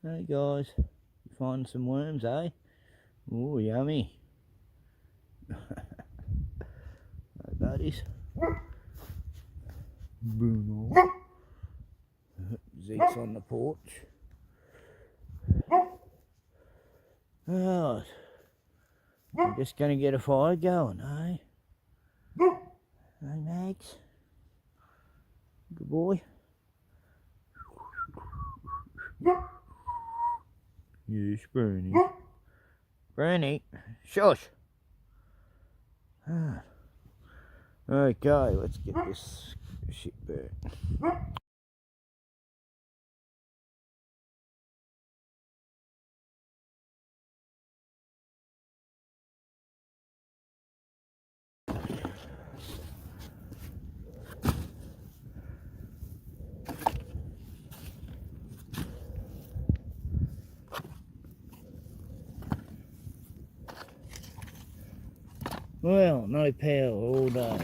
Hey guys, find some worms, eh? Oh, yummy. Hey buddies. Bruno. Zeke's on the porch. Oh, I'm just gonna get a fire going, eh? Hey Max. Good boy. Yes, Bernie. Bernie, shush. Okay, let's get this shit back. Well, no power all day.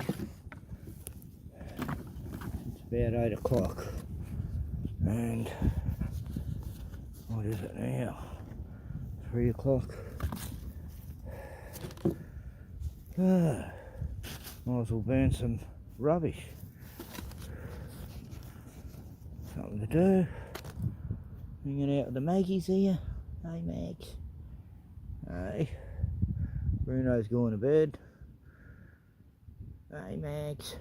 It's about 8 o'clock. And what is it now? 3 o'clock. Might as well burn some rubbish. Something to do. Hanging out with the Maggies here. Hey Max. Hey. Bruno's going to bed. Hey Max.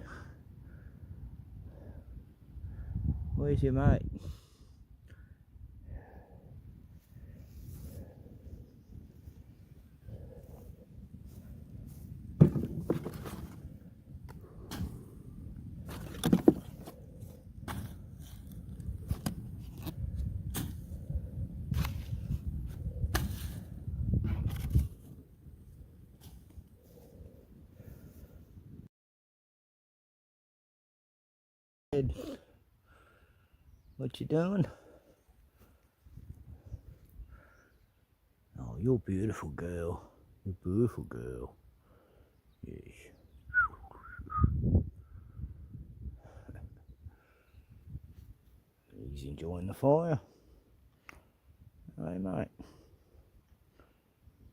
Where's your mate? What you doing? Oh, you're a beautiful girl. You're a beautiful girl. Yes. He's enjoying the fire. Hey mate.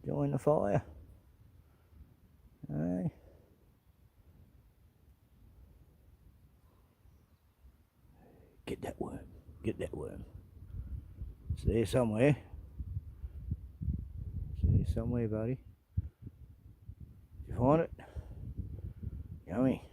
Enjoying the fire. Hey. Get that worm. Get that worm. It's there somewhere. It's there somewhere, buddy. Did you find it? Yummy.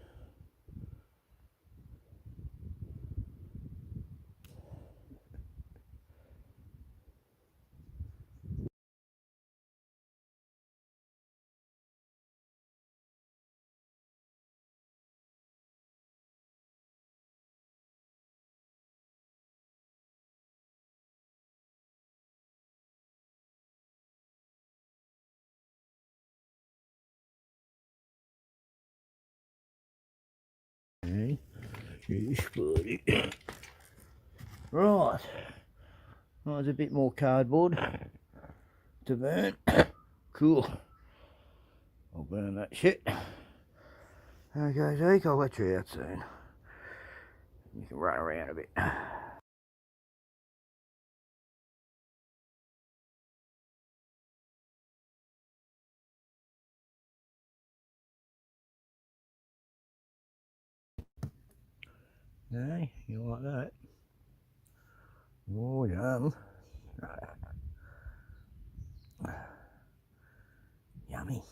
Hey. Yes, buddy. Right. Well, there's a bit more cardboard to burn. Cool. I'll burn that shit. Okay, Zeke, I'll let you out soon. You can run around a bit. Hey, you like that? Oh, yum. Yummy.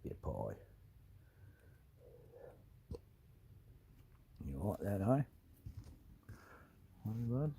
Bit of pie. You like that, eh? Honey bud?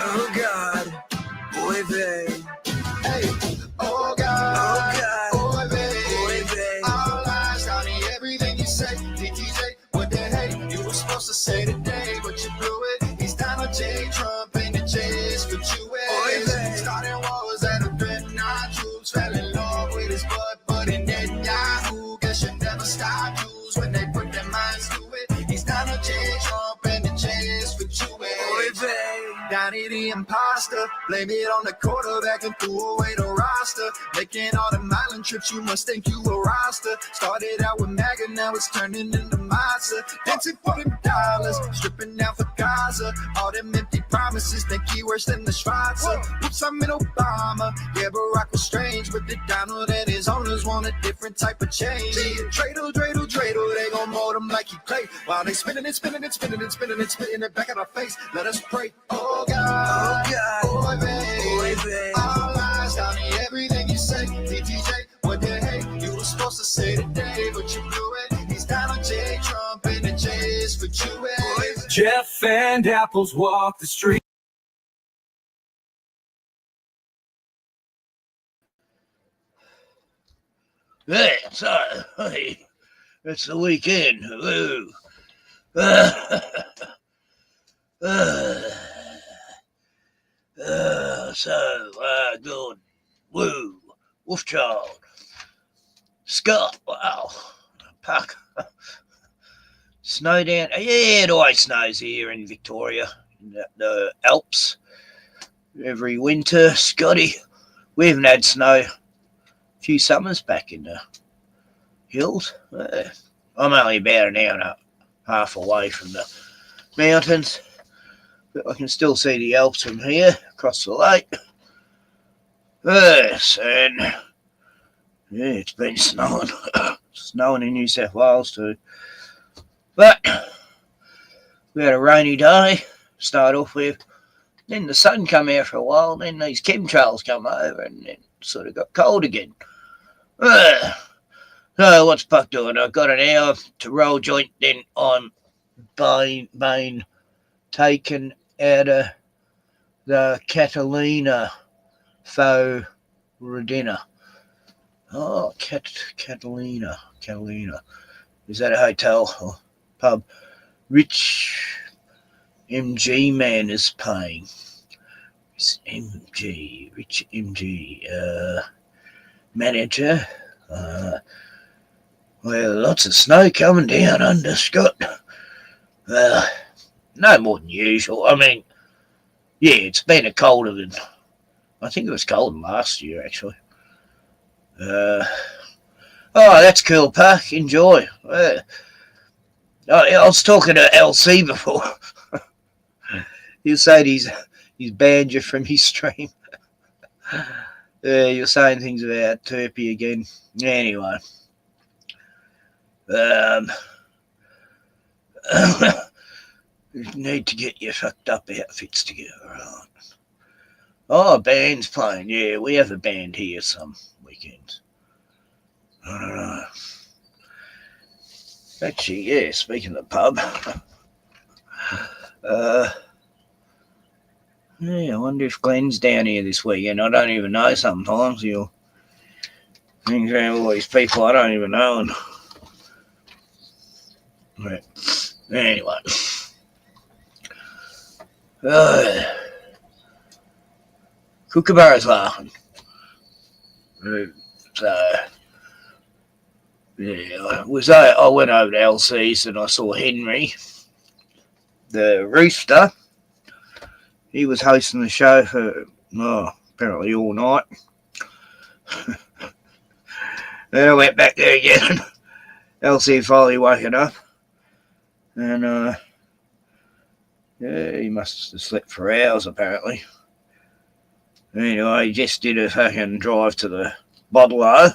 Oh God, boy babe. Hey, oh God, boy babe. All lies, honey, everything you say. DTJ, what the heck you were supposed to say today, but you blew it. He's Donald J. Trump and the J's for you. Starting wars at a threat, not troops. Fell in love with his butt, but in Netanyahu. Guess you never stop Jews when they put their minds to it. He's Donald J. Trump and the J's for you. Donnie the imposter, blame it on the quarterback and threw away the roster. Making all the miling trips, you must think you a roster. Started out with MAGA, now it's turning into Mazda. Dancing for them dollars, stripping down for Gaza. All them empty promises, think he worse than the Schwarzer. Oops, I'm in Obama. Yeah, Barack was strange, but the Donald and his owners want a different type of change. Dreidel, dreidel, dreidel, they gon' mold him like he clay. While they spinning it, spinning it, spinning it, spinning it, spitting it back at our face. Let us pray. Oh God, boy babe. All lies, Donnie, everything you say. DTJ, what the heck you were supposed to say today, but you blew it. He's Donald J. Trump and the J's for you. Jeff and Apples walk the street. Yeah, so, hey, it's the weekend. Woo. Good. Woo. Wolfchild. Scott. Wow. Puck. Snow down. Yeah, it always snows here in Victoria, in the Alps. Every winter, Scotty. We haven't had snow a few summers back in the hills. I'm only about an hour and a half away from the mountains. But I can still see the Alps from here, across the lake. Yes, and yeah, it's been snowing. Snowing in New South Wales too. But we had a rainy day, start off with. Then the sun come out for a while, then these chemtrails come over, and then sort of got cold again. So what's Puck doing? I've got an hour to roll joint, then I'm being taken out of the Catalina faux Redina. Oh, Catalina. Is that a hotel or pub? Rich MG man is paying. Rich MG manager. Well, lots of snow coming down under, Scott. Well, no more than usual. I mean, yeah, it's been a colder than... I think it was colder last year, actually. Oh, that's cool, Puck. Enjoy. I was talking to LC before. He said he's banned you from his stream. You're saying things about Turpy again. Anyway. You need to get your fucked up outfits together, right? Oh, band's playing. Yeah, we have a band here some weekends. I don't know. Actually, yeah, speaking of the pub. Yeah, I wonder if Glenn's down here this weekend. I don't even know sometimes. He'll hang around with all these people I don't even know. And... Right. Anyway. Kookaburra's laughing. So, yeah, I went over to LC's and I saw Henry, the rooster. He was hosting the show for, apparently all night. Then I went back there again. LC finally woken up. And, yeah, he must have slept for hours, apparently. Anyway, he just did a fucking drive to the bottle-o.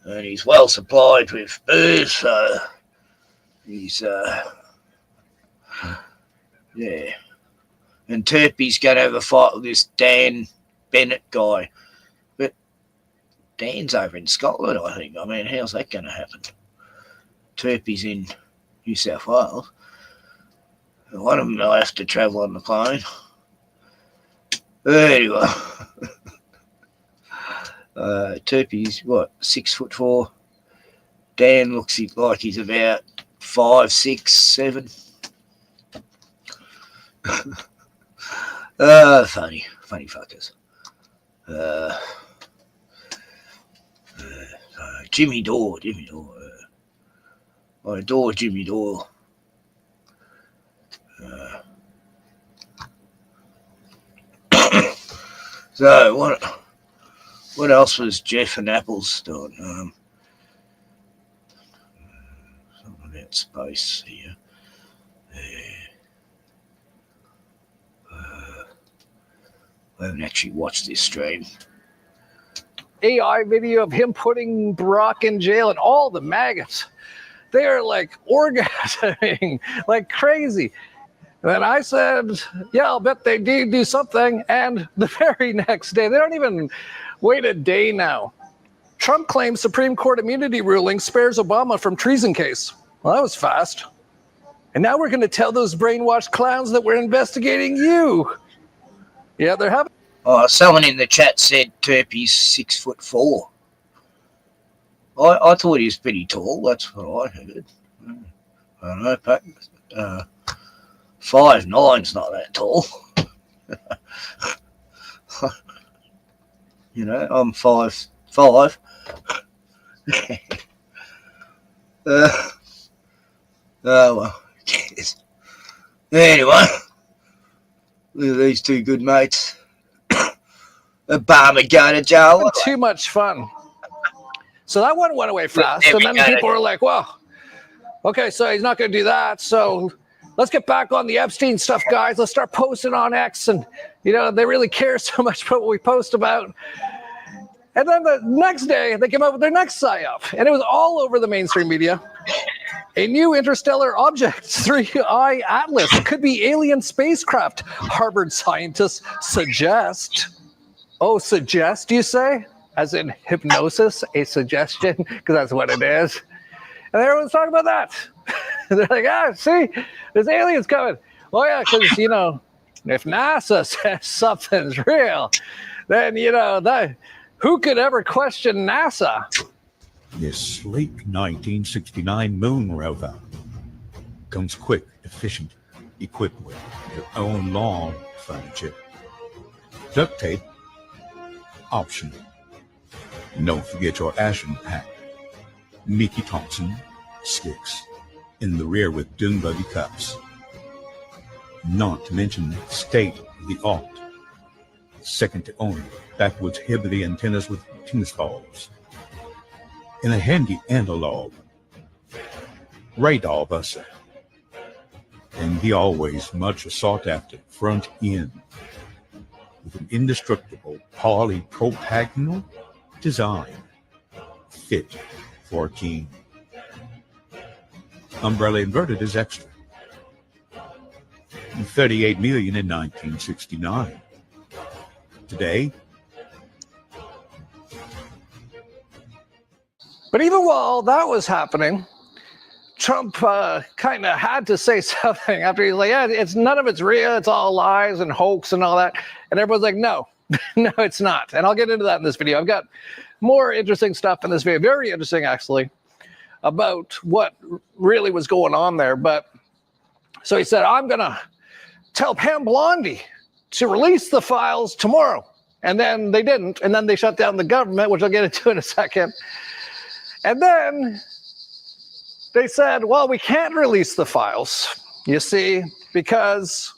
And he's well supplied with booze, so he's, yeah. And Turpy's going to have a fight with this Dan Bennett guy. But Dan's over in Scotland, I think. I mean, how's that going to happen? Turpy's in New South Wales. One of them will have to travel on the plane. Anyway. Turpy's, 6'4". Dan looks like he's about 5, 6, 7. Funny fuckers. Jimmy Dore. I adore Jimmy Dore. So what else was Jeff and Apples doing? Something about space here. I haven't actually watched this stream. AI video of him putting Brock in jail and all the maggots. They're like orgasming like crazy. And I said, yeah, I'll bet they do something. And the very next day, they don't even wait a day now. Trump claims Supreme Court immunity ruling spares Obama from treason case. Well, that was fast. And now we're going to tell those brainwashed clowns that we're investigating you. Yeah, they're having... Oh, someone in the chat said Turpy's 6'4". I thought he was pretty tall. That's what I heard. I don't know, Pat. 5'9's not that tall. You know, I'm 5'5". Oh well, yes. Anyway, look at these two good mates. Obama going to jail. Too much fun. So that one went away fast, and then people were like, well, okay, so he's not going to do that, so let's get back on the Epstein stuff, guys. Let's start posting on X. And, they really care so much about what we post about. And then the next day, they came out with their next psyop. And it was all over the mainstream media. A new interstellar object, 3-eye atlas, could be alien spacecraft, Harvard scientists suggest. Oh, suggest, you say? As in hypnosis, a suggestion, because that's what it is. And everyone's talking about that. They're like, see, there's aliens coming. Oh, yeah, because, if NASA says something's real, then, who could ever question NASA? This late 1969 moon rover comes quick, efficient, equipped with their own lawn furniture. Duct tape, optional. And don't forget your action pack. Mickey Thompson sticks in the rear with dune buggy cups. Not to mention state-of-the-art, second to only backwoods Hibbity antennas with tennis balls. In a handy analog radar buster, and the always much sought after front end with an indestructible polypropagnal design fit for a king. Umbrella inverted is extra. 38 million in 1969. Today, but even while that was happening, Trump kind of had to say something after he's like, none of it's real. It's all lies and hoax and all that. And everyone's like, no, no, it's not. And I'll get into that in this video. I've got more interesting stuff in this video. Very interesting, actually, about what really was going on there. But so he said, I'm going to tell Pam Blondie to release the files tomorrow. And then they didn't. And then they shut down the government, which I'll get into in a second. And then they said, well, we can't release the files, you see, because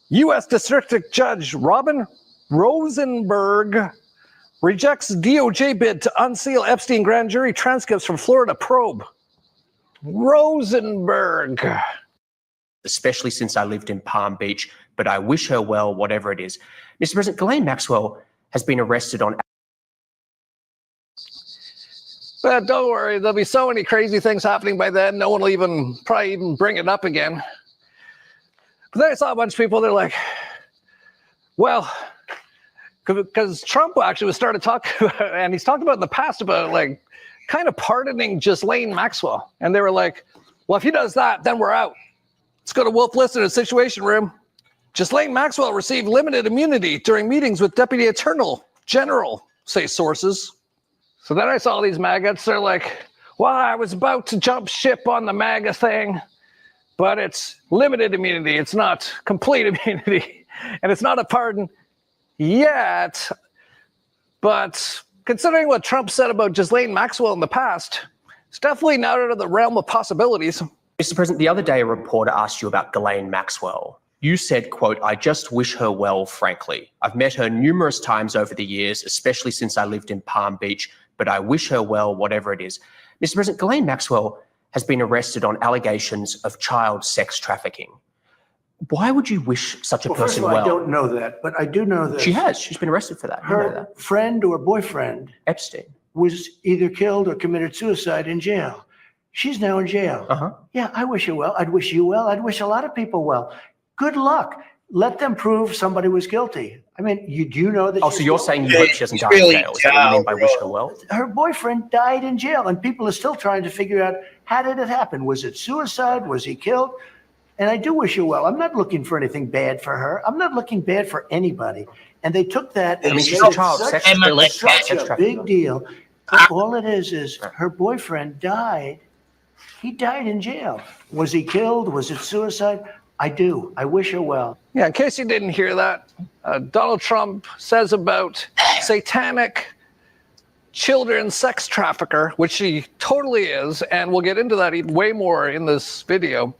U.S. District Judge Robin Rosenberg rejects DOJ bid to unseal Epstein grand jury transcripts from Florida probe. Rosenberg. Especially since I lived in Palm Beach, but I wish her well, whatever it is. Mr. President, Ghislaine Maxwell has been arrested on... But don't worry, there'll be so many crazy things happening by then, no one will probably even bring it up again. But then I saw a bunch of people, they're like, well, because Trump actually started talking about, and he's talked about in the past about like kind of pardoning Ghislaine Maxwell. And they were like, well, if he does that, then we're out. Let's go to Wolf Listener's Situation Room. Ghislaine Maxwell received limited immunity during meetings with Deputy Attorney General, say sources. So then I saw these maggots. They're like, well, I was about to jump ship on the MAGA thing, but it's limited immunity. It's not complete immunity. And it's not a pardon yet. But considering what Trump said about Ghislaine Maxwell in the past, it's definitely not out of the realm of possibilities. Mr. President, the other day a reporter asked you about Ghislaine Maxwell. You said, quote, I just wish her well, frankly. I've met her numerous times over the years, especially since I lived in Palm Beach, but I wish her well, whatever it is. Mr. President, Ghislaine Maxwell has been arrested on allegations of child sex trafficking. Why would you wish such a person first of all, well? I don't know that, but I do know that She has. She's been arrested for that. You know her that. friend or boyfriend Epstein. was either killed or committed suicide in jail. She's now in jail. Uh-huh. Yeah, I wish her well. I'd wish you well. I'd wish a lot of people well. Good luck. Let them prove somebody was guilty. I mean, do you know that? Oh, so you're saying you hope she doesn't die in jail? Is that what you mean by wish her well? Her boyfriend died in jail, and people are still trying to figure out, how did it happen? Was it suicide? Was he killed? And I do wish her well. I'm not looking for anything bad for her. I'm not looking bad for anybody. And they took that. I mean, she's made a child it sex such a trafficker. big deal. But all it is her boyfriend died. He died in jail. Was he killed? Was it suicide? I do. I wish her well. Yeah, in case you didn't hear that, Donald Trump says about satanic children sex trafficker, which she totally is, and we'll get into that even way more in this video,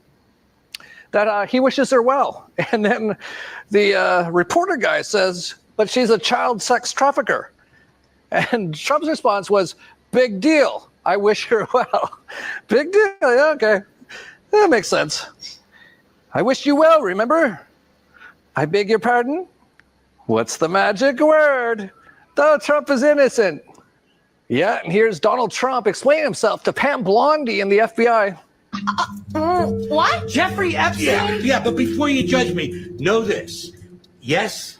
that he wishes her well. And then the reporter guy says, but she's a child sex trafficker. And Trump's response was, big deal. I wish her well. Big deal. Yeah, okay. That makes sense. I wished you well, remember? I beg your pardon? What's the magic word? Donald Trump is innocent. Yeah, and here's Donald Trump explaining himself to Pam Blondie in the FBI. What? Jeffrey Epstein. Yeah, but before you judge me, know this. Yes,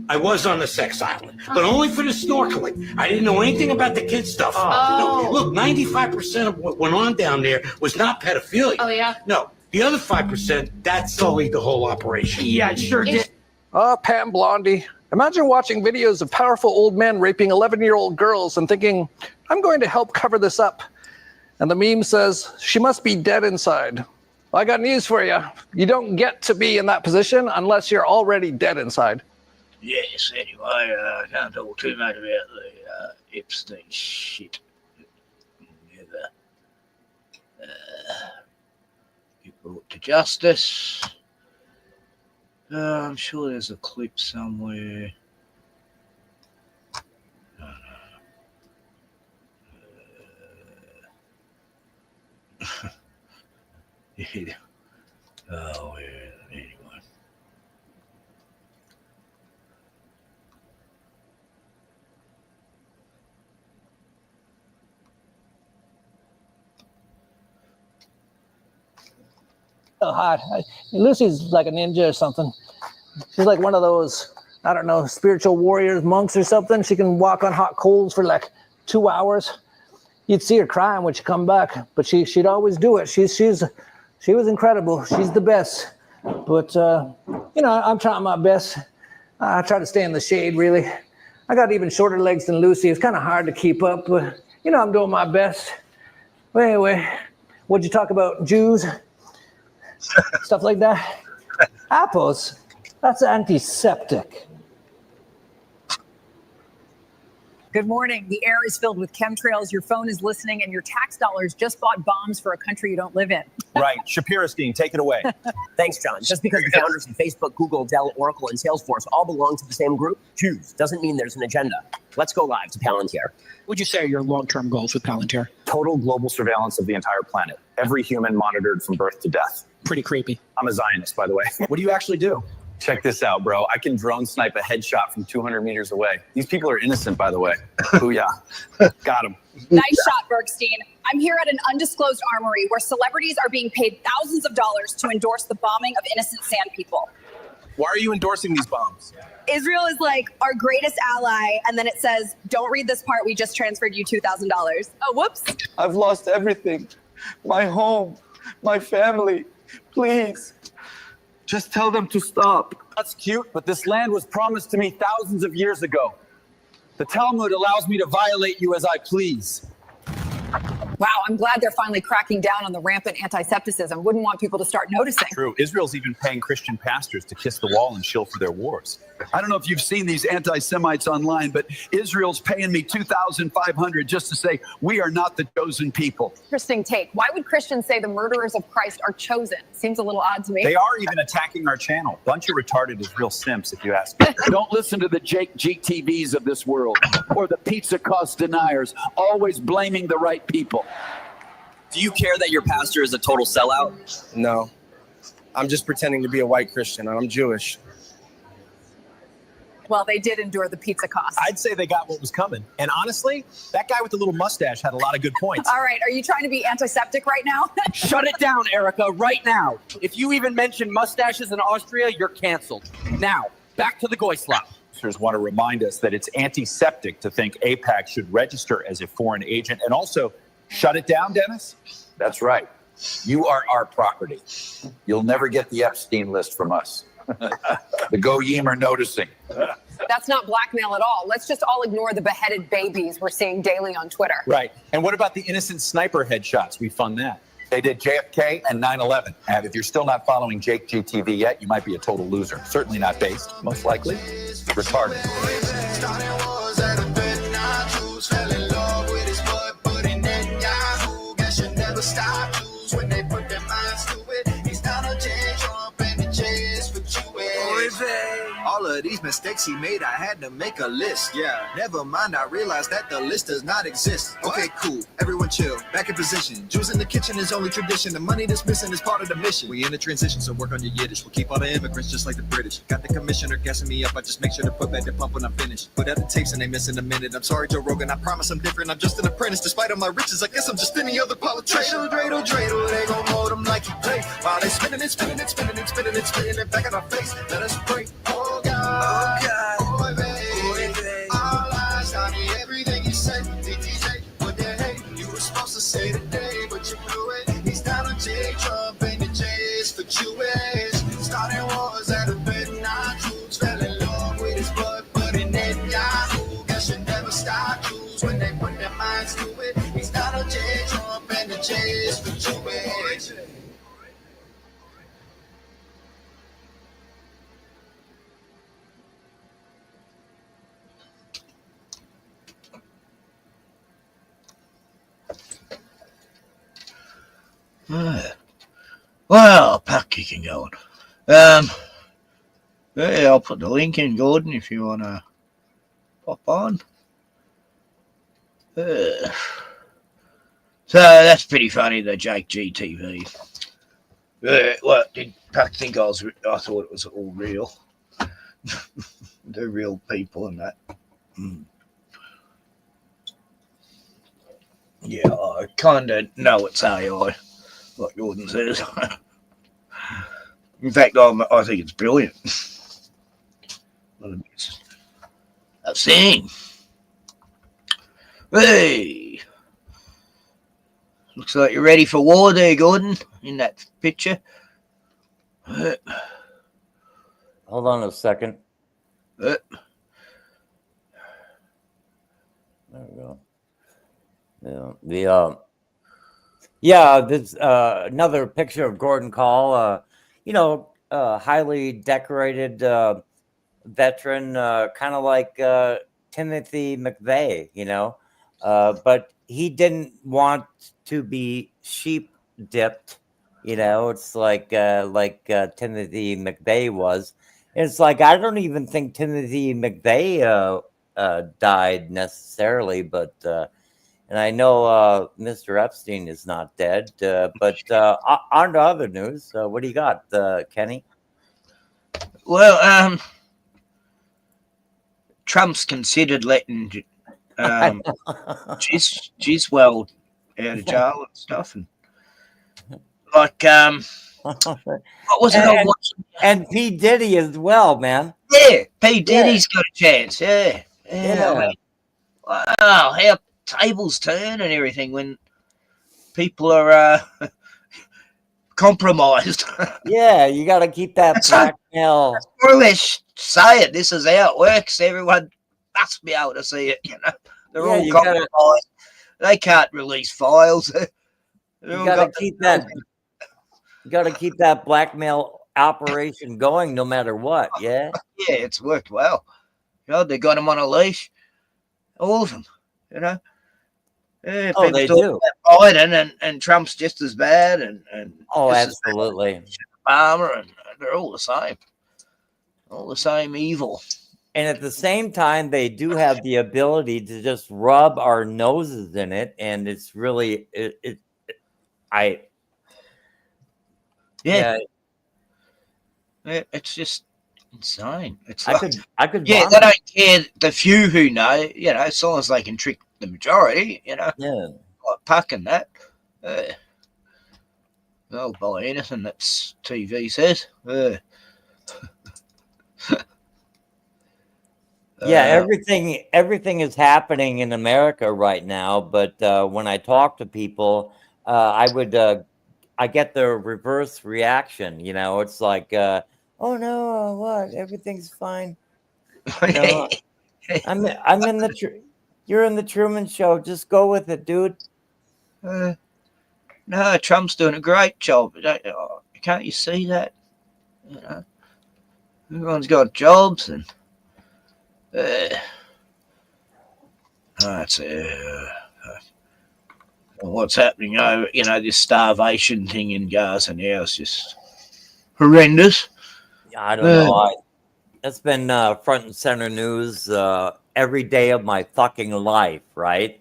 I was on the sex island, but only for the snorkeling. I didn't know anything about the kid stuff. No, look, 95% of what went on down there was not pedophilia. Oh, yeah? No, the other 5%, that sullied the whole operation. Yeah, it sure did. Oh, Pam Blondie. Imagine watching videos of powerful old men raping 11-year-old girls and thinking, I'm going to help cover this up. And the meme says, she must be dead inside. Well, I got news for you. You don't get to be in that position unless you're already dead inside. Yes, anyway, I can't talk too much about the Epstein shit. Never get brought to justice. I'm sure there's a clip somewhere. Yeah. Oh, yeah. Anyway. Oh, hot. Lucy's like a ninja or something. She's like one of those, I don't know, spiritual warriors, monks or something. She can walk on hot coals for like 2 hours. You'd see her crying when she come back, but she'd always do it. She was incredible. She's the best. But I'm trying my best. I try to stay in the shade, really. I got even shorter legs than Lucy. It's kind of hard to keep up, but I'm doing my best. Well, anyway, what'd you talk about? Jews? Stuff like that? Apples? That's antiseptic. Good morning. The air is filled with chemtrails. Your phone is listening, and your tax dollars just bought bombs for a country you don't live in. Right. Shapiro-Stein, take it away. Thanks, John. Just because the founders of Facebook, Google, Dell, Oracle, and Salesforce all belong to the same group, Jews, doesn't mean there's an agenda. Let's go live to Palantir. Would you say are your long-term goals with Palantir? Total global surveillance of the entire planet. Every human monitored from birth to death. Pretty creepy. I'm a Zionist, by the way. What do you actually do? Check this out, bro. I can drone snipe a headshot from 200 meters away. These people are innocent, by the way. Booyah. Got him. Nice shot, Bergstein. I'm here at an undisclosed armory where celebrities are being paid thousands of dollars to endorse the bombing of innocent sand people. Why are you endorsing these bombs? Israel is like our greatest ally, and then it says, don't read this part, we just transferred you $2,000. Oh, whoops. I've lost everything. My home, my family. Please. Just tell them to stop. That's cute, but this land was promised to me thousands of years ago. The Talmud allows me to violate you as I please. Wow, I'm glad they're finally cracking down on the rampant anti-Semitism. Wouldn't want people to start noticing. True. Israel's even paying Christian pastors to kiss the wall and shill for their wars. I don't know if you've seen these anti-Semites online, but Israel's paying me $2,500 just to say we are not the chosen people. Interesting take. Why would Christians say the murderers of Christ are chosen? Seems a little odd to me. They are even attacking our channel. Bunch of retarded Israel simps, if you ask me. Don't listen to the Jake GTVs of this world or the pizza cost deniers, always blaming the right people. Do you care that your pastor is a total sellout? No. I'm just pretending to be a white Christian, and I'm Jewish. Well, they did endure the pizza cost. I'd say they got what was coming. And honestly, that guy with the little mustache had a lot of good points. All right, are you trying to be antiseptic right now? Shut it down, Erica, right now. If you even mention mustaches in Austria, you're canceled. Now, back to the Goyslop. Listeners want to remind us that it's antiseptic to think AIPAC should register as a foreign agent. And also, shut it down, Dennis? That's right. You are our property. You'll never get the Epstein list from us. The Goyim are noticing. That's not blackmail at all. Let's just all ignore the beheaded babies we're seeing daily on Twitter. Right. And what about the innocent sniper headshots? We fund that. They did JFK and 9/11. And if you're still not following Jake GTV yet, you might be a total loser. Certainly not based, most likely. Retarded. Holla of these mistakes he made, I had to make a list. Yeah, never mind, I realized that the list does not exist. Okay, cool, everyone chill, back in position. Jews in the kitchen is only tradition. The money that's missing is part of the mission. We in the transition, so work on your Yiddish. We'll keep all the immigrants just like the British. Got the commissioner guessing me up, I just make sure to put back the pump when I'm finished. Put out the tapes and they missing a minute. I'm sorry, Joe Rogan, I promise I'm different. I'm just an apprentice, despite all my riches. I guess I'm just any other politician. Dreidel, they gon' mold him like he play. While they spinning it, spinning it, spinning it, spinning it, spinning it back in our face. Let us pray. Oh God, boy, babe, all eyes on me, everything you say. DJ, what the heck you were supposed to say today, but you blew it. He's down on J. Trump and the J's for Jewish. Starting wars at a Vietnam troops, fell in love with his blood, but in Netanyahu, guess you never stop Jews when they put their minds to it. He's down on J. Trump and the J's for Jewish. Well, pack kicking going. Yeah, I'll put the link in, Gordon, if you want to pop on. So that's pretty funny, the Jake G TV. What did Pack think I thought it was all real. They're real people and that. Yeah, I kind of know it's AI, like Gordon says. In fact, I think it's brilliant. I've seen. Hey! Looks like you're ready for war there, Gordon, in that picture. Hold on a second. There we go. Yeah, this another picture of Gordon Call. Highly decorated veteran, kind of like Timothy McVeigh. But he didn't want to be sheep dipped. It's like Timothy McVeigh was. It's like I don't even think Timothy McVeigh died necessarily, but. And I know Mr. Epstein is not dead, but on to other news. What do you got, Kenny? Well, Trump's considered letting Giswell out of jail and stuff, and like what was it? And P. Diddy as well, man. Yeah, P. Diddy's got a chance. Yeah. I mean, wow, how tables turn and everything when people are compromised. Yeah, you got to keep that blackmail. That's more or less say it. This is how it works. Everyone must be able to see it. They're all compromised. They can't release files. You got to keep that. You got to keep that blackmail operation going, no matter what. Yeah. Yeah, it's worked well. They got him on a leash. All of them. They do. Biden and Trump's just as bad, and absolutely. Obama, and they're all the same evil. And at the same time, they do have the ability to just rub our noses in it, and it's really it's just insane. It's I could they don't care the few who know, as long as they can trick the majority, like Puck and that. They'll buy anything that TV says. Everything is happening in America right now. But when I talk to people, I get the reverse reaction. It's like, oh no, what? Everything's fine. I'm in the. You're in the Truman Show. Just go with it, dude. No, Trump's doing a great job. Can't you see that? Everyone's got jobs, and what's happening? This starvation thing in Gaza now is just horrendous. I don't know. That's been front and center news every day of my fucking life, right?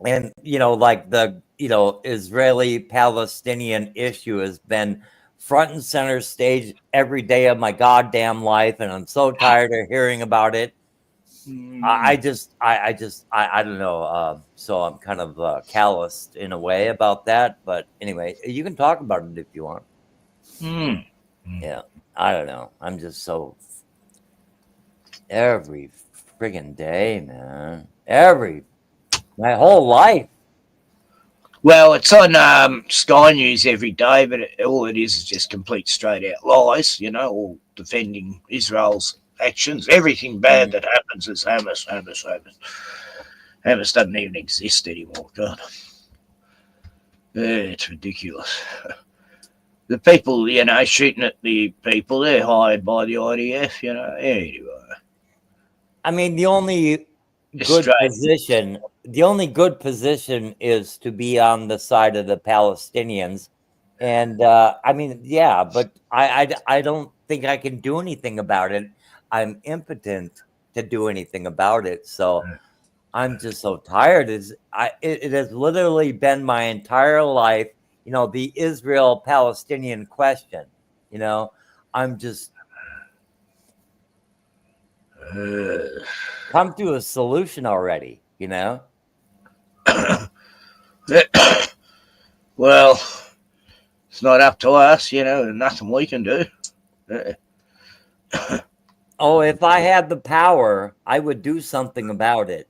And like the Israeli-Palestinian issue has been front and center stage every day of my goddamn life, and I'm so tired of hearing about it. I don't know. So I'm kind of calloused in a way about that. But anyway, you can talk about it if you want. Yeah, I don't know. I'm just so every friggin' day, man. My whole life. Well, it's on Sky News every day, but all it is just complete straight out lies, all defending Israel's actions. Everything bad that happens is Hamas. Hamas doesn't even exist anymore, God. It's ridiculous. The people, shooting at the people, they're hired by the IDF, anyway. I mean, the only good position is to be on the side of the Palestinians. And I mean, yeah, but I don't think I can do anything about it. I'm impotent to do anything about it. So I'm just so tired. It has literally been my entire life, the Israel-Palestinian question. I'm just come to a solution already, Well, it's not up to us, nothing we can do. Oh, if I had the power, I would do something about it.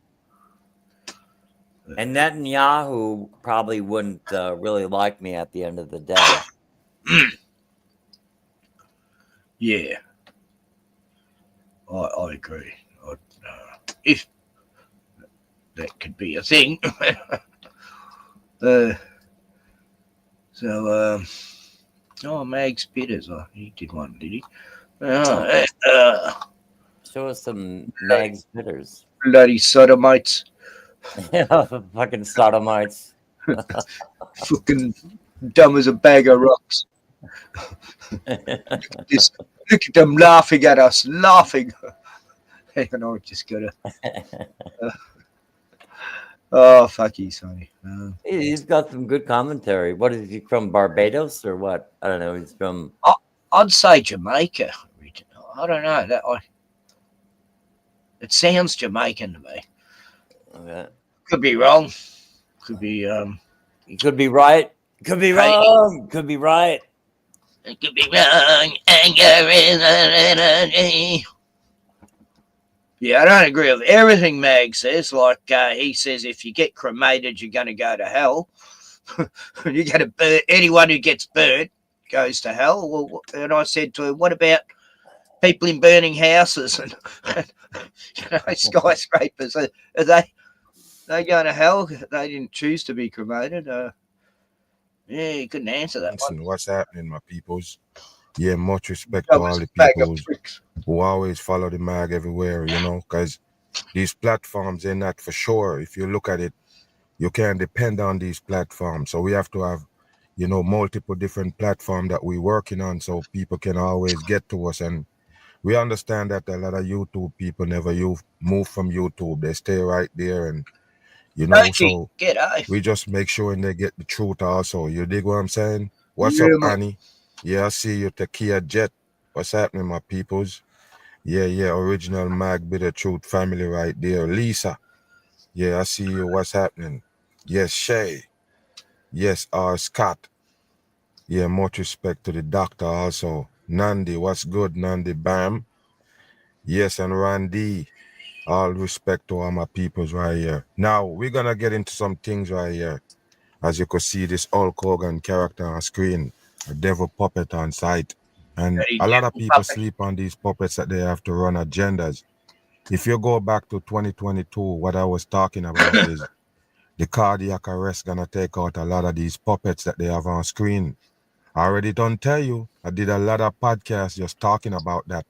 And Netanyahu probably wouldn't really like me at the end of the day. Yeah, I agree. If that could be a thing. Mags Bitters. He did one, did he? Show us some Mags Bitters. Bloody sodomites. Fucking sodomites. Fucking dumb as a bag of rocks. Look at them laughing at us, laughing. Hang on, I just gotta. Oh, fuck you, Sonny. He's got some good commentary. What is he from, Barbados or what? I don't know. He's from. I'd say Jamaica. I don't know. It sounds Jamaican to me. Okay. Could be wrong. Could be. You could be right. Could be wrong. Could be right. It could be wrong. Anger is an energy. Yeah, I don't agree with everything Mag says. Like he says, if you get cremated, you're going to go to hell. You're going to burn. Anyone who gets burnt goes to hell. Well, and I said to him, what about people in burning houses and skyscrapers? Are they going to hell? They didn't choose to be cremated. Yeah, you couldn't answer that one. What's happening, my peoples? Yeah, much respect to all the people who always follow the mag everywhere, because these platforms, they're not for sure. If you look at it, you can't depend on these platforms. So we have to have, multiple different platforms that we're working on so people can always get to us. And we understand that a lot of YouTube people never move from YouTube. They stay right there and, so we just make sure they get the truth also. You dig what I'm saying? What's up, Annie? Yeah, I see you, Takia Jet. What's happening, my peoples? Yeah, original Mag Bitter Truth family right there. Lisa. Yeah, I see you. What's happening? Yes, Shay. Yes, Scott. Yeah, much respect to the doctor also. Nandi, what's good, Nandi Bam? Yes, and Randy. All respect to all my peoples right here. Now, we're going to get into some things right here. As you can see, this Hulk Hogan character on screen. A devil puppet on site. And a lot of people sleep on these puppets that they have to run agendas. If you go back to 2022, what I was talking about is the cardiac arrest gonna take out a lot of these puppets that they have on screen. I already don't tell you. I did a lot of podcasts just talking about that.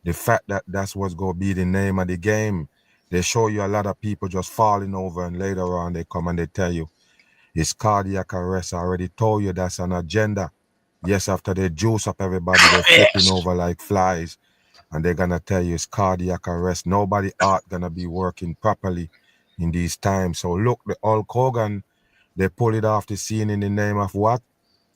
The fact that that's what's gonna be the name of the game. They show you a lot of people just falling over, and later on they come and they tell you it's cardiac arrest. I already told you that's an agenda. Yes, after they juice up everybody, they're flipping over like flies. and they're gonna tell you it's cardiac arrest. Nobody heart gonna be working properly in these times. So look, the Hulk Hogan, they pull it off the scene in the name of what?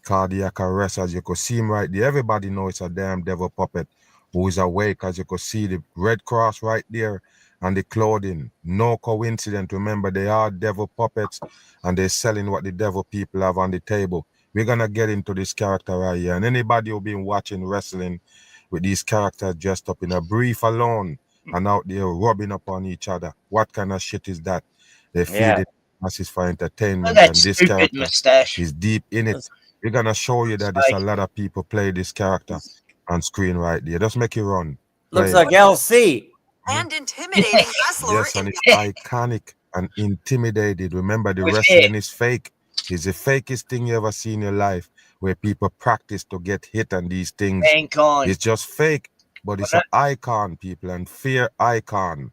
Cardiac arrest. As you could see him right there, everybody knows it's a damn devil puppet who is awake. As you could see the red cross right there and the clothing. No coincidence. Remember, they are devil puppets and they're selling what the devil people have on the table. We're gonna get into this character right here. And anybody who been watching wrestling with these characters dressed up in a brief alone and out there rubbing up on each other, what kind of shit is that? They feed it masses for entertainment, Look at and that this stupid character mustache. is deep in it. We're gonna show you that there's a lot of people play this character on screen right there. Just make it run. Looks Play like LC. And intimidating wrestler. Yes, and it's iconic and intimidated. Remember, the With wrestling is fake. It's the fakest thing you ever see in your life, where people practice to get hit on these things. Mankind. It's just fake, but it's an icon, people, and fear icon.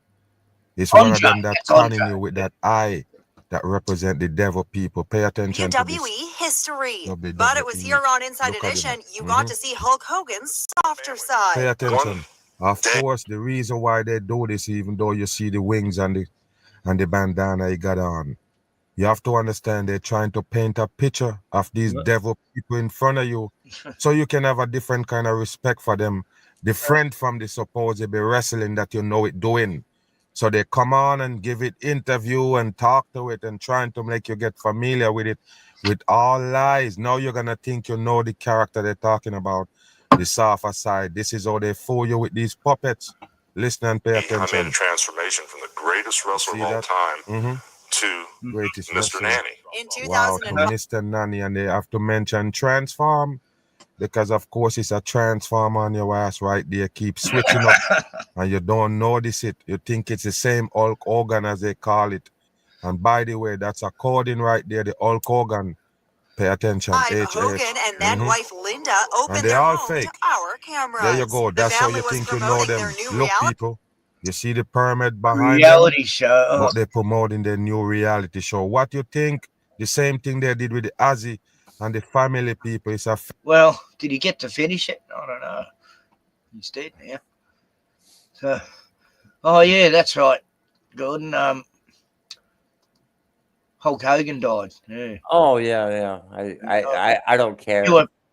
It's one of them that conning you with that eye that represent the devil people. Pay attention to this. WWE history. WWE. But it was here on Inside Look at Edition, him. you got to see Hulk Hogan's softer side. Pay attention. Of course, the reason why they do this, even though you see the wings and the bandana he got on, you have to understand they're trying to paint a picture of these devil people in front of you, so you can have a different kind of respect for them, different from the supposed wrestling that you know it doing. So they come on and give it interview and talk to it and trying to make you get familiar with it with all lies. Now you're gonna think you know the character they're talking about, the softer side. This is how they fool you with these puppets. Listen and pay attention. I made a transformation from the greatest wrestler of all time to greatest Mr. wrestler. Nanny. In Wow, 2001. to Mr. Nanny, and they have to mention transform, because of course it's a transform on your ass right there. Keep switching up and you don't notice it. You think it's the same Hulk Hogan as they call it. And by the way, that's a coding right there, the Hulk Hogan. Pay attention. Hogan and then wife Linda opened And they their all home fake. to our cameras. There you go. The That's how family you was think you know promoting them. their new Look, reality. people, you see the pyramid behind Reality them? show. But they're promoting their new reality show. What you think? The same thing they did with the Ozzy and the family people. It's a Well, did he get to finish it? I don't know. He's dead now. So, oh yeah, that's right, Gordon. Hulk Hogan died. Yeah. Oh yeah. I don't care.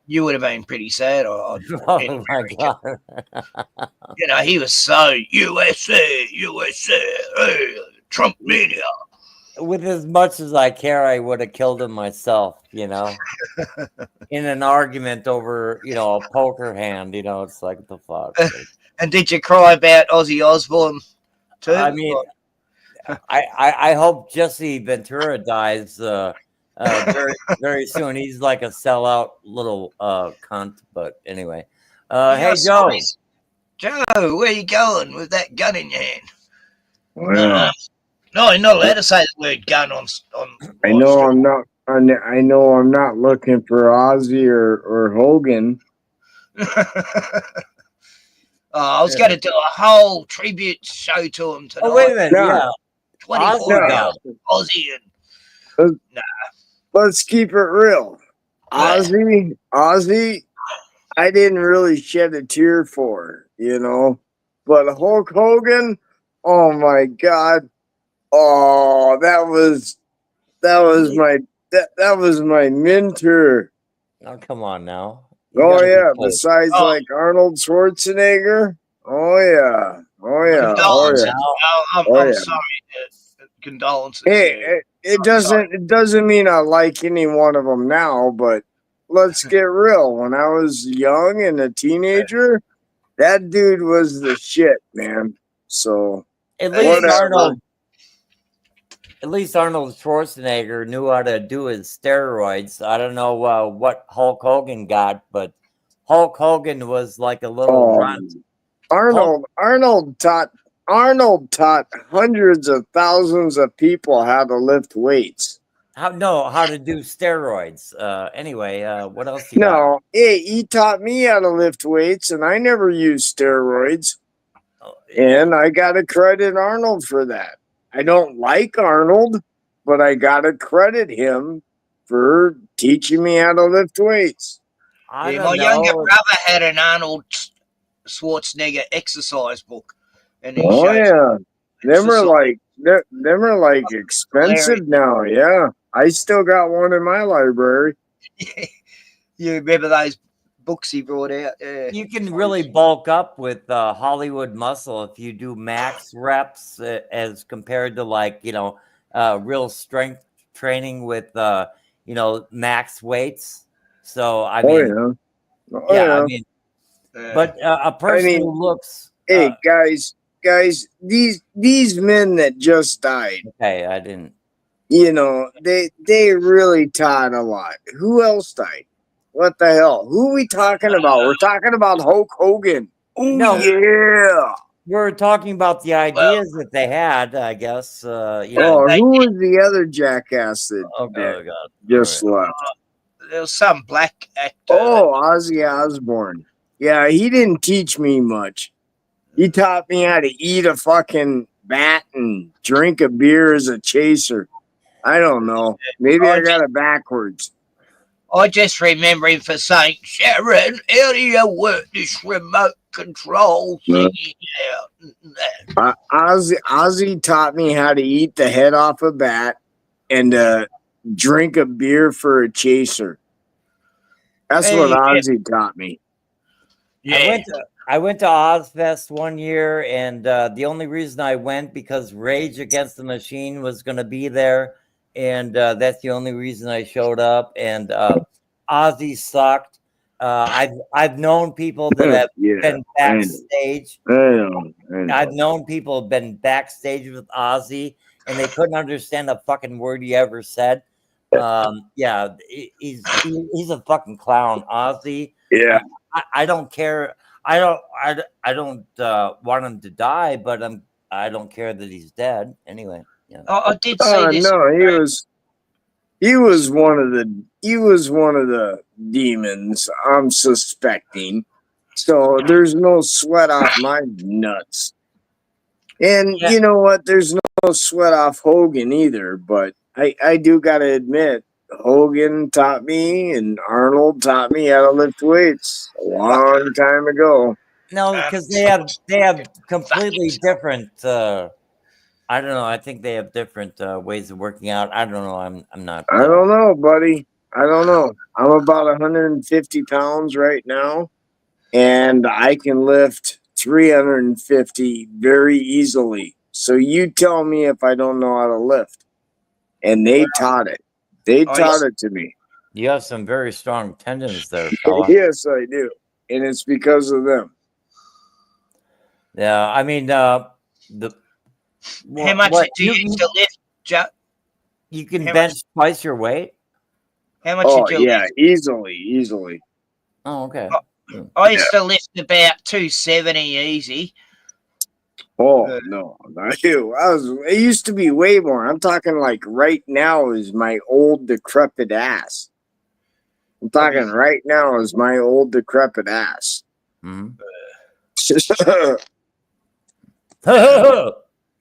You would have been pretty sad. Oh my god. You know, he was so USA, Trump mania. With as much as I care, I would have killed him myself, you know, in an argument over, you know, a poker hand. You know, it's like, what the fuck. And did you cry about Ozzy Osbourne too? I mean, I hope Jesse Ventura dies very very soon. He's like a sellout little cunt. But anyway, hey Joe. Joe, where you going with that gun in your hand? Well, no, you're not allowed to say the word gun on. I know I'm not. I know I'm not looking for Ozzy or Hogan. I was going to do a whole tribute show to him tonight. Oh wait a minute, yeah. 24 hours Ozzy and Let's keep it real. Ozzy, I didn't really shed a tear for, you know, but Hulk Hogan, oh my God, oh that was my mentor. Oh come on now. Oh yeah, besides like Arnold Schwarzenegger. Oh yeah. Condolences. I'm yeah. sorry. Condolences. Hey, it doesn't mean I like any one of them now, but let's get real. When I was young and a teenager, that dude was the shit, man. So at least Arnold Schwarzenegger knew how to do his steroids. I don't know what Hulk Hogan got, but Hulk Hogan was like a little runt. Arnold taught hundreds of thousands of people how to lift weights. How to do steroids. Anyway, what else? He taught me how to lift weights, and I never used steroids. And I got to credit Arnold for that. I don't like Arnold, but I got to credit him for teaching me how to lift weights. My younger brother had an Arnold Schwarzenegger exercise book, and he Oh shows yeah, them are exercise. like them are like expensive now. Yeah, I still got one in my library. You remember those books he brought out? You can really bulk up with Hollywood muscle if you do max reps as compared to like, you know, real strength training with, you know, max weights. So, I mean, yeah. I mean, but a person who looks. Hey, guys, these men that just died. Okay, I didn't. You know, they really taught a lot. Who else died? What the hell? Who are we talking about? We're talking about Hulk Hogan. Oh No. yeah. We're talking about the ideas that they had, I guess. You Oh, know, who was the other jackass that, God. just left? There was some black actor. Oh, Ozzy Osbourne. Yeah, he didn't teach me much. He taught me how to eat a fucking bat and drink a beer as a chaser. I don't know. Maybe I got it backwards. I just remember him for saying, "Sharon, how do you work this remote control thingy out?" Ozzy taught me how to eat the head off a bat and drink a beer for a chaser. That's what Ozzy taught me. Yeah. I went to Ozfest one year, and the only reason I went because Rage Against the Machine was going to be there, and that's the only reason I showed up. And Ozzy sucked. I've known people that have been backstage. I've known people have been backstage with Ozzy, and they couldn't understand a fucking word he ever said. Yeah, he's a fucking clown, Ozzy. Yeah, I don't care. I don't want him to die, but I don't care that he's dead anyway. Yeah. I did see this. No, he was one of the demons I'm suspecting. So there's no sweat off my nuts. And you know what? There's no sweat off Hogan either, but I do gotta admit, Hogan taught me and Arnold taught me how to lift weights a long time ago. No, because they have completely different. I don't know. I think they have different ways of working out. I don't know. I'm not. I don't know, buddy. I don't know. I'm about 150 pounds right now, and I can lift 350 very easily. So you tell me if I don't know how to lift. And they taught it. They taught it to me. You have some very strong tendons there, fella. Yes, I do. And it's because of them. Yeah, I mean, How much do you used to lift, Jack? You can bench twice your weight. How much did you lift? Easily. Oh, okay. I used to lift about 270 easy. Oh no, not you. It used to be way more. I'm talking like right now is my old decrepit ass. I'm talking right now is my old decrepit ass. Mm-hmm.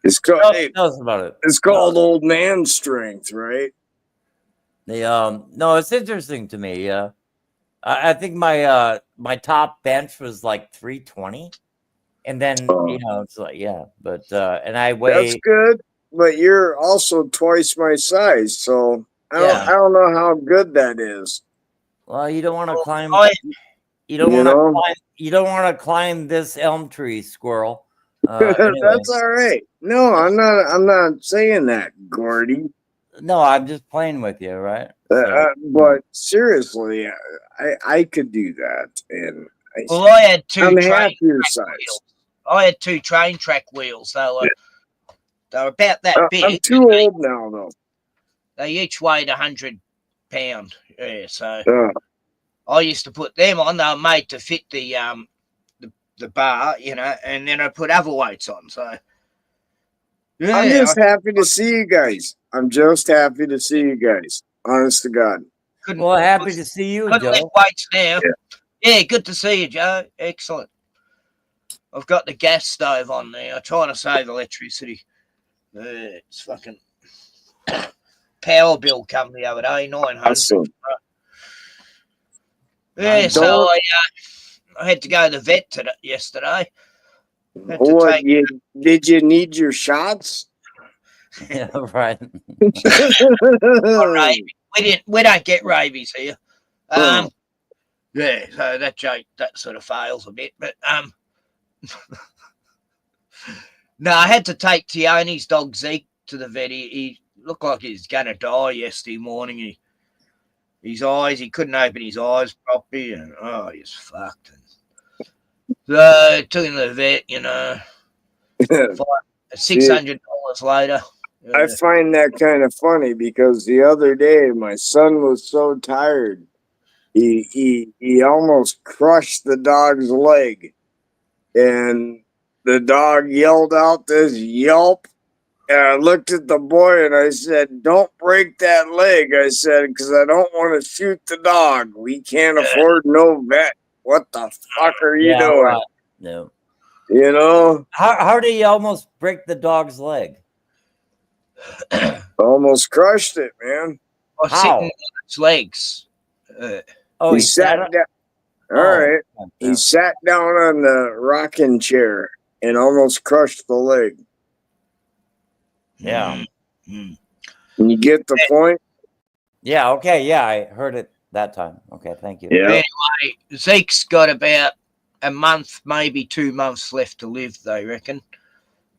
It's called. Tell us about it. It's called old man strength, right? No, it's interesting to me. I think my my top bench was like 320, and then you know it's like but and I weigh. That's good, but you're also twice my size, so I don't know how good that is. Well, you don't want to climb. You don't want to climb. You don't want to climb this elm tree, squirrel. Anyway. That's all right. No, I'm not saying that, Gordy. No, I'm just playing with you, right? But seriously, I could do that, and I had two. I'm half your size. Wheels. I had 2 train track wheels. They were about that big. I'm too old now, though. They each weighed 100 pounds. Yeah, so I used to put them on. They were made to fit the bar, you know, and then I put other weights on. So I'm just happy to see you guys. Honest to God. Well, happy to see you, Couldn't Joe. lift weights now. Yeah, good to see you, Joe. Excellent. I've got the gas stove on there. I'm trying to save electricity. It's fucking power bill come the other day, 900. Awesome. Yeah, so I had to go to the vet yesterday. What, did you need your shots? Yeah, right. We don't get rabies here. Yeah, so that joke that sort of fails a bit, but no, I had to take Tioni's dog Zeke to the vet. He looked like he was gonna die yesterday morning. He couldn't open his eyes properly, and he's fucked. And so took him to the vet, $600 later. I find that kind of funny because the other day my son was so tired, he almost crushed the dog's leg, and the dog yelled out this yelp. And I looked at the boy and I said, "Don't break that leg." I said, "Because I don't want to shoot the dog. We can't afford no vet. What the fuck are you doing?" Right. No. You know? How did he almost break the dog's leg? Almost crushed it, man. Sitting on its legs. He sat down. All right. He sat down on the rocking chair and almost crushed the leg. Yeah. Can you get the point? Yeah, okay. Yeah, I heard it that time. Okay, thank you. Yeah. Anyway, Zeke's got about a month, maybe 2 months left to live, they reckon.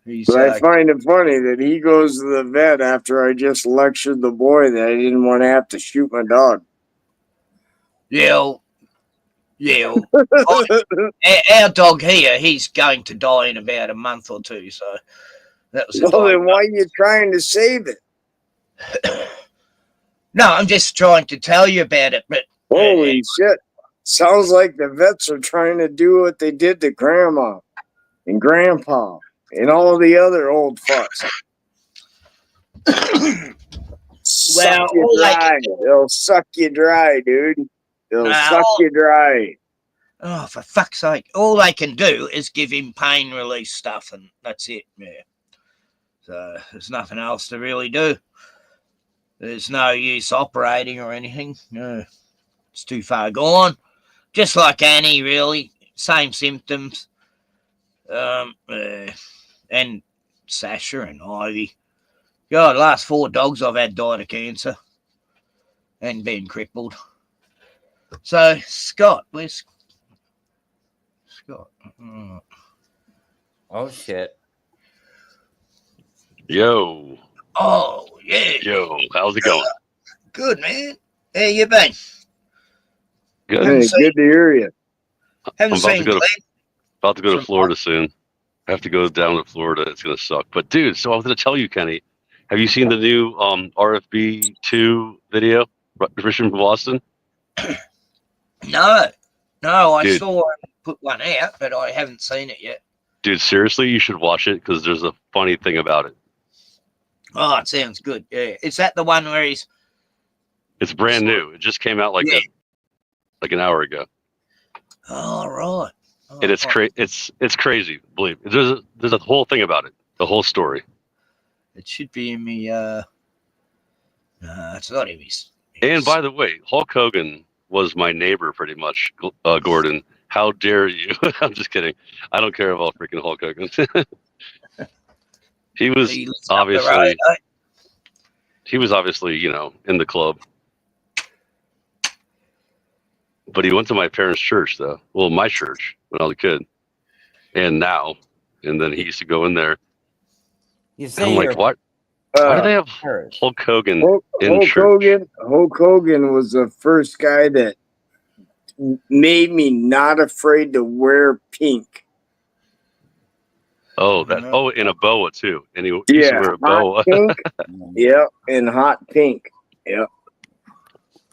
But I find it funny that he goes to the vet after I just lectured the boy that I didn't want to have to shoot my dog. Yeah. Our dog here, he's going to die in about a month or two, so that was Well, then why are you trying to save it? No, I'm just trying to tell you about it. But holy shit. Sounds like the vets are trying to do what they did to Grandma and Grandpa and all the other old fucks. Suck you dry. They'll suck you dry, dude. They'll suck you dry. Oh, for fuck's sake. All they can do is give him pain release stuff, and that's it. Yeah. So there's nothing else to really do. There's no use operating or anything. No, it's too far gone. Just like Annie, really. Same symptoms. And Sasha and Ivy. God, the last 4 dogs I've had died of cancer and been crippled. So, Scott, where's Scott? Oh, shit. Yo. Oh, yeah. Yo, how's it going? Good, man. How you been? Good. Hey, good to hear you. I'm about to go to Florida soon. I have to go down to Florida. It's going to suck. But, dude, so I was going to tell you, Kenny, have you seen the new RFB 2 video? Richard from Boston? No, I Dude. saw him put one out, but I haven't seen it yet. Dude, seriously, you should watch it because there's a funny thing about it. Oh, it sounds good. Yeah, is that the one where he's? It's brand new. It just came out like an hour ago. All right. And it's it's crazy. Believe me. There's a whole thing about it. The whole story. It should be in me. It's not in me. And by the way, Hulk Hogan was my neighbor pretty much. Gordon, how dare you? I'm just kidding. I don't care about freaking Hulk Hogan. He was obviously, in the club. But he went to my parents' church, though. Well, my church when I was a kid, and now, and then he used to go in there. I'm like, what? Why do they have Hulk Hogan in church? Hulk Hogan was the first guy that made me not afraid to wear pink. Oh, in a boa too. And he used to wear a boa. Pink. Yep, in hot pink. Yep.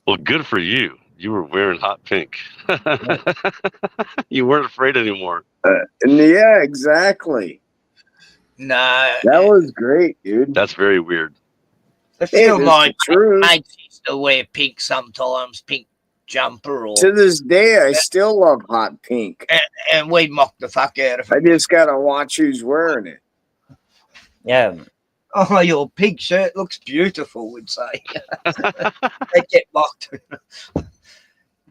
Well, good for you. You were wearing hot pink. You weren't afraid anymore. Yeah, exactly. Nah. That was great, dude. That's very weird. I feel like mates used to wear pink sometimes, pink jumper. Or to this day, I still love hot pink. And we mock the fuck out of it. I just got to watch who's wearing it. Yeah. Oh, your pink shirt looks beautiful, would say. They get mocked.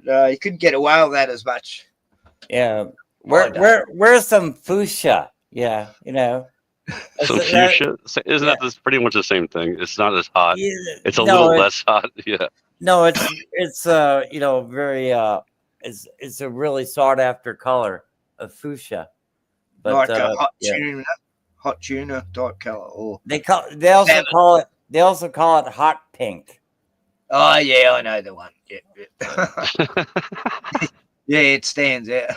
No, you couldn't get away with that as much. Yeah. Where's some fuchsia? Yeah, you know. Some fuchsia? Isn't that this pretty much the same thing? It's not as hot. Yeah, It's a little less hot. Yeah. No, it's you know, very it's a really sought after color of fuchsia. But like a hot tuna type color. Or they also call it hot pink. Oh yeah, I know the one. Yeah. Yeah, it stands out.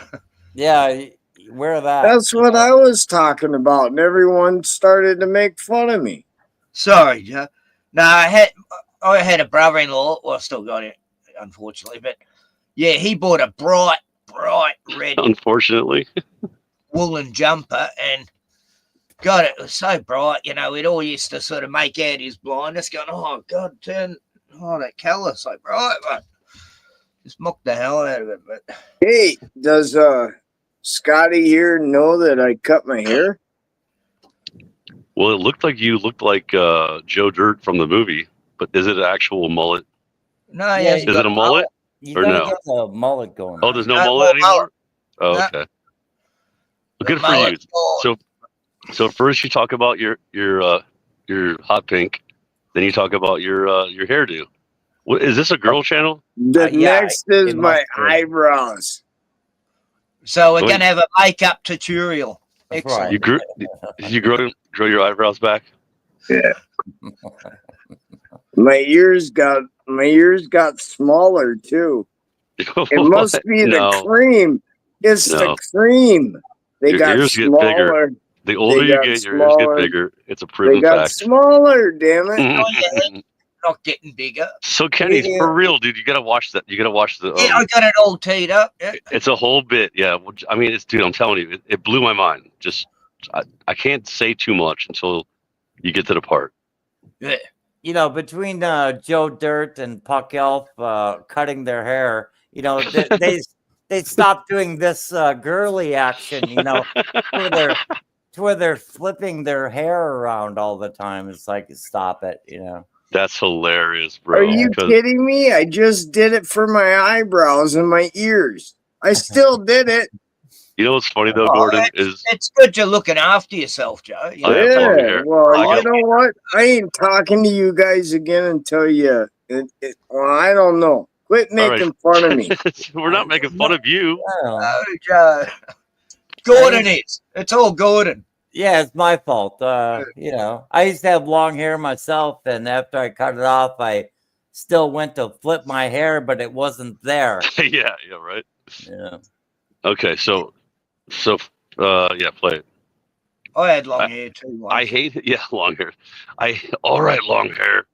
Yeah, wear that. That's what I was talking about, and everyone started to make fun of me. Sorry, Joe. No, I had a brother-in-law. Well, I still got it, unfortunately. But yeah, he bought a bright red, unfortunately, woolen jumper, and God, it was so bright. You know, it all used to sort of make out his blindness, going, "Oh God, that colour so bright." But just mocked the hell out of it. But hey, does Scotty here know that I cut my hair? Well, it looked like you looked like Joe Dirt from the movie, but is it an actual mullet? No, yeah. Is it a mullet? You or gotta no? get the mullet going. Oh, there's no mullet anymore? Oh, okay. Well, good for you. So first you talk about your hot pink, then you talk about your hairdo. What, is this a girl channel? The next is my eyebrows. So we're gonna have a makeup tutorial. Excellent. You grow your eyebrows back? Yeah. My ears got smaller too. It must be the cream. It's the cream. They your got ears smaller. Get bigger. The older you get, your ears get bigger. It's a proven fact. They got fact. smaller, damn it. Not getting bigger. So Kenny, for real, dude, you gotta watch that. You gotta watch the. Yeah, I got it all teed up. Yeah. It's a whole bit. Yeah, I mean, dude. I'm telling you, it blew my mind. Just, I can't say too much until you get to the part. Yeah. You know, between Joe Dirt and Puck Elf cutting their hair, you know, they stopped doing this girly action. You know, where they're flipping their hair around all the time. It's like, stop it. You know. That's hilarious, bro. Are you kidding me? I just did it for my eyebrows and my ears. I still did it. You know what's funny though, Gordon, is it's good you're looking after yourself, Joe. You know? Yeah, well, you know what? I ain't talking to you guys again until you. Well, I don't know. Quit making fun of me. We're not making fun of you. Oh, Joe. Gordon is. It's all Gordon. Yeah, it's my fault. You know, I used to have long hair myself, and after I cut it off, I still went to flip my hair, but it wasn't there. yeah, right. Yeah. Okay, so yeah, play it. I had long hair too. I hate it. Yeah, long hair. All right, long hair.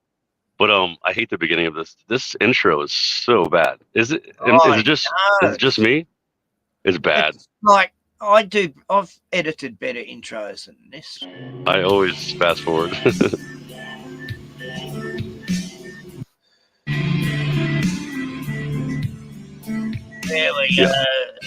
But I hate the beginning of this. This intro is so bad. Is it? Is it just me? It's bad. It's like I've edited better intros than this. I always fast forward. There we go.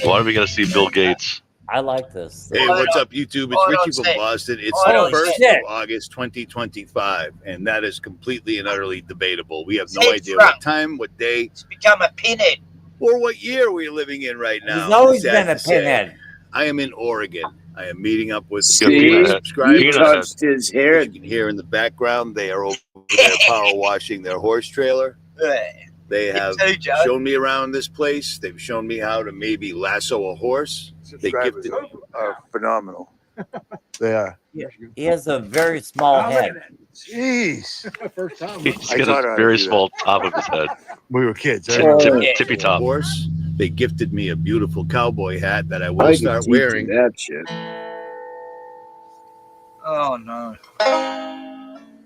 Why do we got to see Bill Gates? I like this. Hey, what's up, YouTube? It's Richie from Boston. It's the 1st of August, 2025, and that is completely and utterly debatable. We have no idea what time, what day. It's become a pinhead. Or what year we're living in right now. He's always been a pinhead. I am in Oregon. I am meeting up with subscribers. He touched his hair. As you can hear in the background, they are over there power washing their horse trailer. They have shown me around this place. They've shown me how to maybe lasso a horse. Subscribers are phenomenal. They are. Yeah. He has a very small head. Jeez. First time. He's got a very small top of his head. We were kids. Tippy top. Horse. They gifted me a beautiful cowboy hat that I will start wearing. That shit. Oh no.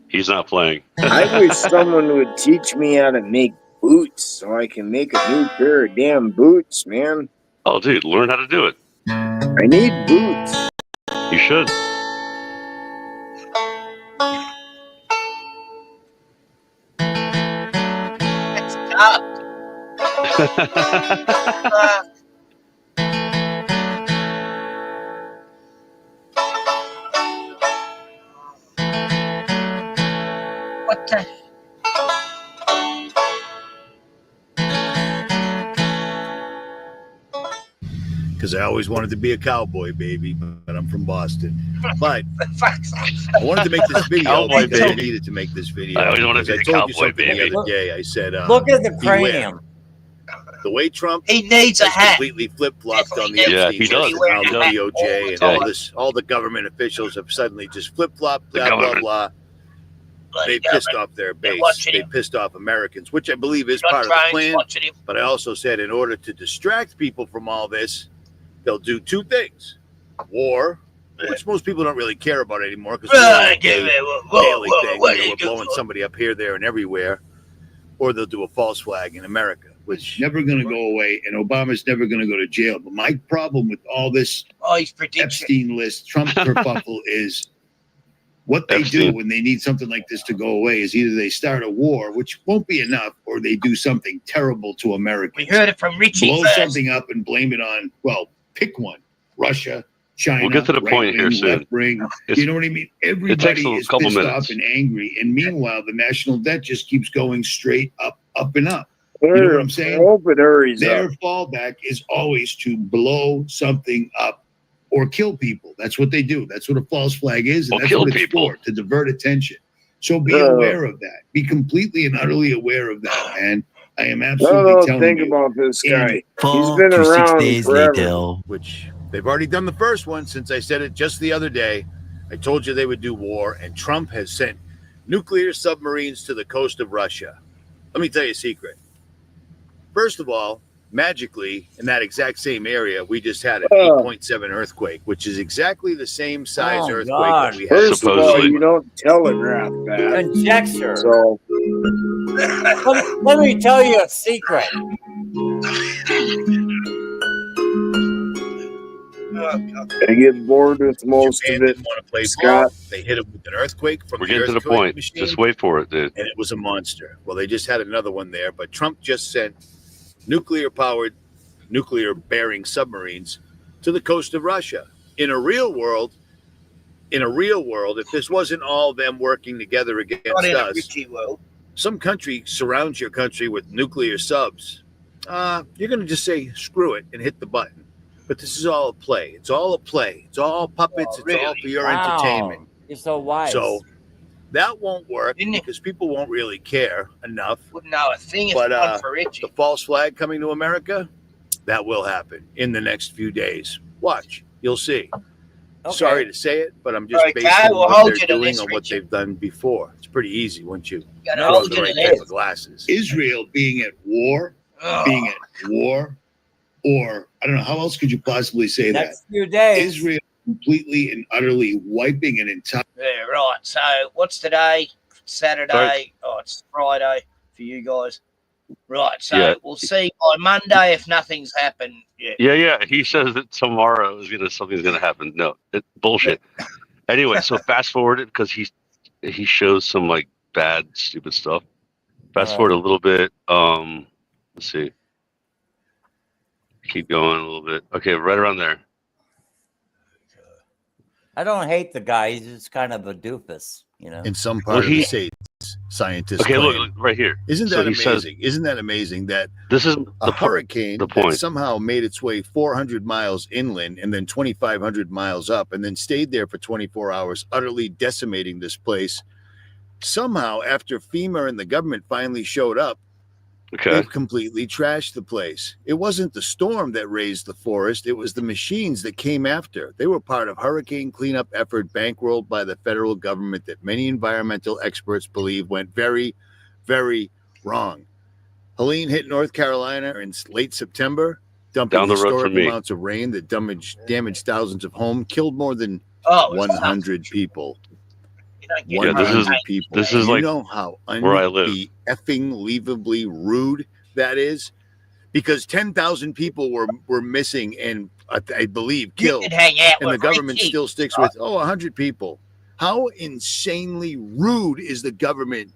He's not playing. I wish someone would teach me how to make boots so I can make a new pair of damn boots, man. Oh, dude, learn how to do it. I need boots. You should. It's up. What the? because I always wanted to be a cowboy, baby, but I'm from Boston. But I wanted to make this video Cowboy because I baby. needed to make this video. I always wanted to because be I a told you cowboy something baby. the other day. I said, Look at the beware. cranium. The way Trump He needs a has hat. completely flip-flopped on the Yeah, Epstein he does. list, and how He the does. DOJ and Yeah. all the government officials have suddenly just flip-flopped, The blah, blah, government. blah. They pissed off their base. They pissed off Americans, which I believe is part of the plan. But I also said in order to distract people from all this, they'll do two things. War, which most people don't really care about anymore because it's a daily thing. We're blowing somebody up here, there, and everywhere. Or they'll do a false flag in America, which never going to go away, and Obama's never going to go to jail. But my problem with all this Epstein list, Trump kerfuffle is what they do when they need something like this to go away is either they start a war, which won't be enough, or they do something terrible to Americans. We heard it from Richie Blow first. something up and blame it on, well, pick one. Russia, China, We'll get to the point here soon. left wing. It's- You know what I mean? takes Everybody a is couple pissed minutes. off and angry. And meanwhile, the national debt just keeps going straight up, up and up. You know what I'm saying? Hope it hurries Their up. fallback is always to blow something up or kill people. That's what they do. That's what a false flag is, and Or that's kill what it's people. for, to divert attention. So be aware of that. Be completely and utterly aware of that, man. I am absolutely telling think you. about this guy. And He's been around forever. which they've already done the first one since I said it just the other day. I told you they would do war, and Trump has sent nuclear submarines to the coast of Russia. Let me tell you a secret. First of all, magically, in that exact same area, we just had an 8.7 earthquake, which is exactly the same size Oh, earthquake God. that we had. First of all, you don't telegraph that. Conjecture. So Let me tell you a secret. I get bored with most Japan of it. didn't want to play Scott. ball. They hit it with an earthquake from We're the getting to the earthquake point. machine, Just wait for it, dude. and it was a monster. Well, they just had another one there, but Trump just sent nuclear-powered, nuclear-bearing submarines to the coast of Russia. In a real world, if this wasn't all them working together against Not in a us, Richie world. some country surrounds your country with nuclear subs. You're going to just say, screw it, and hit the button. But this is all a play. It's all a play. It's all puppets. It's all for your entertainment. You're so wise. So that won't work because people won't really care enough. Wouldn't know a thing if But it wasn't for Richie. the false flag coming to America, that will happen in the next few days. Watch. You'll see. Okay. Sorry to say it, but I'm just Okay, basing we'll what hold they're you to doing this, on what Richie. they've done before. It's pretty easy once you Gotta throw hold the you right to type this. of glasses. Israel being at war, or I don't know, how else could you possibly say Next that? few days. Israel completely and utterly wiping an entire. Yeah, right. So what's today? Saturday. Right. Oh, it's Friday for you guys. Right. So Yeah. we'll see by Monday if nothing's happened. Yeah. Yeah. He says that tomorrow something's gonna happen. No, it's bullshit. Anyway, so fast forward it because he shows some like bad, stupid stuff. Fast All forward a little bit. Let's see. Keep going a little bit. Okay, right around there. I don't hate the guy. He's just kind of a doofus, you know. In some Well, part of he- the states, scientists Okay, claim. look right here. Isn't So that he says- amazing? Isn't that amazing that This is a the hurricane the point. that somehow made its way 400 miles inland and then 2,500 miles up and then stayed there for 24 hours, utterly decimating this place. Somehow, after FEMA and the government finally showed up, Okay. they've completely trashed the place. It wasn't the storm that raised the forest. It was the machines that came after. They were part of hurricane cleanup effort bankrolled by the federal government that many environmental experts believe went very, very wrong. Helene hit North Carolina in late September, dumping Down the road historic from me. amounts of rain that damaged thousands of homes, killed more than Oh, it 100 people. You don't get Yeah, this is- 100 people. this is you like know how where I live. effingly rude that is, because 10,000 people were missing and I believe You killed, could hang out and the with government Richie. still sticks with 100 people. How insanely rude is the government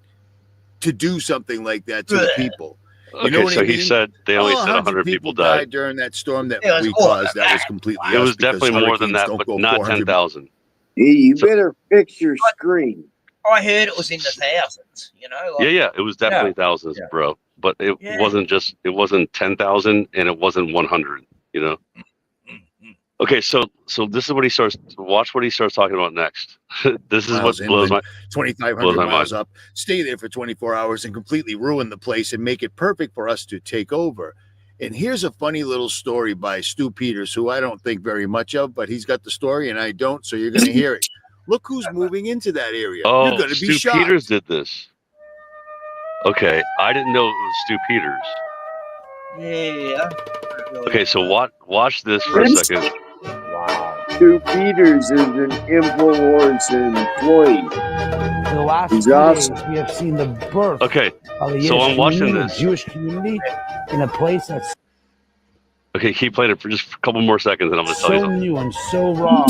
to do something like that to the people? You Okay, know what so I he mean? said they only said 100 people people died. during that storm that It was we more caused. than That was that. completely It us was because definitely more than hurricanes that, don't but go not 400 10,000. Hey, you better fix your screen. I heard it was in the thousands. You know. Like, Yeah, it was definitely thousands, Yeah. bro. But it Yeah. wasn't 10,000 and it wasn't 100. You know. Okay, so this is what he starts. Watch what he starts talking about next. This is what Miles blows inland, my 2,500 mind. miles up. Stay there for 24 hours and completely ruin the place and make it perfect for us to take over. And here's a funny little story by Stu Peters, who I don't think very much of, but he's got the story and I don't, so you're going to hear it. Look who's moving into that area. You're Oh, going to be Stu shocked. Peters did this. Okay, I didn't know it was Stu Peters. Yeah. Okay, so watch this for a second. Wow. Stu Peters is an InfoWars employee. For the last 2 days, we have seen the birth Okay, of the so Yiddish I'm watching community, this. the Jewish community, in a place that's Okay, keep playing it for just a couple more seconds, and I'm going to tell you so something. new and so raw.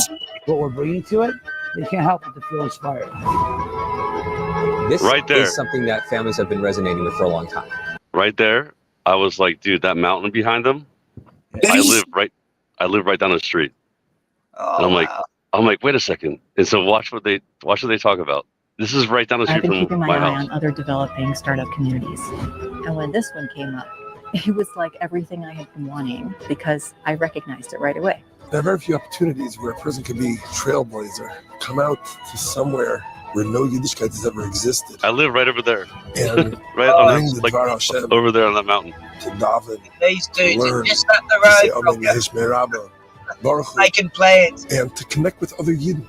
What we're bringing to it, they can't help but to feel inspired. This Right there. is something that families have been resonating with for a long time. Right there, I was like, dude, that mountain behind them. I live right down the street. And I'm like, wait a second. And so watch what they talk about. This is right down the I've street been from keeping my my eye house. on other developing startup communities. And when this one came up, it was like everything I had been wanting because I recognized it right away. There are very few opportunities where a person can be trailblazer, come out to somewhere where no Yiddishkeit has ever existed. I live right over there. And right on bring this, the like, Dvar Hashem over there on that mountain. to daven, These dudes learn, are just up the to say road Amen from you. Yeheshme Rabbah, Baruch Hu, Making plans. and to connect with other Yidden.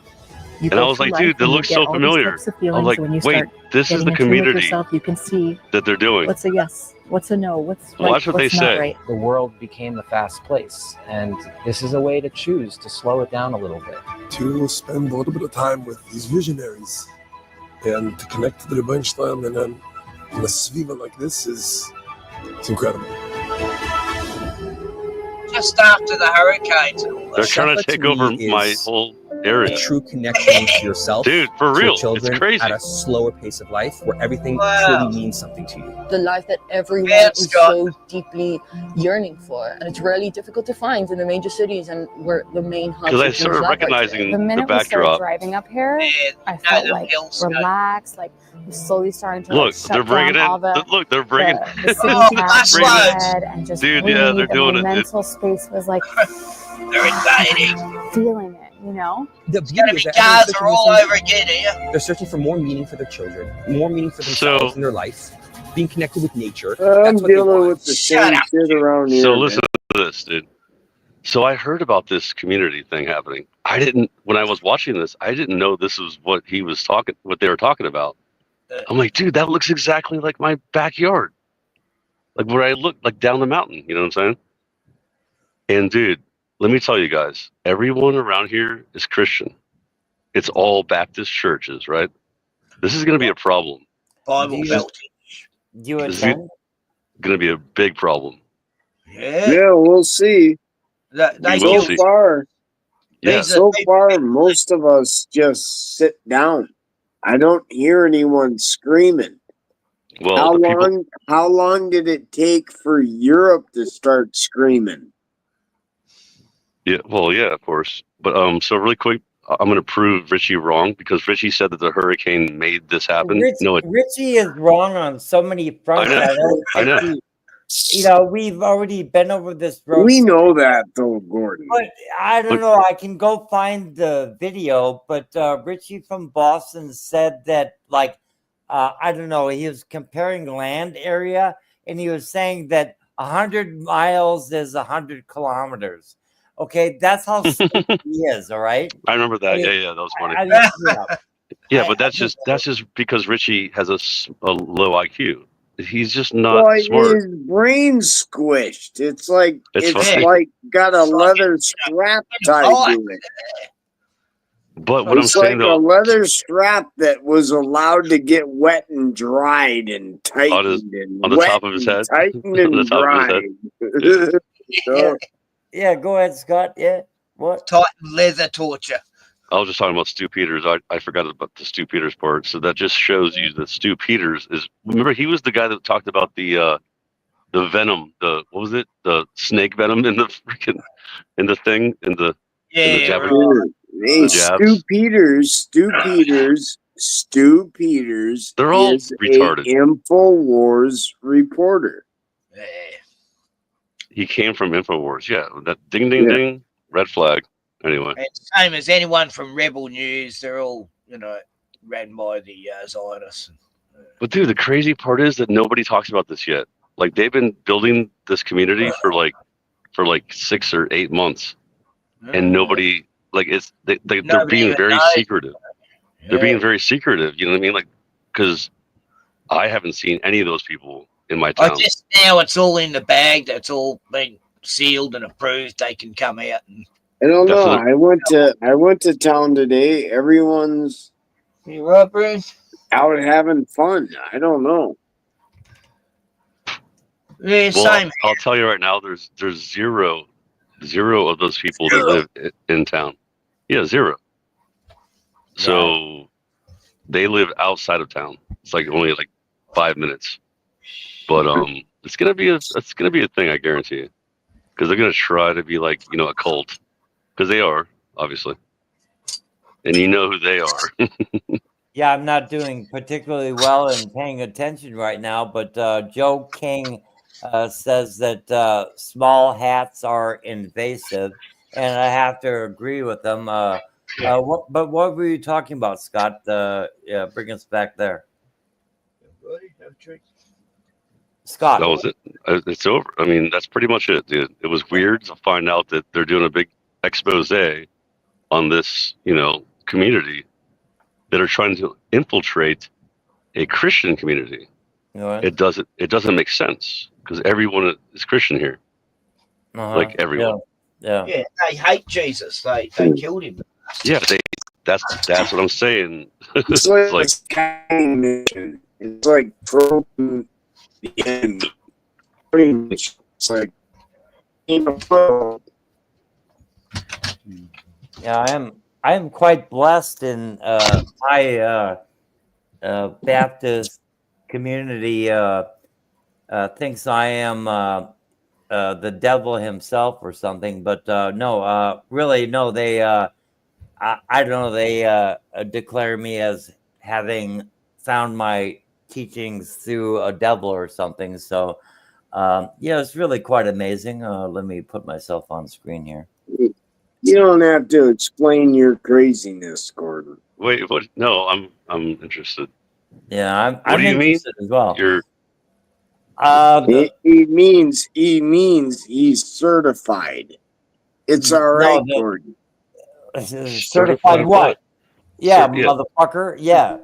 You And I go was through like, life dude, that and you looks get so all these familiar. types of I'm feelings like, when you wait, start this is getting the in tune with community yourself, you can see that they're doing. what's a yes, what's a no, what's right, Watch what they what's not say. right. The world became a fast place, and this is a way to choose to slow it down a little bit. To spend a little bit of time with these visionaries and to connect to the Rebbein Shalom and then in a sviva like this it's incredible. Just after the hurricanes and all They're that. trying to take over my whole area. A true connection to yourself, Dude, for to real, your it's children crazy. at a slower pace of life where everything Wow. truly means something to you. The life that everyone Yeah, is Scott. so deeply yearning for, and it's really difficult to find in the major cities and where the main hubs. Because I of Jewish started life are today. recognizing The the minute we started backdrop. driving up here, I no, felt the like hills, relaxed, like we're slowly starting to Look, like, shut they're bringing down in. all the Look, they're bringing. the city Oh, tabs in flashlights. my head and just Dude, breathe. yeah, they're doing and my it, dude. mental space was like They're invading. feeling it, you know? The It's beauty going to is be that everyone's Gaza searching all the same over thing. again here. They're searching for more meaning for their children, more meaning for themselves in their life, being connected with nature. I'm That's what they dealing want. with the Shut same up. shit around here. So man. listen to this, dude. So I heard about this community thing happening. When I was watching this, I didn't know this was what they were talking about. I'm like, dude, that looks exactly like my backyard. Like where I look, like down the mountain, you know what I'm saying? And dude, let me tell you guys, everyone around here is Christian. It's all Baptist churches, right? This is going to be a problem. Bible Belt. Do you This is attend? going to be a big problem. Yeah, we'll see. They We will So see. far, Yeah. so far, most of us just sit down. I don't hear anyone screaming. Well, How long did it take for Europe to start screaming? Yeah, well, yeah, of course. But so really quick, I'm going to prove Richie wrong because Richie said that the hurricane made this happen. Richie is wrong on so many fronts. I know. I know. You know, we've already been over this road. We know that, though, Gordon. But I don't know. I can go find the video. But Richie from Boston said that, like, I don't know. He was comparing land area, and he was saying that 100 miles is 100 kilometers. Okay, that's how smart he is. All right. I remember that. I mean, Yeah, that was funny. yeah. Yeah, but that's just because Richie has a low IQ. He's just not Well, smart. his brain's squished. It's like It's it's fine. like got a leather strap tied to it. But what I'm It's saying like a though, leather strap that was allowed to get wet and dried and tightened and on the wet top of his and head, tightened on the and top of dried. his So, Yeah, go ahead, Scott. Yeah, what? Titan leather torture. I was just talking about Stu Peters. I forgot about the Stu Peters part. So that just shows you that Stu Peters is. Remember, he was the guy that talked about the venom. The what was it? The snake venom in the freaking in the thing in the jab. Hey, Stu Peters They're all is retarded. a InfoWars reporter. He came from Infowars. Yeah, that ding ding ding red flag. Anyway, And same as anyone from Rebel News, they're all, ran by the Zionists. but dude, the crazy part is that nobody talks about this yet. Like they've been building this community for like 6 or 8 months, and nobody they're being very secretive. They're being very secretive. You know what I mean? Like, because I haven't seen any of those people in my town. Just now, it's all in the bag. That's all been sealed and approved. They can come out and. I don't know. I went to town today. Everyone's out having fun. I don't know. Yeah, well, I'll tell you right now. There's zero of those people that live in town. Yeah, zero. So they live outside of town. It's like only 5 minutes. But it's gonna be a thing, I guarantee you, because they're gonna try to be a cult, because they are, obviously, and you know who they are. Yeah, I'm not doing particularly well in paying attention right now, but Joe King says that small hats are invasive, and I have to agree with them. But what were you talking about, Scott? Yeah, bring us back there. Scott. That was it. It's over. I mean, that's pretty much it, dude. It was weird to find out that they're doing a big expose on this, community that are trying to infiltrate a Christian community. Right. It doesn't make sense because everyone is Christian here. Like everyone. Yeah, they hate Jesus. They killed him. Yeah, that's what I'm saying. It's it's like from the end. Pretty much. It's like Yeah, I am quite blessed in my Baptist community thinks I am the devil himself or something, but no, really, no. They I don't know. They declare me as having found my teachings through a devil or something. So yeah, it's really quite amazing. Let me put myself on screen here. You don't have to explain your craziness, Gordon. Wait, what? No, I'm interested. Yeah, What do you mean? As well. You're. He means he's certified. It's all right, Gordon. Certified what? Yeah, motherfucker. Yeah.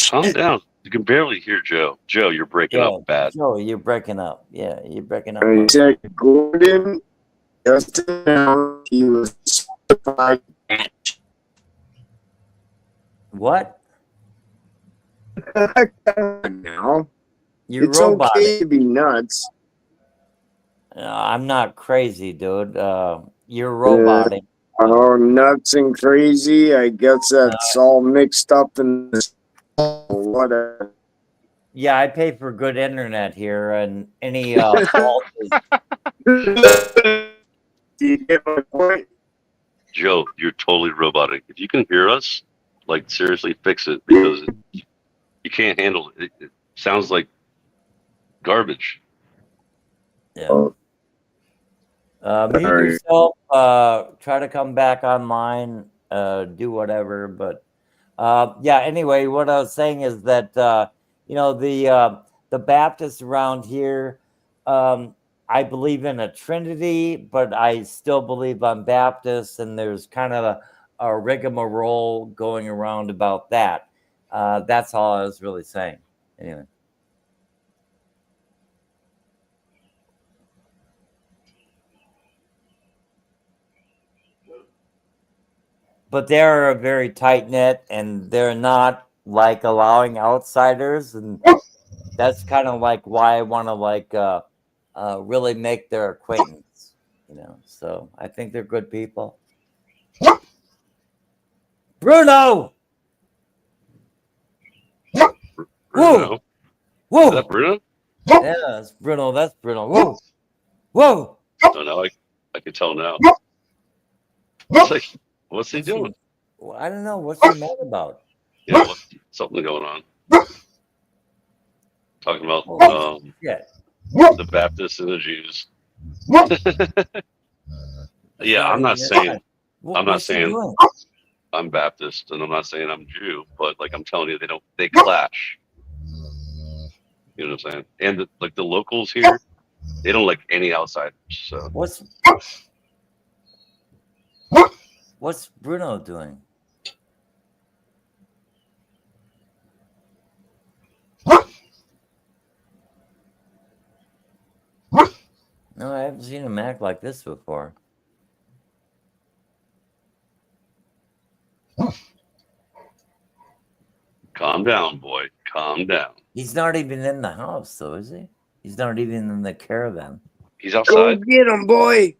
Calm down. You can barely hear Joe. Joe, you're breaking up bad. Joe, you're breaking up. Yeah, you're breaking up. I said Gordon. Just now, he was certified. What? Now, You're it's robotic. okay to be nuts. I'm not crazy, dude. You're robotic. Oh, nuts and crazy. I guess that's all mixed up in this. Whatever. Yeah, I pay for good internet here, and any fault is. You get my point? Joe, you're totally robotic. If you can hear us, seriously fix it, because you can't handle it. It sounds like garbage. Yeah. Mute yourself. Try to come back online. Do whatever. But yeah. Anyway, what I was saying is that the Baptists around here. I believe in a Trinity, but I still believe I'm Baptist, and there's kind of a rigmarole going around about that. That's all I was really saying. Anyway. But they're a very tight knit, and they're not allowing outsiders, and that's kind of why I want to really make their acquaintance, So I think they're good people. Bruno! Whoa! Whoa! Is that Bruno? Yeah, that's Bruno. That's Bruno. Whoa! Whoa! Oh, no, I can tell now. It's what's he doing? I don't know. What's he mad about? Yeah, something going on. Talking about the Baptists and the Jews. Yeah, I'm not saying I'm not saying I'm Baptist, and I'm not saying I'm Jew, but like I'm telling you, they clash. You know what I'm saying? And the locals here, they don't like any outsiders. So what's Bruno doing? No, I haven't seen him act like this before. Calm down, boy. Calm down. He's not even in the house, though, is he? He's not even in the caravan. He's outside. Go get him, boy.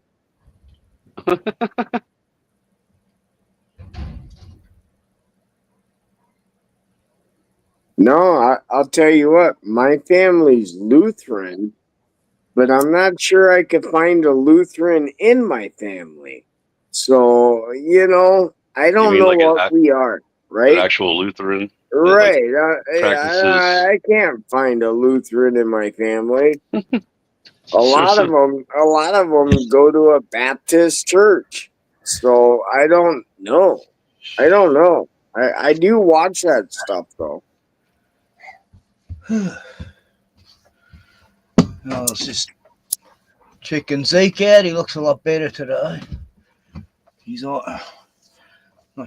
No, I'll tell you what. My family's Lutheran, but I'm not sure I could find a Lutheran in my family. So, I don't know like what we are, right? An actual Lutheran? Right. Practices. I can't find a Lutheran in my family. A lot of them go to a Baptist church. So I don't know. I do watch that stuff though. Oh, it's just checking Zeke out. He looks a lot better today. He's not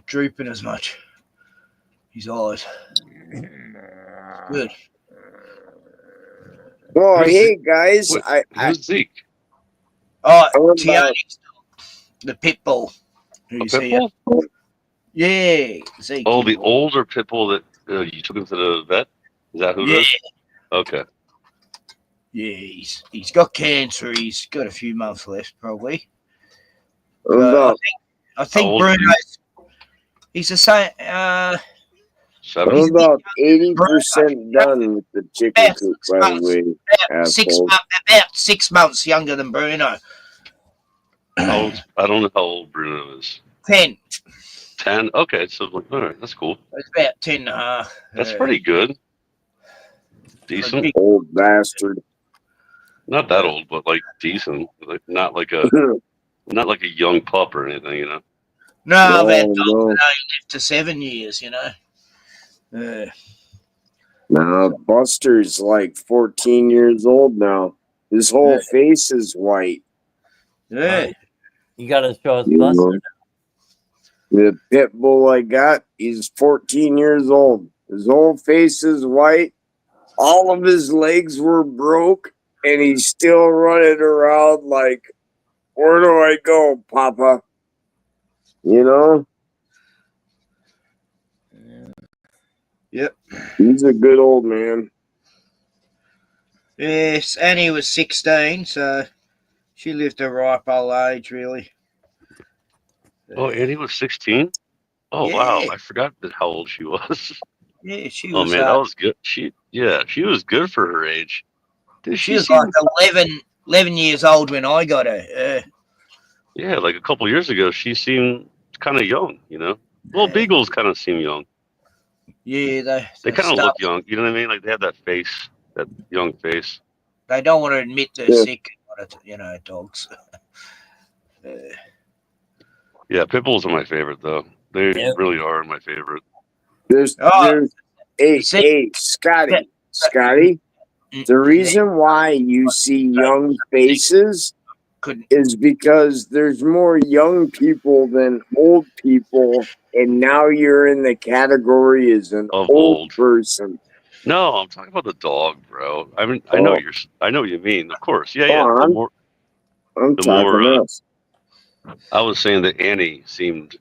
drooping as much. His eyes. Good. Well, hey guys, who's Zeke? Oh, Tiani's the pit bull. A pit bull? Yeah, Zeke. Oh, the older pit bull that you took him to the vet? Is that who it is? Okay. Yeah, he's got cancer. He's got a few months left, probably. About, I think Bruno's. He's the same. I'm about 80% done with the chicken coop, by the way. About 6 months younger than Bruno. I don't know how old Bruno is. 10. 10? Okay, so all right, that's cool. It's about 10 and a half. That's pretty good. Decent. Old bastard. Not that old, but like decent. Like not like a young pup or anything, you know. No, I've had dogs that only lived to 7 years, you know. Now Buster's like 14 years old now. His whole face is white. Yeah. You gotta show us Buster. The pit bull I got, he's 14 years old. His whole face is white. All of his legs were broke, and he's still running around like, where do I go, Papa? You know? Yep. He's a good old man. Yes, Annie was 16, so she lived a ripe old age, really. Oh, Annie was 16? Oh, Yeah. wow. I forgot how old she was. Yeah, she Oh, was. man, that was good. She was good for her age. She was like 11 years old when I got her. Yeah, like a couple years ago, she seemed kind of young, you know? Well, beagles kind of seem young. Yeah, they kind of look young. You know what I mean? Like they have that face, that young face. They don't want to admit they're sick, dogs. Yeah, pit bulls are my favorite, though. They really are my favorite. There's hey, Scotty. The reason why you see young faces is because there's more young people than old people, and now you're in the category as an old person. No, I'm talking about the dog, bro. I mean, I know what you mean. Of course, yeah. I was saying that Annie seemed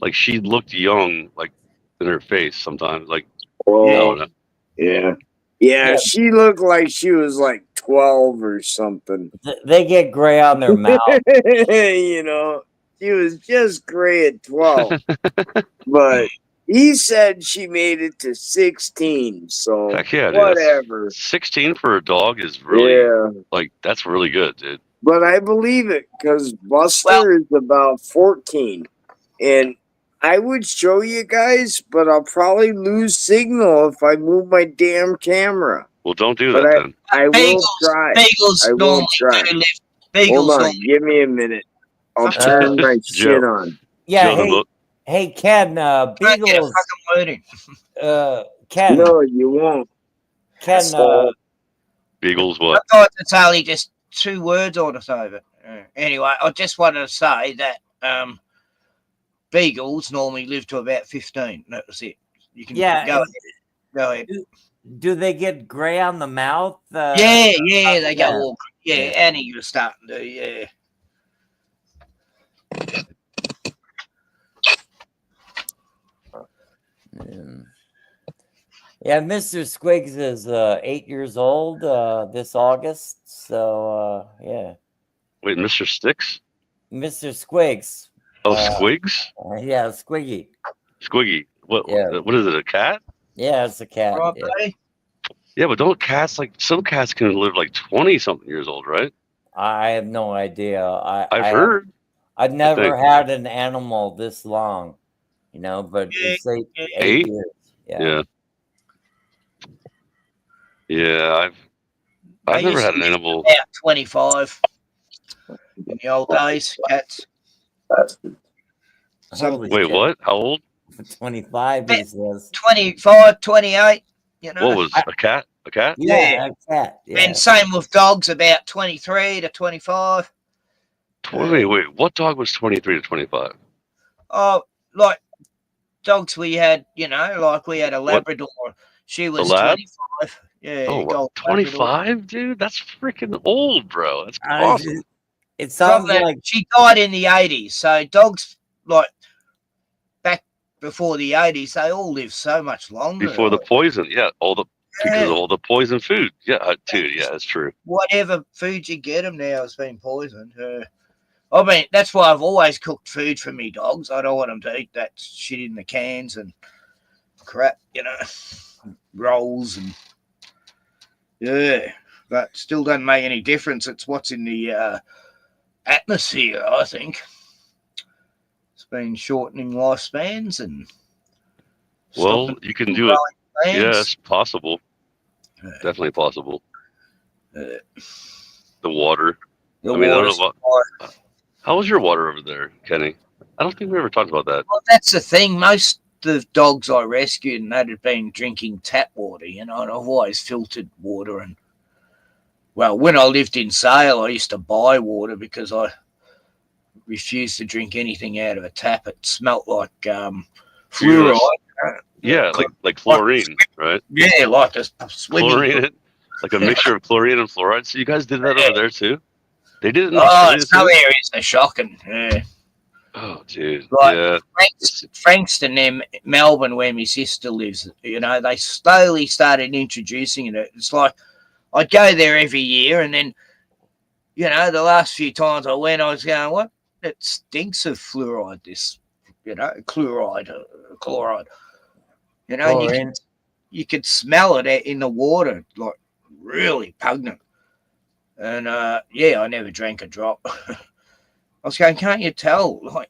like she looked young, like in her face sometimes. Like, yeah, she looked like she was like 12 or something. They get gray on their mouth. You know, she was just gray at 12. But he said she made it to 16, so heck yeah, whatever. 16 for a dog is really like that's really good, dude. But I believe it because Buster is about 14, and I would show you guys, but I'll probably lose signal if I move my damn camera. Well, don't do that then. I will try. I will try. Hold on, give me a minute. I'll turn my shit on. Yeah. Joe the Book. Hey, Ken. Beagles. Ken. No, you won't. Ken. Beagles I what? thought it's only just 2 words on it over. Anyway, I just wanted to say that beagles normally live to about 15. That was it. You can go ahead. Go ahead. Do they get gray on the mouth? Yeah, they go all. Yeah, Annie, you're starting to. Yeah. Yeah, Mr. Squigs is 8 years old this August. So yeah. Wait, Mr. Sticks? Mr. Squigs. Oh, Squigs? Yeah, Squiggy. Squiggy. What? Yeah. What is it? A cat? Yeah, it's a cat. Right, yeah. Yeah, but don't cats some cats can live like 20-something years old, right? I have no idea. I've heard. I've never had an animal this long, but it's 8 years. Yeah. Yeah, I've never had an animal. About 25 in the old days, cats. Wait, what? How old? 25, he says. 25, 28, What was a cat? A cat? Yeah, a cat. Yeah. And same with dogs, about 23 to 25. Wait, what dog was 23 to 25? Oh, like dogs we had, like we had a Labrador. She was 25. Yeah. Oh, gold 25, dude? That's freaking old, bro. That's awesome. It sounds like she died in the 80s. So dogs, like back before the 80s, they all lived so much longer. Before the poison, yeah, because of all the poison food. Yeah, dude, yeah, that's true. Whatever food you get them now has been poisoned. I mean, that's why I've always cooked food for me dogs. I don't want them to eat that shit in the cans and crap, rolls and that still doesn't make any difference. It's what's in the atmosphere, I think. It's been shortening lifespans and you can do it. Yes, possible. Definitely possible. The water. I don't know how was your water over there, Kenny? I don't think we ever talked about that. Well, that's the thing. Most of the dogs I rescued and that had been drinking tap water, and I've always filtered water. And well, when I lived in Sale, I used to buy water because I refused to drink anything out of a tap. It smelt like fluoride. Yeah, like chlorine, right? Yeah, like a swimming chlorine, like a mixture of chlorine and fluoride. So you guys did that over there too? They did it in Australia some areas are shocking. Yeah. Oh, dude. Like Frankston in Melbourne, where my sister lives, they slowly started introducing it. It's like I'd go there every year, and then, the last few times I went, I was going, what? It stinks of fluoride, this, chloride. And you could smell it in the water, like really pungent. And I never drank a drop. I was going, can't you tell? Like,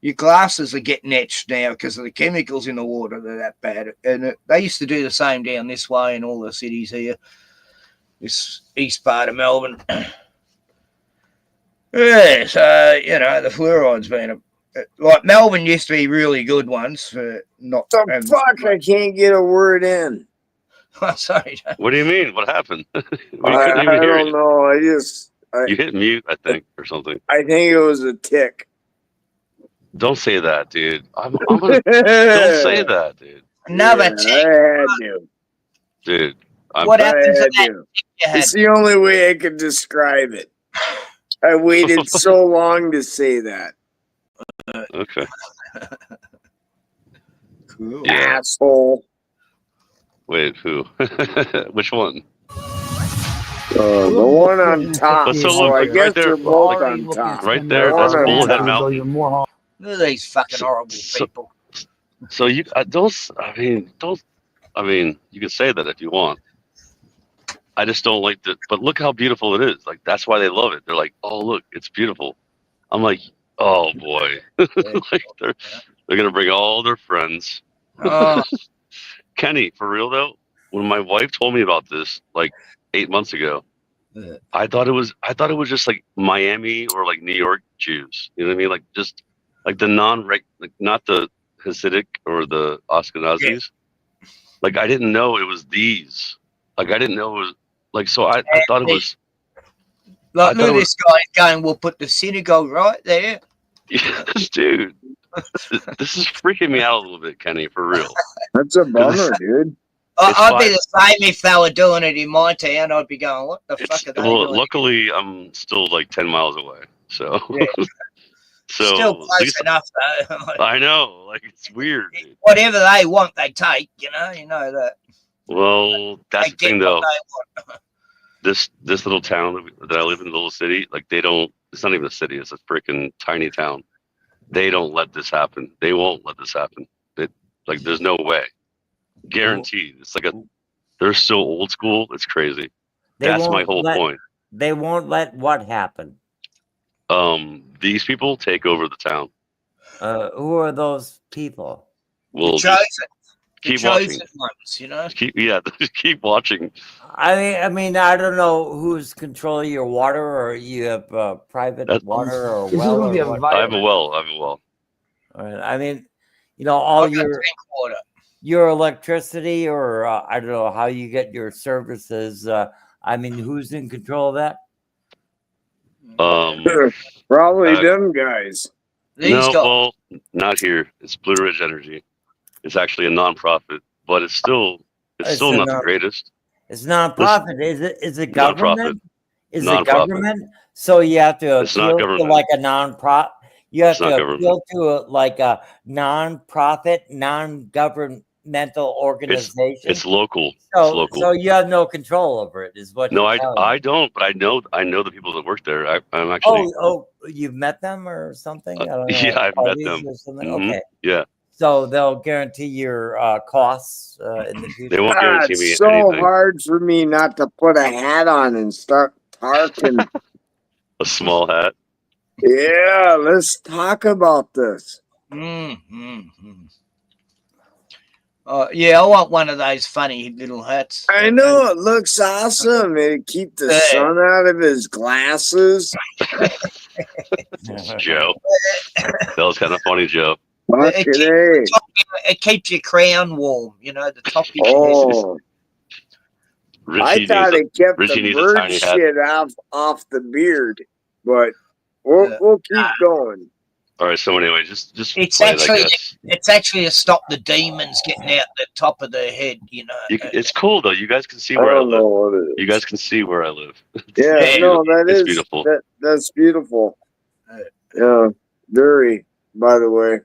your glasses are getting etched now because of the chemicals in the water. They're that bad. And they used to do the same down this way in all the cities here, this east part of Melbourne. Yeah, so, the fluoride's been like Melbourne used to be really good once. Not the fuck, I can't get a word in. Sorry. What do you mean? What happened? I don't know. You hit mute, I think, or something. I think it was a tick. Don't say that, dude. I'm gonna. Don't say that, dude. Another tick. I had to. Dude. What happened to that? It's the only way I could describe it. I waited so long to say that. Okay. Cool. Asshole. Wait, who? Which one? The one on top. So I guess they're both on top. Right there, that's Bullhead Mountain. Look at these fucking horrible people. So you don't. I mean, you can say that if you want. I just don't like that. But look how beautiful it is. Like, that's why they love it. They're like, oh, look, it's beautiful. I'm like, oh boy. Like they're gonna bring all their friends. Kenny, for real though, when my wife told me about this like 8 months ago, I thought it was just like Miami or like New York Jews. You know what I mean? Like just like the like not the Hasidic or the Ashkenazis. Yeah. Like I didn't know it was these. Like I didn't know it was like. So I thought it was. Like, look at this guy going, we'll put the synagogue right there. Yes, dude. This is freaking me out a little bit, Kenny, for real. That's a bummer, dude. I'd be the same if they were doing it in my town. I'd be going, what the fuck are they doing? Luckily, I'm still like 10 miles away. So, yeah. So still close enough, though. I know. Like, it's weird. Dude. Whatever they want, they take, you know that. Well, that's the thing, though. This little town that I live in, the little city, like, they don't, it's not even a city, it's a freaking tiny town. They don't let this happen. They won't let this happen. Like, there's no way. Guaranteed. It's like they're so old school. It's crazy. That's my whole point. They won't let what happen? These people take over the town. Who are those people? Well, keep watching. Ones, you know? Keep watching. I mean, I don't know who's controlling your water, or you have private water or well. I have a well. All right. I mean, all your electricity, or I don't know how you get your services. I mean, who's in control of that? Probably them guys. Well, not here. It's Blue Ridge Energy. It's actually a nonprofit, but it's still not the greatest. It's nonprofit. Is it government? Is it Non-profit. government? So you have to appeal to like a non-profit. You have to appeal to like a non-profit, non-governmental organization. It's local. So, it's local. So you have no control over it, is what? No, I don't. But I know the people that work there. I'm actually. Oh, you've met them or something? I don't know, yeah, I've met them. Mm-hmm. Okay. Yeah. So they'll guarantee your costs in the future. They won't guarantee me so anything. hard for me not to put a hat on and start talking. A small hat. Yeah, let's talk about this. Yeah, I want one of those funny little hats. I know, it looks awesome. It'd keep the sun out of his glasses. Joe. That was kind of funny, Joe. It keeps your crown warm, the top of your head. I thought it kept the bird shit off the beard, but we'll keep going. All right. So anyway, just it's actually to stop the demons getting out the top of their head. It's cool though. You guys can see where I live. You guys can see where I live. Yeah, no, it's beautiful. That's beautiful. Yeah, very. By the way,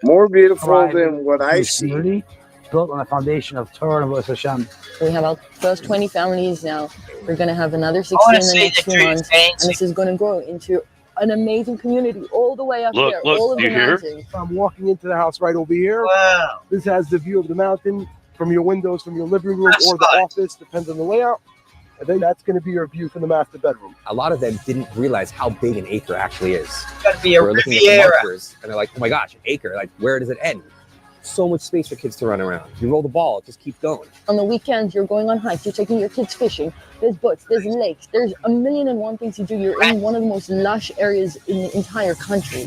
more beautiful than what I see. Built on a foundation of Torah and Hashem. We have our first 20 families now. We're going to have another 16 in the next 2 months. And this is going to grow into an amazing community all the way up there. All of the mountains. I'm walking into the house right over here. Wow. This has the view of the mountain from your windows, from your living room or the office, depends on the layout. And then that's going to be your view from the master bedroom. A lot of them didn't realize how big an acre actually is. It's got to be a looking at the markers, and they're like, oh my gosh, an acre. Like, where does it end? So much space for kids to run around. You roll the ball, it just keeps going. On the weekends, you're going on hikes, you're taking your kids fishing. There's boats, there's lakes, there's 1,001 things to do. You're in one of the most lush areas in the entire country.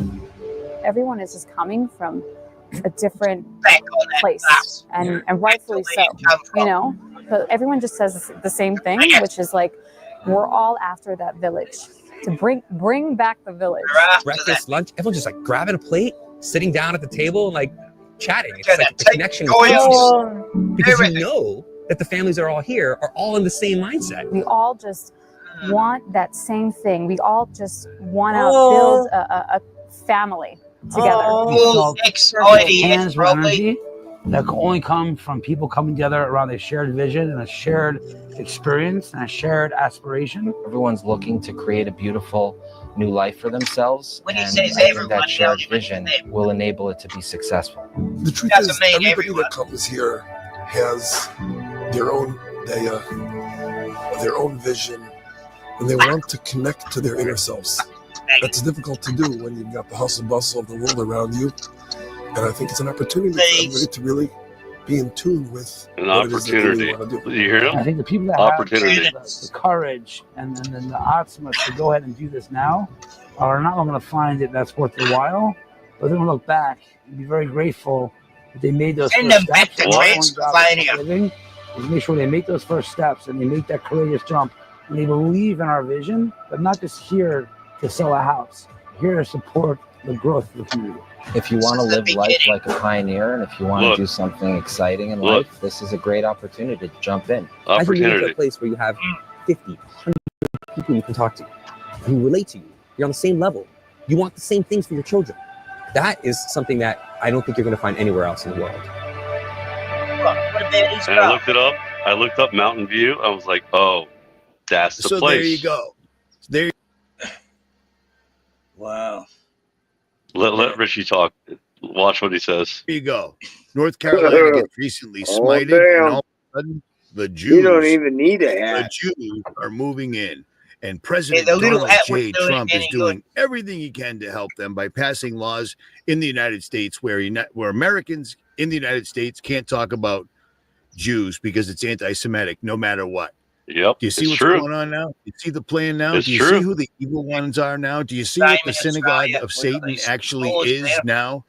Everyone is just coming from a different place, and rightfully so, But everyone just says the same thing, which is like, we're all after that village, to bring back the village. Breakfast, lunch, everyone's just like grabbing a plate, sitting down at the table and like chatting. It's like the connection with families. Because you know that the families that are all here are all in the same mindset. We all just want that same thing. We all just want to build a family together. Hands for energy that can only come from people coming together around a shared vision and a shared experience and a shared aspiration. Everyone's looking to create a beautiful new life for themselves, When he and says I think everyone, that shared vision will enable it to be successful. The truth is, everybody that comes here has their own vision, and they want to connect to their inner selves. That's difficult to do when you've got the hustle bustle of the world around you. And I think it's an opportunity for everybody to really be in tune with what it is that they really want to do. You hear him? I think the people that have the courage and then the atzma to go ahead and do this now are not going to find it that's worth their while but they're gonna look back and be very grateful that they made those Send first them back steps. to And that's one job of Transylvania. living is make sure they make those first steps and they make that courageous jump and they believe in our vision, but not just here to sell a house, here to support the growth of the community. If you want to live life like a pioneer, and if you want to do something exciting in life, this is a great opportunity to jump in. Imagine moving to a place where you have 50, 100 people you can talk to who relate to you. You're on the same level. You want the same things for your children. That is something that I don't think you're going to find anywhere else in the world. And I looked it up. I looked up Mountain View. I was like, oh, that's the So place. there you go. There. Wow. Let Richie talk. Watch what he says. There you go. North Carolina gets recently smited, and all of a sudden, the Jews. You don't even need a hat. The Jews are moving in, and President the little Donald hat J. wouldn't do Trump is any doing everything he can to help them by passing laws in the United States where Americans in the United States can't talk about Jews because it's anti-Semitic, no matter what. Yep. Do you see what's going on now? Do you see the plan now? It's Do you true. see who the evil ones are now? Do you see what the synagogue of Satan actually is now?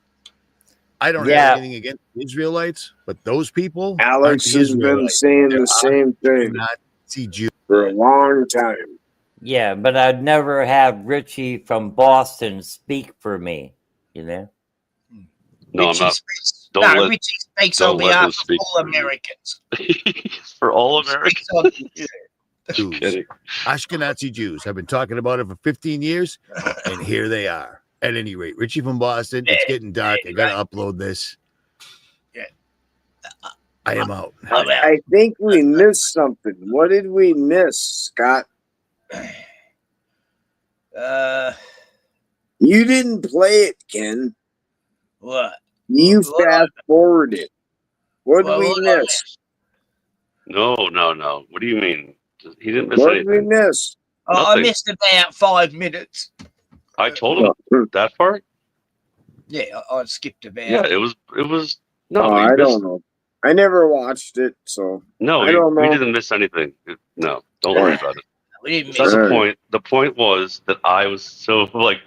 I don't have anything against Israelites, but those people aren't Alex the has been Israelites. saying They're the same thing Nazi Jews for a long time. Yeah, but I'd never have Richie from Boston speak for me, you know? No, I'm not. Richie speaks on behalf of all Americans. For all Americans? Jews. Ashkenazi Jews. I've been talking about it for 15 years, and here they are. At any rate, Richie from Boston, it's getting dark. I got to upload this. Yeah. I am out. I think we missed something. What did we miss, Scott? You didn't play it, Ken. What? You fast forwarded. What did we miss? No. What do you mean? He didn't miss What anything. did we miss? I missed about 5 minutes. I told him that part. Yeah, I skipped about. Yeah, it was. No, I don't know. I never watched it, so No, I don't know. we didn't miss anything. No, don't worry about it. We didn't That's miss the it. point. The point was that I was so like,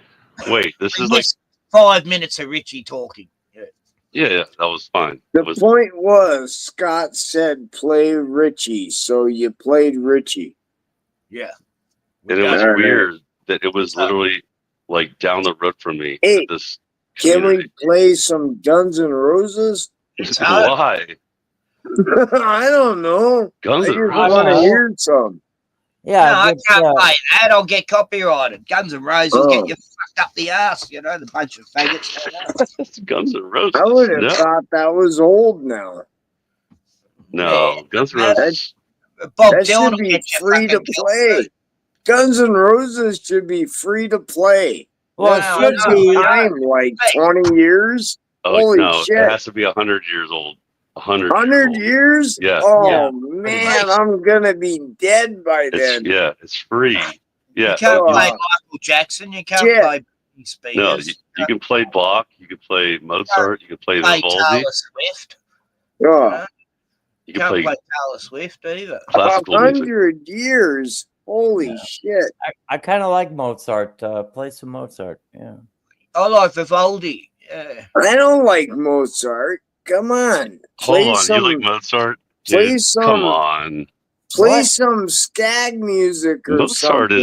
wait, this is like, 5 minutes of Richie talking. yeah, that was fine. The point was, Scott said play Richie, so you played Richie. Yeah. And it was weird that it was literally like down the road from me. Hey, This can we play some Guns N' Roses? Why? I don't know. Guns I N' just Roses? want to hear some. Yeah, No, I can't play that. I'll get copyrighted. Guns N' Roses Oh. get you fucked up the ass, you know, the bunch of faggots. Guns N' Roses. I would have No. thought that was old now. No, Guns N' Roses. Bob That Dylan should will be get you free to fucking killed play. too. Guns N' Roses should be free to play. Well, It should be time, like 20 years. Oh Holy no, shit. it has to be 100 years old. 100. 100 years? Yeah. Oh, Yeah. man, I'm going to be dead by then. It's free. Yeah. You can't Oh. play Michael Jackson. You can't Shit. play Britney Spears. No, you can play Bach. You can play Mozart. You can play play Vivaldi. Taylor Swift. Oh. You Can't can play play Taylor Swift either. classical music. 100 years? Holy shit. I kind of like Mozart. Play some Mozart. Yeah. I like Vivaldi. Yeah. I don't like Mozart. Come on. Play Hold on, some, you like Mozart? play Dude, some- come on. play some skag music or Mozart something.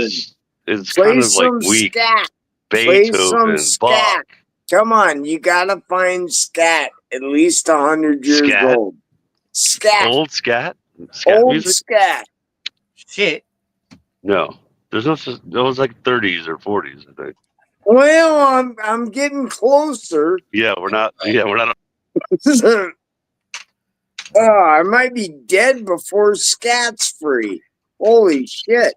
is Play kind of some like weak. scat. Play some Beethoven, scat. Bach. Come on, you gotta find scat at least 100 years Scat? old. Scat. Old scat? Scat Old music? scat. Shit. No. There's no it was like 30s or 40s, I think. Well, I'm getting closer. Yeah, we're not I might be dead before scat's free. Holy shit.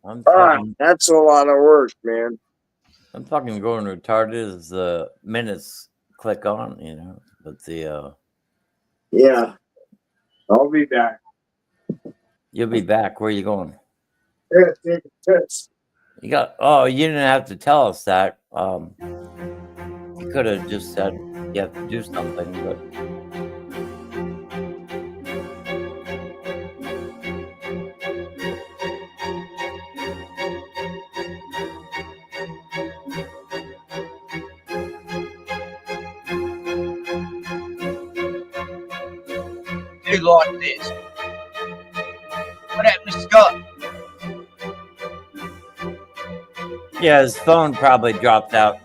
That's a lot of work, man. I'm fucking going retarded as the minutes click on, you know. But the Yeah. I'll be back. you'll be back. Where are you going? Yeah, take a piss. You didn't have to tell us that. You could have just said you have to do something, but do like this. What happened to Scott? Yeah, his phone probably dropped out.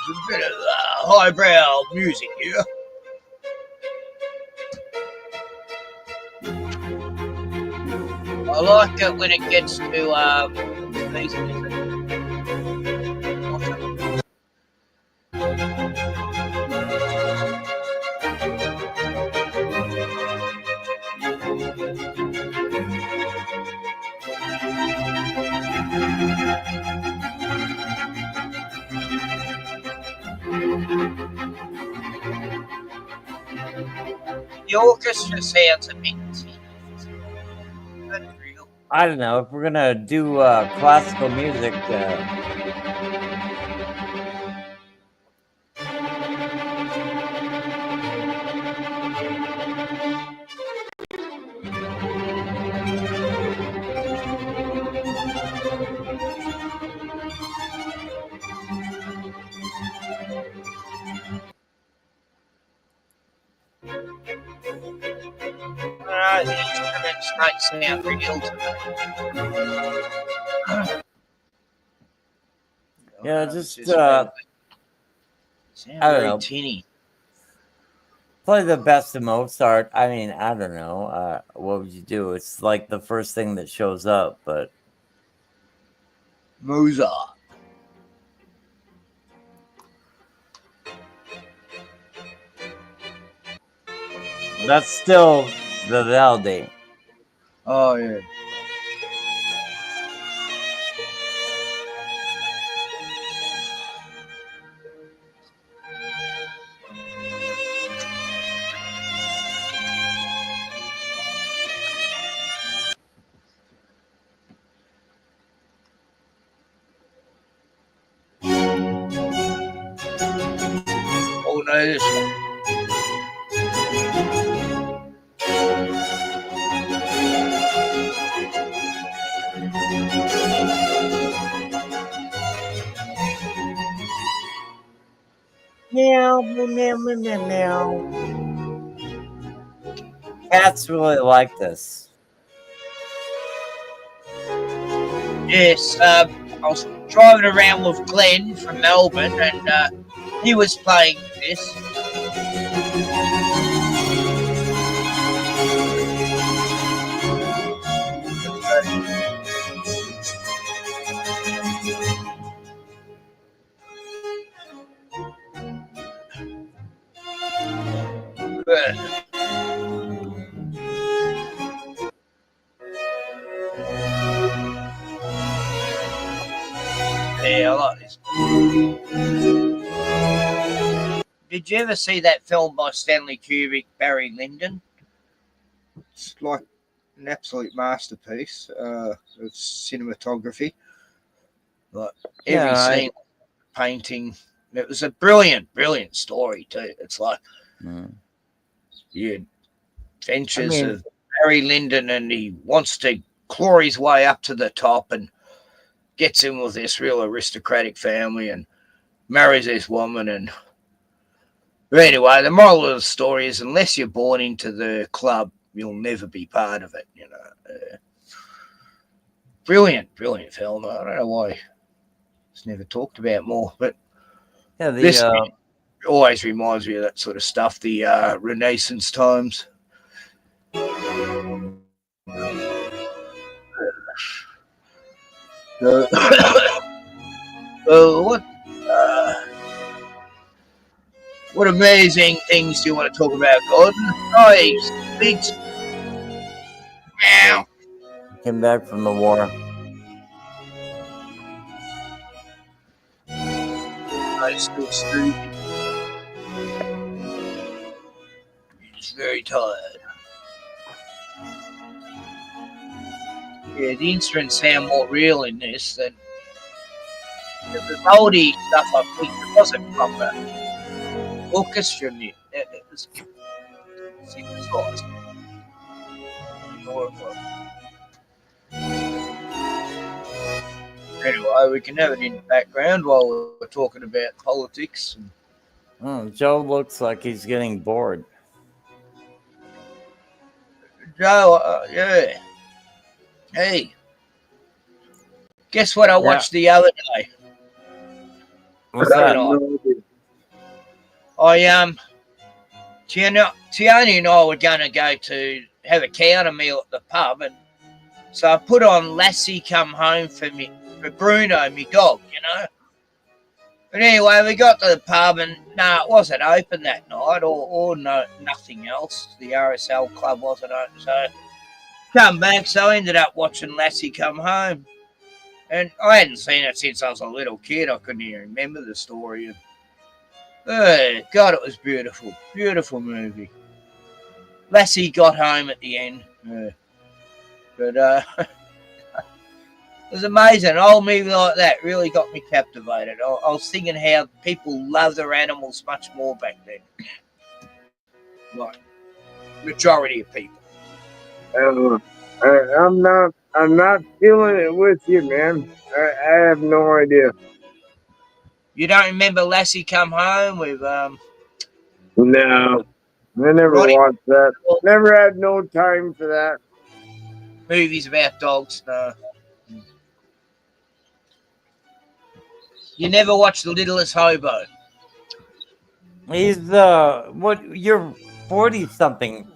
There's a bit of highbrow music here. I like it when it gets to space music. The orchestra sounds a bit unreal. I don't know if we're gonna do classical music. The instruments don't sound real to me. Yeah, just Sounds I don't very know. tinny. Play the best of Mozart. I mean, I don't know. What would you do? It's like the first thing that shows up, but Mozart. that's still Vivaldi. Oh yeah. Oh no, this one. Meow, meow, meow, meow, meow. Cats really like this. Yes, I was driving around with Glenn from Melbourne, and he was playing this. Yeah, I like this. Did you ever see that film by Stanley Kubrick, Barry Lyndon? It's like an absolute masterpiece of cinematography. Like every scene, painting. It was a brilliant, brilliant story too. It's like the adventures of Barry Lyndon, and he wants to claw his way up to the top and gets in with this real aristocratic family and marries this woman. And but anyway, the moral of the story is, unless you're born into the club, you'll never be part of it. You know, brilliant, brilliant film. I don't know why it's never talked about more, but yeah, this always reminds me of that sort of stuff. The Renaissance times. What amazing things do you want to talk about, Gordon? Oh, he's big. Meow. Came back from the war. I still sleepy. He's very tired. Yeah, the instruments sound more real in this than the oldie stuff I think it wasn't proper orchestra music. It was synthesized. Anyway, we can have it in the background while we're talking about politics. Joe looks like he's getting bored. Joe, yeah. Hey, guess what I watched the other day? What's that? Tiani and I were going to go to have a counter meal at the pub, and so I put on Lassie Come Home for Bruno, my dog, you know. But anyway, we got to the pub, and it wasn't open that night, or nothing else. The RSL club wasn't open, so come back. So I ended up watching Lassie Come Home, and I hadn't seen it since I was a little kid. I couldn't even remember the story. God, it was beautiful, beautiful movie. Lassie got home at the end, but it was amazing. An old movie like that really got me captivated. I was thinking how people love their animals much more back then. Like majority of people. I'm not feeling it with you, man. I have no idea. You don't remember Lassie Come Home with No, I never watched that. Never had no time for that. Movies about dogs? No. You never watched The Littlest Hobo? He's what? You're 40 something,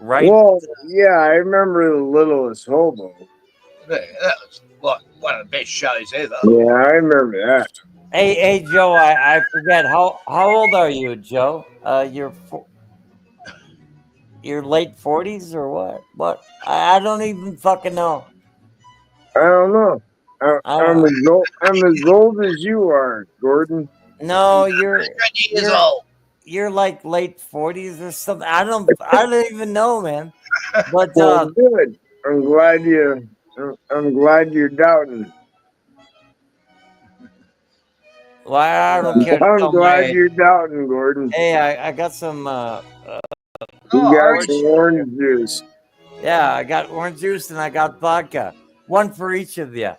right? Well, yeah, I remember The Littlest Hobo. That was one of the best shows ever. Yeah, I remember that. Hey, Joe, I forget how old are you, Joe? You're late 40s or what? What? I don't even fucking know. I don't know. I'm as old as you are, Gordon. No, you're old. You're like late 40s or something. I don't even know, man. But well, good. I'm glad you're doubting. Well, I don't care. I'm glad you're doubting, Gordon. Hey, I got some. You got some orange juice. Yeah, I got orange juice and I got vodka. One for each of you.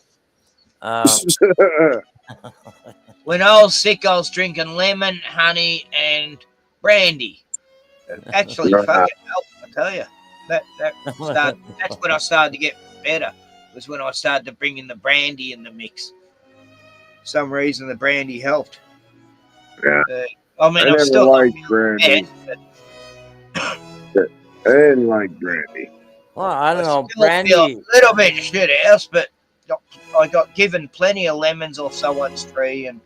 When I was sick, I was drinking lemon, honey, and brandy. Actually, fucking helped, I tell you. That's when I started to get better. Was when I started to bring in the brandy in the mix. For some reason, the brandy helped. Yeah. I mean, I I'm never still liked brandy. I didn't like brandy. Well, I don't know. Brandy. A little bit shit house, but I got given plenty of lemons off someone's tree, and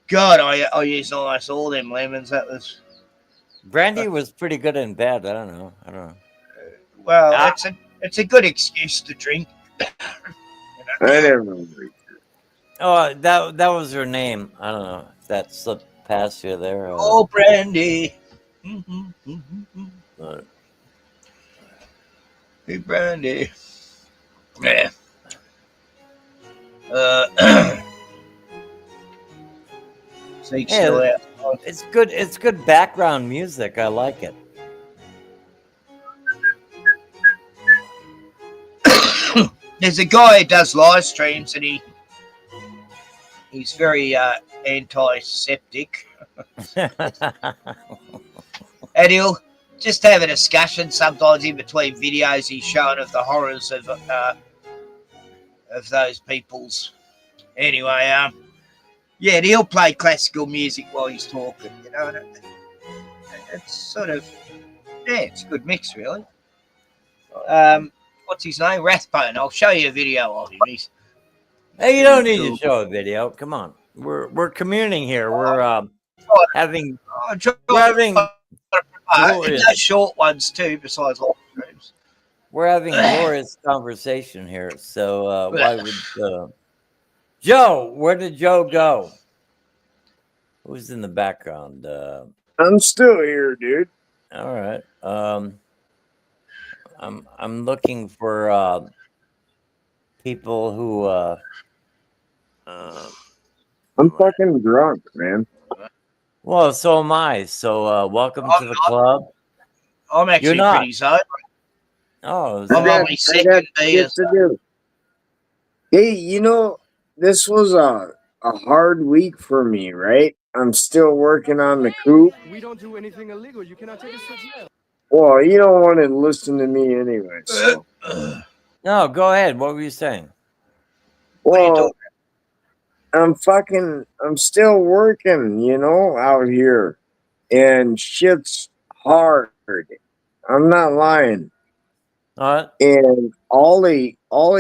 God, I used almost all them lemons. That was brandy was pretty good in bed. I don't know. Well, it's a good excuse to drink. I never liked it. Oh, that was her name. I don't know if that slipped past you there. Oh, brandy. Hey, brandy. Yeah. It's good. It's good background music. I like it. There's a guy who does live streams, and he's very antiseptic. And he'll just have a discussion sometimes in between videos he's showing of the horrors of those people's. Anyway, yeah, he'll play classical music while he's talking. You know, and it's sort of it's a good mix, really. What's his name? Rathbone. I'll show you a video of him. Hey, you don't need to show a video. Come on, we're communing here. We're having glorious short ones too. Besides all the streams, we're having glorious conversation here. So why would Joe? Where did Joe go? Who's in the background? I'm still here, dude. All right. I'm looking for people who I'm fucking drunk, man. Well, so am I. So welcome to the club. I'm actually You're not. pretty sober. Oh, I'm only second beer. to do. Hey, you know, this was a hard week for me, right? I'm still working on the coop. We don't do anything illegal. You cannot take us to jail. Well, you don't want to listen to me anyway, so. No, go ahead. What were you saying? Well, I'm still working, you know, out here. And shit's hard. I'm not lying. All right. And Ollie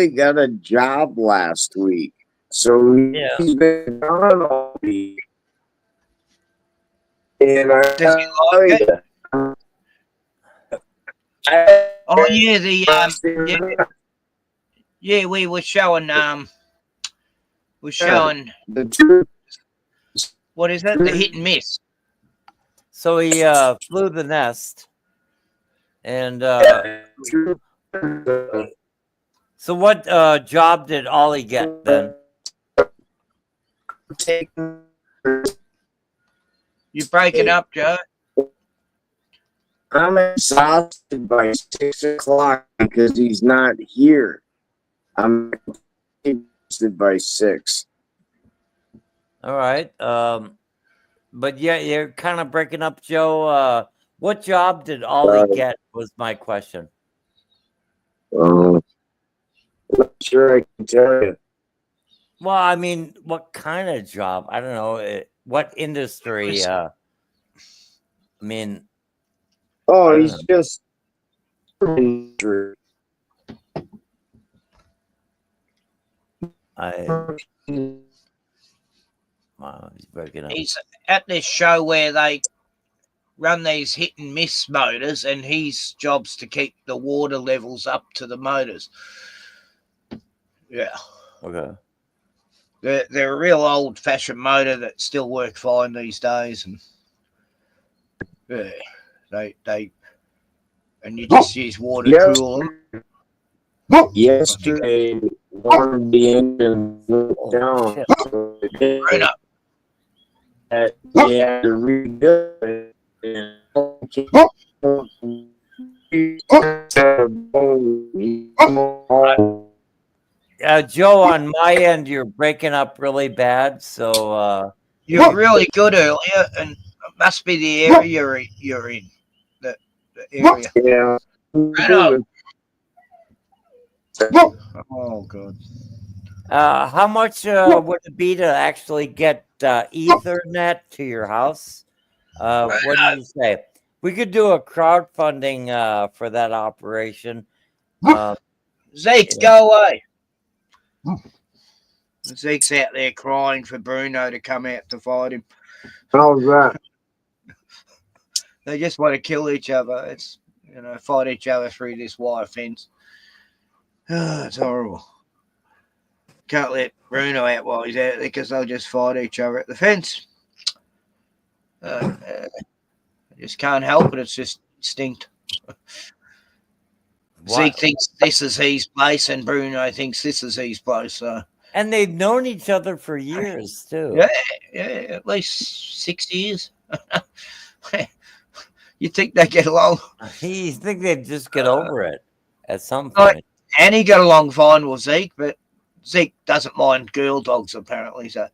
got a job last week. So he's been gone all week. And I Does he like it? Oh yeah, yeah, we were showing the truth. What is that? The hit and miss. So he flew the nest, and so what job did Ollie get then? You breaking up, Joe? I'm exhausted by 6 o'clock because he's not here. I'm exhausted by 6. All right. But yeah, you're kind of breaking up, Joe. What job did Ollie get was my question. Not sure I can tell you. Well, I mean, what kind of job? I don't know. What industry? I mean. Oh, he's just. Wow, he's breaking up. He's at this show where they run these hit and miss motors, and his job's to keep the water levels up to the motors. Yeah. Okay. They're a real old-fashioned motor that still work fine these days, and yeah, they and you just use water to cool them. Yesterday, one of the engines broke down. Right up. They had to rebuild it. Joe, on my end, you're breaking up really bad. So you're really good earlier, and it must be the area you're in. The area. Yeah. Right oh god. How much would it be to actually get Ethernet to your house? What do you say? We could do a crowdfunding for that operation. Zeke, go away. Zeke's out there crying for Bruno to come out to fight him. How's that? They just want to kill each other. It's fight each other through this wire fence. It's horrible. Can't let Bruno out while he's out there because they'll just fight each other at the fence. I just can't help it. It's just instinct. Zeke thinks this is his place, and Bruno thinks this is his place. So. And they've known each other for years too. Yeah, at least 6 years. You think they get along? You think they'd just get over it at some point? And he got along fine with Zeke, but Zeke doesn't mind girl dogs apparently. So,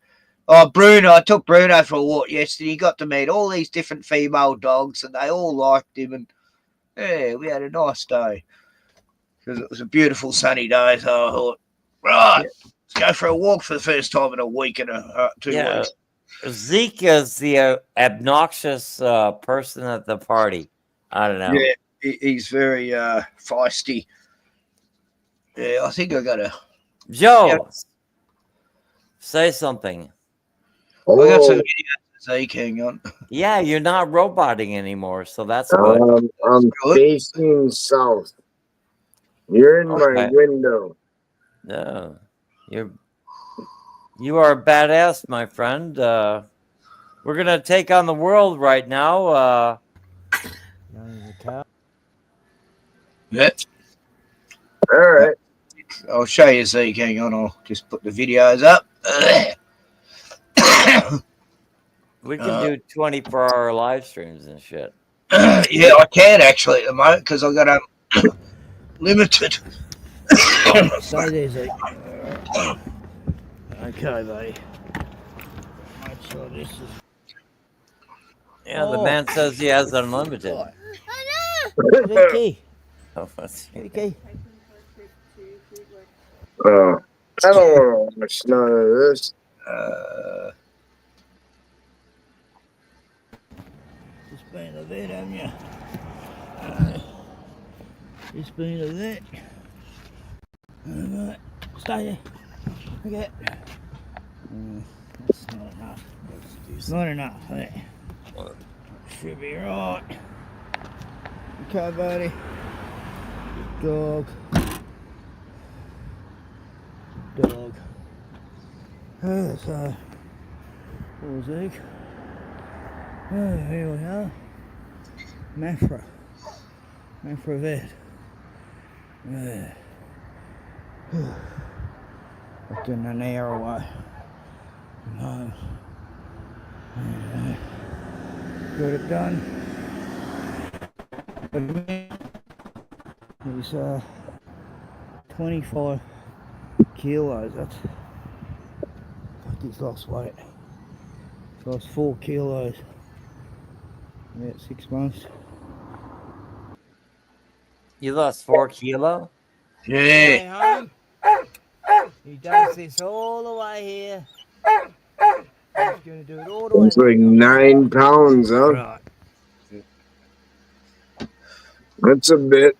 Bruno, I took Bruno for a walk yesterday. He got to meet all these different female dogs, and they all liked him. And yeah, we had a nice day because it was a beautiful sunny day. So I thought, right, let's go for a walk for the first time in a week and 2 weeks. Zeke is the obnoxious person at the party. I don't know. Yeah, he's very feisty. Yeah, I think I got to. Joe, say something. I got some videos of Zeke, hang on. Yeah, you're not roboting anymore, so that's good. I'm facing south. You're in my window. No, you are a badass, my friend. We're gonna take on the world right now. Yeah. All right. I'll show you, Zeke. Hang on, I'll just put the videos up. We can do 24-hour live streams and shit. Yeah, I can actually at the moment because I've got limited. Stay there, Zeke. Okay, buddy. Make sure this is. Yeah, the man says he has unlimited. Zeke. Oh, what's Zeke. I don't want to watch none of this. Just been a vet, haven't you? Just been a vet. Alright, stay there. Okay. That's not enough. Not enough, eh? Should be right. Okay, buddy. Good dog. So, poor Zeke. Here we are. Mafra vet. Looking an hour away from home. Got it done. He's 25 kilos. That's he's lost weight. He's lost 4 kilos in about 6 months. You lost 4 kilo? Yeah. He does this all the way here. He's going to do it all the way. It's like 9 pounds, huh? Right. That's a bit.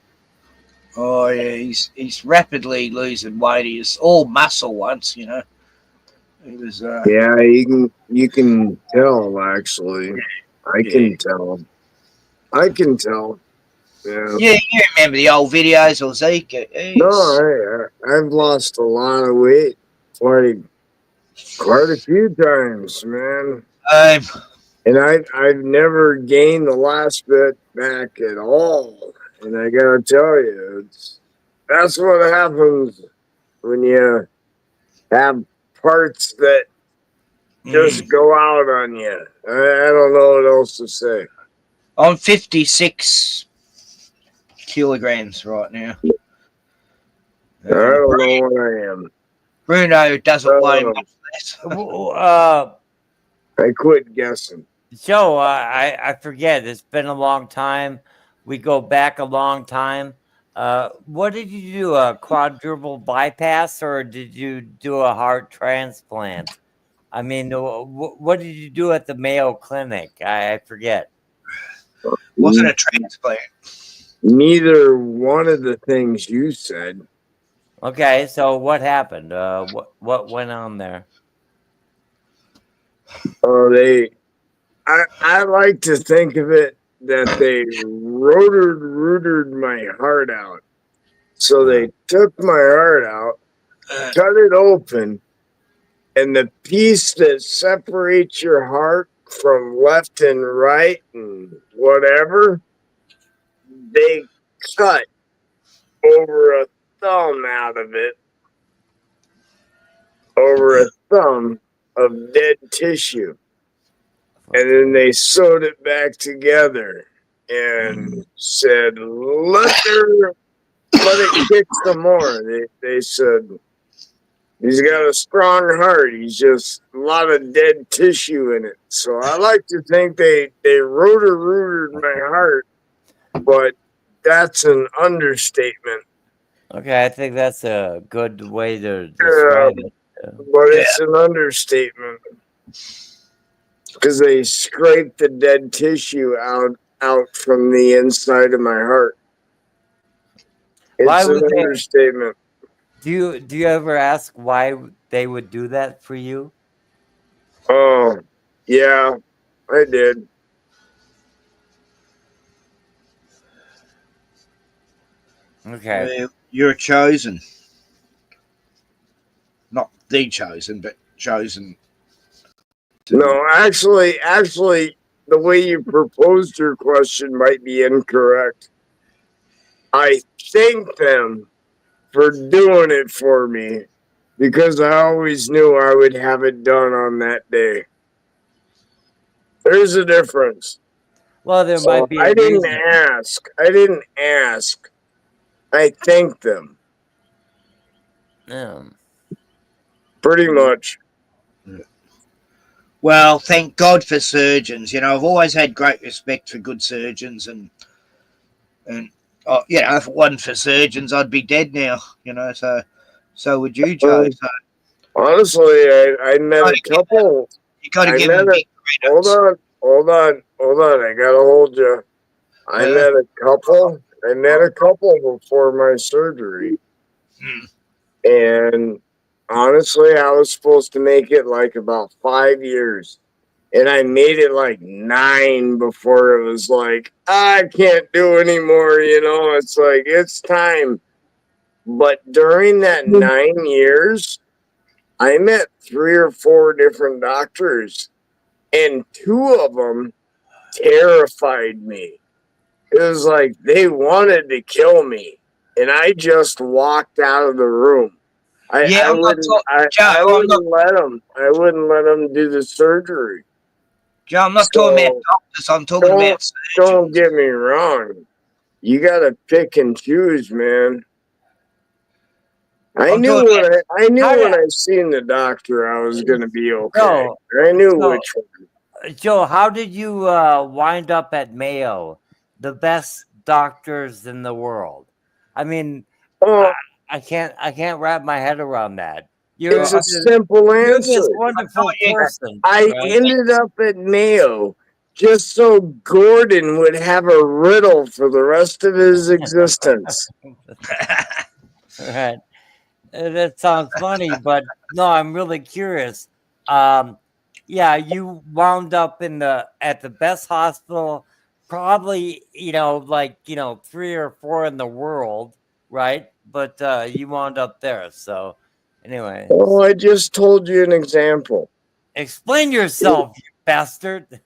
Oh yeah, he's rapidly losing weight. He's all muscle once, you know. He was. Yeah, you can tell actually. I can tell. Yeah. Yeah, you remember the old videos of Zeke? No, I've lost a lot of weight, quite a few times, man. And I've never gained the last bit back at all. And I gotta tell you, that's what happens when you have parts that just go out on you. I don't know what else to say. I'm 56 kilograms right now. I don't know what I am. Bruno doesn't weigh much less. I quit guessing. Joe, I forget. It's been a long time. We go back a long time. What did you do? A quadruple bypass, or did you do a heart transplant? I mean, what did you do at the Mayo Clinic? I forget. Wasn't a transplant. Neither one of the things you said. Okay, so what happened? What went on there? Oh, I like to think of it that they rooted my heart out. So they took my heart out, cut it open, and the piece that separates your heart from left and right and whatever, they cut over a thumb out of it, over a thumb of dead tissue. And then they sewed it back together and said, let it kick some more. They said, he's got a strong heart. He's just a lot of dead tissue in it. So I like to think they rooted my heart, but that's an understatement. Okay, I think that's a good way to describe it. But it's an understatement. Because they scraped the dead tissue out from the inside of my heart. It's an understatement. Do you ever ask why they would do that for you? Oh, yeah, I did. Okay. You're chosen. Not the chosen, but chosen. No, actually, the way you proposed your question might be incorrect. I thank them for doing it for me because I always knew I would have it done on that day. There's a difference. Well, there might be a I didn't reason. ask. I thanked them. Yeah. Pretty much. Well, thank God for surgeons. You know, I've always had great respect for good surgeons, and you know, if it wasn't for surgeons, I'd be dead now. You know, so would you, Joe. So, honestly, I met a couple. You got to give them big credits. Hold on. I gotta hold you. I met a couple before my surgery. And honestly, I was supposed to make it like about 5 years. And I made it like 9 before it was like, I can't do anymore, you know. It's like, it's time. But during that 9 years, I met 3 or 4 different doctors. And 2 of them terrified me. It was like they wanted to kill me. And I just walked out of the room. I wouldn't let them do the surgery. Joe, I'm not talking about doctors. I'm talking about surgeons. Don't get me wrong. You gotta pick and choose, man. I knew when I seen the doctor, I was gonna be okay. No, I knew which one. Joe, how did you wind up at Mayo, the best doctors in the world? I mean, I can't wrap my head around that. It's a simple answer. You're this wonderful person. I ended up at Mayo just so Gordon would have a riddle for the rest of his existence. Right. That sounds funny, but no, I'm really curious. Yeah, you wound up at the best hospital, probably, like 3 or 4 in the world, right? But you wound up there. So anyway. Oh, I just told you an example. Explain yourself, you bastard.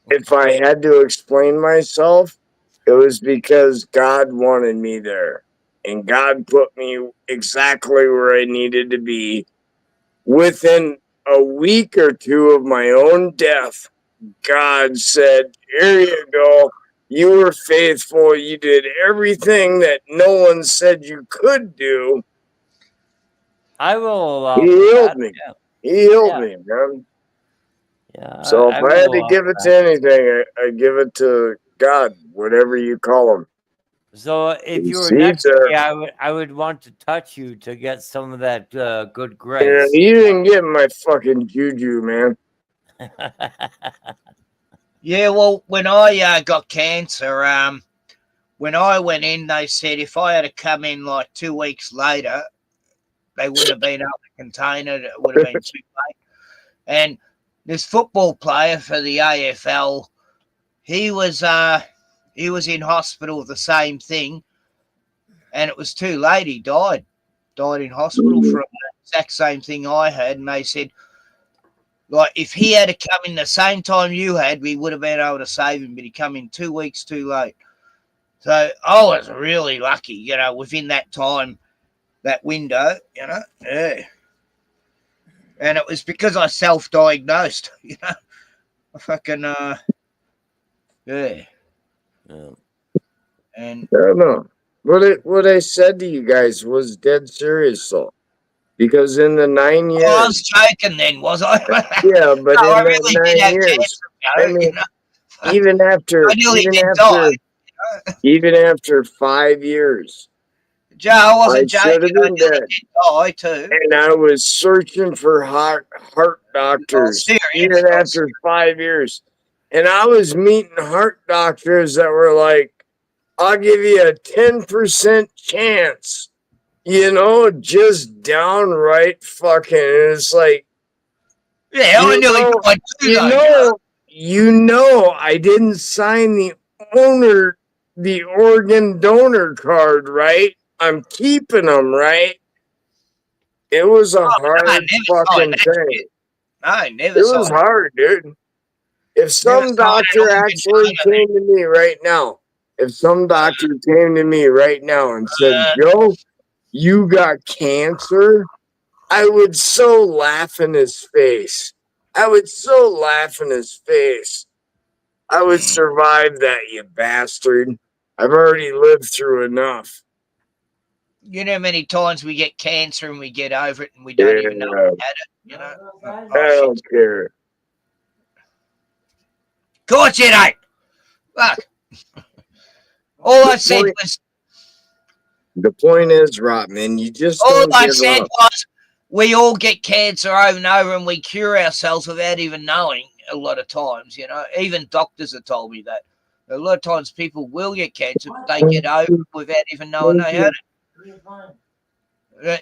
If I had to explain myself, it was because God wanted me there. And God put me exactly where I needed to be. Within a week or 2 of my own death, God said, here you go. You were faithful. You did everything that no one said you could do. I will allow He healed that. me. Yeah. He healed me, man. Yeah. So if I had to give it to anything, I give it to God, whatever you call him. So if you were He's next to me, there. I would want to touch you to get some of that good Yeah, grace. you didn't get my fucking juju, man. Yeah, well, when I got cancer, when I went in, they said if I had to come in like 2 weeks later, they wouldn't have been able to contain it. It would have been too late. And this football player for the AFL, he was in hospital with the same thing, and it was too late. He died in hospital from the exact same thing I had, and they said, like, if he had to come in the same time you had, we would have been able to save him, but he come in 2 weeks too late. So I was really lucky, within that time, that window, yeah. And it was because I self-diagnosed, I fucking, yeah. And I don't know. What I said to you guys was dead serious, though. Because in the 9 years... I was joking then, was I? Yeah, but no, in I really that did 9 have years... cancer, I mean, even after... I nearly did die. Even after 5 years... Joe, I wasn't I should joking. have I been nearly dead. did die too. And I was searching for heart doctors even after 5 years. And I was meeting heart doctors that were like, I'll give you a 10% chance. Just downright fucking. And it's like, yeah, I nearly died too. I didn't sign the organ donor card, right? I'm keeping them, right? It was a hard fucking thing. I never It was hard, dude. If some doctor actually came to me right now, and said, Joe, you got cancer, I would so laugh in his face. I would survive that, you bastard. I've already lived through enough. You know how many times we get cancer and we get over it and we don't even know we had it, you know? I don't care. Of course you don't. Fuck. All I said was... The point is, Rotman, you just all don't I give said up. was we all get cancer over and over and we cure ourselves without even knowing a lot of times, you know? Even doctors have told me that. A lot of times people will get cancer, but they get over it without even knowing they had it.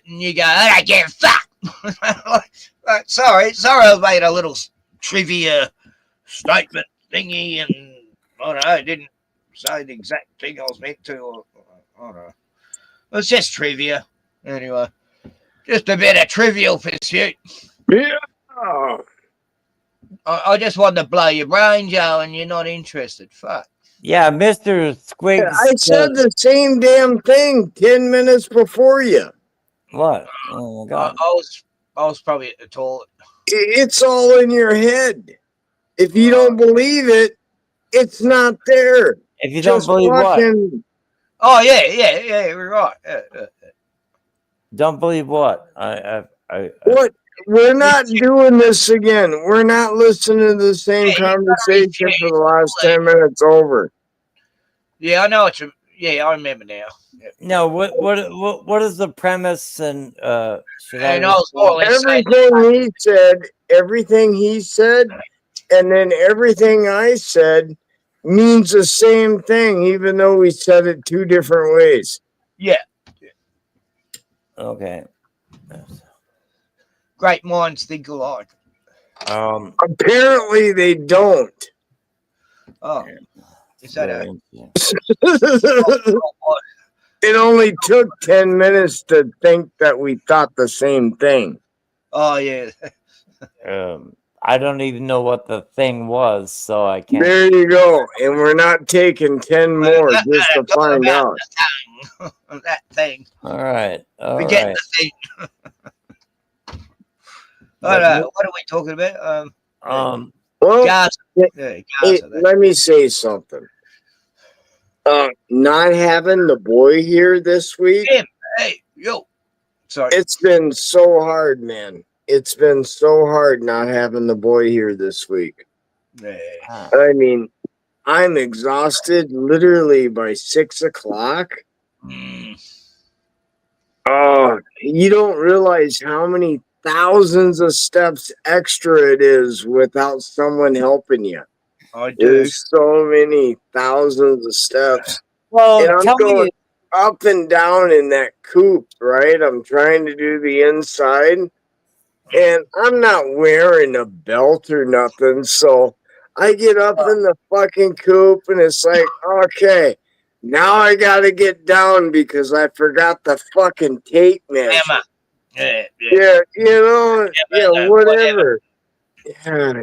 And you go, I don't give a fuck. Sorry, I made a little trivia statement thingy, and I don't know, I didn't say the exact thing I was meant to. Or, I don't know. It's just trivia. Anyway, just a bit of Trivial Pursuit. Yeah. I just wanted to blow your brain, Joe, and you're not interested. Fuck. Yeah, Mr. Squigs. I said the same damn thing 10 minutes before you. What? Oh my God. I was probably at the toilet. It's all in your head. If you don't believe it, it's not there. If you don't believe what? Oh yeah, you're right. Yeah. Don't believe what? What? We're not doing this again. We're not listening to the same conversation for the last 10 minutes over. Yeah, I know what you. Yeah, I remember now. Yeah. No, what is the premise? And should and I? Everything he said, and then everything I said means the same thing, even though we said it two different ways. Yeah. Okay. Great minds think alike. Apparently they don't. Oh, is that It only took 10 minutes to think that we thought the same thing. Oh yeah. I don't even know what the thing was, so I can't. There you go. And we're not taking 10 more just to find out. That thing. All right. We get the thing. What are we talking about? Well, Gaza. Let me say something. Not having the boy here this week. Hey, yo. Sorry. It's been so hard, man. It's been so hard not having the boy here this week. I mean, I'm exhausted literally by 6 o'clock. Oh, you don't realize how many thousands of steps extra it is without someone helping you. I do. There's so many thousands of steps. Well, and I'm going up and down in that coop, right? I'm trying to do the inside, and I'm not wearing a belt or nothing. So I get up in the fucking coop, and it's like, okay, now I got to get down because I forgot the fucking tape measure. Yeah, you know, whatever. Yeah,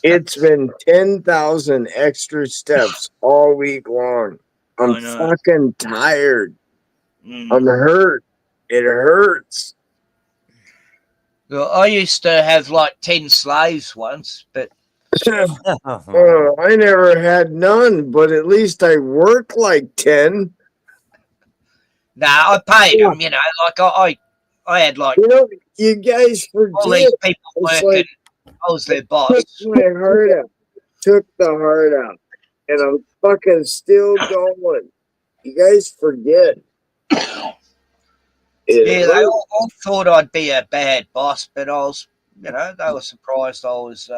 it's been 10,000 extra steps all week long. I'm fucking tired. I'm hurt. It hurts. Well, I used to have like 10 slaves once, but I never had none, but at least I work like 10. Nah, I paid them, you know, like I had like, you know, you guys forget all these people working. like, I was their boss. Took my heart out. Took the heart out. And I'm fucking still going. You guys forget. They all thought I'd be a bad boss, but I was, you know, they were surprised I was.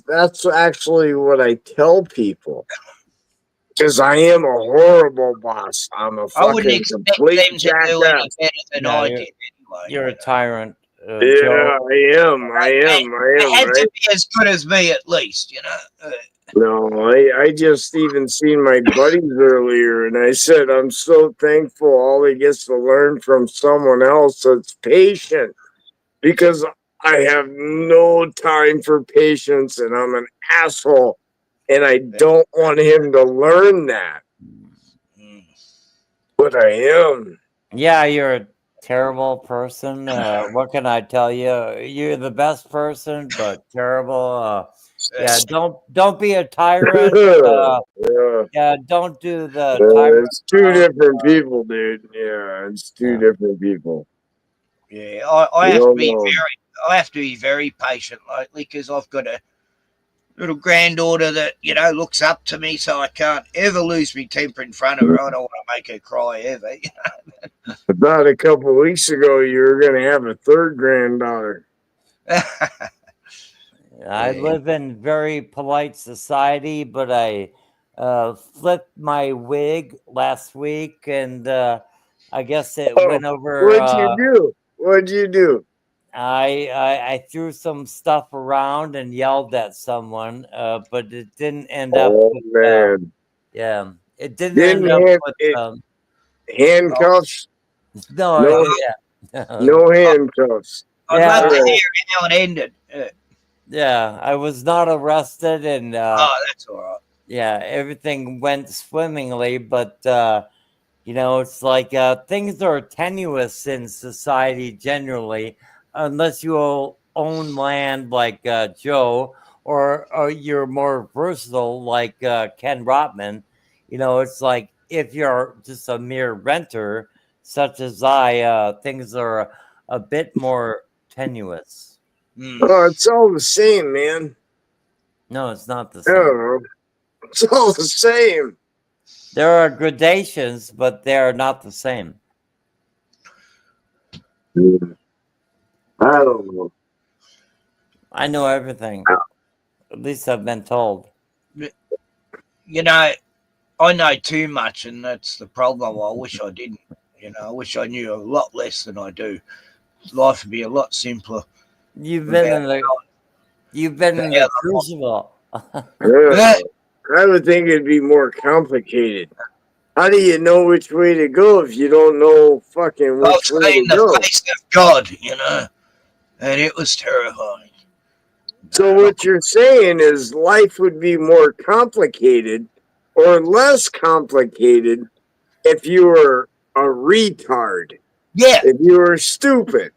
That's actually what I tell people. Because I am a horrible boss. I'm a fucking I wouldn't expect them to do any better than I did anyway. You're a tyrant. Yeah, I am. They had to be as good as me at least, you know. No, I just even seen my buddies earlier, and I said I'm so thankful all he gets to learn from someone else that's patient, because I have no time for patience, and I'm an asshole, and I don't want him to learn that. But I am. Yeah, you're a terrible person. What can I tell you? You're the best person, but terrible. Yeah, don't be a tyrant. Yeah, don't do the tyrant. It's two different people, dude. Yeah, it's two different people. Yeah, I have to be very patient lately because I've got a little granddaughter that looks up to me, so I can't ever lose my temper in front of her. I don't want to make her cry ever. About a couple of weeks ago, you were going to have a third granddaughter. I live in very polite society, but I flipped my wig last week, and I guess it went over. What'd you do? What'd you do? I threw some stuff around and yelled at someone, but it didn't end up. Oh, with, man. Yeah, it didn't end up with handcuffs. No, no handcuffs. I'd love to hear how it ended. Yeah, I was not arrested, and that's all right. yeah, everything went swimmingly, but it's like things are tenuous in society generally, unless you own land like Joe, or you're more versatile like Ken Rotman. It's like if you're just a mere renter, such as I, things are a bit more tenuous. Oh, it's all the same, man. No, it's not the same. It's all the same. There are gradations, but they are not the same. I don't know. I know everything. At least I've been told. I know too much, and that's the problem. I wish I didn't. I wish I knew a lot less than I do. Life would be a lot simpler. You've been in the crucible. I would think it'd be more complicated. How do you know which way to go if you don't know fucking which way to go? The face of God, and it was terrifying. So what you're saying is life would be more complicated or less complicated if you were a retard. Yeah. If you were stupid.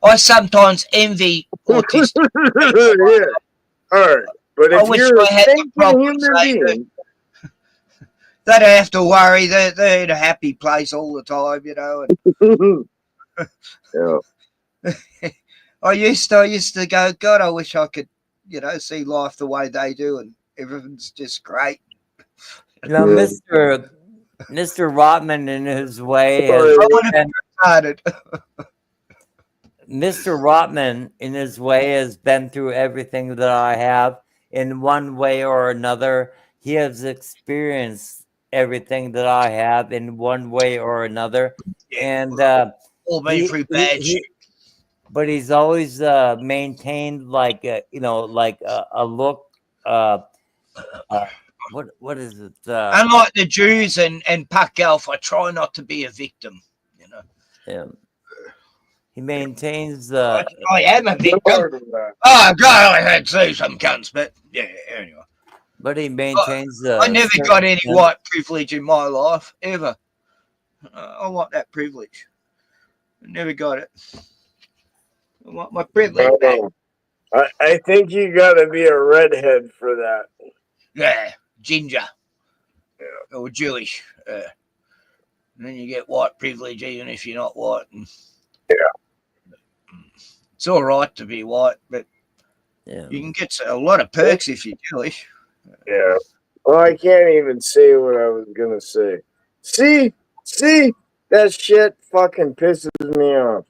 I sometimes envy autistic. Yeah. All right. But if you're a thinking human being, they don't have to worry. They're in a happy place all the time, Yeah. I used to go, God, I wish I could, see life the way they do, and everything's just great. Mr. Rotman in his way Mr. Rotman in his way has been through everything that I have in one way or another. He has experienced everything that I have in one way or another, and all been through bad shit. But he's always maintained like a look. What is it? Unlike the Jews and Packelf, I try not to be a victim. Yeah. He maintains. I am a victim. Oh God, I had to see some cunts, but yeah. Anyway. But he maintains. I never got any white privilege in my life ever. I want that privilege. I never got it. I want my privilege back. I think you got to be a redhead for that. Yeah, ginger. Yeah. Or Jewish. And then you get white privilege even if you're not white. Yeah. It's all right to be white, but you can get a lot of perks if you're Jewish. Yeah. Well, I can't even say what I was going to say. See? That shit fucking pisses me off.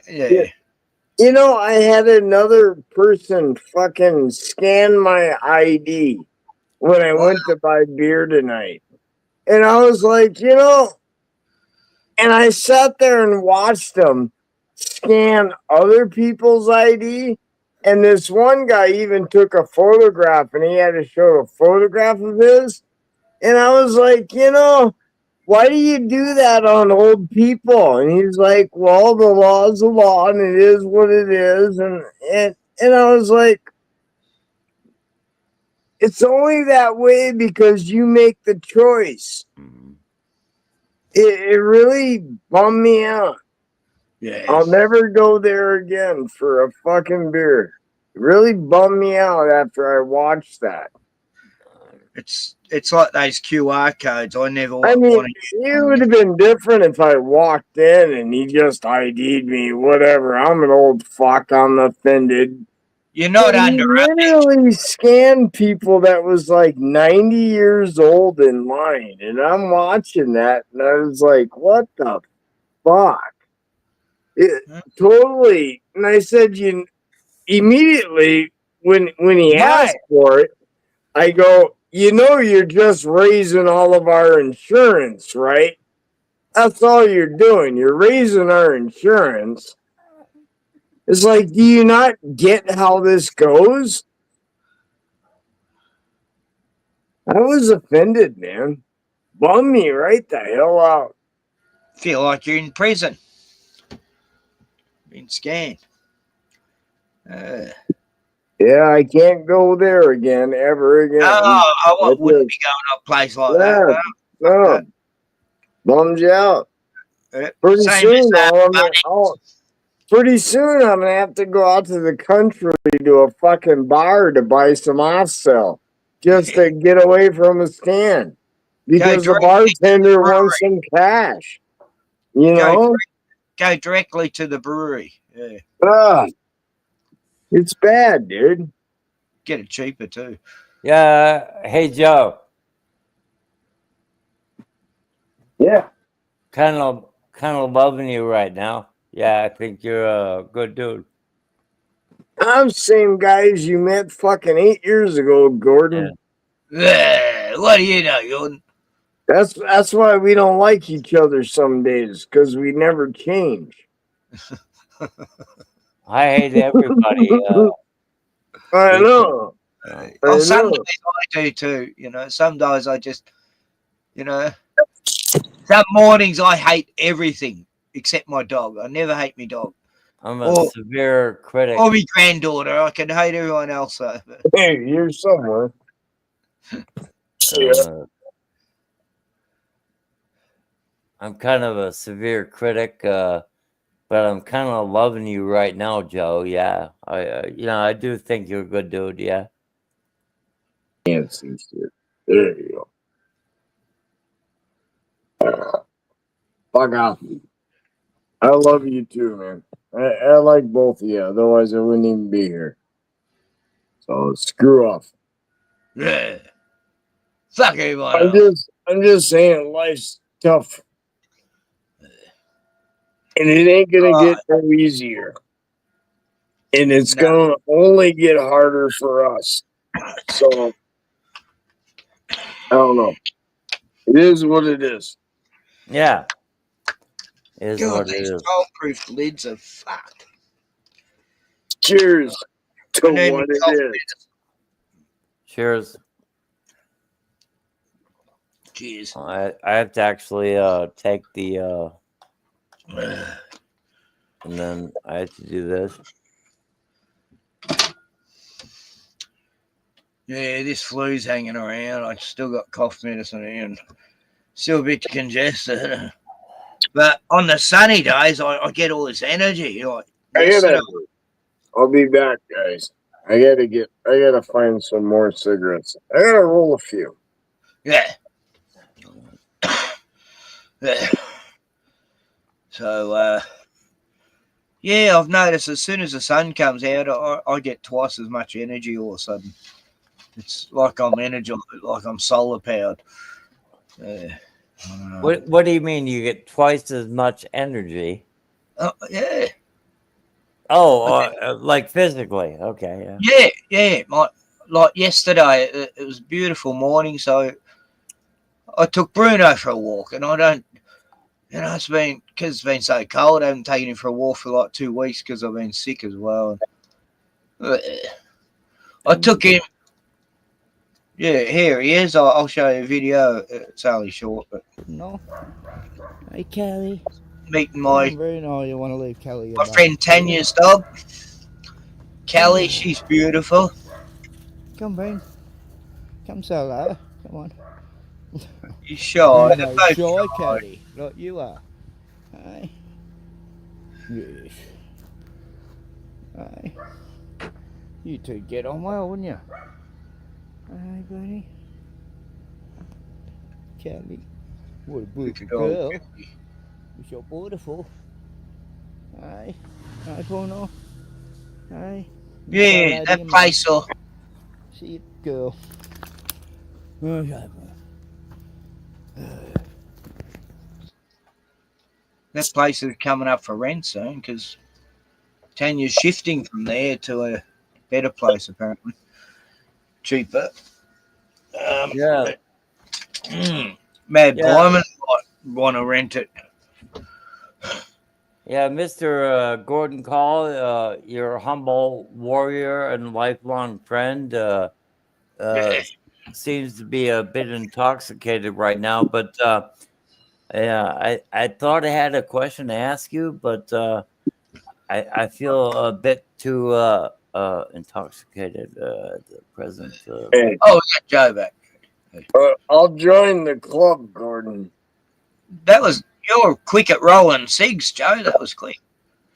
Yeah. I had another person fucking scan my ID when I went to buy beer tonight. And I was like, and I sat there and watched them scan other people's ID. And this one guy even took a photograph and he had to show a photograph of his. And I was like, why do you do that on old people? And he's like, well, the law's the law and it is what it is. And I was like, it's only that way because you make the choice. It really bummed me out. Yeah. I'll never go there again for a fucking beer. really bummed me out after I watched that. It's like those QR codes. I never I mean, wanted. it would have been different if I walked in and he just ID'd me, whatever. I'm an old fuck. I'm offended. You're not But he literally scanned people that was like 90 years old in line. And I'm watching that and I was like, what the fuck? Totally. And I said, you immediately when he asked for it, I go, you're just raising all of our insurance, right? That's all you're doing. You're raising our insurance. It's like, do you not get how this goes? I was offended, man. Bum me right the hell out. Feel like you're in prison. Being scanned. Yeah, I can't go there again, ever again. Oh, I wouldn't be going to a place like that. No. Bums you out. Pretty soon, I'm gonna have to go out to the country to a fucking bar to buy some off-sell just to get away from a stand because the bartender wants some cash. Go directly to the brewery. Yeah. It's bad, dude. Get it cheaper too. Yeah. Hey, Joe. Yeah. Kind of loving you right now. Yeah, I think you're a good dude. I'm the same guy as you met fucking 8 years ago, Gordon. Yeah. What do you know, Gordon? That's why we don't like each other some days, because we never change. I hate everybody. I know. Some days I do too. Some days I just, some mornings I hate everything except my dog. I never hate my dog. I'm a severe critic. Or my granddaughter. I can hate everyone else though. Hey, you're somewhere. I'm kind of a severe critic, but I'm kind of loving you right now, Joe. Yeah, I do think you're a good dude. Yeah. Can't see shit. There you go. Fuck off. I love you too, man. I like both of you. Otherwise, I wouldn't even be here. So screw off. Yeah. Fuck everyone. I'm just saying, life's tough, and it ain't gonna get no easier. And it's gonna only get harder for us. So I don't know. It is what it is. Yeah. It is God, what it these is. childproof lids are fucked. Cheers to what it is. Cheers. Cheers. I have to actually take the and then I have to do this. Yeah, this flu's hanging around. I still got cough medicine and still a bit congested. But on the sunny days, I get all this energy. Like I'll be back, guys. I gotta find some more cigarettes. I gotta roll a few. Yeah. Yeah. So, yeah, I've noticed as soon as the sun comes out, I get twice as much energy all of a sudden. It's like I'm energized, like I'm solar powered. What do you mean you get twice as much energy? Yeah. Oh, like physically. Okay. Yeah. Like yesterday, it was a beautiful morning, so I took Bruno for a walk, and I don't, because it's been so cold, I haven't taken him for a walk for like 2 weeks because I've been sick as well. I took him. Yeah, here he is. I'll show you a video. It's only short, but no. Hey, Kelly. Meeting my Bruno, you want to leave Kelly? My friend Tanya's dog. Kelly, she's beautiful. Come, Bruno. Come, say hello. Come on. You shy? No, shy, Kelly. Like you are. Hey. Yes. Hey. You two get on well, wouldn't you? Hey, buddy. Kelly. What a beautiful girl. You're so beautiful. Hey. Hey, Bruno. Hey. Yeah, that place will. See it, girl. Okay. That place is coming up for rent soon because Tanya's shifting from there to a better place, apparently. Cheaper. Yeah. Mad Yeah. Blyman might want to rent it. Yeah, Mr. Gordon Call, your humble warrior and lifelong friend, seems to be a bit intoxicated right now. But yeah, I thought I had a question to ask you, but I feel a bit too intoxicated at the present. Hey. Oh, yeah, Joe back. I'll join the club, Gordon. That was you were quick at rolling cigs, Joe. That was quick.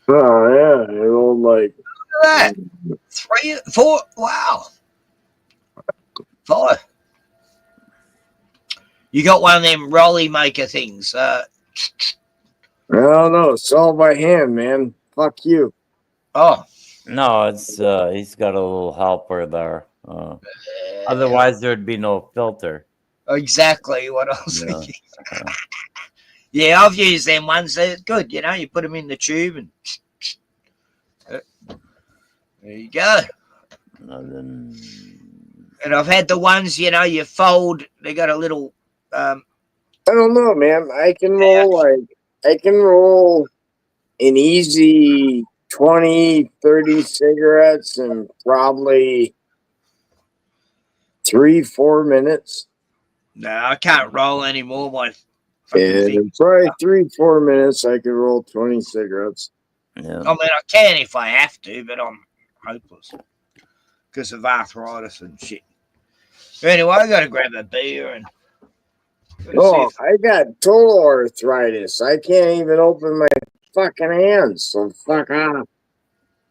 Oh yeah, you know, like Look at that. 3, 4. Wow. 5. You got one of them rolly maker things. I don't know. It's all by hand, man. Fuck you. Oh. No, it's he's got a little helper there. Otherwise, there'd be no filter. Exactly what I was thinking. Yeah, I've used them ones. They're good. You know, you put them in the tube and there you go. And I've had the ones, you know, you fold. They got a little. I don't know, man. I can roll an easy 20, 30 cigarettes in probably 3-4 minutes. No, I can't roll anymore. My fucking In probably 3-4 minutes, I could roll 20 cigarettes. Yeah. I mean, I can if I have to, but I'm hopeless because of arthritis and shit. Anyway, I got to grab a beer and. Oh, I got total arthritis. I can't even open my fucking hands. So fuck off.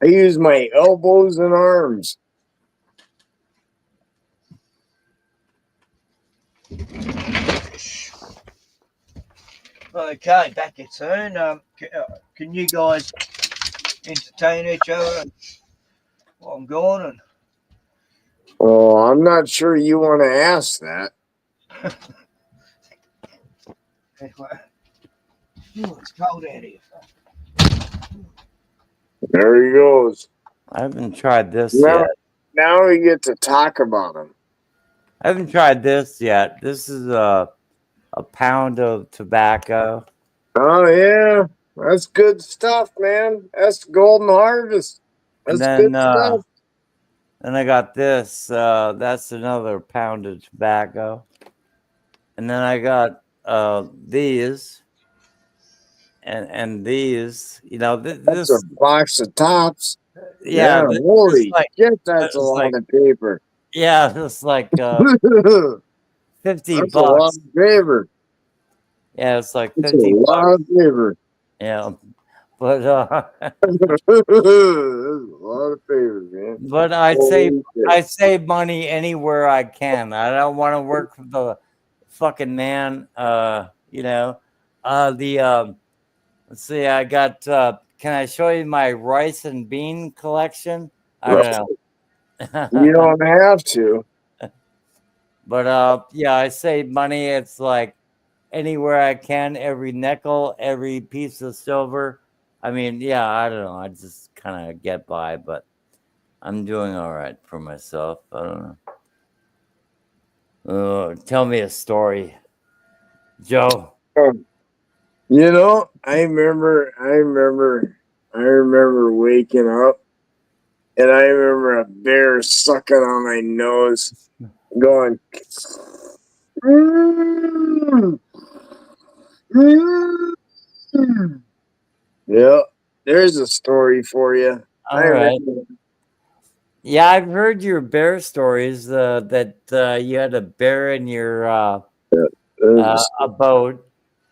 I use my elbows and arms. Okay, back at turn. Can you guys entertain each other while I'm gone? And Oh, I'm not sure you want to ask that. anyway, it's cold out here. There he goes. I haven't tried this yet. Now we get to talk about him. I haven't tried this yet. This is a pound of tobacco. Oh yeah, that's good stuff, man. That's golden harvest. That's good stuff. Then I got this. That's another pound of tobacco. And then I got these. And these, you know, That's a box of tops. Yeah, holy shit, that's a lot of paper. Yeah, it's like 50 that's bucks. A lot of paper. Yeah, it's like 50 a bucks. lot of paper. Yeah, but that's a lot of paper, man. But I save money anywhere I can. I don't want to work for the fucking man. You know, let's see. I got. Can I show you my rice and bean collection? I don't know. You don't have to. But yeah, I save money. It's like anywhere I can, every nickel, every piece of silver. I mean, yeah, I don't know. I just kind of get by, but I'm doing all right for myself. I don't know. Tell me a story, Joe. You know, I remember waking up, and I remember a bear sucking on my nose, going. Yeah, there's a story for you. All right. Yeah, I've heard your bear stories. That you had a bear in your a boat.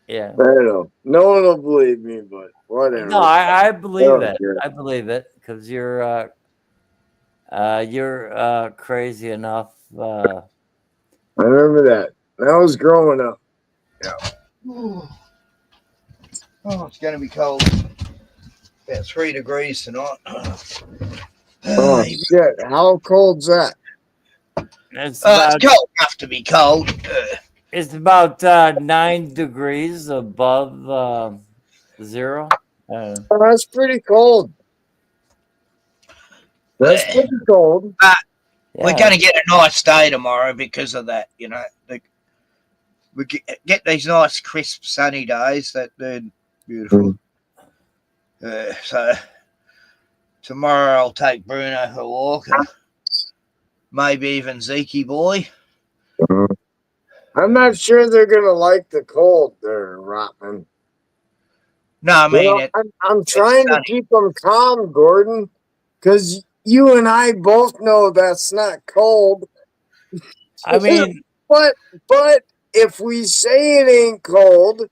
Yeah. I know. No one will believe me, but whatever. No, I believe it. I believe it because you're You're crazy enough. I remember that. I was growing up. Yeah. Oh, it's going to be cold. About 3 degrees tonight. Oh shit! How cold's that? It's It's cold enough to be cold. It's about 9 degrees above 0. Oh, that's pretty cold. That's pretty cold. We're going to get a nice day tomorrow because of that. You know, we get these nice, crisp, sunny days. They're beautiful. So tomorrow I'll take Bruno for a walk, and maybe even Zeke boy. I'm not sure they're gonna like the cold there, Rotman. No, I mean, I'm trying to keep them calm, Gordon, because you and I both know that's not cold. I mean, but if we say it ain't cold,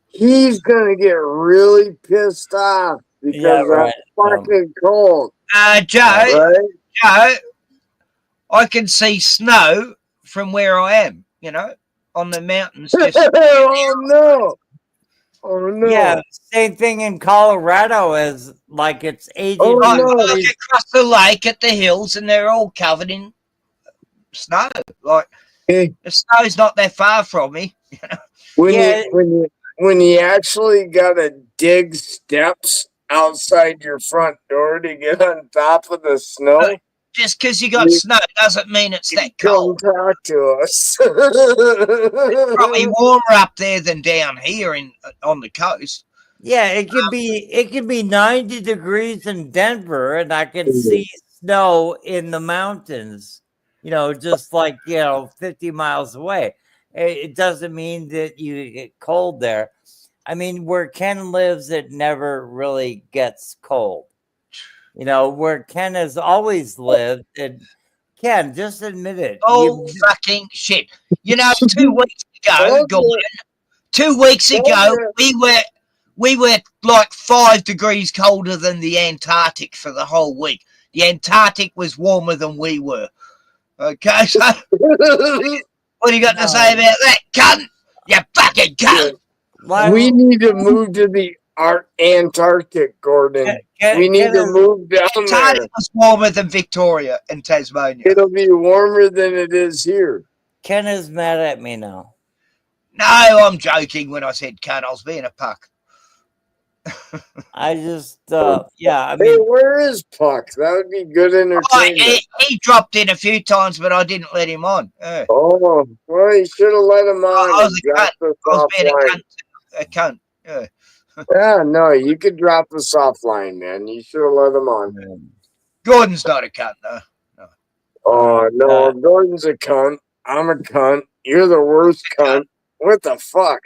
he's gonna get really pissed off because that's fucking cold. Joe, right? Joe, I can see snow from where I am. You know, on the mountains. Just oh no! Oh no! Yeah, same thing in Colorado as like it's 80 I degrees. look across the lake at the hills, and they're all covered in snow. Like the snow's not that far from me. When you actually gotta dig steps outside your front door to get on top of the snow. Look, just because you got snow doesn't mean it's that cold. Come talk to us. It's probably warmer up there than down here on the coast. Yeah, it could be 90 degrees in Denver, and I can see snow in the mountains. You know, just like 50 miles away. It doesn't mean that you get cold there. I mean, where Ken lives, it never really gets cold. You know, where Ken has always lived, and Ken, just admit it. Oh, fucking shit. You know, 2 weeks ago, Gordon, 2 weeks ago, we were like 5 degrees colder than the Antarctic for the whole week. The Antarctic was warmer than we were. Okay, so what do you got to say about that, cunt? You fucking cunt. We need to move to the Antarctic, Gordon. We need to move down there. Antarctic was warmer than Victoria and Tasmania. It'll be warmer than it is here. Ken is mad at me now. No, I'm joking when I said cunt. I was being a puck. I just, I mean, hey, where is Puck? That would be good entertainment. He dropped in a few times, but I didn't let him on. Oh, well, you should have let him on. I was being a cunt. Yeah. Yeah, no, you could drop the soft line, man. You should have let him on. Gordon's not a cunt, though. No. Oh, no, Gordon's a cunt. I'm a cunt. You're the worst cunt. What the fuck?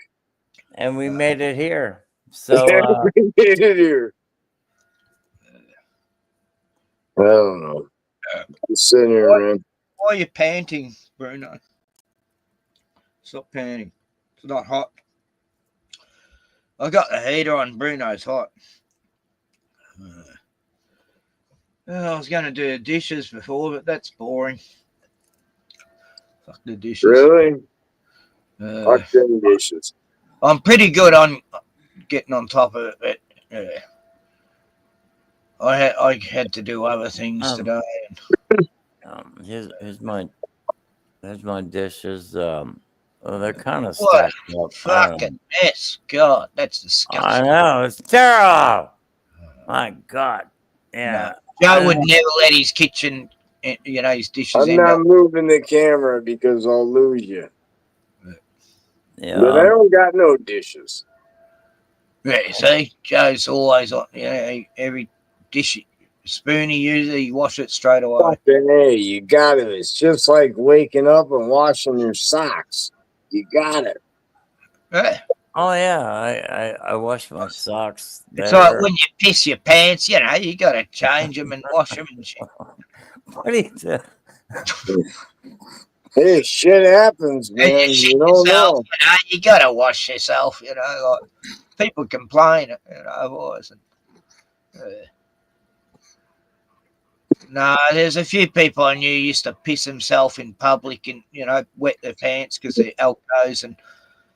And we made it here. So we made it here. I don't know. I'm sitting here, man. Why are you panting, Bruno? Stop panting. It's not hot. I got the heater on. Bruno's hot. I was going to do the dishes before, but that's boring. Fuck the dishes. Really? Fuck them dishes. I'm pretty good on getting on top of it, but I had to do other things today. Here's my dishes. They're kind of stacked up. Fucking mess. God, that's disgusting. I know, it's terrible. My God. Yeah. No, Joe would never let his kitchen, his dishes I'm not moving the camera because I'll lose you. Yeah. But I don't got no dishes. Yeah, see, Joe's always on. Every dish, spoon he uses, he wash it straight away. Hey, you got it. It's just like waking up and washing your socks. You got it. Yeah. Oh yeah, I wash my socks. It's like when you piss your pants, you got to change them and wash them and shit. What do you do? Hey, shit happens, man. You don't know. You got to wash yourself, like people complain, boys. No, there's a few people I knew used to piss themselves in public and, wet their pants because they're alcos and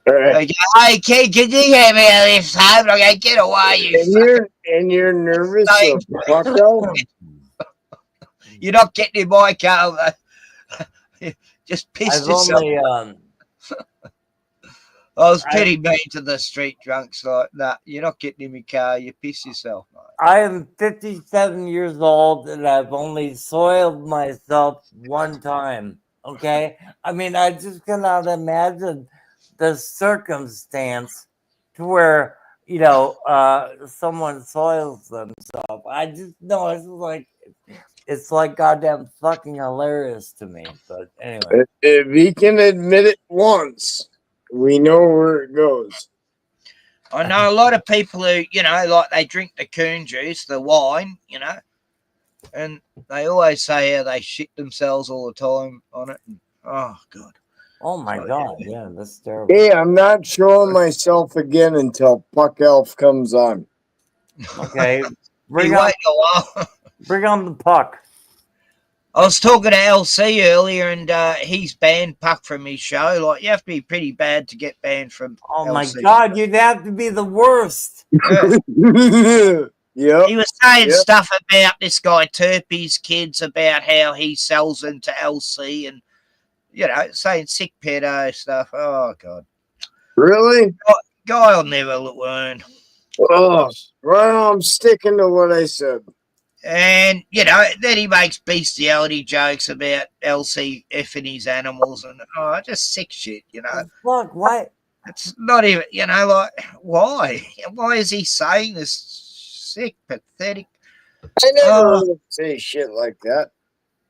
they go, hey, kid, can you get me out of this home? I go, get away, you and you're nervous of fuck elf? You're not getting in my car, though. Just piss I've yourself. only I was pretty mean to the street drunks. Like, nah, you're not getting in my car. You piss yourself. I am 57 years old and I've only soiled myself one time. Okay, I mean, I just cannot imagine the circumstance to where someone soils themselves. I just know it's like goddamn fucking hilarious to me. But anyway, if he can admit it once, we know where it goes. I know a lot of people who, like they drink the coon juice, the wine, and they always say how they shit themselves all the time on it. Oh, God. Oh, my God. Yeah, that's terrible. Hey, I'm not showing myself again until Puck Elf comes on. Okay. Bring on the puck. I was talking to LC earlier, and he's banned Puck from his show. Like, you have to be pretty bad to get banned from Oh, LC. my God, you'd have to be the worst. Yeah. He was saying stuff about this guy Turpy's kids, about how he sells them to LC and, saying sick pedo stuff. Oh, God. Really? Guy will never learn. Oh, well, I'm sticking to what I said. And, then he makes bestiality jokes about LC effing his animals and, just sick shit, Look, why? It's not even, like, why? Why is he saying this sick, pathetic? I never would say shit like that.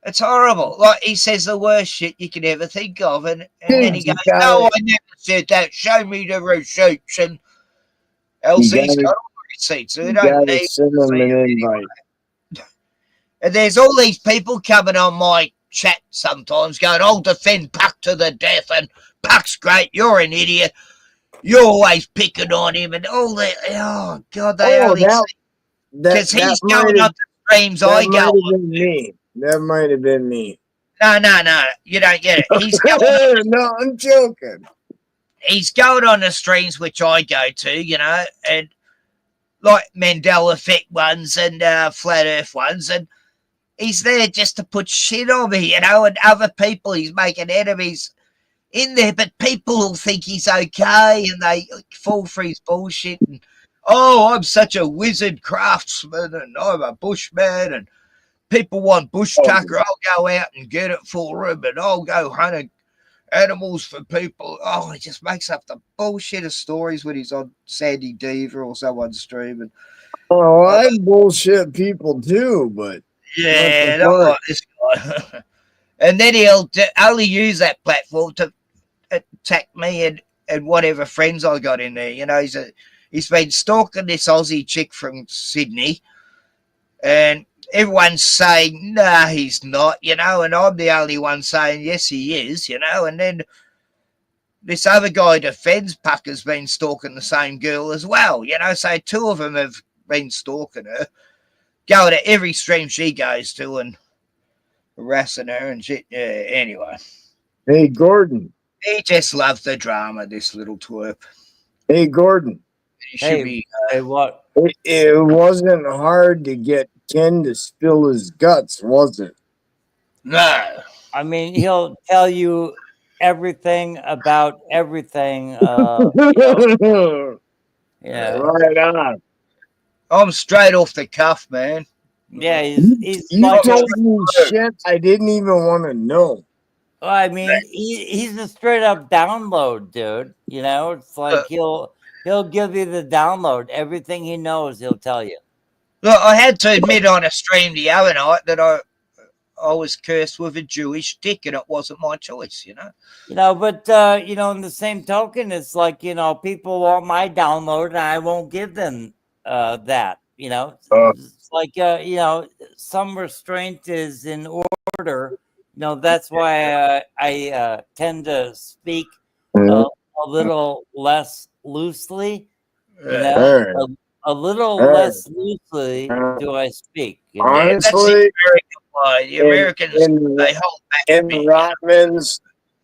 It's horrible. Like, he says the worst shit you could ever think of. And then he goes, no, I never said that. Show me the receipts. And LC's got all the receipts. So we don't need send them an invite. And there's all these people coming on my chat sometimes going, I'll defend Puck to the death, and Puck's great, you're an idiot, you're always picking on him, and all that. Oh, God, they only because he's going on the streams I go on. That might have been me. No, you don't get it. He's going no, I'm joking. He's going on the streams which I go to, and like Mandela Effect ones and Flat Earth ones, and he's there just to put shit on me, and other people he's making enemies in there, but people will think he's okay and they fall for his bullshit. And, I'm such a wizard craftsman and I'm a bushman and people want bush tucker. I'll go out and get it for them and I'll go hunting animals for people. He just makes up the bullshit of stories when he's on Sandy Diva or someone's streaming. Oh, I bullshit people too, but yeah, not like this guy. And then he'll only use that platform to attack me and whatever friends I got in there. He's been stalking this Aussie chick from Sydney, and everyone's saying, nah, he's not, and I'm the only one saying, yes, he is, and then this other guy defends Puck has been stalking the same girl as well, so two of them have been stalking her, going to every stream she goes to and harassing her and shit. Anyway. Hey, Gordon. He just loves the drama, this little twerp. Hey, Gordon. Hey, what? It wasn't hard to get Ken to spill his guts, was it? No. I mean, he'll tell you everything about everything. Yeah. Right on. I'm straight off the cuff, man. Yeah, he's you told me shit I didn't even want to know. Well, I mean, he's a straight up download, dude. It's like he'll give you the download. Everything he knows, he'll tell you. Look, I had to admit on a stream the other night that I was cursed with a Jewish dick, and it wasn't my choice, But in the same token, it's like people want my download, and I won't give them that. It's like some restraint is in order. That's why I tend to speak a little less loosely. a little less loosely do I speak. You know? Honestly, the Americans, they hold back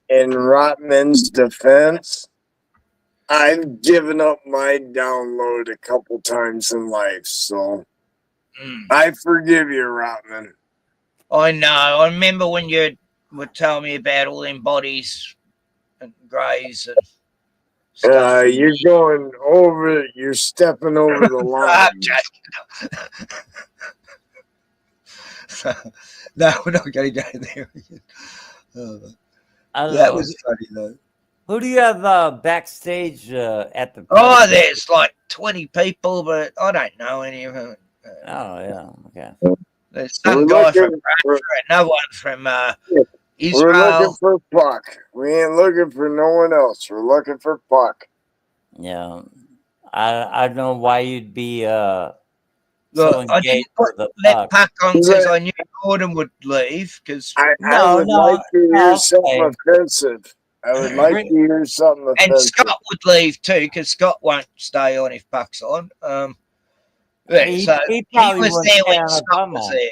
in Rotman's defense, I've given up my download a couple times in life, so I forgive you, Rotman. I know. I remember when you would tell me about all them bodies and greys and stuff. You're stepping over the line. No, we're not going to go there. I don't That know. was funny, though. Who do you have backstage at the? Oh, there's like 20 people, but I don't know any of them. Oh, yeah. Okay. There's some guy from Russia, another one from Israel. We're looking for Puck. We ain't looking for no one else. We're looking for Puck. Yeah. I don't know why you'd be so Look, I engaged didn't with the let Puck. Puck on because I knew Gordon would leave. Because I would like to hear something offensive. I would like to hear something offensive. And Scott would leave too, because Scott won't stay on if Puck's on. He probably was wouldn't there stay when on if Scott I'm was on. there.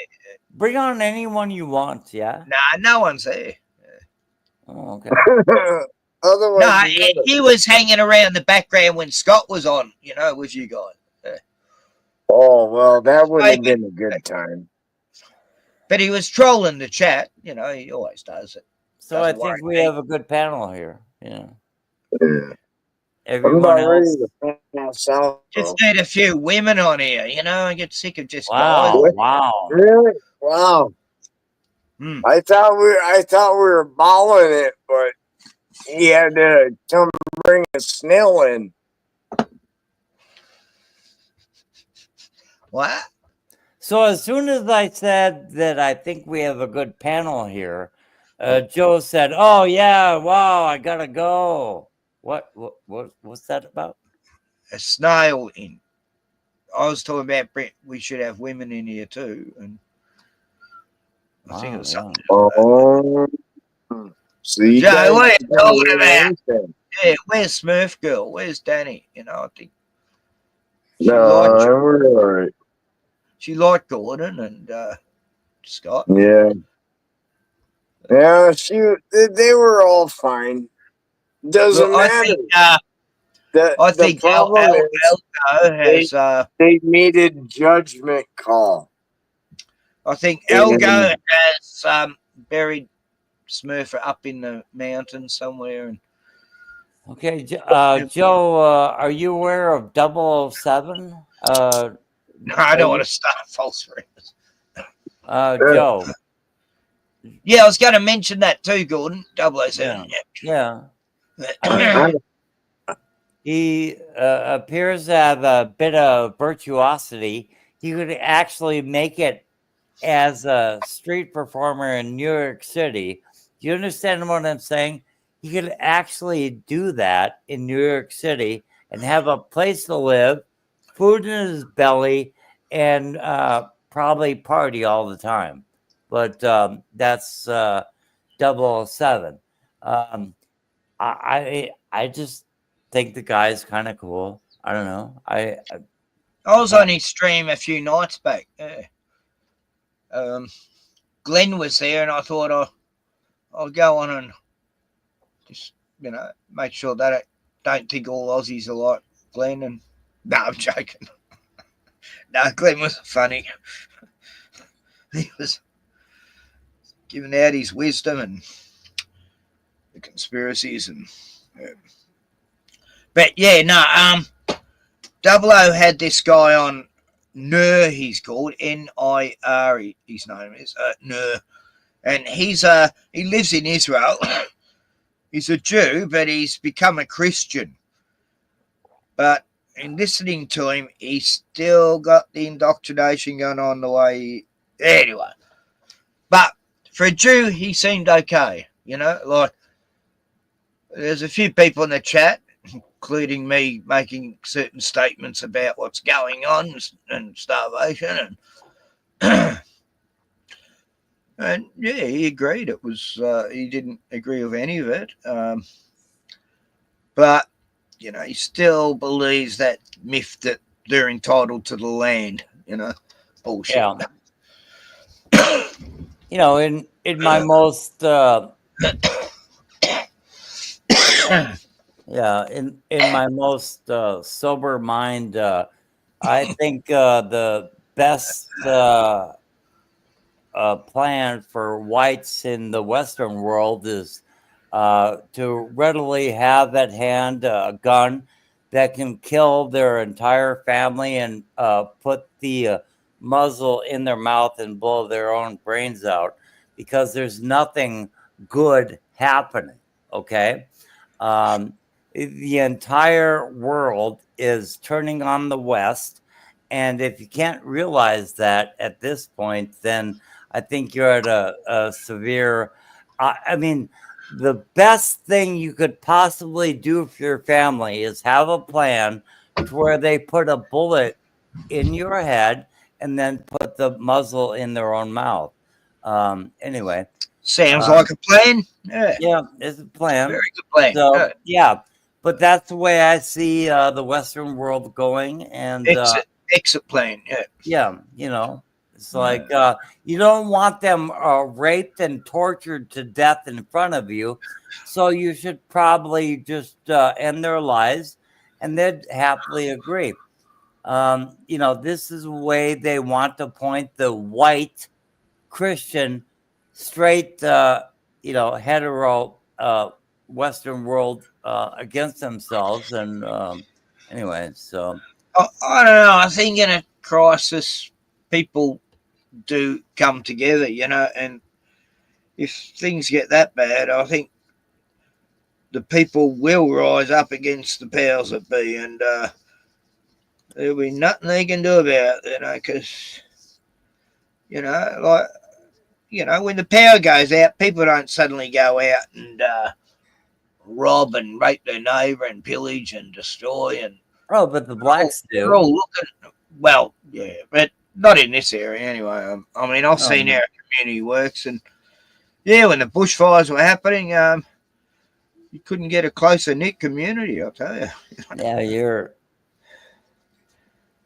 Bring on anyone you want, yeah? Nah, no one's there. Oh, okay. Otherwise, he was hanging around the background when Scott was on, with you guys. Oh, well, that would have been a good time. But he was trolling the chat. He always does it. So I think we have a good panel here. Yeah. I'm Everyone about ready else. to pass out. Just need a few women on here, I get sick of just Wow, guys. wow. Really? Wow. I thought we were balling it, but he had to come bring a snail in. What? So as soon as I said that I think we have a good panel here, Joe said, "Oh yeah, wow, I gotta go." What's that about? A snail in. I was talking about we should have women in here too, and I think it was something. See, Joe, what are you talking about? Yeah, where's Smurf Girl? Where's Danny? I think she liked Gordon and Scott. Yeah. Yeah, they were all fine. Doesn't matter. I think the problem is they made a judgment call. I think Elgo has buried Smurfer up in the mountains somewhere. And okay, Joe, are you aware of 007? No, I don't want to start false rumors. Joe. Yeah, I was going to mention that too, Gordon. 007. Yeah. I mean, he appears to have a bit of virtuosity. He could actually make it as a street performer in New York City. Do you understand what I'm saying? He could actually do that in New York City and have a place to live, food in his belly, and probably party all the time. But that's 007. I just think the guy's kind of cool. I don't know. I was on his stream a few nights back. Glenn was there, and I thought I'll go on and just make sure that I don't think all Aussies are like Glenn. And no, I'm joking. No, Glenn was funny. He was giving out his wisdom and the conspiracies and. But yeah, no. 00 had this guy on Nur. He's called NIR. His name is Nur, and he lives in Israel. He's a Jew, but he's become a Christian. But in listening to him, he's still got the indoctrination going on the way. Anyway, but for a Jew, he seemed okay. Like there's a few people in the chat, including me, making certain statements about what's going on and starvation, and and yeah, he agreed. It was he didn't agree with any of it, but he still believes that myth that they're entitled to the land. You know, bullshit. Yeah. You know, in my most yeah, in my most sober mind, I think the best plan for whites in the Western world is to readily have at hand a gun that can kill their entire family and put the muzzle in their mouth and blow their own brains out, because there's nothing good happening. Okay. The entire world is turning on the West. And if you can't realize that at this point, then I think you're at a severe, I mean, the best thing you could possibly do for your family is have a plan to where they put a bullet in your head and then put the muzzle in their own mouth. Anyway. Sounds like a plan. Yeah. Yeah, it's a plan. Very good plan. So, yeah, but that's the way I see the Western world going. And exit plan. Yeah. Yeah, you know, it's like you don't want them raped and tortured to death in front of you, so you should probably just end their lives, and they'd happily agree. You know, this is the way they want to point the white Christian straight you know, hetero Western world against themselves. And anyway, so I don't know. I think in a crisis, people do come together, you know, and if things get that bad, I think the people will rise up against the powers that be, and there'll be nothing they can do about it, you know, because, you know, like, you know, when the power goes out, people don't suddenly go out and rob and rape their neighbour and pillage and destroy. And oh, but the blacks do. They're all looking, well, yeah, but not in this area anyway. I mean, I've seen how a community works, and yeah, when the bushfires were happening, you couldn't get a closer knit community, I'll tell you. Yeah,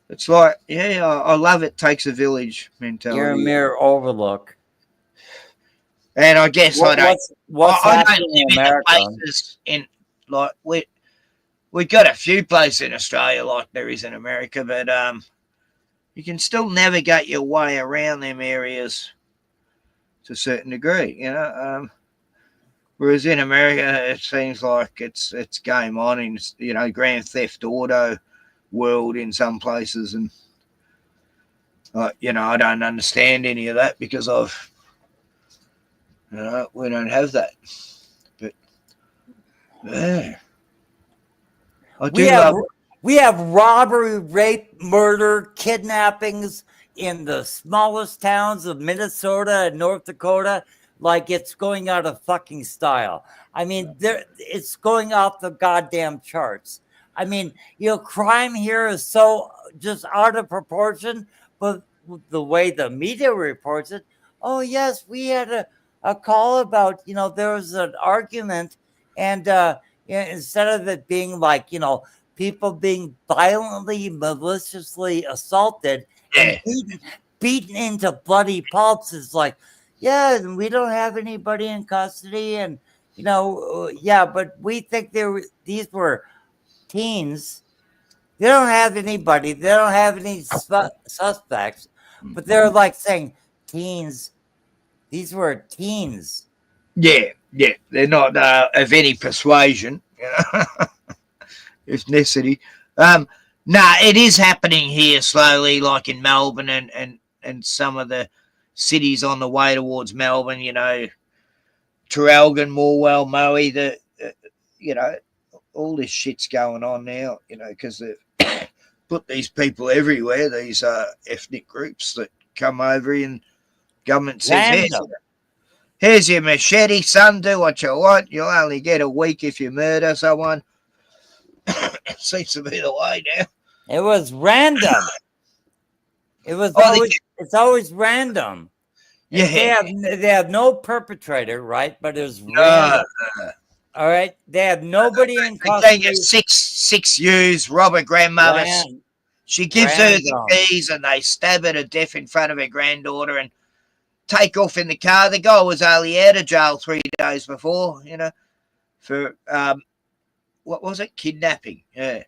it's like, yeah, I love it takes a village mentality. You're a mere overlook. And I guess I don't happening live in America? In the places in, like, we got a few places in Australia like there is in America, but you can still navigate your way around them areas to a certain degree, you know. Whereas in America, it seems like it's game on in, you know, Grand Theft Auto world in some places, and you know, I don't understand any of that because you know, we don't have that. But yeah. We have robbery, rape, murder, kidnappings in the smallest towns of Minnesota and North Dakota, like it's going out of fucking style. I mean, it's going off the goddamn charts. I mean, you know, crime here is so just out of proportion, but the way the media reports it, oh yes, we had a call about, you know, there was an argument, and you know, instead of it being like, you know, people being violently, maliciously assaulted and beaten into bloody pulps, is like, yeah, we don't have anybody in custody, and you know, yeah, but we think these were teens. They don't have anybody. They don't have any suspects, but they're like saying teens. These were teens. Yeah, they're not of any persuasion, you know, ethnicity. Nah, it is happening here slowly, like in Melbourne and some of the cities on the way towards Melbourne. You know, Traralgon, Morwell, Moe. You know, all this shit's going on now. You know, because they've put these people everywhere. These ethnic groups that come over and government says, here's your machete, son, do what you want. You'll only get a week if you murder someone. It seems to be the way now. It was random. It was it's always random. Yeah. They have no perpetrator, right? But it's random. All right. They have nobody in custody. They get six youths, rob a grandmother, She gives her the keys and they stab her to death in front of her granddaughter and take off in the car. The guy was only out of jail 3 days before, for, what was it? Kidnapping. Yeah.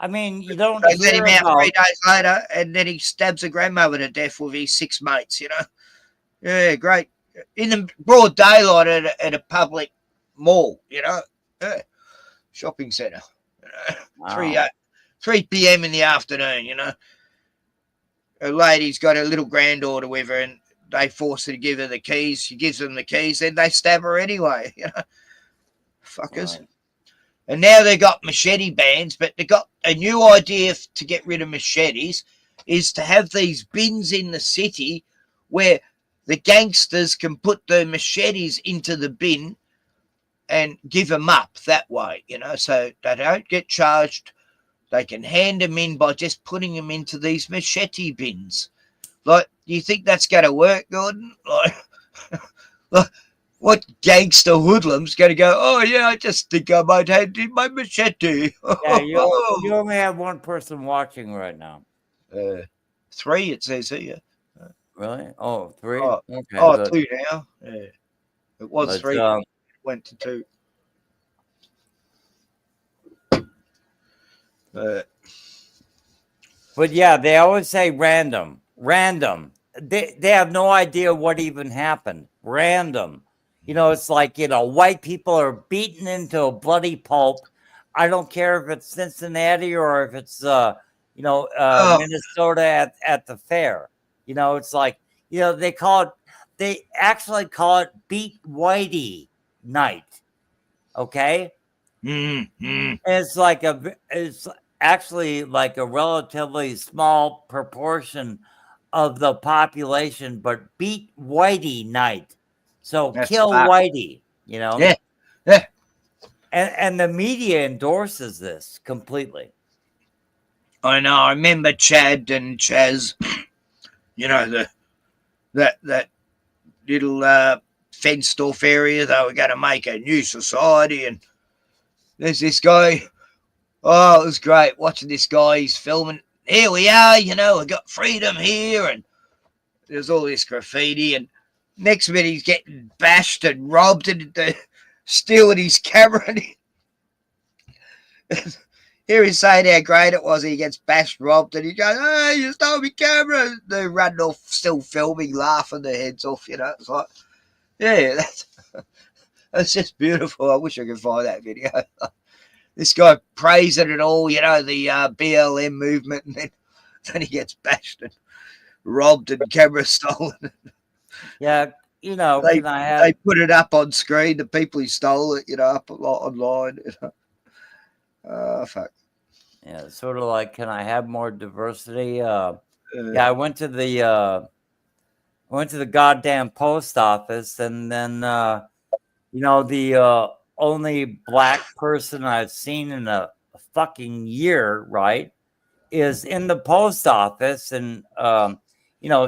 I mean, you don't They let hear him out about 3 days later, and then he stabs a grandmother to death with his 6 mates, Yeah, great. In the broad daylight at a public mall, Yeah. Shopping centre. Wow. 3 p.m. in the afternoon, A lady's got her little granddaughter with her, and they force her to give her the keys. She gives them the keys, then they stab her anyway, Fuckers. Right. And now they got machete bans, but they got a new idea to get rid of machetes is to have these bins in the city where the gangsters can put their machetes into the bin and give them up that way, so they don't get charged. They can hand them in by just putting them into these machete bins. Like, do you think that's going to work, Gordon? Like, what gangster hoodlum's going to go, oh, yeah, I just think I might hand in my machete. Yeah, you only have one person watching right now. 3, it says here. Really? Oh, 3? Oh, Okay, 2 now. Yeah. It was 3. Went to 2. But yeah, they always say random. They have no idea what even happened. Random. It's like, white people are beaten into a bloody pulp. I don't care if it's Cincinnati or if it's, Minnesota at the fair. It's like, they actually call it Beat Whitey Night. Okay? Mm-hmm. It's actually like a relatively small proportion of the population, but Beat Whitey Night. So That's kill Whitey, Yeah. And the media endorses this completely. I know. I remember Chad and Chaz, that little fenced off area. They were going to make a new society, and there's this guy. Oh, it was great watching this guy. He's filming. Here we are, we got freedom here, and there's all this graffiti, and next minute he's getting bashed and robbed and stealing his camera. And here he's saying how great it was. He gets bashed, robbed, and he goes, "Hey, you stole my camera!" And they're running off, still filming, laughing their heads off. It's like, yeah, that's just beautiful. I wish I could find that video. This guy praising it all, the BLM movement, and then he gets bashed and robbed and camera stolen. Yeah, they put it up on screen, the people who stole it, up online. Fuck. Yeah, sort of like, can I have more diversity? Yeah, I went to the goddamn post office, and then the only black person I've seen in a fucking year, right, is in the post office, and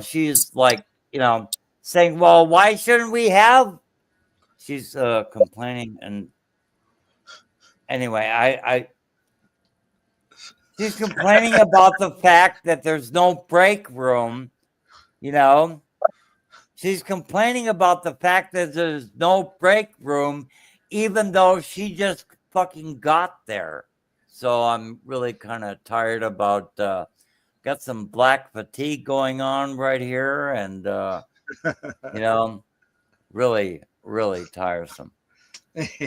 she's like, saying, well, why shouldn't we have? She's complaining, and anyway, she's complaining about the fact that there's no break room, She's complaining about the fact that there's no break room, even though she just fucking got there. So I'm really kind of tired about, got some black fatigue going on right here, and, really, really tiresome. I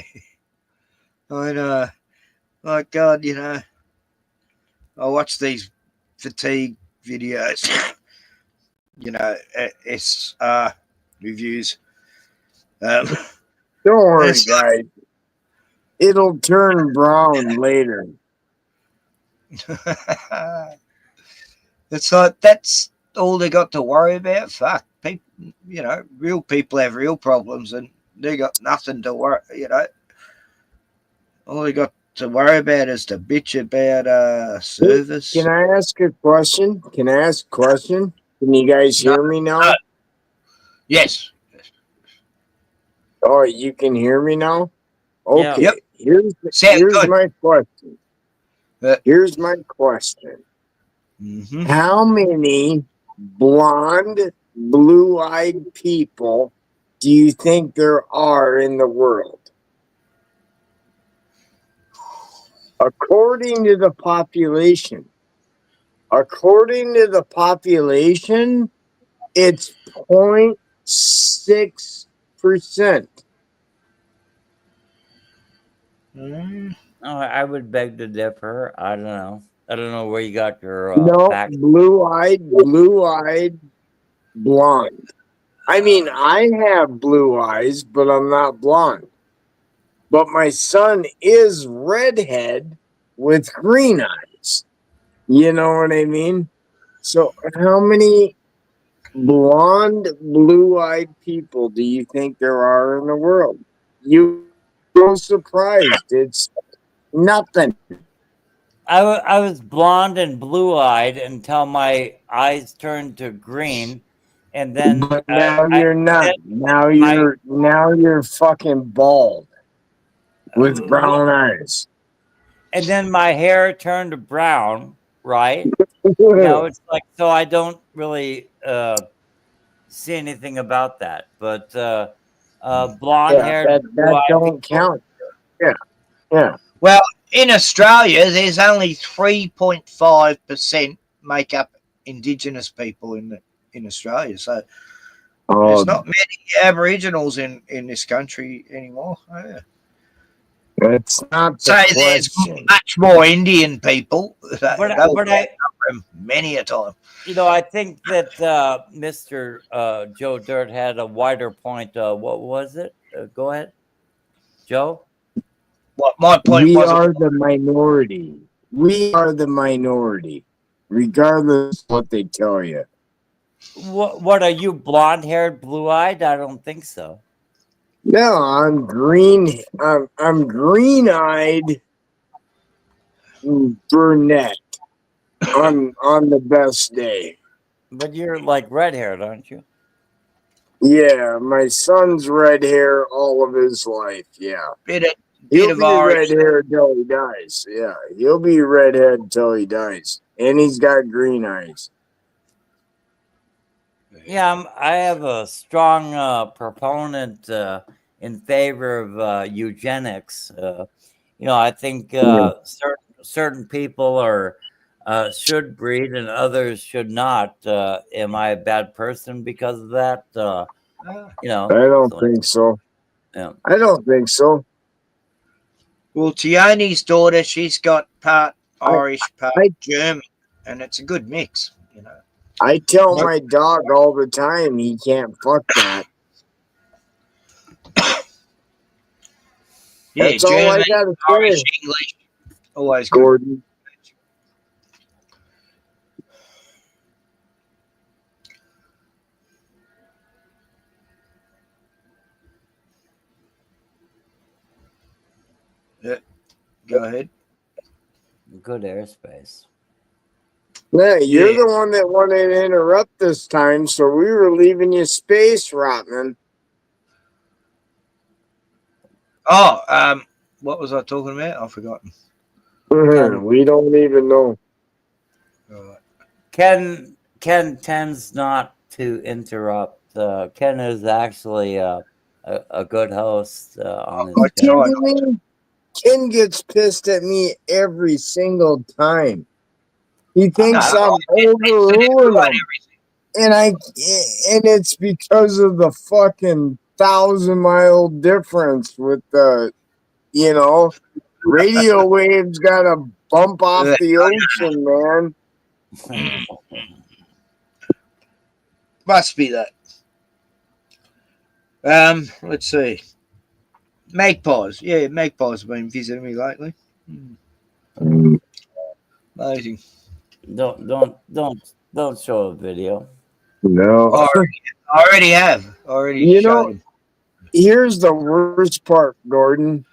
know. My God, I watch these fatigue videos, reviews. Don't worry, guys. It'll turn brown later. It's like, that's all they got to worry about. Fuck, people, real people have real problems, and they got nothing to worry. All they got to worry about is to bitch about service. Can I ask a question? Can you guys hear me now? Yes. Oh, you can hear me now? Okay. Yep. Here's my question. Here's my question. Mm-hmm. How many blonde, blue-eyed people do you think there are in the world? According to the population, it's 0.6%. Oh, I would beg to differ. I don't know. I don't know where you got your No, facts. blue-eyed, blonde. I mean, I have blue eyes, but I'm not blonde. But my son is redhead with green eyes. You know what I mean? So how many blonde, blue-eyed people do you think there are in the world? You were surprised. It's nothing. I was blonde and blue-eyed until my eyes turned to green, and then But now you're not. Now you're fucking bald with brown eyes. and then my hair turned to brown, right? It's like, so I don't really see anything about that. But blonde Yeah, haired, that blue eyed don't count. Yeah. Well, in Australia, there's only 3.5% make up Indigenous people in Australia. So there's not many Aboriginals in this country anymore. Oh, yeah. That's not the so there's much more Indian people. Many a time. I think that Mr. Joe Dirt had a wider point. What was it? Go ahead, Joe. What my point we was? Are the minority. We are the minority, regardless of what they tell you. What are you, blonde haired, blue eyed? I don't think so. No, I'm green. I'm green eyed brunette on the best day. But you're like red haired, aren't you? Yeah, my son's red hair all of his life. Yeah, he'll be red hair till he dies. Yeah, he'll be redhead till he dies, and he's got green eyes. Yeah, I have a strong proponent in favor of eugenics. I think certain people should breed and others should not. Am I a bad person because of that? I don't think so. Yeah. I don't think so. Well, Tioni's daughter, she's got part Irish, part German, and it's a good mix. I tell my dog all the time he can't fuck that. Yeah, that's German, all I gotta Irish, say. English, always Gordon. Yeah, go ahead. Good airspace. Yeah, you're the one that wanted to interrupt this time, so we were leaving you space, Rotman. Oh, what was I talking about? I've forgotten. We don't even know. Ken tends not to interrupt. Ken is actually a good host on his channel. Ken gets pissed at me every single time. He thinks I'm overruling him. And it's because of the fucking 1,000-mile difference with the, radio waves gotta bump off the ocean, man. Must be that. Let's see. Magpies. Yeah, magpies have been visiting me lately. Amazing. Don't show a video. No. I already have. Showed him. Here's the worst part, Gordon.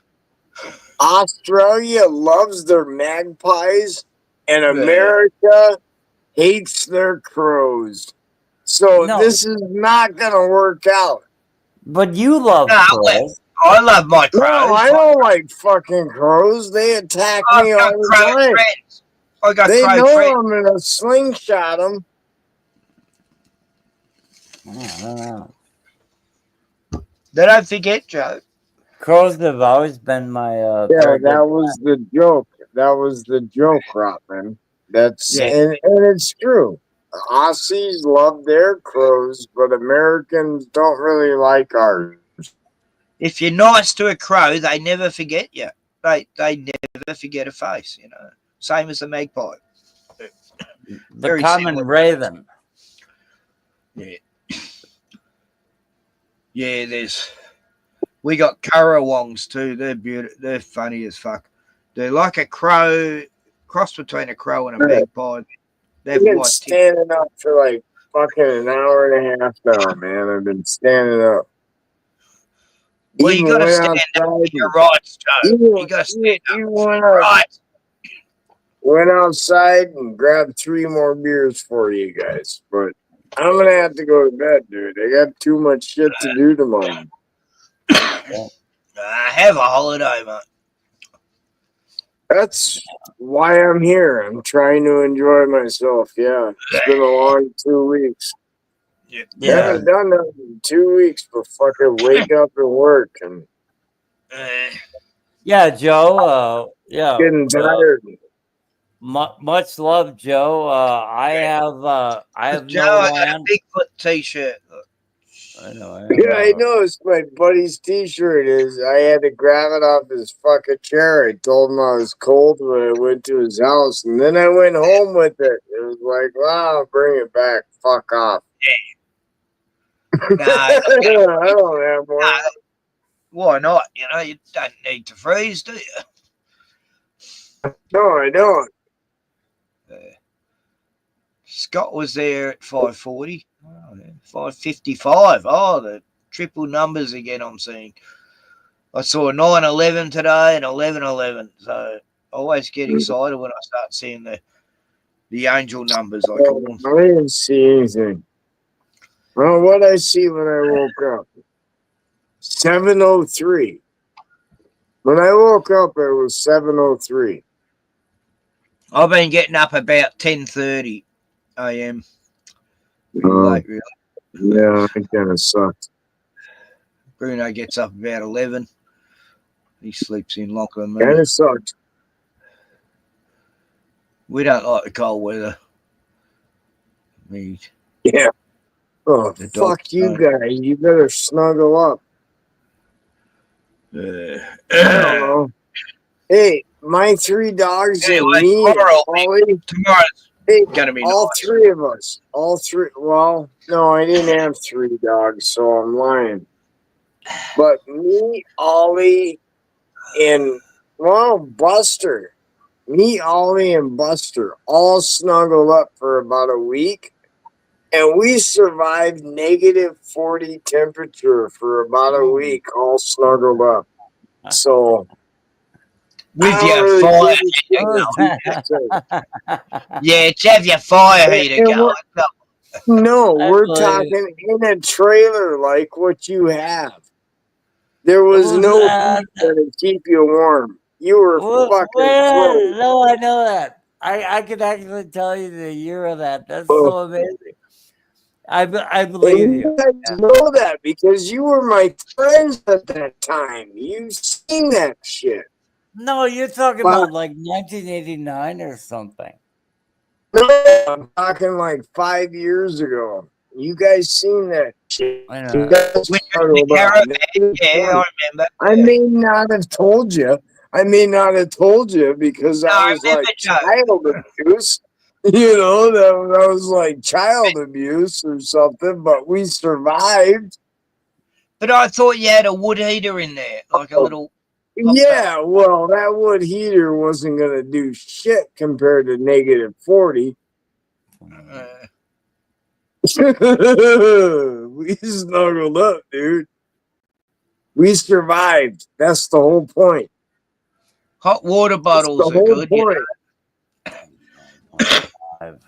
Australia loves their magpies, and America hates their crows. So this is not going to work out. But you love crows. I love my crows. No, I don't like fucking crows. They attack me all the time. I got They crow know friends. I'm gonna slingshot them. I don't know. They don't forget, Joe. Crows have always been my Yeah, very good that was the joke. That was the joke, Rotman. That's and it's true. Aussies love their crows, but Americans don't really like ours. If you're nice to a crow, they never forget you. They never forget a face, you know. Same as the magpie. The Very common similar. raven. Yeah. Yeah, we got currawongs too. They're beautiful. They're funny as fuck. They're like a crow, cross between a crow and a magpie. They have I've been white tips. standing up for like fucking an hour and a half now, man. I've been standing up. Well, you got to stand up for your rights, Joe. You got to stand up for your rights. Went outside and grabbed 3 more beers for you guys, but I'm gonna have to go to bed, dude. I got too much shit to do tomorrow. Have a holiday, mate. That's why I'm here. I'm trying to enjoy myself. Yeah, it's been a long 2 weeks. Yeah. Haven't done that in 2 weeks, but fucking wake up and work and Yeah, Joe. Yeah. getting tired. Much love, Joe. I have Joe, no I got a land. Bigfoot t-shirt. I know. Yeah, I noticed my buddy's t-shirt is. I had to grab it off his fucking chair. I told him I was cold when I went to his house, and then I went home with it. It was like, wow, bring it back. Fuck off. Nah, I don't have one. Why not? You know, you don't need to freeze, do you? No, I don't. Scott was there at 5:40. 5:55. Oh, the triple numbers again I'm seeing. I saw 9:11 today and 11:11. So I always get excited when I start seeing the angel numbers. I call them. I didn't see anything. Well, what I see when I woke up? 7:03. When I woke up, it was 7:03. I've been getting up about 10:30 a.m. Pretty late, really. Yeah, it kind of sucked. Bruno gets up about 11. He sleeps in longer than me. Kind of sucked. We don't like the cold weather. Yeah. Oh, fuck you guys. You better snuggle up. I don't know. Hey, my 3 dogs and me, Ollie. Tomorrow's gonna be all nice. 3 of us. All 3. Well, no, I didn't have 3 dogs, so I'm lying. But me, Ollie, and, well, Buster. Me, Ollie, and Buster all snuggled up for about a week. And we survived -40 temperature for about a week, all snuggled up. So, With your fire heater going. Yeah, to have your fire heater going. No, we're talking in a trailer like what you have. There was no heat to keep you warm. You were fucking frozen. No, I know that. I could actually tell you the year of that. That's so amazing. I believe you. guys know that because you were my friends at that time. You've seen that shit. No, you're talking about like 1989 or something. No, I'm talking like 5 years ago. You guys seen that shit. I know. You guys started about it. Yeah, I remember. I may not have told you. Because I was like child abuse. You know, that was like child abuse or something, but we survived. But I thought you had a wood heater in there, like a little. Yeah, well, that wood heater wasn't going to do shit compared to -40. We snuggled up, dude. We survived. That's the whole point. Hot water bottles are good.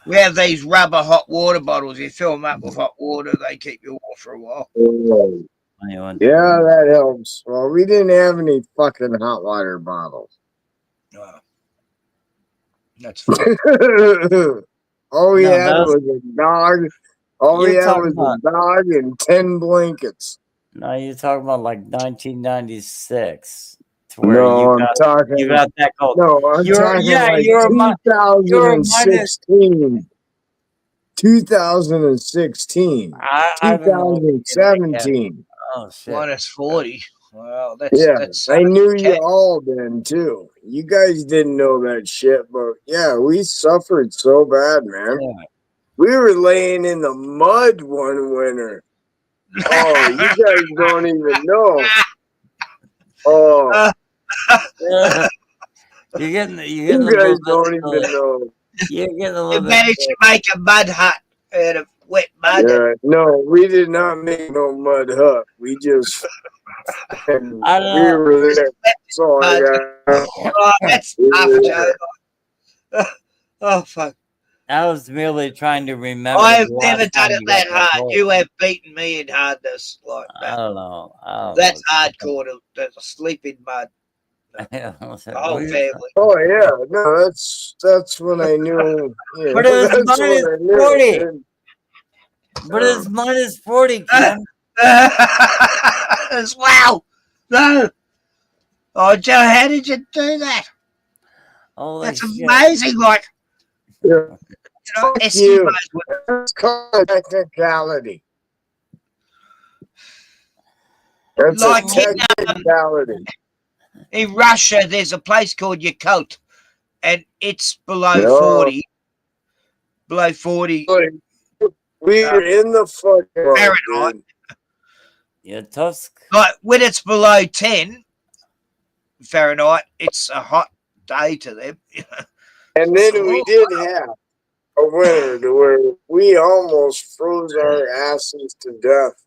We have these rubber hot water bottles. You fill them up with hot water, they keep you warm for a while. Yeah, that helps. Well, we didn't have any fucking hot water bottles. That's fine. All we had was a dog. All we had was about, a dog and 10 blankets. No, you're talking about like 1996, to where No, I'm talking. you got that cold. No, I'm talking like 2016. 2016. I don't know. 2017. Oh shit. -40. Well, that's Yeah, that's. I knew you all then too. You guys didn't know that shit, but yeah, we suffered so bad, man. Yeah. We were laying in the mud one winter. Oh, you guys don't even know. Oh, you guys don't even know. You're getting a You little bit. managed to make a mud hut out of wet mud. Yeah, no, we did not make no mud hut. We just we were there. So I got. Oh, that's tough, Joe. Oh fuck! I was merely trying to remember. I have never done it that hard. You have beaten me in hardness like that. I don't know. That's hardcore to sleep in mud. The whole family. Oh yeah, no, that's when I knew. Yeah, But it's that's when I knew, -40. dude. But it's -40, Ken. Wow! No. Oh, Joe, how did you do that? Holy That's shit. amazing. Like, Yeah. Eskimos You. would- That's called technicality. That's Like a in, technicality. in Russia, there's a place called Yakult, and it's below No. 40. Below 40. We were in the fucking Fahrenheit. dude. Yeah, Tusk. Like when it's below 10 Fahrenheit, it's a hot day to them. And then we did have a winter to where we almost froze our asses to death.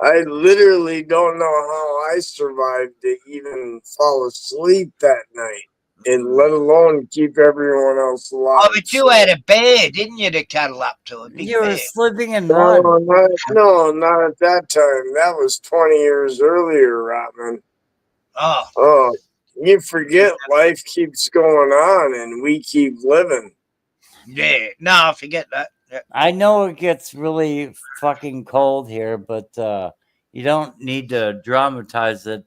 I literally don't know how I survived to even fall asleep that night, and let alone keep everyone else alive. Oh, but you had a bear, didn't you, to cuddle up to? A big You were bear. sleeping in mud. No, not at that time. That was 20 years earlier, Rotman. Oh. You forget life keeps going on and we keep living. Yeah, no, I forget that. Yeah. I know it gets really fucking cold here, but you don't need to dramatize it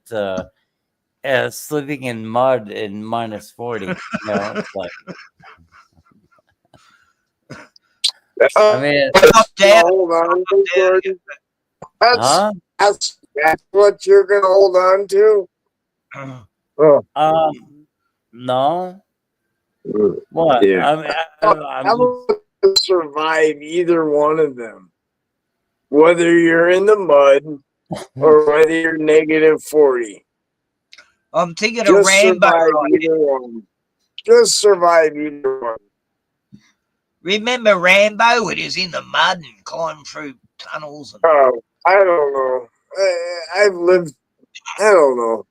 as sleeping in mud in -40. You know, it's like. I mean, hold on to, Gordon. That's what you're gonna hold on to. No. What? Yeah. I'm I will survive either one of them, whether you're in the mud or whether you're -40. I'm thinking of Just Rambo. survive either one. Just survive either one. Remember Rambo when he was in the mud and climbed through tunnels? And... Oh, I don't know. I've lived. I don't know.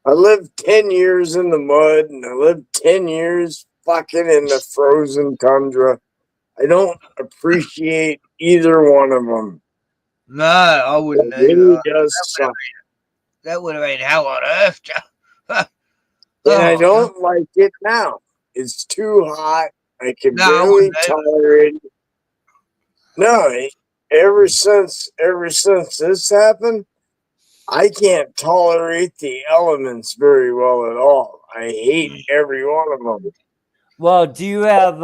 I lived 10 years in the mud, and I lived 10 years fucking in the frozen tundra. I don't appreciate either one of them. No, I wouldn't It really either. does suck. That would have been hell on earth, Joe. And I don't like it now. It's too hot. I can barely tolerate it. No, ever since this happened, I can't tolerate the elements very well at all. I hate every one of them. Well, do you have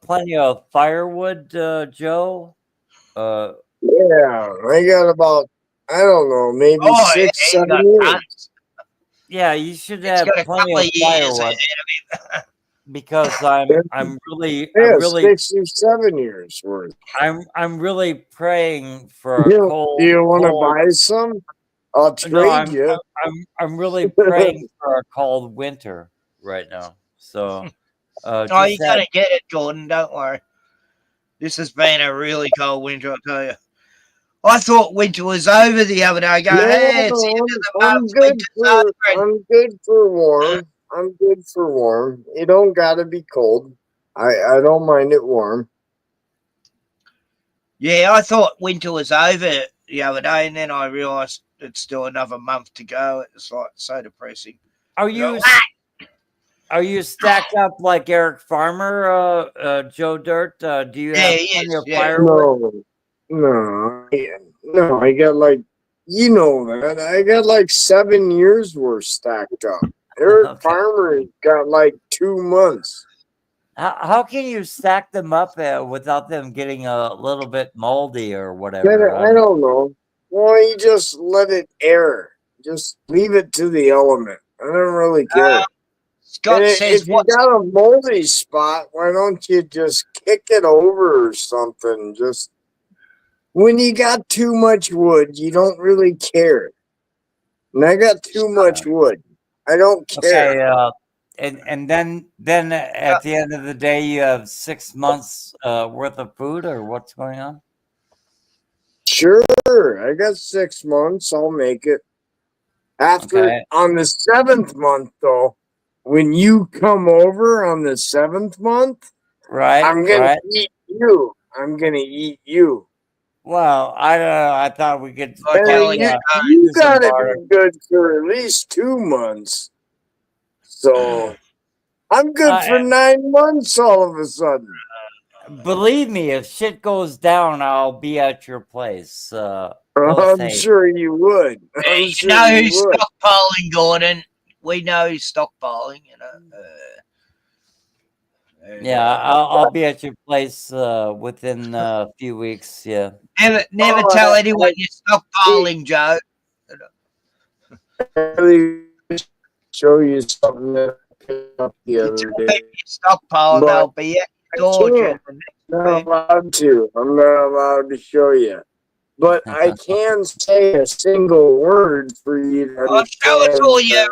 plenty of firewood, Joe? Yeah, I got about, I don't know, maybe 6-7 years. Yeah, you should have plenty of firewood. Because I'm really 67 years worth. I'm really praying for a cold. Do you want to buy some? I'll trade you. I'm really praying for a cold winter right now. So, you're gonna get it, Gordon. Don't worry. This has been a really cold winter, I tell you. I thought winter was over the other day. I go, hey, it's the end of the month. I'm good for warm. I'm good for warm. It don't gotta be cold. I don't mind it warm. Yeah, I thought winter was over the other day, and then I realised it's still another month to go. It's like so depressing. Are you Are you stacked up like Eric Farmer, Joe Dirt? Do you have plenty of firewood? No, I got like, you know that. I got like 7 years worth stacked up. Eric Farmer got like 2 months. How can you stack them up without them getting a little bit moldy or whatever? I don't know. Well, you just let it air. Just leave it to the element. I don't really care. Scott says, if you got a moldy spot, why don't you just kick it over or something? Just when you got too much wood, you don't really care. And I got too much wood. I don't care. Okay, and then at the end of the day, you have 6 months worth of food, or what's going on? Sure, I got 6 months. I'll make it. After on the 7th month, though, when you come over on the 7th month, right? I'm gonna eat you. I'm gonna eat you. Well, I thought we could. You got to be good for at least 2 months. So I'm good for 9 months all of a sudden. Believe me, if shit goes down, I'll be at your place. I'm sure you would. I'm sure know you who's would. stockpiling, Gordon. We know who's stockpiling, you know. Yeah, I'll be at your place within a few weeks. Yeah. Never tell anyone you're stockpiling, Joe. Show you something that I picked up the other day. Stockpile, they'll be at your door. I'm not allowed to. I'm not allowed to show you. But I can say a single word for you to understand. Show us all your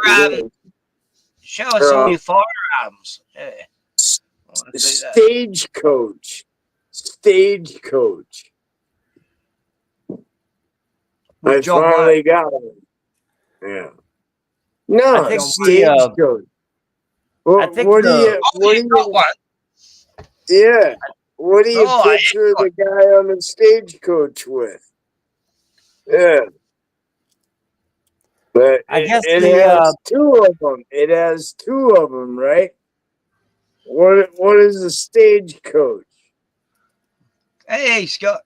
show us all your firearms. Yeah. Stagecoach. Stagecoach. I finally got it. Yeah. No, stagecoach. What do you? Yeah. What do you picture the guy on the stagecoach with? Yeah. But I guess it has 2 of them. It has 2 of them, right? What is a stagecoach? Hey, Scott.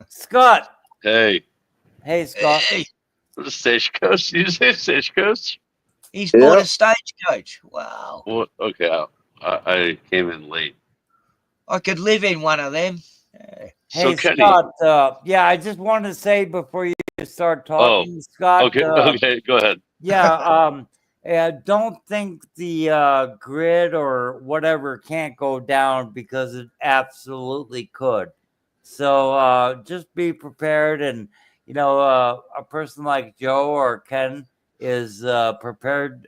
Scott. Hey. Hey, Scott. Hey. The stagecoach? Did you say stagecoach? He's bought a stagecoach. Wow. Well, okay, I came in late. I could live in one of them. Hey, Scott. Yeah, I just wanted to say before you start talking, Scott. Okay, go ahead. Yeah. Don't think the grid or whatever can't go down, because it absolutely could. So just be prepared, and a person like Joe or Ken is prepared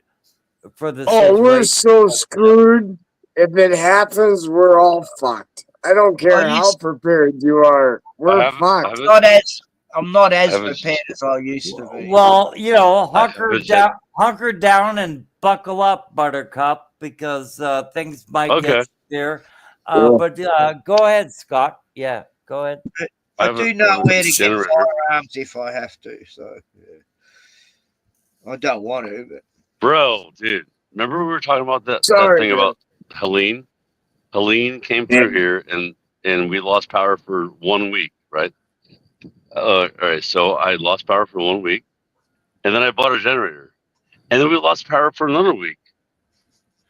for the situation. We're so screwed. If it happens, we're all fucked. I don't care how prepared you are. We're fucked. I'm not as prepared as I used to be. Well, hunker down and buckle up, Buttercup, because things might get there. But go ahead, Scott. Yeah, go ahead. I do know where to get firearms if I have to. So I don't want to, but bro, dude, remember we were talking about that thing about Helene? Helene came through here and we lost power for 1 week, right? All right, so I lost power for 1 week, and then I bought a generator, and then we lost power for another week.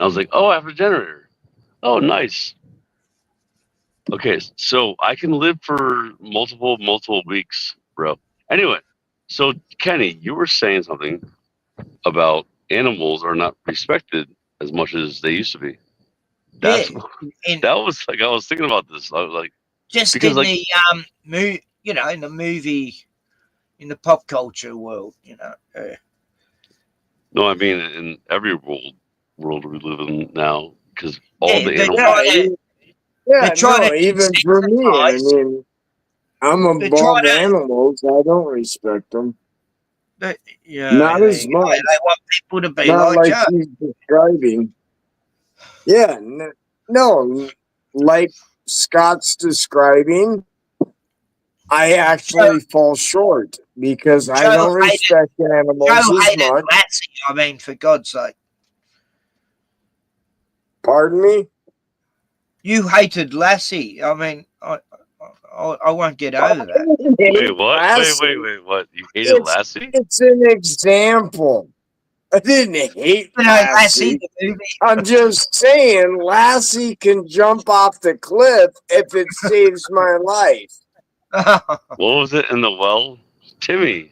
I was like, oh, I have a generator. Oh, nice. Okay, so I can live for multiple weeks, bro. Anyway, so Kenny, you were saying something about animals are not respected as much as they used to be. That was like, I was thinking about this. I was like, just in the in the movie, in the pop culture world, No, I mean in every world we live in now, because all the animals. Even for me. I mean, I'm above animals. I don't respect them. Not as much. They want people to be not like Joe. he's describing. Yeah, no, like Scott's describing, I actually fall short because I don't respect animals as much. I mean, for God's sake. Pardon me? You hated Lassie. I mean, I won't get over that. Wait, what? Lassie. Wait, what? You hated Lassie? It's an example. I didn't hate You know, Lassie. the movie. I'm just saying Lassie can jump off the cliff if it saves my life. What was it in the well? Timmy.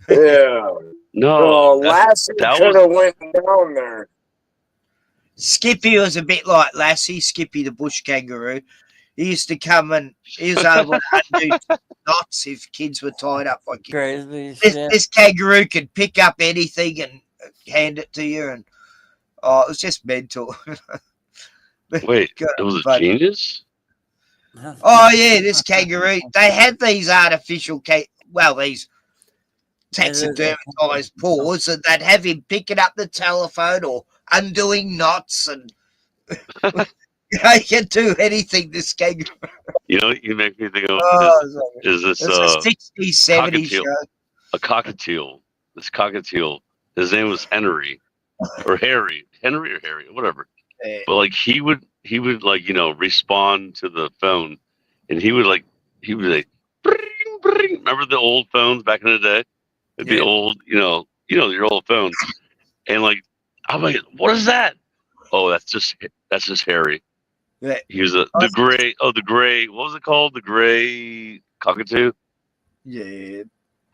Yeah. No, Lassie that could was have went down there. Skippy was a bit like Lassie, Skippy the bush kangaroo. He used to come and he was able to undo knots if kids were tied up like crazy. This kangaroo could pick up anything and hand it to you, and it was just mental. Wait, it was a genius? Oh yeah, this kangaroo. They had these artificial these taxidermatized paws, and they'd have him picking up the telephone or undoing knots, and he can do anything. This kangaroo. You know, you make me think of is this it's a 60s, 70s show. A cockatiel. This cockatiel. His name was Henry or Harry, whatever. But like he would like respond to the phone, and he would like bring, bring. Remember the old phones back in the day? It'd be old, your old phone, and like I'm like, what is that? Oh, that's just Harry. Yeah. He was the gray. Oh, the gray. What was it called? The gray cockatoo. Yeah.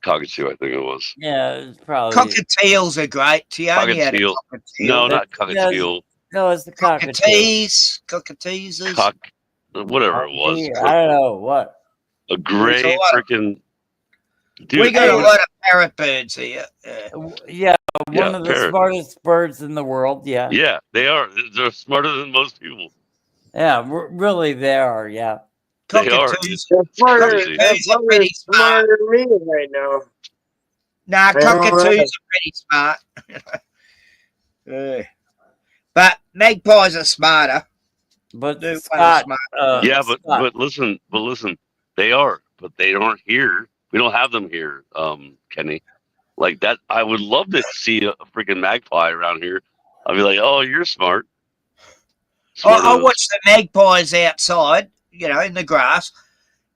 Cockatoo, I think it was. Yeah, it's probably cockatiels are great. Tiani had a cockatiel. cockatiel. No, not cockatiel. No, it's the Cockatees. Cockatees. Whatever it was. I don't know what. A gray freaking. Dude, We got a lot of parrot birds here. Yeah, one of the smartest birds in the world. Yeah. Yeah, they are. They're smarter than most people. Yeah, really, they are. Yeah. They are. Cockatoos are pretty smarter than me right now. Nah, cockatoos are pretty smart. But magpies are smarter. But Scott, but listen, they are, but they aren't here. We don't have them here, Kenny. Like that, I would love to see a freaking magpie around here. I'd be like, oh, you're smart. I watch the magpies outside, in the grass,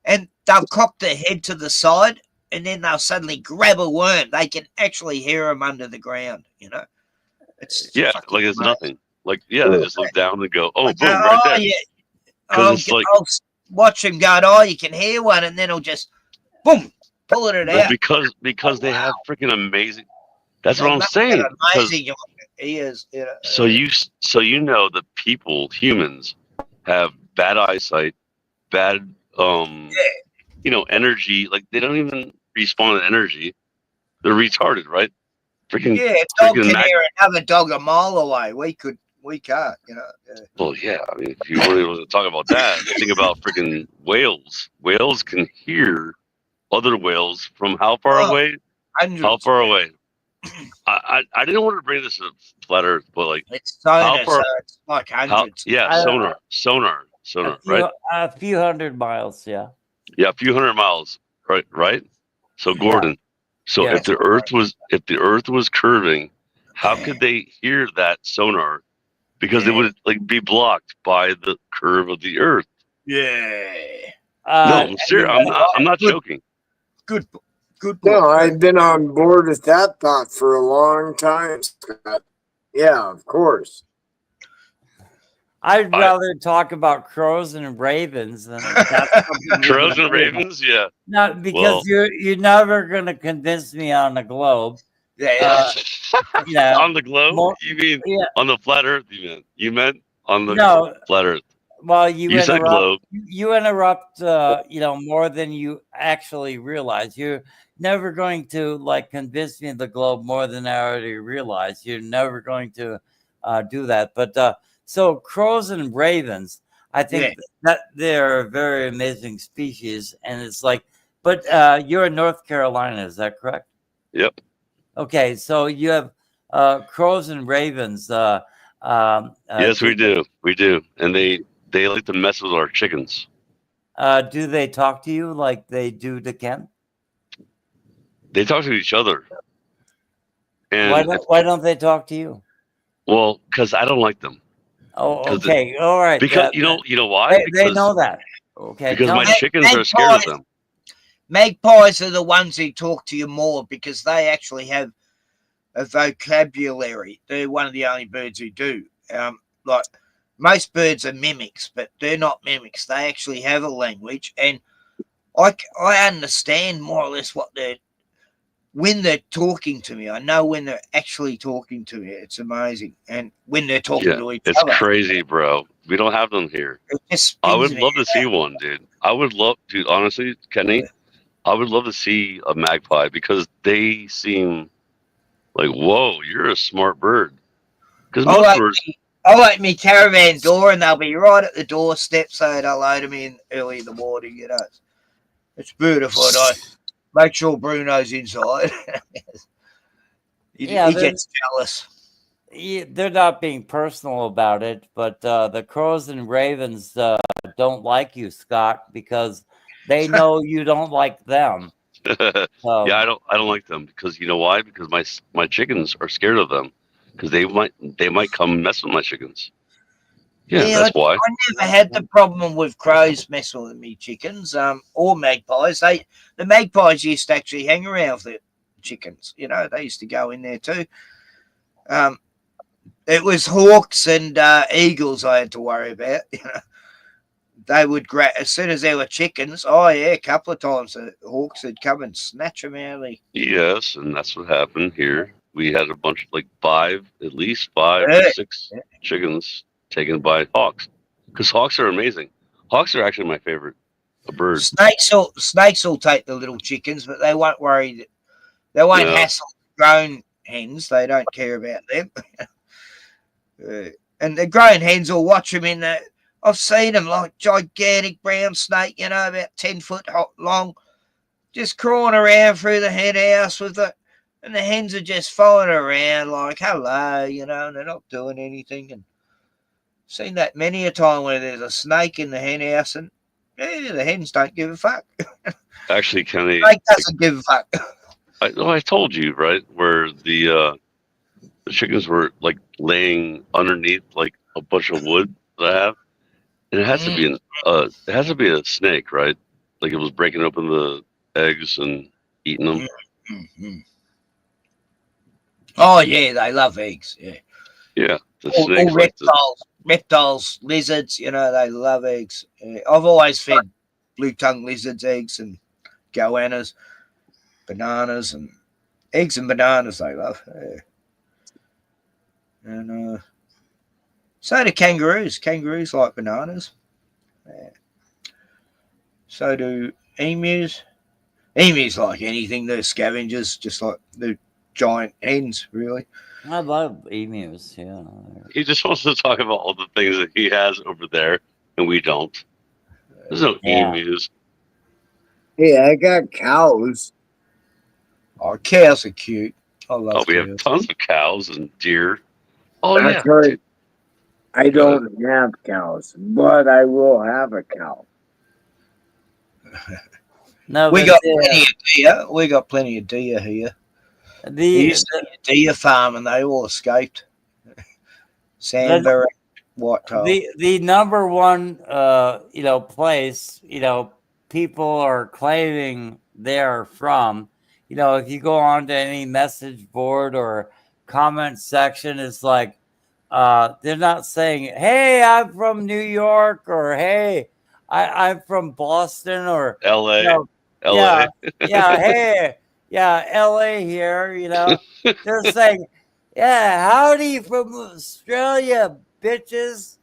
and they'll cock their head to the side, and then they'll suddenly grab a worm. They can actually hear them under the ground, It's like it's amazing. nothing. Like, they just look down and go, oh, boom, right there. Yeah. I'll watch him going, oh, you can hear one, and then he'll just, boom, pulling it out. Because they have freaking amazing. That's what I'm saying. Amazing he is. So you know that humans, have bad eyesight, bad energy. Like they don't even respond to energy. They're retarded, right? Freaking a dog can hear another dog a mile away. We can't. Well, yeah. I mean, if you really want to talk about that, think about freaking whales. Whales can hear other whales from how far away? Hundreds. How far away? I didn't want to bring this to flat Earth, but like it's sonar, so it's like hundreds. Sonar, right? A few hundred miles, yeah. Yeah, a few hundred miles, right. So Gordon, if the Earth was curving, how could they hear that sonar? Because it would be blocked by the curve of the Earth. Yeah. No, I'm serious. I'm not joking. Good. No, I've been on board with that thought for a long time, Scott. Yeah, of course. I'd rather talk about crows and ravens than crows and ravens. Yeah. Not because you're never going to convince me on the globe. Yeah. On the globe? You mean on the flat Earth? You meant on the flat Earth. Well, you said globe. You interrupt, more than you actually realize. You're never going to convince me of the globe more than I already realize. You're never going to do that. But so crows and ravens, I think that they're a very amazing species. And it's but you're in North Carolina, is that correct? Yep. Okay, so you have crows and ravens. Yes, we do. We do. And they like to mess with our chickens. Do they talk to you like they do to Ken? They talk to each other. And why don't they talk to you? Well, because I don't like them. Oh, okay. All right. Because you know why? They know that. Okay. Because my chickens are scared of them. Magpies are the ones who talk to you more because they actually have a vocabulary. They're one of the only birds who do. Like most birds are mimics, but they're not mimics. They actually have a language, and I understand more or less when they're talking to me. I know when they're actually talking to me. It's amazing, and when they're talking to each other, it's crazy, bro. We don't have them here. I would love to see one, dude. I would love, dude. Honestly, Kenny, I would love to see a magpie because they seem like, whoa, you're a smart bird. Because most birds. I like me caravan door, and they'll be right at the doorstep saying hello to me early in the morning. You know, it's beautiful. And I make sure Bruno's inside. he gets jealous. They're not being personal about it, but the crows and ravens don't like you, Scott, because they know you don't like them. Yeah, I don't like them because you know why? Because my chickens are scared of them because they might come mess with my chickens. Yeah, that's why. I never had the problem with crows messing with me chickens, or magpies. The magpies used to actually hang around with the chickens. You know, they used to go in there too. It was hawks and eagles I had to worry about. You know, they would as soon as there were chickens. Oh yeah, a couple of times the hawks would come and snatch them out of Yes, and that's what happened here. We had a bunch, like at least five or six chickens taken by hawks. Because hawks are amazing. Hawks are actually my favorite bird. Snakes will take the little chickens, but they won't worry. They won't hassle grown hens. They don't care about them. And the grown hens will watch them in the. I've seen them like gigantic brown snake, you know, about 10 foot long, just crawling around through the hen house with it. And the hens are just following around like, hello, you know, and they're not doing anything. And seen that many a time where there's a snake in the hen house and the hens don't give a fuck. Actually, Kenny. Snake doesn't give a fuck. I told you, right, where the chickens were like laying underneath like a bunch of wood that I have. And it has to be a snake, right? Like it was breaking open the eggs and eating them. Mm-hmm. Oh yeah, they love eggs. Yeah. Yeah, the snakes all reptiles, lizards. You know, they love eggs. I've always fed blue-tongued lizards eggs and goannas, bananas, and eggs and bananas. They love. Yeah. And so do kangaroos. Kangaroos like bananas. Yeah. So do emus. Emus like anything. They're scavengers, just like the giant hens, really. I love emus, yeah. He just wants to talk about all the things that he has over there, and we don't. There's no emus. Yeah, I got cows. Oh, cows are cute. I love cows. We have tons of cows and deer. Oh, that's right. I don't have cows, but I will have a cow. No, we got plenty of deer. We got plenty of deer here. There used to be a deer farm, and they all escaped. Sandberry, white tail. The number one, place, people are claiming they're from. If you go on to any message board or comment section, it's like they're not saying, "Hey, I'm from New York," or "Hey, I'm from Boston," or LA. LA. Hey. Yeah, LA here, they're saying, yeah, howdy from Australia, bitches,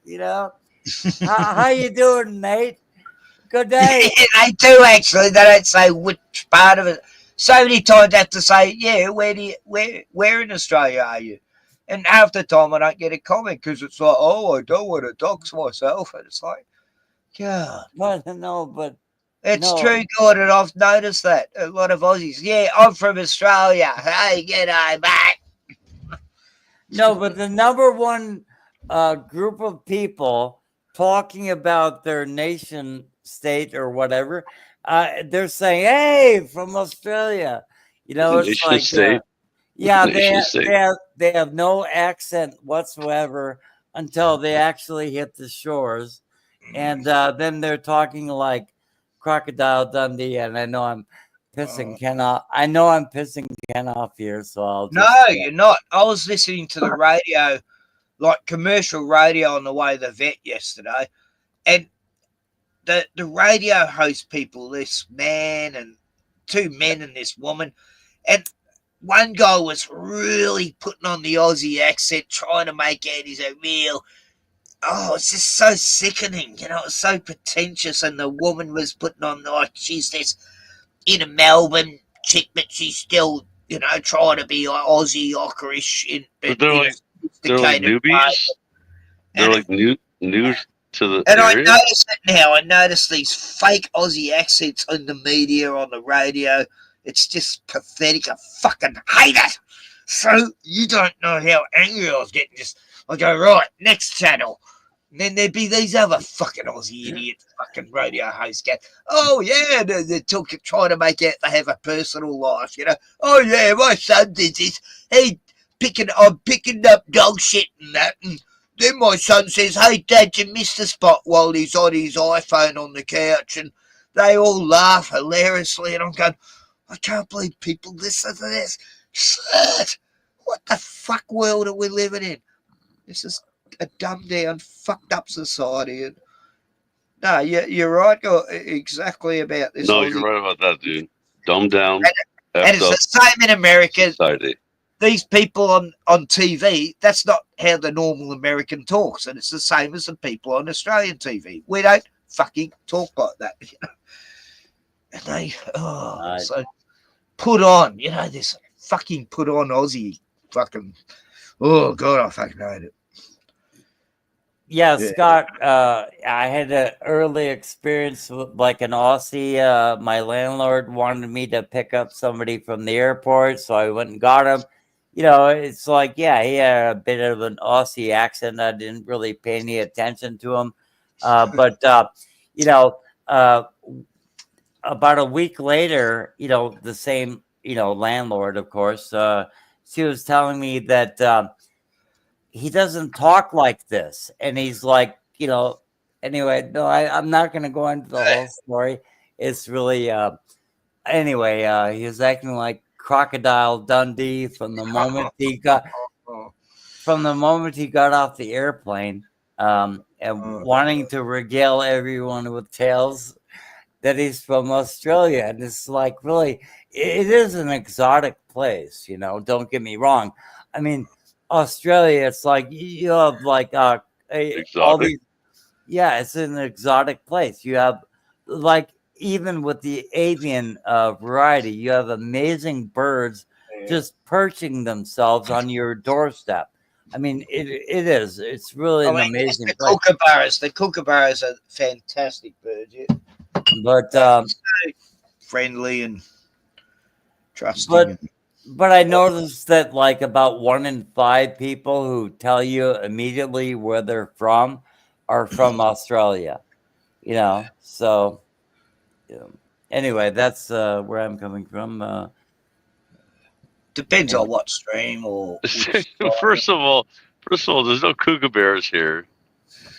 how you doing, mate? Good day. They do, actually. They don't say which part of it. So many times I have to say, yeah, where in Australia are you? And half the time I don't get a comment because it's like, oh, I don't want to dox myself. And it's like, God. It's true, Gordon. I've noticed that. A lot of Aussies. Yeah, I'm from Australia. Hey, g'day, mate. No, but the number one group of people talking about their nation state or whatever, they're saying, hey, from Australia. It's like, state. they have no accent whatsoever until they actually hit the shores. And then they're talking like Crocodile Dundee. And I know I'm pissing Ken off. I know I'm pissing Ken off here. So I'll just. No, you're not. I was listening to the radio, like commercial radio on the way to the vet yesterday. And the radio host people, this man and two men and this woman, and one guy was really putting on the Aussie accent, trying to make out he's a real. Oh, it's just so sickening, you know. It's so pretentious, and the woman was putting on like she's this in a Melbourne chick, but she's still, you know, trying to be like Aussie Ockerish But they're like newbies. They're like news to the and area. I notice it now. I notice these fake Aussie accents on the media, on the radio. It's just pathetic. I fucking hate it. So you don't know how angry I was getting. Just I go, right, next channel. And then there'd be these other fucking Aussie idiots, fucking radio hosts go, oh yeah, they're trying to make out they have a personal life, you know. Oh yeah, my son did this. I'm picking up dog shit and that, and then my son says, hey Dad, you missed the spot, while he's on his iPhone on the couch, and they all laugh hilariously, and I'm going, I can't believe people listen to this. Shit. What the fuck world are we living in? This is a dumbed down, fucked up society. And no, you're right exactly about this. No, you're right about that, dude. Dumbed down. And it's the same in America. Society. These people on TV, that's not how the normal American talks. And it's the same as the people on Australian TV. We don't fucking talk like that. You know? And they, so put on, you know, this fucking put on Aussie fucking, oh God, I fucking hate it. Yeah, Scott, I had an early experience with like an Aussie. My landlord wanted me to pick up somebody from the airport, so I went and got him. You know, it's like, yeah, he had a bit of an Aussie accent. I didn't really pay any attention to him. But you know, about a week later, you know, the same, you know, landlord, of course, she was telling me that he doesn't talk like this. And he's like, you know, anyway, no, I'm not going to go into the whole story. It's really, anyway, he was acting like Crocodile Dundee from the moment he got off the airplane, and wanting to regale everyone with tales that he's from Australia. And it's like, really, it is an exotic place, you know, don't get me wrong. I mean, Australia, it's like you have like all these, yeah, it's an exotic place. You have like, even with the avian variety, you have amazing birds just perching themselves on your doorstep. I mean, it's really an amazing the place. Kookaburras. The Kookaburras are fantastic birds, yeah. But friendly and trusting. But I noticed that like about 1 in 5 people who tell you immediately where they're from are from Australia, you know. So anyway, that's where I'm coming from. Depends on what stream or. First of all, there's no kookaburras here.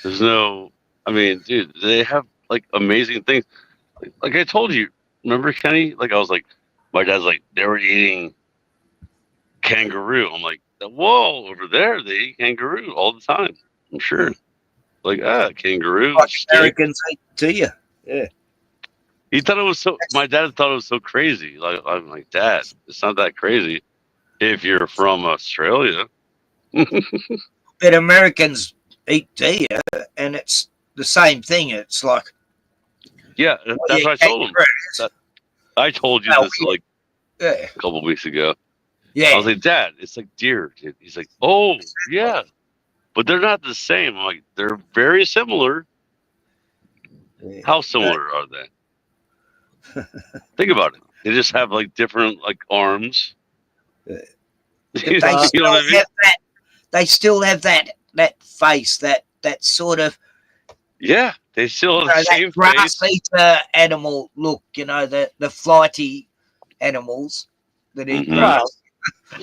There's no. I mean, dude, they have like amazing things. Like I told you, remember Kenny? Like I was like, my dad's like, they were eating kangaroo. I'm like, whoa, over there they eat kangaroo all the time. I'm sure. Like kangaroo. Americans say to you, yeah. He thought it was so. My dad thought it was so crazy. Like I'm like, Dad, it's not that crazy if you're from Australia. But Americans eat deer, and it's the same thing. It's like, yeah, that's what I told him. I told you this like a couple of weeks ago. Yeah, I was like, Dad, it's like deer. Dude. He's like, oh yeah, but they're not the same. I'm like, they're very similar. Yeah. How similar are they? Think about it. They just have like different like arms. They still have that face, that sort of. Yeah, they still have the same grass face. eater animal look. You know, the flighty animals that eat grass.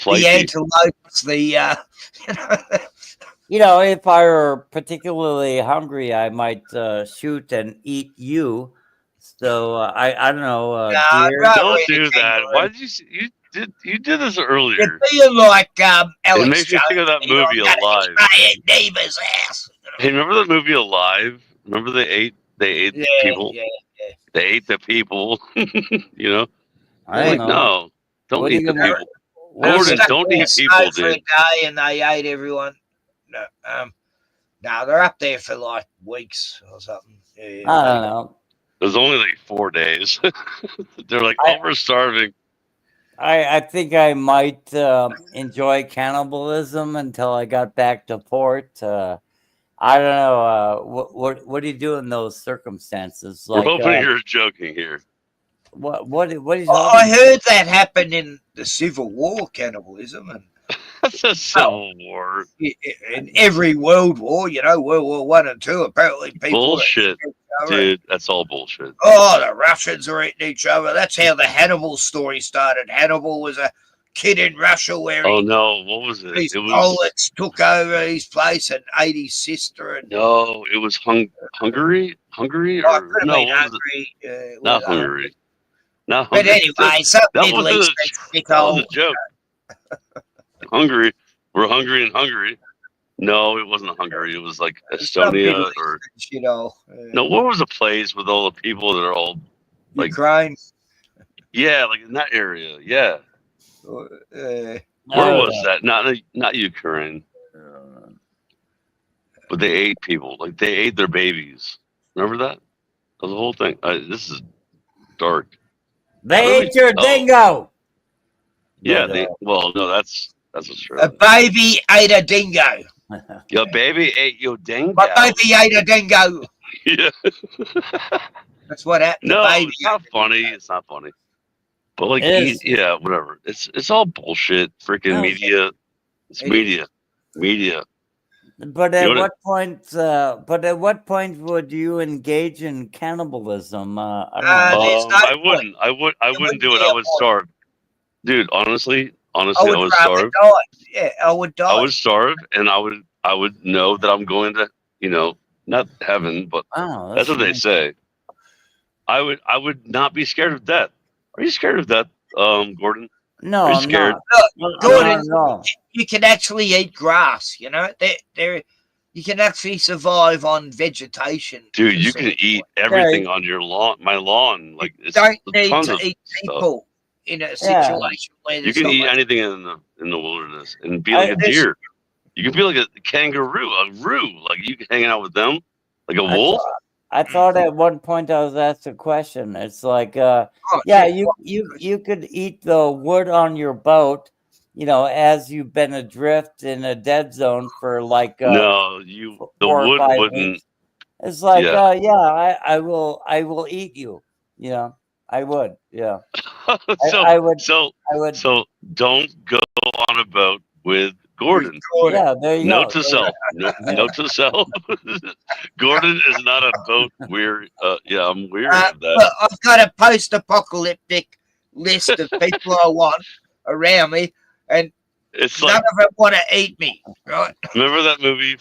The antelopes, the You know, if I were particularly hungry, I might shoot and eat you. So I don't know, deer. Don't do that. Why did you did this earlier? You're being like It Alex makes me think of that Jones, you know, movie I'm gonna Alive. eat my neighbor's ass. Hey, remember the movie Alive? Remember they ate Yeah, people? yeah. They ate the people. You know? I don't Like, know. no, don't What are eat you the gonna? people. They were Gordon, stuck don't in the eat people, snow for a dude. day and they ate everyone. No, they're up there for like weeks or something. Yeah, I don't know. It was only like 4 days. They're like, oh, we're starving. I think I might enjoy cannibalism until I got back to port. I don't know. What do you do in those circumstances? We're Like, hoping you're joking here. what is? I heard that happened in the Civil War, cannibalism, and That's a Civil War. in every World War, you know, World War One and Two. Apparently, people Bullshit, dude. That's all bullshit. Oh, the Russians are eating each other. That's how the Hannibal story started. Hannibal was a kid in Russia where Oh no, what was it? these It was Polish took over his place and ate his sister. And no, it was Hungary, Hungary, oh, it or could have no, been what was Hungary. it? Not Hungary. Not But Hungary. anyway, some that Middle wasn't Eastern that was shithole. a joke. Hungary, we're hungry in Hungary. No, it wasn't Hungary. It was like Some Middle Estonia or Eastern shithole. no. What was the place with all the people that are all like Ukraine? Yeah, like in that area. Yeah. Where was that? Not Ukraine. But they ate people. Like they ate their babies. Remember that? That was the whole thing. This is dark. They ate your dingo. Yeah. But, well, no, that's Australia. a baby ate a dingo. Your baby ate your dingo. My baby ate a dingo. Yeah. That's what happened. No, The baby. it's not funny. It's not funny. But like, It whatever. It's all bullshit. Freaking No. media. It's media. Media. But at You know what point? But at what point would you engage in cannibalism? I don't know. I wouldn't. I wouldn't do it. I would starve. Dude, honestly, I would rather starve. die. Yeah, I would die. I would starve, and I would know that I'm going to, not heaven, but Oh, that's what they nice. say. I would not be scared of death. Are you scared of death, Gordon? No, Are you I'm scared? not. Gordon, No. you can actually eat grass. You know, you can actually survive on vegetation. Dude, you can eat everything on your lawn, my lawn. Like it's Don't need tons to of eat stuff. people in a situation where You there's can not eat much. anything in the wilderness and be like a deer. You can be like a kangaroo, a roo. Like you can hang out with them, like a wolf. I thought at one point I was asked a question. It's like, you could eat the wood on your boat, as you've been adrift in a dead zone for like No, the 4 or wood 5 wouldn't. weeks. It's like, Yeah. I will eat you. I would. Yeah. So I would. So don't go on a boat with Gordon. Yeah, there you Note go. to self. Note to self. Gordon is not a boat weary. I'm weary of that. Look, I've got a post-apocalyptic list of people I want around me, and It's none like, of them want to eat me. Right? remember that movie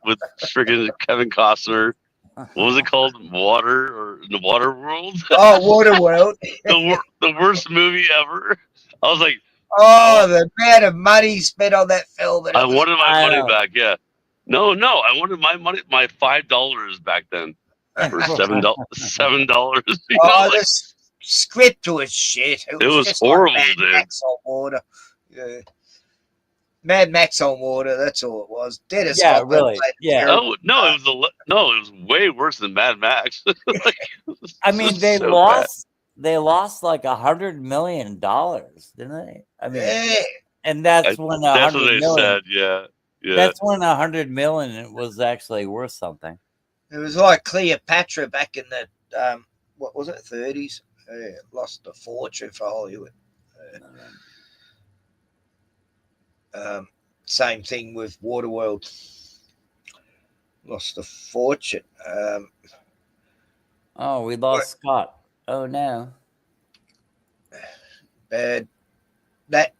with Kevin Costner? What was it called? Water or the Water World? Oh, Waterworld. the worst movie ever. I was like, oh, the amount of money spent on that film. I wanted my money back. Yeah. No, I wanted my money, my $5 back then for $7. The script was shit. It was just horrible, like Mad dude. Max on water. Yeah. Mad Max on water. That's all it was. Dennis Hopper really. played Yeah. Oh no, it was way worse than Mad Max. I mean, they so lost. They lost like $100 million, didn't they? I mean, and that's when that's what they 100 million. said. Yeah. That's when 100 million was actually worth something. It was like Cleopatra back in the what was it, 30s? Lost a fortune for Hollywood. Same thing with Waterworld. Lost a fortune. Oh, we lost Scott. Oh no. Bad. That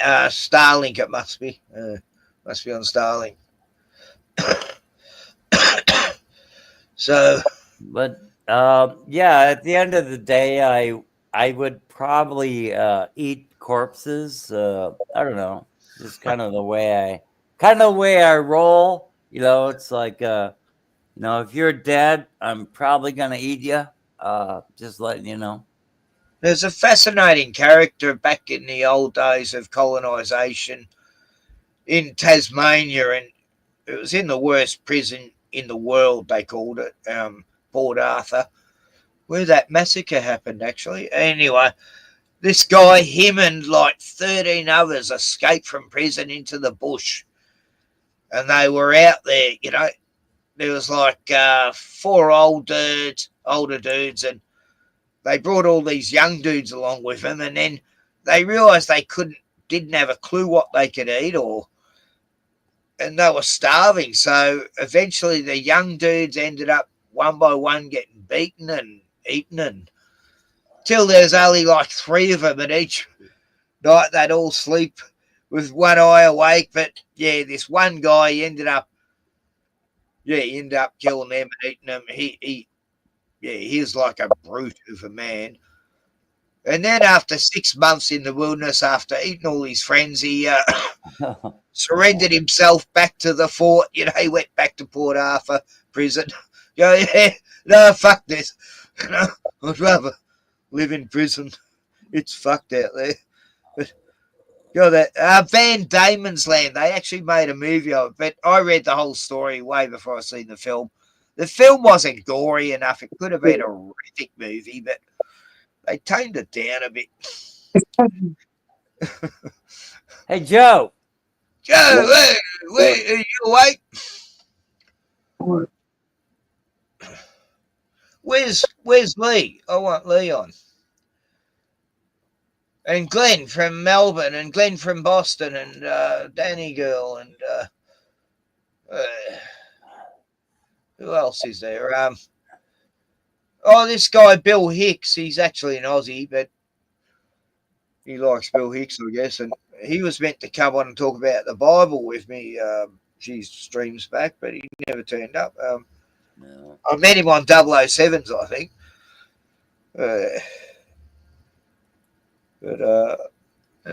Starlink. It must be. Must be on Starlink. So, but yeah, at the end of the day, I would probably eat corpses. I don't know, just kind of the way I roll. You know, it's like if you're dead, I'm probably gonna eat you. Just letting you know. There's a fascinating character back in the old days of colonisation in Tasmania, and it was in the worst prison in the world, they called it, Port Arthur, where that massacre happened, actually. Anyway, this guy, him and like 13 others escaped from prison into the bush. And they were out there, there was like 4 older dudes, and they brought all these young dudes along with them, and then they realised they didn't have a clue what they could eat, and they were starving. So eventually the young dudes ended up one by one getting beaten and eaten, and till there's only like 3 of them, and each night they'd all sleep with one eye awake. But yeah, this one guy ended up killing them and eating them. He was like a brute of a man. And then after 6 months in the wilderness, after eating all his friends, he surrendered himself back to the fort. He went back to Port Arthur prison. No, fuck this. I'd rather live in prison. It's fucked out there. But that Van Diemen's Land, they actually made a movie of it, but I read the whole story way before I seen the film. The film wasn't gory enough. It could have been a horrific movie, but they toned it down a bit. Hey, Joe. Joe, wait, are you awake? Where's Lee? I want Lee on. And Glenn from Melbourne, and Glenn from Boston, and Danny Girl, and who else is there? This guy Bill Hicks. He's actually an Aussie, but he likes Bill Hicks, I guess. And he was meant to come on and talk about the Bible with me. Streams back, but he never turned up. No. I met him on 007s, I think.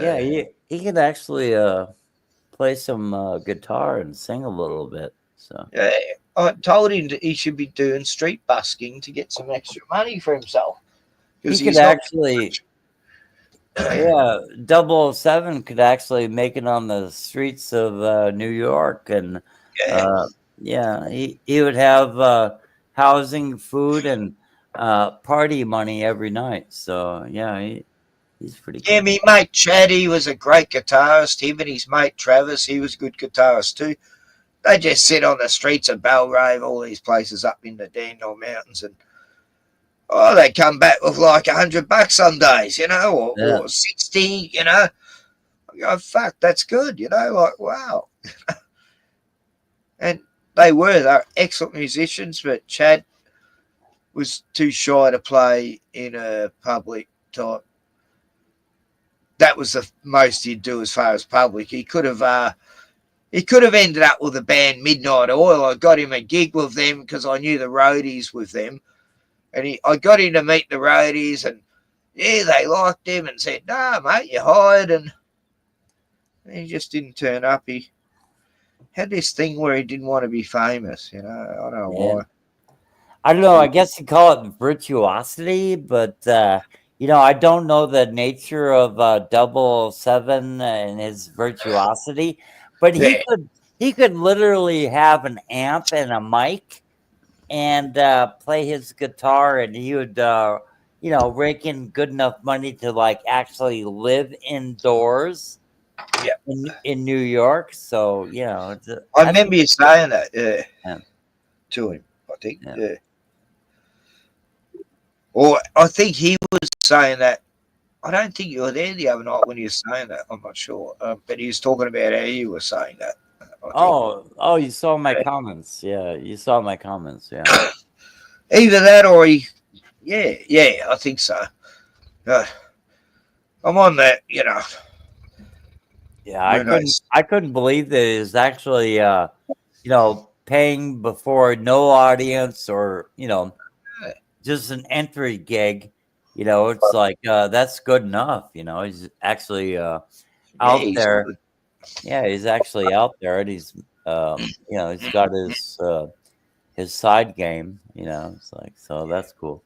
Yeah, he could actually play some guitar and sing a little bit. So I told him that he should be doing street busking to get some extra money for himself. He could actually, 007 could actually make it on the streets of New York, and he would have housing, food, and party money every night. So he's pretty cool. Yeah, me mate Chad, he was a great guitarist. Him and his mate Travis, he was a good guitarist too. They just sit on the streets of Belgrave, all these places up in the Dandenong Mountains, and they come back with like $100 some days, or 60, I go, fuck, that's good, like, wow. And they're excellent musicians, but Chad was too shy to play in a public type. That was the most he'd do as far as public. He could have ended up with the band Midnight Oil. I got him a gig with them because I knew the roadies with them, and I got him to meet the roadies, and they liked him and said, "No, mate, you're hired," and he just didn't turn up. He had this thing where he didn't want to be famous. I don't know why. I don't know. I guess you call it virtuosity, but I don't know the nature of 007 and his virtuosity. But he could literally have an amp and a mic and play his guitar, and he would rake in good enough money to like actually live indoors. In New York. So I remember you saying that to him. I think. Yeah. Or I think he was saying that. I don't think you were there the other night when he was saying that. I'm not sure, but he was talking about how you were saying that. Oh, you saw my comments. Yeah, you saw my comments. Yeah. Either that or he. Yeah, I think so. I'm on that. Yeah, I couldn't believe that it was actually paying before no audience or, just an entry gig, it's like that's good enough. He's actually out there. Yeah, he's actually out there, and he's he's got his side game. It's like, so that's cool.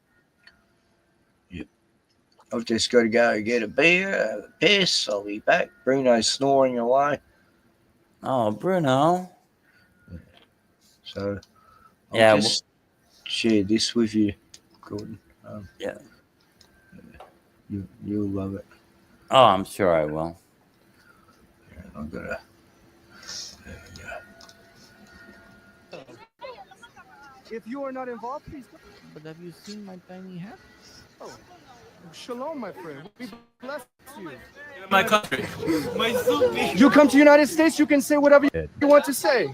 I've just got to go get a beer, have a piss. I'll be back. Bruno's snoring away. Oh, Bruno. So I'll just share this with you, Gordon. Yeah. You'll love it. Oh, I'm sure I will. Yeah, I'm gonna. If you are not involved, please go. But have you seen my tiny hat? Oh, shalom, my friend. We bless you. My country. You come to the United States, you can say whatever you want to say.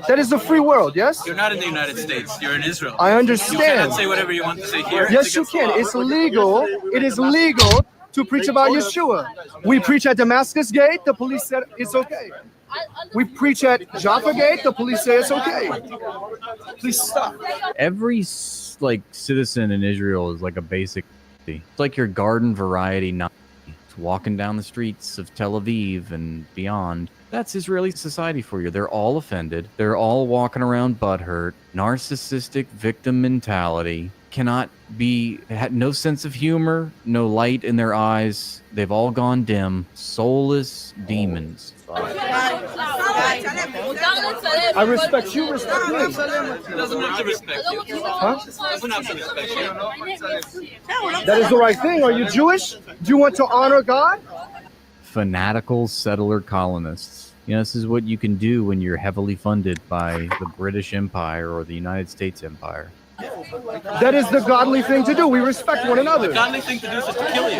That is a free world, yes? You're not in the United States. You're in Israel. I understand. You cannot say whatever you want to say here. Yes, you can. It's legal. It is legal to preach about Yeshua. We preach at Damascus Gate. The police said it's okay. We preach at Jaffa Gate. The police say it's okay. Please stop. Every citizen in Israel is like a basic. It's like your garden variety Nazi. It's walking down the streets of Tel Aviv and beyond. That's Israeli society for you. They're all offended. They're all walking around butthurt. Narcissistic victim mentality. Had no sense of humor, no light in their eyes. They've all gone dim. Soulless demons. I respect you, respect me. He doesn't have to respect you. Huh? Doesn't have to respect you. That is the right thing. Are you Jewish? Do you want to honor God? Fanatical settler colonists. This is what you can do when you're heavily funded by the British Empire or the United States Empire. That is the godly thing to do. We respect one another. The godly thing to do is to kill you.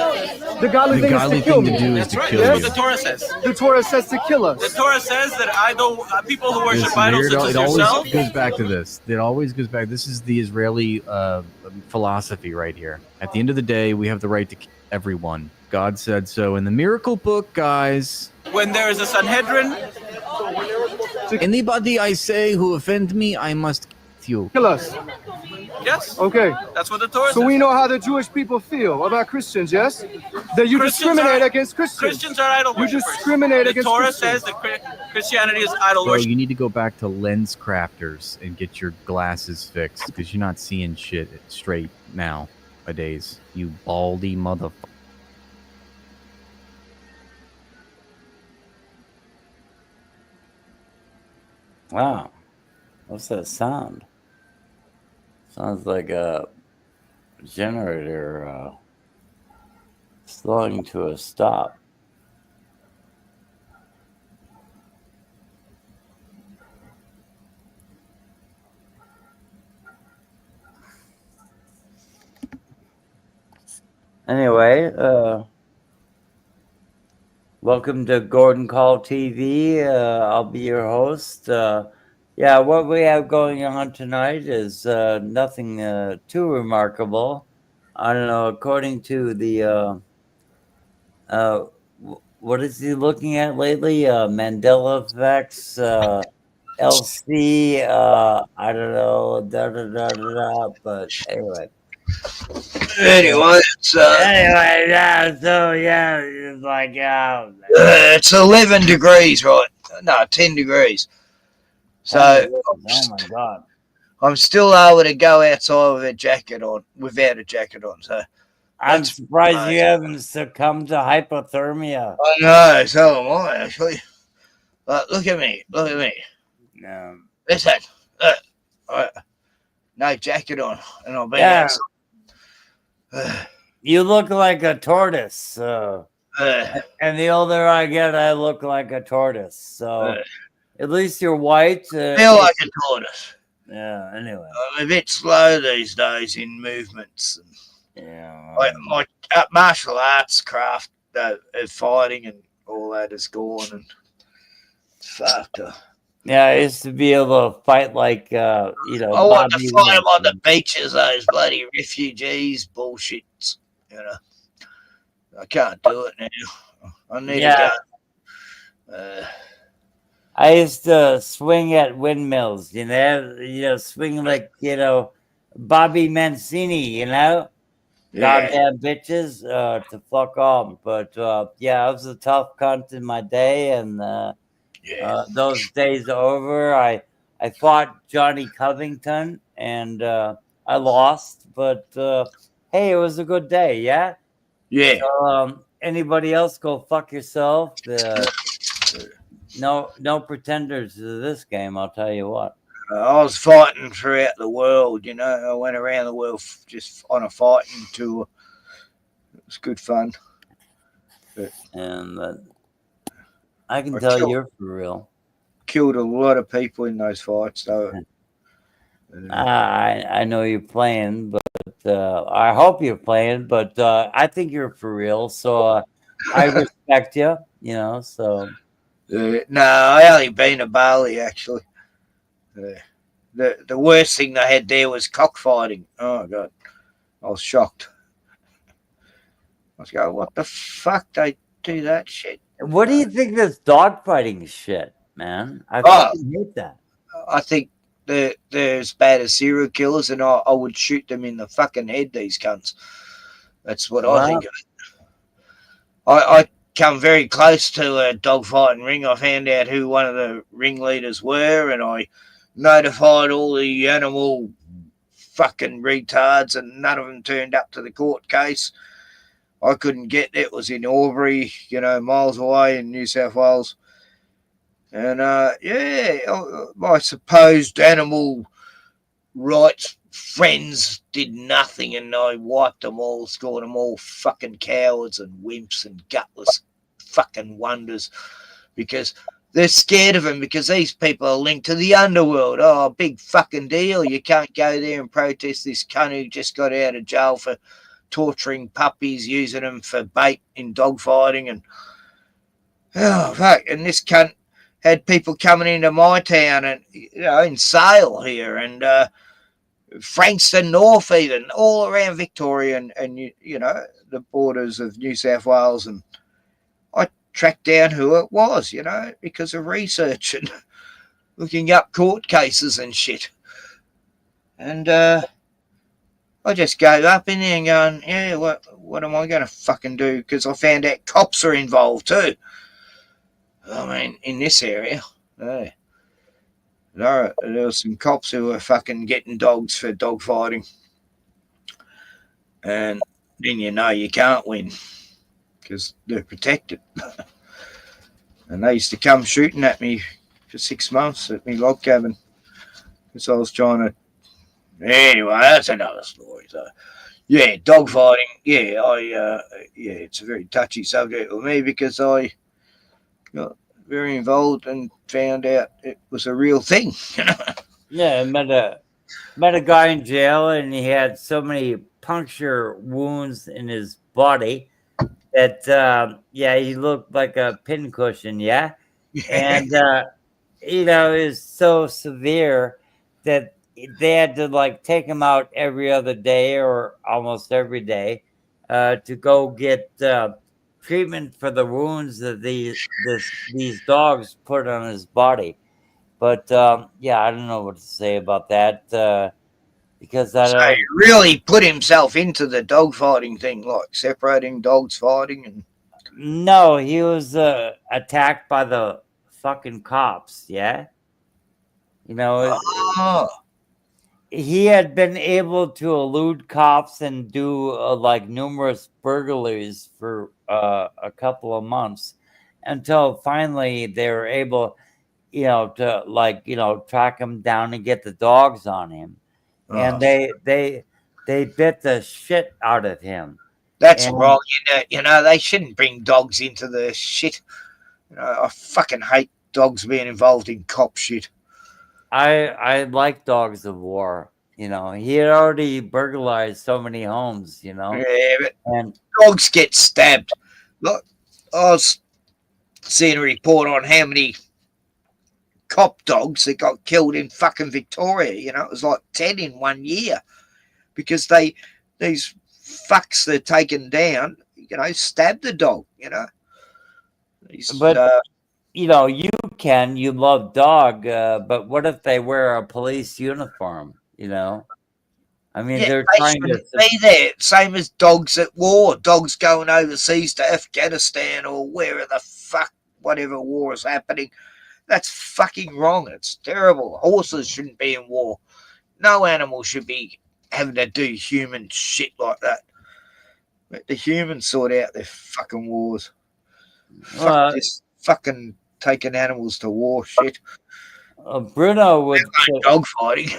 The godly thing is to kill me. That's right. That's what the Torah says. The Torah says to kill us. The Torah says that people who worship idols such as It always yourself. goes back to this. It always goes back. This is the Israeli philosophy right here. At the end of the day, we have the right to kill everyone. God said so in the miracle book, guys. When there is a Sanhedrin. Anybody I say who offend me, I must kill you. Kill us. Yes. Okay. That's what the Torah says. So we know how the Jewish people feel about Christians, yes? That you discriminate against Christians. Christians are idol worshippers. You discriminate against Christians. Christians. The Torah says that Christianity is idol Bro, worship. you need to go back to lens crafters and get your glasses fixed because you're not seeing shit straight nowadays. You baldy motherfucker. Wow. What's that sound? Sounds like a generator slowing to a stop. Anyway, welcome to Gordon Call TV. I'll be your host. What we have going on tonight is nothing too remarkable. I don't know, according to the, what is he looking at lately? Mandela effects, LC, I don't know, but anyway. Anyway, it's it's like, it's 11 degrees, right? No, 10 degrees. So, oh my God. I'm still able to go outside with a jacket on, without a jacket on. So, I'm surprised you haven't succumbed to hypothermia. I know, so am I, actually. But look at me. No. Listen, no jacket on, and I'll be outside. You look like a tortoise. And the older I get, I look like a tortoise. So at least you're white. Feel like a tortoise. Yeah, anyway. I'm a bit slow these days in movements. Yeah. My martial arts craft of fighting and all that is gone. And it's fucked. Yeah, I used to be able to fight like, I want to fight them on the beaches, those bloody refugees bullshit. I can't do it now. I need to go. I used to swing at windmills, swing like, Bobby Mancini, Yeah. goddamn bitches, to fuck off. But yeah, it was a tough cunt in my day, and those days are over. I fought Johnny Covington, and I lost, but hey, it was a good day, yeah? Yeah. So, anybody else go fuck yourself. No pretenders to this game, I'll tell you what. I was fighting throughout the world, I went around the world just on a fighting tour. It was good fun. And I can tell you're for real. Killed a lot of people in those fights, though. I know you're playing, but I hope you're playing, but I think you're for real, so I respect you, so. No, I only been to Bali, actually. The worst thing they had there was cockfighting. Oh, God. I was shocked. I was going, what the fuck? They do that shit? What do you think this dogfighting shit, man? I fucking hate that. I think they're as bad as serial killers, and I would shoot them in the fucking head, these cunts. That's what I think of it. I come very close to a dogfighting ring. I found out who one of the ringleaders were, and I notified all the animal fucking retards, and none of them turned up to the court case. I couldn't get it. It was in Albury, miles away in New South Wales. And my supposed animal rights friends did nothing, and I wiped them all, scored them all fucking cowards and wimps and gutless fucking wonders, because they're scared of them, because these people are linked to the underworld. Oh, big fucking deal. You can't go there and protest this cunt who just got out of jail for torturing puppies, using them for bait in dogfighting. And oh fuck, and this cunt had people coming into my town, and in Sale here, and Frankston North, even all around Victoria, and the borders of New South Wales. And I tracked down who it was, because of research and looking up court cases and shit. And I just gave up in there and going, yeah, what am I going to fucking do? Because I found out cops are involved too. I mean, in this area, there were some cops who were fucking getting dogs for dog fighting. And then you can't win because they're protected. And they used to come shooting at me for 6 months at my log cabin because I was trying to. Anyway, that's another story. So, yeah, dog fighting. Yeah, it's a very touchy subject with me because I got very involved and found out it was a real thing. Yeah, I met a guy in jail, and he had so many puncture wounds in his body that he looked like a pincushion. Yeah, and it was so severe that they had to take him out every other day or almost every day to go get treatment for the wounds that these dogs put on his body. But I don't know what to say about that because So he really put himself into the dog fighting thing, like separating dogs fighting. And no, he was attacked by the fucking cops. Yeah, he had been able to elude cops and do numerous burglaries for a couple of months until finally they were able, to track him down and get the dogs on him. And they bit the shit out of him. That's wrong. They shouldn't bring dogs into the shit. I fucking hate dogs being involved in cop shit. I like dogs of war. He had already burglarized so many homes. Yeah, but dogs get stabbed. Look, I was seeing a report on how many cop dogs that got killed in fucking Victoria. It was like 10 in 1 year because these fucks they're taken down, stabbed the dog. you know, you love dog, but what if they wear a police uniform? You know, I mean, Yeah, they're they trying to. shouldn't be there. Same as dogs at war, dogs going overseas to Afghanistan or wherever the fuck, whatever war is happening. That's fucking wrong. It's terrible. Horses shouldn't be in war. No animal should be having to do human shit like that. Let the humans sort out their fucking wars. Fuck this fucking taking animals to war shit. Bruno would dog fighting.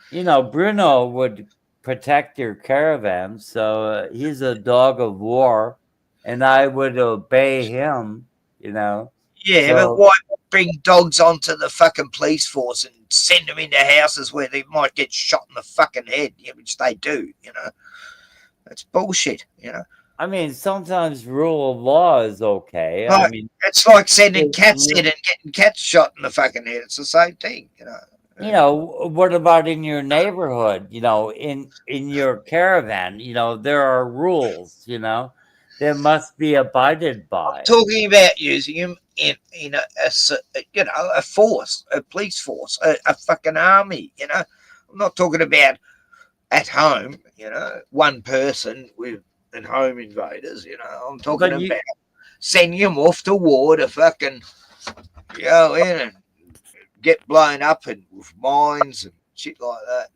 You know, Bruno would protect your caravan, so he's a dog of war, and I would obey him. You know. Yeah, so, but why bring dogs onto the fucking police force and send them into houses where they might get shot in the fucking head, which they do, you know? That's bullshit, you know? I mean, sometimes rule of law is okay. Like, I mean, it's like sending cats in and getting cats shot in the fucking head. It's the same thing, you know? You know, what about in your neighborhood? You know, in your caravan, you know, there are rules, you know, that must be abided by. I'm talking about using them in a force, a police force, a fucking army, you know? I'm not talking about at home, you know, one person with and home invaders, you know. I'm talking about sending them off to war to fucking go in and get blown up and with mines and shit like that.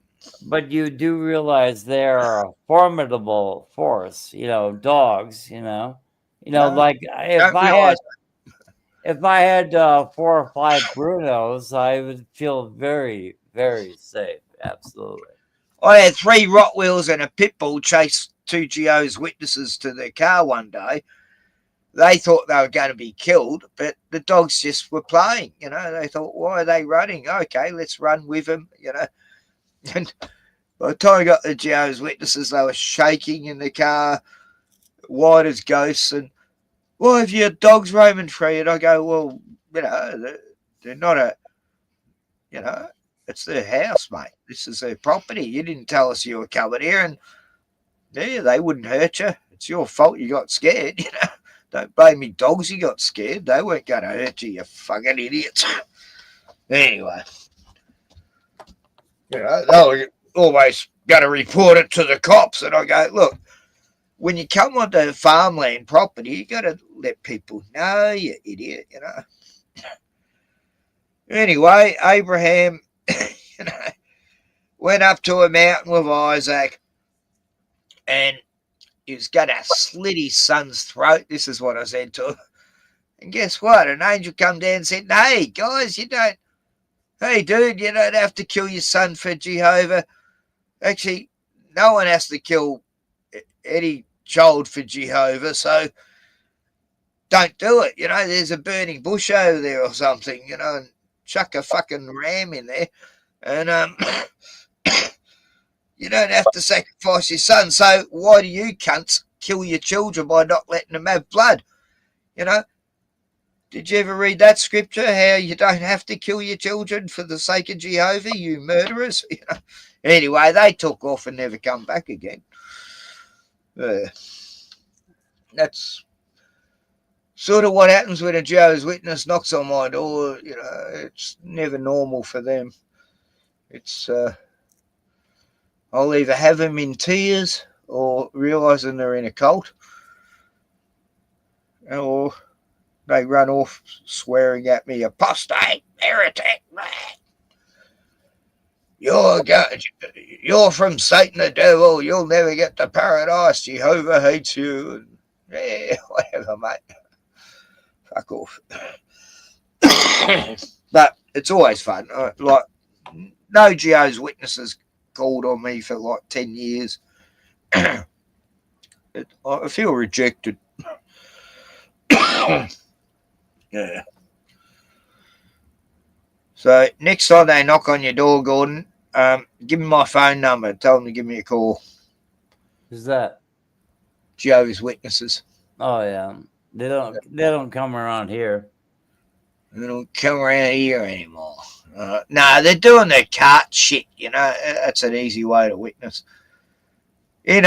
But you do realize they're a formidable force, you know, dogs, you know. You know, like if I had 4 or 5 Brunos, I would feel very, very safe. Absolutely. I had 3 Rottweilers and a pit bull chase 2 Jehovah's Witnesses to their car one day. They thought they were going to be killed, but the dogs just were playing, you know. They thought, why are they running? Okay, let's run with them, you know. And by the time I got the Jehovah's Witnesses, they were shaking in the car, white as ghosts. And, well, if your dog's roaming free, and I go, well, you know, they're not you know, it's their house, mate. This is their property. You didn't tell us you were coming here, and yeah, they wouldn't hurt you. It's your fault you got scared, you know. Don't blame me, dogs. You got scared. They weren't going to hurt you, you fucking idiots. Anyway, you know, they were always going to report it to the cops, and I go, look, when you come onto farmland property, you got to let people know, you idiot, you know. Anyway, Abraham, you know, went up to a mountain with Isaac, and he was going to slit his son's throat. This is what I said to him. And guess what? An angel come down and said, hey, guys, hey, dude, you don't have to kill your son for Jehovah. Actually, no one has to kill any child for Jehovah, so don't do it. You know, there's a burning bush over there or something, you know, and chuck a fucking ram in there. And you don't have to sacrifice your son. So why do you cunts kill your children by not letting them have blood? You know, did you ever read that scripture? How you don't have to kill your children for the sake of Jehovah, you murderers. You know? Anyway, they took off and never come back again. That's sort of what happens when a Jehovah's Witness knocks on my door. You know, it's never normal for them. It's I'll either have them in tears or realizing they're in a cult, or they run off swearing at me, apostate, heretic. You're from Satan the devil. You'll never get to paradise. Jehovah hates you. And, yeah, whatever, mate. Fuck off. But it's always fun. Like, no Jehovah's Witnesses called on me for like 10 years. I feel rejected. Yeah. So next time they knock on your door, Gordon, give me my phone number. Tell them to give me a call. Who's that? Jehovah's Witnesses. Oh yeah, they don't come around here. They don't come around here anymore. No, they're doing their cart shit. You know, that's an easy way to witness. In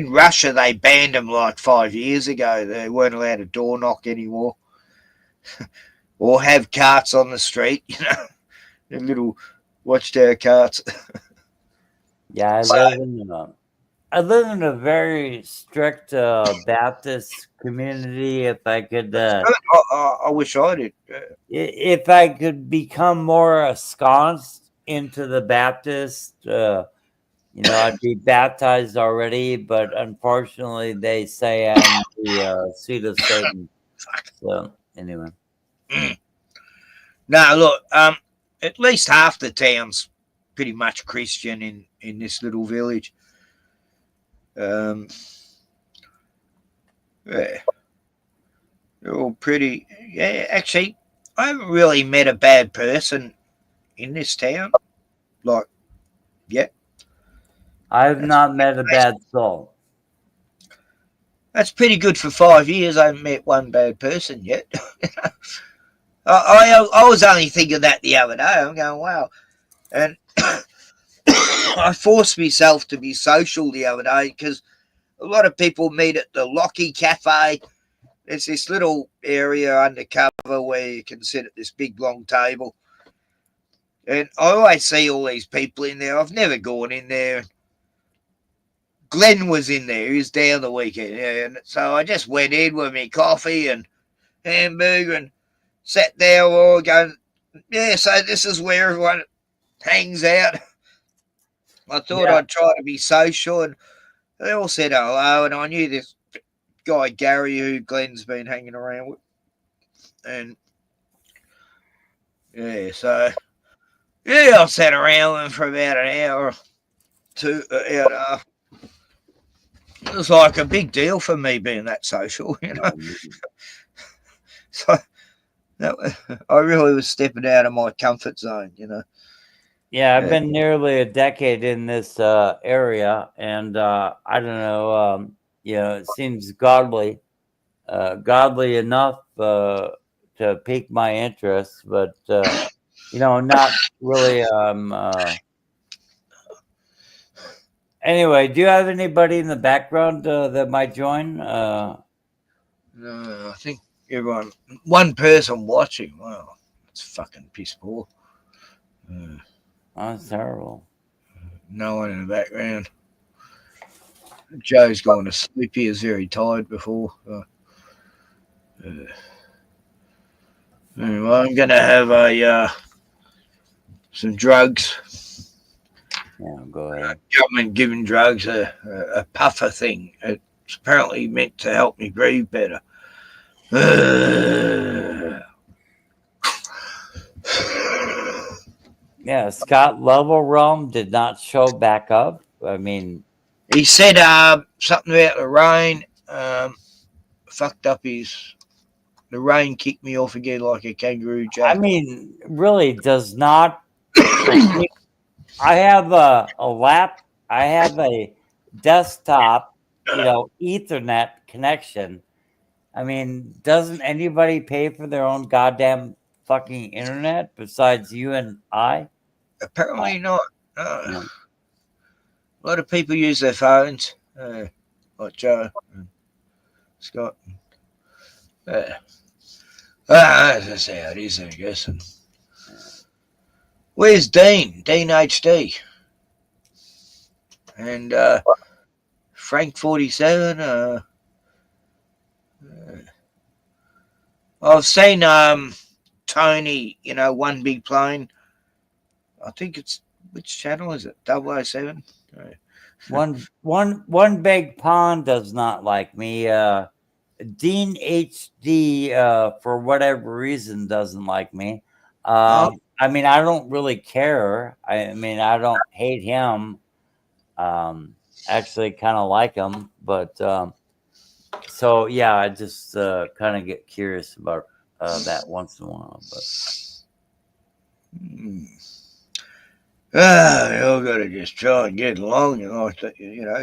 Russia, they banned them like 5 years ago. They weren't allowed to door knock anymore. or have carts on the street, you know, the little watchtower carts. Yeah, I live in a very strict Baptist community. If I could, I wish I did. If I could become more ensconced into the Baptist, I'd be baptized already. But unfortunately, they say I'm the seed of Satan. So anyway, Now look, at least half the town's pretty much Christian in this little village. Yeah. They're all pretty. Yeah, actually, I haven't really met a bad person in this town. Like, yet. I've not met a bad soul. That's pretty good for 5 years. I haven't met one bad person yet. I was only thinking that the other day. I'm going, wow. And I forced myself to be social the other day because a lot of people meet at the Lockie Cafe. There's this little area undercover where you can sit at this big long table. And I always see all these people in there. I've never gone in there. Glenn was in there. He was down the weekend. Yeah, and so I just went in with my coffee and hamburger and sat there all going, yeah, so this is where everyone hangs out. I thought I'd try to be social, and they all said hello, and I knew this guy Gary who Glenn's been hanging around with. And yeah, so yeah, I sat around with him for about an hour or two, hour and a half. It was like a big deal for me being that social, you know. So I really was stepping out of my comfort zone, you know. Yeah, I've been nearly a decade in this area, and I don't know. It seems godly enough to pique my interest, but not really. Anyway, do you have anybody in the background that might join? No, I think one person watching. Wow, that's fucking piss poor. That's terrible. No one in the background. Joe's gone to sleep. He was very tired before. Anyway, I'm going to have some drugs. Yeah, go ahead. Government giving drugs a puffer thing. It's apparently meant to help me breathe better. Yeah, Scott Level did not show back up. I mean, he said something about the rain. Fucked up the rain kicked me off again like a kangaroo jack. I mean, really does not. I have I have a desktop, Ethernet connection. I mean, doesn't anybody pay for their own goddamn fucking internet besides you and I? Apparently not. A lot of people use their phones, like Joe and Scott. That's how it is, I guess. And where's Dean? Dean HD. And Frank 47. I've seen Tony, One Big Plane. I think it's, which channel is it? 007? One Big Pond does not like me. Dean HD, for whatever reason, doesn't like me. I mean, I don't really care. I mean, I don't hate him. Actually, kind of like him, but so yeah, I just kind of get curious about that once in a while. But we all got to just try and get along,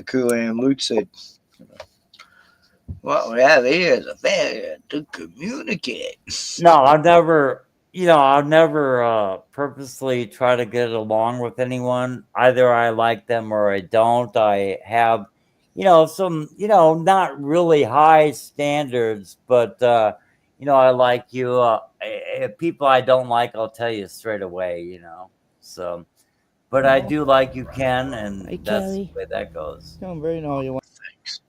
Cool Hand Luke said. What we have here is a failure to communicate. No, I'll never purposely try to get along with anyone. Either I like them or I don't. I have, some, not really high standards, but, I like you. People I don't like, I'll tell you straight away, So, but I do like you, Ken, and Hey, that's Kelly. the way that goes. Come Bruno, you want? Thanks.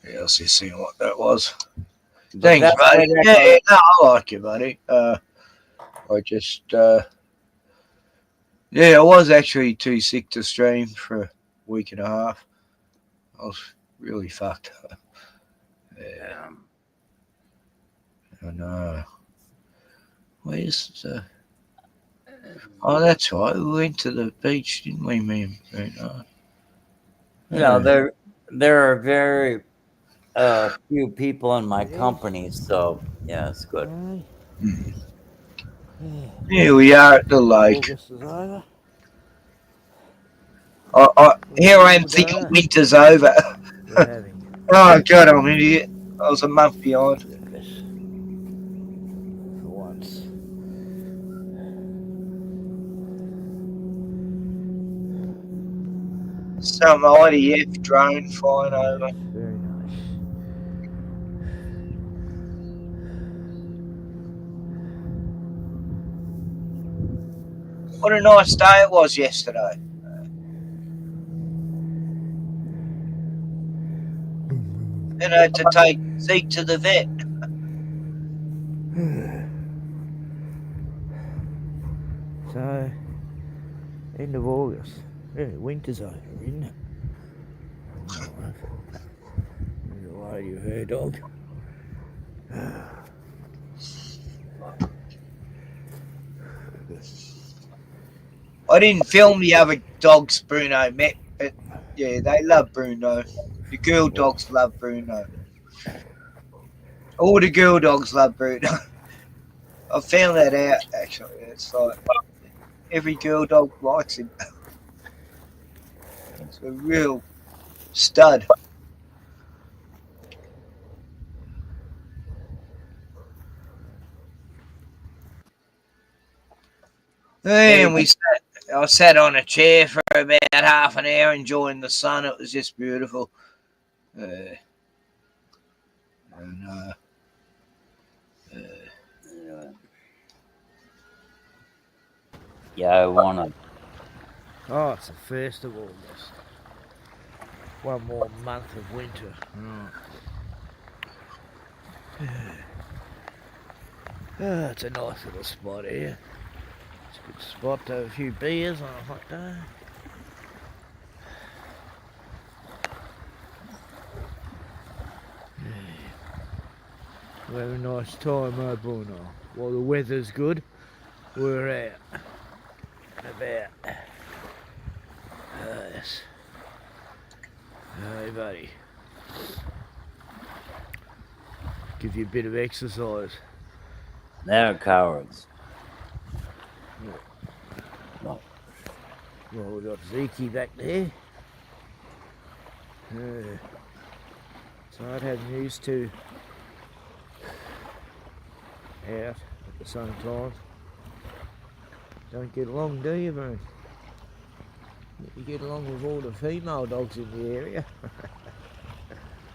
Yeah, I was just seeing what that was. But Thanks, that's the buddy. way that Yeah, goes. no, I like you, buddy. I just, I was actually too sick to stream for a week and a half. I was really fucked up. Yeah. And, where's the... Oh, that's right. We went to the beach, didn't we, me and There are very few people in my company, so yeah, it's good. Here we are at the lake. August is over. Here I am thinking winter's over. Oh, God, I'm an idiot. I was a month behind. For once. Some IDF drone flying over. Very nice. What a nice day it was yesterday. Then I had to take Zeke to the vet. So, end of August. Yeah, winter's over, isn't it? There's a lady with her dog. I didn't film the other dogs Bruno met, but yeah, they love Bruno. The girl dogs love Bruno. All the girl dogs love Bruno. I found that out, actually. It's like every girl dog likes him. It's a real stud. And I sat on a chair for about half an hour enjoying the sun. It was just beautiful. Yeah, I wanna. Oh, it's the 1st of August. One more month of winter. Right. It's a nice little spot here. It's a good spot to have a few beers on a hot day. We'll have a nice time, Bruno. While the weather's good, we're out and about. Yes. Hey, buddy. Give you a bit of exercise. They're cowards. No. Well, we've got Zeke back there. So I'd have news to out at the same time. Don't get along, do you, man? You get along with all the female dogs in the area.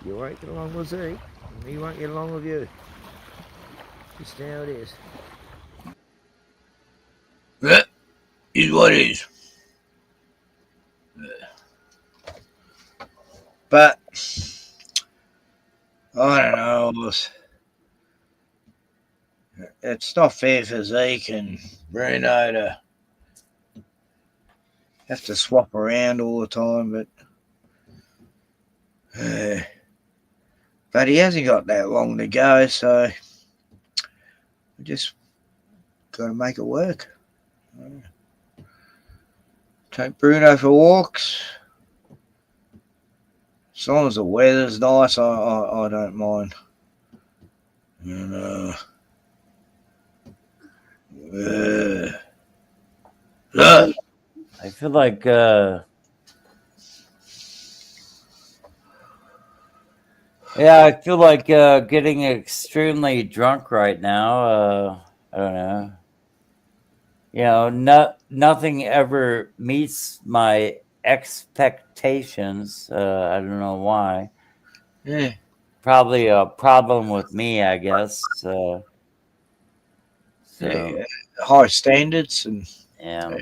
You won't get along with Zeke, and he won't get along with you. Just how it is. That is what it is. But I don't know. It's not fair for Zeke and Bruno to have to swap around all the time, but he hasn't got that long to go, so we just got to make it work. Take Bruno for walks. As long as the weather's nice, I don't mind. And, I feel like I feel like getting extremely drunk right now. I don't know. Nothing ever meets my expectations. I don't know why. Yeah. probably a problem with me, I guess. So yeah, high standards and yeah.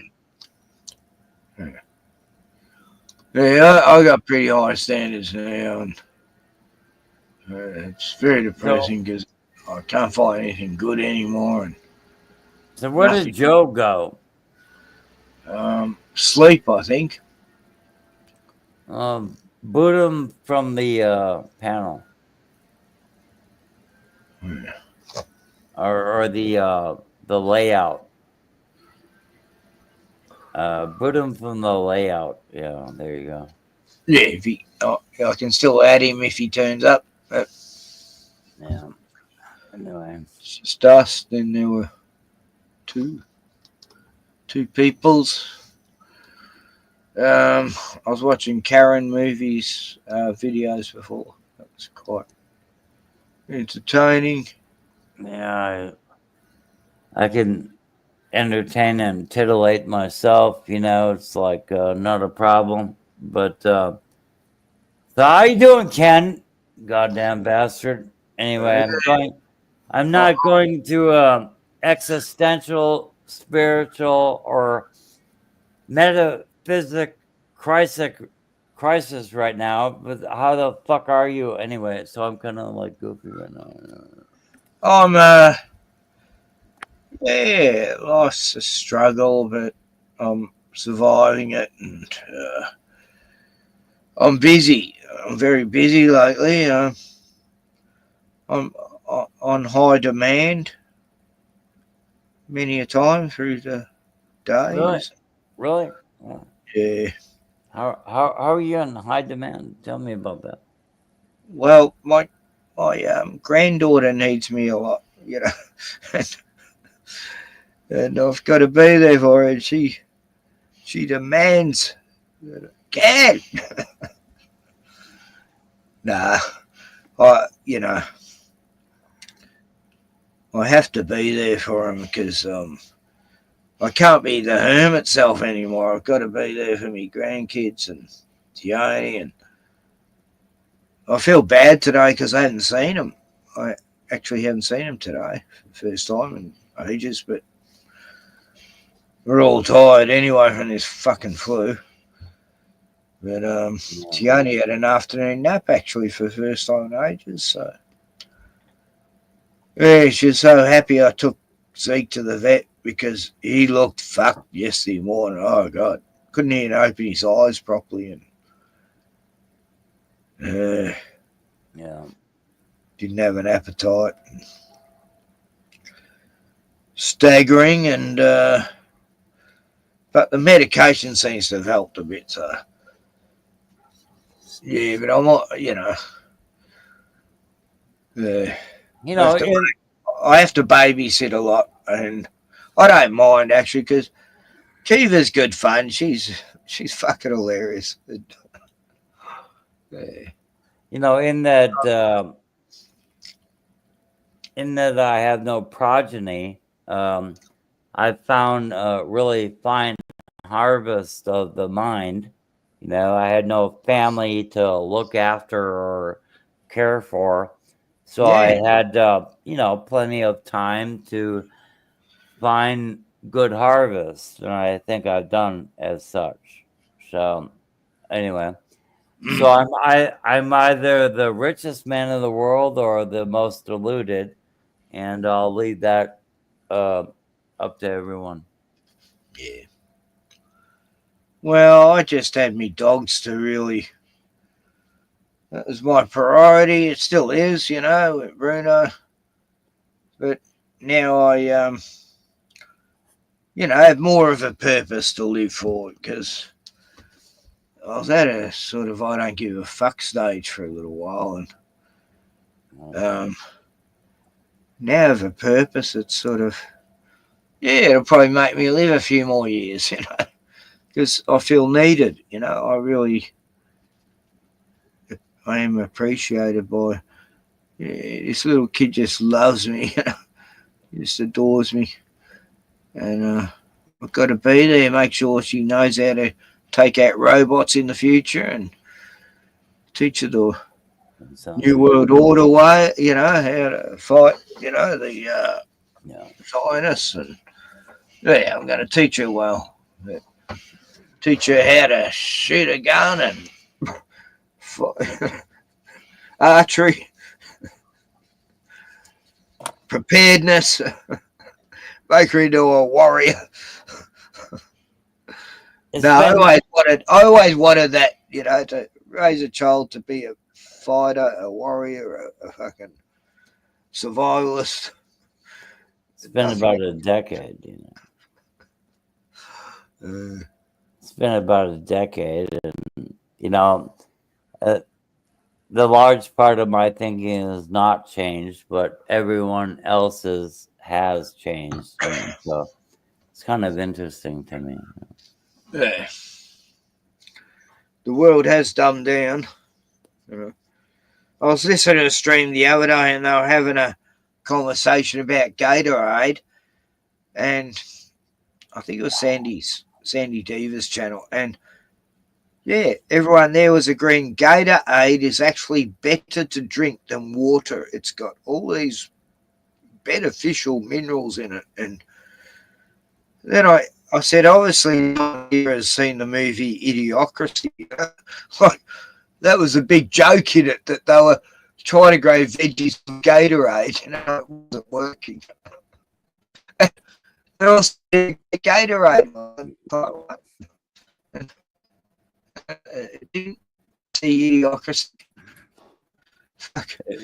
Yeah, I got pretty high standards now, and it's very depressing because I can't find anything good anymore. And So where did Joe go? Sleep, I think. Boot him from the panel, or the layout. Boot him from the layout. Yeah, there you go. Yeah, if he, I can still add him if he turns up. Yeah. Anyway, it's just us. Then there were two peoples. I was watching Karen movies videos before. That was quite entertaining. Yeah, I can entertain and titillate myself. You know, it's like not a problem. But so how you doing, Ken? Goddamn bastard. Anyway, I'm not going to existential, spiritual, or metaphysic crisis right now. But how the fuck are you anyway? So I'm kind of like goofy right now. I'm yeah, life's a struggle, but I'm surviving it, and I'm busy. I'm very busy lately. I'm on high demand many a time through the days. Really? Yeah. How are you in high demand? Tell me about that. Well, my granddaughter needs me a lot, you know, and I've got to be there for her. She demands that I can. Nah, I have to be there for him because I can't be the hermit self anymore. I've got to be there for me grandkids and Tioni, and I feel bad today because I hadn't seen him. I actually haven't seen him today for the first time in ages, but we're all tired anyway from this fucking flu. But Tioni had an afternoon nap actually for the first time in ages, so yeah, she's so happy I took Zeke to the vet because he looked fucked yesterday morning. Oh God, couldn't even open his eyes properly, and yeah, didn't have an appetite. Staggering, and but the medication seems to have helped a bit. So yeah, but I'm not, I have to babysit a lot, and I don't mind actually because Kiva's good fun. She's fucking hilarious. Yeah. In that I have no progeny, I found a really fine harvest of the mind. I had no family to look after or care for, so I had plenty of time to find good harvest, and I think I've done as such. So anyway, so I'm either the richest man in the world or the most deluded, and I'll leave that up to everyone. Yeah. Well, I just had me dogs to really. That was my priority. It still is, with Bruno. But now I have more of a purpose to live for because I was at a sort of I don't give a fuck stage for a little while, and now I have a purpose. It's sort of it'll probably make me live a few more years, because I feel needed. I am appreciated by this little kid. Just loves me, just adores me, and I've got to be there, make sure she knows how to take out robots in the future and teach her to So, New World Order way, you know, how to fight, you know, the Zionists. And yeah, I'm going to teach you well. Teach you how to shoot a gun and archery, preparedness, make her into a warrior. I always wanted that, you know, to raise a child to be a fighter, a warrior, a fucking survivalist. It's been about a decade, you know. It's been about a decade, and you know, the large part of my thinking has not changed, but everyone else's has changed. And so it's kind of interesting to me. Yeah. The world has dumbed down. I was listening to a stream the other day and they were having a conversation about Gatorade, and I think it was Sandy Diva's channel, and yeah, everyone there was agreeing Gatorade is actually better to drink than water. It's got all these beneficial minerals in it. And then I said, obviously, no one here has seen the movie Idiocracy. Like, that was a big joke in it that they were trying to grow veggies from Gatorade, and it wasn't working. And I was saying, Gatorade. Didn't see Idiocracy.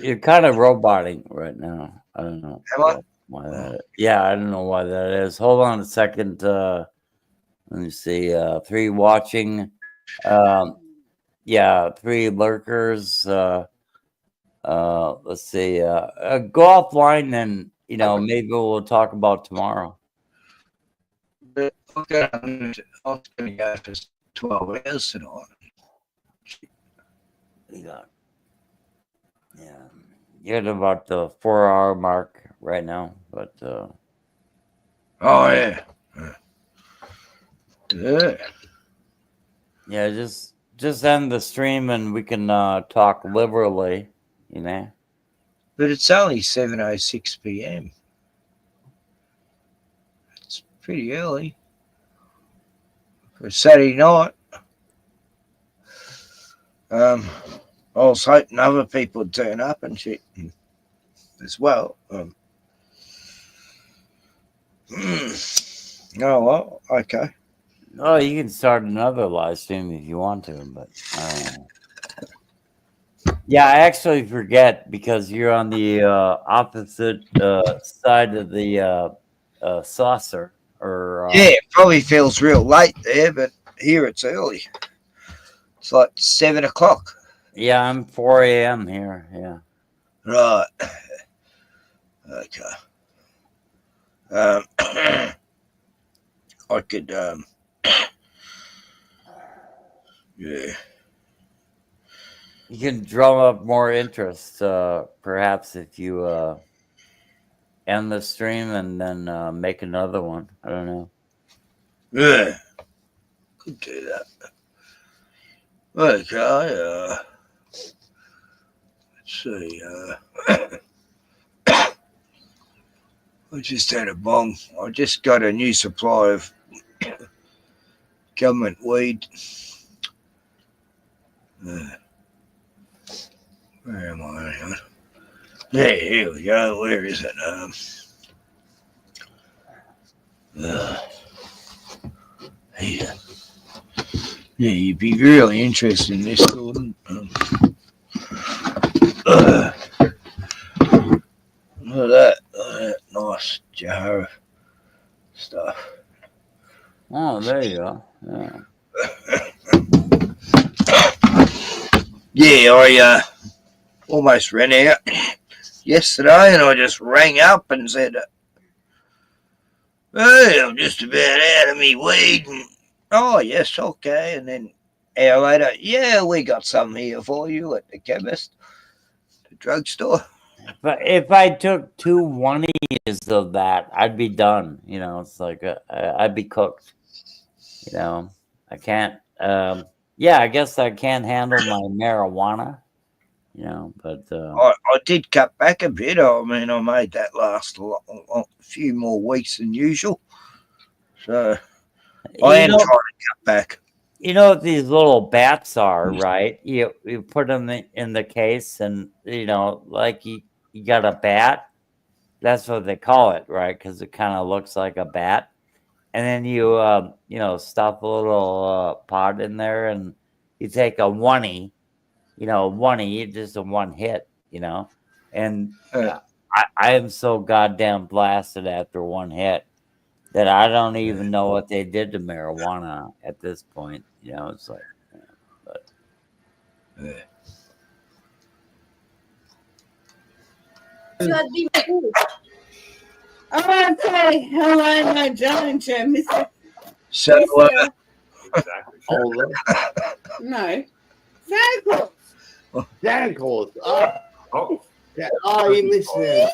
You're kind of roboting right now. I don't know why that. Yeah, I don't know why that is. Hold on a second. Let me see. 3 watching. Yeah, 3 lurkers. Let's see. Go offline, and you know, maybe we'll talk about tomorrow. Okay, I'm going to go for 12 hours tonight. Yeah, you're at about the 4-hour mark right now, but oh yeah. Yeah, just end the stream and we can talk liberally, you know. But it's only 7:06 p.m. It's pretty early for Saturday night. I was hoping other people would turn up and shit as well. Oh well, okay. Oh, you can start another live stream if you want to, but yeah, I actually forget because you're on the opposite side of the saucer. Or yeah, it probably feels real late there, but here it's early. It's like 7 o'clock. Yeah, I'm 4 a.m. here. Yeah. Right. Okay. I could yeah. You can drum up more interest, perhaps, if you end the stream and then make another one. I don't know. Yeah. Could do that. Okay. Let's see. I just had a bong. I just got a new supply of government weed. Where am I? Hang on. Yeah, here we go. Where is it? Here. Yeah, you'd be really interested in this, Gordon. Look at that nice jar of stuff. Oh, there you go. Yeah, I almost ran out yesterday, and I just rang up and said, "Hey, I'm just about out of me weed." And, oh, yes, okay. And then an hour later, yeah, we got some here for you at the chemist, the drugstore. But if I took 2 1-ies of that, I'd be done. You know, it's like I'd be cooked. You know, I can't. Yeah, I guess I can't handle my marijuana. But I did cut back a bit. I mean, I made that last a few more weeks than usual. So I am trying to cut back. You know what these little bats are, right? You put them in the case, and like you got a bat. That's what they call it, right? Because it kind of looks like a bat. And then you stuff a little pot in there, and you take a oneie, just a one hit, and I am so goddamn blasted after one hit that I don't even know what they did to marijuana at this point. It's like, Okay, hello, my darling Mr. So, Older. No. Santa Claus. Santa Claus. You listening?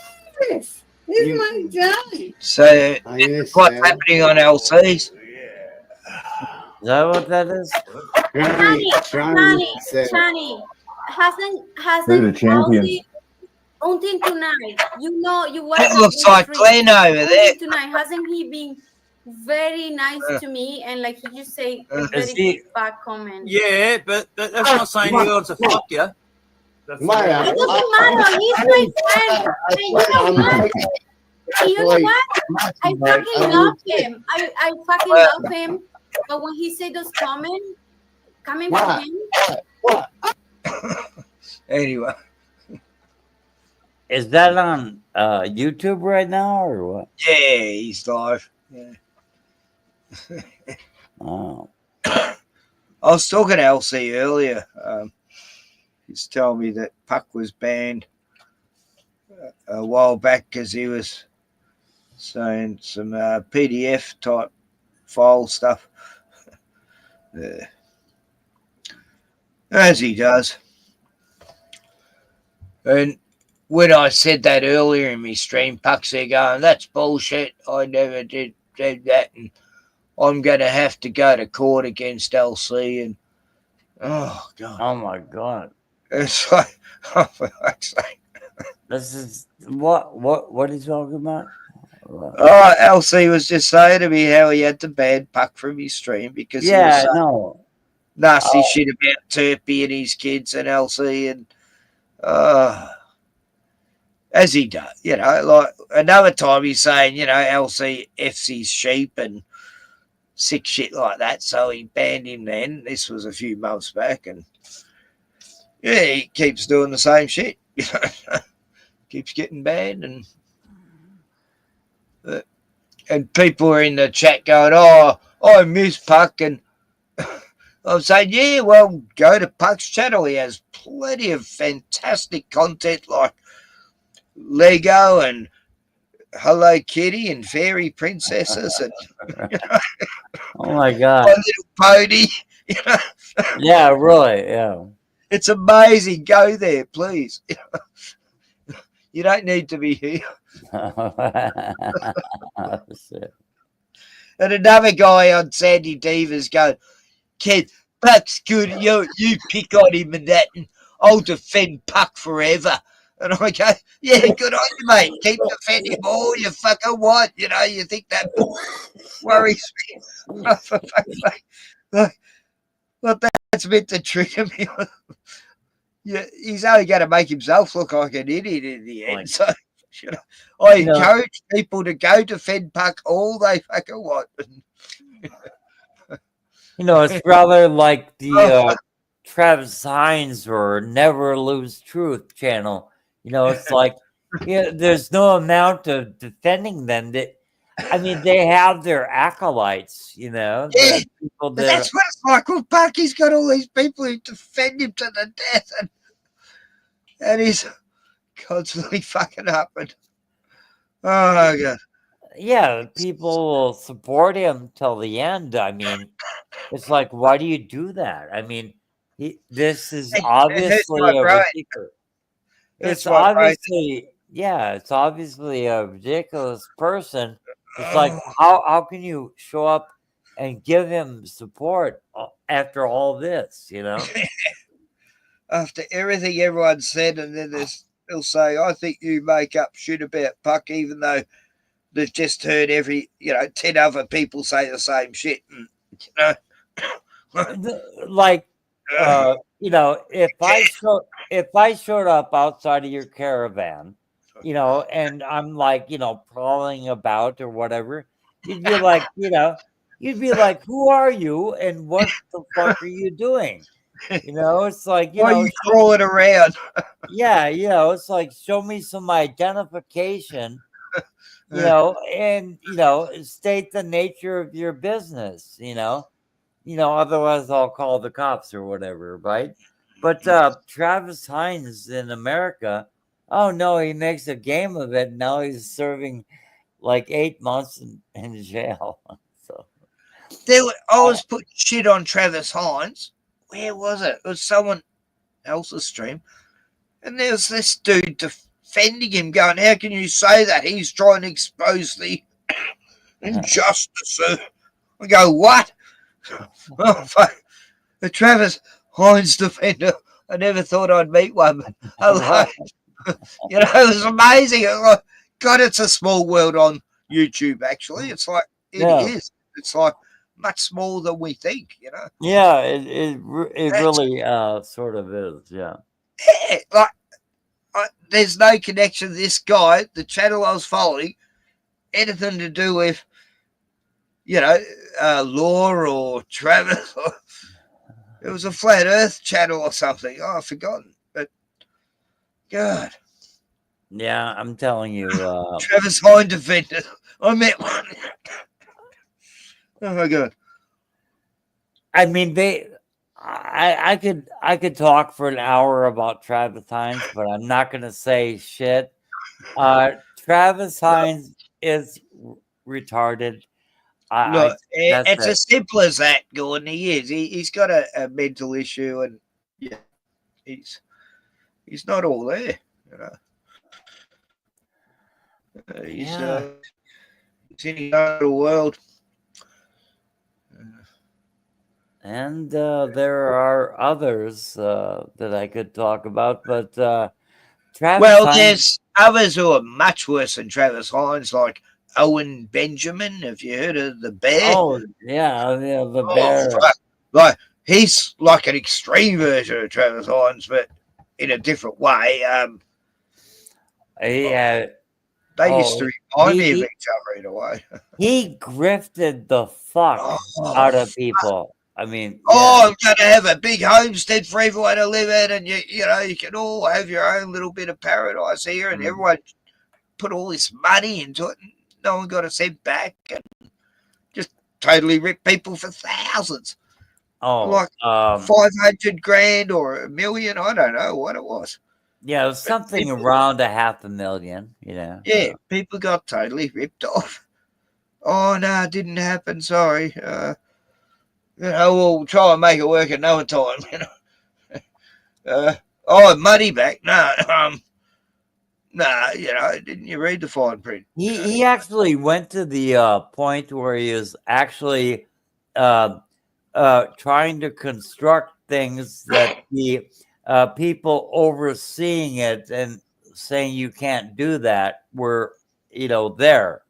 Yes, this is my darling. So, what's happening on LCs? Is that what that is? Shani, hasn't Elsie until tonight? You were. That looks like Glenn over there. Tonight, hasn't he been very nice to me and like he just say a Is very bad comment? Yeah, but that's not saying he wants to fuck you. It doesn't matter. He's my friend. And you know what? I fucking love him. I fucking love him. But when he said those comments coming from him. Anyway. Is that on YouTube right now or what? Yeah, he's live. Yeah. Oh. I was talking to LC earlier. He's telling me that Puck was banned a while back because he was saying some PDF type file stuff. As he does. And when I said that earlier in my stream, Puck's there going, that's bullshit. I never did that. And I'm going to have to go to court against LC. And oh, God. Oh, my God. It's like, oh, for fuck's sake. This is what he's talking about? Oh, LC was just saying to me how he had to ban Puck from his stream because he was no nasty shit about Turpy and his kids and LC and as he does, like another time he's saying, LC F's his sheep and sick shit like that, so he banned him then. This was a few months back, and yeah, he keeps doing the same shit. Keeps getting banned, and people are in the chat going, "Oh, I miss Puck," and I'm saying, "Yeah, well, go to Puck's channel. He has plenty of fantastic content like Lego and Hello Kitty and fairy princesses and oh my God, My Little Pony." Yeah, really, yeah. It's amazing. Go there, please. You don't need to be here. And another guy on Sandy Divas going, "Kid, Puck's good. You pick on him and that, and I'll defend Puck forever." And I go, "Yeah, good on you, mate. Keep defending him all you fucking want. You think that worries me." Oh, for fuck's sake. Look, that's meant to trigger me. Yeah, he's only going to make himself look like an idiot in the end. So, I encourage people to go defend Puck all they fucking want. It's rather like the Travis Hines or Never Lose Truth channel. It's like, there's no amount of defending them. They have their acolytes, Yeah, but that's what it's like with Puck. He's got all these people who defend him to the death, and he's constantly fucking up. And oh my God. Yeah, people will support him till the end. It's like, why do you do that? This is obviously a ridiculous. It's obviously, it's obviously a ridiculous person. It's like, how can you show up and give him support after all this? after everything everyone said, and then they'll say, I think you make up shit about Puck, even though they've just heard 10 other people say the same shit. And, like, if I showed up outside of your caravan, and I'm like, crawling about or whatever, you'd be like, who are you and what the fuck are you doing? It's like, why are you crawling around? Yeah, it's like, show me some identification, and state the nature of your business, otherwise I'll call the cops or whatever, right? But Travis Hines in America, oh no, he makes a game of it. Now he's serving like 8 months in jail. So I was putting shit on Travis Hines. Where was it? It was someone else's stream. And there's this dude defending him, going, how can you say that? He's trying to expose the injustice. I go, what? Oh, fuck. The Travis Hines defender. I never thought I'd meet one, but it was amazing. God, it's a small world on YouTube, actually. It's like, it is. It's like much smaller than we think, Yeah, it really sort of is, yeah. Yeah, like, there's no connection to this guy, the channel I was following, anything to do with, Law or Travis. It was a Flat Earth channel or something. Oh, I've forgotten. But, God. Yeah, I'm telling you. Travis Hine defender. I met one. Oh, my God. I mean, I could talk for an hour about Travis Hines, but I'm not going to say shit. Travis Hines is retarded. Look, it's as simple as that, Gordon. He is. He's got a mental issue, and yeah, he's not all there. He's in his own world. And there are others that I could talk about, but Travis Hines, there's others who are much worse than Travis Hines, like Owen Benjamin. Have you heard of the Bear? Oh, yeah, the Bear. Like, he's like an extreme version of Travis Hines, but in a different way. They used to remind me of each other in a way. He grifted the fuck out of people. I mean, I'm going to have a big homestead for everyone to live in, and you can all have your own little bit of paradise here, and everyone put all this money into it, and no one got a cent back, and just totally ripped people for thousands. Like 500 grand or $1 million. I don't know what it was. Yeah, it was something around $500,000, Yeah, people got totally ripped off. Oh, no, it didn't happen. Sorry. We'll try and make it work another time. Money back. No, didn't you read the fine print? He actually went to the point where he was actually trying to construct things that the people overseeing it and saying you can't do that were, there.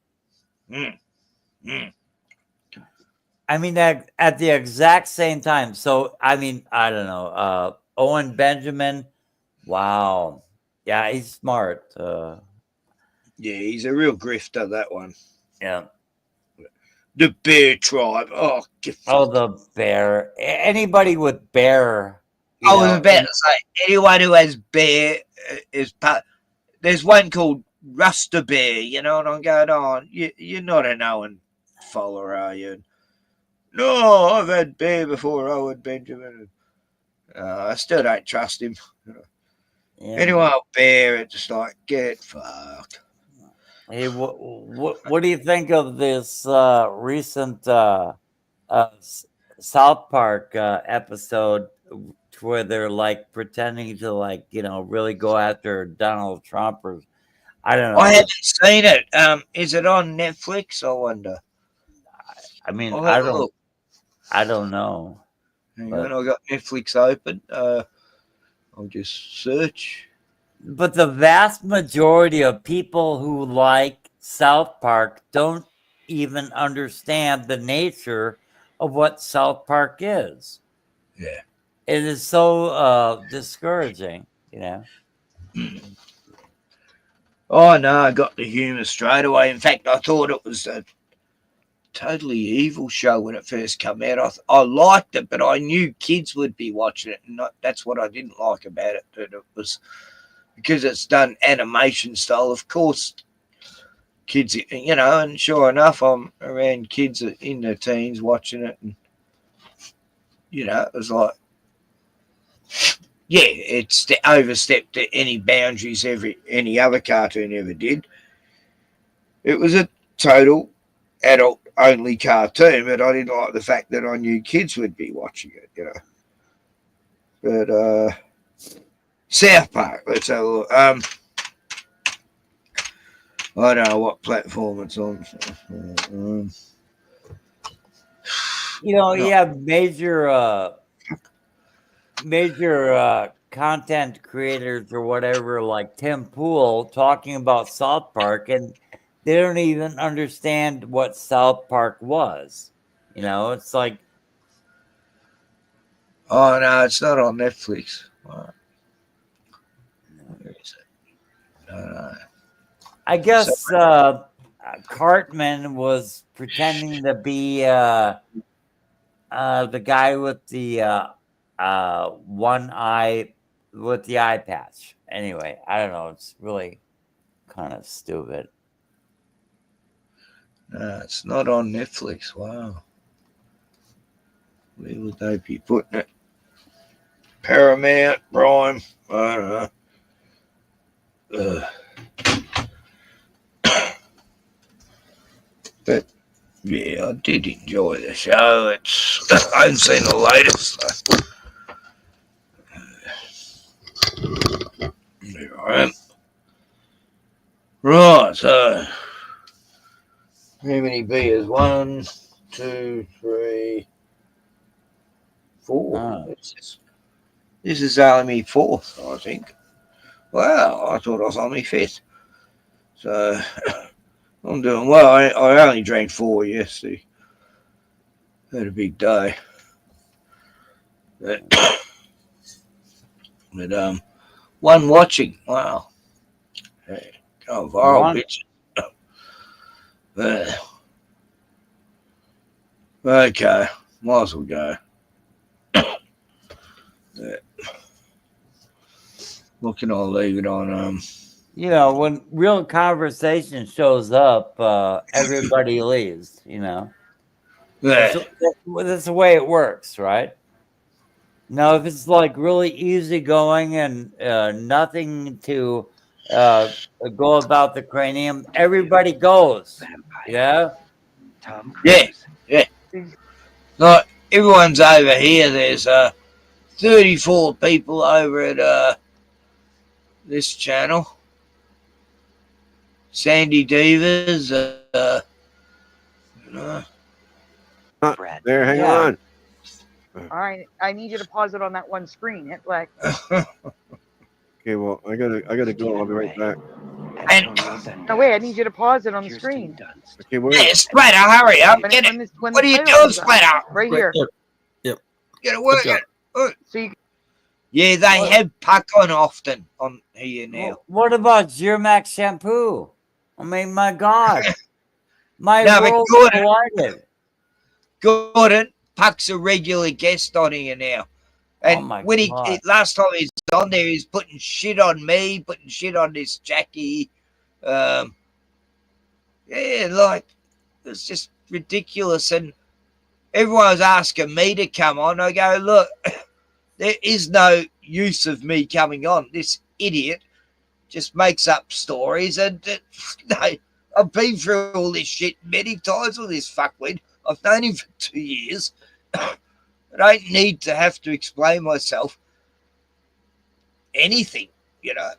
I mean, at the exact same time. So, I mean, I don't know. Owen Benjamin, wow. Yeah, he's smart. Yeah, he's a real grifter, that one. Yeah. The Bear tribe. Oh, the Bear. Anybody with Bear. I was about to say, anyone who has Bear is part. There's one called Ruster Bear, and I'm going on. You're not an Owen follower, are you? No, I've had Bear before, Owen Benjamin. I still don't trust him. Anyone Bear, it's just like, get fucked. Hey, what do you think of this recent South Park episode where they're like pretending to really go after Donald Trump? Or I don't know. I haven't seen it. Is it on Netflix? I wonder. I mean, I don't know. Hang on, I got Netflix open. I'll just search. But the vast majority of people who like South Park don't even understand the nature of what South Park is. Yeah. It is so discouraging, you know. Oh no, I got the humour straight away. In fact, I thought it was a totally evil show when it first came out. I liked it, but I knew kids would be watching it, and that's what I didn't like about it. That it was because it's done animation style. Of course, kids, you know, and sure enough, I'm around kids in their teens watching it, and you know, it was like, yeah, it's overstepped any boundaries any other cartoon ever did. It was a total adult-only cartoon, but I didn't like the fact that I knew kids would be watching it, you know. But South Park, let's have a look. I don't know what platform it's on. You know, you have major content creators or whatever, like Tim Pool, talking about South Park, and they don't even understand what South Park was. You know, it's like, oh no, it's not on Netflix. Where is it? I guess Cartman was pretending to be the guy with the one eye with the eye patch. Anyway, I don't know. It's really kind of stupid. No, it's not on Netflix. Wow. Where would they be putting it? Paramount, Prime, I don't know. But yeah, I did enjoy the show. I haven't seen the latest. So. There I am. Right, so how many beers? 1, 2, 3, 4. This is only me 4th, I think. Wow, I thought I was on my 5th. So I'm doing well. I only drank 4 yesterday. Had a big day. But one watching. Wow. Hey, oh, viral bitch. Okay, might as well go. What can I leave it on? You know, when real conversation shows up, everybody leaves, you know. Yeah. That's the way it works, right? Now, if it's like really easygoing and nothing to go about the cranium, everybody goes. Yeah? Yeah. Like, everyone's over here. There's 34 people over at this channel. Sandy Divas. There, hang on. All right, I need you to pause it on that one screen. Hit black. Okay, well, I gotta go. I'll be right back. No, wait, I need you to pause it on the screen. Okay, where? Hey, Splatter, hurry up! Get it. What are you doing, Splatter? Right here. Yep. Get it working. So you. Yeah, they have puck on often on here now. What about Zermax shampoo? I mean, my God. My No, world but collided. Gordon, Puck's a regular guest on here now. And when last time he was on there, he's putting shit on me, putting shit on this Jackie. Yeah, like, it's just ridiculous. And everyone was asking me to come on. I go, look, there is no use of me coming on. This idiot just makes up stories. And I've been through all this shit many times with this fuckwit. I've known him for 2 years. I don't need to have to explain myself anything, you know.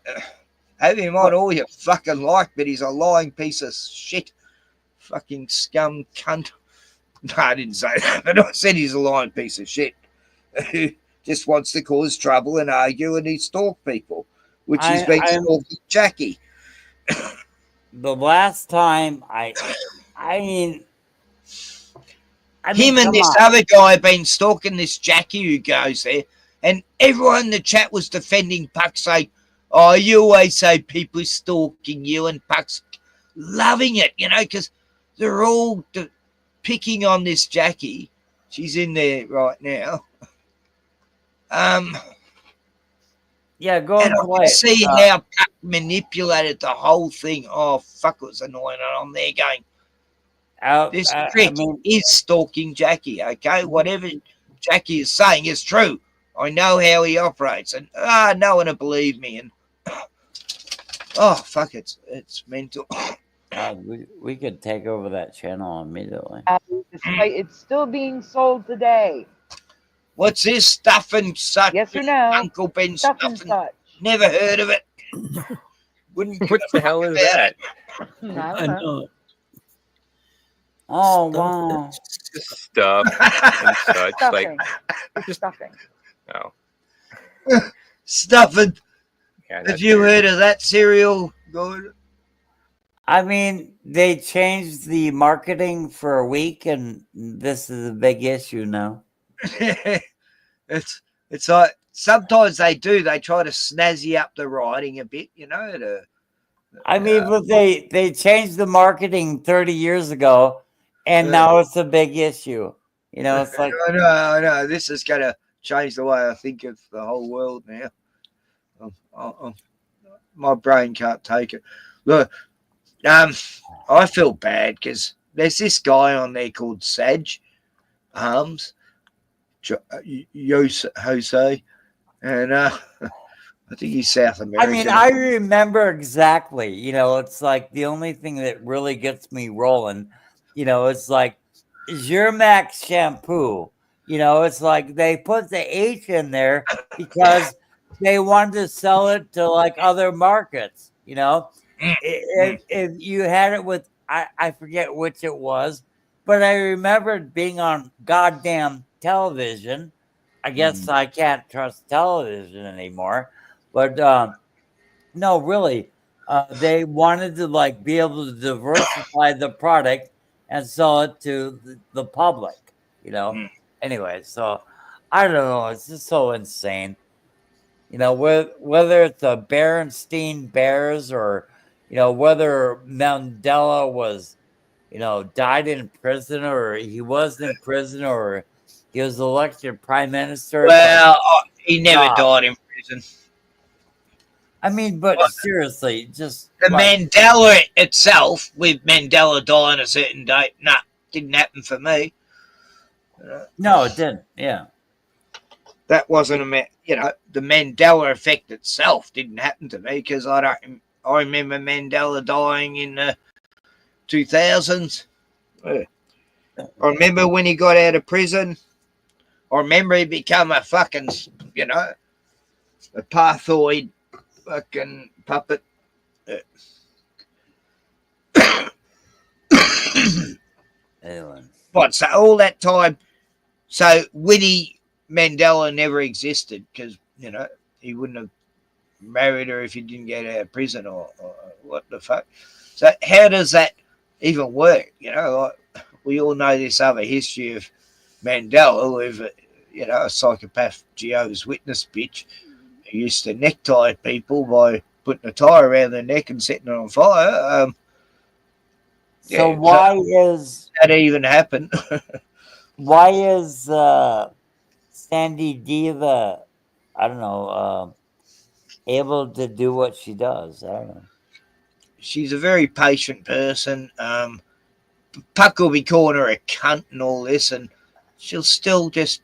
Have him on all you fucking like, but he's a lying piece of shit. Fucking scum cunt. No, I didn't say that, but I said he's a lying piece of shit. just wants to cause trouble and argue, and he stalk people, which he's been stalking Jackie. The last time him and this other guy have been stalking this Jackie who goes there, and everyone in the chat was defending Puck, saying, "Oh, you always say people stalking you," and Puck's loving it, because they're all picking on this Jackie. She's in there right now. Yeah, go and and play. I see how Puck manipulated the whole thing. Oh, fuck, it was annoying. And I'm there going, this prick is stalking Jackie, okay? Whatever Jackie is saying is true. I know how he operates, and no one will believe me. And oh, fuck, it's mental. We could take over that channel immediately. It's still being sold today. What's this stuff and such? Yes or no? Uncle Ben Stuff stuff and such. Never heard of it. Wouldn't what the hell is that? I don't know. Oh, wow. Stuff and such. Stuffing. Like, just stuffing. Oh. Stuffing. Yeah, have you heard of that cereal? I mean, they changed the marketing for a week, and this is a big issue now. It's like sometimes they do. They try to snazzy up the writing a bit, I mean, but they changed the marketing 30 years ago, and now it's a big issue. It's like I know. This is going to change the way I think of the whole world now. My brain can't take it. Look, I feel bad because there's this guy on there called Saj Harms, Jose, and I think he's South American. I mean, I remember exactly. It's like the only thing that really gets me rolling. It's like Zermax shampoo. It's like they put the H in there because they wanted to sell it to like other markets. If you had it with, I forget which it was, but I remember it being on goddamn television. I guess I can't trust television anymore. But no, really, they wanted to like be able to diversify the product and sell it to the public. Anyway, so I don't know. It's just so insane. Whether it's the Berenstein Bears or whether Mandela was died in prison or he was in prison or he was elected prime minister. Well, he never died in prison. I mean, but seriously, just the Mandela itself, with Mandela dying a certain date, didn't happen for me. No, it didn't. Yeah, that wasn't the Mandela effect itself didn't happen to me because I remember Mandela dying in the 2000s. I remember when he got out of prison. I remember he became a fucking, apartheid fucking puppet. What? So all that time, so Winnie Mandela never existed because he wouldn't have married her if he didn't get out of prison or what the fuck. So how does that even work? Like we all know this other history of Mandela with a psychopath Jehovah's Witness bitch who used to necktie people by putting a tie around their neck and setting it on fire. So why is that even happen? Why is Sandy Diva, I don't know, able to do what she does? I don't know. She's a very patient person. Puck will be calling her a cunt and all this, and she'll still just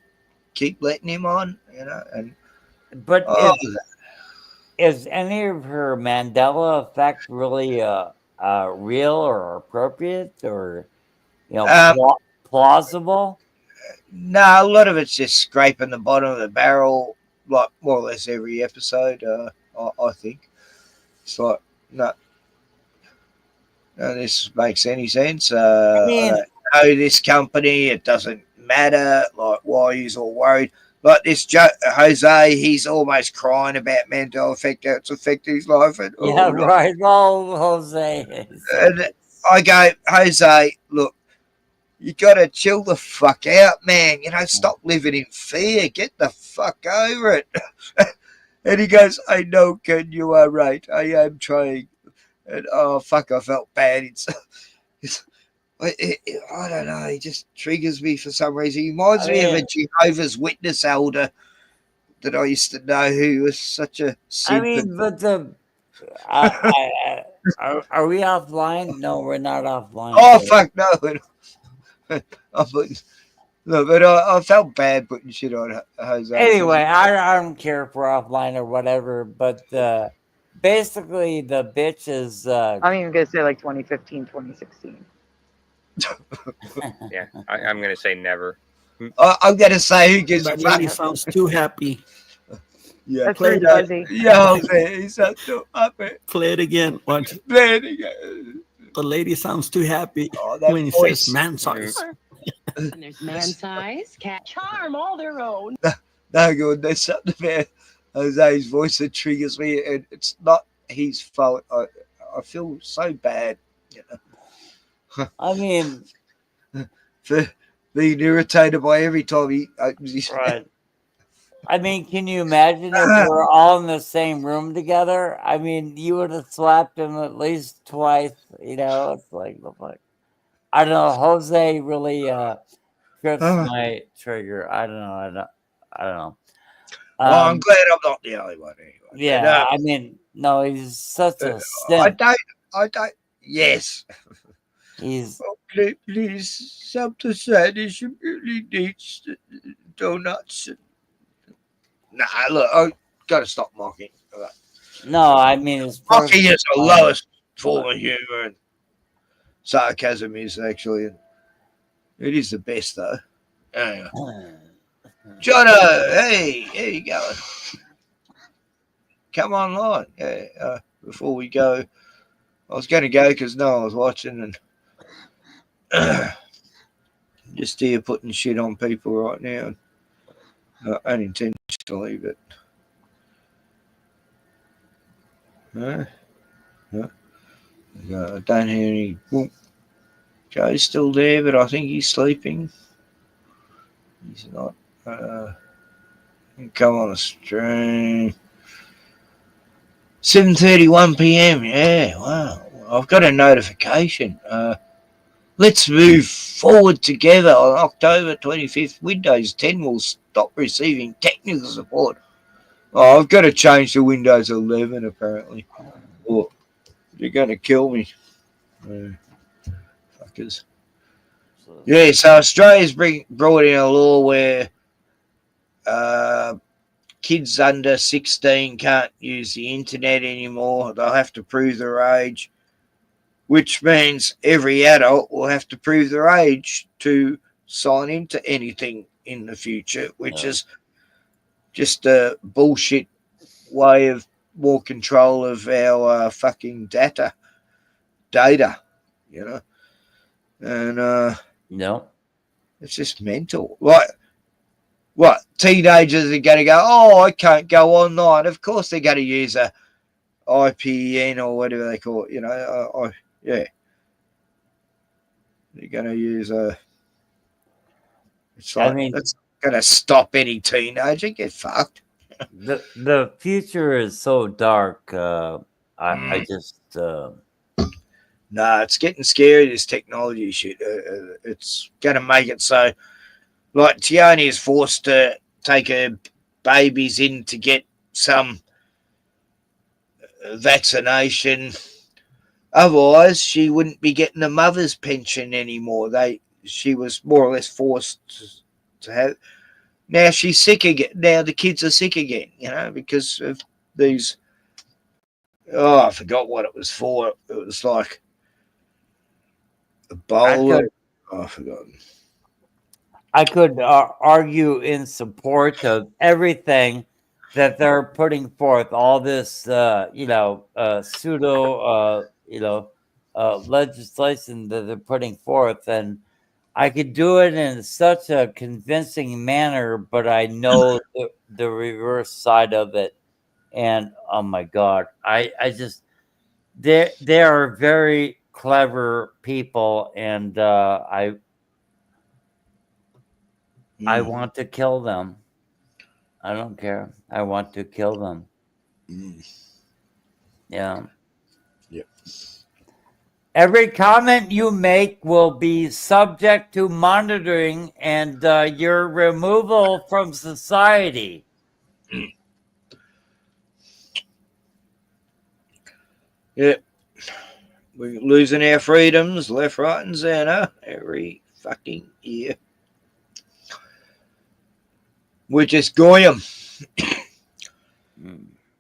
keep letting him on, But is any of her Mandela effect really real or appropriate or plausible? No, a lot of it's just scraping the bottom of the barrel, like more or less every episode. I think it's like no, this makes any sense. I don't know this company. It doesn't matter. Like why you're all worried. Like this Jose, he's almost crying about mental effect. How it's affected his life. And, Yeah, right. Oh, Jose. And I go, Jose, look, you got to chill the fuck out, man. You know, stop living in fear. Get the fuck over it. And he goes, I know, Ken, you are right. I am trying. And oh, fuck, I felt bad. I don't know. He just triggers me for some reason. He reminds me of a Jehovah's Witness elder that I used to know who was such a simp. I mean, but are we offline? No, we're not offline. Oh, fuck, no. No, but I felt bad putting shit on Jose. Anyway, I don't care if we're offline or whatever, but basically the bitch is... I'm even going to say like 2015, 2016. Yeah, I'm going to say never. I'm going to say who gives That lady sounds too happy. Yeah, That's play really that. fuzzy. Yeah, Jose, he sounds too happy. Play it again. Watch. Play it again. The lady sounds too happy that when he voice. says man size. And there's man size, cat charm, all their own. No good. There's something about Jose's voice that triggers me, and it's not his fault. I feel so bad, you know. I mean, for being irritated by every time he opens his right. I mean, can you imagine if we're all in the same room together? I mean, you would have slapped him at least twice. You know, it's like the fuck. I don't know. Jose really trips my trigger. I don't know. I don't know. Well, I'm glad I'm not the only one anyway. Yeah, I mean, no, he's such a simp. I don't. Yes. He's. Oh, please, something said he should really needs donuts. Nah, look, I gotta stop mocking. No, I mean, it's mocking is the lowest form of humor, and sarcasm is actually. It is the best though. Anyway. Jono, hey, here you going? Come online. Yeah, before we go, I was going to go because no one was watching, and just here putting shit on people right now, unintentionally, but I don't hear any. Well, Joe's still there, but I think he's sleeping. He's not. Come on a stream. 7:31 p.m. Yeah, wow. I've got a notification. Let's move forward together. On October 25th, Windows 10 will stop receiving technical support. Oh, I've got to change to Windows 11 apparently. Or they're going to kill me. Fuckers. Yeah, so Australia's brought in a law where kids under 16 can't use the internet anymore. They'll have to prove their age, which means every adult will have to prove their age to sign into anything in the future, which is just a bullshit way of more control of our fucking data, you know. And no, it's just mental. Like, what, teenagers are going to go, oh, I can't go online. Of course they're going to use a IPN or whatever they call it, you know. Yeah. They're going to use a... It's like, that's going to stop any teenager. Get fucked. The future is so dark. I just... Nah, it's getting scary, this technology shit. It's going to make it so... Like, Tiani is forced to take her babies in to get some vaccination. Otherwise, she wouldn't be getting a mother's pension anymore. She was more or less forced to have. Now she's sick again. Now the kids are sick again, you know, because of these. Oh, I forgot what it was for. It was like Ebola. Oh, I forgot. I could argue in support of everything that they're putting forth, all this, pseudo, legislation that they're putting forth. And I could do it in such a convincing manner, but I know the reverse side of it. And oh my God, I just they are very clever people, and I want to kill them. I don't care. I want to kill them. Yeah. Yep. Every comment you make will be subject to monitoring and your removal from society. Yep. We're losing our freedoms left, right, and center every fucking year. We're just going them.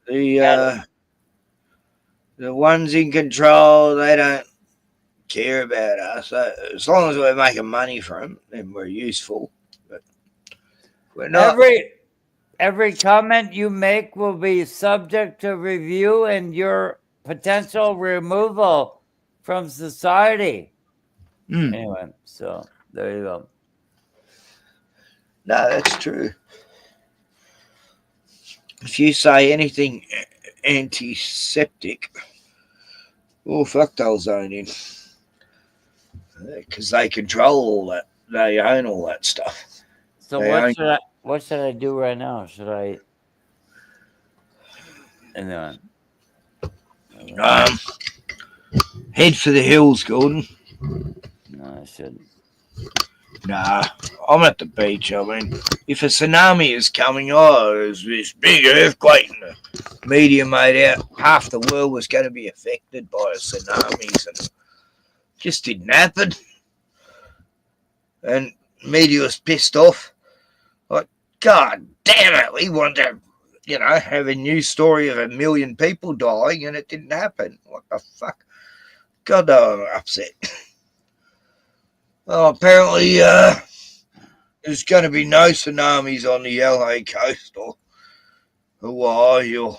The ones in control, they don't care about us. As long as we're making money from them, then we're useful. But we're not. Every comment you make will be subject to review and your potential removal from society. Anyway, so there you go. No, that's true. If you say anything antiseptic, well, fuck, they'll zone in. Because they control all that. They own all that stuff. So what should I do right now? Should I? And then head for the hills, Gordon. No, I shouldn't. Nah, I'm at the beach. I mean, if a tsunami is coming, there's this big earthquake, and the media made out half the world was going to be affected by tsunamis, and it just didn't happen. And media was pissed off. Like, God damn it, we want to, have a news story of 1 million people dying, and it didn't happen. What the fuck? God, they were upset. Well, apparently, there's going to be no tsunamis on the LA coast or Hawaii or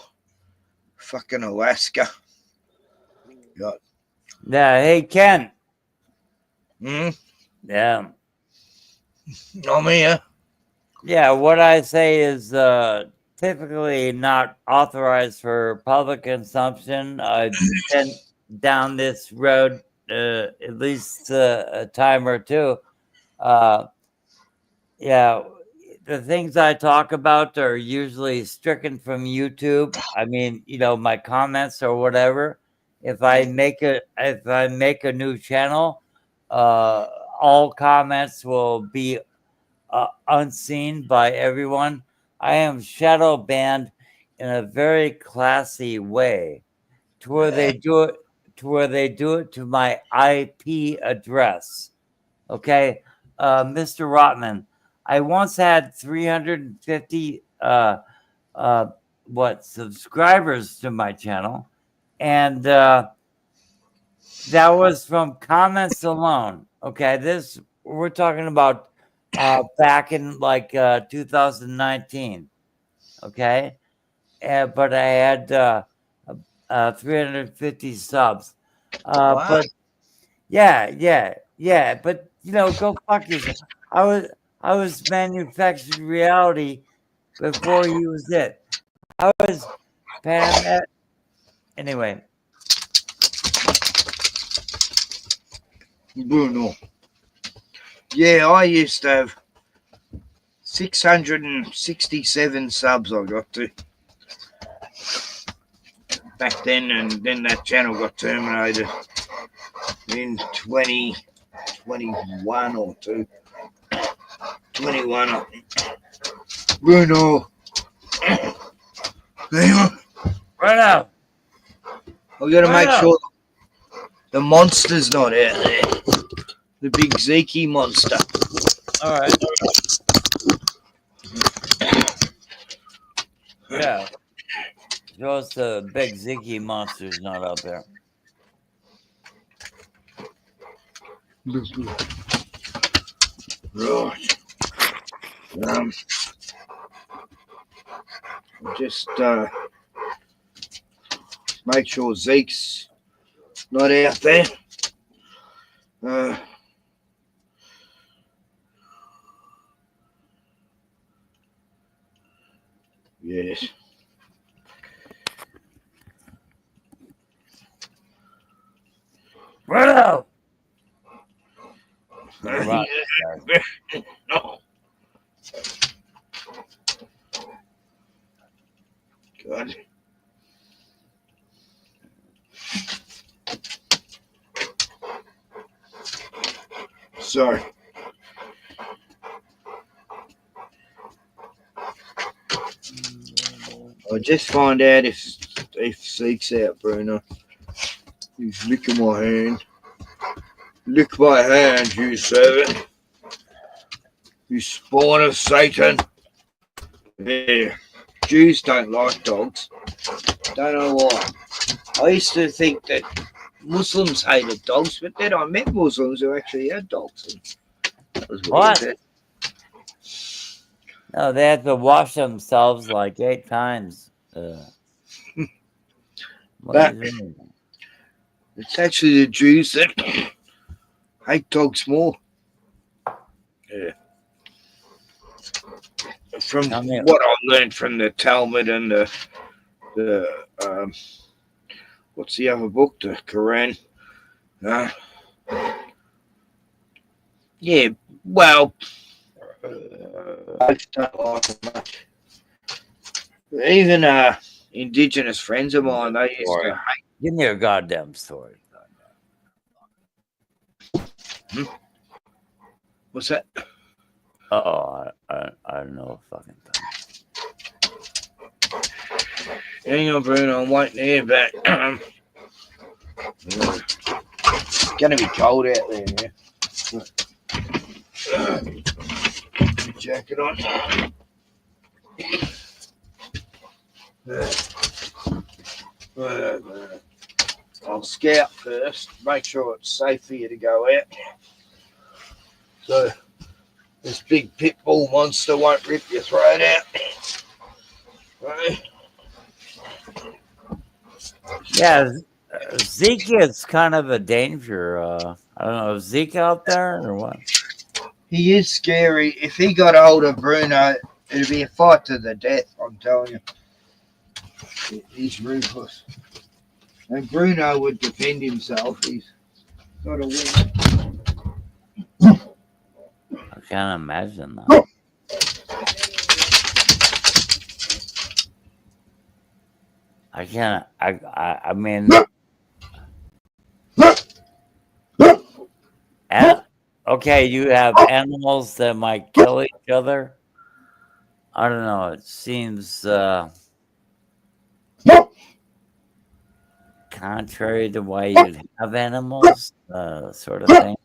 fucking Alaska. God. Yeah, hey, Ken. Yeah. I'm here. Yeah, what I say is typically not authorized for public consumption. I've been down this road at least a time or two. Yeah, the things I talk about are usually stricken from YouTube. I mean, my comments or whatever. If I make a new channel, all comments will be unseen by everyone. I am shadow banned in a very classy way, to where they do it to my IP address. Okay, Mr. Rotman, I once had 350 subscribers to my channel, and that was from comments alone. Okay, we're talking about back in like 2019. Okay, but I had 350 subs. But yeah, but go fuck yourself. I was manufactured reality before he was it. I was anyway. Bruno. Yeah, I used to have 667 subs I got to back then, and then that channel got terminated in 2021 or 21, I think. Bruno. Right now. I got to make sure the monster's not out there. The big Zeke monster. All right. Yeah. Show us the big Zeke monster's not out there. Right. Just make sure Zeke's not out there. Yes. Bruno! Right. No. God. Sorry. I just find out if Zeke's out, Bruno. He's licking my hand. Lick my hand, you servant. You spawn of Satan. Yeah. Jews don't like dogs. Don't know why. I used to think that Muslims hated dogs, but then I met Muslims who actually had dogs. That was What? weird. No, they had to wash themselves like 8 times. What But is it? it's actually the Jews that hate dogs more. Yeah. From what I learned from the Talmud and the what's the other book? The Quran. Yeah, well, I don't like it much. Even indigenous friends of mine, they used to hate. Give me a goddamn story. What's that? I don't know a fucking thing. Hang on, Bruno, I'm waiting to hear back. It's gonna be cold out there, man. Put your jacket on. I'll scout first, make sure it's safe for you to go out. So this big pit bull monster won't rip your throat out. Right? Yeah, Zeke is kind of a danger. I don't know, is Zeke out there or what? He is scary. If he got hold of Bruno, it'd be a fight to the death, I'm telling you. He's ruthless. And Bruno would defend himself. He's not a winner. I can't imagine that. I can't. I mean. And okay, you have animals that might kill each other. I don't know. It seems contrary to why you'd have animals, sort of thing.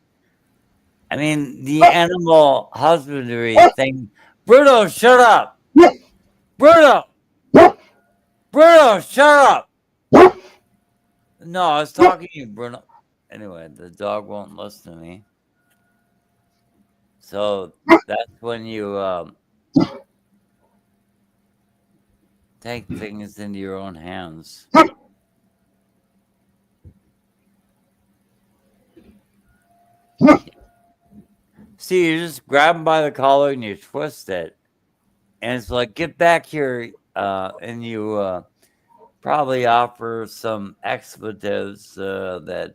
I mean, the animal husbandry thing. Bruno, shut up! Bruno! Bruno, shut up! No, I was talking to you, Bruno. Anyway, the dog won't listen to me. So that's when you take things into your own hands. See, you just grab him by the collar and you twist it. And it's like, get back here. And you probably offer some expletives that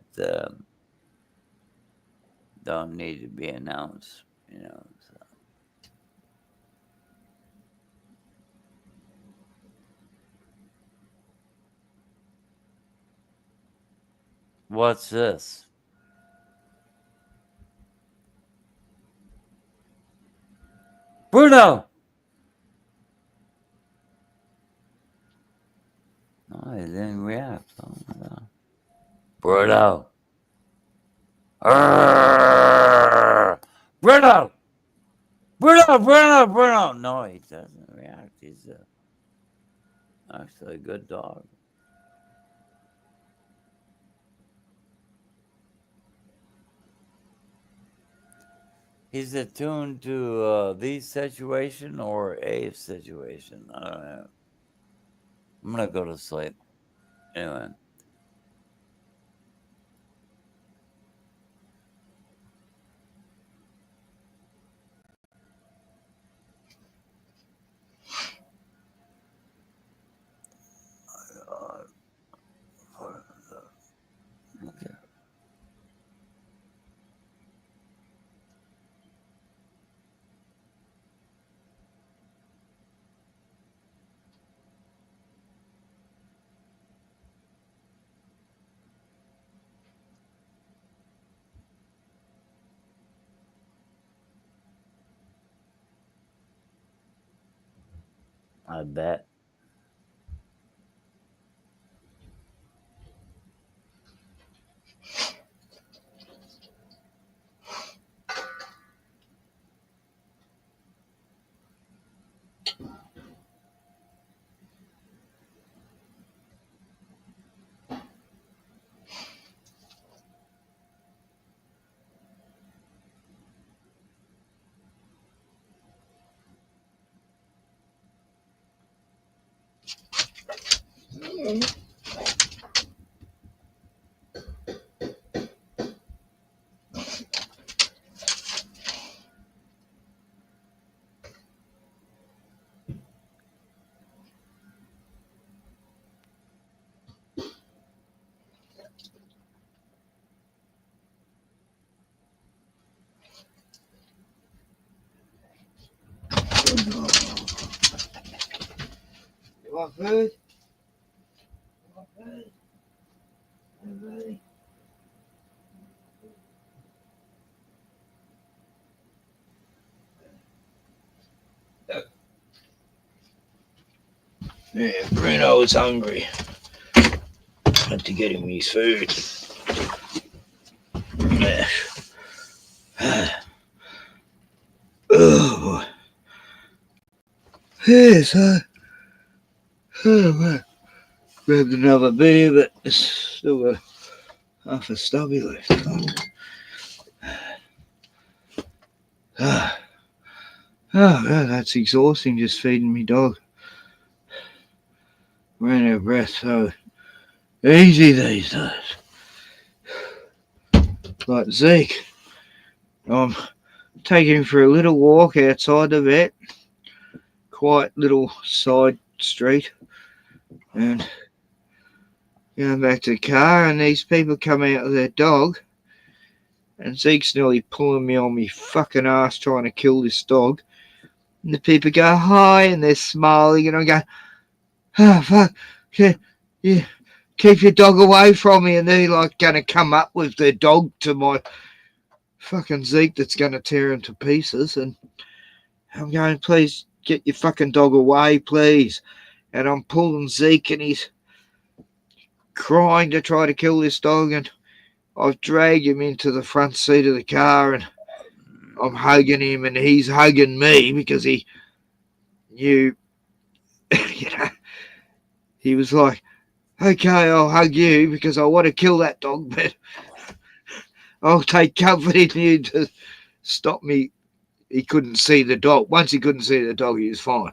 don't need to be announced, you know. So. What's this? Bruno! No, he didn't react. Oh my God. Bruno! Bruno! Bruno! No, he doesn't react. He's actually a good dog. He's attuned to the situation or a situation. I don't know. I'm gonna go to sleep. Anyway. I bet. You want food? You want food? Everybody? Yeah, Bruno is hungry. Had to get him his food. Yeah. Oh, yes, grabbed another beer, but there's still a half a stubby left. Oh, God, that's exhausting, just feeding me dog. Ran out of breath so easy these days. Like Zeke, I'm taking him for a little walk outside the vet, quiet little side street, and going back to the car, and these people come out with their dog, and Zeke's nearly pulling me on me fucking ass trying to kill this dog. And the people go, hi, and they're smiling, and I go, oh, fuck, yeah, keep your dog away from me. And they're like going to come up with their dog to my fucking Zeke that's going to tear him to pieces. And I'm going, please get your fucking dog away, please. And I'm pulling Zeke, and he's crying to try to kill this dog. And I've dragged him into the front seat of the car, and I'm hugging him, and he's hugging me because he knew, you know, he was like, okay, I'll hug you because I want to kill that dog, but I'll take comfort in you to stop me. He couldn't see the dog. Once he couldn't see the dog, he was fine.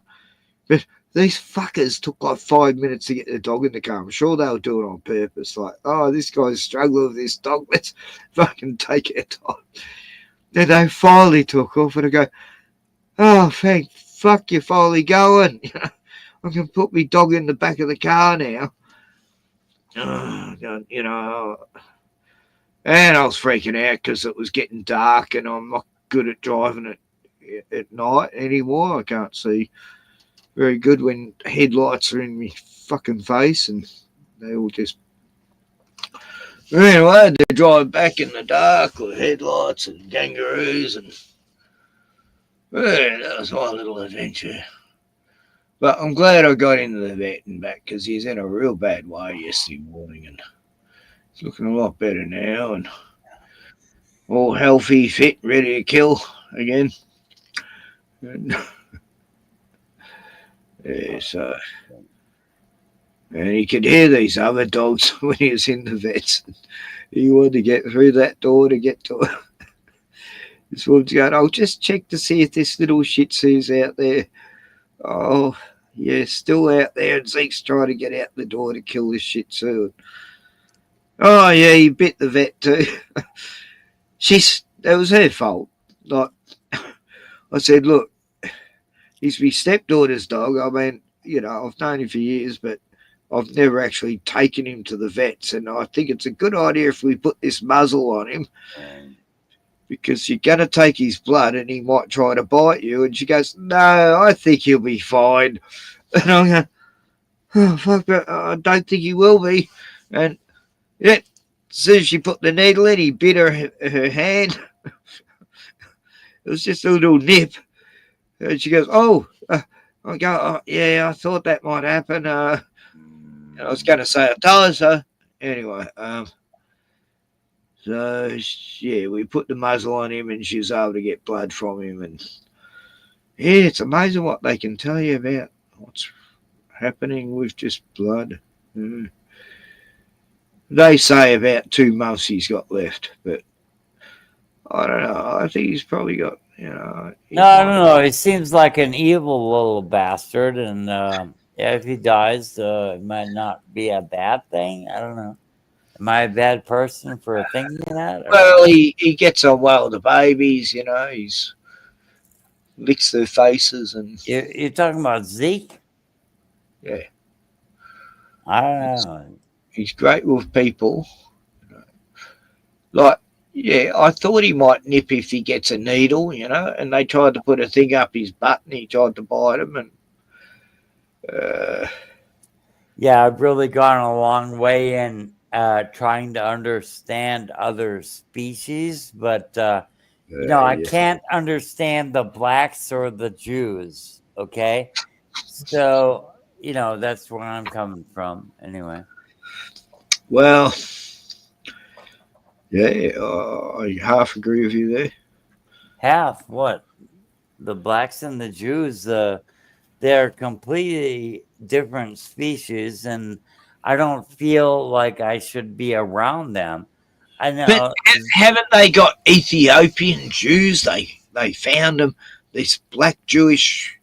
But these fuckers took like 5 minutes to get the dog in the car. I'm sure they were doing it on purpose. Like, oh, this guy's struggling with this dog. Let's fucking take it off. Then they finally took off, and I go, oh, thank fuck, you're finally going. I can put my dog in the back of the car now. You know, and I was freaking out because it was getting dark, and I'm not good at driving it at night anymore. I can't see very good when headlights are in my fucking face, and they all just. Anyway, I had to drive back in the dark with headlights and kangaroos, and that was my little adventure. But I'm glad I got into the vet and back because he's in a real bad way yesterday morning, and he's looking a lot better now, and all healthy, fit, ready to kill again. And, yeah, so, and he could hear these other dogs when he was in the vets. He wanted to get through that door to get to it. This woman's going, I'll just check to see if this little Shih Tzu's out there. Oh, yeah, still out there, and Zeke's trying to get out the door to kill this Shih Tzu. Oh, yeah, he bit the vet too. That was her fault. Like, I said, look, he's my stepdaughter's dog. I mean, you know, I've known him for years, but I've never actually taken him to the vets. And I think it's a good idea if we put this muzzle on him because you're going to take his blood and he might try to bite you. And she goes, no, I think he'll be fine. And I'm going, oh, fuck, but I don't think he will be. And yeah, as soon as she put the needle in, he bit her hand. It was just a little nip. And she goes, oh, I go, oh, yeah, I thought that might happen. I was going to say I told her so. Anyway, so yeah, we put the muzzle on him, and she was able to get blood from him, and yeah, it's amazing what they can tell you about what's happening with just blood. Mm. They say about 2 months he's got left, but I don't know. I think he's probably got, No, I don't know. He seems like an evil little bastard, and yeah, if he dies, it might not be a bad thing. I don't know. Am I a bad person for thinking that? Well, he gets on well with the babies, he's licks their faces, and you're talking about Zeke? Yeah. I don't know. He's great with people. Like, yeah, I thought he might nip if he gets a needle, and they tried to put a thing up his butt, and he tried to bite him, and yeah, I've really gone a long way in trying to understand other species, but I can't understand the blacks or the Jews. Okay, so that's where I'm coming from. Anyway, well, yeah, I half agree with you there. Half what? The blacks and the Jews, they're completely different species, and I don't feel like I should be around them. I know. But haven't they got Ethiopian Jews? They found them, these black Jewish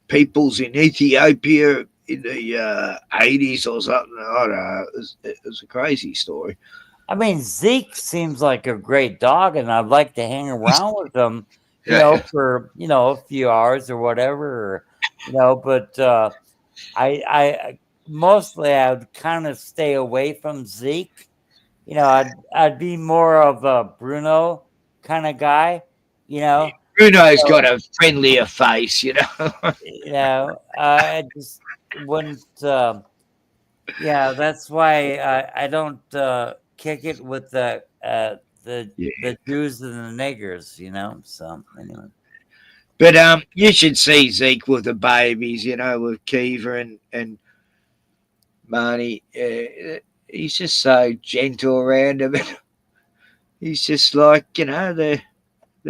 peoples in Ethiopia in the 80s or something. I don't know. It was a crazy story. I mean, Zeke seems like a great dog, and I'd like to hang around with him, for a few hours or whatever, But I mostly I'd kind of stay away from Zeke. I'd be more of a Bruno kind of guy. Bruno's got a friendlier face, I just wouldn't. Yeah, that's why I don't kick it with the Jews and the niggers, So anyway, but you should see Zeke with the babies, with Kiva and Marnie. He's just so gentle around them. He's just like their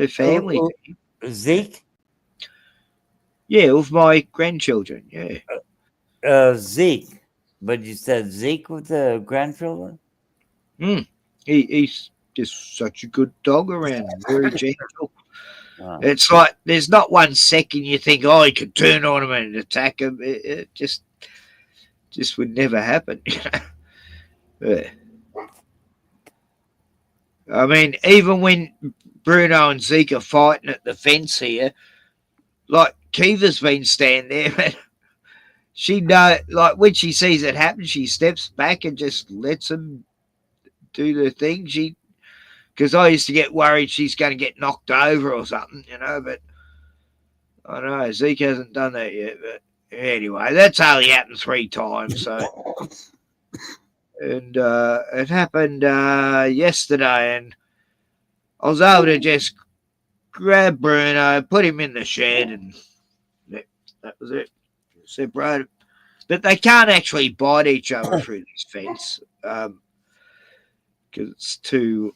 family. Zeke. Yeah, with my grandchildren. Yeah. Zeke. But you said Zeke with the grandchildren? He's just such a good dog around, very gentle. It's like there's not 1 second you think, oh, he could turn on him and attack him. It just would never happen. Yeah. I mean, even when Bruno and Zeke are fighting at the fence here, like Kiva's been standing there, man. She like when she sees it happen, she steps back and just lets them do their thing. Because I used to get worried she's going to get knocked over or something, but I don't know, Zeke hasn't done that yet. But anyway, that's only happened 3 times. So, and it happened yesterday, and I was able to just grab Bruno, put him in the shed, and that was it. Separated. But they can't actually bite each other through this fence because it's too,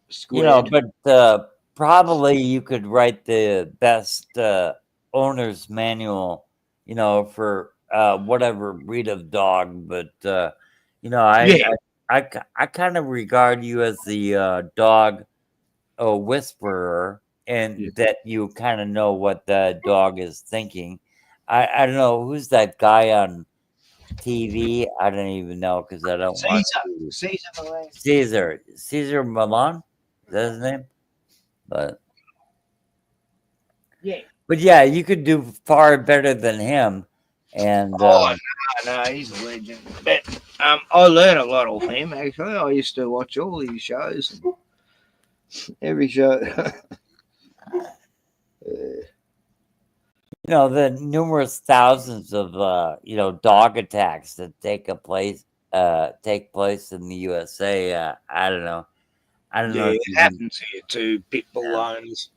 squared. But probably you could write the best owner's manual, for whatever breed of dog. But I kind of regard you as the dog whisperer, and that you kind of know what the dog is thinking. I don't know who's that guy on TV. I don't even know because I don't watch Caesar Milan. Is that his name? But yeah, you could do far better than him. And no, he's a legend. But I learned a lot of him. Actually, I used to watch all these shows, every show. The numerous thousands of dog attacks that take place in the USA. I don't know. Yeah, it happens here too. Pit bull owners.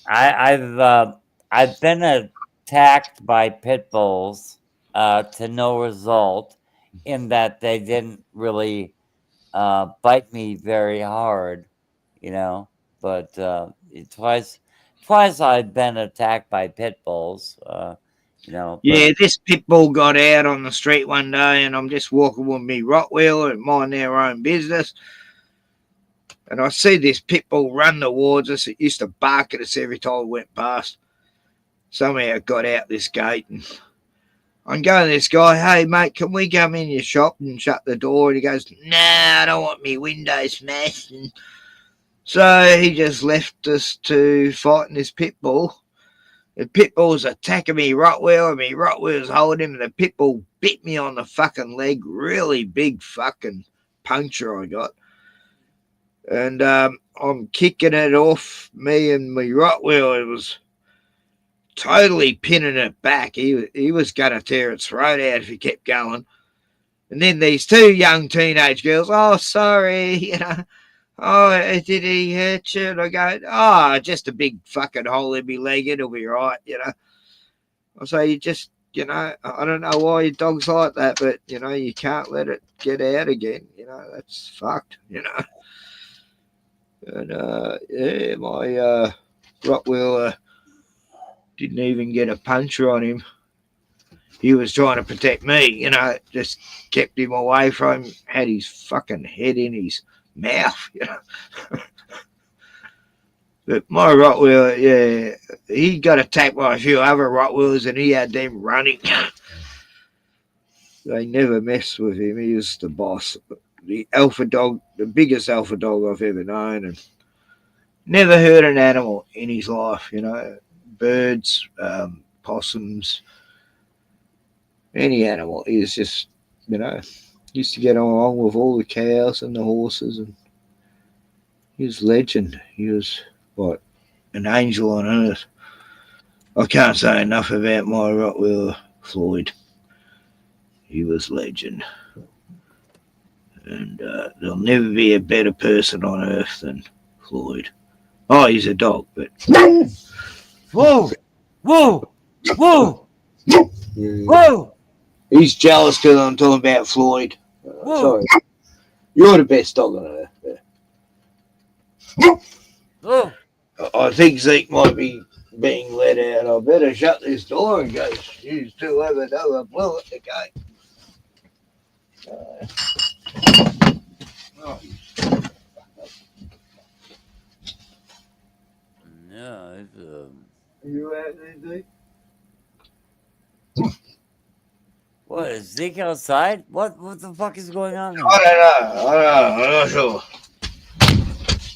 I've been attacked by pit bulls to no result, in that they didn't really bite me very hard, you know. But twice I've been attacked by pit bulls, you know. Yeah, this pit bull got out on the street one day, and I'm just walking with me Rottweiler and mind their own business. And I see this pit bull run towards us. It used to bark at us every time we went past. Somehow it got out this gate, and I'm going to this guy, hey, mate, can we come in your shop and shut the door? And he goes, nah, I don't want me window smashed. And so he just left us to fighting this pit bull. The pit bull's attacking me Rottweiler, me Rottweiler's holding him, and the pit bull bit me on the fucking leg. Really big fucking puncture I got. And I'm kicking it off, me and my Rottweiler. It was totally pinning it back. He was going to tear its throat out if he kept going. And then these two young teenage girls, oh, sorry, you know, oh, did he hurt you? And I go, oh, just a big fucking hole in my leg. It'll be right, you know. I say, you just, you know, I don't know why your dog's like that, but, you know, you can't let it get out again. You know, that's fucked, you know. And, yeah, my Rottweiler didn't even get a puncture on him. He was trying to protect me, you know, just kept him away from him, had his fucking head in his mouth, you know. But my Rottweiler, yeah, he got attacked by a few other Rottweilers, and he had them running. They never messed with him. He was the boss. The alpha dog, the biggest alpha dog I've ever known, and never hurt an animal in his life, you know. Birds, possums, any animal. He was just, you know, used to get along with all the cows and the horses, and he was a legend. He was what, an angel on earth. I can't say enough about my Rottweiler, Floyd. He was legend. And there'll never be a better person on earth than Floyd. Oh, he's a dog, but... Whoa! Whoa! Whoa! Whoa! He's jealous because I'm talking about Floyd. Sorry. You're the best dog on earth. Yeah. Oh. I think Zeke might be being let out. I better shut this door in case you two have another blow at the gate. No, it's Are you out there, Zeke? What, is Zeke outside? What the fuck is going on here? I don't know. I'm not sure.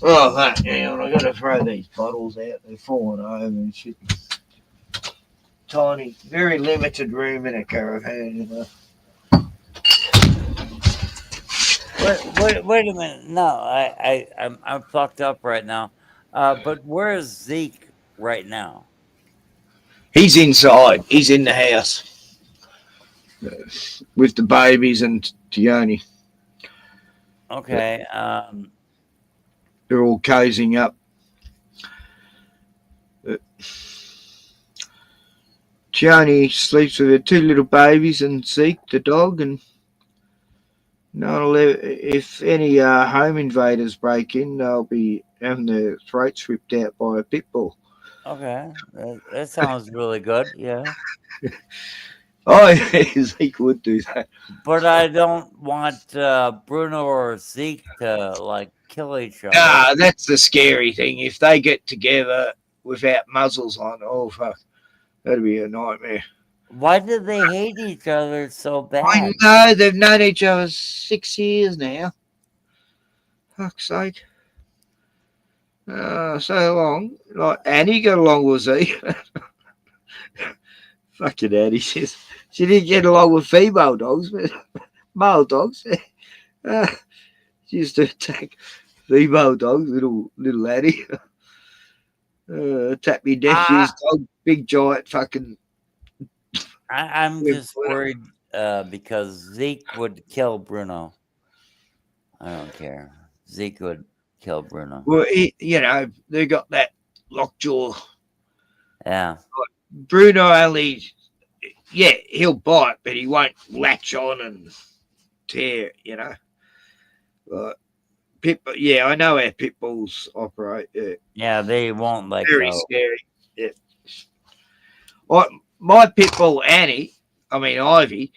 Oh, fuck. Hang on. I got to throw these bottles out. They're falling over and shit. Tiny, very limited room in a caravan, you know. Wait a minute. No, I'm fucked up right now. But where is Zeke right now? He's inside. He's in the house with the babies and Tioni. Okay. They're all cozying up. Tioni sleeps with her two little babies and Zeke, the dog, and if any home invaders break in, they'll be having their throats ripped out by a pit bull. Okay, that sounds really good. Yeah. Oh, Zeke would do that. But I don't want Bruno or Zeke to like kill each other. Nah, that's the scary thing. If they get together without muzzles on, oh fuck, that'd be a nightmare. Why do they hate each other so bad? I know, they've known each other 6 years now. Fuck's sake. So long. Like Annie got along with Zeke. Fucking Annie says she didn't get along with female dogs, but male dogs. She used to attack female dogs, little Annie. Attack me nephew's dog, big giant fucking. I'm just worried because Zeke would kill Bruno. I don't care. Zeke would kill Bruno. Well, you know, they got that lockjaw Yeah. Bruno only, yeah, he'll bite, but he won't latch on and tear, you know. Yeah, I know how pit bulls operate. Yeah, they won't let Very go. scary. Yeah. My pit bull Annie, I mean Ivy,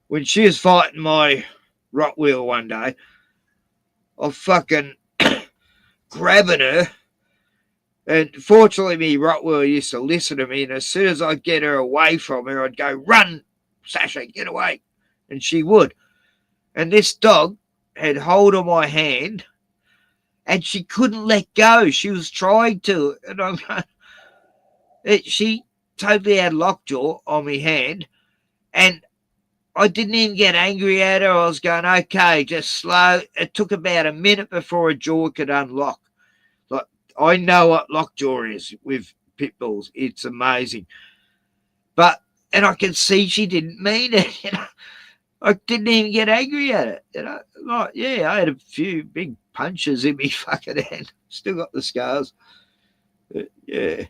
when she was fighting my Rottweiler one day, I fucking grabbing her. And fortunately, me Rottweiler used to listen to me. And as soon as I'd get her away from her, I'd go, "Run, Sasha, get away." And she would. And this dog had hold of my hand and she couldn't let go. She was trying to. And I'm she totally had lockjaw on my hand. And I didn't even get angry at her. I was going, okay, just slow. It took about a minute before a jaw could unlock. Like, I know what lockjaw is with pit bulls. It's amazing. And I can see she didn't mean it. You know, I didn't even get angry at it. You know, like, yeah, I had a few big punches in me fucking hand. Still got the scars. But, yeah.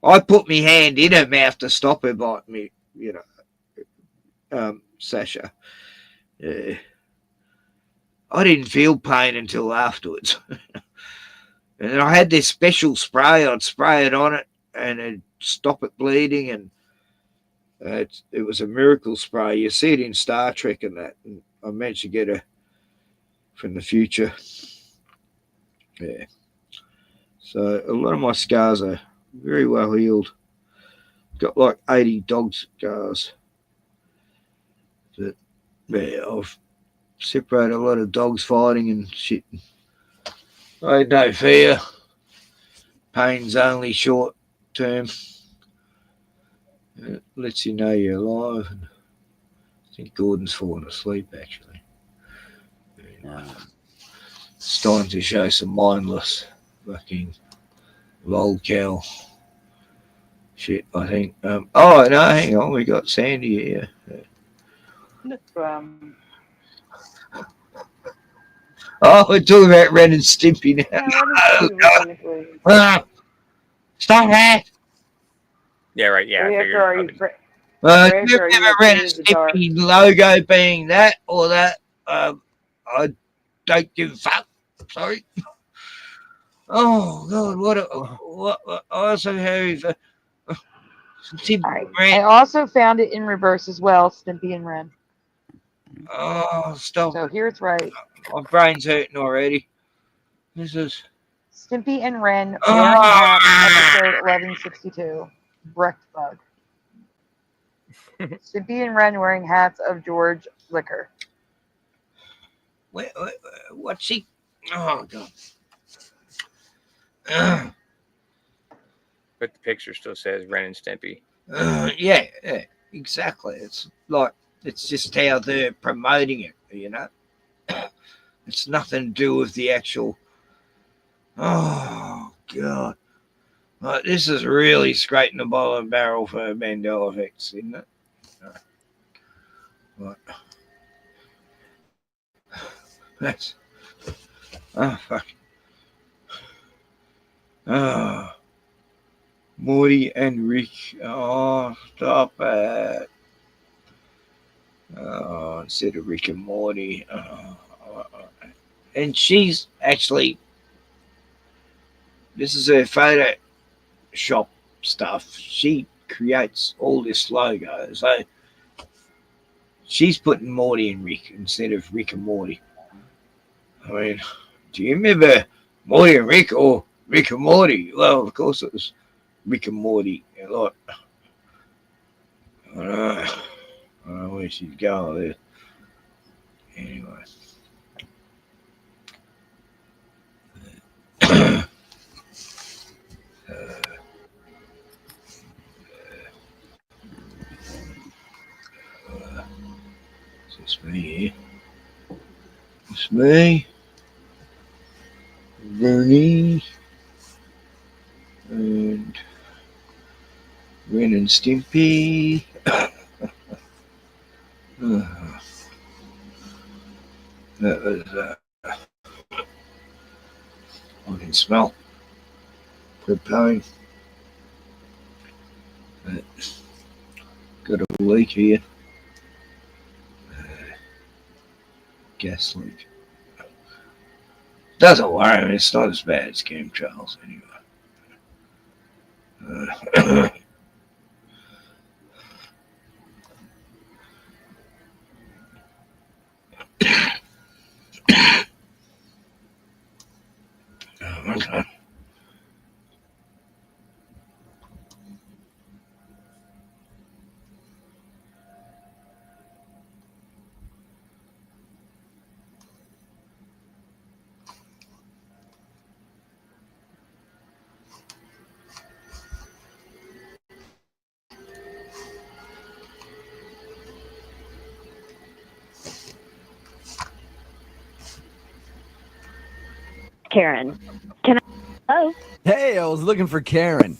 I put my hand in her mouth to stop her biting me, you know, Sasha. Yeah. I didn't feel pain until afterwards. And then I had this special spray. I'd spray it on it and it'd stop it bleeding. And it was a miracle spray. You see it in Star Trek and that. And I managed to get her from the future. Yeah. So a lot of my scars are very well healed. Got like 80 dog scars. That, yeah, I've separated a lot of dogs fighting and shit. I had no fear. Pain's only short term. It lets you know you're alive. And I think Gordon's fallen asleep, actually. Yeah. It's time to show some mindless fucking lolcow shit, I think. Oh, no, hang on. We got Sandy here. Oh, we're talking about Ren and Stimpy now. Stop that. Yeah, right. Yeah, I figured. Do you remember Ren and Stimpy logo being that or that? I don't give a fuck. Sorry. Oh, God, what also have I also found it in reverse as well, Stimpy and Ren. Oh, stop. So here it's right. My brain's hurting already. This is Stimpy and Ren wearing hats, episode 1162. Brecht bug. Stimpy and Ren wearing hats of George Liquor. What's she? Oh, God. But the picture still says Ren and Stimpy. Yeah, exactly. It's like, it's just how they're promoting it, you know? It's nothing to do with the actual. Oh, God. Like, this is really scraping the bottom of the barrel for Mandela effects, isn't it? Right. That's. Oh, fuck. Oh. Morty and Rick. Oh, stop it. Oh, instead of Rick and Morty. And she's actually. This is her Photoshop stuff. She creates all this logo. So she's putting Morty and Rick instead of Rick and Morty. I mean, do you remember Morty and Rick or Rick and Morty? Well, of course it was Rick and Morty. Like, I don't know where she's going there. Anyway. It's me here. It's me. Rooney. And Ren and Stimpy. That was, I can smell the pain. But got a leak here. Gas leak. Doesn't worry, it's not as bad as chemtrails anyway. Okay. Karen. Can I? Hello. Hey, I was looking for Karen.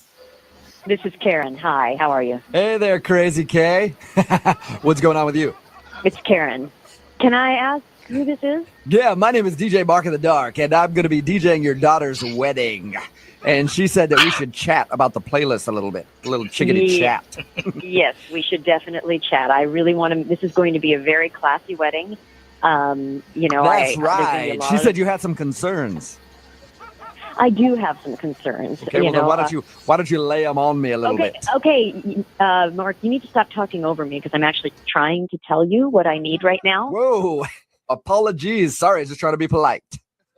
This is Karen. Hi. How are you? Hey there, Crazy K. What's going on with you? It's Karen. Can I ask who this is? Yeah, my name is DJ Mark in the Dark, and I'm going to be DJing your daughter's wedding. And she said that we should chat about the playlist a little bit, a little chickadee chat. Yes, we should definitely chat. I really want to. This is going to be a very classy wedding. That's right. She said you had some concerns. I do have some concerns. Okay, well, then why don't you lay them on me a little bit? Okay, Mark, you need to stop talking over me because I'm actually trying to tell you what I need right now. Whoa, apologies. Sorry, just trying to be polite.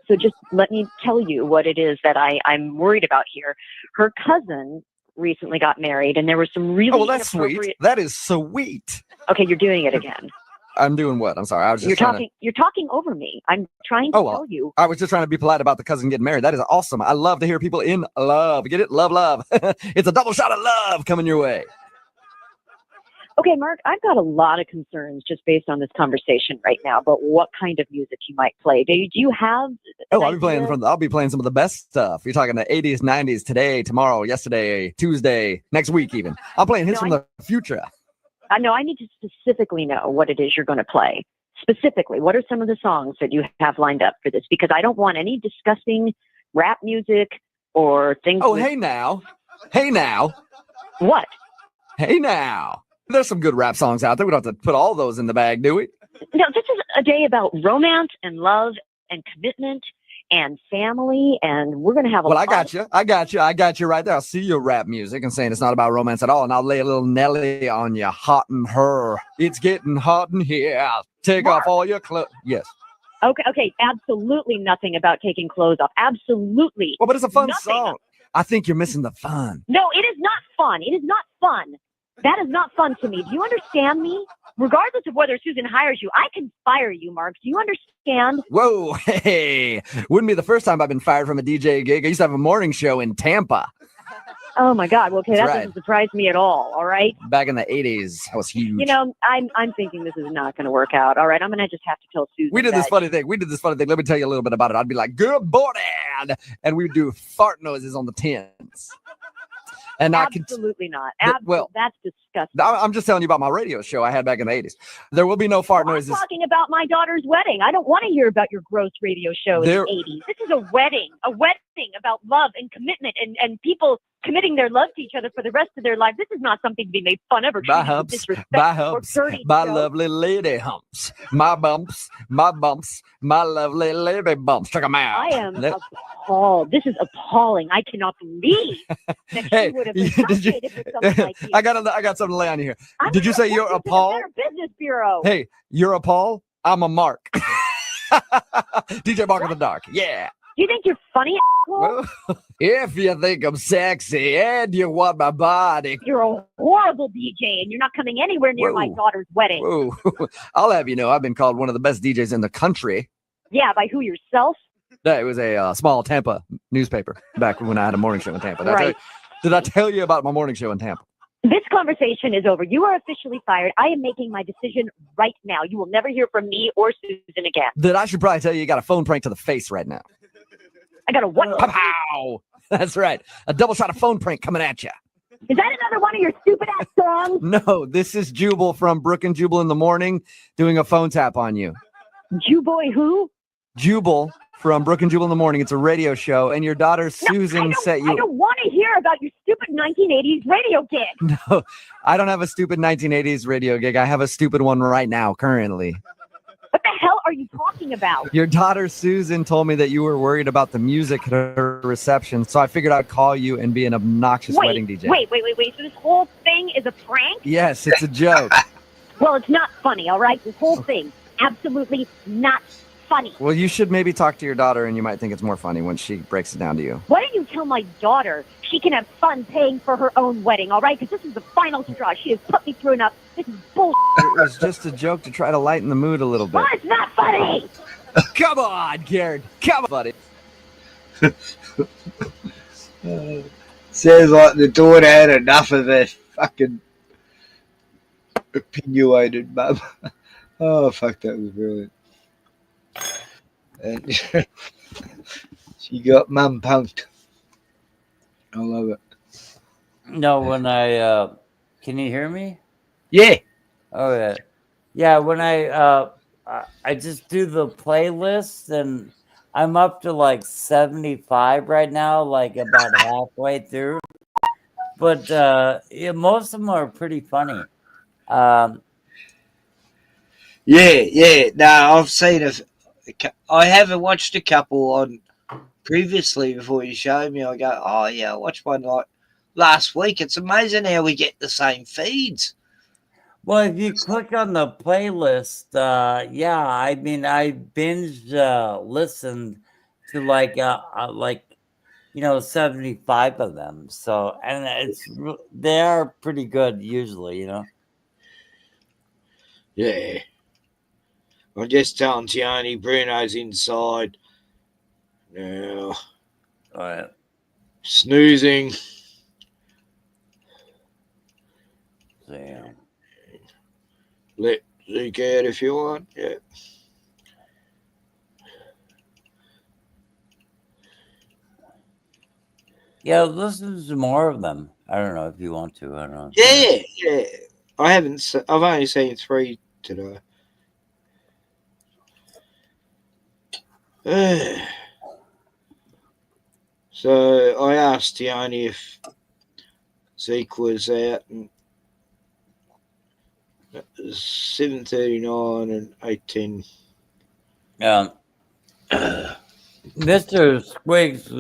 So just let me tell you what it is that I'm worried about here. Her cousin recently got married, and there were some really that's sweet. That is sweet. Okay, you're doing it again. I'm doing what? I'm sorry. I was just You're talking over me. I'm trying to tell you. I was just trying to be polite about the cousin getting married. That is awesome. I love to hear people in love. Get it? Love, love. It's a double shot of love coming your way. Okay, Mark, I've got a lot of concerns just based on this conversation right now about what kind of music you might play. Do you have? I'll be playing some of the best stuff. You're talking the 80s, 90s, today, tomorrow, yesterday, Tuesday, next week even. I'm playing hits from the future. I know I need to specifically know what it is you're going to play. Specifically, what are some of the songs that you have lined up for this? Because I don't want any disgusting rap music or things. Oh, hey now. Hey now. What? Hey now. There's some good rap songs out there. We don't have to put all those in the bag, do we? No, this is a day about romance and love and commitment and family, and we're going to have a Well, I got you right there. I'll see your rap music and saying it's not about romance at all, and I'll lay a little Nelly on you, hot in her. It's getting hot in here. Take off all your clothes. Yes. Okay, absolutely nothing about taking clothes off. Absolutely. Well, but it's a fun song. I think you're missing the fun. No, it is not fun. It is not fun. That is not fun to me. Do you understand me? Regardless of whether Susan hires you, I can fire you, Mark. Do you understand? Whoa, hey. Wouldn't be the first time I've been fired from a DJ gig. I used to have a morning show in Tampa. Oh, my God. Well, okay, that That's right. doesn't surprise me at all right? Back in the 80s, I was huge. You know, I'm thinking this is not going to work out, all right? I'm going to just have to tell Susan We did this funny thing. Let me tell you a little bit about it. I'd be like, good morning. And we'd do fart noises on the tins. And absolutely not. That's disgusting. I'm just telling you about my radio show I had back in the 80s. There will be no fart noises. I'm talking about my daughter's wedding. I don't want to hear about your gross radio show in the 80s. This is a wedding about love and commitment and people committing their love to each other for the rest of their life. This is not something to be made fun of or my humps, my lovely lady humps, my bumps, my lovely lady bumps. Check them out. I am appalled. This is appalling. I cannot believe that she would have been frustrated with something like this. I got something to lay on you here. Did you say you're appalled? Business Bureau. Hey, you're appalled? I'm a Mark. DJ Mark in the Dark. Yeah. Do you think you're funny, asshole? Well, if you think I'm sexy and you want my body. You're a horrible DJ and you're not coming anywhere near my daughter's wedding. Whoa. I'll have you know, I've been called one of the best DJs in the country. Yeah, by who, yourself? Yeah, it was a small Tampa newspaper back when I had a morning show in Tampa. Right. Did I tell you about my morning show in Tampa? This conversation is over. You are officially fired. I am making my decision right now. You will never hear from me or Susan again. Then I should probably tell you got a phone prank to the face right now. I got a what? Pow! That's right. A double shot of phone prank coming at you. Is that another one of your stupid ass songs? No, this is Jubal from Brook and Jubal in the Morning doing a phone tap on you. Juboy who? Jubal from Brook and Jubal in the Morning. It's a radio show, and your daughter Susan set you. I don't want to hear about your stupid 1980s radio gig. No, I don't have a stupid 1980s radio gig. I have a stupid one right now, currently. What the hell are you talking about? Your daughter Susan told me that you were worried about the music at her reception, so I figured I'd call you and be an obnoxious wedding DJ. Wait. So this whole thing is a prank? Yes, it's a joke. Well, it's not funny, all right? This whole thing, absolutely not funny. Well, you should maybe talk to your daughter, and you might think it's more funny when she breaks it down to you. Why don't you tell my daughter she can have fun paying for her own wedding, all right? Because this is the final straw. She has put me through enough. This is bullshit. It was just a joke to try to lighten the mood a little bit. Well, it's not funny. Come on, Garrett. Come on, buddy. Sounds like the daughter had enough of this fucking opinionated mum. Oh, fuck, that was brilliant. And she got mum punked. I love it. No, when I can you hear me? Yeah. Oh yeah. Yeah, when I just do the playlist, and I'm up to like 75 right now, like about halfway through. But yeah, most of them are pretty funny. Yeah. No, I've seen I haven't watched a couple on previously before you showed me. I go, oh yeah, I watched one like last week. It's amazing how we get the same feeds. Well, if you click on the playlist, yeah, I mean, I binge listened to like 75 of them. So, and they are pretty good usually, Yeah. I'm just telling Tiani Bruno's inside now. All right. Snoozing. Damn. Let Luke out if you want. Yeah. Yeah, listen to more of them. I don't know if you want to. I don't know. Yeah. I've only seen 3 today. So I asked Tiani if Zeke was out, and it was 7:39 and 8:10. Mr. Squiggs,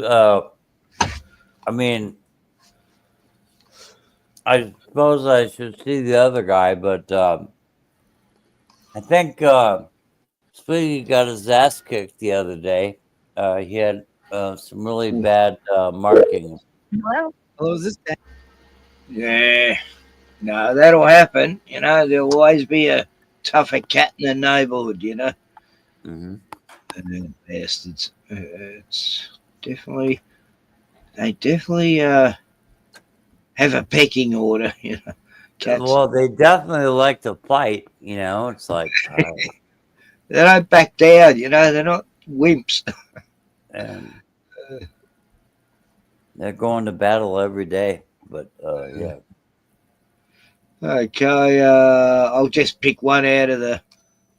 I mean, I suppose I should see the other guy, but I think Squiggy got his ass kicked the other day. He had some really bad marking. Hello? Hello, is this Dan? Yeah. No, that'll happen. There'll always be a tougher cat in the neighborhood, Mm-hmm. And then bastards. It's definitely, they definitely have a pecking order, Cats. Well, they definitely like to fight, It's like they don't back down, they're not wimps. And they're going to battle every day, but yeah. Okay, I'll just pick one out of the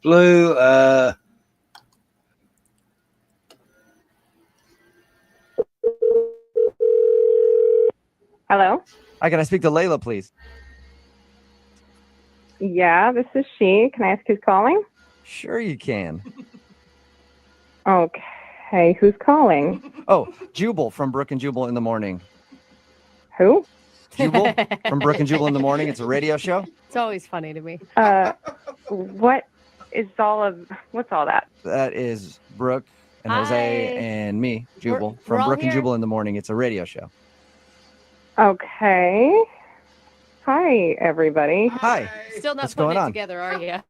blue. Hello? Hi, can I speak to Layla, please? Yeah, this is she. Can I ask who's calling? Sure you can. Okay, who's calling? Oh, Jubal from Brook and Jubal in the Morning. Who? Jubal from Brook and Jubal in the Morning. It's a radio show. It's always funny to me. What's all that? That is Brooke and Jose and me, Jubal, we're from all Brook and here. Jubal in the Morning. It's a radio show. Okay. Hi, everybody. Hi. Still not What's putting going it on? together, are you?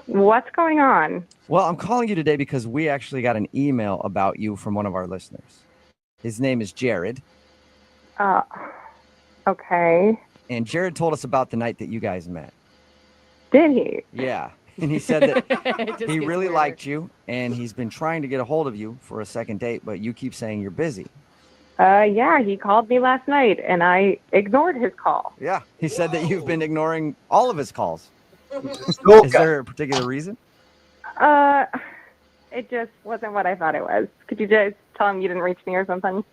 What's going on? Well, I'm calling you today because we actually got an email about you from one of our listeners. His name is Jared. Okay. And Jared told us about the night that you guys met. Did he? Yeah. And he said that It just he gets really weirder. liked you, and he's been trying to get a hold of you for a second date, but you keep saying you're busy. Yeah, he called me last night, and I ignored his call. Yeah. He said that you've been ignoring all of his calls. Is there a particular reason? it just wasn't what I thought it was. Could you just tell him you didn't reach me or something?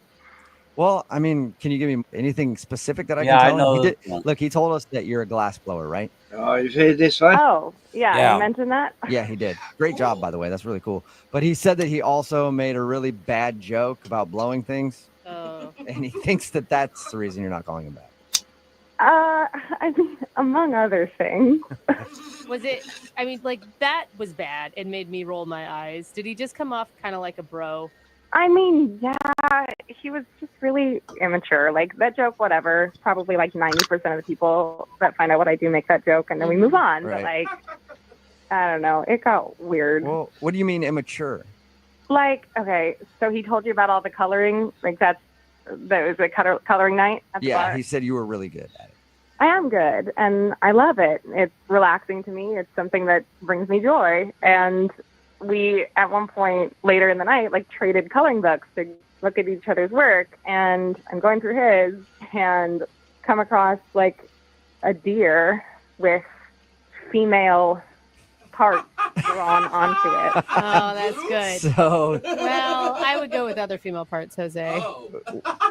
Well, I mean, can you give me anything specific that I Yeah, can I tell him? know. He did, look, he told us that you're a glass blower, right? Oh, you heard this one? Oh, yeah, Yeah. I mentioned that. Yeah, he did. Great job, by the way. That's really cool. But he said that he also made a really bad joke about blowing things. Oh. And he thinks that that's the reason you're not calling him back. I mean, among other things. Was it? I mean, like that was bad. It made me roll my eyes. Did he just come off kind of like a bro? I mean, yeah, he was just really immature. Like, that joke, whatever. Probably like 90% of the people that find out what I do make that joke, and then we move on. But, Right. like, I don't know. It got weird. Well, what do you mean immature? Like, okay, so he told you about all the coloring? Like, that was a coloring night at the Yeah, bar? he said you were really good at it. I am good, and I love it. It's relaxing to me. It's something that brings me joy. And we, at one point later in the night, like traded coloring books to look at each other's work. And I'm going through his and come across like a deer with female parts drawn onto it. Oh, that's good. So- well, I would go with other female parts, Jose.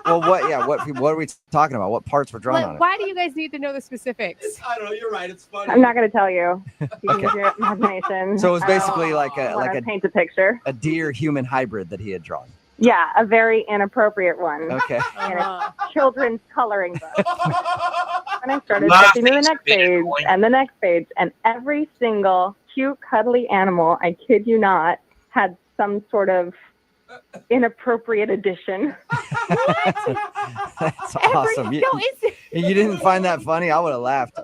Well, what are we talking about? What parts were drawn on it? Why do you guys need to know the specifics? I don't know. You're right. It's funny. I'm not going to tell you. You can use your imagination. So it was I don't basically like wanna paint a picture. a deer human hybrid that he had drawn. Yeah, a very inappropriate one. Okay. And it's children's coloring book. And I started Laughing flipping to the next page and the next page, and every single cute, cuddly animal, I kid you not, had some sort of inappropriate addition. That's awesome. You didn't find that funny? I would have laughed.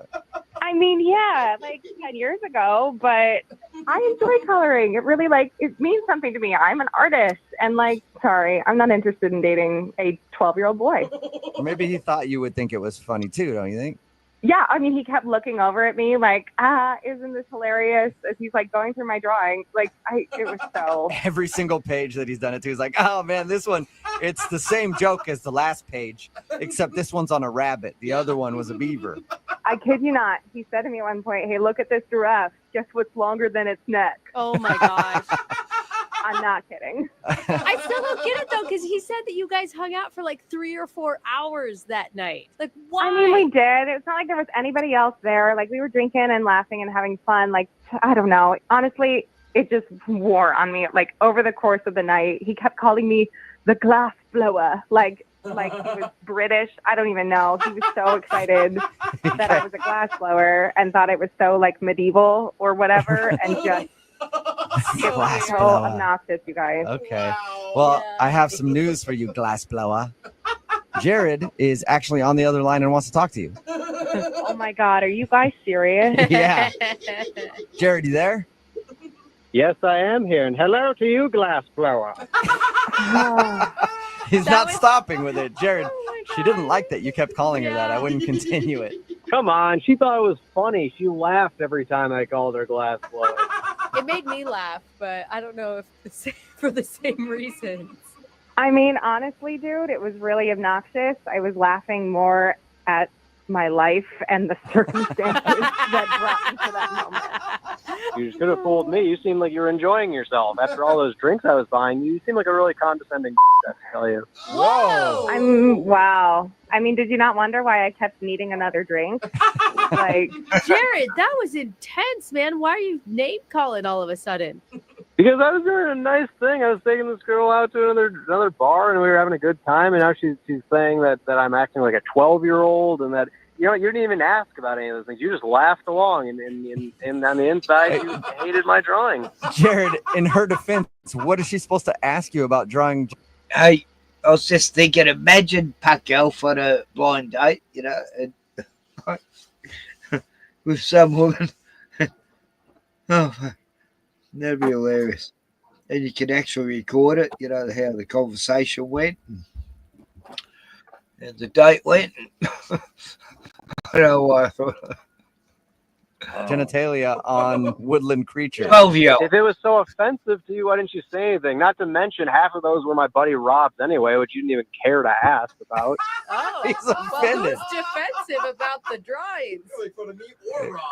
I mean, yeah, like 10 years ago, but I enjoy coloring. It really, like, it means something to me. I'm an artist, and, like, sorry, I'm not interested in dating a 12-year-old boy. Or maybe he thought you would think it was funny too, don't you think? Yeah, I mean, he kept looking over at me like, isn't this hilarious? As he's, like, going through my drawings. Like, it was so... Every single page that he's done it to is like, oh man, this one, it's the same joke as the last page, except this one's on a rabbit. The other one was a beaver. I kid you not. He said to me at one point, hey, look at this giraffe. Guess what's longer than its neck? Oh, my gosh. I'm not kidding. I still don't get it, though, because he said that you guys hung out for like 3 or 4 hours that night. Like, why? I mean, we did. It's not like there was anybody else there. Like, we were drinking and laughing and having fun. Like, I don't know. Honestly, it just wore on me. Like, over the course of the night, he kept calling me the glass blower. Like he was British. I don't even know. He was so excited that I was a glass blower and thought it was so, like, medieval or whatever. And just, it was so obnoxious, you guys. Okay. Well, I have some news for you, glassblower. Jared is actually on the other line and wants to talk to you. Oh my God, are you guys serious? Yeah. Jared, you there? Yes, I am here. And hello to you, glassblower. He's not stopping with it. Jared, she didn't like that you kept calling her that. I wouldn't continue it. Come on. She thought it was funny. She laughed every time I called her glassblower. It made me laugh, but I don't know if for the same reasons. I mean, honestly, dude, it was really obnoxious. I was laughing more at my life and the circumstances that brought me to that moment. You should have fooled me. You seemed like you were enjoying yourself. After all those drinks I was buying, you seemed like a really condescending I have to tell you. Whoa! Wow. I mean, did you not wonder why I kept needing another drink? Like, Jared, that was intense, man. Why are you name calling all of a sudden? Because I was doing a nice thing. I was taking this girl out to another bar, and we were having a good time. And now she's saying that I'm acting like a 12-year-old, and that you didn't even ask about any of those things. You just laughed along, and on the inside, you hated my drawing. Jared, in her defense, what is she supposed to ask you about drawing? I was just thinking, imagine Pacquiao for a blind date, and, with some woman. Oh, that'd be hilarious. And you can actually record it, how the conversation went and the date went. I don't know why I thought. genitalia on woodland creatures. 12-year-old. If it was so offensive to you, why didn't you say anything? Not to mention, half of those were my buddy Rob's anyway, which you didn't even care to ask about. Oh, He's offended. Well, who's defensive about the drawings?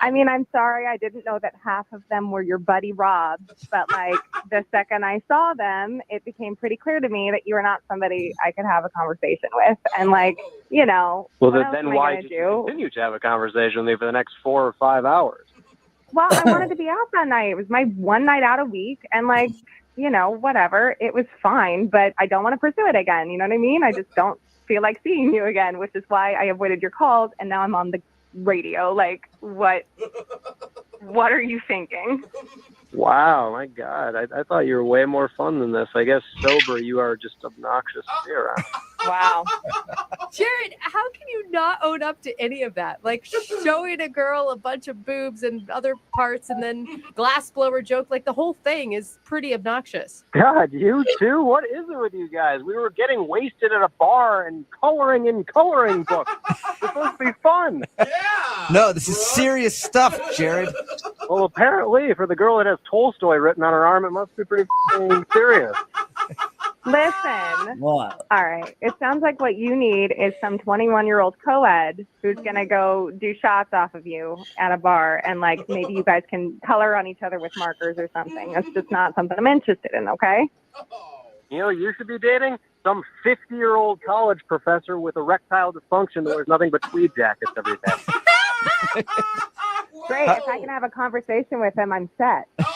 I mean, I'm sorry, I didn't know that half of them were your buddy Rob, but like the second I saw them, it became pretty clear to me that you were not somebody I could have a conversation with. And like, you know, Well, what else then am I why gonna did do? you continue to have a conversation with me for the next 4 or 5 hours? Well, I wanted to be out that night. It was my one night out a week, and like, you know, whatever. It was fine, but I don't want to pursue it again. You know what I mean? I just don't feel like seeing you again, which is why I avoided your calls, and now I'm on the radio. Like, what are you thinking? Wow, my God. I thought you were way more fun than this. I guess sober, you are just obnoxious to be around. Wow. Jared, how can you not own up to any of that? Like showing a girl a bunch of boobs and other parts and then glass blower joke, like the whole thing is pretty obnoxious. God, you too? What is it with you guys? We were getting wasted at a bar and coloring in coloring books. It's supposed to be fun. No, this is serious stuff, Jared. Well, apparently, for the girl that has Tolstoy written on her arm, it must be pretty serious. Listen. What? All right. It sounds like what you need is some 21-year-old co-ed who's going to go do shots off of you at a bar, and like maybe you guys can color on each other with markers or something. That's just not something I'm interested in, okay? You know, you should be dating some 50-year-old college professor with erectile dysfunction that wears nothing but tweed jackets every day. Great. If I can have a conversation with him, I'm set. All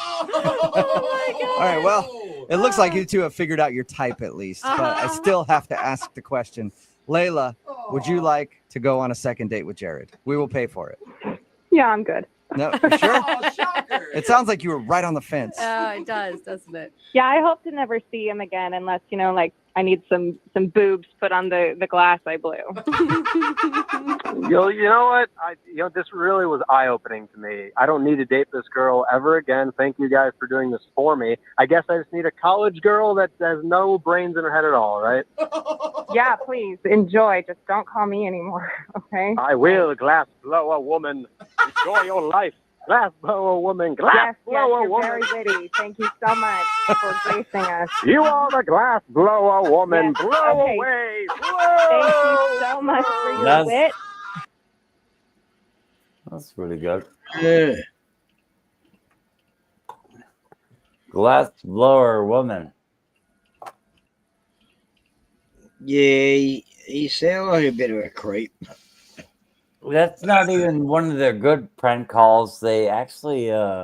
right, well, it looks like you two have figured out your type at least, but I still have to ask the question. Layla, would you like to go on a second date with Jared? We will pay for it. Yeah, I'm good. No, for sure? It sounds like you were right on the fence. It does, doesn't it? Yeah, I hope to never see him again unless, you know, like I need some boobs put on the glass I blew. You know what? This really was eye-opening to me. I don't need to date this girl ever again. Thank you guys for doing this for me. I guess I just need a college girl that has no brains in her head at all, right? Yeah, please enjoy. Just don't call me anymore, okay? I will, glass blower woman. Enjoy your life. Glass blower woman. Glass blower you're woman. very witty. Thank you so much for gracing us. You are the glass blower woman. Yes, Blow okay. away. Thank you so much for your That's- wit. That's pretty good. Yeah. Glass blower woman. Yeah, he sounds like a bit of a creep. That's not even one of their good prank calls. They actually, I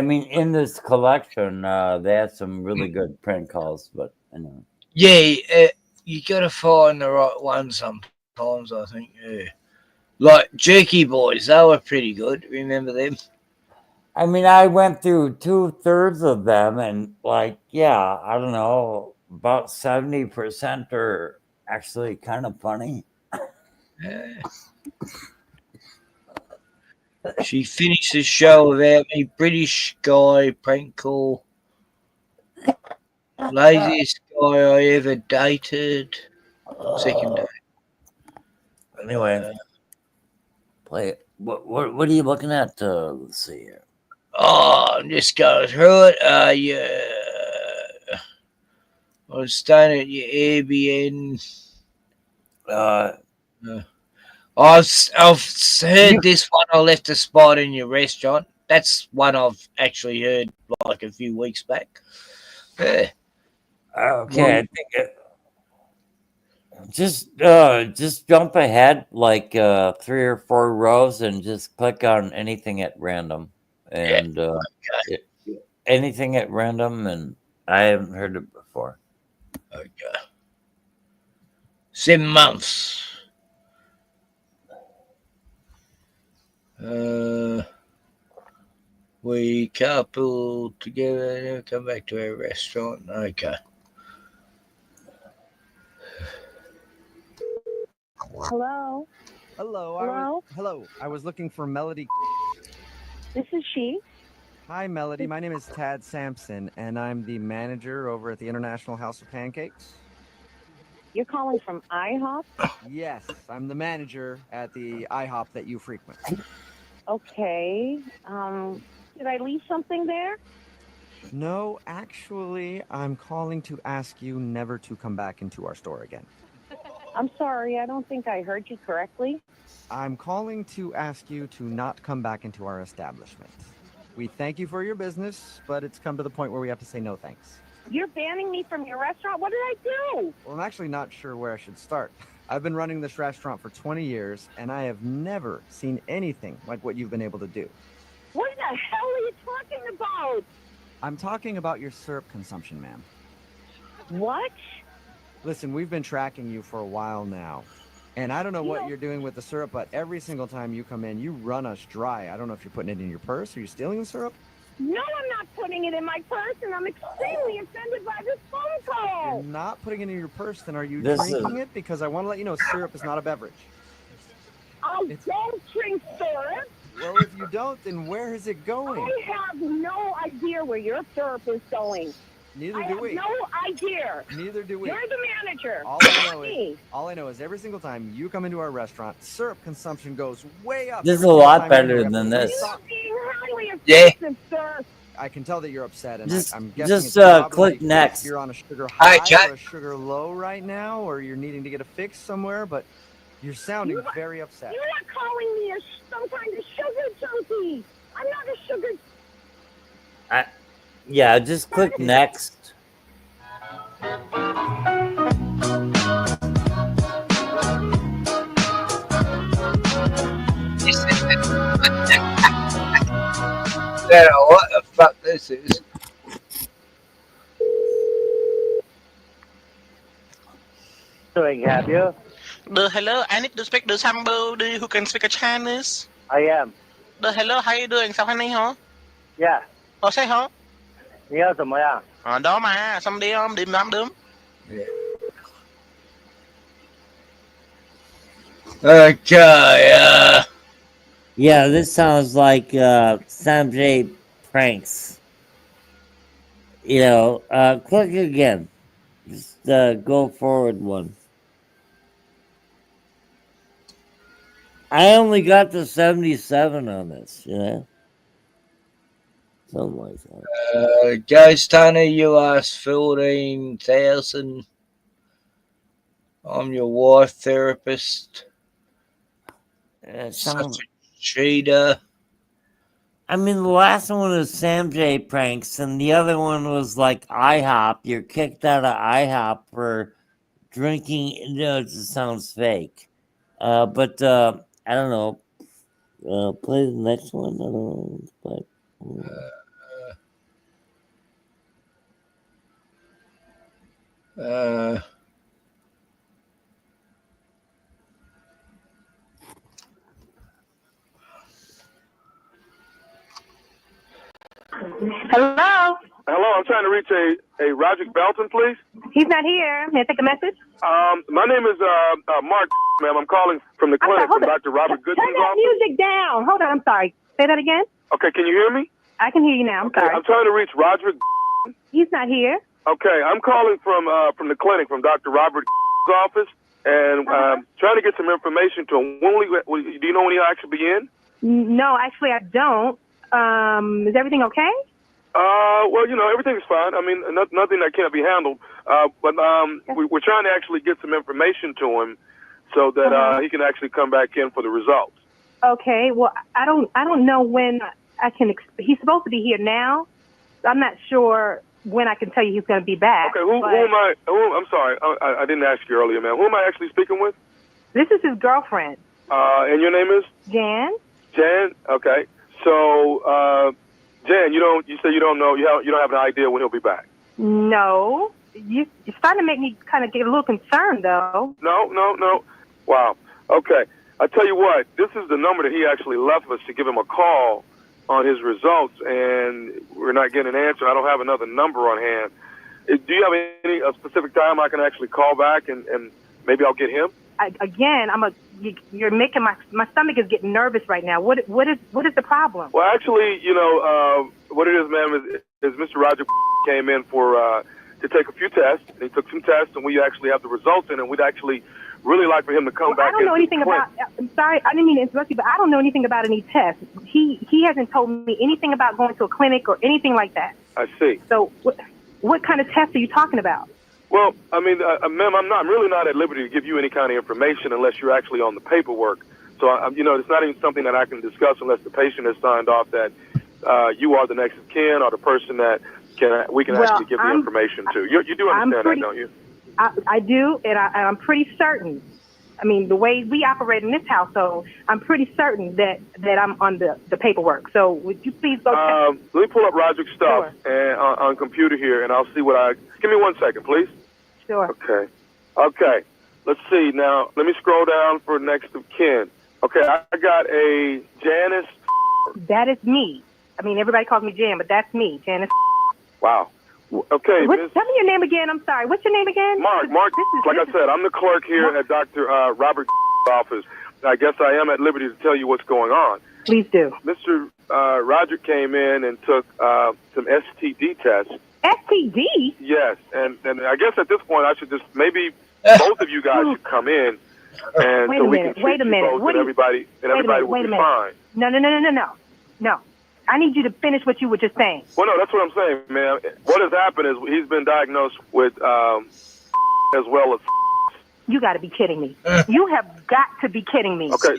mean, in this collection, they had some really good prank calls, but anyway. Yeah, you gotta find the right one sometimes, I think. Yeah. Like Jerky Boys, they were pretty good. Remember them? I mean, I went through 2/3 of them, and like, yeah, I don't know, about 70% are actually kind of funny. She finished the show without me. British guy prank call. Laziest guy I ever dated. Second day. Anyway, play it. What are you looking at? Let's see here. Oh, I'm just going through it. Yeah. I was staying at your Airbnb. I've heard this one. I left a spot in your restaurant. That's one I've actually heard like a few weeks back. Yeah. Okay, I think just jump ahead like 3 or 4 rows and just click on anything at random, and anything at random, and I haven't heard it before. Okay. 7 months. We couple together and come back to our restaurant. Okay. Hello. Hello. Hello. I was looking for Melody. This is she. Hi, Melody. My name is Tad Sampson, and I'm the manager over at the International House of Pancakes. You're calling from IHOP? Yes, I'm the manager at the IHOP that you frequent. Okay. Did I leave something there? No, actually, I'm calling to ask you never to come back into our store again. I'm sorry, I don't think I heard you correctly. I'm calling to ask you to not come back into our establishment. We thank you for your business, but it's come to the point where we have to say no thanks. You're banning me from your restaurant? What did I do? Well, I'm actually not sure where I should start. I've been running this restaurant for 20 years, and I have never seen anything like what you've been able to do. What the hell are you talking about? I'm talking about your syrup consumption, ma'am. What? Listen, we've been tracking you for a while now. And I don't know what you're doing with the syrup, but every single time you come in, you run us dry. I don't know if you're putting it in your purse. Are you stealing the syrup? No, I'm not putting it in my purse, and I'm extremely offended by this phone call. You're not putting it in your purse, then are you This drinking it? Because I want to let you know syrup is not a beverage. I don't drink syrup. Well, if you don't, then where is it going? I have no idea where your syrup is going. Neither I do have we. no idea. Neither do we. You're the manager. All I know is every single time you come into our restaurant, syrup consumption goes way up. This is every a single lot time better you're here. than this. You're being highly Yeah. offensive, sir. I can tell that you're upset, and Just- I'm guessing just, it's probably click next. You're on a sugar Hi, high Jack. or a sugar low right now, or you're needing to get a fix somewhere, but you're sounding very upset. You're not calling me some kind of sugar junkie. I'm not a sugar. Yeah, just click next. I don't know what the fuck this is. So I have you. Hello, I need to speak to somebody who can speak a Chinese. I am. Hello, how you doing? Sao anh hả? Yeah. Sao hả? 你要怎么样? Đó mà, xong đi không? Điểm lắm đúng. Okay, Yeah, this sounds like Sanjay pranks. You know, click again. Just go forward one. I only got to 77 on this, you know? Something like that. Ghost Hunter, you asked 14,000. I'm your wife therapist. Such a cheater. I mean, the last one was Sam J pranks, and the other one was like IHOP. You're kicked out of IHOP for drinking. You know, it just sounds fake. But I don't know. Play the next one. I don't know. But, Hello? Hello, I'm trying to reach a Roderick Belton, please. He's not here. May I take a message? My name is Mark, ma'am. I'm calling from the clinic from Dr. Robert Goodson's Turn that office. music down. Hold on, I'm sorry. Say that again? Okay, can you hear me? I can hear you now. I'm sorry. I'm trying to reach Roderick. He's not here. Okay, I'm calling from the clinic from Dr. Robert's office, and trying to get some information to him. Do you know when he'll actually be in? No, actually, I don't. Is everything okay? Well, you know, everything's fine. I mean, nothing that can't be handled. But we're trying to actually get some information to him so that he can actually come back in for the results. Okay. Well, I don't know when I can. He's supposed to be here now. I'm not sure when I can tell you he's going to be back. Okay. Who am I? I'm sorry. I didn't ask you earlier, man. Who am I actually speaking with? This is his girlfriend. And your name is? Jan. Jan. Okay. So, Jan, you say you don't know. You don't have an idea when he'll be back. No. You're starting to make me kind of get a little concerned, though. No. Wow. Okay. I tell you what. This is the number that he actually left us to give him a call on his results, and we're not getting an answer. I don't have another number on hand. Do you have any specific time I can actually call back and maybe I'll get him? You're making my stomach is getting nervous right now. What is the problem? Well, actually, what it is, ma'am, is Mr. Roger came in for to take a few tests. He took some tests, and we actually have the results in, and we'd actually really like for him to come back. I don't know anything about. I'm sorry, I didn't mean to interrupt you, but I don't know anything about any tests. He hasn't told me anything about going to a clinic or anything like that. I see. So what kind of tests are you talking about? Well, I mean, ma'am, I'm really not at liberty to give you any kind of information unless you're actually on the paperwork. So, it's not even something that I can discuss unless the patient has signed off that you are the next of kin or the person that we can actually give the information to. You do understand that, don't you? I do, and I'm pretty certain. I mean, the way we operate in this household, I'm pretty certain that I'm on the paperwork. So would you please go check? Let me pull up Roderick's stuff and on computer here, and I'll see what give me 1 second, please. Sure. Okay. Let's see. Now, let me scroll down for next of kin. Okay, I got a Janice. That is me. I mean, everybody calls me Jan, but that's me, Janice. Wow. Okay. Tell me your name again. I'm sorry. What's your name again? Mark. Like I said, I'm the clerk here at Dr. Robert's office. I guess I am at liberty to tell you what's going on. Please do. Mr. Roger came in and took some STD tests. STD? Yes, and I guess at this point I should just maybe both of you guys should come in, and so we can treat you both, and everybody will be fine. No. I need you to finish what you were just saying. Well, no, that's what I'm saying, man. What has happened is he's been diagnosed with as well as. You got to be kidding me. You have got to be kidding me. Okay,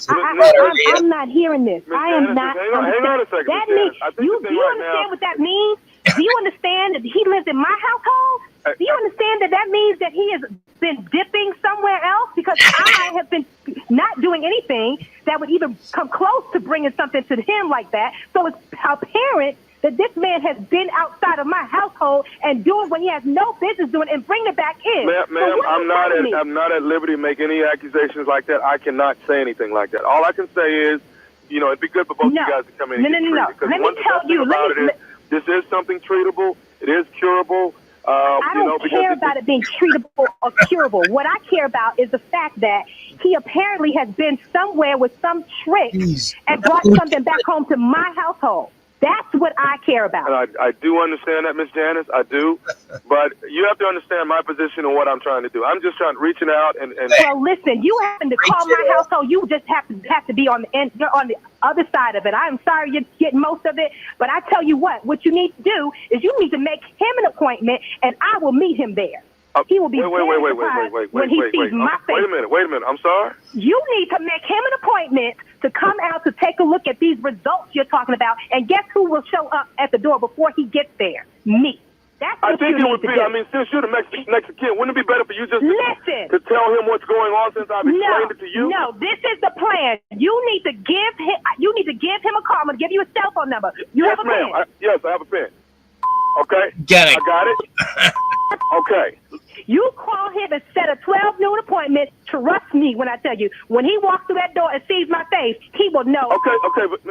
I'm not hearing this. I am not. Hang on a second. That means, do you understand what that means? Do you understand that he lives in my household? Do you understand that means that he has been dipping somewhere else? Because I have been not doing anything that would even come close to bringing something to him like that. So it's apparent that this man has been outside of my household and doing what he has no business doing and bringing it back in. Ma'am, I'm not at liberty to make any accusations like that. I cannot say anything like that. All I can say is, it'd be good for both of you guys to come in and get treated. Because let me tell you, this is something treatable. It is curable. I don't care about it being treatable or curable. What I care about is the fact that he apparently has been somewhere with some trick and brought something back home to my household. That's what I care about. And I do understand that, Miss Janice. I do. But you have to understand my position and what I'm trying to do. I'm just reaching out and Well, listen, you happen to call my household. You just have to be on the end. You're on the other side of it. I'm sorry you're getting most of it, but I tell you what you need to do is you need to make him an appointment, and I will meet him there. He will be wait, when he sees my face. Wait a minute. I'm sorry. You need to make him an appointment to come out to take a look at these results you're talking about, and guess who will show up at the door before he gets there? Me. That's what I think you it would need be. to do. I mean, since you're the next kid, wouldn't it be better for you just to tell him what's going on since I've explained it to you? No, this is the plan. You need to give him a call. I'm gonna give you a cell phone number. You Yes, have a ma'am. pen. Yes, I have a pen. Okay. Get it. I got it. Okay. You call him and set a 12 noon appointment. Trust me when I tell you, when he walks through that door and sees my face, he will know. Okay, but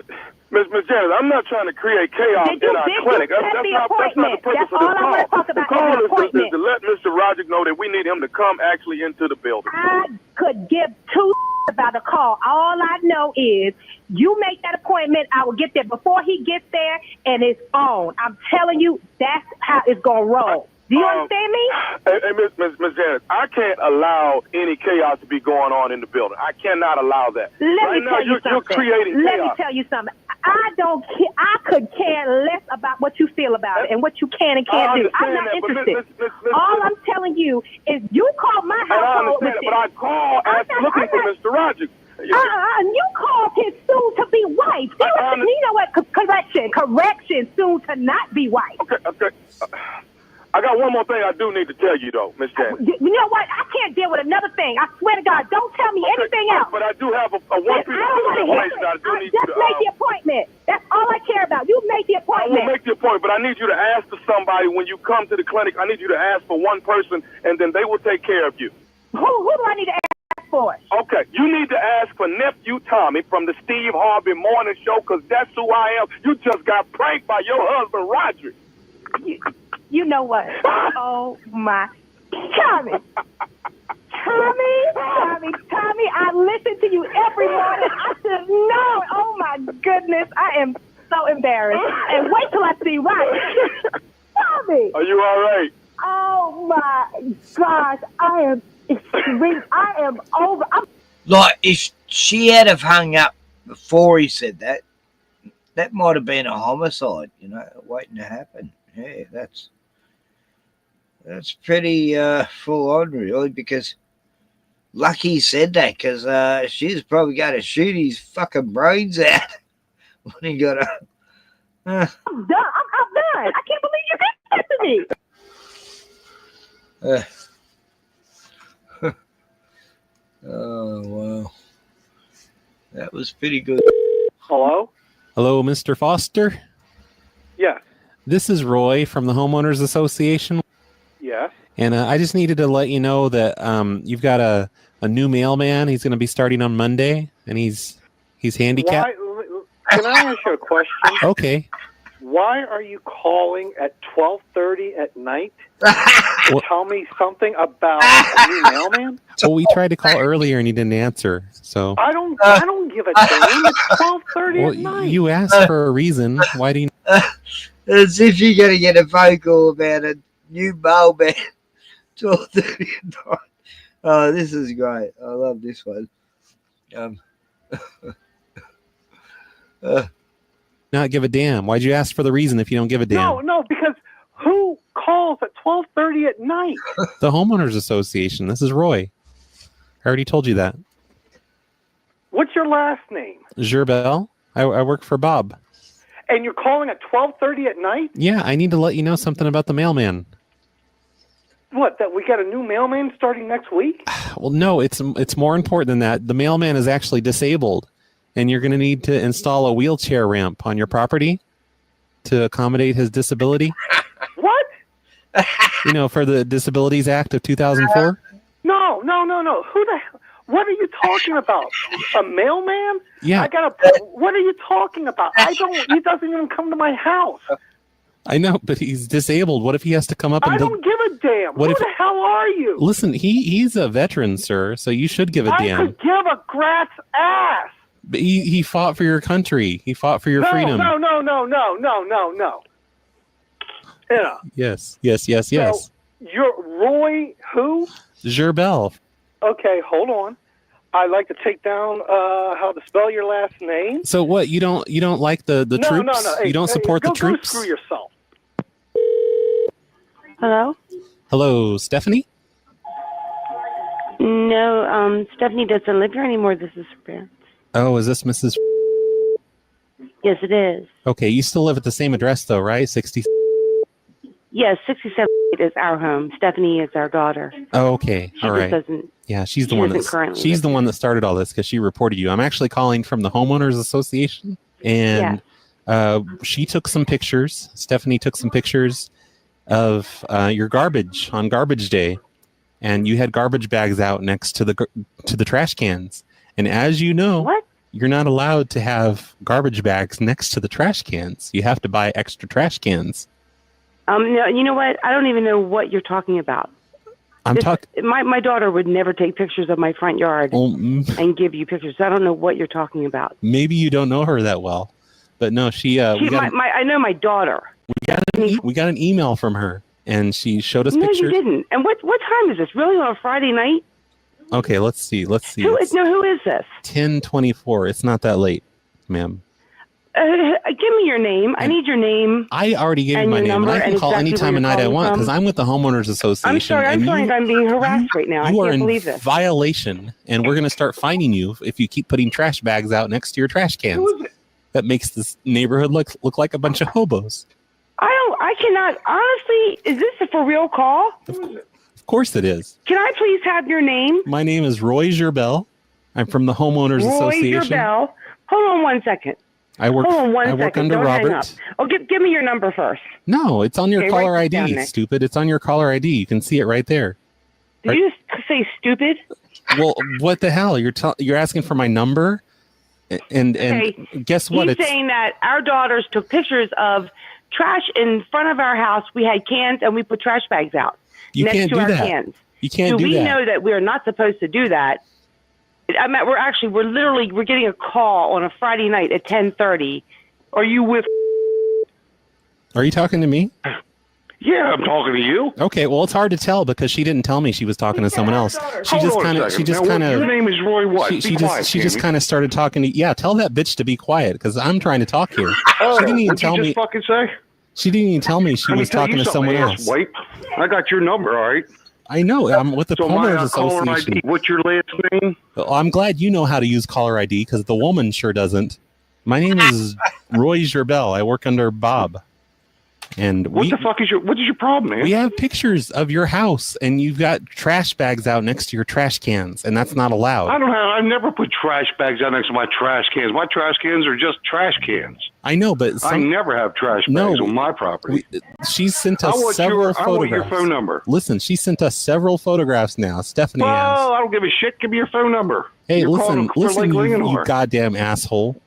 Miss Janet, I'm not trying to create chaos in our clinic. That's not the purpose of this call. All I want to talk about is an appointment. Is to let Mr. Roderick know that we need him to come actually into the building. I could give two about the call. All I know is you make that appointment. I will get there before he gets there, and it's on. I'm telling you, that's how it's gonna roll. Do you understand me? Hey, Miss Janet, I can't allow any chaos to be going on in the building. I cannot allow that. Let me tell you something. You're creating chaos. Let me tell you something. I could care less about what you feel about it and what you can and can't do. I'm not interested. All I'm telling you is you call my household. I understand it, but I call looking for Mr. Rogers. You called his soon-to-be wife. You know what? Correction, soon-to-not-be wife. Okay. I got one more thing I do need to tell you, though, Miss Janet. You know what? I can't deal with another thing. I swear to God, don't tell me anything else. But I do have a one piece of information I do need just make the appointment. That's all I care about. You make the appointment. I will make the appointment, but I need you to ask for somebody when you come to the clinic. I need you to ask for one person, and then they will take care of you. Who do I need to ask for? Okay, you need to ask for Nephew Tommy from the Steve Harvey Morning Show, because that's who I am. You just got pranked by your husband, Roger. You know what? Oh, my. Tommy, I listen to you every morning. I should know. Oh, my goodness. I am so embarrassed. And wait till I see Roger. Tommy. Are you all right? Oh, my gosh. I am I am over. Like, if she had have hung up before he said that, that might have been a homicide, waiting to happen. Yeah, that's pretty full on, really, because lucky he said that, because she's probably got to shoot his fucking brains out when he got up. I'm done. I'm done. I can't believe you did that to me. Oh, wow. That was pretty good. Hello? Hello, Mr. Foster? Yes. This is Roy from the Homeowners Association. Yes. And I just needed to let you know that you've got a new mailman. He's going to be starting on Monday, and he's handicapped. Can I ask you a question? Okay. Why are you calling at 12:30 at night to tell me something about a new mailman? Well, we tried to call earlier, and he didn't answer. So I don't give a damn. It's 12:30 at night. you asked for a reason. Why do you... As if you're going to get a phone call about a new mailman. 12:30 at night. Oh, this is great. I love this one. Not give a damn. Why'd you ask for the reason if you don't give a damn? No, because who calls at 12:30 at night? The Homeowners Association. This is Roy. I already told you that. What's your last name? Gerbel. I work for Bob. And you're calling at 12:30 at night? Yeah, I need to let you know something about the mailman. What, that we got a new mailman starting next week? Well, no, it's more important than that. The mailman is actually disabled, and you're going to need to install a wheelchair ramp on your property to accommodate his disability. What? For the Disabilities Act of 2004? No. Who the hell? What are you talking about? A mailman? Yeah. What are you talking about? He doesn't even come to my house. I know, but he's disabled. What if he has to come up and... I don't give a damn. Who the hell are you? Listen, he's a veteran, sir, so you should give a damn. I could give a rat's ass. But he fought for your country. He fought for your freedom. No. Yes. So, you're Roy who? Gerbel. Okay, hold on. I'd like to take down how to spell your last name. So what? You don't like the troops? No. You don't support the troops? Go screw yourself. Hello? Hello, Stephanie? No, Stephanie doesn't live here anymore. This is her parents. Oh, is this Mrs. Yes, it is. Okay, you still live at the same address though, right? 60. Yes, 67 is our home. Stephanie is our daughter. Oh, okay. She all right. just doesn't. Yeah, she's the she one doesn't that currently she's live the one that started all this because she reported you. I'm actually calling from the Homeowners Association, and she took some pictures. Stephanie took some pictures of your garbage on garbage day, and you had garbage bags out next to the trash cans. And as you know, you're not allowed to have garbage bags next to the trash cans. You have to buy extra trash cans. No, you know what? I don't even know what you're talking about. I'm talking. My daughter would never take pictures of my front yard and give you pictures. I don't know what you're talking about. Maybe you don't know her that well, but no, I know my daughter. We got an email from her, and she showed us pictures. No, you didn't. And what time is this? Really, on a Friday night? Okay, let's see. Who is this? 10:24. It's not that late, ma'am. Give me your name. I need your name. I already gave you my name, and I can call any time of night I want because I'm with the Homeowners Association. I'm sorry. I'm feeling like I'm being harassed right now. I can't believe this. You are in violation, and we're going to start fining you if you keep putting trash bags out next to your trash cans. Who is it? That makes this neighborhood look like a bunch of hobos. I cannot. Honestly, is this a for real call? Of course it is. Can I please have your name? My name is Roy Gerbel. I'm from the Homeowners Association. Roy Gerbel. Hold on one second. I work under Don't hang up. Robert. Oh, give me your number first. No, it's on your Okay, caller write this down ID, there. stupid. It's on your caller ID. You can see it right there. Did you just say stupid? Well, what the hell? You're asking for my number? And guess what? He's saying that our daughters took pictures of trash in front of our house. We had cans and we put trash bags out You next can't to do our that. cans. You can't do we that. know that we are not supposed to do that. We're getting a call on a Friday night at 10:30. Are you with? Are you talking to me? Yeah, I'm talking to you. Okay, well, it's hard to tell because she didn't tell me she was talking to someone else. She just kind of. Your name is Roy what? She just kind of started talking to. Yeah, tell that bitch to be quiet because I'm trying to talk here. Oh, She didn't even what'd you tell just me. fucking say? She didn't even tell me she Let me was tell talking you to something, someone ass else. wipe. I got your number, all right? I know. I'm with the So my homeowners caller association. ID, what's your last name? Well, I'm glad you know how to use caller ID because the woman sure doesn't. My name is Roy Gerbel. I work under Bob. And What the fuck is what is your problem, man? We have pictures of your house, and you've got trash bags out next to your trash cans, and that's not allowed. I've never put trash bags out next to my trash cans. My trash cans are just trash cans. I know, but I never have trash bags on my property. She sent us I want several photographs. I want your phone number. Listen, she sent us several photographs now. Stephanie Oh, asked. I don't give a shit. Give me your phone number. Hey, You're calling listen, for Lake you Lingenhor. goddamn asshole.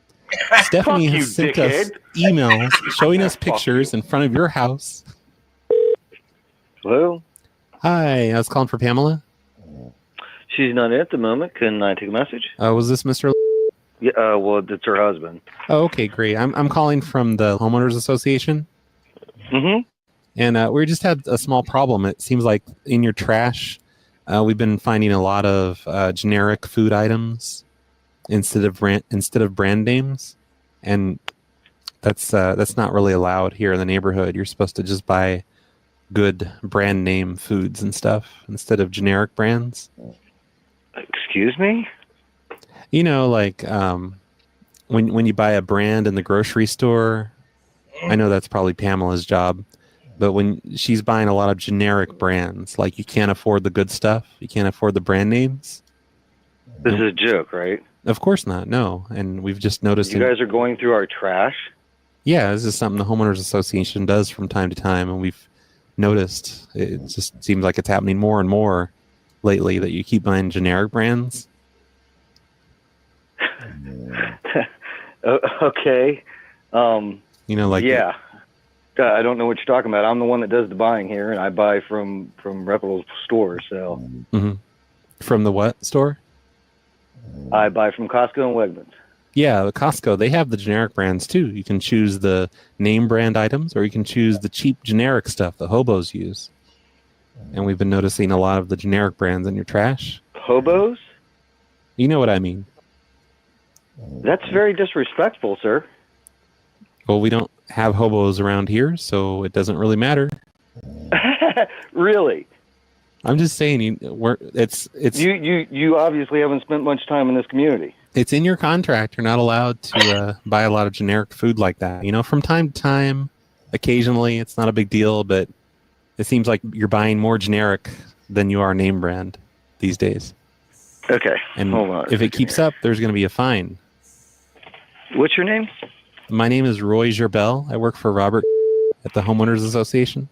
Stephanie Fuck you, has sent us dickhead. emails showing us pictures in front of your house. Hello? Hi, I was calling for Pamela. She's not in at the moment. Can I take a message? Was this Mr. Yeah, well, it's her husband. Oh, okay, great. I'm calling from the homeowners association. Mm-hmm. And we just had a small problem. It seems like in your trash, we've been finding a lot of generic food items instead of brand names, and that's not really allowed here in the neighborhood. You're supposed to just buy good brand name foods and stuff instead of generic brands. Excuse me? You know, like when you buy a brand in the grocery store, I know that's probably Pamela's job, but when she's buying a lot of generic brands, like you can't afford the good stuff, you can't afford the brand names. This is a joke, right? Of course not, no. And we've just noticed. You guys are going through our trash? Yeah, this is something the homeowners association does from time to time, and we've noticed it just seems like it's happening more and more lately that you keep buying generic brands. Okay. You know, like yeah. I don't know what you're talking about. I'm the one that does the buying here, and I buy from reputable stores. So From the what store? I buy from Costco and Wegmans. Yeah, the Costco, they have the generic brands too. You can choose the name brand items, or you can choose the cheap generic stuff that hobos use. And we've been noticing a lot of the generic brands in your trash. Hobos? You know what I mean. That's very disrespectful, sir. Well, we don't have hobos around here, so it doesn't really matter. Really? I'm just saying, it's you obviously haven't spent much time in this community. It's in your contract. You're not allowed to buy a lot of generic food like that. You know, from time to time, occasionally, it's not a big deal, but it seems like you're buying more generic than you are name brand these days. Okay, and hold on. If it keeps up, there's going to be a fine. What's your name? My name is Roy Gerbel. I work for Robert at the Homeowners Association.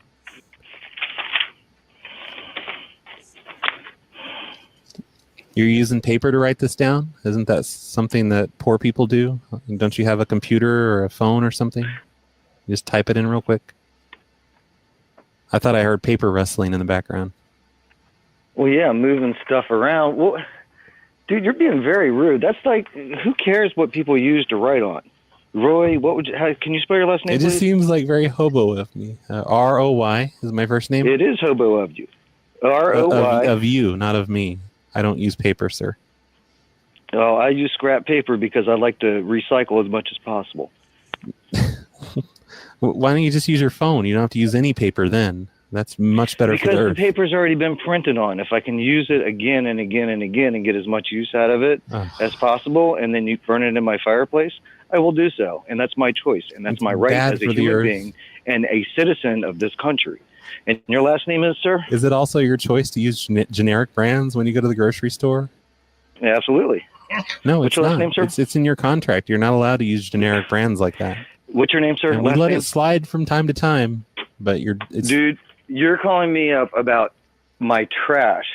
You're using paper to write this down? Isn't that something that poor people do? Don't you have a computer or a phone or something? You just type it in real quick. I thought I heard paper rustling in the background. Well, yeah, moving stuff around. Well, dude, you're being very rude. That's like, who cares what people use to write on? Roy, can you spell your last name, It just please? seems like very hobo of me. R-O-Y is my first name. It is hobo of you. R-O-Y. Of you, not of me. I don't use paper, sir. Oh, I use scrap paper because I like to recycle as much as possible. Why don't you just use your phone? You don't have to use any paper then. That's much better for the Because the earth. paper's already been printed on. If I can use it again and again and again and get as much use out of it as possible, and then you burn it in my fireplace, I will do so. And that's my choice. And that's my right bad as a for the human earth. being and a citizen of this country. And your last name is, sir? Is it also your choice to use generic brands when you go to the grocery store? Yeah, absolutely. No, What's it's your last not. name, sir? It's in your contract. You're not allowed to use generic brands like that. What's your name, sir? And we Last let name? it slide from time to time, but Dude, you're calling me up about my trash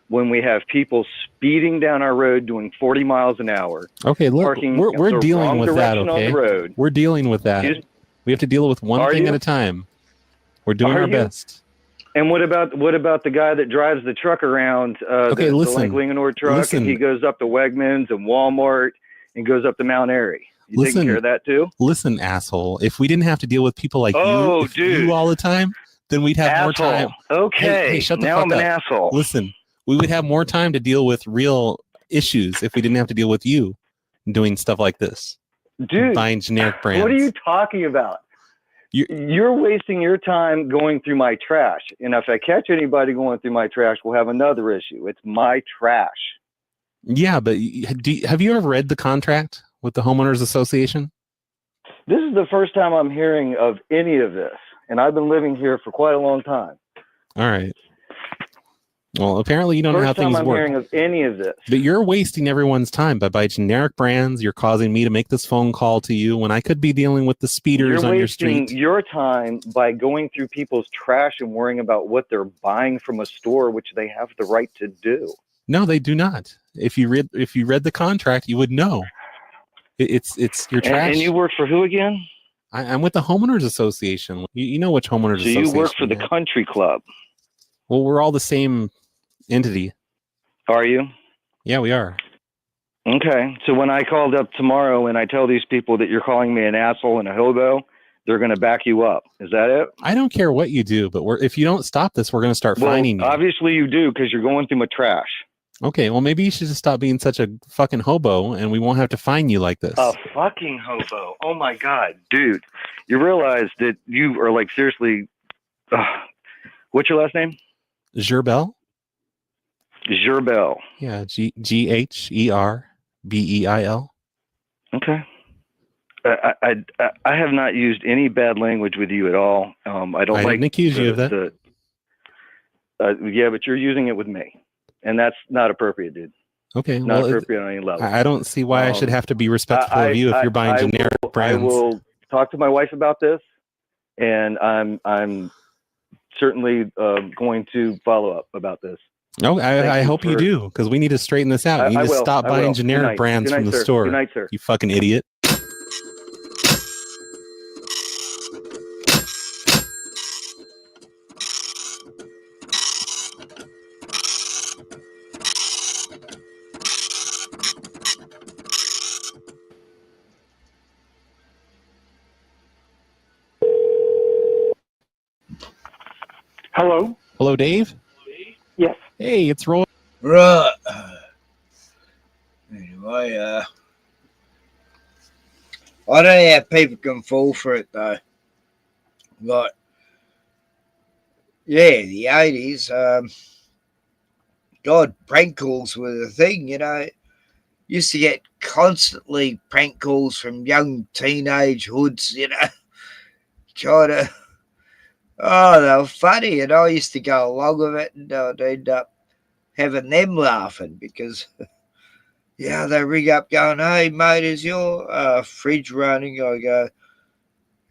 when we have people speeding down our road doing 40 miles an hour. Okay, look, parking we're the dealing wrong with that, direction on okay? the road. We're dealing with that. Excuse- We have to deal with one Are thing you? at a time. We're doing Are our you? best. And what about the guy that drives the truck around Okay, the listen. Lake Lingenor truck, Listen. and he goes up to Wegmans and Walmart and goes up to Mount Airy? You taking care of that too? Listen, asshole. If we didn't have to deal with people like Oh, you all the time, then we'd have more Asshole. time. Okay, Hey, shut the now fuck I'm up. an asshole. Listen, we would have more time to deal with real issues if we didn't have to deal with you doing stuff like this. Dude, buying generic brands. What are you talking about? You're wasting your time going through my trash. And if I catch anybody going through my trash, we'll have another issue. It's my trash. Yeah, but have you ever read the contract with the homeowners association? This is the first time I'm hearing of any of this. And I've been living here for quite a long time. All right. Well, apparently you don't know how things I'm work. hearing of any of this. But you're wasting everyone's time by generic brands. You're causing me to make this phone call to you when I could be dealing with the speeders on your street. You're wasting your time by going through people's trash and worrying about what they're buying from a store, which they have the right to do. No, they do not. If you read the contract, you would know. It's your trash. And you work for who again? I'm with the homeowners association. You know which homeowners association. So you work for the country club. Well, we're all the same entity. Are you? Yeah, we are. Okay. So when I called up tomorrow and I tell these people that you're calling me an asshole and a hobo, they're going to back you up. Is that it? I don't care what you do, but if you don't stop this, we're going to start fining you. Obviously you do, because you're going through my trash. Okay, well, maybe you should just stop being such a fucking hobo and we won't have to fine you like this. A fucking hobo. Oh my God. Dude, you realize that you are like seriously, what's your last name? Gerbel? Gerbel. Yeah, Gherbeil. Okay. I have not used any bad language with you at all. I didn't accuse you of that. Yeah, but you're using it with me. And that's not appropriate, dude. Okay. Not appropriate on any level. I don't see why I should have to be respectful of you if you're buying generic brands. I will talk to my wife about this, and I'm certainly going to follow up about this. No, I hope you do, because we need to straighten this out. You need to stop buying generic brands from the store. Good night, sir. You fucking idiot. Hello? Hello, Dave? Yes. Hey, it's Roy. Right. Anyway, I don't know how people can fall for it, though. But, yeah, the 80s, God, prank calls were the thing, you know. Used to get constantly prank calls from young teenage hoods, you know, trying to... Oh, they were funny, and I used to go along with it, and I'd end up having them laughing because, yeah, they ring up going, "Hey, mate, is your fridge running?" I go,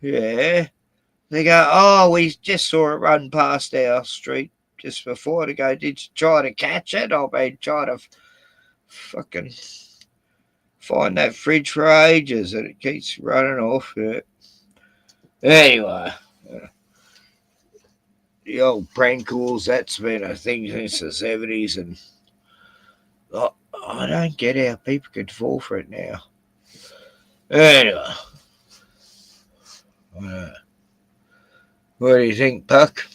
"Yeah." They go, "Oh, we just saw it run past our street just before." They go, "Did you try to catch it?" I've been trying to fucking find that fridge for ages, and it keeps running off. Yeah. Anyway. The old prank calls, that's been a thing since the 70s, and I don't get how people could fall for it now. Anyway, what do you think, Puck?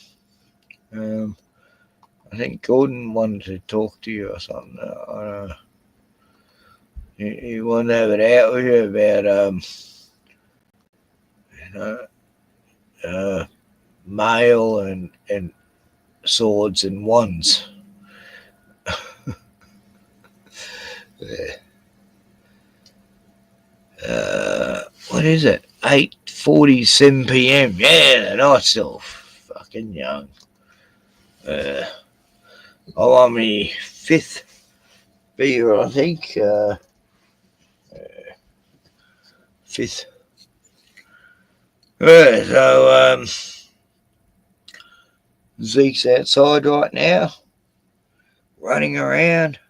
I think Gordon wanted to talk to you or something. He wanted to have it out with you about, mail and swords and wands. What is it? 8:47 p.m. Yeah, and I'm still fucking young. I'm on my 5th beer, I think. 5th. So, Zeke's outside right now, running around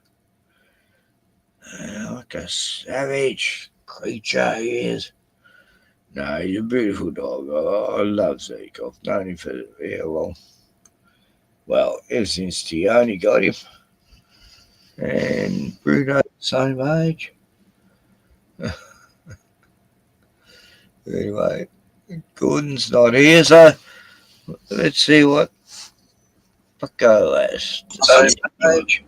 like a savage creature he is. No, he's a beautiful dog. I love Zeke. I've known him for how long? Well, ever since Tioni got him. And Bruno's the same age. Anyway, Gordon's not here, so Let's see what Bucko has to say. Page.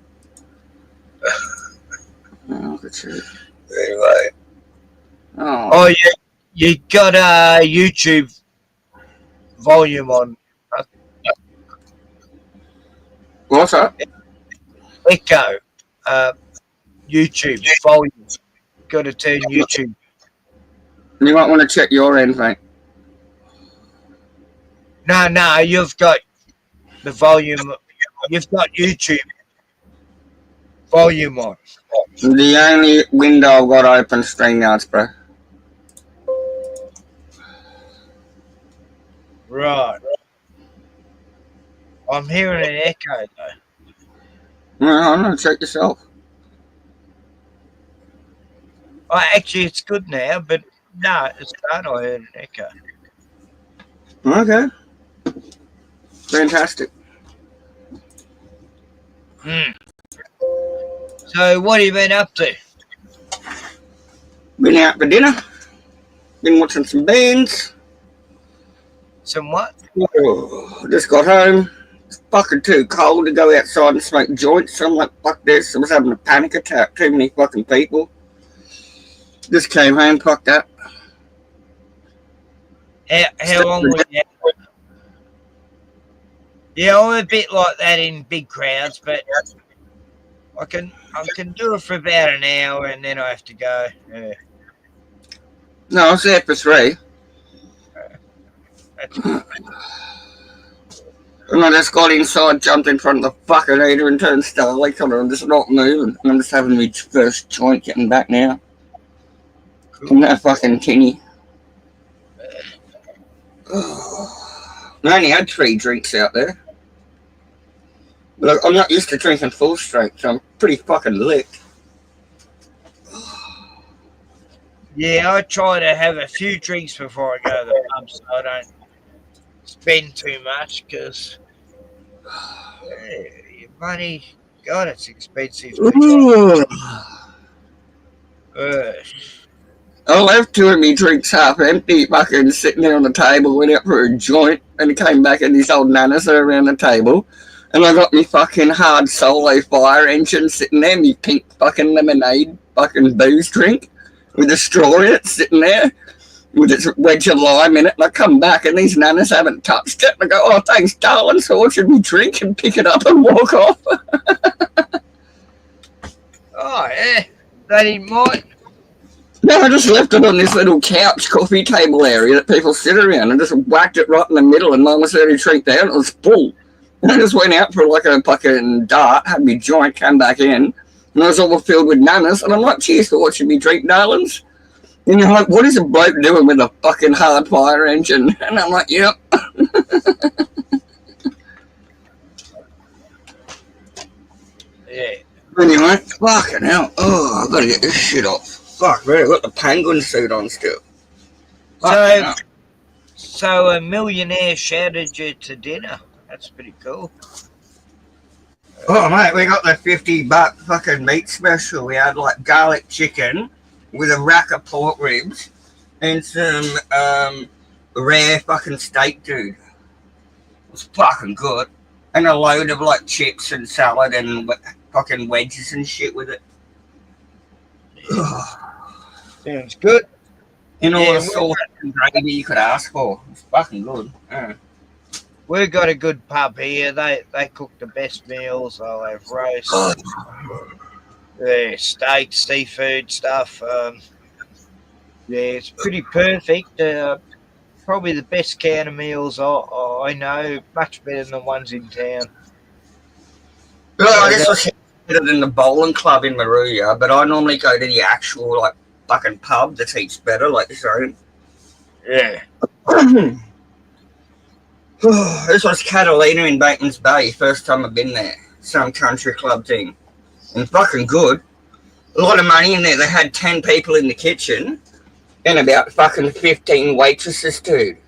Anyway. Oh, yeah. You got YouTube volume on. What's that? Echo. YouTube volume. Got to turn YouTube. You might want to check your end, mate. No, you've got the volume. You've got YouTube volume on. The only window I've got open is StreamYards, bro. Right. I'm hearing an echo though. Well, I'm gonna check yourself. Oh, actually, it's good now, but no, it's not. I heard an echo. Okay. Fantastic. So, what have you been up to? Been out for dinner. Been watching some bands. Some what? Oh, just got home. It's fucking too cold to go outside and smoke joints. So I'm like, fuck this. I was having a panic attack. Too many fucking people. Just came home, fucked up. How long were you out? Yeah, I'm a bit like that in big crowds, but I can do it for about an hour and then I have to go. Yeah. No, I was there for 3. And I just got inside, jumped in front of the fucking heater and turned Starlight on. I'm just not moving. I'm just having my first joint getting back now. I'm that fucking tinny. I only had 3 drinks out there. But I'm not used to drinking full strength, so I'm pretty fucking licked. Yeah, I try to have a few drinks before I go to the pub so I don't spend too much because your money, God, it's expensive. I left 2 of me drinks half empty, fucking sitting there on the table, went out for a joint, and it came back and these old nanas are around the table. And I got me fucking hard solo fire engine sitting there, me pink fucking lemonade fucking booze drink with a straw in it sitting there with its wedge of lime in it. And I come back and these nanas haven't touched it. And I go, oh, thanks, darling. So what should we drink and pick it up and walk off? Oh, yeah. They didn't mind. No, I just left it on this little couch coffee table area that people sit around and just whacked it right in the middle and mum was there to drink there and it was full. And I just went out for like a fucking dart, had me joint, came back in, and I was all filled with nanas, and I'm like, cheers for watching me drink, darlings. And you're like, what is a bloke doing with a fucking hard fire engine? And I'm like, yep. Yeah. Anyway, fucking hell. Oh, I gotta get this shit off. Fuck, man, I got the penguin suit on still. So a millionaire shouted you to dinner. That's pretty cool. Oh, mate, we got the $50 fucking meat special. We had like garlic chicken with a rack of pork ribs and some rare fucking steak, dude. It was fucking good. And a load of like chips and salad and fucking wedges and shit with it. Sounds good. And all the sauce and gravy you could ask for. It's fucking good. Yeah. We've got a good pub here. They cook the best meals. They'll have roast, steak, seafood stuff. Yeah, it's pretty perfect. Probably the best can of meals I know. Much better than the ones in town. Well, this was better than the bowling club in Maruya, but I normally go to the actual like fucking pub that eats better, like this room. Yeah. This was Catalina in Batemans Bay, first time I've been there. Some country club thing. And fucking good. A lot of money in there. They had 10 people in the kitchen and about fucking 15 waitresses, dude.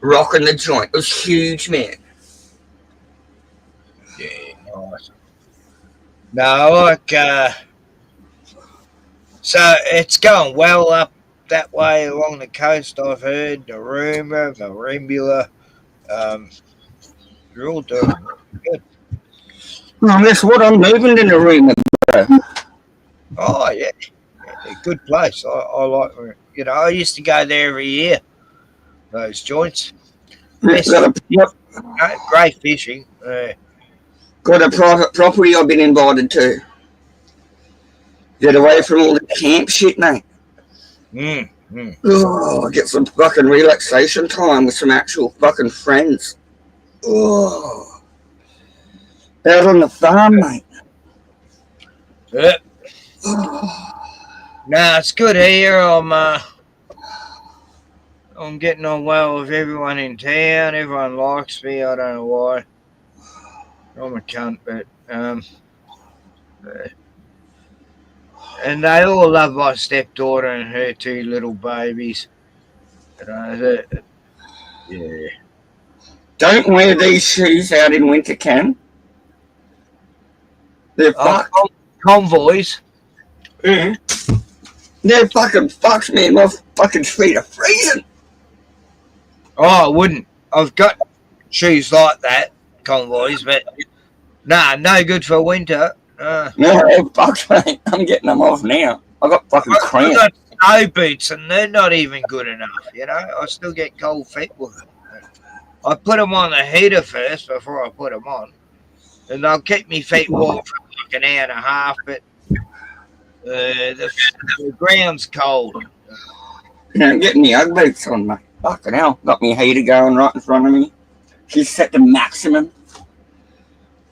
Rocking the joint. It was huge, man. Yeah, nice. No, like, so it's going well up that way along the coast, I've heard. Narooma, Merimbula. You're all doing good. Well, guess what? I'm moving in the room. Oh yeah, good place. I like. I used to go there every year. Those joints. Great fishing. Got a private property I've been invited to. Get away from all the camp shit, mate. Oh, get some fucking relaxation time with some actual fucking friends. Oh, out on the farm, mate. Yep. Nah, it's good here. I'm getting on well with everyone in town. Everyone likes me. I don't know why. I'm a cunt, but and they all love my stepdaughter and her two little babies. Yeah. Don't wear these shoes out in winter, Ken. They're convoys. Yeah. They're fucking fucks, man. My fucking feet are freezing. Oh, I wouldn't. I've got shoes like that, convoys, but no good for winter. No, fuck, mate. I'm getting them off now. I got fucking cramps. I got snow boots, and they're not even good enough. I still get cold feet with them. I put them on the heater first before I put them on, and they'll keep me feet warm for like an hour and a half. But the ground's cold. I'm getting the Ugg boots on, mate. Fucking hell. Got me heater going right in front of me. She's set to maximum.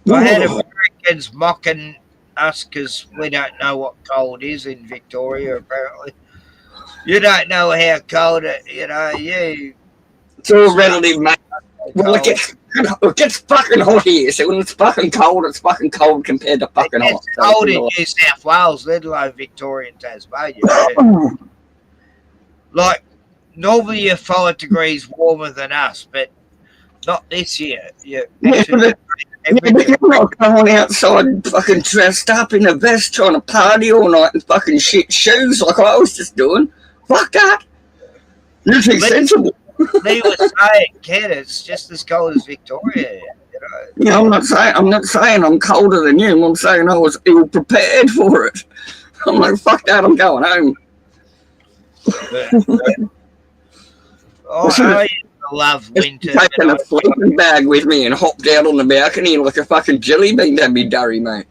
I had Americans mocking us because we don't know what cold is in Victoria, apparently. You don't know how cold It's all relative, mate. Well, it gets fucking hot here, so when it's fucking cold compared to fucking hot. It's cold in New South Wales, let alone Victoria and Tasmania. Like, normally you're 5 degrees warmer than us, but not this year. You're not going outside fucking dressed up in a vest trying to party all night in fucking shit shoes like I was just doing. Fuck that. You're too sensible. They were saying, Ken, it's just as cold as Victoria. Yeah, I'm not saying I'm colder than you. I'm saying I was ill prepared for it. I'm like, fuck that, I'm going home. I love winter. Taking a sleeping bag with me and hopped out on the balcony like a fucking jelly bean. That'd be durry, mate.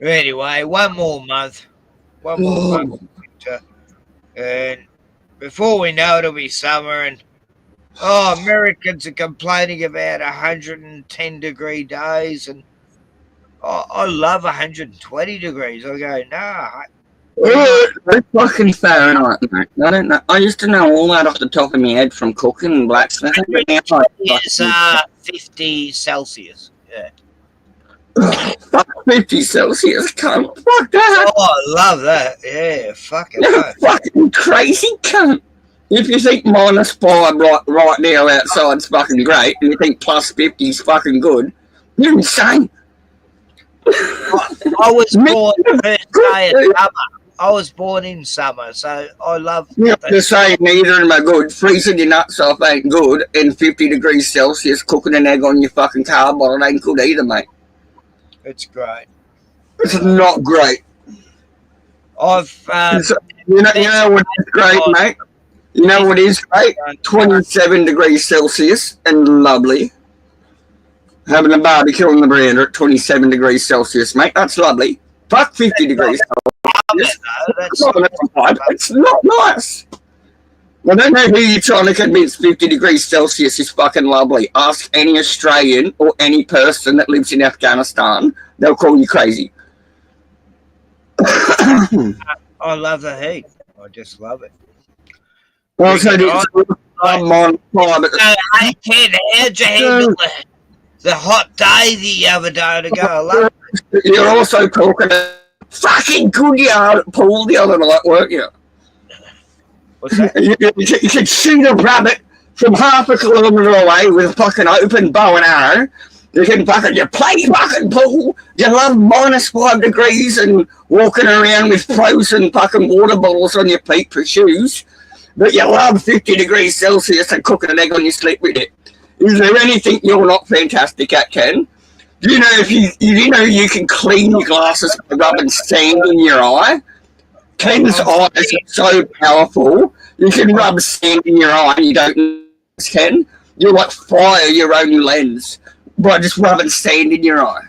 Anyway, one more month of winter, and before we know it'll be summer. And Americans are complaining about 110-degree days, and I love 120 degrees. I go, nah. That's fucking Fahrenheit, mate. I don't know. I used to know all that off the top of my head from cooking and blacksmithing. It's 50 Celsius. Yeah. Fuck 50 Celsius, cunt. Fuck that. Oh, I love that. Yeah, fucking You're fucking crazy, cunt. If you think -5 right now outside's fucking great, and you think +50's fucking good, you're insane. I was born the first day of summer. I was born in summer, so I love. Yeah, to say neither am I good. Freezing your nuts off ain't good, and 50 degrees Celsius cooking an egg on your fucking car bottle ain't good either, mate. It's great. It's not great. You know what is great, mate? You know what is great? 27 degrees Celsius and lovely. Having a barbecue on the veranda at 27 degrees Celsius, mate. That's lovely. Fuck 50 degrees Celsius. It's not nice. I don't know who you're trying to convince 50 degrees Celsius is fucking lovely. Ask any Australian or any person that lives in Afghanistan. They'll call you crazy. I love the heat. I just love it. Also, Hey, Ken, how'd you handle the hot day the other day to go? I love it. You're also talking a fucking good yard at pool the other night, weren't you? What's that? You could shoot a rabbit from half a kilometre away with a fucking open bow and arrow. You play fucking pool. You love -5 degrees and walking around with frozen fucking water bottles on your feet for shoes. but you love 50 degrees Celsius and cooking an egg on your sleep with it. Is there anything you're not fantastic at, Ken? Do you know you can clean your glasses by rubbing sand in your eye? Ken's eyes are so powerful. You can rub sand in your eye and you don't notice, Ken. You like fire your own lens by just rubbing sand in your eye.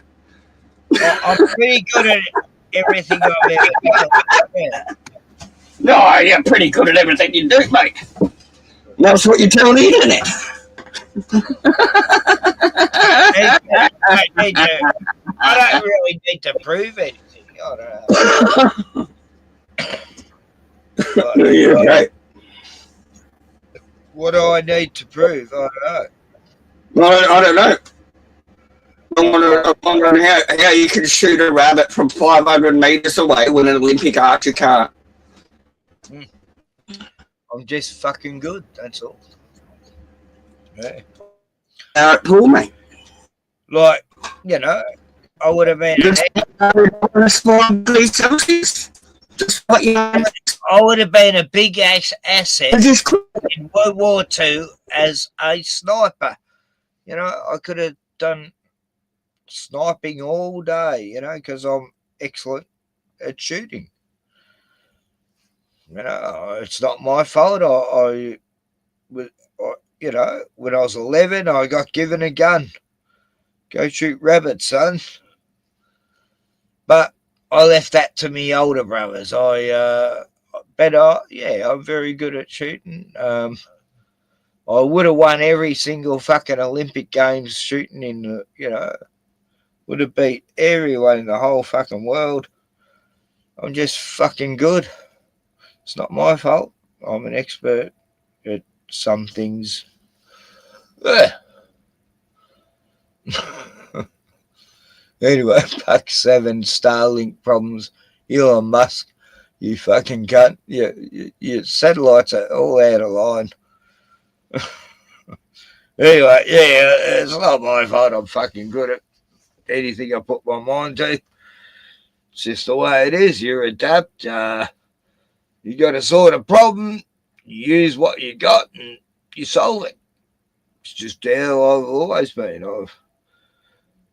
I'm pretty good at everything I've ever done. Yeah. No, you're pretty good at everything you do, mate. That's what you tell the internet. I don't really need to prove anything. I don't know. Yeah, right. What do I need to prove? I don't know. I don't know. I'm wondering how you can shoot a rabbit from 500 meters away when an Olympic archer can't. I'm just fucking good, that's all. Yeah. Cool, mate. Like, you know, I would have been I would have been a big asset in World War II as a sniper. You know, I could have done sniping all day, you know, because I'm excellent at shooting. You know, it's not my fault. I you know, when I was 11, I got given a gun. Go shoot rabbits, son. But I left that to me older brothers. I'm very good at shooting. I would have won every single fucking Olympic Games shooting in the, you know, would have beat everyone in the whole fucking world. I'm just fucking good. It's not my fault. I'm an expert at some things. Anyway, Pack 7 Starlink problems. Elon Musk, you fucking cunt. Your satellites are all out of line. Anyway, yeah, it's not my fault. I'm fucking good at anything I put my mind to. It's just the way it is. You adapt. You got to sort a problem. You use what you got and you solve it. It's just how I've always been.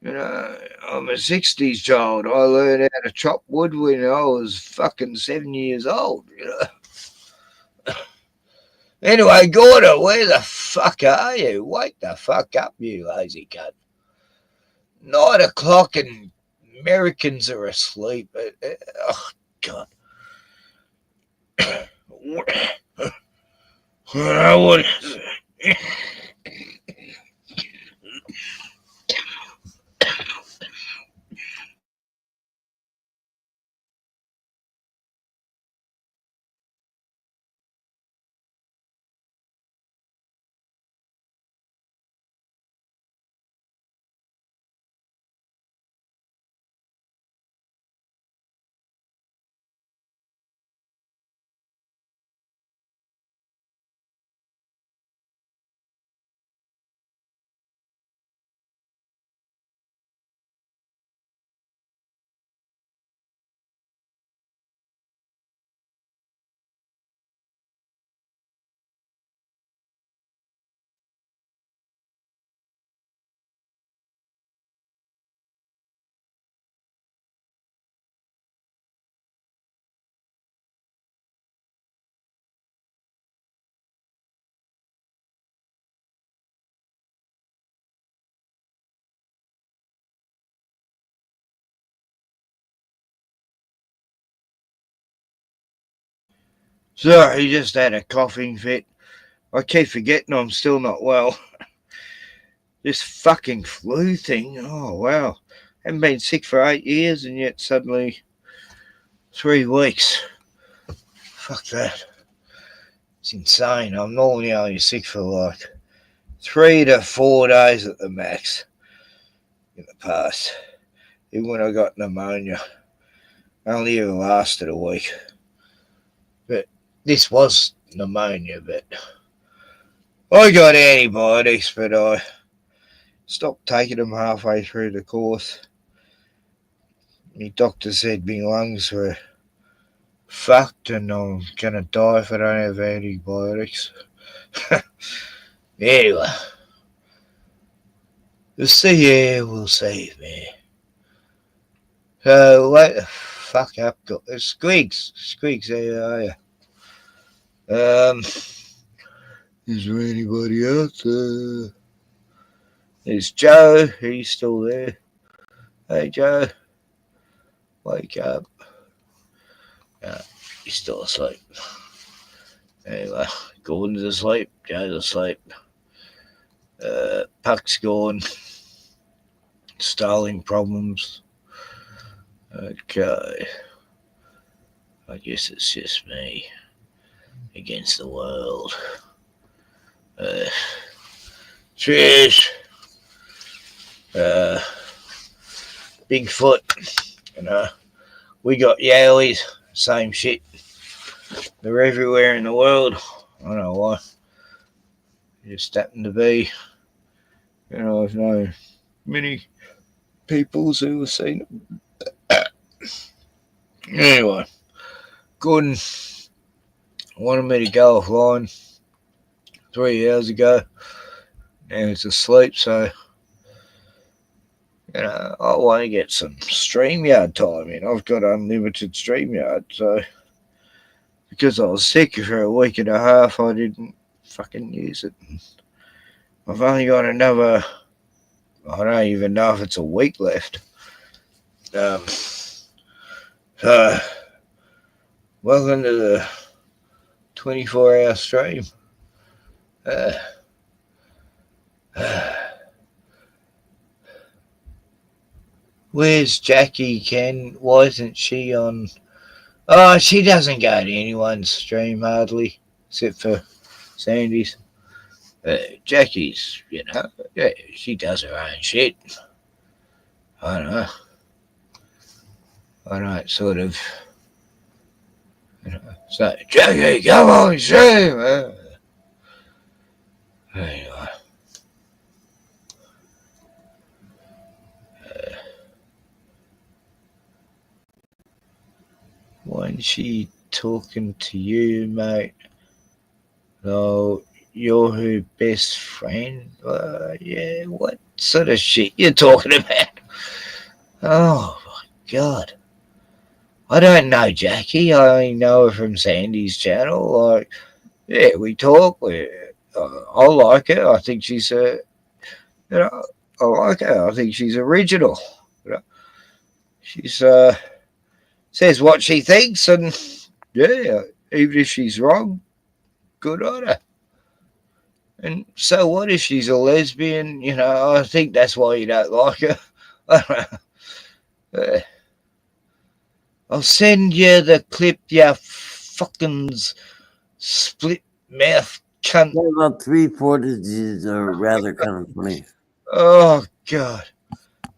You know, I'm a 60s child. I learned how to chop wood when I was fucking 7 years old, you know. Anyway, Gordo, where the fuck are you? Wake the fuck up, you lazy cunt. 9 o'clock and Americans are asleep. Oh, God. I would... Sorry, just had a coughing fit. I keep forgetting I'm still not well. This fucking flu thing. Oh, wow. Haven't been sick for 8 years and yet suddenly 3 weeks. Fuck that. It's insane. I'm normally only sick for like 3 to 4 days at the max in the past. Even when I got pneumonia, I only ever lasted a week. But this was pneumonia, but I got antibiotics, but I stopped taking them halfway through the course. My doctor said my lungs were fucked and I'm gonna die if I don't have antibiotics. Anyway, the sea air will save me. Wait the fuck up, Squigs, how are you? Is there anybody out there? There's Joe, he's still there. Hey Joe, wake up. He's still asleep. Anyway, Gordon's asleep, Joe's asleep. Puck's gone. Starling problems. Okay. I guess it's just me against the world. Trish. Bigfoot. We got Yowies. Same shit. They're everywhere in the world. I don't know why. Just happen to be. I've known many people who have seen it. Anyway, Gordon wanted me to go offline 3 hours ago. Now he's asleep, so I want to get some StreamYard time in. I've got unlimited StreamYard, so because I was sick for a week and a half, I didn't fucking use it. I've only got another, I don't even know if it's a week left. So, welcome to the 24-hour stream. Where's Jackie, Ken? Why isn't she on? Oh, she doesn't go to anyone's stream hardly, except for Sandy's. Jackie's, yeah, she does her own shit. I don't know. I don't sort of, say, Jackie, come on stream. Anyway. When's she talking to you, mate? No, you're her best friend? Yeah, what sort of shit you talking about? Oh, my God. I don't know Jackie. I only know her from Sandy's channel. Yeah, we talk. I like her. I think she's I like her. I think she's original. She's says what she thinks, and yeah, even if she's wrong, good on her. And so what if she's a lesbian? I think that's why you don't like her. I'll send you the clip, you fucking split mouth cunt. About 3/4 are rather kind of funny. Oh, God.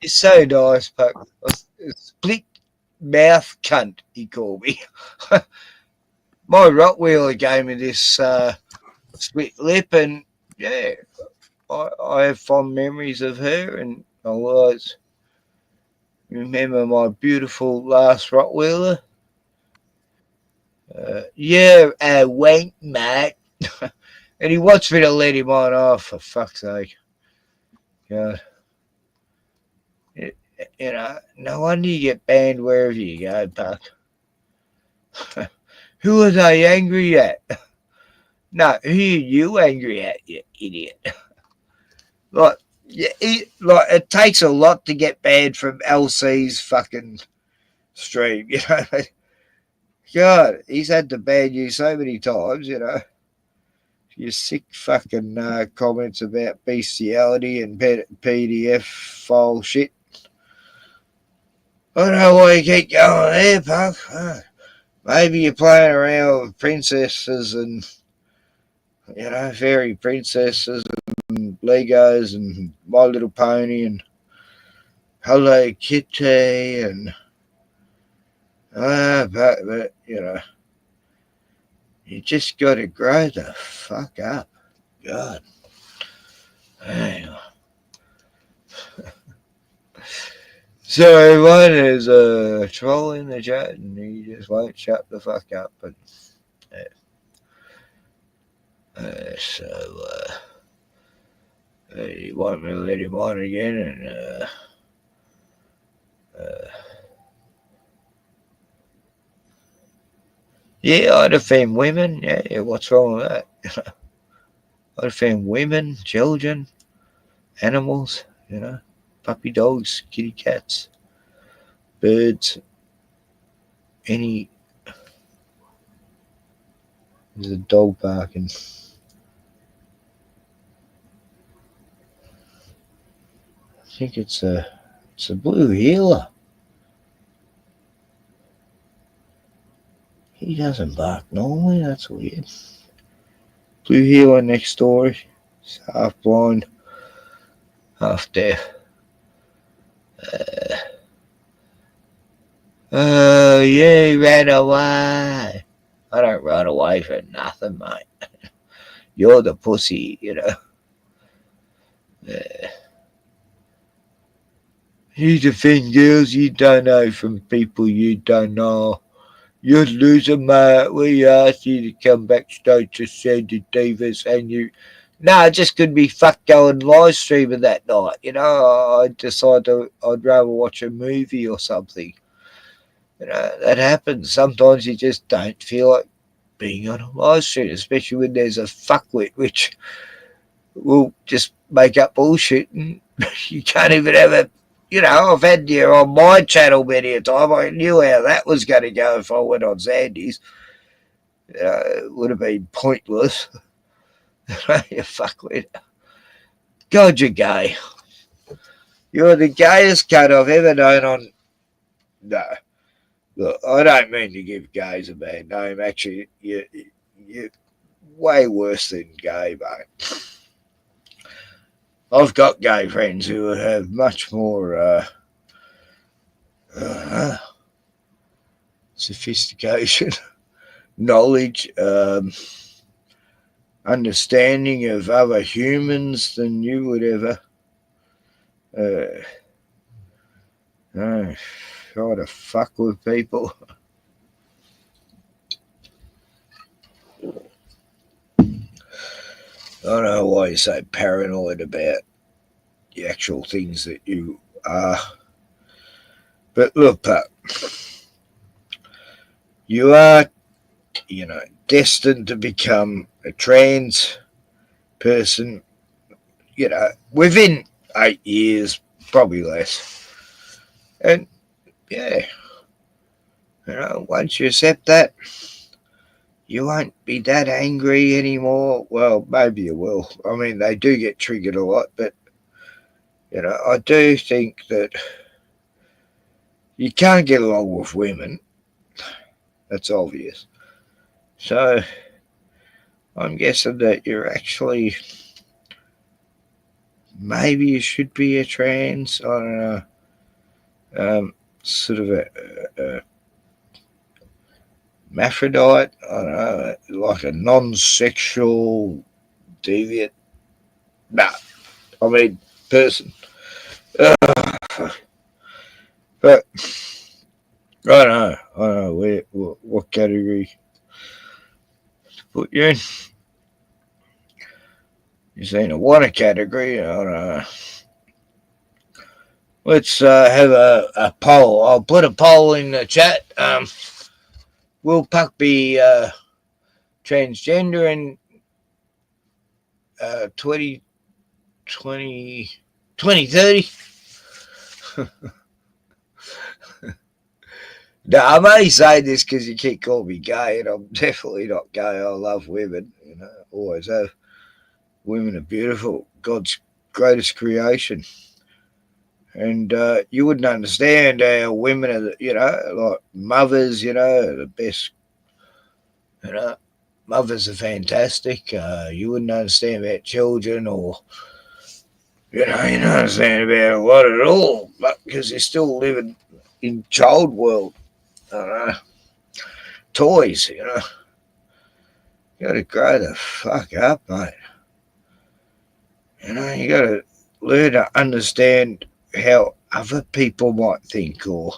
You're so nice, Puck. Split mouth cunt, he called me. My Rottweiler gave me this split lip, and yeah, I have fond memories of her, and I always remember my beautiful last Rottweiler. You're a wank, mate. And he wants me to let him on off, for fuck's sake. God. No wonder you get banned wherever you go, Puck. Who are they angry at? No, who are you angry at, you idiot? It takes a lot to get banned from LC's fucking stream, God, he's had to ban you so many times, Your sick fucking comments about bestiality and PDF file shit. I don't know why you keep going there, Puck. Maybe you're playing around with princesses and, fairy princesses and Legos and My Little Pony and Hello Kitty and, but you just got to grow the fuck up. God. Anyway. So everyone is a troll in the chat, and he just won't shut the fuck up. But you want me to let him on again, and yeah, I defend women. Yeah, what's wrong with that? I defend women, children, animals. Puppy dogs, kitty cats, birds, any. There's a dog barking. I think it's a blue heeler. He doesn't bark normally. That's weird. Blue heeler next door. He's half blind, half deaf. Yeah, he ran away. I don't run away for nothing, mate. You're the pussy, You defend girls you don't know from people you don't know. You're losing, mate. We asked you to come backstage to Sandy Davis, and you. No, I just couldn't be fucked going live streaming that night. I decided I'd rather watch a movie or something. That happens. Sometimes you just don't feel like being on a live stream, especially when there's a fuckwit which will just make up bullshit, and you can't even have a. I've had you on my channel many a time. I knew how that was going to go if I went on Sandy's. It would have been pointless. You fuckwit. God, you're gay. You're the gayest cunt I've ever known on. No. Look, I don't mean to give gays a bad name. Actually, you're way worse than gay, mate. I've got gay friends who have much more sophistication, knowledge, understanding of other humans than you would ever. Try to fuck with people. I don't know why you're so paranoid about the actual things that you are. But look, pup, you are, destined to become a trans person, within 8 years, probably less. And, yeah, once you accept that, you won't be that angry anymore. Well, maybe you will. I mean, they do get triggered a lot, but, I do think that you can't get along with women. That's obvious. So, I'm guessing that you're actually, maybe you should be a trans, I don't know, sort of a hermaphrodite, I don't know, like a non-sexual deviant, person. But I don't know what category to put you in. You're saying a water category, I don't know. Let's have a poll. I'll put a poll in the chat. Will Puck be transgender in 2030? No, I'm only saying this because you keep calling me gay, and I'm definitely not gay. I love women, always have. Women are beautiful, God's greatest creation. And you wouldn't understand how women are, like mothers, the best, mothers are fantastic. You wouldn't understand about children, or, you don't understand about a lot at all, but because you're still living in child world. I don't know. Toys, You got to grow the fuck up, mate. You got to learn to understand how other people might think, or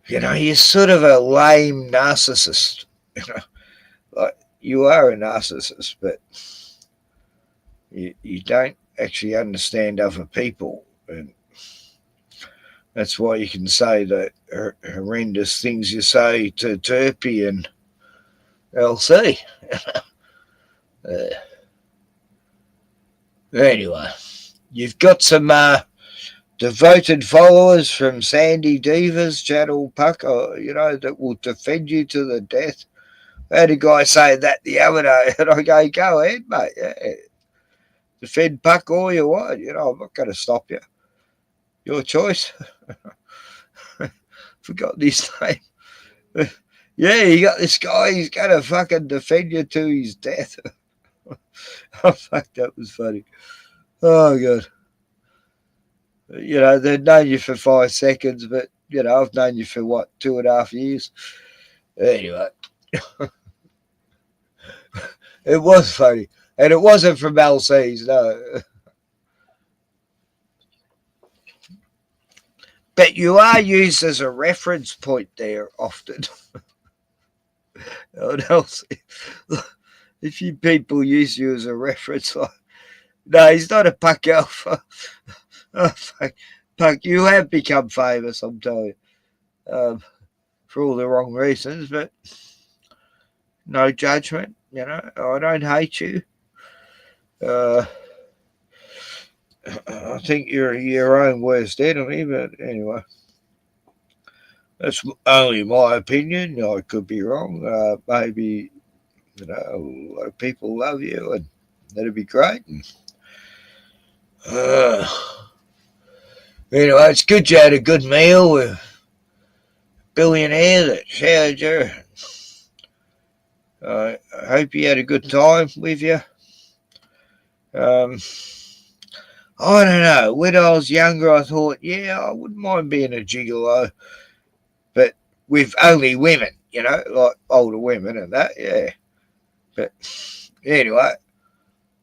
you're sort of a lame narcissist. Like you are a narcissist, but you don't actually understand other people, and that's why you can say that horrendous things you say to Turpy and LC. Anyway, you've got some devoted followers from Sandy Diva's channel, Puck, that will defend you to the death. I had a guy say that the other day, and I go ahead, mate. Yeah. Defend Puck all you want. I'm not going to stop you. Your choice. Forgot his name. Yeah, you got this guy. He's going to fucking defend you to his death. Oh, fuck, that was funny. Oh, God. They've known you for 5 seconds, but, I've known you for, 2.5 years? Anyway. It was funny. And it wasn't from LC's, no. But you are used as a reference point there often. What else? If you people use you as a reference, no, he's not a Puck Alpha. Oh, fuck. Puck, you have become famous, I'm telling you, for all the wrong reasons, but no judgment. I don't hate you. I think you're your own worst enemy, but anyway. That's only my opinion. I could be wrong. Maybe, a lot of people love you, and that'd be great. And, anyway, it's good you had a good meal with a billionaire that showered you. I hope you had a good time with you. I don't know. When I was younger, I thought, I wouldn't mind being a gigolo, but with only women, like older women and that, yeah. But anyway,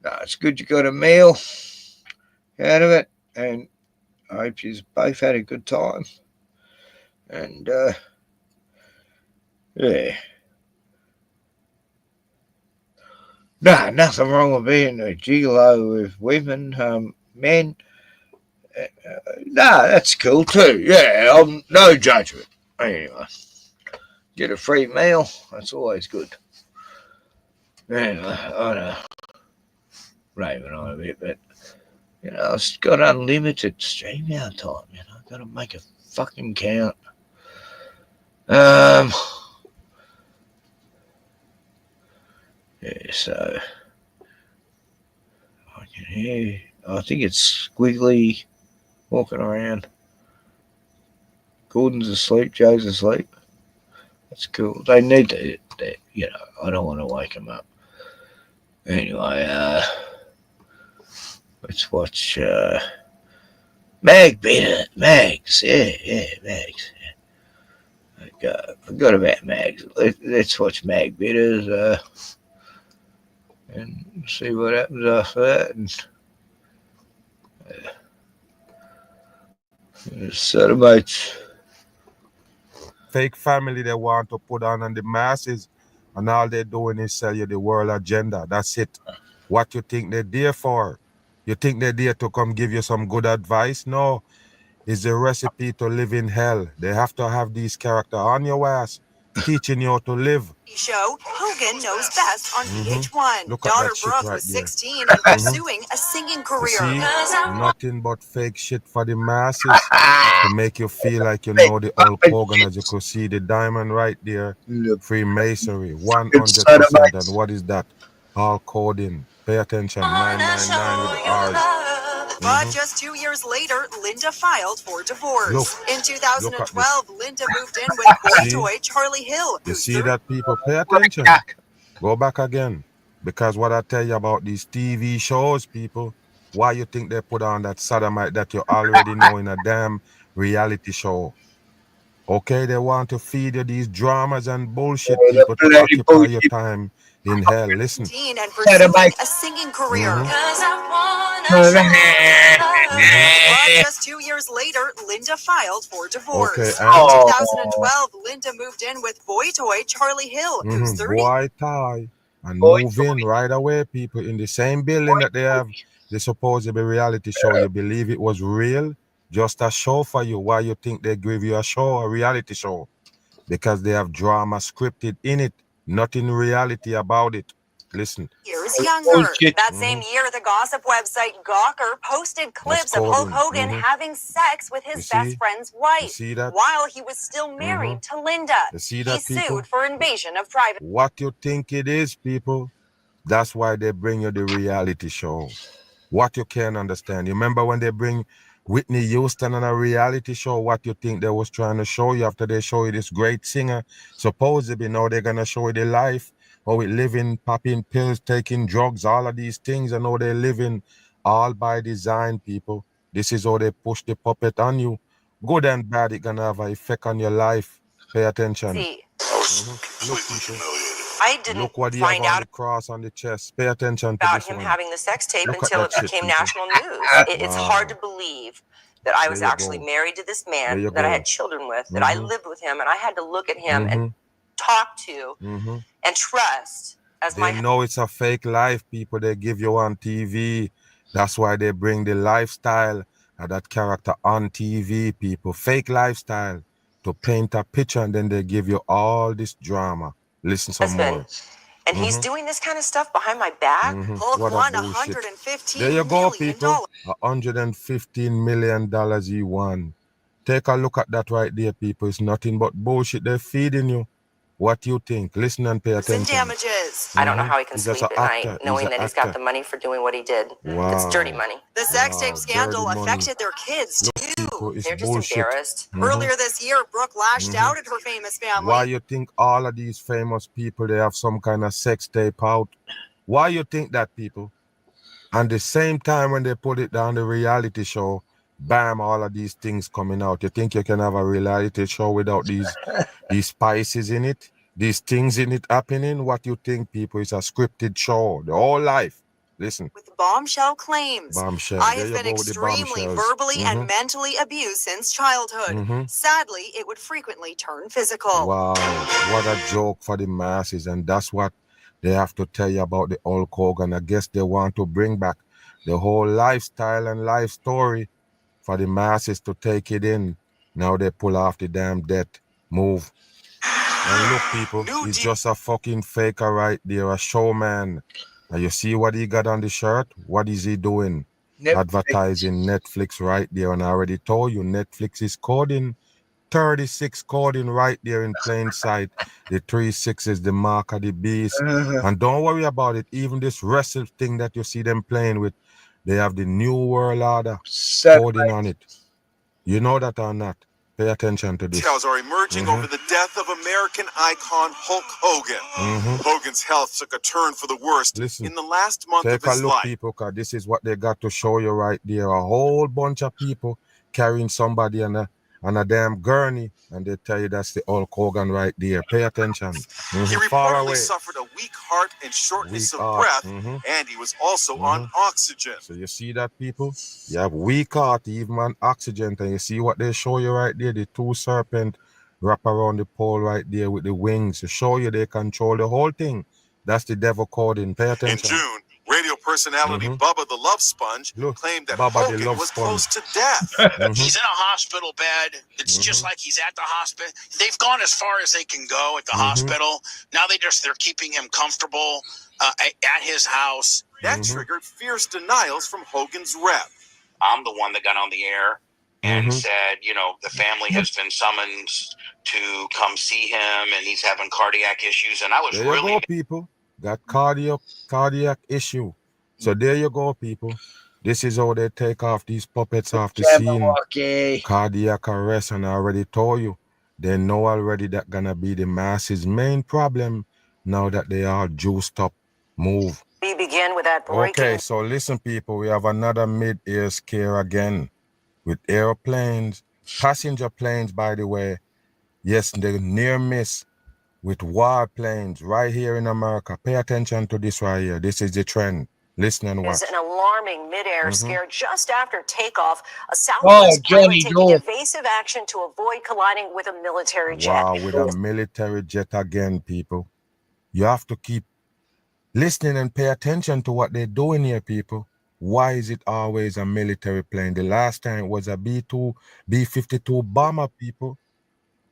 no, it's good you got a meal out of it, and I hope you both had a good time. And, yeah. No, nothing wrong with being a gigolo with women, men. No, that's cool too. Yeah, no judgment. Anyway, get a free meal. That's always good. Anyway, I know. Raving on a bit, but, I've got unlimited stream out time. I've got to make it fucking count. Yeah, so I can hear. I think it's Squiggly walking around. Gordon's asleep. Joe's asleep. That's cool. They need to. I don't want to wake them up. Anyway, let's watch Mags. Yeah, Mags. I forgot about Mags. Let's watch Mag Bitters. And see what happens after that. And sodomites. Fake family they want to put on the masses, and all they're doing is sell you the world agenda. That's it. What you think they're there for? You think they're there to come give you some good advice? No. It's a recipe to live in hell. They have to have these characters on your ass, teaching you how to live. Show Hogan Knows Best on VH1. Look at Daughter that shit Brooke right was there. 16 and pursuing a singing career. See, nothing but fake shit for the masses to make you feel like you know the Hulk Hogan. As you could see the diamond right there, Freemasonry, 100%. And what is that? Hulk Hogan. Pay attention. 999 with R's. But just 2 years later, Linda filed for divorce. In 2012, Linda moved in with boy toy Charlie Hill. You see that, people? Pay attention. Go back again. Because what I tell you about these TV shows, people, why you think they put on that sodomite that you already know in a damn reality show? Okay, they want to feed you these dramas and bullshit, people, to occupy your time in hell. Listen. And pursuing a singing career. But just 2 years later, Linda filed for divorce. Okay, In 2012, Linda moved in with boy toy Charlie Hill, who's 30. Boy tie and move in right away, people, in the same building that they have the supposed reality show. You believe it was real? Just a show for you. Why you think they give you a show, a reality show? Because they have drama scripted in it, nothing reality about it. Listen. Years younger. That same year, the gossip website Gawker posted clips of Hulk Hogan having sex with his best friend's wife see that? while he was still married to Linda. You see He that, people? sued for invasion of privacy. What you think it is, people? That's why they bring you the reality show. What you can't understand. You remember when they bring Whitney Houston on a reality show, what you think they was trying to show you after they show you this great singer? Supposedly now they're going to show you the life, how we living, popping pills, taking drugs, all of these things, and how they're living all by design, people. This is how they push the puppet on you. Good and bad, it's going to have an effect on your life. Pay attention. See. Look, people. I didn't Look what he find have on out the cross on the chest. Pay attention to about this him one. having the sex tape Look at until that it shit, became people. national news. It's hard to believe that I was There you actually go. married to this There you man that I go. had children with, that I lived with him, and I had to look at him and talk to and trust as They my know it's a fake life, people. They give you on TV. That's why they bring the lifestyle of that character on TV, people. Fake lifestyle to paint a picture, and then they give you all this drama. Listen some more. husband. And he's doing this kind of stuff behind my back. Hulk What a won bullshit. $115 There you go, million. people. $115 million he won. Take a look at that right there, people. It's nothing but bullshit they're feeding you. What you think? Listen and pay In attention. damages. I don't know how he can He's sleep just at an night actor. knowing He's that an he's got actor. the money for doing what he did. Wow. It's dirty money. The sex tape scandal dirty money. affected their kids Look, too. people, it's They're just bullshit. embarrassed. Earlier this year, Brooke lashed out at her famous family. Why you think all of these famous people, they have some kind of sex tape out? Why you think that, people? And the same time when they put it down the reality show, bam, all of these things coming out. You think you can have a reality show without these spices in it? These things in it happening? What you think, people? It's a scripted show. The whole life. Listen. With bombshell claims. Bombshell. I There have you been go with the extremely bombshells. verbally and mentally abused since childhood. Sadly, it would frequently turn physical. Wow, what a joke for the masses. And that's what they have to tell you about the Hulk Hogan. I guess they want to bring back the whole lifestyle and life story for the masses to take it in. Now they pull off the damn death move. And look, people, he's just a fucking faker right there, a showman. Now you see what he got on the shirt? What is he doing? Advertising Netflix right there. And I already told you, Netflix is coding 36 coding right there in plain sight. The 36 is the mark of the beast. And don't worry about it. Even this wrestle thing that you see them playing with, they have the New World Order coding on it. You know that or not? Pay attention to this. Details are emerging over the death of American icon Hulk Hogan. Hogan's health took a turn for the worst in the last month of Take a his look, life. people, because this is what they got to show you right there. A whole bunch of people carrying somebody on a damn gurney, and they tell you that's the Hulk Hogan right there. Pay attention. He Far reportedly away. suffered a weak heart and shortness Weak of heart. breath, and he was also on oxygen. So you see that, people? You have weak heart, even on oxygen, and you see what they show you right there? The two serpent wrap around the pole right there with the wings to show you they control the whole thing. That's the devil coding. Pay In attention. June, radio personality Bubba the Love Sponge claimed that Bubba the Hogan Love was Sponge. close to death. He's in a hospital bed. It's just like he's at the hospital. They've gone as far as they can go at the hospital. Now they're keeping him comfortable at his house. That triggered fierce denials from Hogan's rep. I'm the one that got on the air and said, you know, the family has been summoned to come see him and he's having cardiac issues. And I was There you really go, people. Got cardiac issue. So there you go, people. This is how they take off these puppets off the scene. Cardiac arrest, and I already told you. They know already that gonna be the masses' main problem now that they are juiced up. Move. We begin with that breaking. Okay, so listen, people. We have another mid-air scare again with airplanes, passenger planes, by the way, Yes, the near miss with warplanes right here in America. Pay attention to this right here. This is the trend. Listen and watch. Is an alarming midair scare just after takeoff. A Oh, Southwest pilot Johnny taking Dole. evasive action to avoid colliding with a military jet. Wow, with a military jet again, people. You have to keep listening and pay attention to what they're doing here, people. Why is it always a military plane? The last time it was a B-52 bomber, people,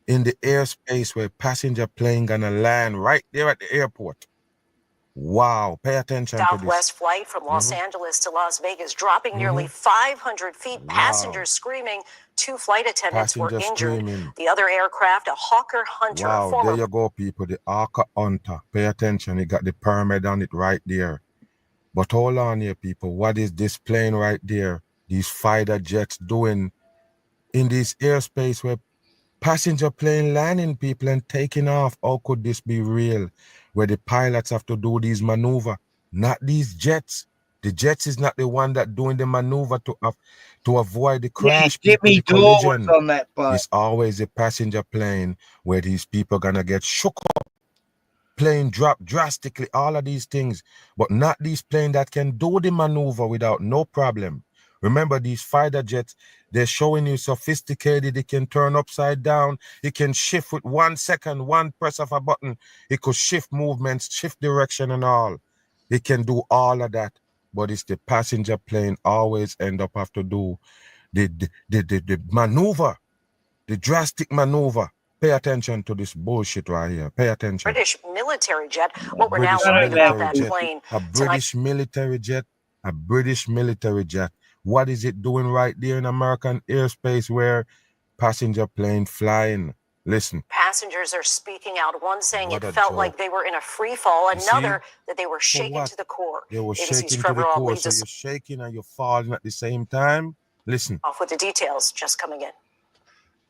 in the airspace where passenger plane gonna land right there at the airport. Wow, pay attention to this. Southwest flight from Los Angeles to Las Vegas dropping nearly 500 feet. Passengers screaming. 2 flight attendants were Passengers injured. screaming. The other aircraft, a Hawker Hunter, a Wow, former there you go, people. The Hawker Hunter. Pay attention. It got the pyramid on it right there. But hold on here, people. What is this plane right there? These fighter jets doing in this airspace where passenger plane landing, people, and taking off. How could this be real? Where the pilots have to do these maneuver, not these jets. The jets is not the one that doing the maneuver to avoid the crash, people, the collision. On that part. It's always a passenger plane where these people gonna get shook up. Plane drop drastically, all of these things, but not these planes that can do the maneuver without no problem. Remember, these fighter jets, they're showing you sophisticated. It can turn upside down. It can shift with 1 second, one press of a button. It could shift movements, shift direction and all. It can do all of that, but it's the passenger plane always end up have to do the maneuver, the drastic maneuver. Pay attention to this bullshit right here. Pay attention. British military jet. What we're now learning about that plane. A British military jet. A British military jet. What is it doing right there in American airspace where passenger plane flying? Listen. Passengers are speaking out. One saying What it a felt joke. like they were in a free fall. You Another see? that they were shaken to the core. They were ABC's shaking to Trevor the All core. leads So us you're shaking and you're falling at the same time. Listen. off with the details just coming in.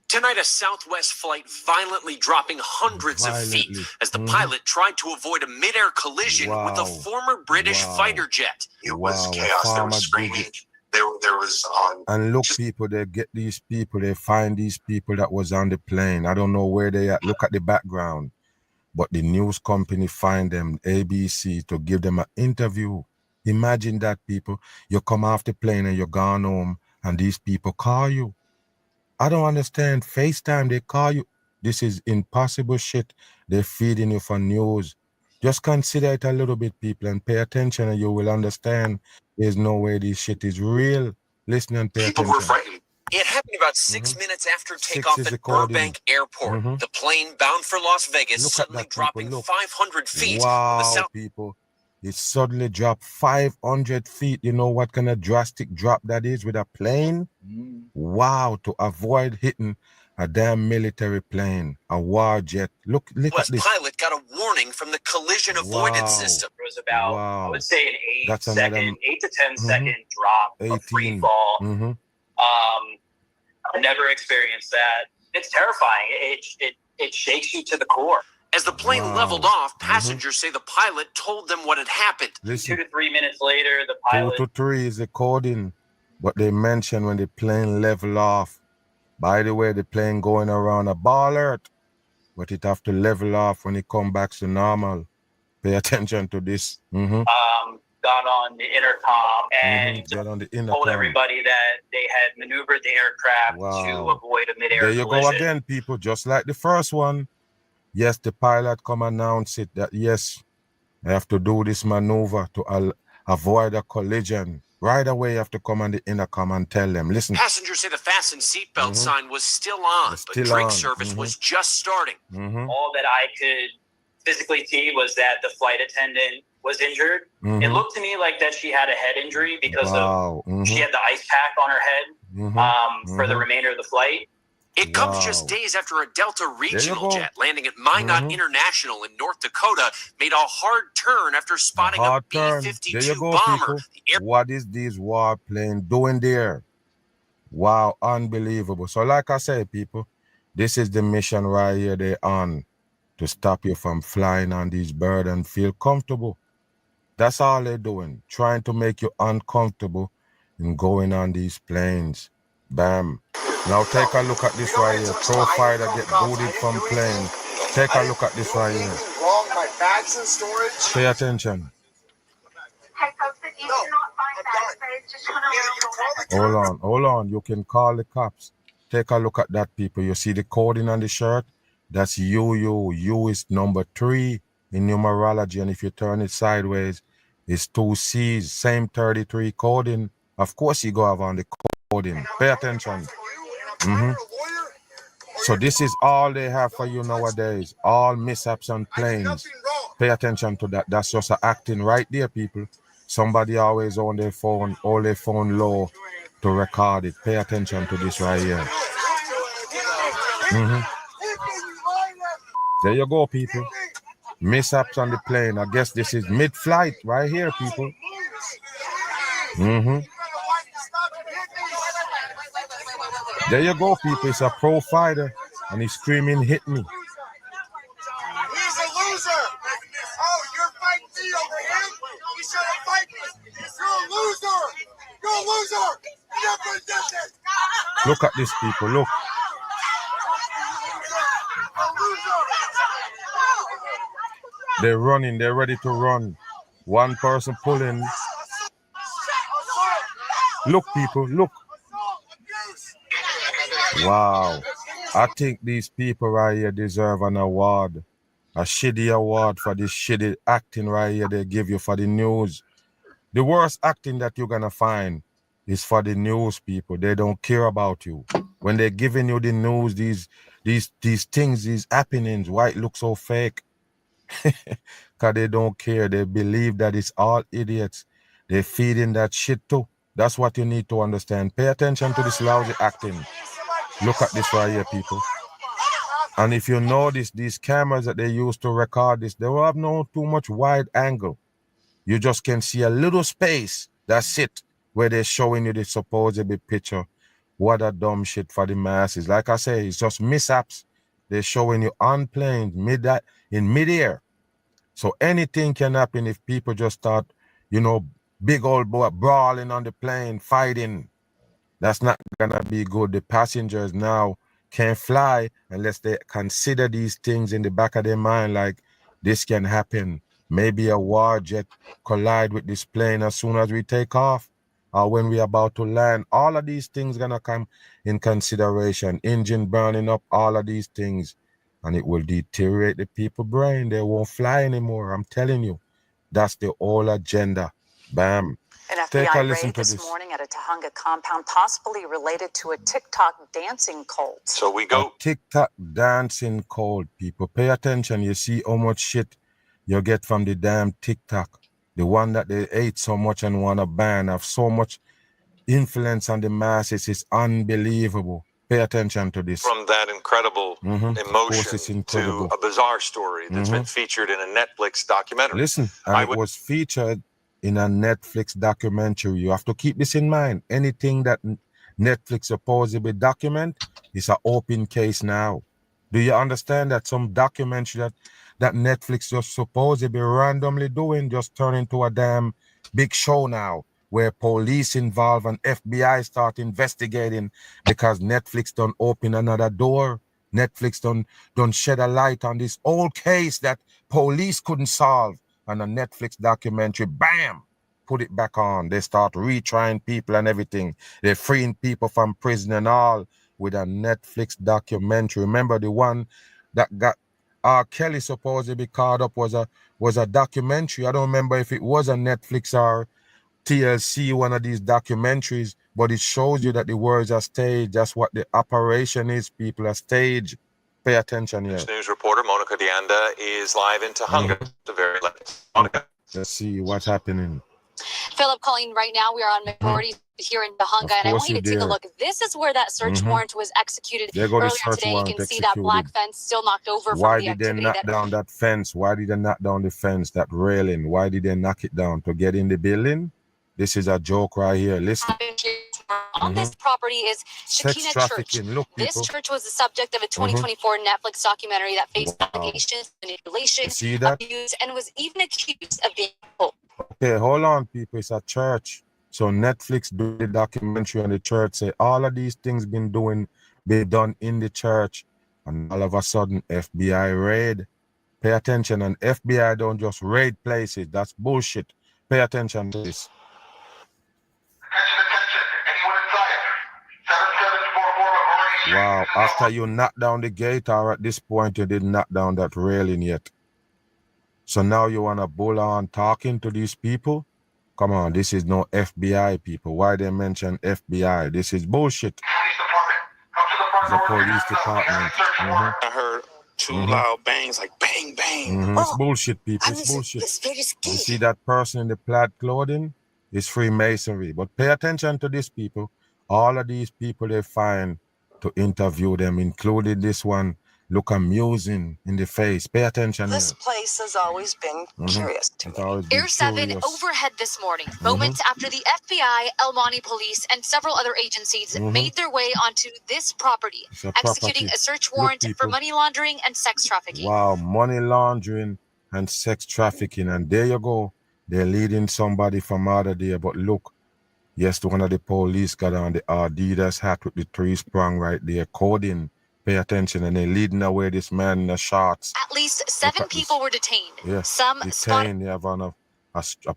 Tonight, a Southwest flight violently dropping hundreds of feet as the pilot tried to avoid a midair collision with a former British fighter jet. It was chaos. There was screaming. There was And look, people, they get these people, they find these people that was on the plane. I don't know where they at. Look at the background. But the news company find them, ABC, to give them an interview. Imagine that, people. You come off the plane and you're gone home and these people call you. I don't understand. FaceTime, they call you. This is impossible shit. They're feeding you for news. Just consider it a little bit, people, and pay attention and you will understand there's no way this shit is real. Listen and pay attention. people were frightened. It happened about 6 minutes after takeoff at Burbank Airport. The plane bound for Las Vegas Look at suddenly that, people. dropping Look. 500 feet. Wow, people. It suddenly dropped 500 feet. You know what kind of drastic drop that is with a plane? Wow, to avoid hitting a damn military plane, a war jet. Look at West this. pilot got a warning from the collision avoidance system. It was about, I would say, an 8 to 10 second drop, a free 18. fall. I've never experienced that. It's terrifying. It shakes you to the core. As the plane leveled off, passengers say the pilot told them what had happened. Listen. 2 to 3 minutes later, the 2 pilot to 3 is the coding, but they mention when the plane level off. By the way, the plane going around a ball earth, but it have to level off when it come back to normal. Pay attention to this. got on the intercom and Got on the told intercom. everybody that they had maneuvered the aircraft to avoid a midair There you collision. go again, people, just like the first one. Yes, the pilot come announce it that yes, I have to do this maneuver to avoid a collision. Right away, you have to come on the intercom and tell them, listen. Passengers say the fasten seatbelt sign was still on, but drink service was just starting. All that I could physically see was that the flight attendant was injured. It looked to me like that she had a head injury because of she had the ice pack on her head for the remainder of the flight. It comes just days after a Delta regional jet landing at Minot International in North Dakota made a hard turn after spotting a B-52 There you go, bomber. people. What is this warplane doing there? Wow, unbelievable. So like I say, people, this is the mission right here they're on, to stop you from flying on these birds and feel comfortable. That's all they're doing, trying to make you uncomfortable in going on these planes. Bam. Now take a look at this right here. Profiler get booted from plane. Take a look at this right here. Wrong, my bags in storage. Pay attention. Hold on. You can call the cops. Take a look at that, people. You see the coding on the shirt? That's U. U is number 3 in numerology. And if you turn it sideways, it's 2 C's. Same 33 coding. Of course, you go have on the coding. Pay attention. So this is all they have for you nowadays. All mishaps on planes. Pay attention to that. That's just acting right there, people. Somebody always on their phone, hold their phone low to record it. Pay attention to this right here. There you go, people. Mishaps on the plane. I guess this is mid-flight right here, people. There you go, people. It's a pro fighter, and he's screaming, "Hit me!" He's a loser. Oh, you're fighting me over him? You shouldn't fight me. You're a loser. You're a loser. You never did this. Look at this, people. Look. They're running. They're ready to run. One person pulling. Look, people. Look. Wow. I think these people right here deserve an award. A shitty award for this shitty acting right here they give you for the news. The worst acting that you're gonna find is for the news, people. They don't care about you. When they're giving you the news, these things, these happenings, why it looks so fake? Because they don't care. They believe that it's all idiots. They're feeding that shit too. That's what you need to understand. Pay attention to this lousy acting. Look at this right here, people. And if you notice, these cameras that they use to record this, they don't have no too much wide angle. You just can see a little space. That's it. Where they're showing you the supposed picture. What a dumb shit for the masses. Like I say, it's just mishaps. They're showing you on planes in midair. So anything can happen if people just start, big old boy brawling on the plane, fighting. That's not gonna be good. The passengers now can't fly unless they consider these things in the back of their mind, like this can happen. Maybe a war jet collide with this plane as soon as we take off or when we're about to land. All of these things gonna come in consideration. Engine burning up, all of these things. And it will deteriorate the people's brain. They won't fly anymore. I'm telling you. That's the whole agenda. Bam. An FBI raid this morning at a Tahunga compound, possibly related to a TikTok dancing cult. So we go. A TikTok dancing cult, people. Pay attention. You see how much shit you get from the damn TikTok. The one that they hate so much and want to ban, have so much influence on the masses. Is unbelievable. Pay attention to this. From that incredible emotion to a bizarre story that's been featured in a Netflix documentary. Listen, and it was featured in a Netflix documentary. You have to keep this in mind. Anything that Netflix supposedly document is an open case now. Do you understand that some documentary that Netflix just supposedly randomly doing just turn into a damn big show now, where police involved and FBI start investigating because Netflix don't open another door. Netflix don't shed a light on this old case that police couldn't solve. And a Netflix documentary, bam, put it back on. They start retrying people and everything. They're freeing people from prison and all with a Netflix documentary. Remember the one that got R. Kelly supposedly caught up was a documentary. I don't remember if it was a Netflix or TLC, one of these documentaries, but it shows you that the words are staged. That's what the operation is, people are staged. Pay attention here. News reporter Monica Dianda is live in Tahunga. The very left. Monica. Let's see what's happening. Philip calling right now. We are on majority here in Tahunga, and I want you to take a look. This is where that search warrant was executed earlier today. You can see that black fence still knocked over from the activity. Why did they knock down that fence? Why did they knock down the fence, that railing? Why did they knock it down? To get in the building? This is a joke right here. Listen. On this property is Shekinah Church. Look, this church was the subject of a 2024 Netflix documentary that faced allegations, manipulation, abuse, and was even accused of being. Okay, hold on, people. It's a church. So Netflix do the documentary on the church, say all of these things been done in the church, and all of a sudden FBI raid. Pay attention, and FBI don't just raid places. That's bullshit. Pay attention to this. Wow, after you knock down the gate, or at this point you didn't knock down that railing yet. So now you want to bull on talking to these people? Come on, this is no FBI, people. Why they mention FBI? This is bullshit. The police department. I heard two loud bangs, like bang, bang. It's bullshit, people. It's bullshit. You see that person in the plaid clothing? It's Freemasonry. But pay attention to these people. All of these people they find to interview them, including this one, look amusing in the face. Pay attention. This place has always been curious to me. Air 7 overhead this morning, moments after the FBI, El Monte Police, and several other agencies made their way onto this property, executing a search warrant for money laundering and sex trafficking. Wow, money laundering and sex trafficking. And there you go. They're leading somebody from out of there. But look, yes, one of the police got on the Adidas hat with the three-sprung right there, coding. Pay attention, and they're leading away this man in the shots. At least 7 people were detained. Yes, Some detained. They have on a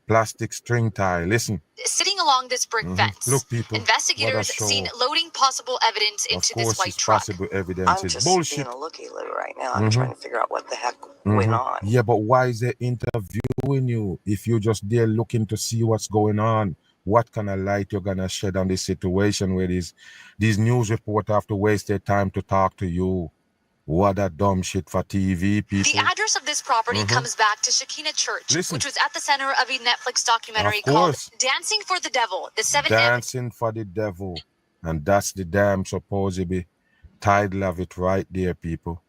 plastic string tie. Listen. Sitting along this brick fence. Look, people. Investigators seen loading possible evidence into this white truck. Possible evidence. I'm It's just bullshit. being a looky-loo right now. I'm trying to figure out what the heck went on. Yeah, but why is they interviewing you if you're just there looking to see what's going on? What kind of light you're gonna shed on this situation where these news reporters have to waste their time to talk to you? What a dumb shit for TV people. The address of this property comes back to Shekinah Church, which was at the center of a Netflix documentary called Dancing for the Devil, the 7 Dancing for the Devil. And that's the damn supposedly title of it right there, people.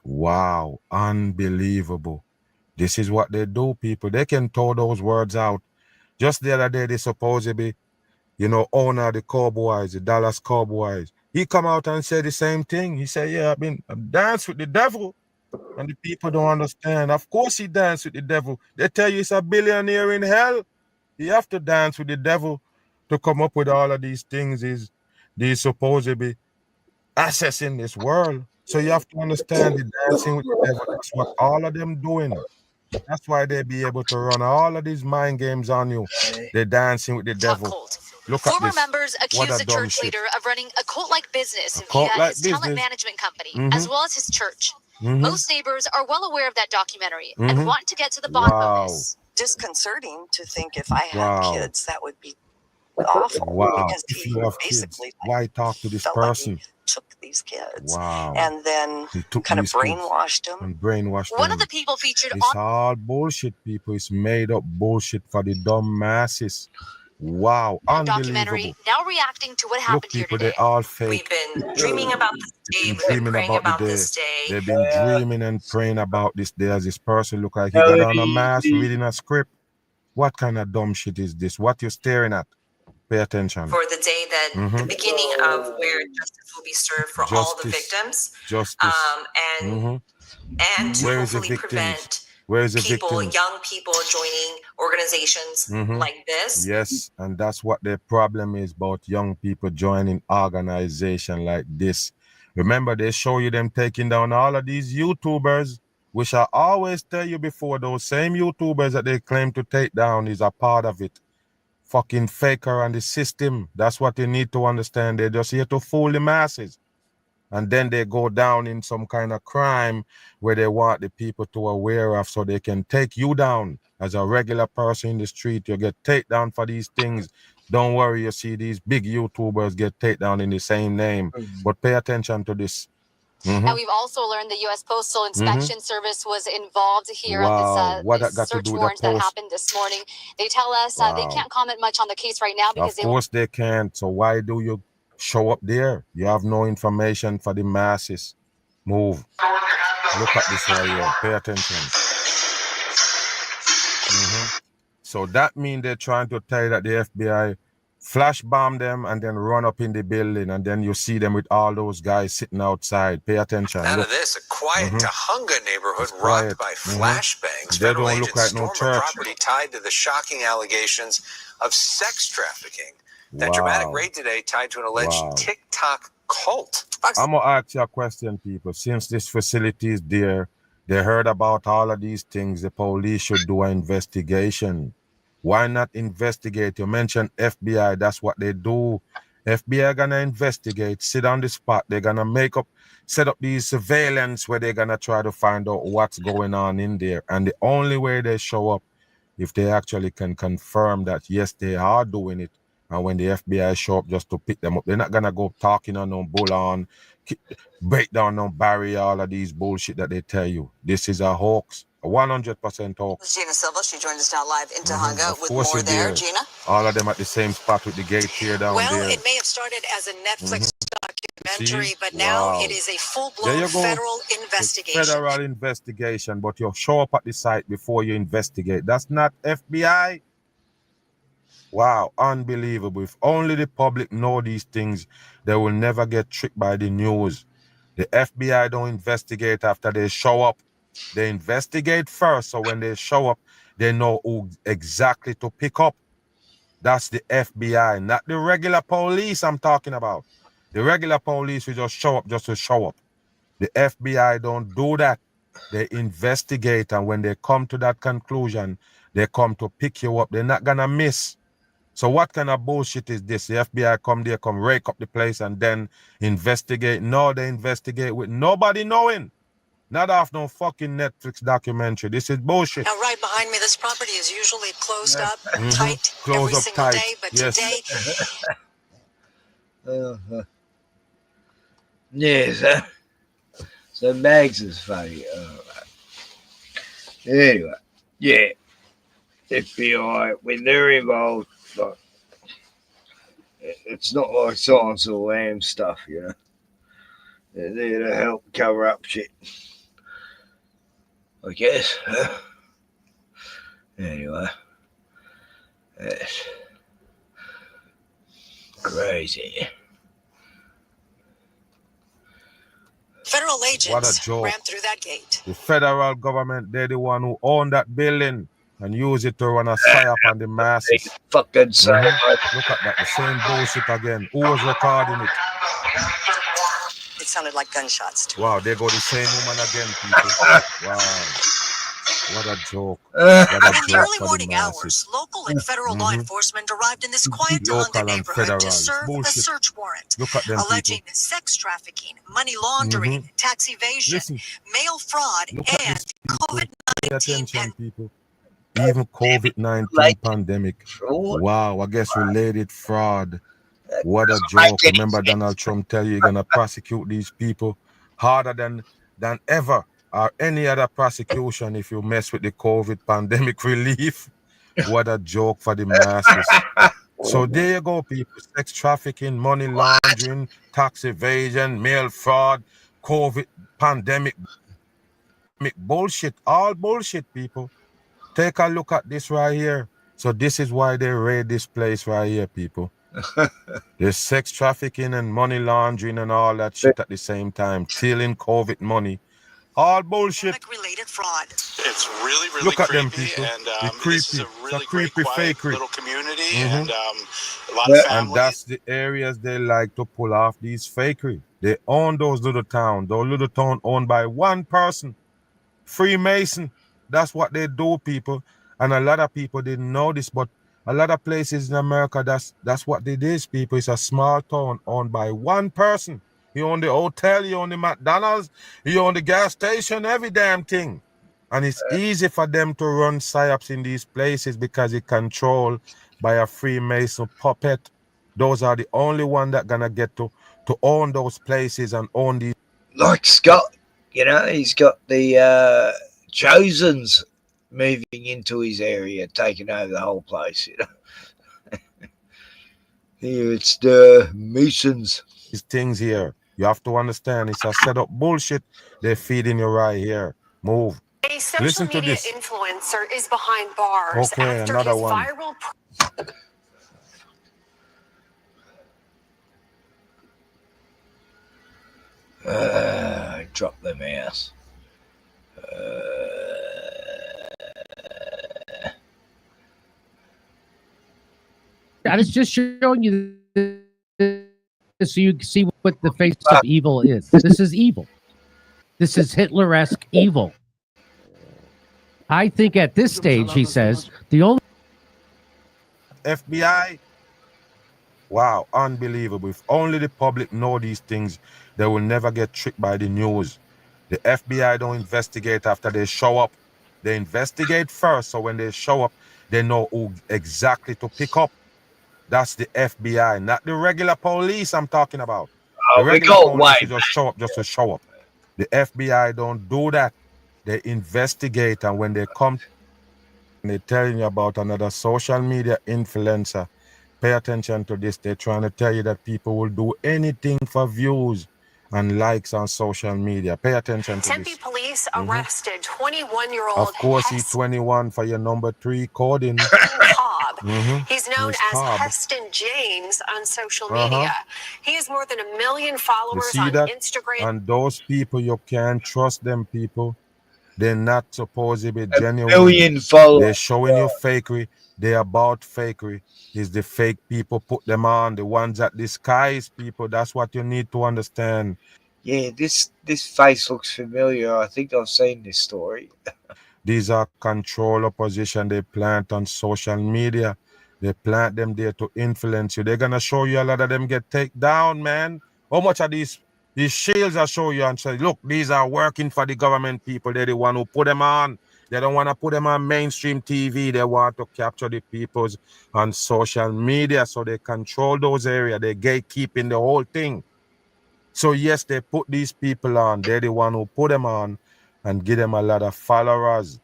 Wow, unbelievable. This is what they do, people. They can throw those words out. Just the other day, they supposedly, owner of the Cowboys, the Dallas Cowboys, he come out and said the same thing. He said, yeah, I've danced with the devil. And the people don't understand. Of course he danced with the devil. They tell you he's a billionaire in hell. You have to dance with the devil to come up with all of these things. These supposedly assets in this world. So you have to understand the dancing with the devil. That's what all of them doing. That's why they be able to run all of these mind games on you. They're dancing with the devil. Look Former at this. members accuse the church leader of running a cult-like business via his talent management company, as well as his church. Most neighbors are well aware of that documentary and want to get to the bottom of this. Disconcerting to think if I had kids, that would be awful. Wow. Because If you have kids, basically why talk to this felt like person? took these kids Wow. and then kind of brainwashed them. And brainwashed One them. of the people featured It's all bullshit, people. It's made up bullshit for the dumb masses. Wow. on documentary now reacting to what happened Look, people, here today. they all fake. We've been dreaming about this day. We've been Dreaming praying about about the day. this day. They've been dreaming and praying about this day as this person look like he got on a mask reading a script. What kind of dumb shit is this? What you staring at? Pay attention. For the day that the beginning of where justice will be served for all the victims. Justice. And to Where is the hopefully victims? prevent Where is the people, victims? young people joining organizations like this. Yes, and that's what the problem is about young people joining organization like this. Remember, they show you them taking down all of these YouTubers, which I always tell you before, those same YouTubers that they claim to take down is a part of it. Fucking faker and the system. That's what they need to understand. They're just here to fool the masses. And then they go down in some kind of crime where they want the people to aware of so they can take you down. As a regular person in the street, you get taken down for these things. Don't worry, you see these big YouTubers get taken down in the same name. But pay attention to this. And we've also learned the U.S. Postal Inspection Service was involved here Wow. on What this that got to search do with the warrant that post? happened this morning. They tell us they can't comment much on the case right now because Of course they can't. So why do you show up there? You have no information for the masses. Move. Look at this right here. Pay attention. So that means they're trying to tell you that the FBI flash bomb them and then run up in the building, and then you see them with all those guys sitting outside. Pay attention. Out Look. of this, a quiet Tahunga neighborhood rocked by flashbangs. Federal agents storm a property tied to the shocking allegations of sex trafficking. That dramatic raid today tied to an alleged TikTok cult. I'm going to ask you a question, people. Since this facility is there, they heard about all of these things. The police should do an investigation. Why not investigate? You mentioned FBI. That's what they do. FBI gonna investigate, sit on the spot. They're gonna set up these surveillance where they're gonna try to find out what's going on in there. And the only way they show up, if they actually can confirm that, yes, they are doing it. And when the FBI show up just to pick them up, they're not gonna go talking on no bull on, break down no barrier, all of these bullshit that they tell you. This is a hoax. 100% hoax. Gina Silva, she joins us now live in Tahunga with more there. Gina? All of them at the same spot with the gate here down there. Well, it may have started as a Netflix documentary, but now it is a full-blown federal investigation. Federal investigation, but you show up at the site before you investigate. That's not FBI. Wow, unbelievable. If only the public know these things, they will never get tricked by the news. The FBI don't investigate after they show up. They investigate first, so when they show up, they know who exactly to pick up. That's the FBI, not the regular police I'm talking about. The regular police will just show up just to show up. The FBI don't do that. They investigate, and when they come to that conclusion, they come to pick you up. They're not gonna miss. So what kind of bullshit is this? The FBI come there, come rake up the place, and then investigate? No, they investigate with nobody knowing. Not off no fucking Netflix documentary. This is bullshit. Now, right behind me, this property is usually closed up, tight, every single day, but today... Yes, so Max is funny. Anyway, yeah, FBI, when they're involved, like, it's not like Silence of the Lambs stuff, you know. They're there to help cover up shit, I guess. Anyway, that's crazy. Federal What a agents joke. ran through that gate. The federal government, they're the one who own that building and use it to run a psyop on the masses. Fucking psyop. Look at that, the same bullshit again. Who was recording it? It sounded like gunshots too. Wow, there go the same woman again, people. Wow. What a joke. What a In the joke early for the morning masses. hours, local and federal law enforcement arrived in this quiet Local Tahunga and neighborhood federal. to serve Bullshit. a search warrant Look at them alleging people. sex trafficking, money laundering, tax evasion, Listen. mail fraud, Look at and this people. Pay COVID-19 attention, people. Even COVID-19 pandemic. Wow, I guess related fraud. What a joke. Remember Donald Trump tell you you're going to prosecute these people harder than ever or any other prosecution if you mess with the COVID pandemic relief. What a joke for the masses. So there you go, people. Sex trafficking, money laundering, tax evasion, mail fraud, COVID pandemic bullshit. All bullshit, people. Take a look at this right here. So this is why they raid this place right here, people. There's sex trafficking and money laundering and all that shit at the same time. Stealing COVID money. All bullshit. related fraud. It's really, really Look at creepy, them people. and They're creepy. this is a really It's a creepy great, quiet fakery. little community, Mhm. and a lot of And families. that's the areas they like to pull off these fakery. They own those little towns. Those little towns owned by one person. Freemason. That's what they do, people. And a lot of people didn't know this, but a lot of places in America, that's what it is, people. It's a small town owned by one person. He owned the hotel, he owned the McDonald's, he owned the gas station, every damn thing. And it's easy for them to run psyops in these places because it's controlled by a Freemason puppet. Those are the only one that gonna get to own those places and own these. Like Scott, you know, he's got the Chosens moving into his area, taking over the whole place, you know. Here it's the Masons. These things here. You have to understand it's a set up bullshit they're feeding you right here. Move. A social Listen to media this. influencer is behind bars Okay, after another his one. viral Drop the mouse. I was just showing you this so you can see what the face of evil is. This is evil. This is Hitler-esque evil. I think at this stage, he says, the only FBI. Wow, unbelievable. If only the public know these things, they will never get tricked by the news. The FBI don't investigate after they show up. They investigate first, so when they show up, they know who exactly to pick up. That's the FBI, not the regular police I'm talking about. The We regular got way police will just show up just to show up. The FBI don't do that. They investigate, and when they come, they're telling you about another social media influencer. Pay attention to this. They're trying to tell you that people will do anything for views and likes on social media. Pay attention to Tempe this. police arrested 21-year-old Of course, he's 21 for your number 3 coding. Cobb. He's known He's as Cobb. Heston James on social media. He has more than 1 million You followers see on that? Instagram. And those people, you can't trust them people. They're not supposed to be genuine. million followers. They're showing you fakery. They're about fakery. It's the fake people put them on. The ones that disguise people. That's what you need to understand. Yeah, this face looks familiar. I think I've seen this story. These are control opposition they plant on social media. They plant them there to influence you. They're gonna show you a lot of them get taken down, man. How much of these shields are show you and say, look, these are working for the government people. They're the one who put them on. They don't want to put them on mainstream TV. They want to capture the peoples on social media, so they control those areas. They're gatekeeping the whole thing. So yes, they put these people on. They're the one who put them on and give them a lot of followers.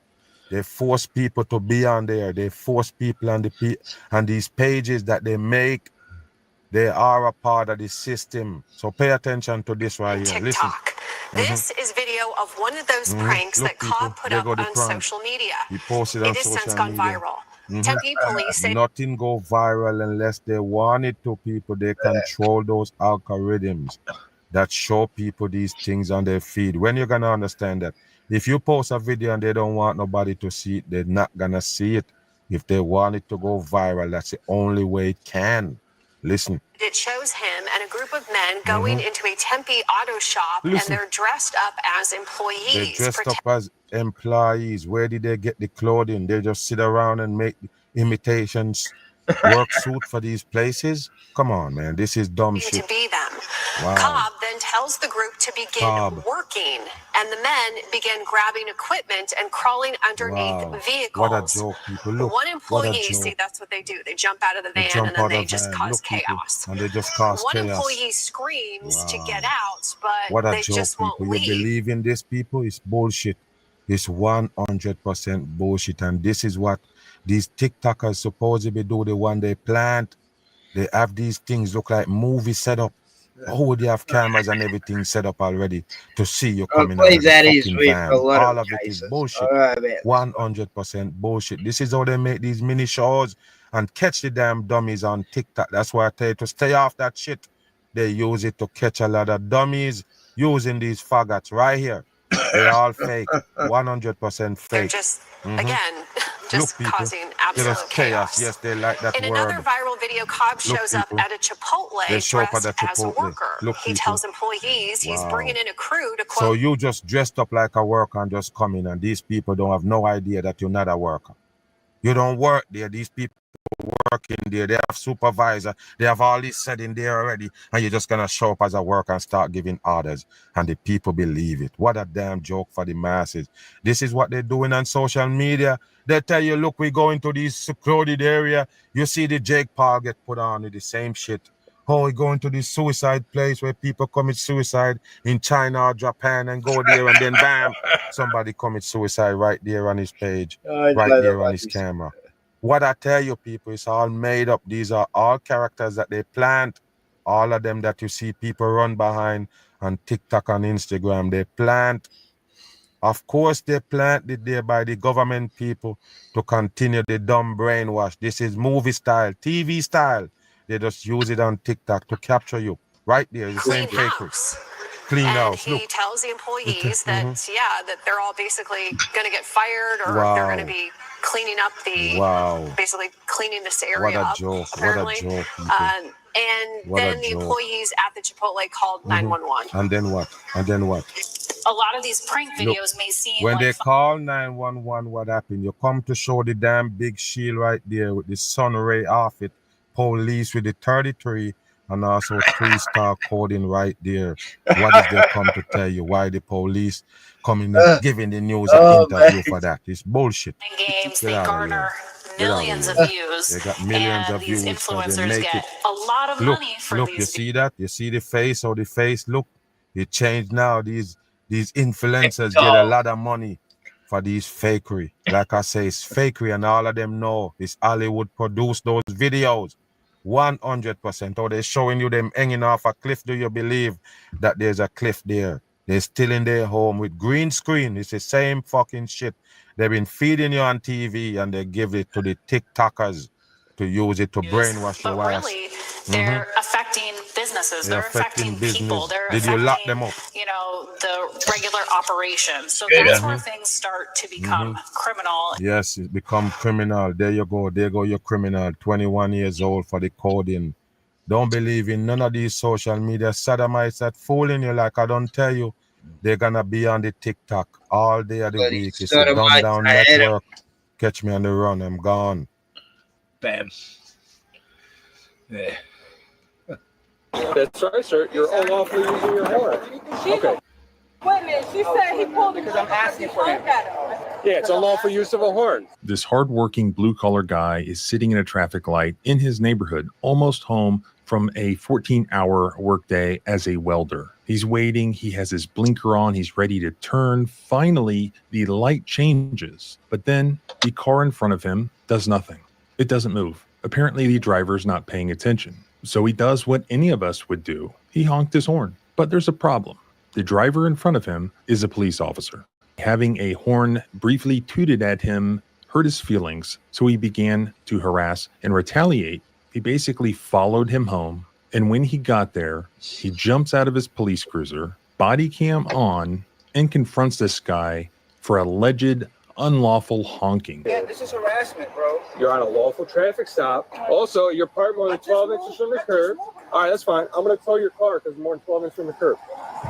They force people to be on there. They force people on these pages that they make. They are a part of the system. So pay attention to this right here. Listen. This is video of one of those pranks that Cobb put up on social media. He posted on It has social since gone media. viral. Tempe police say Nothing go viral unless they want it to, people. They control those algorithms that show people these things on their feed. When you're going to understand that? If you post a video and they don't want nobody to see it, they're not going to see it. If they want it to go viral, that's the only way it can. Listen. it shows him and a group of men going into a Tempe auto shop, and they're dressed up as employees. They're dressed up as employees. Where did they get the clothing? They just sit around and make imitations work suit for these places? Come on, man. This is dumb shit. To be them. Wow. Cobb then tells the group to begin working, and the men begin grabbing equipment and crawling underneath vehicles. What a joke, people. Look, one employee, see, that's what they do. They jump out of the van and then they just cause chaos. And they just cause one chaos. employee screams to get out, but what a they joke, just won't people. leave. You believe in this, people? It's bullshit. It's 100% bullshit. And this is what these TikTokers supposedly do. The one they plant. They have these things look like movie setup. Who would they have cameras and everything set up already to see you coming out of the fucking van? All of it is bullshit. 100% bullshit. This is how they make these mini shows and catch the damn dummies on TikTok. That's why I tell you to stay off that shit. They use it to catch a lot of dummies using these faggots right here. They're all fake. 100% fake. They're just, again, just causing absolute chaos. Yes, they like that In word. another viral video, Cobb shows up at a Chipotle dressed as a worker. He tells employees he's bringing in a crew to quote. So you just dressed up like a worker and just come in, and these people don't have no idea that you're not a worker. You don't work there. These people working there. They have supervisor. They have all this set in there already, and you're just gonna show up as a worker and start giving orders, and the people believe it. What a damn joke for the masses. This is what they're doing on social media. They tell you, look, we go into this secluded area. You see the Jake Paul get put on with the same shit. Oh, we go into this suicide place where people commit suicide in China or Japan and go there, and then bam, somebody commits suicide right there on his page, right there on his camera. What I tell you, people, it's all made up. These are all characters that they plant. All of them that you see people run behind on TikTok and Instagram, they plant. Of course, they planted there by the government people to continue the dumb brainwash. This is movie style, TV style. They just use it on TikTok to capture you. Right there, the same fakery. clean and house. he Look. tells the employees that that they're all basically going to get fired, or they're going to be cleaning up basically cleaning this area up. Joke. Apparently. What a joke, people. And then the employees at the Chipotle called 911. And then what? A lot of these prank videos may seem when like they call 911, what happened? You come to show the damn big shield right there with the sun ray off it, police with the 33, and also 3-star coding right there. What is they come to tell you? Why the police coming and giving the news an interview for that? It's bullshit. games, they garner millions of views. They got millions and of these views, so they influencers make get it. a lot of money for Look, these. you see that? You see the face? How the face look? It changed now. These influencers get a lot of money for these fakery. Like I say, it's fakery, and all of them know it's Hollywood produced those videos. 100%. Or they're showing you them hanging off a cliff. Do you believe that there's a cliff there? They're still in their home with green screen. It's the same fucking shit. They've been feeding you on TV, and they give it to the TikTokers to use it to brainwash your ass. Really, they're affecting businesses. They're affecting people. They're Did you lock them up? The regular operations. So that's where things start to become criminal. Yes, it become criminal. There you go. There go your criminal. 21 years old for the coding. Don't believe in none of these social media sodomites that fooling you. Like I don't tell you, they're gonna be on the TikTok all day of the week. It's a dumb down network. Catch me on the run. I'm gone. Bam. Yeah. That's right, sir. You're unlawfully using your horn. Okay. Wait a minute. She said he pulled because I'm asking for him. Yeah, it's unlawful use of a horn. This hardworking blue-collar guy is sitting in a traffic light in his neighborhood, almost home from a 14-hour workday as a welder. He's waiting. He has his blinker on. He's ready to turn. Finally, the light changes, but then the car in front of him does nothing. It doesn't move. Apparently, the driver's not paying attention. So he does what any of us would do. He honked his horn. But there's a problem. The driver in front of him is a police officer. Having a horn briefly tooted at him hurt his feelings, so he began to harass and retaliate. He basically followed him home, and when he got there, he jumps out of his police cruiser, body cam on, and confronts this guy for alleged unlawful honking. Yeah, this is harassment, bro. You're on a lawful traffic stop. Also, you're parked more than 12 inches from the curb. All right, that's fine. I'm going to tow your car because more than 12 inches from the curb.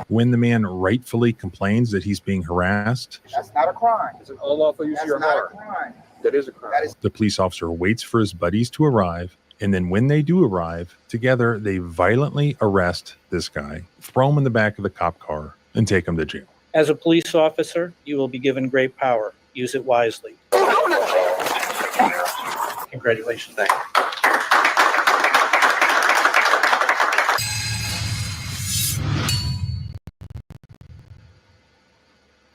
When the man rightfully complains that he's being harassed, That's not a crime. It's an unlawful use of your horn. That is a crime. the police officer waits for his buddies to arrive, and then when they do arrive, together they violently arrest this guy, throw him in the back of the cop car, and take him to jail. As a police officer, you will be given great power. Use it wisely. Congratulations. Thank you.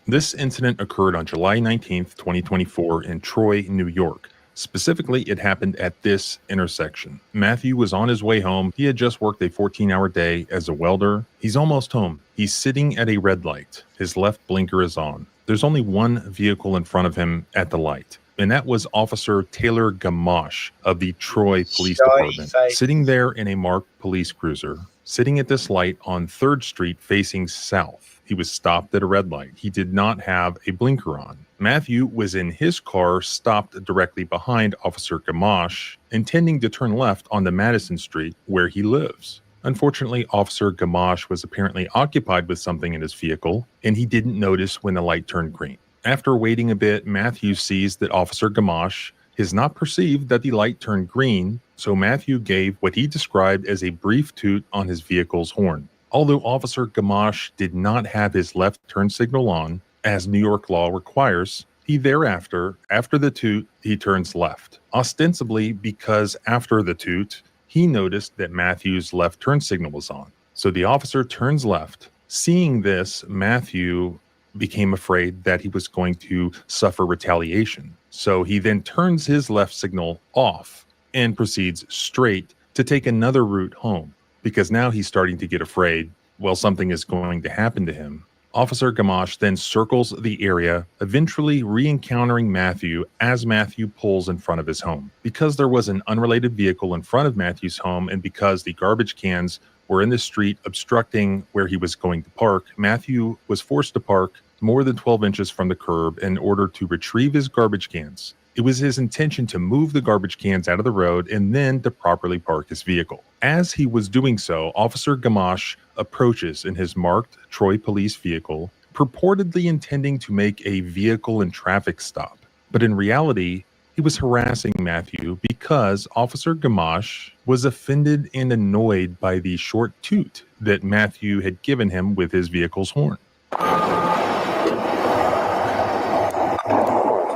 This incident occurred on July 19th, 2024 in Troy, New York. Specifically, it happened at this intersection. Matthew was on his way home. He had just worked a 14-hour day as a welder. He's almost home. He's sitting at a red light. His left blinker is on. There's only one vehicle in front of him at the light, and that was Officer Taylor Gamache of the Troy Police Department, sitting there in a marked police cruiser, sitting at this light on 3rd Street facing south. He was stopped at a red light. He did not have a blinker on. Matthew was in his car, stopped directly behind Officer Gamache, intending to turn left onto Madison Street, where he lives. Unfortunately, Officer Gamache was apparently occupied with something in his vehicle, and he didn't notice when the light turned green. After waiting a bit, Matthew sees that Officer Gamache has not perceived that the light turned green, so Matthew gave what he described as a brief toot on his vehicle's horn. Although Officer Gamache did not have his left turn signal on, as New York law requires, he thereafter, after the toot, he turns left. Ostensibly because after the toot, he noticed that Matthew's left turn signal was on. So the officer turns left. Seeing this, Matthew became afraid that he was going to suffer retaliation. So he then turns his left signal off and proceeds straight to take another route home, because now he's starting to get afraid, well, something is going to happen to him. Officer Gamache then circles the area, eventually re-encountering Matthew as Matthew pulls in front of his home. Because there was an unrelated vehicle in front of Matthew's home, and because the garbage cans were in the street obstructing where he was going to park, Matthew was forced to park more than 12 inches from the curb in order to retrieve his garbage cans. It was his intention to move the garbage cans out of the road and then to properly park his vehicle. As he was doing so, Officer Gamache approaches in his marked Troy police vehicle, purportedly intending to make a vehicle and traffic stop. But in reality, he was harassing Matthew because Officer Gamache was offended and annoyed by the short toot that Matthew had given him with his vehicle's horn.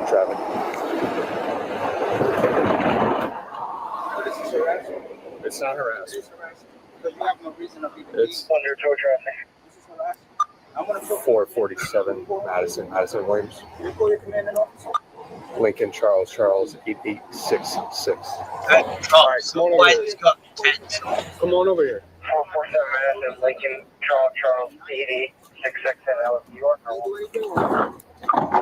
Traffic. It's not harassment. It's under tow traffic. 447 Madison Williams. Lincoln Charles 8866. All right, come on over here. Come on over here. 447 Madison, Lincoln Charles 8866 in New York.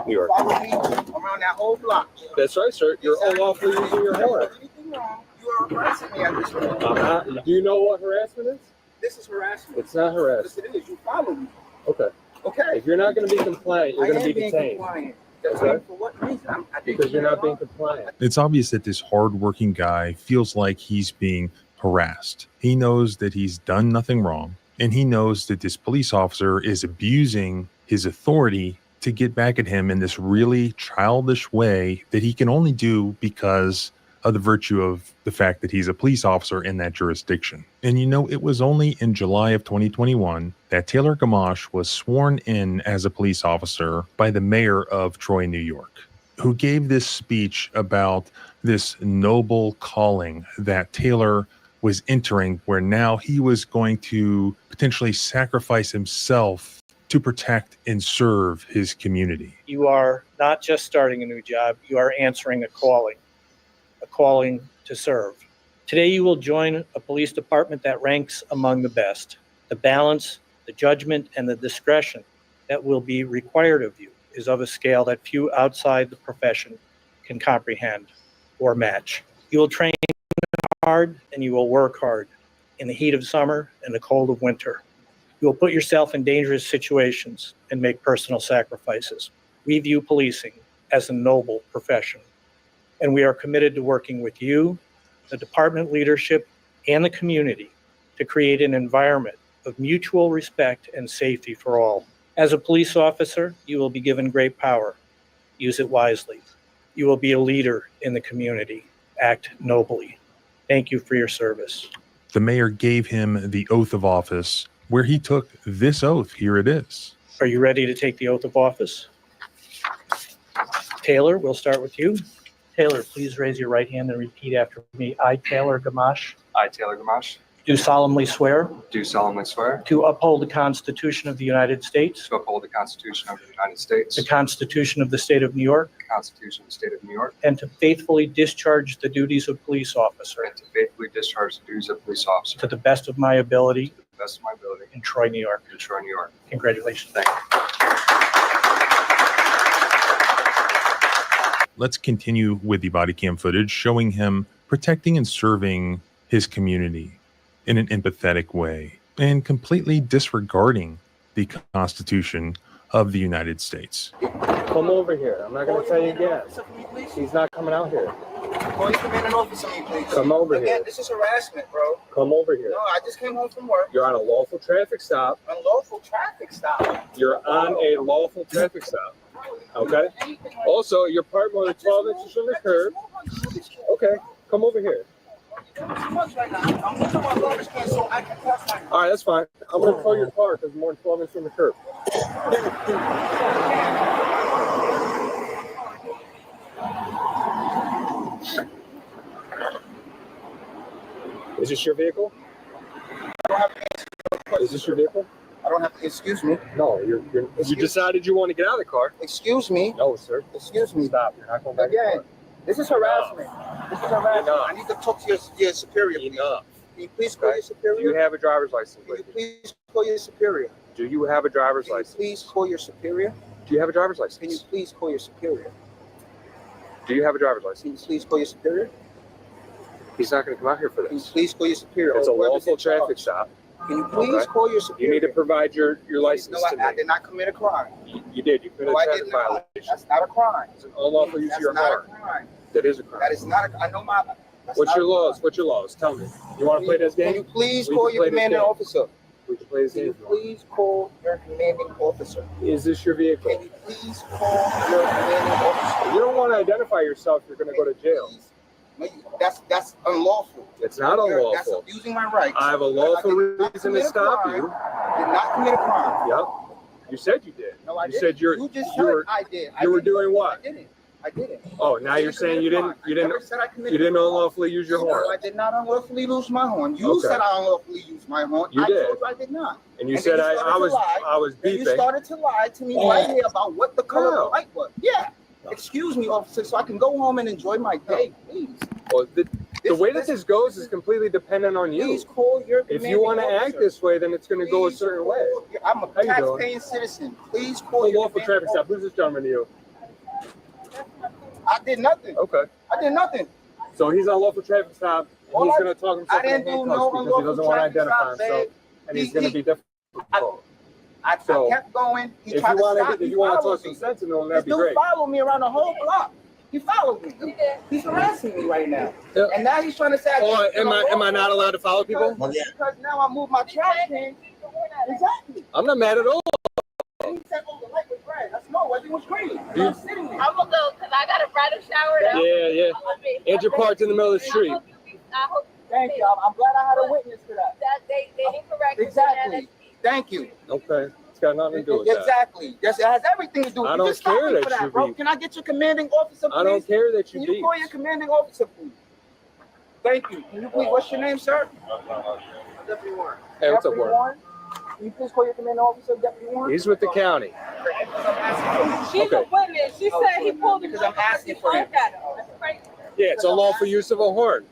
New York. Around that whole block. That's right, sir. You're unlawfully using your horn. You are harassing me at this point. Do you know what harassment is? This is harassment. It's not harassment. Yes, it is. You follow me. Okay. Okay. If you're not going to be compliant, you're going to be detained. Compliant. Okay. For what reason? Because you're not being compliant. It's obvious that this hardworking guy feels like he's being harassed. He knows that he's done nothing wrong, and he knows that this police officer is abusing his authority to get back at him in this really childish way that he can only do because of the virtue of the fact that he's a police officer in that jurisdiction. And you know, it was only in July of 2021 that Taylor Gamache was sworn in as a police officer by the mayor of Troy, New York, who gave this speech about this noble calling that Taylor was entering, where now he was going to potentially sacrifice himself to protect and serve his community. You are not just starting a new job, you are answering a calling to serve. Today you will join a police department that ranks among the best. The balance, the judgment, and the discretion that will be required of you is of a scale that few outside the profession can comprehend or match. You will train hard and you will work hard in the heat of summer and the cold of winter. You will put yourself in dangerous situations and make personal sacrifices. We view policing as a noble profession, and we are committed to working with you, the department leadership, and the community to create an environment of mutual respect and safety for all. As a police officer, you will be given great power. Use it wisely. You will be a leader in the community. Act nobly. Thank you for your service. The mayor gave him the oath of office, where he took this oath. Here it is. Are you ready to take the oath of office? Taylor, we'll start with you. Taylor, please raise your right hand and repeat after me. I, Taylor Gamache, I, Taylor Gamache, do solemnly swear do solemnly swear to uphold the Constitution of the United States, to uphold the Constitution of the United States, the Constitution of the State of New York, the Constitution of the State of New York, and to faithfully discharge the duties of police officer and to faithfully discharge the duties of police officer to the best of my ability to the best of my ability in Troy, New York. in Troy, New York. Congratulations. Thank you. Let's continue with the body cam footage showing him protecting and serving his community in an empathetic way and completely disregarding the Constitution of the United States. Come over here. I'm not going to tell you again. He's not coming out here. Call your commanding officer, please. Come over Again, here. this is harassment, bro. Come over here. No, I just came home from work. You're on a lawful traffic stop. Unlawful traffic stop. You're on a lawful traffic stop. Okay? Also, you're parked more than 12 inches from the curb. Okay, come over here. All right, that's fine. I'm going to tow your car because more than 12 inches from the curb. Is this your vehicle? Is this your vehicle? I don't have to, excuse me. No, you decided you want to get out of the car. Excuse me. No, sir. Excuse me. Stop. You're not going back. Again, this is harassment. This is harassment. Enough. I need to talk to your superior. Enough. Can you please call your superior? Do you have a driver's license? Can you please call your superior? Do you have a driver's Can you license? please call your superior? Do you have a driver's license? Can you please call your superior? Do you have a driver's license? Can you please call your superior? He's not going to come out here for Can you this. please call your superior? It's a Or whoever's lawful in charge. traffic stop. Can you please call your superior? You need to provide your license No, to me. I did not commit a crime. You did. You committed No, a I traffic did not. violation. That's not a crime. It's an unlawful use of your That's horn. not a crime. That is a crime. That is not a. I know my. What's your laws? What's your laws? Tell me. You want to play this game? Can you please We call can your play this commanding game. officer? We can play this Can game. you please call your commanding officer? Is this your vehicle? Can you please call your commanding officer? You don't want to identify yourself. You're going to go to jail. No, that's unlawful. It's not unlawful. That's abusing my rights. I have a lawful reason to stop you. I did not commit a crime. Yep. You said you did. No, I you didn't. said You just said I did. You were doing what? I didn't. I didn't. Oh, now you're saying you didn't You didn't unlawfully use your horn. No, I did not unlawfully use my horn. You Okay. said I unlawfully used my horn. You I did. told you I did not. And you And said then I was and beeping. you started to lie to me right here about what the color of the light was. Yeah. Excuse me, officer, so I can go home and enjoy my day, please. Well, the way that this goes is completely dependent on you. Please call your If you want to commanding act officer. this way, then it's going to go a certain way. I'm a How you doing? tax-paying citizen. Please call A your lawful commanding traffic stop. Who's this gentleman to you? I did nothing. Okay. I did nothing. So he's on a lawful traffic stop. And All he's I- going to talk himself I didn't into do handcuffs no because he unlawful doesn't want to traffic identify stop, himself, babe. and he's going to be difficult. I kept going. He If tried you to want stop to, me. if you want to Followed talk some me. sense into him, This that'd be dude great. followed me around the whole block. He followed me. He's harassing me right now. And now he's trying to say. Oh, am I not allowed to follow people? Because now I move my trash can. Exactly. I'm not mad at all. And he said, oh, the light was red. That's no, everything was green. You- I'm sitting there. I'm gonna go because I got a bridal shower. Yeah. And you're parked in the middle of the street. Thank you. I'm glad I had a witness to that. They incorrect. Exactly. Thank you. Okay. It's got nothing to do with that. Exactly. Yes, it has everything to do with I it. don't Just stop care me that for you bro. beep. Can I get your commanding officer, please? I don't care that you Can you beep. call your commanding officer, please? Thank you. Can you please, what's your name, sir? Deputy Warren. Hey, what's up, Deputy Warren? Can you please call your commanding officer, Deputy Warren? He's with the county. She's a witness. She said he pulled him because I'm asking for him. Yeah, it's unlawful use of a horn.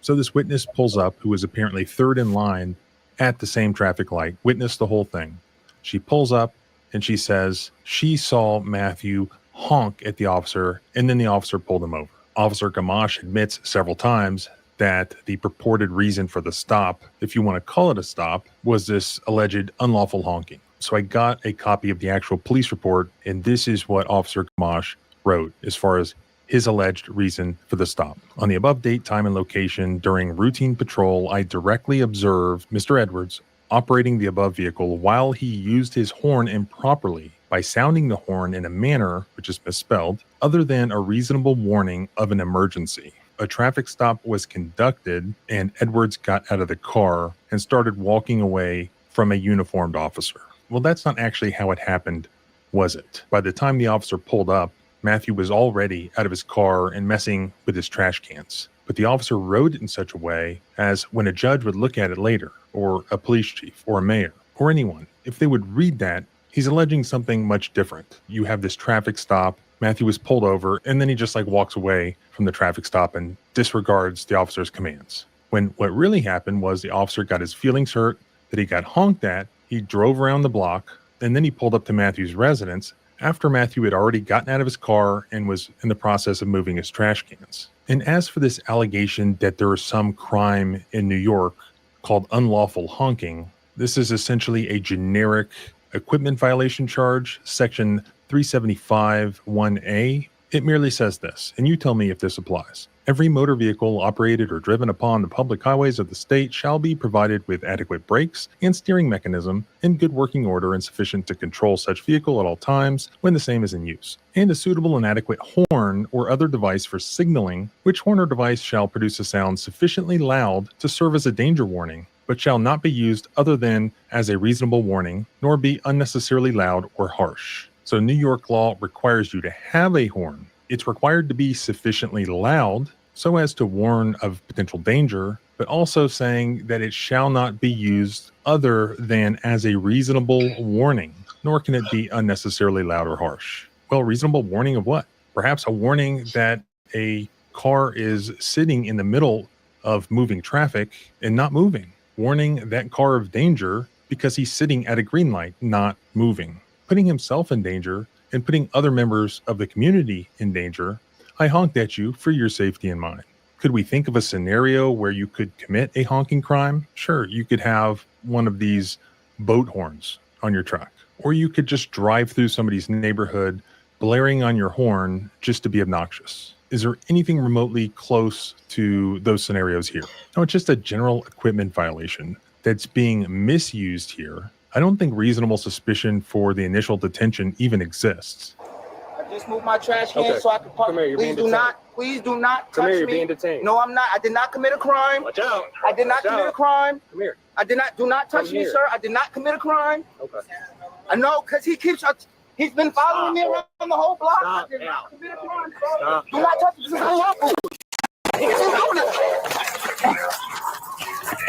So this witness pulls up, who is apparently third in line at the same traffic light, witnessed the whole thing. She pulls up and she says she saw Matthew honk at the officer, and then the officer pulled him over. Officer Gamache admits several times that the purported reason for the stop, if you want to call it a stop, was this alleged unlawful honking. So I got a copy of the actual police report, and this is what Officer Gamache wrote as far as his alleged reason for the stop. On the above date, time, and location, during routine patrol, I directly observed Mr. Edwards operating the above vehicle while he used his horn improperly by sounding the horn in a manner, which is misspelled, other than a reasonable warning of an emergency. A traffic stop was conducted, and Edwards got out of the car and started walking away from a uniformed officer. Well, that's not actually how it happened, was it? By the time the officer pulled up, Matthew was already out of his car and messing with his trash cans. But the officer wrote it in such a way as when a judge would look at it later, or a police chief, or a mayor, or anyone, if they would read that, he's alleging something much different. You have this traffic stop, Matthew was pulled over, and then he just walks away from the traffic stop and disregards the officer's commands. When what really happened was the officer got his feelings hurt, that he got honked at, he drove around the block, and then he pulled up to Matthew's residence after Matthew had already gotten out of his car and was in the process of moving his trash cans. And as for this allegation that there is some crime in New York called unlawful honking, this is essentially a generic equipment violation charge, section 375(1)A. It merely says this, and you tell me if this applies. Every motor vehicle operated or driven upon the public highways of the state shall be provided with adequate brakes and steering mechanism in good working order and sufficient to control such vehicle at all times when the same is in use, and a suitable and adequate horn or other device for signaling, which horn or device shall produce a sound sufficiently loud to serve as a danger warning, but shall not be used other than as a reasonable warning, nor be unnecessarily loud or harsh. So New York law requires you to have a horn. It's required to be sufficiently loud so as to warn of potential danger, but also saying that it shall not be used other than as a reasonable warning, nor can it be unnecessarily loud or harsh. Well, reasonable warning of what? Perhaps a warning that a car is sitting in the middle of moving traffic and not moving. Warning that car of danger because he's sitting at a green light, not moving. Putting himself in danger and putting other members of the community in danger. I honked at you for your safety and mine. Could we think of a scenario where you could commit a honking crime? Sure, you could have one of these boat horns on your truck, or you could just drive through somebody's neighborhood blaring on your horn just to be obnoxious. Is there anything remotely close to those scenarios here? No, it's just a general equipment violation that's being misused here. I don't think reasonable suspicion for the initial detention even exists. I just moved my trash can Okay. so I can park. Come here, you're being Please do not touch Come here, you're me. being detained. No, I'm not. I did not commit a crime. Watch out. I did not Watch commit out. a crime. Come here. I did not. Do not touch Come me, here. sir. I did not commit a crime. Okay. I know, because he's been following me around the whole block. Stop. I did not commit a crime, sir. Stop. Do not touch me. This is unlawful.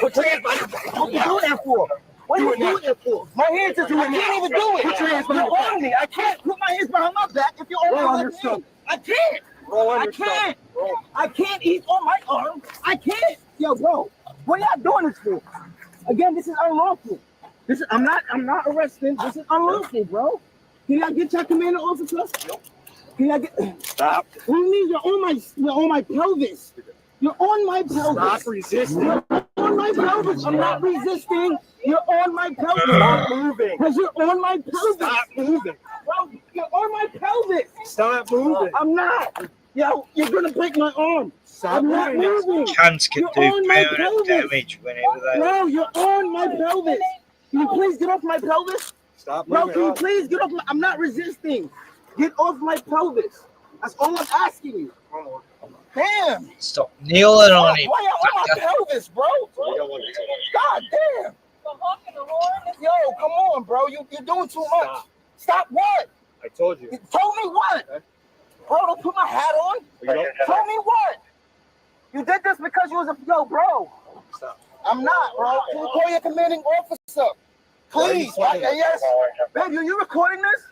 Put your hands behind your back. What you doing that for? What are you doing that for? My hands are doing. I can't even do it. Put your hands behind your back. Me. I can't put my hands behind my back if you're on your stuff. I can't. I can't. I can't. He's on my arm. I can't. Yo, bro, what are y'all doing this for? Again, this is unlawful. I'm not arresting. This is unlawful, bro. Can y'all get your commanding officer? Can y'all get? Stop. What do you mean you're on my pelvis? You're on my pelvis. Stop resisting. You're on my pelvis. I'm not resisting. You're on my pelvis. Stop moving. Because you're on my pelvis. Stop moving. Bro, you're on my pelvis. Stop moving. I'm not. Yo, you're gonna break my arm. Stop I'm not moving. Cans can You're do on my permanent pelvis. damage whenever they. Bro, you're on my pelvis. Can you please get off my pelvis? Stop Bro, moving. can you please get off my... I'm not resisting. Get off my pelvis. That's all I'm asking you. Damn. Stop kneeling on him. Why y'all on my pelvis, bro? God damn. Yo, come on, bro. You're doing too much. Stop what? I told you. You told me what? Okay. Bro, don't put my hat on. Told me what? You did this because you was a... Yo, bro. Stop. I'm not, bro. Can you call your commanding officer? Please. Yes. Babe, are you recording this?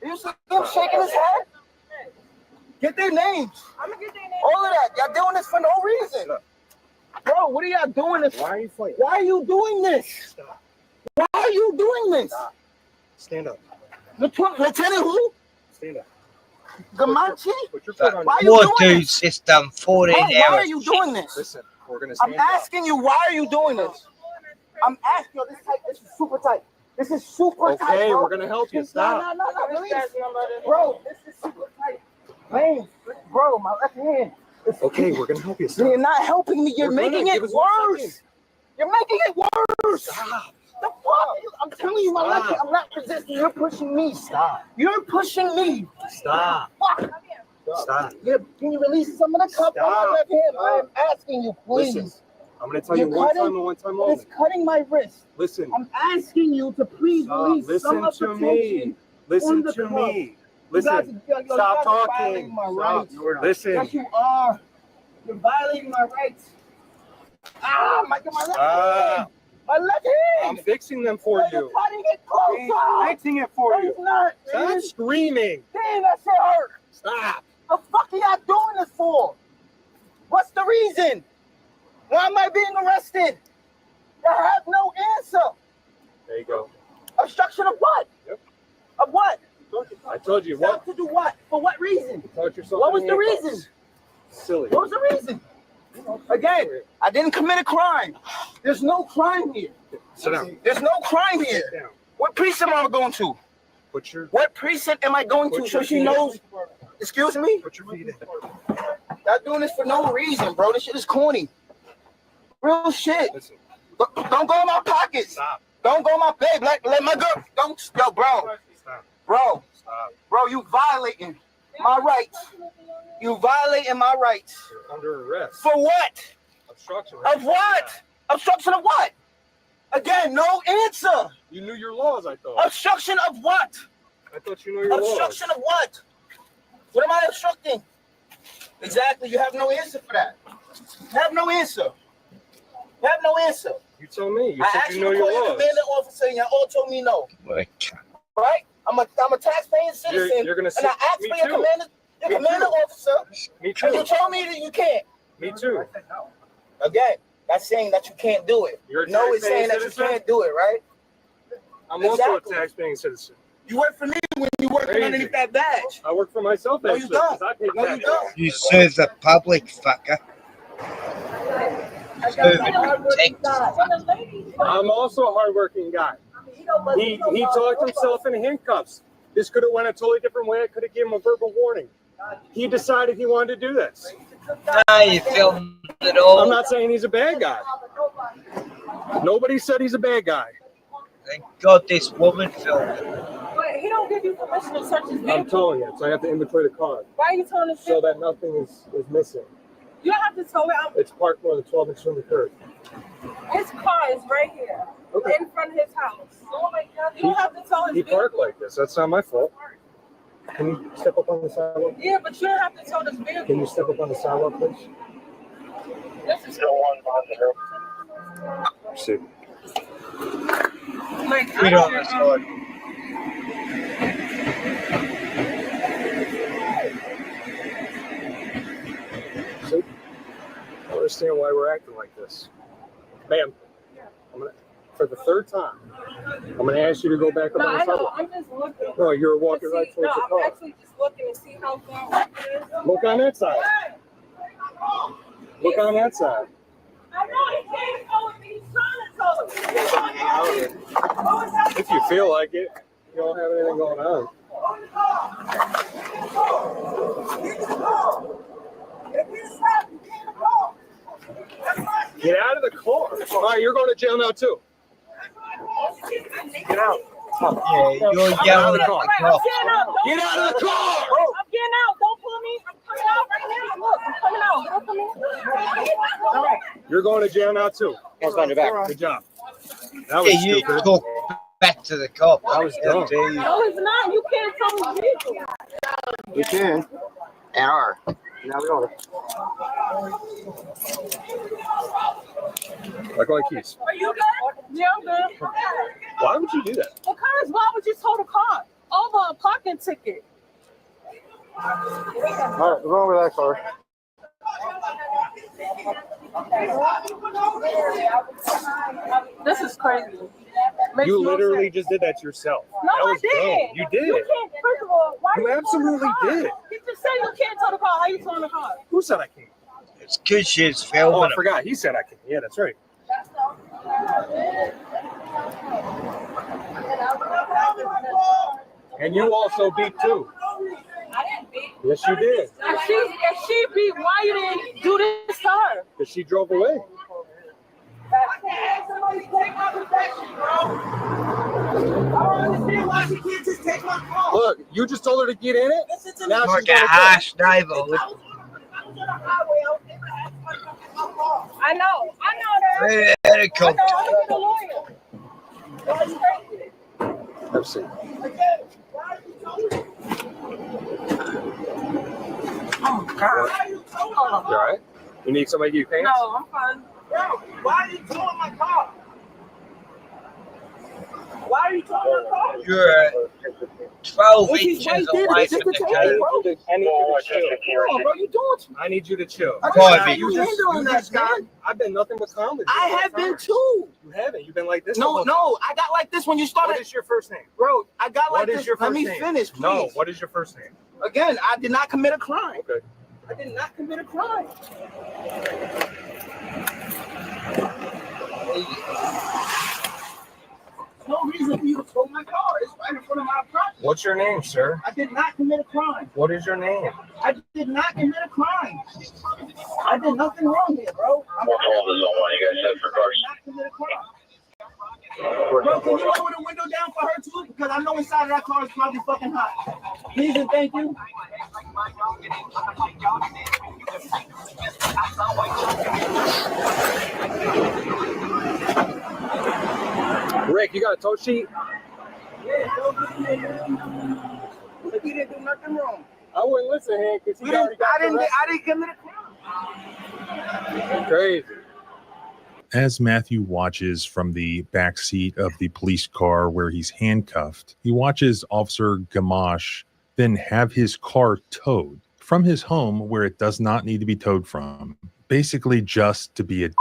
You see him shaking his head? Get their names. I'm gonna get their names. All of that. Y'all doing this for no reason. Bro, what are y'all doing this? Why are you fighting? Why are you doing this? Stop. Why are you doing this? Stop. Stand up. Lieutenant who? Stand up. Gamanchi? Put your foot on Why are your you What doing dude this? system 14 Bro, hours? why are you doing this? Listen, we're gonna I'm stand up. asking you, why are you doing this? I'm asking you, this is super tight. This is super tight, Okay, bro. we're gonna help you. Stop. No, please. Bro, this is super tight. Man, bro, my left hand. Okay, we're gonna help you. Stop. You're not helping me. You're We're making gonna. it Give us 1 second. worse. You're making it worse. Stop. The fuck? I'm telling you, my left hand. Stop. I'm not resisting. You're pushing me. Stop. You're pushing me. Stop. Fuck. Stop. Can you release some of the cup on my left hand? I am asking you, please. Listen, I'm gonna tell you You're one cutting- time and one time only. It's cutting my wrist. Listen. I'm asking you to please release some Listen of the to tension me. Listen on the to cup. me. You guys- Listen. you guys Stop are talking. violating my Stop. rights. Listen. Yes, you are. You're violating my rights. My left hand. My left I'm hand. fixing them for You're you. cutting it closer. I'm fixing it for No, you. it's not. Stop man. screaming. Damn, that shit hurt. Stop. The fuck are y'all doing this for? What's the reason? Why am I being arrested? You have no answer. There you go. Obstruction of what? Yep. Of what? I told you Stop what. to do what? For what reason? Touch yourself. What was in the handcuffs. reason? Silly. What was the reason? Again, I didn't commit a crime. There's no crime here. Sit down. There's no crime Sit here. down. What precinct am I going to? Put your. What precinct am I going to Put so your she feet knows? Excuse me? Put your feet in. Y'all doing this for no reason, bro. This shit is corny. Real shit. Listen. Don't go in my pockets. Stop. Don't go in my babe. Let my girl. Don't. Yo, bro. Stop. Bro. Stop. Bro, you violating my rights. You violating my rights. You're under arrest. For what? Obstruction. Of what? Obstruction of what? Again, no answer. You knew your laws, I thought. Obstruction of what? I thought you knew your laws. Obstruction of what? What am I obstructing? Exactly. You have no answer for that. You have no answer. You have no answer. You told me. You I said asked you you know to your call your laws. commanding officer, and y'all all told me no. Right? I'm a taxpaying citizen, You're gonna and sit- I asked me for your too. commanding officer, Me and too. you told me that you can't. Me too. Again, that's saying that you can't do it. You're a No, it's saying taxpaying that you citizen? can't do it, right? I'm also Exactly. a taxpaying citizen. You work for me when you working Crazy. underneath that badge. I work for myself, No, you actually. don't. 'cause I pay No, you taxes. don't. You serve the public, fucker. I'm also a hardworking guy. He talked himself in handcuffs. This could have went a totally different way. I could have given him a verbal warning. He decided he wanted to do this. You filmed it all. I'm not saying he's a bad guy. Nobody said he's a bad guy. Thank God this woman filmed it. But he don't give you permission to search his vehicle. I'm telling you, so I have to inventory the car. Why are you telling us so that nothing is missing? You don't have to tow it. It's parked more than 12 inches from the curb. His car is right here, in front of his house. You don't have to tow his He vehicle. parked like this. That's not my fault. Can you step up on the sidewalk? Yeah, but you don't have to tow this vehicle. Can you step up on the sidewalk, please? This is still one behind the hill. See. Like, Feet on this one. See? I don't understand why we're acting like this. Ma'am, for the third time, I'm going to ask you to go back up No, on the I know. sidewalk. I'm just looking. No, you're walking To right see- towards the No, car. I'm actually just looking to see how far it is. Look on that side. Look on that side. I know he can't tow it. He's trying to tow it. He's trying to tow it. If you feel like it, you don't have anything going on. Get out of the car. All right, you're going to jail now too. Get out. Yeah, you're yelling at the I'm cops. getting out. Get out of the car. I'm getting out. Don't pull me. I'm coming out right now. Look, I'm coming out. Don't come in. You're going to jail now too. Hands on your back. Good job. That was Yeah, you stupid. talk back to the cop. That was dumb. No, it's not. You can't tow his vehicle. You can. Hour. Now we go. Like keys. Are you good? Yeah, I'm good. Why would you do that? Because why would you tow the car over a parking ticket? All right, go over that car. This is crazy. Makes You no literally sense. just did that to yourself. No, That I was dumb. didn't. You did. You can't. First of all, why You are absolutely towing the car? did. He just said you can't tow the car. How you towing the car? Who said I can't? It's because she's Oh, filming I him. forgot. He said I can. Yeah, that's right. And you also beat too. I didn't beat. Yes, you did. If she beat, why you didn't do this to her? Because she drove away. Somebody take my protection, bro. I don't understand why she can't just take my car. Look, you just told her to get in it. Now Like she's a gonna go. harsh neighborhood. I know that. Red helicopter. I know, I'm the lawyer. That's crazy. Let's see. Oh, God. You all right? You need somebody to get your pants? No, I'm fine. Bro, why are you towing my car? Why are you towing my car? You're 12 Well, she's inches right there. away Just from to the take curb. it, bro. I need you to chill. Come on, bro. You doing too I need you to chill. Private. You just handling that, Scott. I've been nothing but calm with you. I have been too. You haven't. You've been like this. the No, whole no. I got like this when you time. started. What is your first name? Bro, I got like What is this. your Let first me name? finish, please. No. What is your first name? Again, I did not commit a crime. Okay. I did not commit a crime. No reason for you to tow my car. It's right in front of my property. What's your name, sir? I did not commit a crime. What is your name? I did not commit a crime. I did nothing wrong here, bro. I did not commit a crime. Bro, can you lower the window down for her too? Because I know inside of that car is probably fucking hot. Please and thank you. Rick, you got a tow sheet? But he didn't do nothing wrong. I wouldn't listen to him because he already got I didn't commit a crime. Crazy. As Matthew watches from the back seat of the police car where he's handcuffed, he watches Officer Gamache then have his car towed from his home where it does not need to be towed from, basically just to be a dick.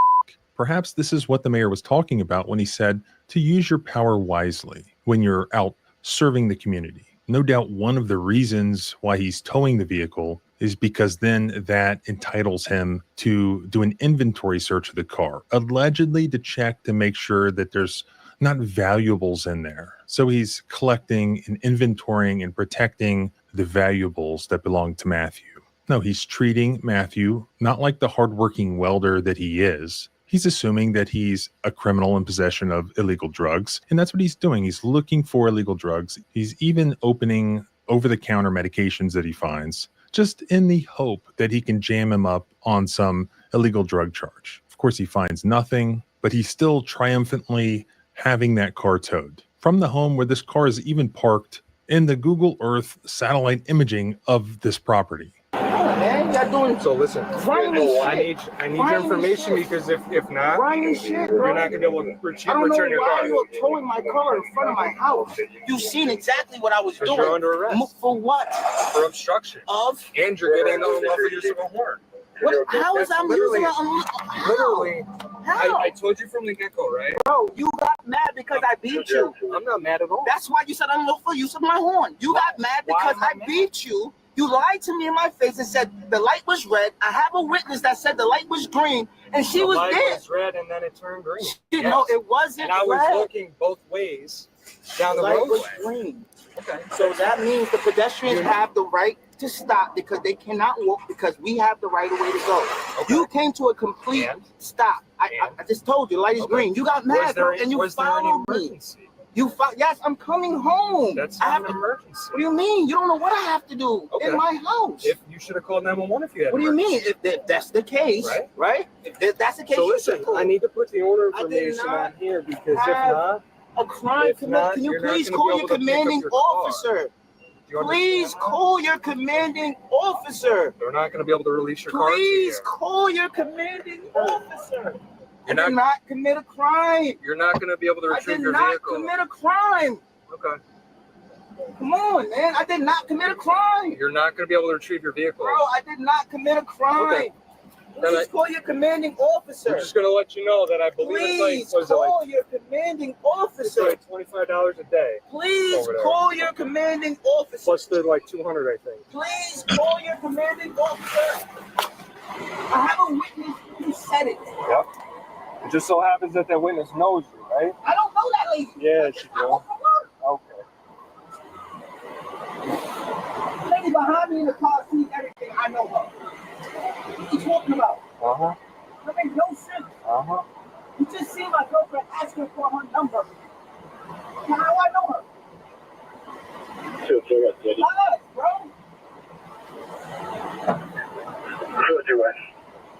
Perhaps this is what the mayor was talking about when he said to use your power wisely when you're out serving the community. No doubt one of the reasons why he's towing the vehicle is because then that entitles him to do an inventory search of the car, allegedly to check to make sure that there's not valuables in there. So he's collecting and inventorying and protecting the valuables that belong to Matthew. No, he's treating Matthew not like the hardworking welder that he is. He's assuming that he's a criminal in possession of illegal drugs, and that's what he's doing. He's looking for illegal drugs. He's even opening over-the-counter medications that he finds, just in the hope that he can jam him up on some illegal drug charge. Of course, he finds nothing, but he's still triumphantly having that car towed from the home where this car is even parked in the Google Earth satellite imaging of this property. Man, y'all doing so. Listen, I need your information because if not, you're not gonna be able to return your car. You were towing my car in front of my house. You've seen exactly what I was doing. You're under arrest. For what? For obstruction. Of? And you're getting unlawful use of a horn. How is I'm using a literally? How? I told you from the get-go, right? Bro, you got mad because I beat you. I'm not mad at all. That's why you said unlawful use of my horn. You got mad because I beat you. You lied to me in my face and said the light was red. I have a witness that said the light was green, and she was there. The light was red, and then it turned green. No, it wasn't red. And I was red. looking both ways down the light roadway. Was green. Okay. So that means the pedestrians have the right to stop because they cannot walk because we have the right of way to go. Okay. You came to a complete stop. I just told you, the light is green. You got mad, bro, and you followed me. Yes, I'm coming home. That's I have an emergency. What do you mean? You don't know what I have to do in my house. If you should have called 911 if you had. What do you mean? If that's the case, right? If that's the case. So listen, I need to put the order information on here because if not, a crime committed. Can you please call your commanding officer? Please call your commanding officer. They're not going to be able to release your car. Please call your commanding officer. I did not commit a crime. You're not going to be able to retrieve your vehicle. I vehicle. did not commit a crime. Okay. Come on, man. I did not commit a crime. You're not going to be able to retrieve your vehicle. Bro, I did not commit a crime. Okay. Please call your commanding officer. I'm just going to let you know that I believe it's like, call your commanding officer. It's like $25 a day. Please call your commanding officer. Plus they're like 200, I think. Please call your commanding officer. I have a witness who said it. Yep. It just so happens that that witness knows you, right? I don't know that lady. Yeah, she does. Okay. The lady behind me in the car sees everything. I know her. What are you talking about? Uh-huh. That makes no sense. Uh-huh. You just see my girlfriend asking for her number. How do I know her? Lies, bro.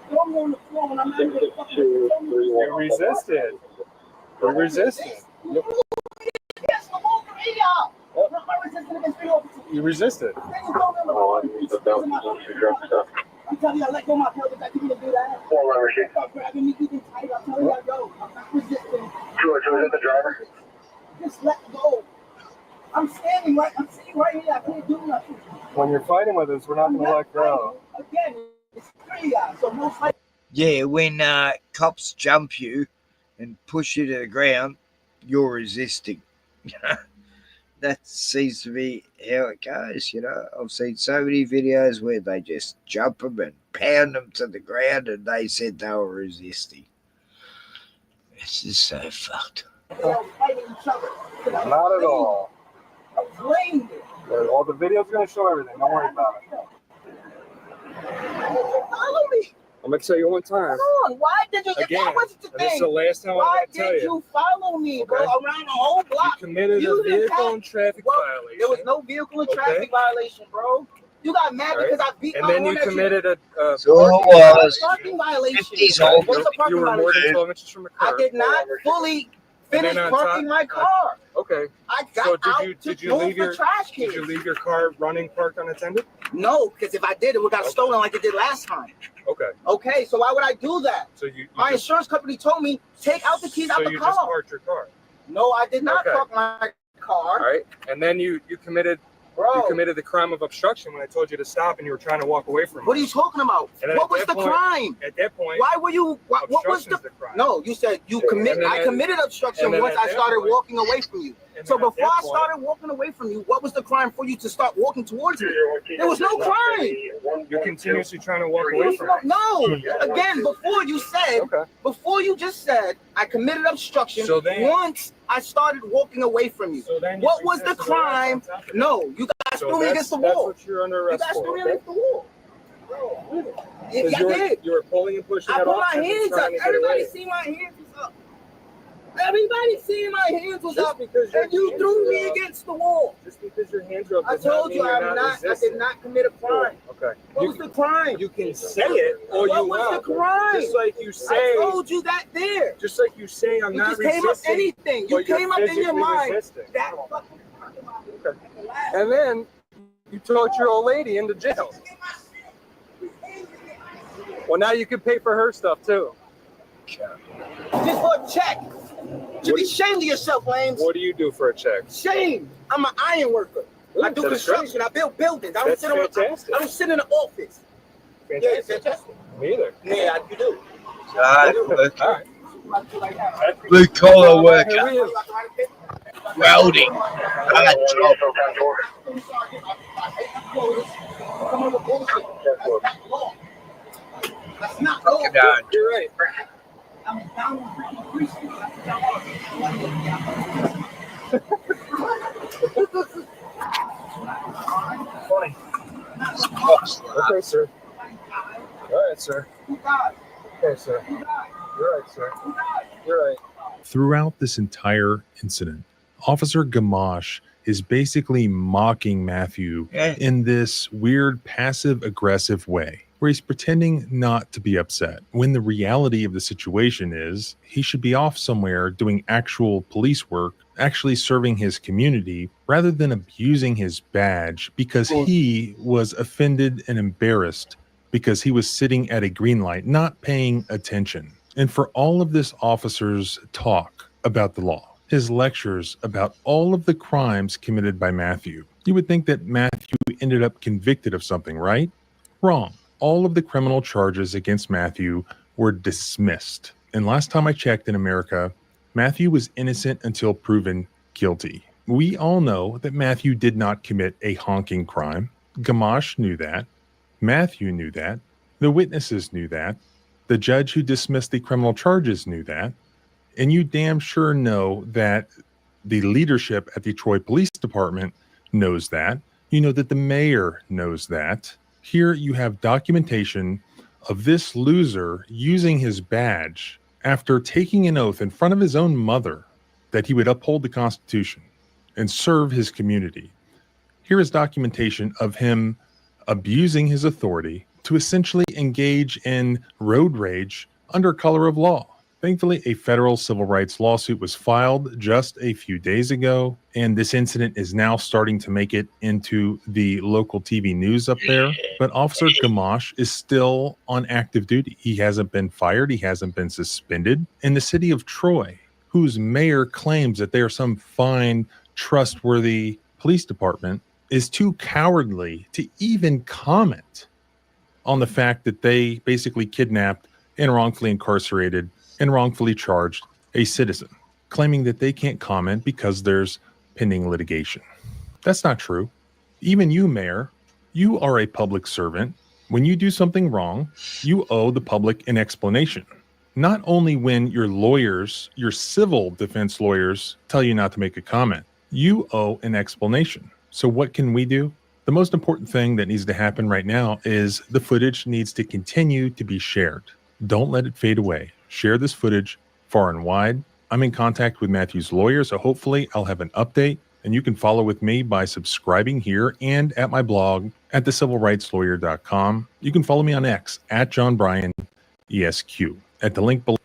Throw me on the floor when I'm not even fucking. You resisted. You resisted. Yes, I'm over here. You resisted. I'm telling you, I let go of my pelvis. I think you do that. Stop grabbing me even tighter. I'm telling you, I go. I'm not resisting. The driver? Just let go. I'm sitting right here. I can't do nothing. When you're fighting with us, we're not going to let go. Again, it's 3 hours, so no fight. Yeah, when cops jump you and push you to the ground, you're resisting. That seems to be how it goes, I've seen so many videos where they just jump them and pound them to the ground and they said they were resisting. This is so fucked. Not at all. All the video's going to show everything. Don't worry about it. Follow me. I'm going to tell you one time. Come on, why did you? Again, that wasn't the thing. This is the last time I'm going to tell you. Why did you follow me, bro? Around the whole block. You committed a vehicle and traffic violation. There was no vehicle and traffic violation, bro. You got mad because I beat my And then you committed a parking violation. You were more than 12 inches from the curb. I did not fully finish parking my car. Okay. I got out did you leave your car running parked unattended? No, because if I did, it would have got stolen like it did last time. Okay. Okay, so why would I do that? So my insurance company told me take out the keys out the car. So you just parked your car? No, I did not park my car. All right, and then you committed. You committed the crime of obstruction when I told you to stop and you were trying to walk away from me. What are you talking about? What was the crime? At that point, why were you? What was the crime? No, you said you committed. I committed obstruction once I started walking away from you. So before I started walking away from you, what was the crime for you to start walking towards me? There was no crime. You're continuously trying to walk away from it. No. Again, before you just said I committed obstruction. So then- once I started walking away from you. So then What was the crime? No, you guys threw me against the wall. That's what you're under arrest for. You guys threw me against the wall. Yeah, I did. You were pulling and pushing I that put off. my hands up. Everybody see my hands was up. Everybody see my hands was up. And you threw me against the wall. Just because your hands are up. I told you I did not commit a crime. Okay. What was the crime? You can say it or what you was won't. the crime? Just like you say. I told you that there. Just like you say, I'm You not just resisting. came up anything. You but you're came up in your physically mind. resisting. That fucking. Okay. And then you told your old lady into jail. Well, now you can pay for her stuff too. Just for a check. You be ashamed of yourself, Lance. What do you do for a check? Shame. I'm an iron worker. I do That's construction. great. I build buildings. I don't That's sit on. fantastic. I don't sit in the office. Fantastic. Yeah, fantastic. Me either. Yeah, you do. All right. Blue collar worker. Here we is. Welding. Hard job. Fucking hard. You're right. Funny. Okay, sir. All right, sir. Okay, sir. You're right, sir. You're right. Throughout this entire incident, Officer Gamache is basically mocking Matthew in this weird passive-aggressive way, where he's pretending not to be upset, when the reality of the situation is he should be off somewhere doing actual police work, actually serving his community, rather than abusing his badge because he was offended and embarrassed because he was sitting at a green light, not paying attention. And for all of this officer's talk about the law, his lectures about all of the crimes committed by Matthew, you would think that Matthew ended up convicted of something, right? Wrong. All of the criminal charges against Matthew were dismissed. And last time I checked in America, Matthew was innocent until proven guilty. We all know that Matthew did not commit a honking crime. Gamache knew that. Matthew knew that. The witnesses knew that. The judge who dismissed the criminal charges knew that. And you damn sure know that the leadership at the Troy Police Department knows that. You know that the mayor knows that. Here you have documentation of this loser using his badge after taking an oath in front of his own mother that he would uphold the Constitution and serve his community. Here is documentation of him abusing his authority to essentially engage in road rage under color of law. Thankfully, a federal civil rights lawsuit was filed just a few days ago, and this incident is now starting to make it into the local TV news up there. But Officer Gamache is still on active duty. He hasn't been fired. He hasn't been suspended. And the city of Troy, whose mayor claims that they are some fine, trustworthy police department, is too cowardly to even comment on the fact that they basically kidnapped and wrongfully incarcerated and wrongfully charged a citizen, claiming that they can't comment because there's pending litigation. That's not true. Even you, Mayor, you are a public servant. When you do something wrong, you owe the public an explanation. Not only when your lawyers, your civil defense lawyers, tell you not to make a comment, you owe an explanation. So what can we do? The most important thing that needs to happen right now is the footage needs to continue to be shared. Don't let it fade away. Share this footage far and wide. I'm in contact with Matthew's lawyer, so hopefully I'll have an update, and you can follow with me by subscribing here and at my blog at thecivilrightslawyer.com. You can follow me on X at John Bryan ESQ at the link below.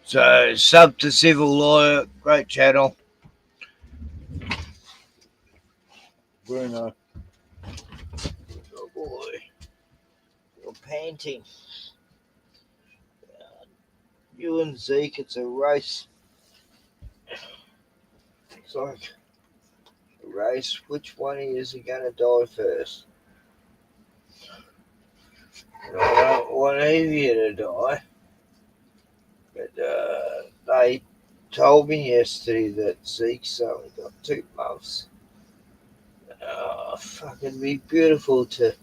So, sub to civil lawyer, great channel. Bruno. Oh boy. You're panting. You and Zeke, it's a race. It's like a race. Which one is he going to die first? And I don't want either of you to die. But they told me yesterday that Zeke's only got 2 months Oh, fucking be beautiful to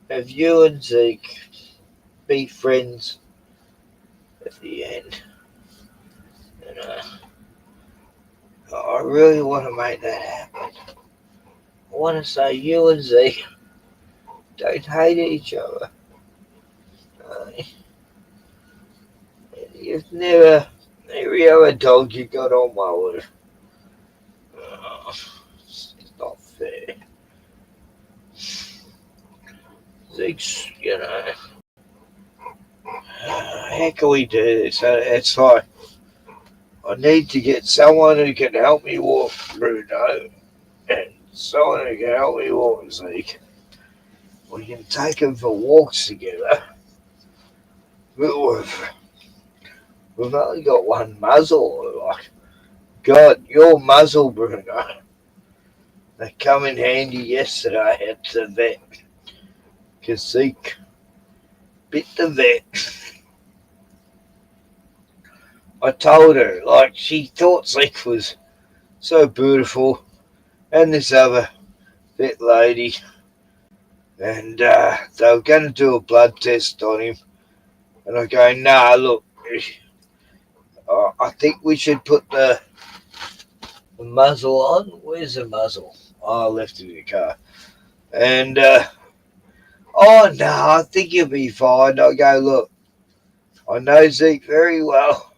have you and Zeke be friends at the end. And I really want to make that happen. I want to say you and Zeke don't hate each other. You've never, every other dog you got on well with. It's not fair. Zeke's, how can we do this? It's like, I need to get someone who can help me walk Bruno and someone who can help me walk Zeke. We can take them for walks together. But we've only got one muzzle. Like, God, your muzzle, Bruno. They come in handy yesterday at the vet. Because Zeke bit the vet. I told her, like, she thought Zeke was so beautiful. And this other vet lady. And they were going to do a blood test on him. And I go, nah, look, I think we should put the muzzle on. Where's the muzzle? Oh, I left it in the car. And, oh, no, I think you'll be fine. I go, look, I know Zeke very well.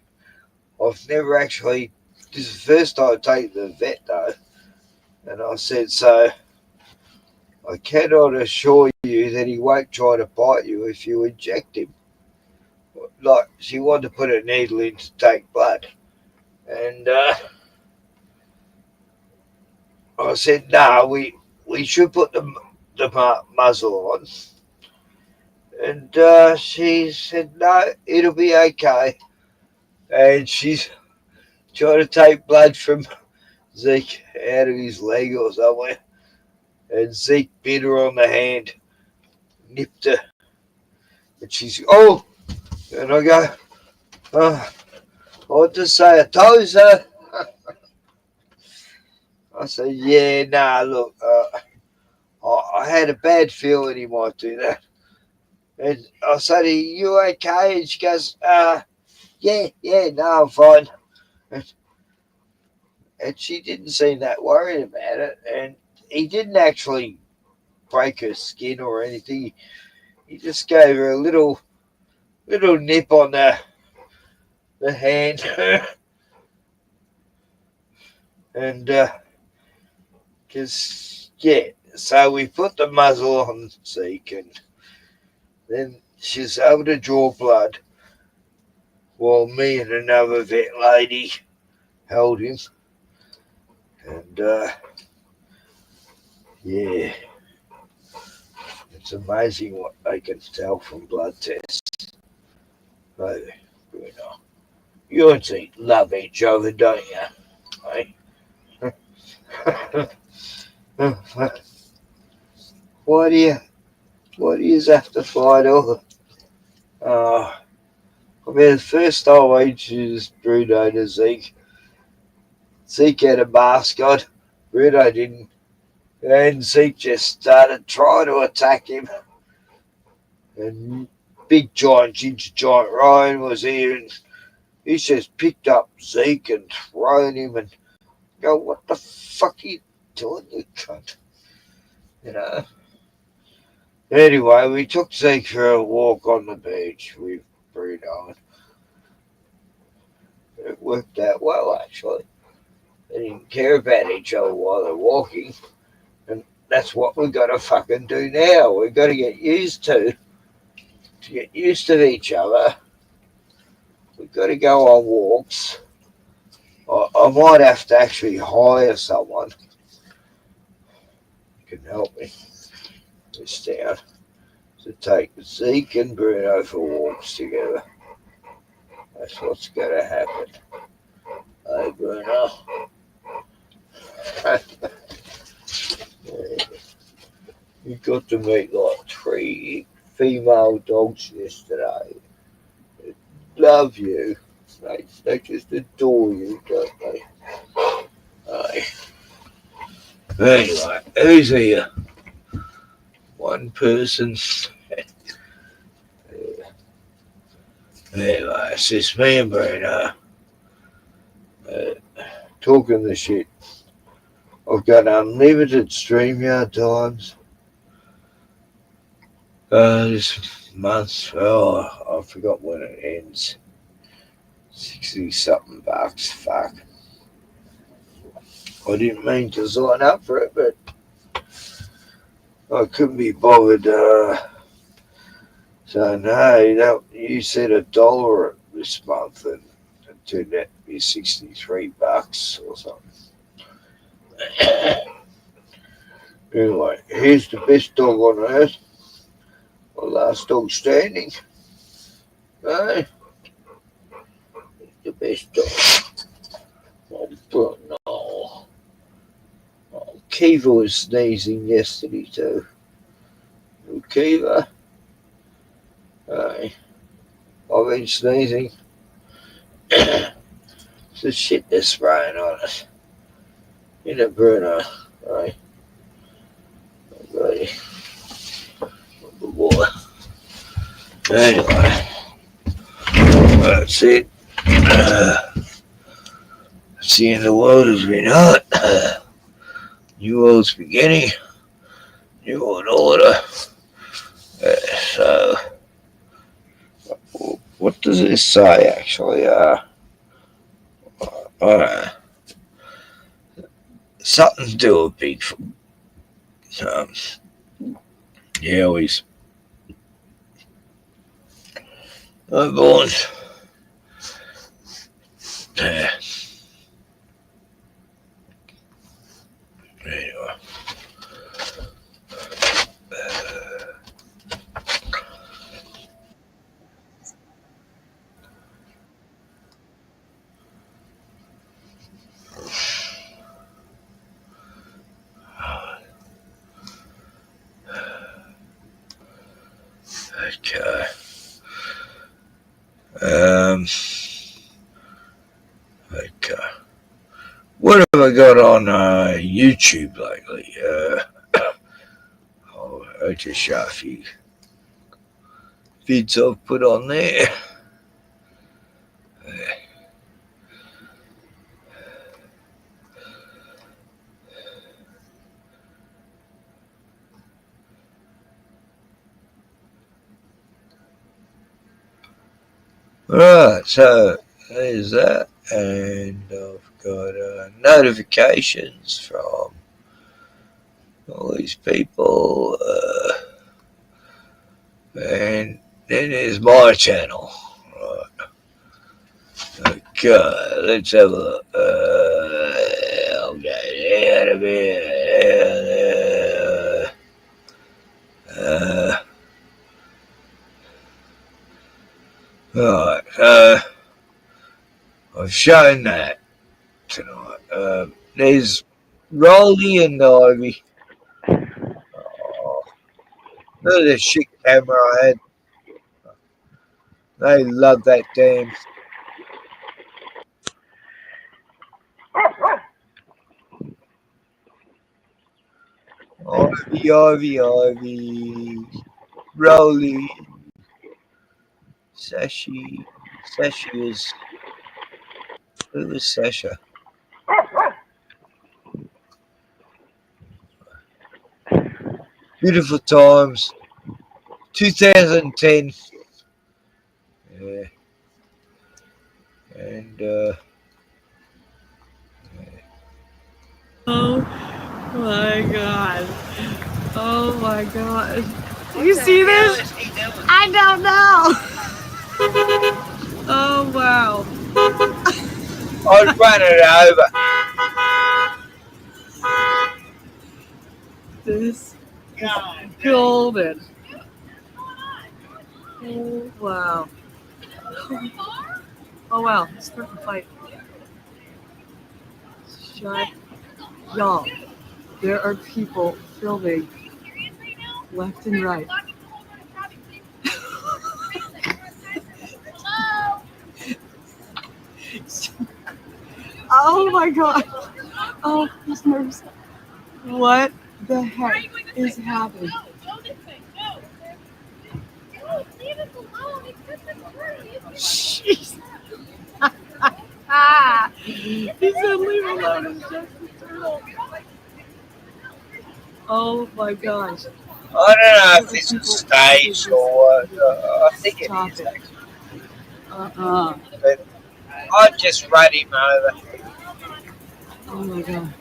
I've never actually, this is the first time I take the vet, though. And I said, so I cannot assure you that he won't try to bite you if you inject him. Like, she wanted to put a needle in to take blood. And I said, no, we should put the muzzle on. And she said, no, it'll be okay. And she's trying to take blood from Zeke out of his leg or somewhere. And Zeke bit her on the hand, nipped her. And she's, oh! And I go, oh, I'll just say a toe, sir. I said, yeah, nah, look, I had a bad feeling he might do that. And I said, are you okay? And she goes, yeah, no, I'm fine. And she didn't seem that worried about it. And he didn't actually break her skin or anything. He just gave her a little nip on the hand. And, because, yeah, so we put the muzzle on Zeke, and then she's able to draw blood while me and another vet lady held him. And, yeah, it's amazing what they can tell from blood tests. Maybe, you know. You and Zeke love each other, don't you? Hey? Why do you have to fight over? I mean, the first time I introduced Bruno to Zeke had a mask on. Bruno didn't. And Zeke just started trying to attack him. And big giant ginger giant Ryan was here, and he just picked up Zeke and thrown him and go, what the fuck are you doing, you cunt? You know. Anyway, we took Zeke for a walk on the beach with Bruno. It worked out well, actually. They didn't care about each other while they're walking. And that's what we've got to fucking do now. We've got to get used to each other. We've got to go on walks. I might have to actually hire someone who can help me this down to take Zeke and Bruno for walks together. That's what's going to happen. Hey, Bruno. You got to meet like 3 female dogs yesterday. They love you. They just adore you, don't they? Anyway, who's here? One person. Anyway, it's just me and Bruno talking the shit. I've got unlimited StreamYard times. This month, I forgot when it ends. 60-something bucks. Fuck. I didn't mean to sign up for it, but I couldn't be bothered. So no, you said $1 this month, and it turned out to be $63 or something. Anyway, here's the best dog on earth. The last dog standing. Hey, the best dog. Oh, no. Oh, Kiva was sneezing yesterday too. Kiva. Hey, I've been sneezing. The shit they're spraying on us. In a Bruno. Hey. Buddy. Good boy. Anyway. That's it. That's the end of the world as we know it. New world's beginning. New world order. So, what does this say actually? Something to do with Bigfoot. Yeah, always. I'm born. Yeah. Anyway. Okay. Okay. What have I got on YouTube lately? I just shot a few vids I've put on there. Right, so there's that, and I've got notifications from all these people, and then there's my channel. Right. Okay, let's have a look. Okay, out of here. Right, I've shown that tonight. There's Rolly and Ivy. Oh, look at the shit camera I had. They love that damn. Ivy. Rolly. Sashi was. Who was Sasha? Beautiful Times. 2010. Yeah. And oh my god. Oh my god. You see this? I don't know. Oh wow. I'd run it over. This is golden. Oh wow. Oh wow, it's starting to fight. Shut. Y'all, there are people filming left and right. Oh my god. Oh, he's nervous. What the heck is happening? Jeez. He said leave alone. It's just a turtle. Oh my gosh. I don't know if it's a stage or what. I think it is, actually. But I just ran him over. Oh my god.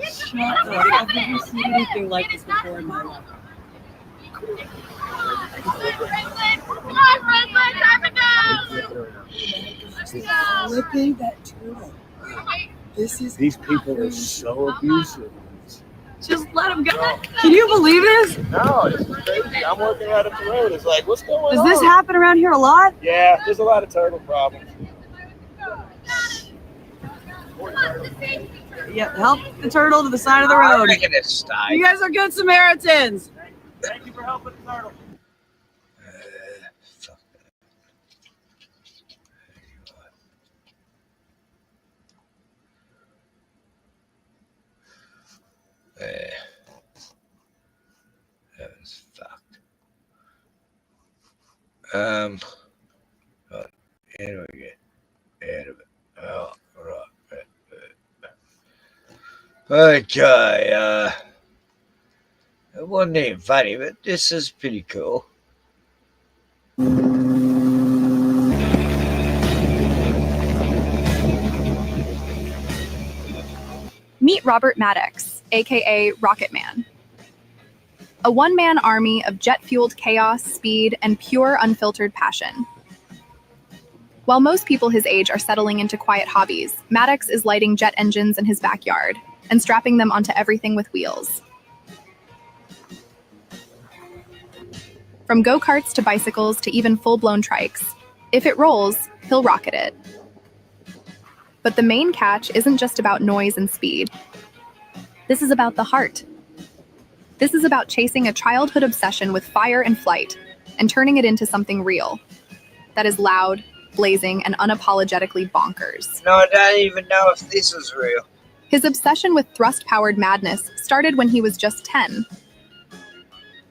Shut up. I've never seen anything like this before in my life. Flipping that turtle. These people are so abusive. Just let him go. Can you believe this? No, this is crazy. I'm working right up the road. It's like, what's going on? Does this happen around here a lot? Yeah, there's a lot of turtle problems. Yep, help the turtle to the side of the road. I reckon it's stay. You guys are good Samaritans. Thank you for helping the turtle. That was fucked. Right, how do I get out of it? Oh, right. Okay, it wasn't even funny, but this is pretty cool. Meet Robert Maddox, aka Rocket Man. A one-man army of jet-fueled chaos, speed, and pure, unfiltered passion. While most people his age are settling into quiet hobbies, Maddox is lighting jet engines in his backyard and strapping them onto everything with wheels. From go-karts to bicycles to even full-blown trikes, if it rolls, he'll rocket it. But the main catch isn't just about noise and speed. This is about the heart. This is about chasing a childhood obsession with fire and flight and turning it into something real that is loud, blazing, and unapologetically bonkers. No, I don't even know if this is real. His obsession with thrust-powered madness started when he was just 10.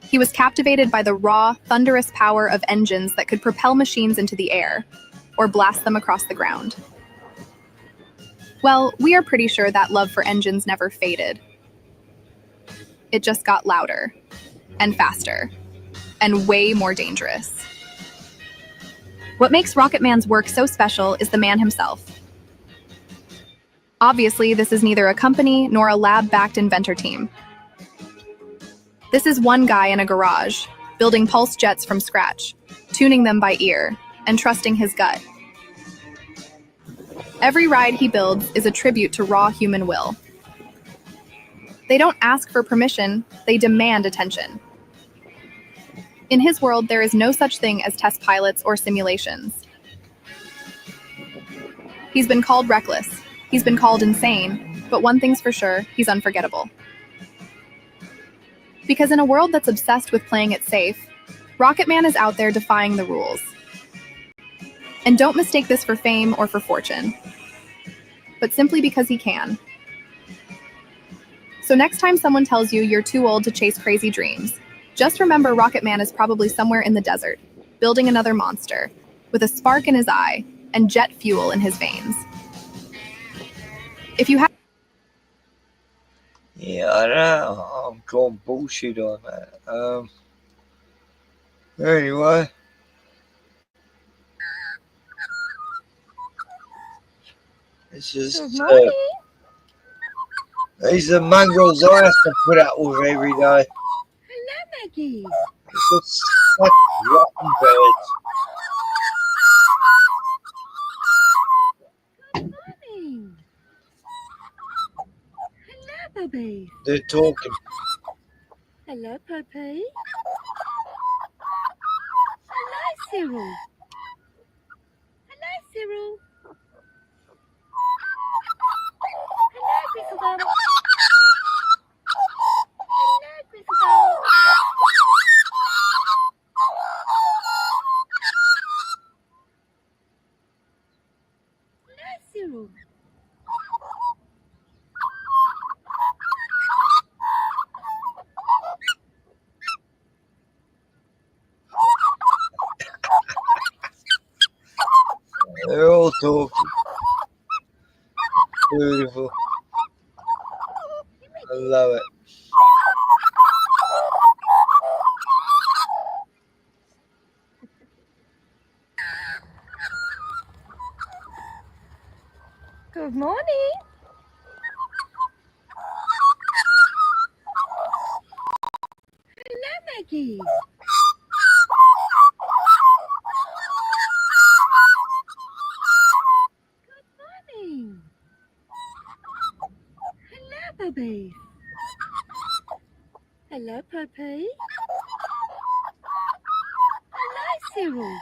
He was captivated by the raw, thunderous power of engines that could propel machines into the air or blast them across the ground. Well, we are pretty sure that love for engines never faded. It just got louder and faster and way more dangerous. What makes Rocket Man's work so special is the man himself. Obviously, this is neither a company nor a lab-backed inventor team. This is one guy in a garage, building pulse jets from scratch, tuning them by ear, and trusting his gut. Every ride he builds is a tribute to raw human will. They don't ask for permission, they demand attention. In his world, there is no such thing as test pilots or simulations. He's been called reckless, he's been called insane, but one thing's for sure, he's unforgettable. Because in a world that's obsessed with playing it safe, Rocket Man is out there defying the rules. And don't mistake this for fame or for fortune, but simply because he can. So next time someone tells you you're too old to chase crazy dreams, just remember Rocket Man is probably somewhere in the desert, building another monster, with a spark in his eye and jet fuel in his veins. If you have... Yeah, I know. I'm calling bullshit on that. Anyway. It's just... these are mongrels I have to put up with every day. Hello, Maggie. It's such rotten birds. Good morning. Hello, baby. They're talking. Hello, Poppy. Hello, Cyril. Hello, Cyril. Hello, Grizzlegum. Hello, Grizzlegum. zero. They're all talking. Beautiful. I love it. Good morning. Hello, Maggie. Good morning. Hello, baby. Hello, Poppy. Hello, Cyril.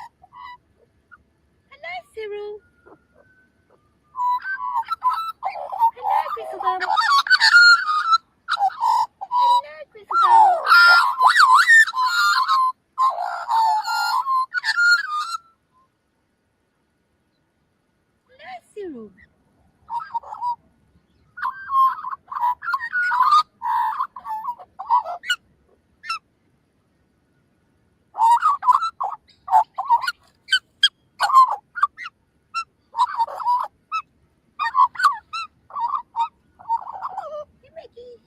Hello, Cyril. Hello, Grizzlebum. Hello, Grizzlebum. Hello, Cyril. Hey, Maggie.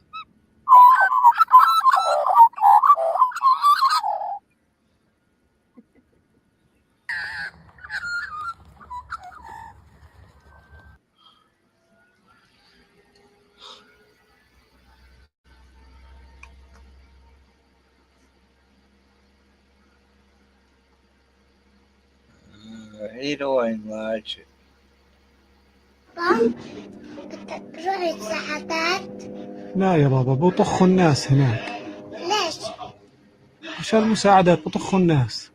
How do I enlarge it? تروح ساعات. لا يا بابا بطخوا الناس هناك. ليش؟ عشان المساعدات بطخوا الناس.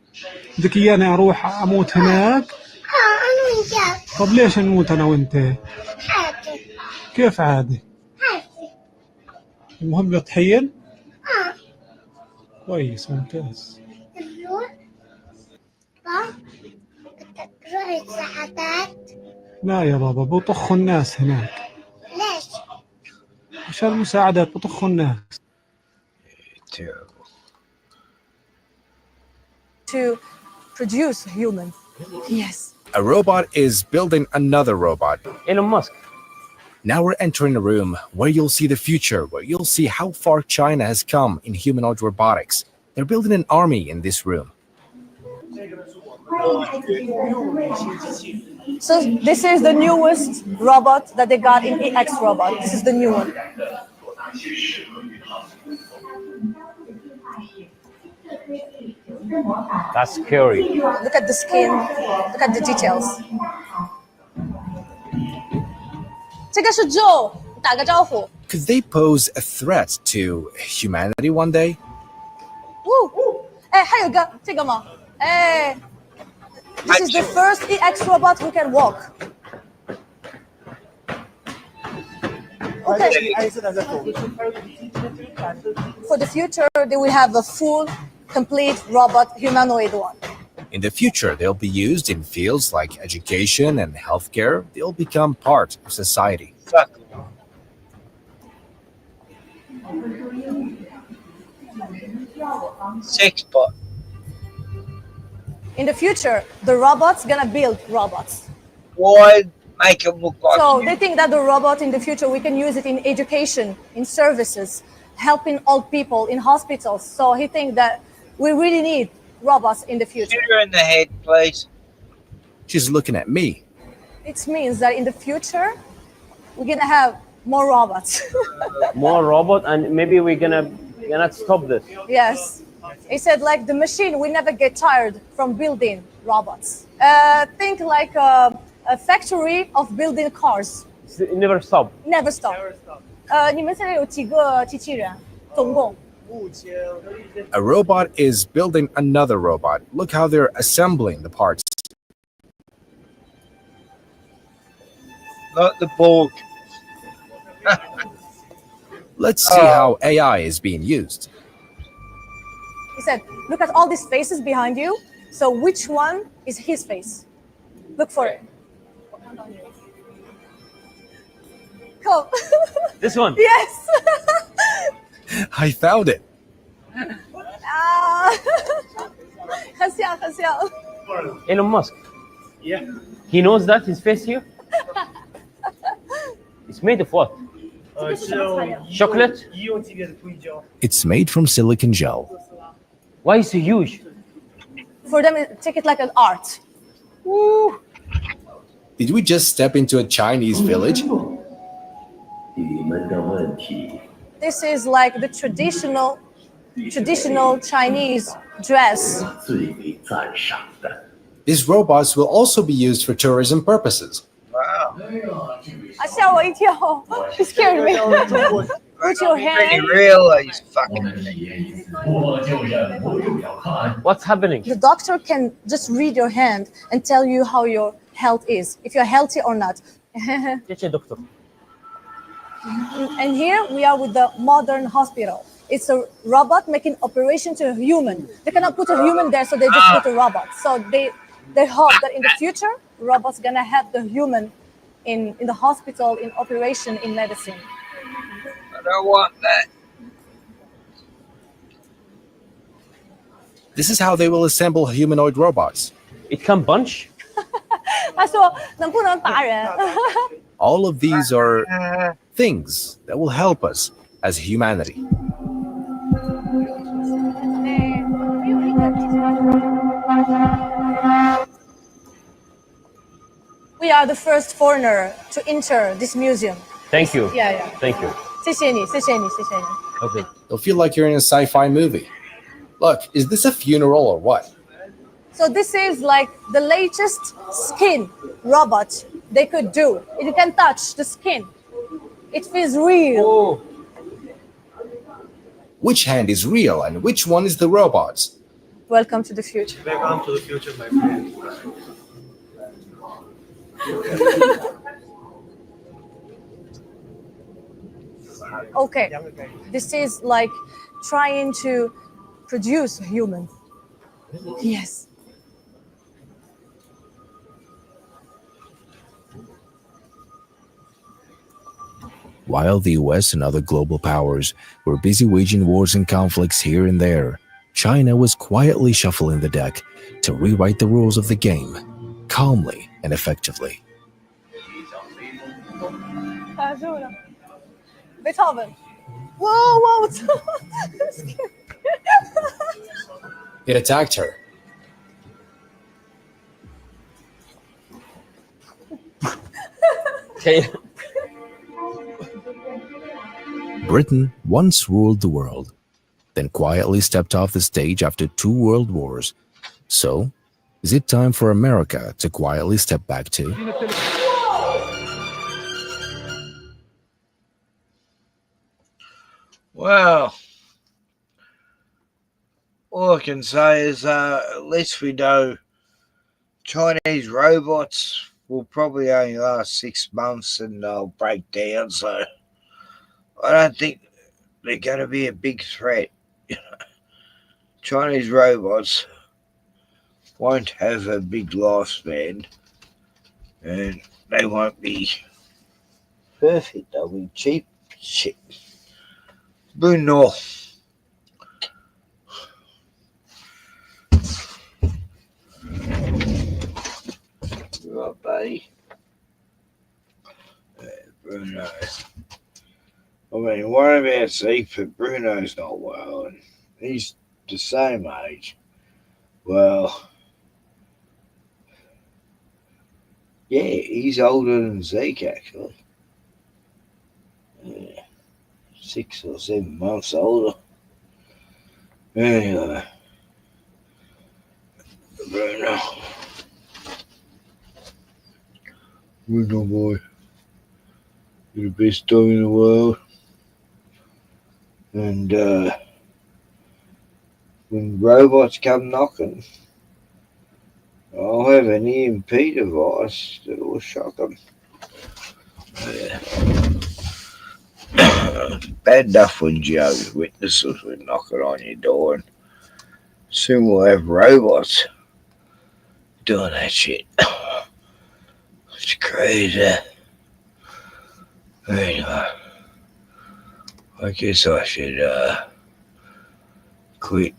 بدك إياني أروح أموت هناك؟ أنا وياك. طب ليش نموت أنا وأنت؟ عادي. كيف عادي؟ عادي. المهم تحيل؟ كويس ممتاز. تروح؟ تروح ساعات. لا يا بابا بطخوا الناس هناك. ليش؟ عشان المساعدات بطخوا الناس. Terrible. To produce a human. Yes. A robot is building another robot. Elon Musk. Now we're entering a room where you'll see the future, where you'll see how far China has come in humanoid robotics. They're building an army in this room. So this is the newest robot that they got in EX robot. This is the new one. That's scary. Look at the skin. Look at the details. 这个是 Joe， 打个招呼。 Could they pose a threat to humanity one day? 哎，还有个这个吗？哎 ，This is the first EX robot who can walk. Okay. For the future, they will have a full, complete robot humanoid one. In the future, they'll be used in fields like education and healthcare. They'll become part of society. Six bot. In the future, the robots gonna build robots. Why make them look like? So they think that the robot in the future, we can use it in education, in services, helping old people in hospitals. So he thinks that we really need robots in the future. Shoot her in the head, please. She's looking at me. It means that in the future, we're gonna have more robots. More robot, and maybe we're gonna stop this. Yes. He said, like the machine, we never get tired from building robots. Think like a factory of building cars. Never stop. Never stop. 你们现在有几个机器人？总共 A robot is building another robot. Look how they're assembling the parts. Not the Borg. Let's see how AI is being used. He said, look at all these faces behind you. So which one is his face? Look for it. Come. This one. Yes. I found it. 很像很像 Elon Musk. Yeah. He knows that his face here. It's made of what? Chocolate? It's made from silicon gel. Why is it huge? For them, take it like an art. Woo. Did we just step into a Chinese village? This is like the traditional Chinese dress. These robots will also be used for tourism purposes. Wow. 吓我一跳 You scared me. Put your hand. Didn't realize fucking. What's happening? The doctor can just read your hand and tell you how your health is, if you're healthy or not. Doctor. And here we are with the modern hospital. It's a robot making operation to a human. They cannot put a human there, so they just put a robot. So they hope that in the future, robots gonna help the human in the hospital, in operation, in medicine. I don't want that. This is how they will assemble humanoid robots. It can punch? 他说能不能打人 All of these are things that will help us as humanity. We are the first foreigner to enter this museum. Thank you. Yeah, yeah. Thank you. 谢谢你，谢谢你，谢谢你。 Okay. You'll feel like you're in a sci-fi movie. Look, is this a funeral or what? So this is like the latest skin robot they could do. You can touch the skin. It feels real. Which hand is real and which one is the robot's? Welcome to the future. Welcome to the future, my friend. Okay, this is like trying to produce a human. Yes. While the US and other global powers were busy waging wars and conflicts here and there, China was quietly shuffling the deck to rewrite the rules of the game, calmly and effectively. Beethoven. Whoa, whoa. It attacked her. Okay. Britain once ruled the world, then quietly stepped off the stage after 2 world wars. So, is it time for America to quietly step back too? Well, all I can say is at least we know Chinese robots will probably only last 6 months and they'll break down, so I don't think they're going to be a big threat. Chinese robots won't have a big lifespan and they won't be perfect. They'll be cheap shit. Bruno. Right, buddy. Bruno. I mean, what about Zeke? But Bruno's not well, and he's the same age. Well, yeah, he's older than Zeke, actually. Yeah, 6 or 7 months older. Anyway, Bruno. Bruno boy. You're the best dog in the world. And when robots come knocking, I'll have an EMP device that will shock them. Bad enough when Jehovah's Witnesses were knocking on your door, and soon we'll have robots doing that shit. It's crazy. Anyway, I guess I should quit.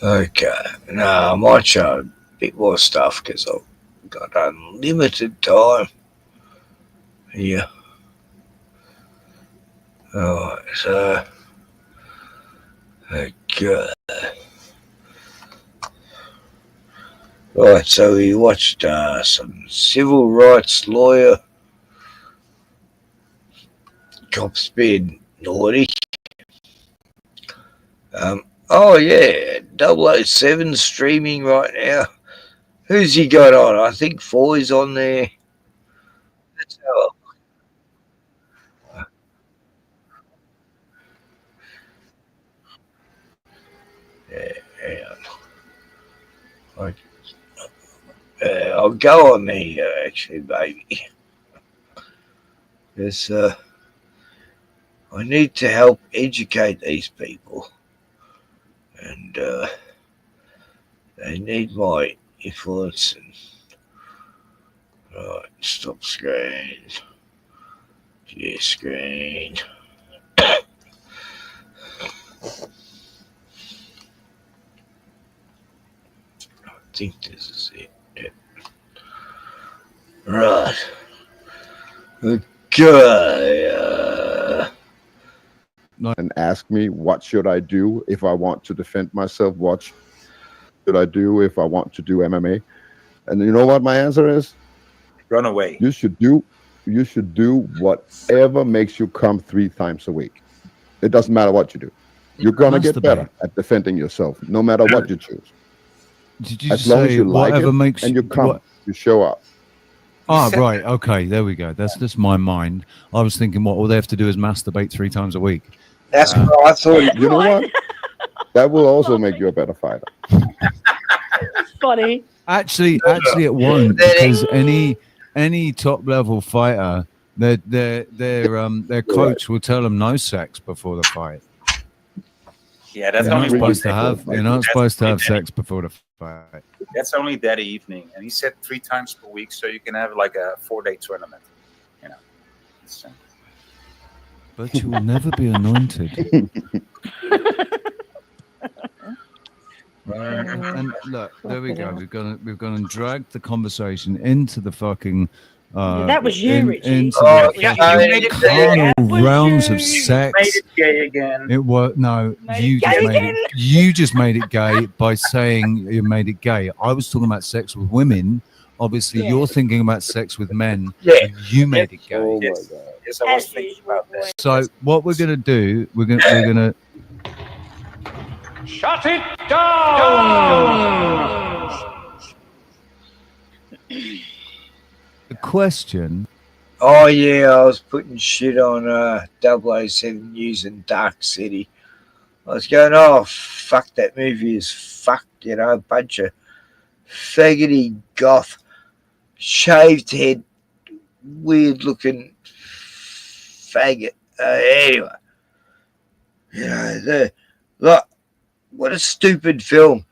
Okay, now I might show a bit more stuff because I've got unlimited time here. Alright, so okay. Right, so we watched some civil rights lawyer cops being naughty. Oh yeah, 007 streaming right now. Who's he got on? I think Foy's on there. Let's have a hang on. I'll go on there actually, baby. Because I need to help educate these people. And they need my influence. And right, stop screen. Yeah, screen. I think this is it. Yeah. Right. Okay. And ask me, what should I do if I want to defend myself? What should I do if I want to do MMA? And you know what my answer is? Run away. You should do whatever makes you come 3 times a week. It doesn't matter what you do. You're gonna get better at defending yourself, no matter what you choose. Did you as long as say you like whatever it makes and you come, you show up. Oh, right. Okay, there we go. That's just my mind. I was thinking, what all they have to do is masturbate 3 times a week. That's what I thought. You know what? That will also make you a better fighter. Funny. Actually, it won't, because any top level fighter, their coach will tell them no sex before the fight. Yeah, that's You're only not supposed to have. You're not supposed to have sex before the fight. That's only that evening, and he said 3 times per week, so you can have like a 4-day tournament. You know. It's, But you will never be anointed. And look, there we go. We've gone and dragged the conversation into the fucking. That was you, Richie. Into That the was you. fucking carnal realms of sex. made it gay again. It was no. You just made it gay by saying you made it gay. I was talking about sex with women. Obviously, you're thinking about sex with men. Yeah. And you made it gay. Oh my Yes. God. Yes, I was thinking about that. So what we're gonna do? We're gonna. Shut it down! The question. Oh yeah, I was putting shit on 007 News and Dark City. I was going, oh fuck, that movie is fucked, you know, a bunch of faggoty goth, shaved head, weird looking faggot. Anyway, you know, look, what a stupid film.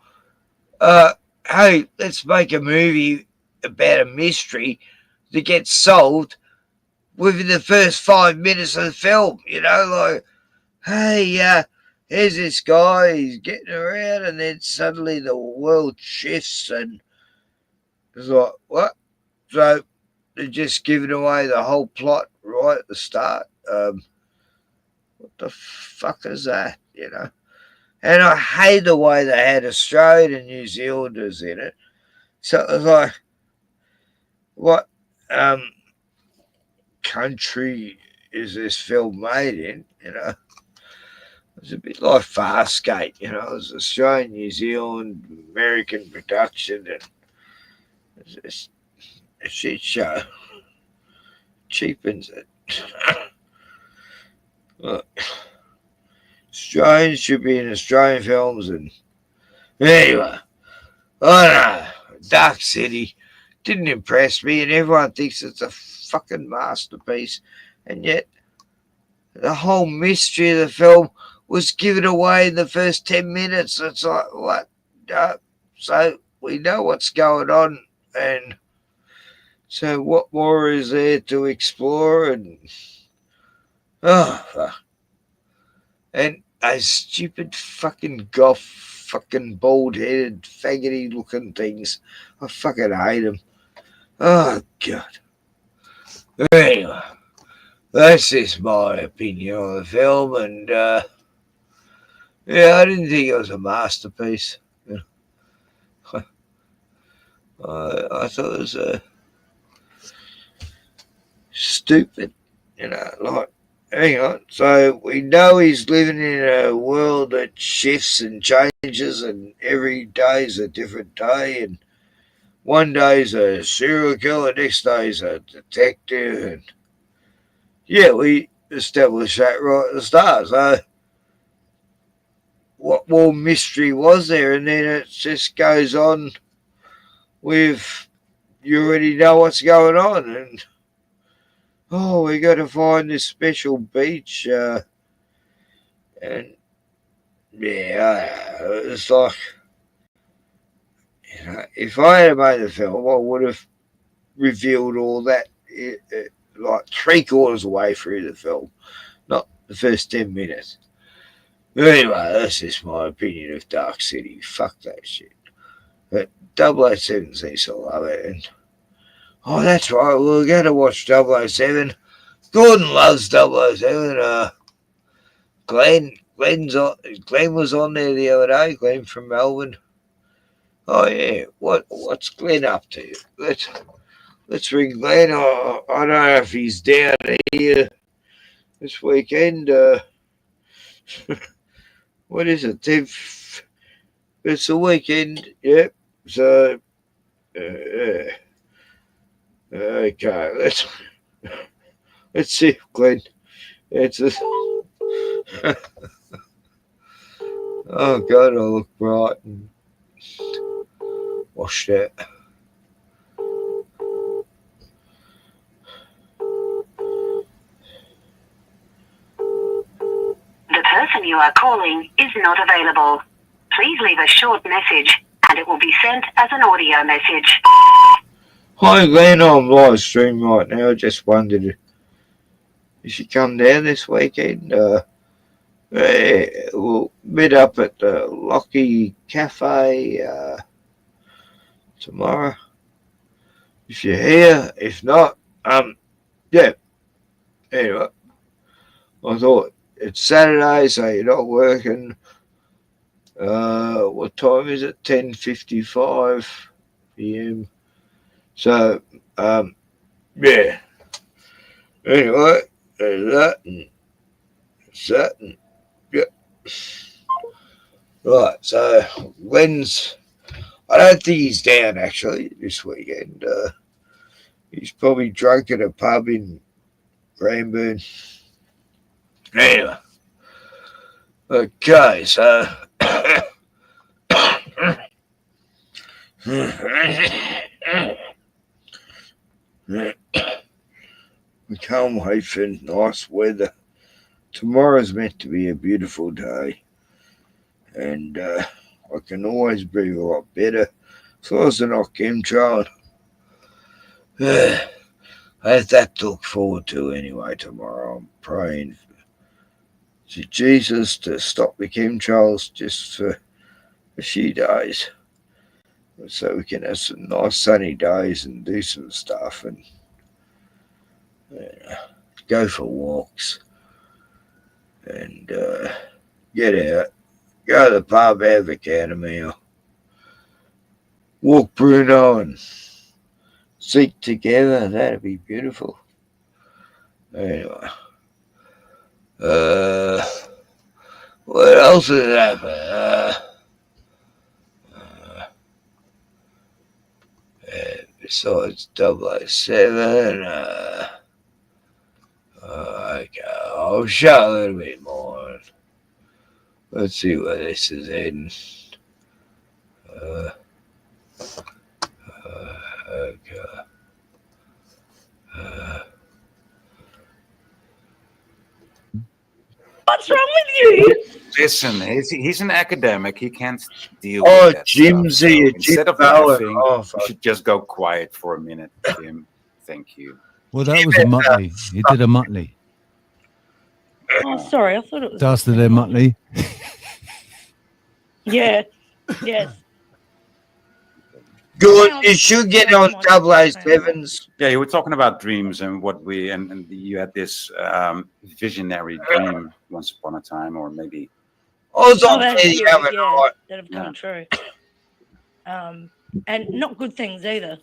Hey, let's make a movie about a mystery that gets solved within the first 5 minutes of the film, you know, like, hey, here's this guy, he's getting around, and then suddenly the world shifts, and it's like, what? So they're just giving away the whole plot right at the start. What the fuck is that, you know? And I hate the way they had Australian and New Zealanders in it. So it was like, what country is this film made in, you know? It's a bit like Farscape, you know. It was Australian, New Zealand, American production, and it's just a shit show. Cheapens it. Look, Australians should be in Australian films, and anyway, I don't know. Dark City, didn't impress me, and everyone thinks it's a fucking masterpiece, and yet the whole mystery of the film was given away in the first 10 minutes. It's like, what? So we know what's going on, and so what more is there to explore? And and those stupid fucking goth, fucking bald-headed, faggoty-looking things, I fucking hate them. Oh God. Anyway, that's just my opinion on the film, and yeah, I didn't think it was a masterpiece. I thought it was stupid, like, hang on. So we know he's living in a world that shifts and changes, and every day is a different day, and one day's a serial killer, next day's a detective, and yeah, we established that right at the start. So what more mystery was there? And then it just goes on with, you already know what's going on, and oh, we got to find this special beach, and yeah, it's like, if I had made the film, I would have revealed all that like 3/4 away through the film, not the first 10 minutes. But anyway, that's just my opinion of Dark City. Fuck that shit. But 007 seems to love it. And oh, that's right, we're going to watch 007. Gordon loves 007. Glenn was on there the other day. Glenn from Melbourne. Oh yeah, what's Glenn up to? Let's ring Glenn. I don't know if he's down here this weekend. What is it? It's a weekend. Yep. So okay, let's see if Glenn answers. Oh God, I look bright and washed out. The person you are calling is not available. Please leave a short message and it will be sent as an audio message. Hi Glenn, I'm live stream right now. I just wondered if you should come down this weekend. Yeah, we'll meet up at the Lockie Cafe tomorrow. If you're here, if not, yeah. Anyway, I thought it's Saturday, so you're not working. What time is it? 10:55 p.m. So, yeah. Anyway, there's that and that and yeah. Right, so Glenn's, I don't think he's down actually this weekend. He's probably drunk at a pub in Cranbourne. Anyway, okay, so we can't wait for nice weather. Tomorrow's meant to be a beautiful day, and I can always breathe a lot better as long as they're not chemtrailing. I have that to look forward to anyway tomorrow. I'm praying to Jesus to stop the chemtrails just for a few days, so we can have some nice sunny days and do some stuff and go for walks and get out, go to the pub, have a can of meal, walk Bruno and seek together. That'd be beautiful. Anyway, what else has happened? Besides 007, okay, I'll show a little bit more. Let's see where this is heading. Okay. Listen, he's an academic. He can't deal Oh, with that Jim's stuff. So here, instead Jim of Fallon. laughing, Oh, you fuck. should just go quiet for a minute, Jim. Thank you. Well, that was a Muttley. He did a Muttley. Oh, sorry. I thought it was. Dusted their Muttley. Yeah. Yes. Good. You should get on 007s. Yeah, you were talking about dreams and what we and you had this visionary dream once upon a time, or maybe. I was on that's the good, other yeah, night. that have come true. And not good things either.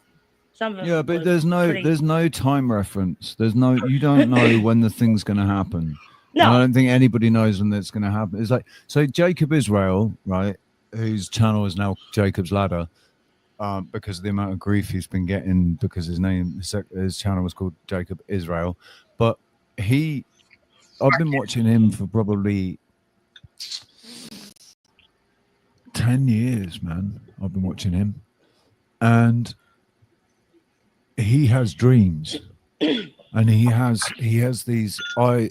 Some of them. Yeah, but were there's pretty- no time reference. You don't know when the thing's going to happen. No. And I don't think anybody knows when that's going to happen. It's like, so Jacob Israel, right, whose channel is now Jacob's Ladder, because of the amount of grief he's been getting because his channel was called Jacob Israel. But I've been watching him for probably 10 years, man. I've been watching him. And he has dreams. And he has these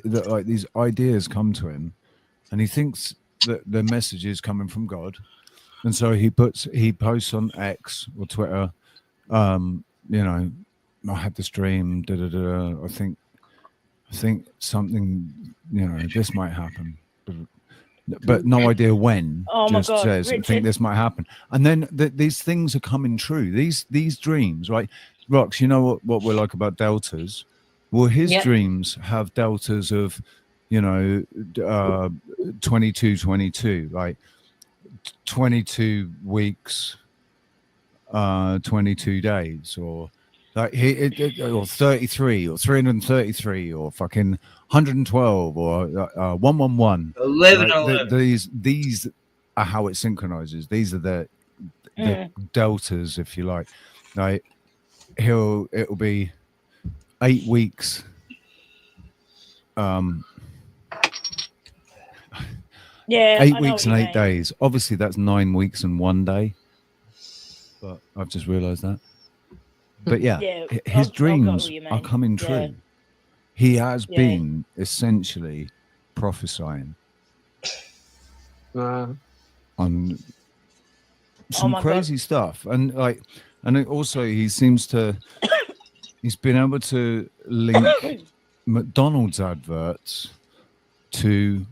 these ideas come to him, and he thinks that the message is coming from God, and so he posts on X or Twitter, I had this dream, I think something, this might happen, but no idea when. Oh my just God, says, I Richard. think this might happen, and then these things are coming true. These dreams, right? Rox, you know what we're like about deltas? Well, his Yep. dreams have deltas of, 22, like 22 weeks, 22 days, or like or 33, or 333, or fucking 112, or 111. 11, Like, these are how it synchronizes. These are the deltas, if you like. Like it'll be 8 weeks. Yeah. 8 I know weeks what and you 8 mean. days. Obviously, that's 9 weeks and 1 day. But I've just realised that. But yeah, Yeah, his I've got dreams what you are mean. coming Yeah. true. He has Yeah. been essentially prophesying on some my God. crazy stuff, and also he's been able to link McDonald's adverts to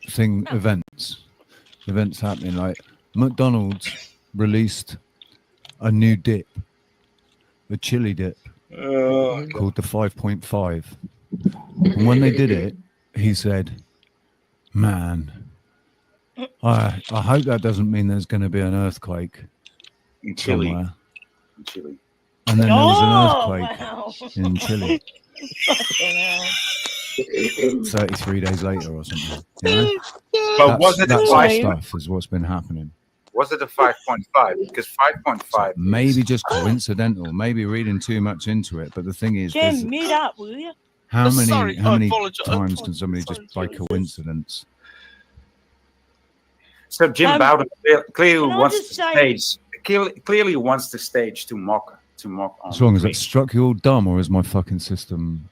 events happening. Like McDonald's released a new dip, a chili dip called the 5.5, and when they did it, he said, "Man, I hope that doesn't mean there's going to be an earthquake In Chile. somewhere." In Chile. And then there was an Oh, earthquake wow. in Chile Fucking hell. 33 days later or something. You know? But was it that a sort of 5? stuff is what's been happening. Was it a 5.5? Because 5.5 Maybe just coincidental, maybe reading too much into it. But the thing is, Jim, mute up, will you? how many Sorry, I apologise. times can somebody just by coincidence? So Jim Bowden clearly can I wants just the say- stage. Clearly wants the stage to mock on. What's wrong? Has that struck you all dumb, or is my fucking system?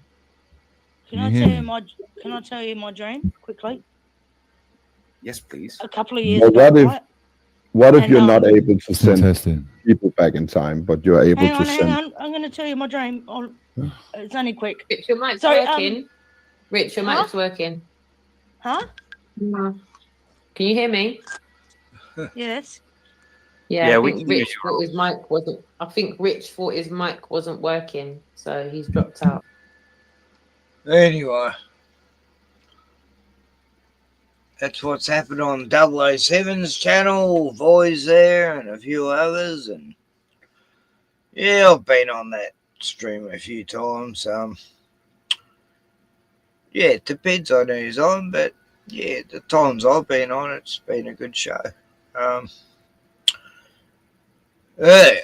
Can you I hear tell me? you my Can I tell you my dream quickly? Yes, please. A couple of years But ago, right? what if And, you're not able to send Interesting. people back in time, but you're able Hang to on, send? hang on. I'm going to tell you my dream. It's only quick. Rich, your mic's Sorry, working. Rich, your mic's working. Huh? Can you hear me? Yes. Yeah, Yeah, I we think can hear Rich thought his mic wasn't. I think Rich thought his mic wasn't working, so he's dropped out. Anyway, that's what's happened on 007's channel, Voi's there, and a few others. And yeah, I've been on that stream a few times. Yeah, it depends on who's on, but yeah, the times I've been on, it's been a good show. Hey,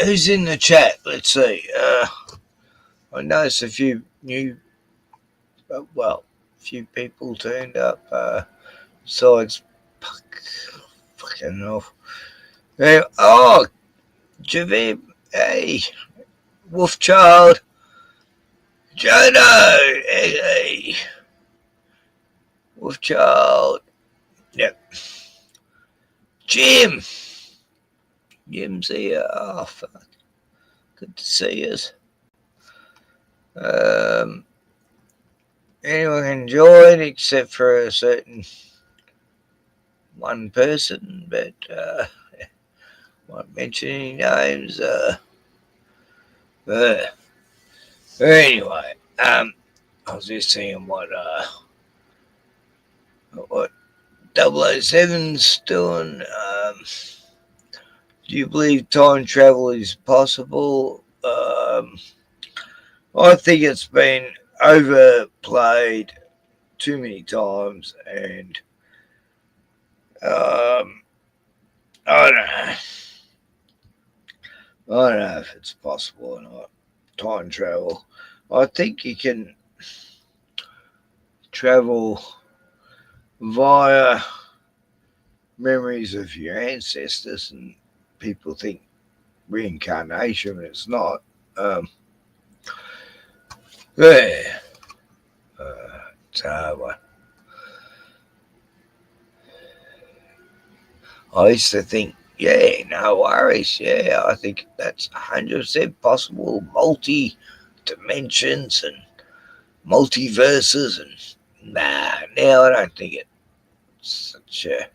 who's in the chat? Let's see. I noticed a few new, few people turned up. Besides, fucking hell. Hey, oh, Javib, hey, Wolfchild, Jono, hey, Wolf Child. Yep. Jim. Jim's here. Oh, fuck. Good to see us. Anyone can join except for a certain one person, but won't mention any names. Anyway, I was just seeing what 007's doing. Do you believe time travel is possible? I think it's been overplayed too many times, and I don't know. I don't know if it's possible or not. Time travel. I think you can travel via memories of your ancestors, and people think reincarnation. It's not. Yeah. It's a hard one. I used to think, yeah, no worries. Yeah, I think that's 100% possible. Multi-dimensions and multiverses. And nah, now I don't think it's such a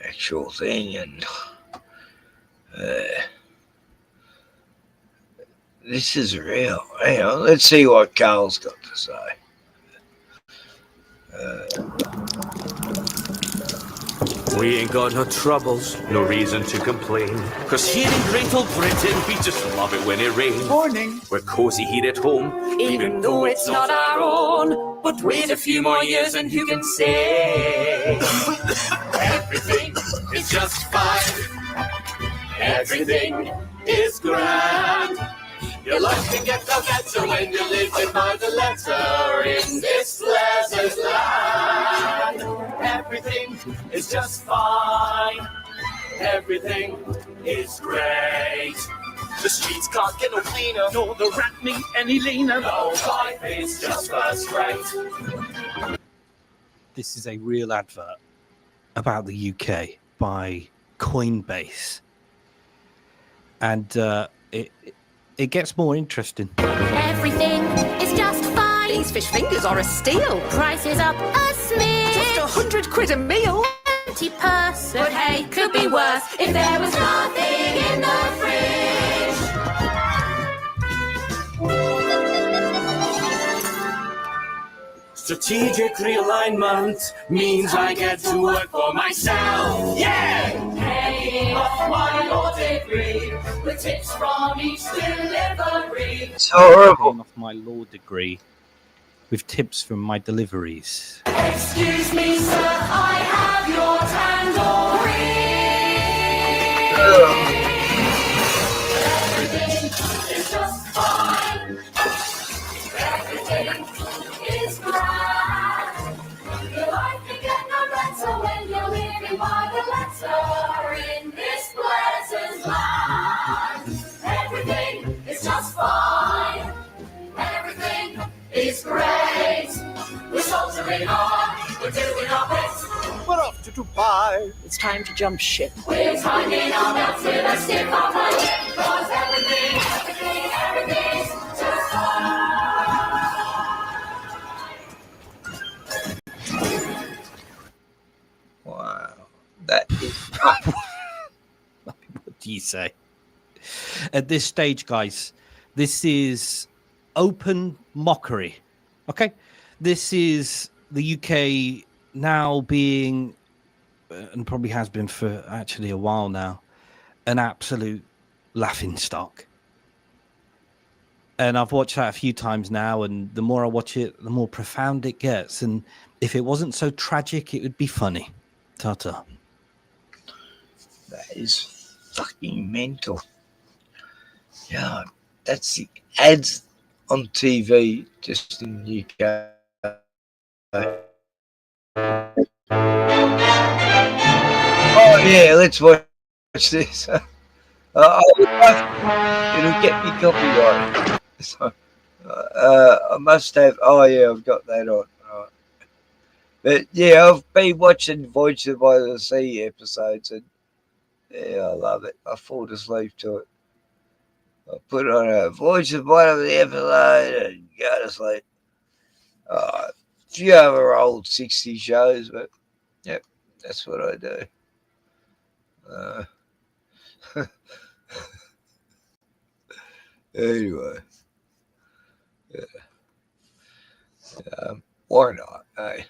actual thing. And this is real. Hang on, let's see what Carl's got to say. We ain't got no troubles, no reason to complain. 'Cause here in Great Old Britain, we just love it when it rains. Morning. We're cozy here at home, even though it's not our own. But wait a few more years and you can say everything is just fine. Everything is grand. Your life can get no better when you're living by the letter in this pleasant land. Everything is just fine. Everything is great. The streets can't get no cleaner, nor the rat meat any leaner. No, life is just first rate. This is a real advert about the UK by Coinbase. And it gets more interesting. Everything is just fine. These fish fingers are a steal. Prices up a smidge. Just £100 a meal. Empty purse, but hey, could be worse if there was nothing in the fridge. Strategic realignment means I get to work for myself. Yeah! Paying off my law degree with tips from each delivery. It's horrible. Paying off my law degree with tips from my deliveries. Excuse me, sir, I have your tandoori. Everything is just fine. Everything is grand. Your life can get no better when you're living by the letter in this pleasant land. Everything is just fine. Everything is great. We're soldiering on. We're doing our best. We're off to Dubai. It's time to jump ship. We're timing our belts with a stiff upper lip. 'Cause everything's just fine. Wow. That is What do you say? At this stage, guys, this is open mockery. Okay? This is the UK now being, and probably has been for actually a while now, an absolute laughingstock. And I've watched that a few times now, and the more I watch it, the more profound it gets. And if it wasn't so tragic, it would be funny. Ta-ta. That is fucking mental. Yeah, that's the ads on TV just in the UK. Oh yeah, let's watch this. It'll get me copyright. So, I must have. Oh yeah, I've got that on. Right. But yeah, I've been watching Voyager by the Sea episodes, and yeah, I love it. I fall asleep to it. I put on a Voyager by the episode and go to sleep. A few other old 60 shows, but yep, that's what I do. Anyway, yeah. Why not? Hey,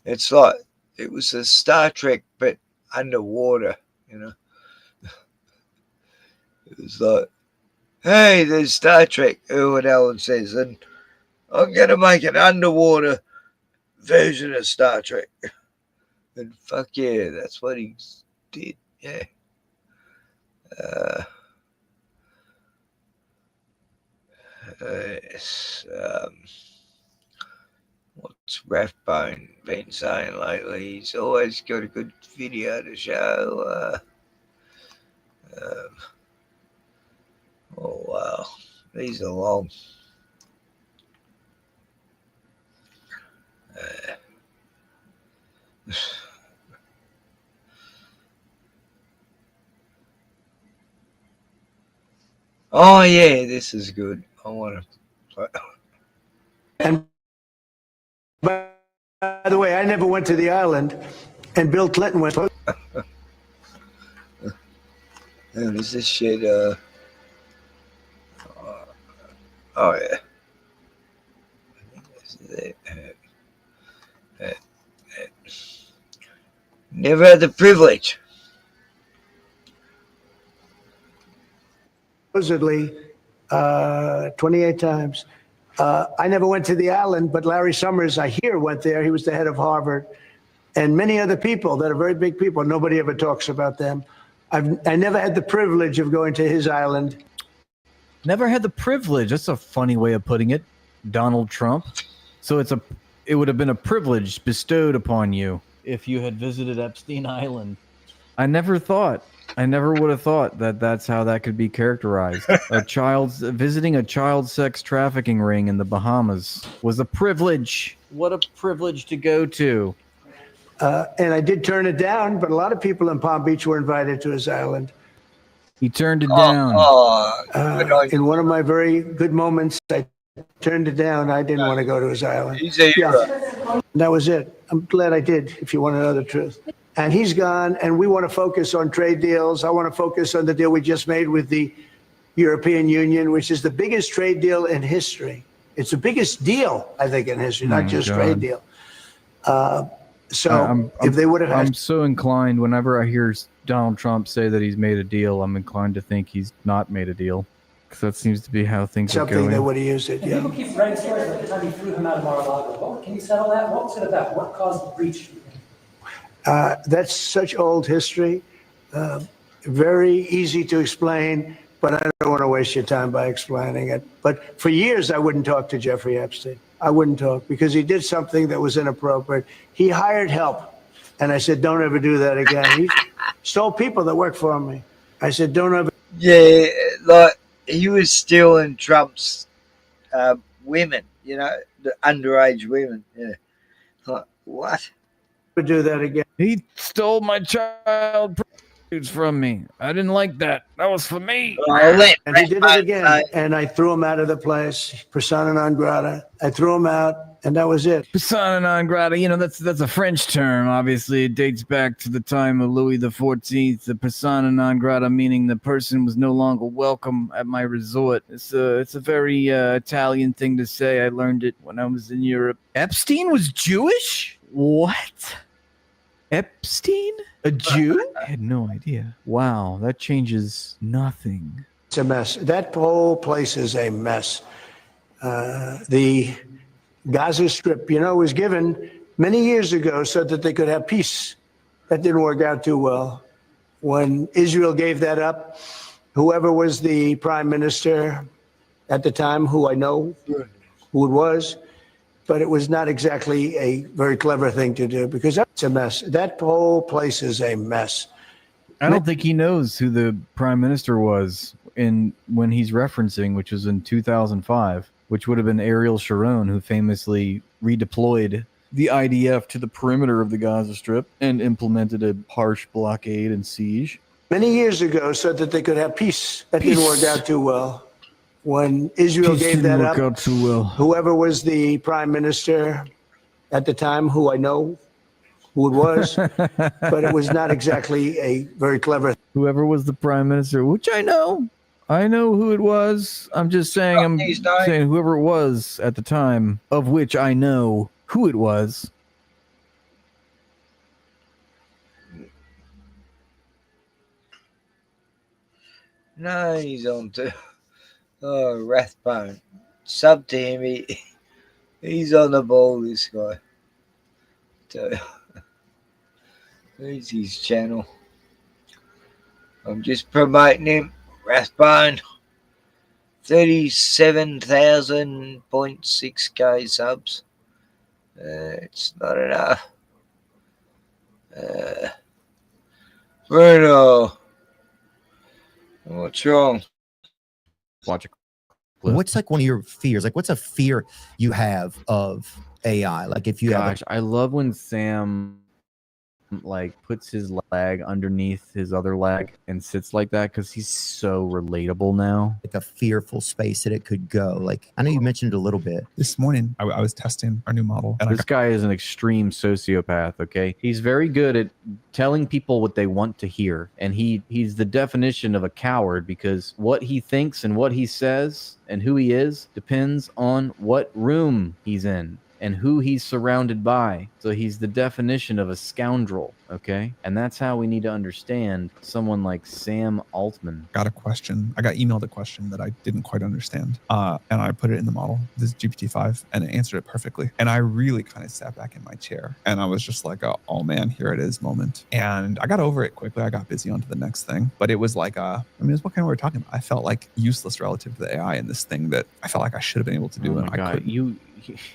it's like it was a Star Trek, but underwater. You know, it was like, hey, there's Star Trek. What Alan says, and I'm gonna make an underwater version of Star Trek. And fuck yeah, that's what he did. Yeah. Yes, what's Rathbone been saying lately? He's always got a good video to show. Oh wow, these are long. Oh yeah, this is good. I want to play. And by the way, I never went to the island, and Bill Clinton went. And is this shit? Oh yeah. Never had the privilege. Supposedly, 28 times. I never went to the island, but Larry Summers, I hear, went there. He was the head of Harvard, and many other people that are very big people. Nobody ever talks about them. I never had the privilege of going to his island. Never had the privilege. That's a funny way of putting it. Donald Trump. So it would have been a privilege bestowed upon you if you had visited Epstein Island. I never would have thought that that's how that could be characterized. Visiting a child sex trafficking ring in the Bahamas was a privilege. What a privilege to go to. And I did turn it down, but a lot of people in Palm Beach were invited to his island. He turned it down. In one of my very good moments, I turned it down. I didn't want to go to his island. He's a hero. That was it. I'm glad I did, if you want to know the truth. And he's gone, and we want to focus on trade deals. I want to focus on the deal we just made with the European Union, which is the biggest trade deal in history. It's the biggest deal, I think, in history, not just trade deal. If they would have had... I'm so inclined, whenever I hear Donald Trump say that he's made a deal, I'm inclined to think he's not made a deal. Because that seems to be how things are going. Something they would have used it, yeah. People keep writing stories like the time he threw him out of Mar-a-Lago. Well, can you settle that? What was it about? What caused the breach? That's such old history. Very easy to explain, but I don't want to waste your time by explaining it. But for years, I wouldn't talk to Jeffrey Epstein. I wouldn't talk because he did something that was inappropriate. He hired help. And I said, don't ever do that again. He stole people that worked for me. I said, don't ever. Yeah, like he was stealing Trump's women, you know, the underage women. Yeah. Like, what? Do that again. He stole my child from me. I didn't like that. That was for me. And he did it again. And I threw him out of the place. Persona non grata. I threw him out, and that was it. Persona non grata, you know, that's a French term. Obviously, it dates back to the time of Louis XIV. The persona non grata meaning the person was no longer welcome at my resort. It's a very Italian thing to say. I learned it when I was in Europe. Epstein was Jewish? What? Epstein? A Jew? I had no idea. Wow, that changes nothing. It's a mess. That whole place is a mess. The Gaza Strip, you know, was given many years ago so that they could have peace. That didn't work out too well. When Israel gave that up, whoever was the prime minister at the time, who I know who it was, but it was not exactly a very clever thing to do because that's a mess. That whole place is a mess. I don't think he knows who the prime minister was when he's referencing, which was in 2005, which would have been Ariel Sharon, who famously redeployed the IDF to the perimeter of the Gaza Strip and implemented a harsh blockade and siege. Many years ago, said that they could have peace. That didn't work out too well. When Israel Peace gave didn't that work up, out too well. whoever was the prime minister at the time, who I know who it was, but it was not exactly a very clever. Whoever was the prime minister, which I know who it was. I'm just saying, I'm saying whoever it was at the time, of which I know who it was. No, he's on to Rathbone. Sub to him. He's on the ball, this guy. So, there's his channel. I'm just promoting him. Rathbone. 37,000.6k subs. It's not enough. Bruno. What's wrong? Watch it. What's like one of your fears? Like, what's a fear you have of AI? Like, if you Gosh, I love when Sam like puts his leg underneath his other leg and sits like that because he's so relatable now. like a fearful space that it could go. Like, I know you mentioned it a little bit. This morning, I was testing our new model. And This guy is an extreme sociopath, okay? He's very good at telling people what they want to hear. And he's the definition of a coward because what he thinks and what he says and who he is depends on what room he's in and who he's surrounded by. So he's the definition of a scoundrel, okay? And that's how we need to understand someone like Sam Altman. got a question. I got emailed a question that I didn't quite understand. And I put it in the model, this GPT-5, and it answered it perfectly. And I really kind of sat back in my chair and I was just like, oh man, here it is moment. And I got over it quickly. I got busy onto the next thing. But it was like, I mean, it's what kind of we were talking about. I felt like useless relative to the AI in this thing that I felt like I should have been able to do. Oh And my I God, couldn't.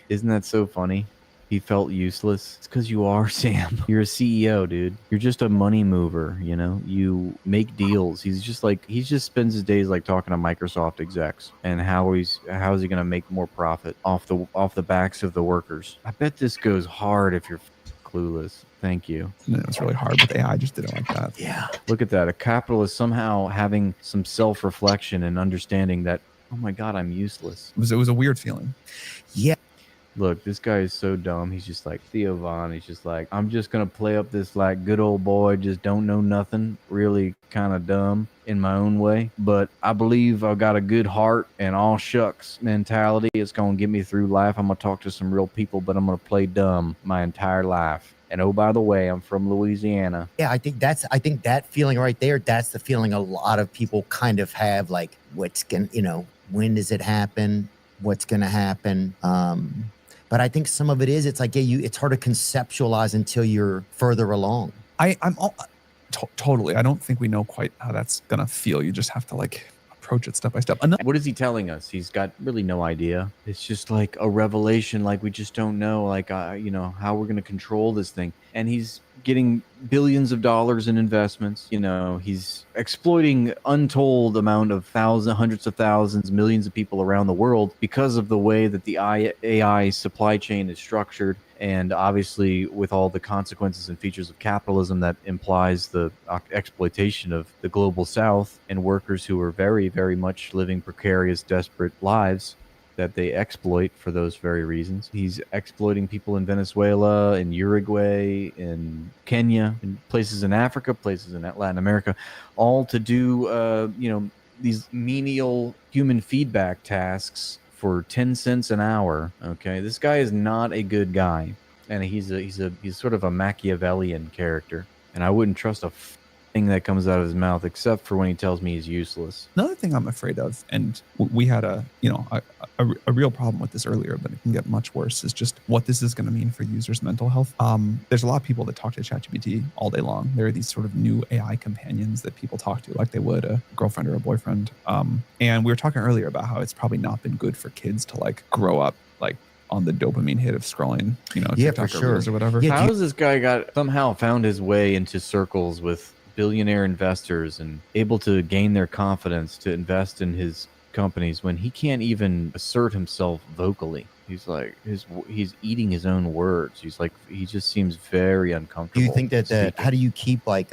isn't that so funny? He felt useless. It's because you are, Sam. You're a CEO, dude. You're just a money mover, you know? You make deals. He just spends his days like talking to Microsoft execs and how is he gonna make more profit off the backs of the workers. I bet this goes hard if you're clueless. Thank you. And it was really hard, but the AI just did it like that. Yeah. Look at that. A capitalist somehow having some self-reflection and understanding that, oh my God, I'm useless. It was a weird feeling. Yeah. Look, this guy is so dumb. He's just like Theo Von. He's just like, I'm just going to play up this like good old boy, just don't know nothing, really kind of dumb in my own way. But I believe I've got a good heart and all shucks mentality. It's going to get me through life. I'm going to talk to some real people, but I'm going to play dumb my entire life. And oh, by the way, I'm from Louisiana. Yeah, I think that feeling right there, that's the feeling a lot of people kind of have, like, when does it happen? What's going to happen? But I think some of it is, it's like, it's hard to conceptualize until you're further along. Totally. I don't think we know quite how that's going to feel. You just have to like approach it step by step. What is he telling us? He's got really no idea. It's just like a revelation. Like we just don't know, like, how we're going to control this thing. And he's getting billions of dollars in investments. He's exploiting untold amount of hundreds of thousands, millions of people around the world because of the way that the AI supply chain is structured. And obviously with all the consequences and features of capitalism that implies the exploitation of the global south and workers who are very, very much living precarious, desperate lives that they exploit for those very reasons. He's exploiting people in Venezuela, in Uruguay, in Kenya, in places in Africa, places in Latin America, all to do, these menial human feedback tasks for 10 cents an hour. Okay, this guy is not a good guy, and he's sort of a Machiavellian character, and I wouldn't trust a thing that comes out of his mouth except for when he tells me he's useless. Another thing I'm afraid of, and we had a real problem with this earlier, but it can get much worse, is just what this is going to mean for users' mental health. There's a lot of people that talk to ChatGPT all day long. There are these sort of new AI companions that people talk to like they would a girlfriend or a boyfriend. And we were talking earlier about how it's probably not been good for kids to like grow up like on the dopamine hit of scrolling, TikTok or Reels or whatever. How has this guy somehow found his way into circles with billionaire investors and able to gain their confidence to invest in his companies when he can't even assert himself vocally. He's like he's eating his own words. He's like he just seems very uncomfortable. Do you think that speaking. how do you keep like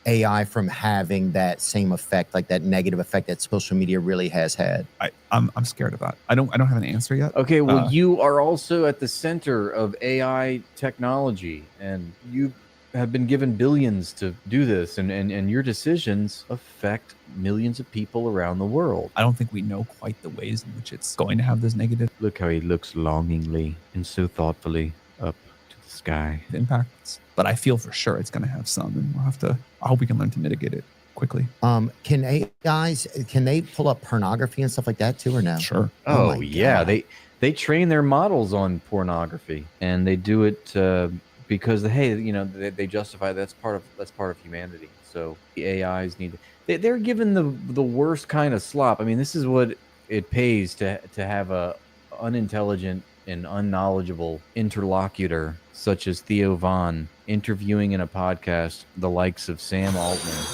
AI from having that same effect, like that negative effect that social media really has had? I'm scared of that. I don't have an answer yet. Okay, well, you are also at the center of AI technology, and you have been given billions to do this, and your decisions affect millions of people around the world. I don't think we know quite the ways in which it's going to have those negative Look how he looks longingly and so thoughtfully up to the sky. impacts, but I feel for sure it's going to have some, and we'll have to. I hope we can learn to mitigate it quickly. Can AIs can they pull up pornography and stuff like that too, or no? Sure. Oh, my yeah, God. they train their models on pornography, and they do it because hey, you know, they justify that's part of humanity. So the AIs need they're given the worst kind of slop. I mean, this is what it pays to have a unintelligent and unknowledgeable interlocutor such as Theo Von interviewing in a podcast the likes of Sam Altman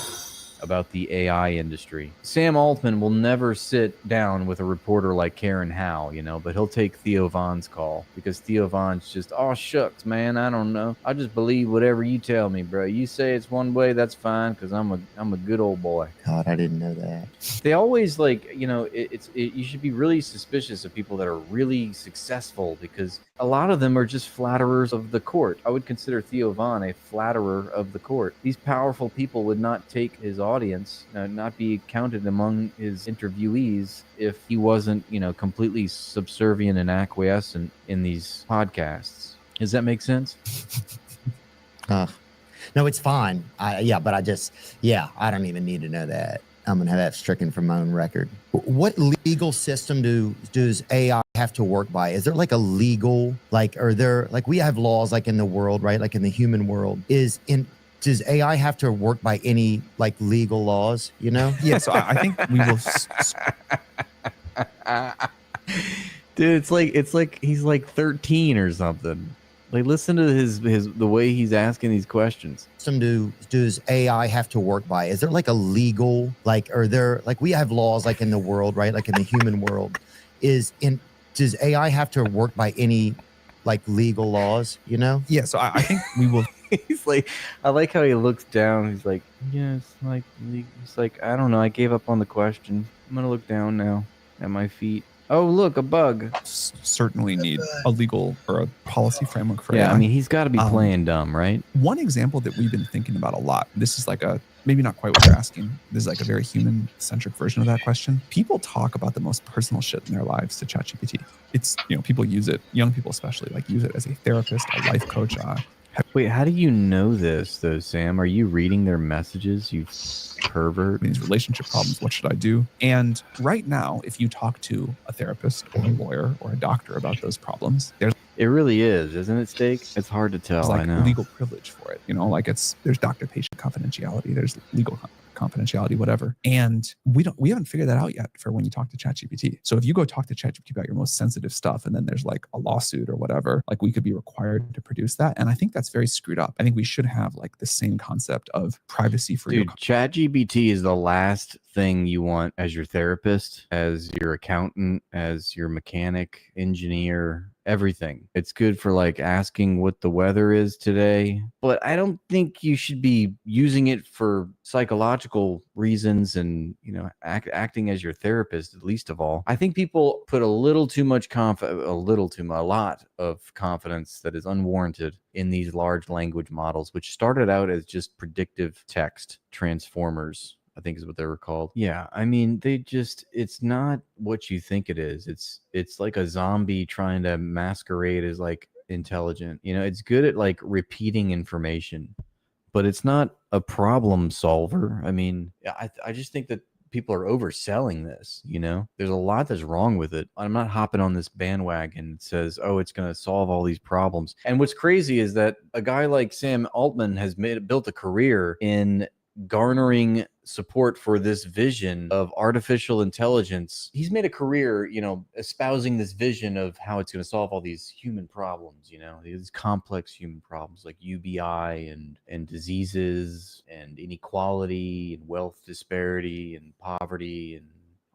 about the AI industry. Sam Altman will never sit down with a reporter like Karen Howe, you know, but he'll take Theo Von's call because Theo Von's just, oh, shucks, man, I don't know. I just believe whatever you tell me, bro. You say it's one way, that's fine, because I'm a good old boy. God, I didn't know that. They always like, you know, you should be really suspicious of people that are really successful because a lot of them are just flatterers of the court. I would consider Theo Von a flatterer of the court. These powerful people would not take his audience, not be counted among his interviewees if he wasn't, you know, completely subservient and acquiescent in these podcasts. Does that make sense? No, it's fine. But I don't even need to know that. I'm gonna have that stricken from my own record. What legal system does AI have to work by? Is there like a legal, like, are there, like, we have laws like in the world, right? Like in the human world, does AI have to work by any like legal laws, you know? Yeah, so I think we will. Dude, it's like he's like 13 or something. Like, listen to the way he's asking these questions. Does AI have to work by? Is there like a legal, like, are there, like, we have laws like in the world, right? Like in the human world, does AI have to work by any like legal laws, you know? Yeah, so I think we will. He's like, I like how he looks down. He's like, yes, like, he's like, I don't know. I gave up on the question. I'm gonna look down now at my feet. Oh, look, a bug. Certainly need a legal or a policy framework for Yeah, AI. I mean, he's got to be playing dumb, right? One example that we've been thinking about a lot, this is like maybe not quite what you're asking. This is like a very human-centric version of that question. People talk about the most personal shit in their lives to ChatGPT. It's, you know, people use it, young people especially, like use it as a therapist, a life coach. Wait, how do you know this, though, Sam? Are you reading their messages, you pervert? These relationship problems, what should I do? And right now, if you talk to a therapist or a lawyer or a doctor about those problems, it really is, isn't it, Steak? It's hard to tell, like I know. legal privilege for it. You know, like there's doctor-patient confidentiality, there's legal confidentiality, whatever. And we haven't figured that out yet for when you talk to ChatGPT. So if you go talk to ChatGPT about your most sensitive stuff, and then there's like a lawsuit or whatever, like we could be required to produce that. And I think that's very screwed up. I think we should have like the same concept of privacy for Dude, ChatGPT is the last thing you want as your therapist, as your accountant, as your mechanic, engineer, everything. It's good for like asking what the weather is today, but I don't think you should be using it for psychological reasons and, you know, acting as your therapist, at least of all. I think people put a lot of confidence that is unwarranted in these large language models, which started out as just predictive text transformers, I think is what they were called. Yeah, I mean, it's not what you think it is. It's like a zombie trying to masquerade as like intelligent. You know, it's good at like repeating information, but it's not a problem solver. I mean, I just think that people are overselling this, you know? There's a lot that's wrong with it. I'm not hopping on this bandwagon that says, oh, it's going to solve all these problems. And what's crazy is that a guy like Sam Altman has built a career in garnering support for this vision of artificial intelligence. He's made a career, you know, espousing this vision of how it's going to solve all these human problems, you know, these complex human problems like UBI and diseases and inequality and wealth disparity and poverty and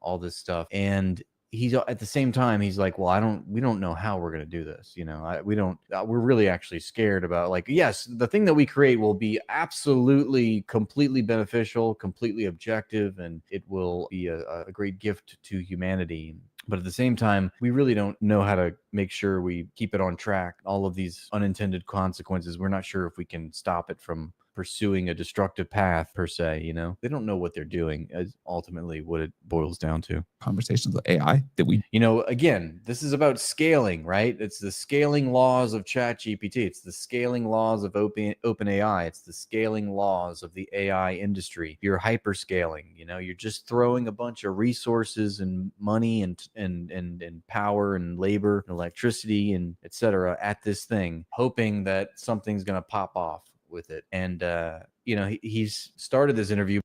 all this stuff. And he's at the same time, he's like, well, we don't know how we're going to do this. You know, we're really actually scared about, like, yes, the thing that we create will be absolutely, completely beneficial, completely objective, and it will be a great gift to humanity. But at the same time, we really don't know how to make sure we keep it on track. All of these unintended consequences, we're not sure if we can stop it from pursuing a destructive path per se. You know, they don't know what they're doing, is ultimately what it boils down to. Conversations with AI that we, you know, again, this is about scaling, right? It's the scaling laws of ChatGPT. It's the scaling laws of OpenAI. It's the scaling laws of the AI industry. You're hyperscaling, you know, you're just throwing a bunch of resources and money and power and labor and electricity and etc. at this thing, hoping that something's going to pop off with it. And, you know, he's started this interview.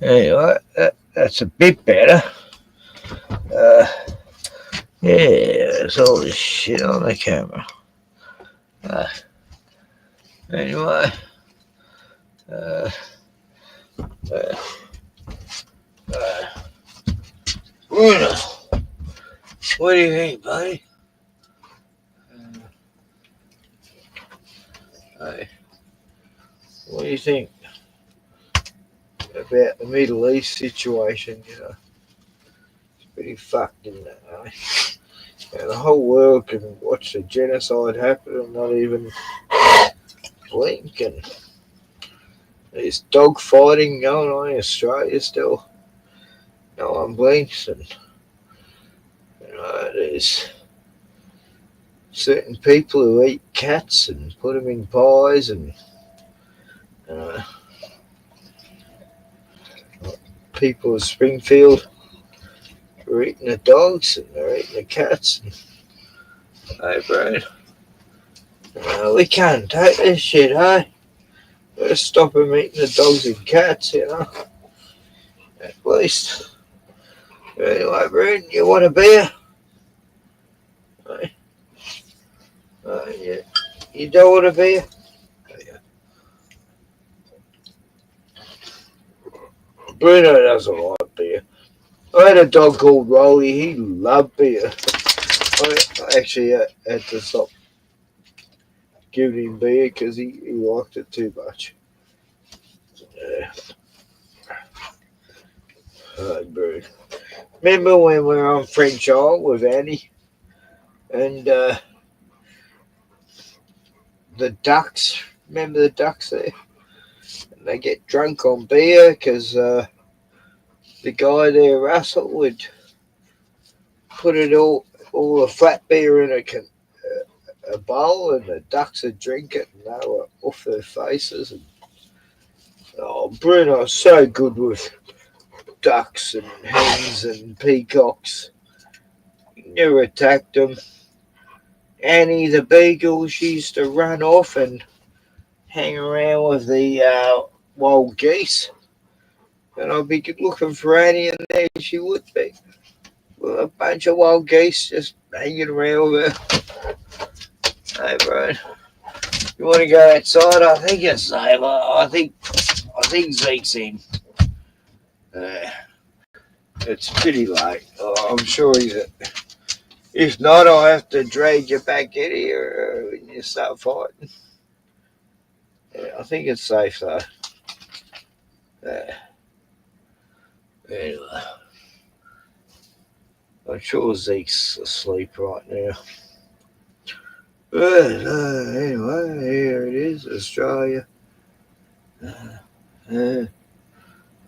Anyway, that's a bit better. Yeah, there's all this shit on the camera. Anyway, Bruno, what do you think, buddy? Hey, what do you think about the Middle East situation? You know, it's pretty fucked, isn't it? Eh? And the whole world can watch the genocide happen and not even blink. And there's dog fighting going on in Australia still. No one blinks. And you know, there's certain people who eat cats and put them in pies, and people in Springfield are eating the dogs and they're eating the cats. And, hey, bro, we can't take this shit, hey? Let's stop them eating the dogs and cats, you know? At least. Anyway, bro, you want a beer? Hey? Yeah. You don't want a beer? Bruno doesn't like beer. I had a dog called Rolly. He loved beer. I actually had to stop giving him beer because he liked it too much. Bro. Remember when we were on French Isle with Annie and the ducks? Remember the ducks there? And they get drunk on beer because the guy there, Russell, would put it all the flat beer in a bowl, and the ducks would drink it, and they were off their faces. And Bruno's so good with ducks and hens and peacocks. He never attacked them. Annie the beagle, she used to run off and hang around with the wild geese. And I'd be looking for Annie, and there she would be. With a bunch of wild geese just hanging around there. Hey, bro. You want to go outside? I think it's safe. I think Zeke's in. It's pretty late. I'm sure he's. If not, I'll have to drag you back in here when you start fighting. Yeah, I think it's safe though. Anyway, I'm sure Zeke's asleep right now. But anyway, here it is, Australia. I'm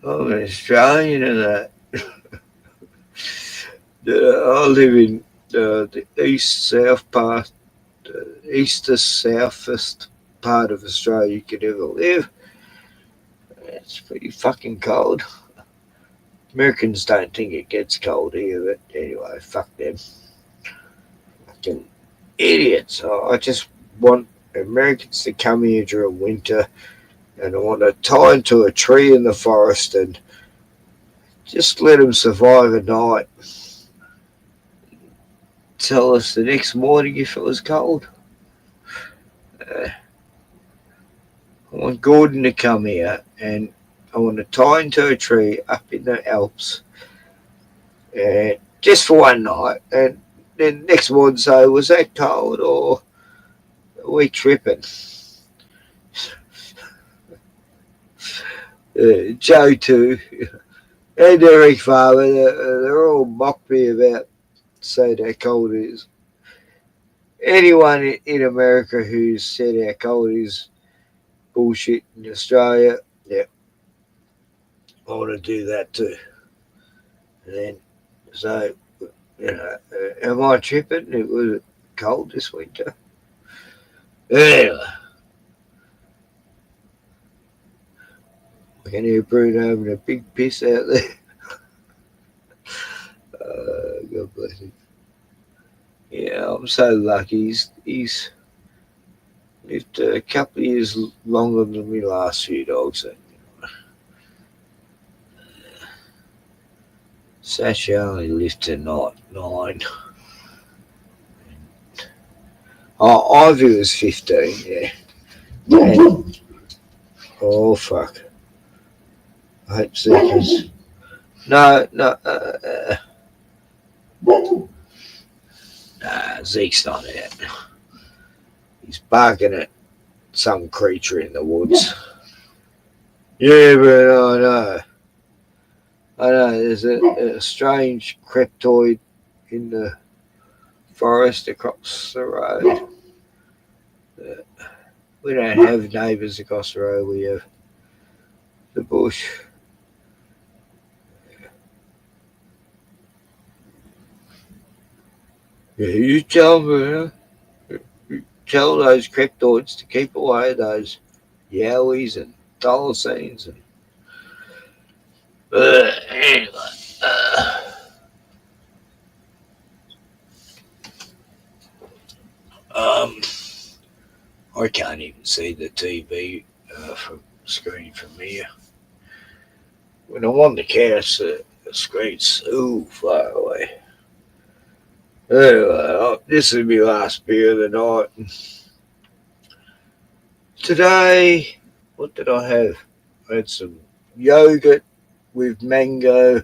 an Australian and that. I live in the east-south part, east to southest part of Australia you could ever live. It's pretty fucking cold. Americans don't think it gets cold here, but anyway, fuck them. Fucking idiots. I just want Americans to come here during winter, and I want to tie them to a tree in the forest and just let them survive a night. Tell us the next morning if it was cold. I want Gordon to come here, and I want to tie him to a tree up in the Alps, and just for one night, and then next morning say, was that cold or are we tripping? Joe too, and Eric Farmer, they're all mocked me about saying how cold it is. Anyone in America who's said how cold it is bullshit in Australia, yeah, I want to do that too. And then, so, am I tripping? It was cold this winter. Anyway, I can hear Bruno having a big piss out there. God bless him. Yeah, I'm so lucky. He's lived a couple of years longer than my last few dogs. Sacha only lived to 9. Oh, Ivy was 15, yeah. And, oh, fuck. I hope Zeke is... No. Nah, Zeke's not out. He's barking at some creature in the woods. Yeah, but I know, there's a strange cryptoid in the forest across the road. We don't have neighbours across the road, we have the bush. Yeah, you tell me, you tell those cryptoids to keep away, those yowies and thylacines and anyway. I can't even see the TV from screen from here. When I'm on the couch, the screen's so far away. Anyway, this is my last beer of the night. Today, what did I have? I had some yogurt with mango.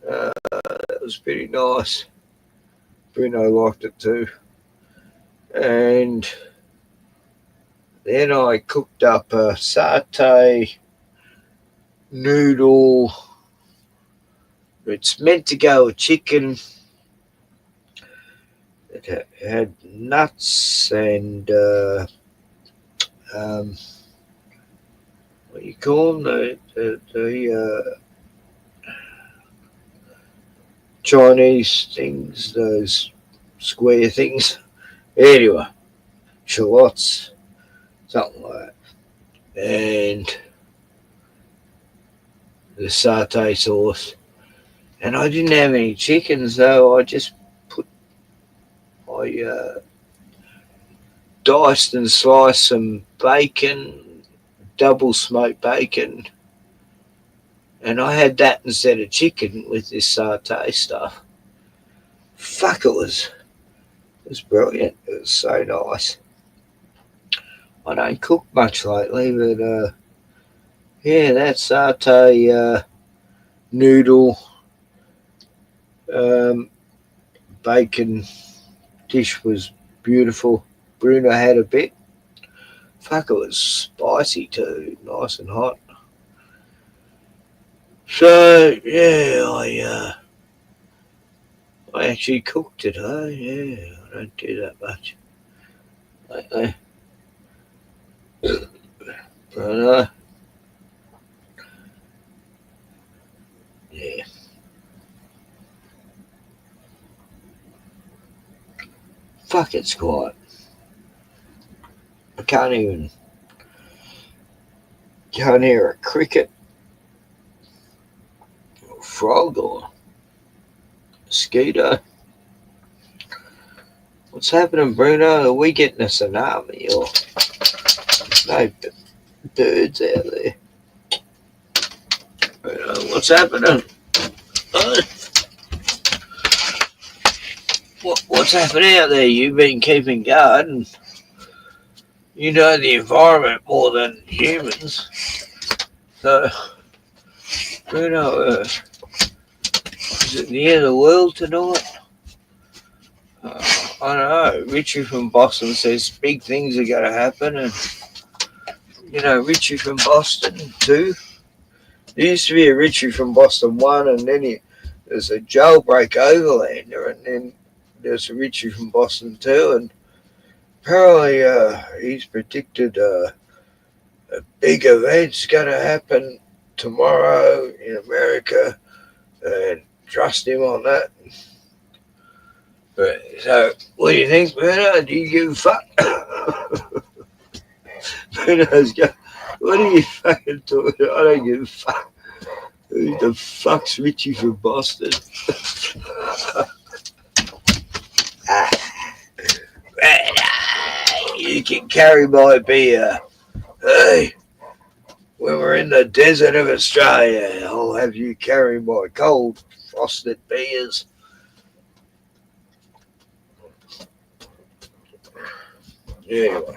That was pretty nice. Bruno liked it too. And then I cooked up a satay noodle. It's meant to go with chicken. It had nuts and what do you call them? The Chinese things, those square things. Anyway, shallots, something like that. And the satay sauce. And I didn't have any chicken, so I just diced and sliced some bacon, double smoked bacon, And I had that instead of chicken with this satay stuff. Fuck, it was brilliant. It was so nice. I don't cook much lately, but yeah, that satay noodle bacon dish was beautiful. Bruno had a bit. Fuck, it was spicy too, nice and hot. So yeah, I actually cooked it. Yeah, I don't do that much lately. But yeah. Fuck, it's quiet. I can't hear a cricket, or a frog, or a mosquito. What's happening, Bruno? Are we getting a tsunami, or no birds out there? Bruno, what's happening? What's happening out there? You've been keeping guard, and you know the environment more than humans. So, Bruno, is it the end of the world tonight? I don't know. Richie from Boston says big things are going to happen, and you know, Richie from Boston too. There used to be a Richie from Boston 1, and then there's a Jailbreak Overlander, and then there's a Richie from Boston 2, and apparently he's predicted a big event's going to happen tomorrow in America, and trust him on that. But, so, what do you think, Bruno? Do you give a fuck? Bruno's going, what are you fucking talking about? I don't give a fuck. Who the fuck's Richie from Boston? You can carry my beer. Hey, when we're in the desert of Australia, I'll have you carry my cold frosted beers. Anyway,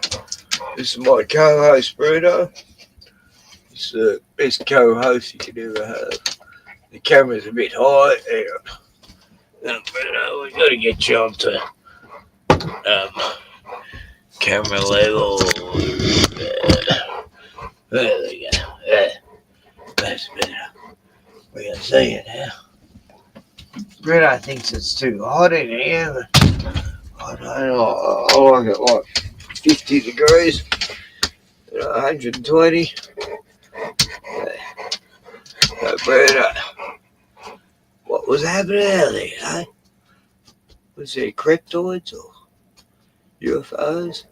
this is my co-host, Bruno. It's the best co-host you could ever have. The camera's a bit high. Bruno, we've got to get you onto camera level. There we go. That's better. We can see it now. Bruno thinks it's too hot in here, but I don't know. I like it like 50 degrees, 120. So, Bruno, what was happening earlier, eh? Was there cryptoids or UFOs?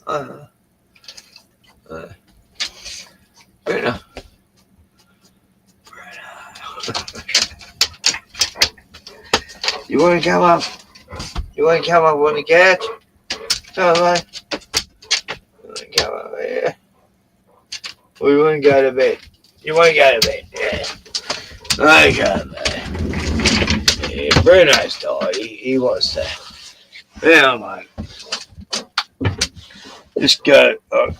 Bruno. You want to come up? You want to come up on the couch? Come on, mate. You want to come up here? Or you want to go to bed? You want to go to bed? Yeah. Okay, mate. Yeah, Bruno's died. He wants to. Yeah, mate. Just go.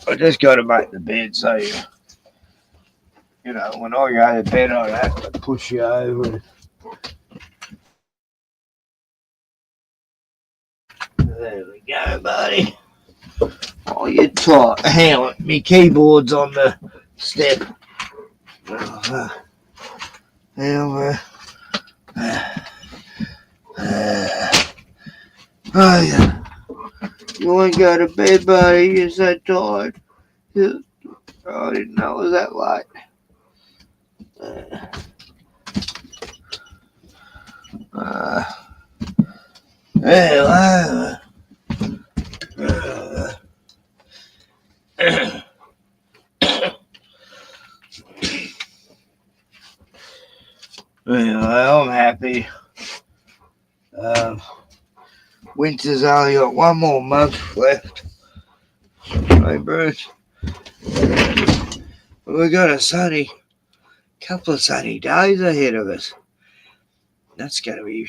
I just got to make the bed so you know, when I go to bed, I have to push you over. There we go, buddy. Oh, you're tight. Hang on, my keyboard's on the step. Oh, yeah. You want to go to bed, buddy? You're so tired. Oh, I didn't know it was that late. Anyway, I'm happy. Winter's only got one more month left. Hey, Bruce. We got a sunny couple of sunny days ahead of us. That's going to be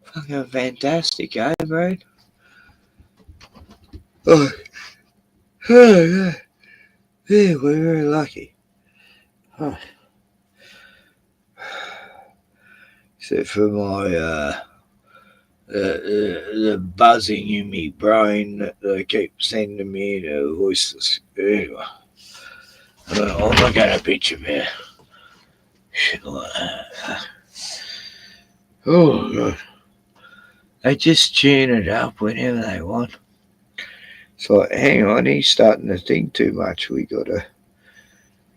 fucking fantastic, eh, bro? Oh, yeah, we're very lucky. Oh. Except for my the buzzing in my brain that they keep sending me the voices. Anyway, I'm not going to bitch about shit like that. Oh, God. They just tune it up whenever they want. So, hang on, he's starting to think too much. We got to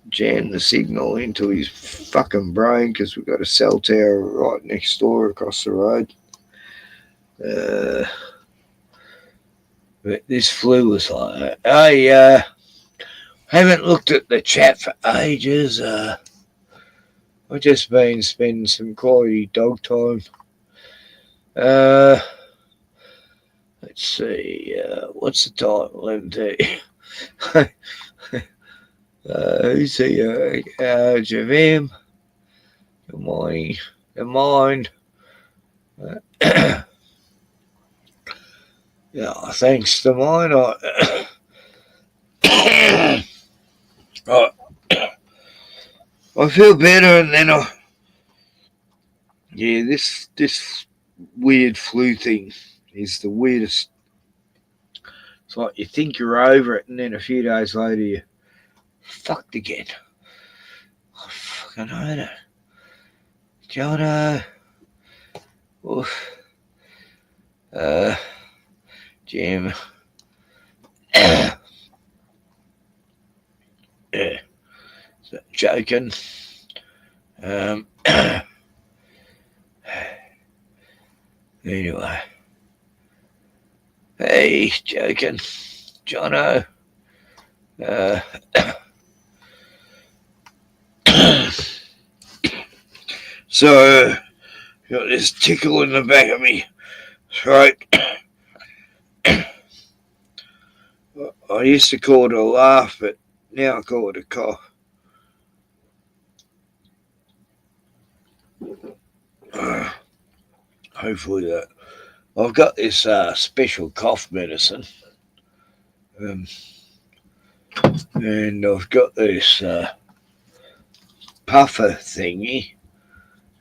jam the signal into his fucking brain because we've got a cell tower right next door across the road. But this flu was like that. I haven't looked at the chat for ages. I've just been spending some quality dog time. Let's see. What's the time? 11:30. Who's here? Javim. Good morning. Good morning. Yeah, thanks to mine. I feel better, and then this weird flu thing is the weirdest. It's like you think you're over it, and then a few days later you're fucked again. I fucking hate it. Jono. Oof. Jim. Yeah. Joking. Anyway. Hey, joking. Jono. So, got this tickle in the back of me throat. I used to call it a laugh, but now I call it a cough. Hopefully that. I've got this special cough medicine. And I've got this puffer thingy.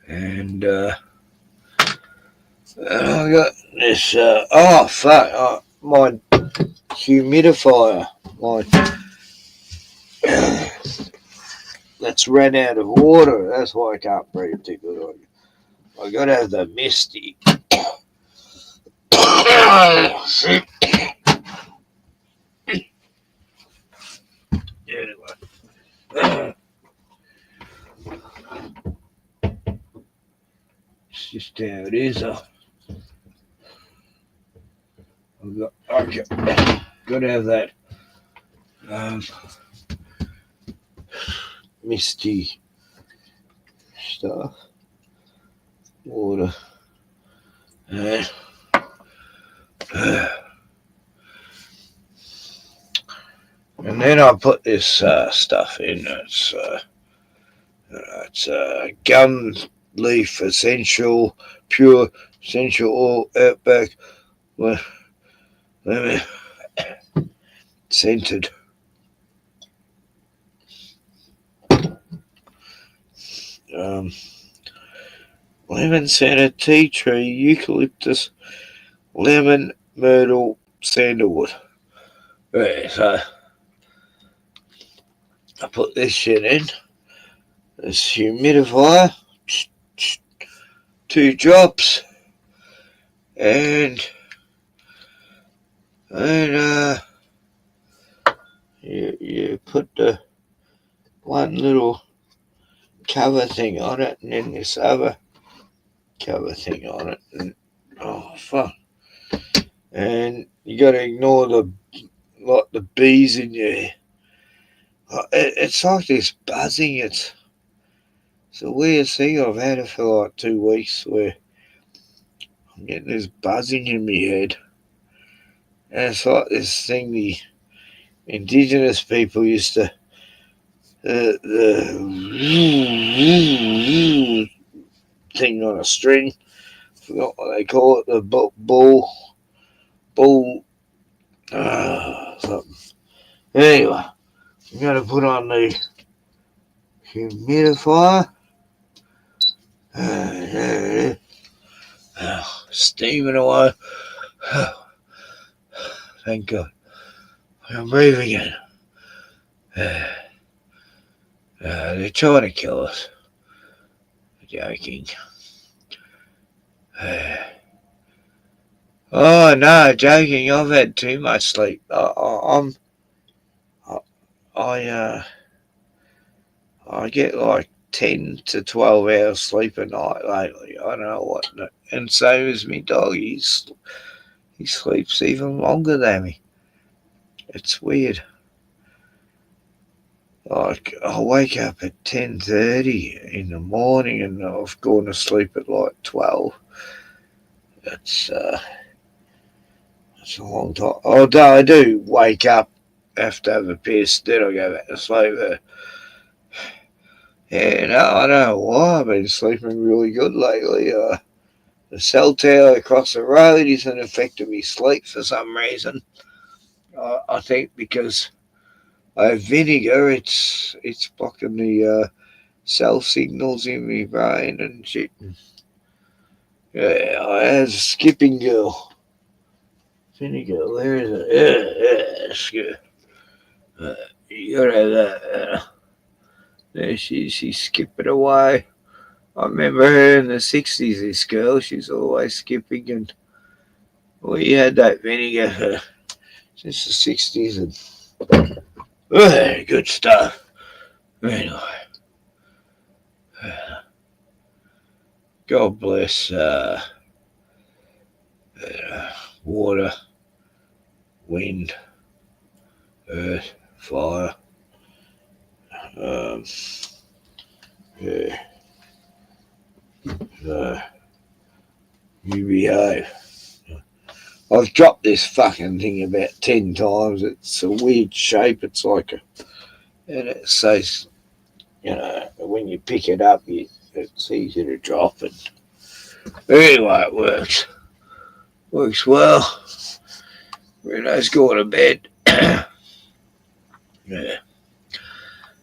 And I got this, my humidifier. That's ran out of water. That's why I can't breathe too good. I got to have the misty. Anyway. It's just how it is. Got to have that misty stuff. Water. And then I put this stuff in. It's gum leaf essential, pure essential oil, outback, lemon, scented. Lemon scented tea tree, eucalyptus, lemon, myrtle, sandalwood. Right, so I put this shit in. This humidifier, 2 drops, and you put the one little cover thing on it, and then this other cover thing on it, and oh fuck! And you got to ignore the bees in your. It's like this buzzing. It's a weird thing. I've had it for like 2 weeks where I'm getting this buzzing in my head. And it's like this thing the indigenous people used to the thing on a string. Forgot what they call it. The bull. Something. Anyway, I'm going to put on the humidifier. Steaming away. Thank God. I'm breathing again. They're trying to kill us. Joking. Oh no, joking. I've had too much sleep. I get like 10 to 12 hours sleep a night lately. I don't know what. And so is me dog. He sleeps even longer than me. It's weird. Like I wake up at 10:30 in the morning and I've gone to sleep at like 12. It's a long time. Although I do wake up, have to have a piss, then I go back to sleep. Yeah, no, I don't know why I've been sleeping really good lately. The cell tower across the road isn't affecting me sleep for some reason. I think because I have vinegar, it's blocking the cell signals in my brain and shit. Yeah, I had a skipping girl. Vinegar, where is it? Yeah, it's good. You gotta have that. There she's skipping away. I remember her in the 60s, this girl. She's always skipping, and we had that vinegar since the 60s, and good stuff. Anyway, God bless water, wind, earth, fire. Yeah. You behave. I've dropped this fucking thing about 10 times. It's a weird shape. It's like and it says, when you pick it up, it's easy to drop it. Anyway, it works. Works well. Rena's going to bed. Yeah.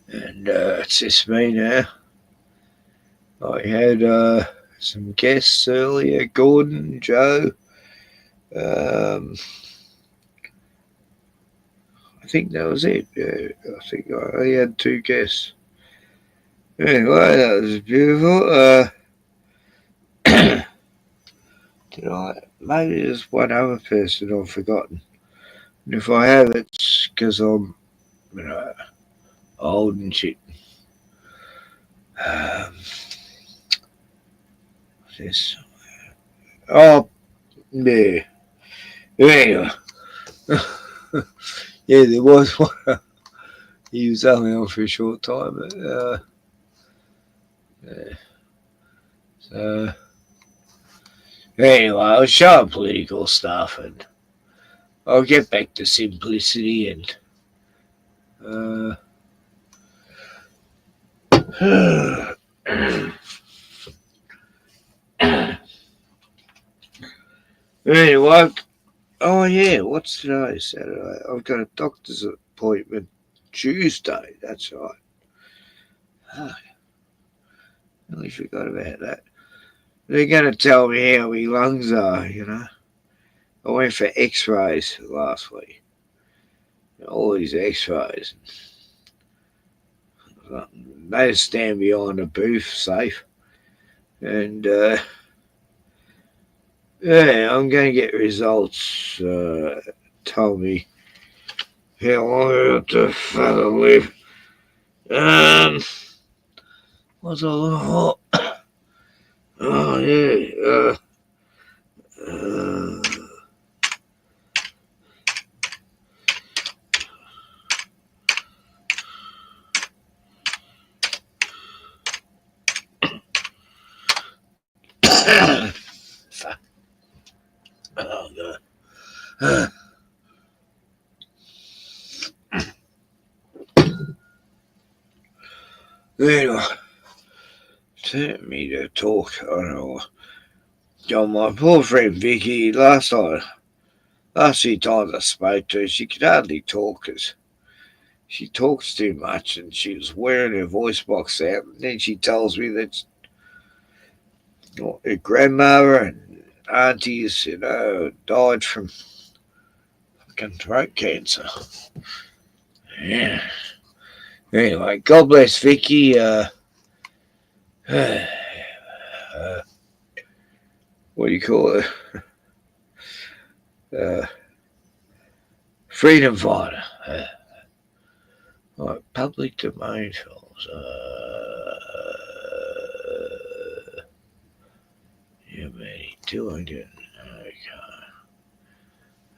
And it's just me now. I had some guests earlier, Gordon, Joe. I think that was it. Yeah, I think I had 2 guests. Anyway, that was beautiful. Did I? Maybe there's one other person I've forgotten. And if I have, it's because I'm, old and shit. This. Oh, yeah. Anyway. Yeah, there was one. He was only on for a short time, but yeah. So anyway, I'll show political stuff, and I'll get back to simplicity and anyway. Oh yeah, what's today? Saturday. I've got a doctor's appointment Tuesday. That's right. I nearly forgot about that. They're going to tell me how my lungs are, I went for x-rays last week. All these x-rays. They just stand behind a booth safe. And, yeah, I'm going to get results. Told me how long I got to fucking live. What's I looking for? Oh, yeah. Fuck. Oh, God. Anyway, turn me to talk. I don't know. Got my poor friend Vicky last few times I spoke to her, she could hardly talk because she talks too much and she was wearing her voice box out. And then she tells me that her grandmother and aunties, died from fucking throat cancer. Yeah. Anyway, God bless Vicky. What do you call it? Freedom fighter. Like public domain films. Yeah, man, 200. Okay.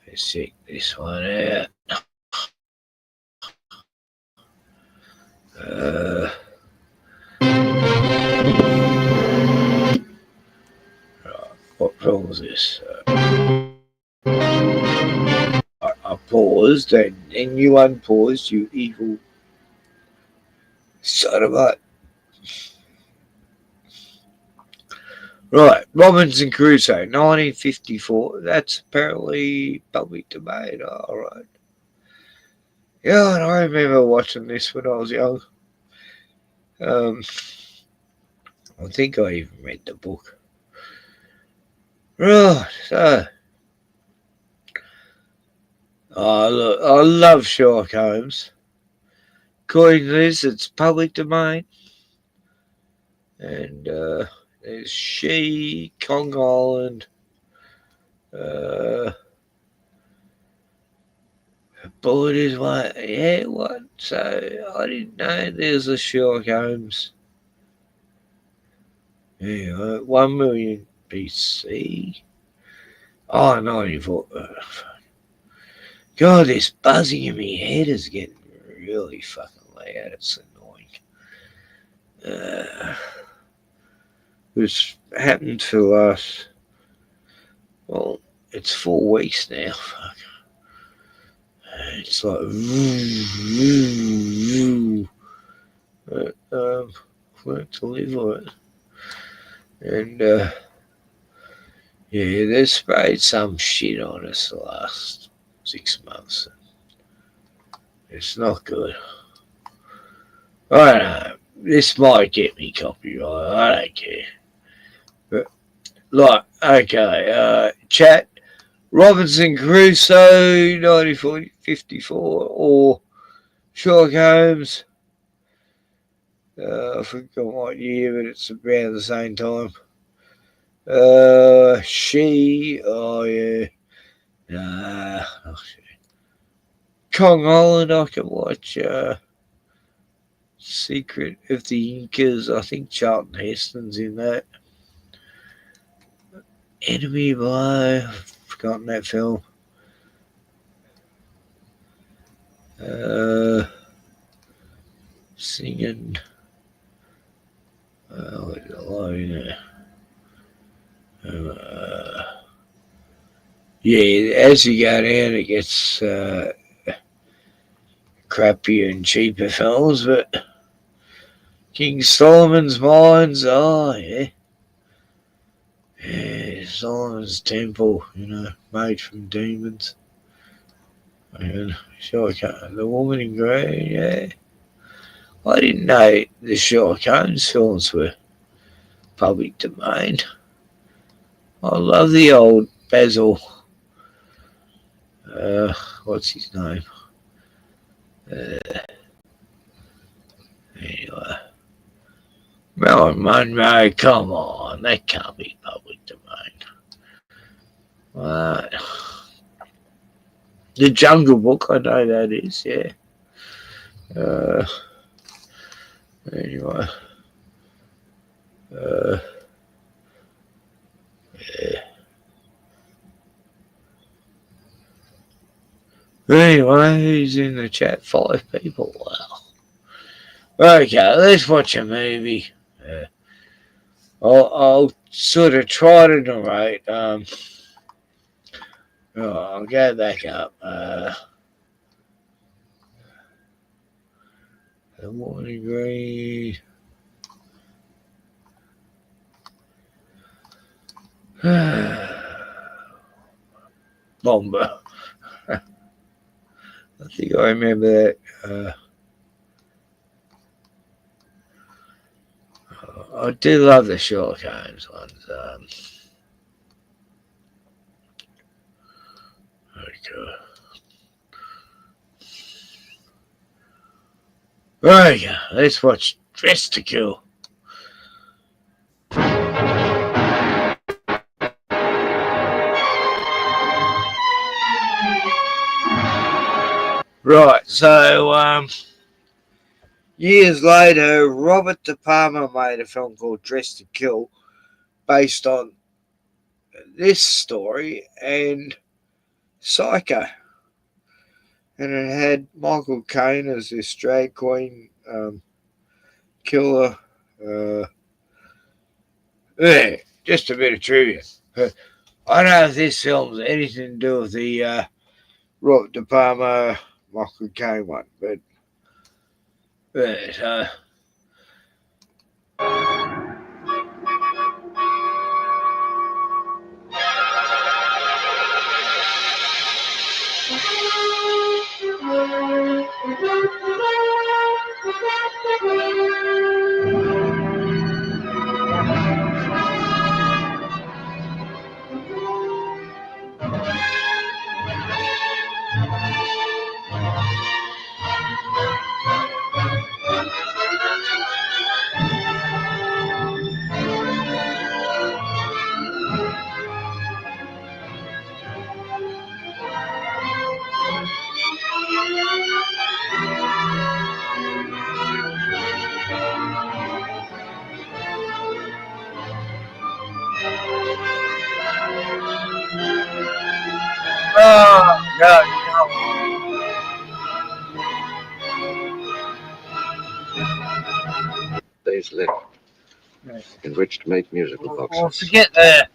Let's check this one out. What film is this? I paused and you unpaused, you evil son of a. Right, Robinson Crusoe, 1954. That's apparently public domain. All right. Yeah, and I remember watching this when I was young. I think I even read the book. Right, so. Look, I love Sherlock Holmes. According to this, it's public domain. And there's She, Kong Island, Bullet is one. Yeah, what? So I didn't know there's a Sherlock Holmes. Yeah, 1 million BC. Oh, 94. God, this buzzing in my head is getting really fucking loud. It's annoying. This happened for the last, well, it's 4 weeks now. Fuck. It's like, learn to live with it. And, yeah, they sprayed some shit on us the last 6 months. It's not good. I don't know. This might get me copyright. I don't care. But, like, okay, chat. Robinson Crusoe, 1954, or Sherlock Holmes. I forgot what year, but it's around the same time. She, oh yeah. Kong Island, I can watch Secret of the Incas. I think Charlton Heston's in that. Enemy Below, I've forgotten that film. Singing. Yeah, as you go down, it gets crappier and cheaper films, but King Solomon's Mines, oh yeah. Yeah, Solomon's Temple, made from demons. And Sherlock Holmes, The Woman in Grey, yeah. I didn't know the Sherlock Holmes films were public domain. I love the old Basil. What's his name? Anyway. Marilyn Monroe, come on, that can't be public domain. The Jungle Book, I know that is, yeah. Anyway. Yeah. Anyway, who's in the chat? 5 people. Wow. Okay, let's watch a movie. I'll sort of try to narrate. I'll go back up. The Morning Green. Bomber. I think I remember that. I do love the Sherlock Holmes ones. Right, let's watch Dress to Kill. Right, so years later, Robert De Palma made a film called Dress to Kill based on this story and Psycho. And it had Michael Caine as this drag queen killer. Yeah, just a bit of trivia. I don't know if this film's anything to do with the Robert De Palma, Michael Caine one, but yeah, oh, no. Days left in which to make musical boxes. Well, forget that.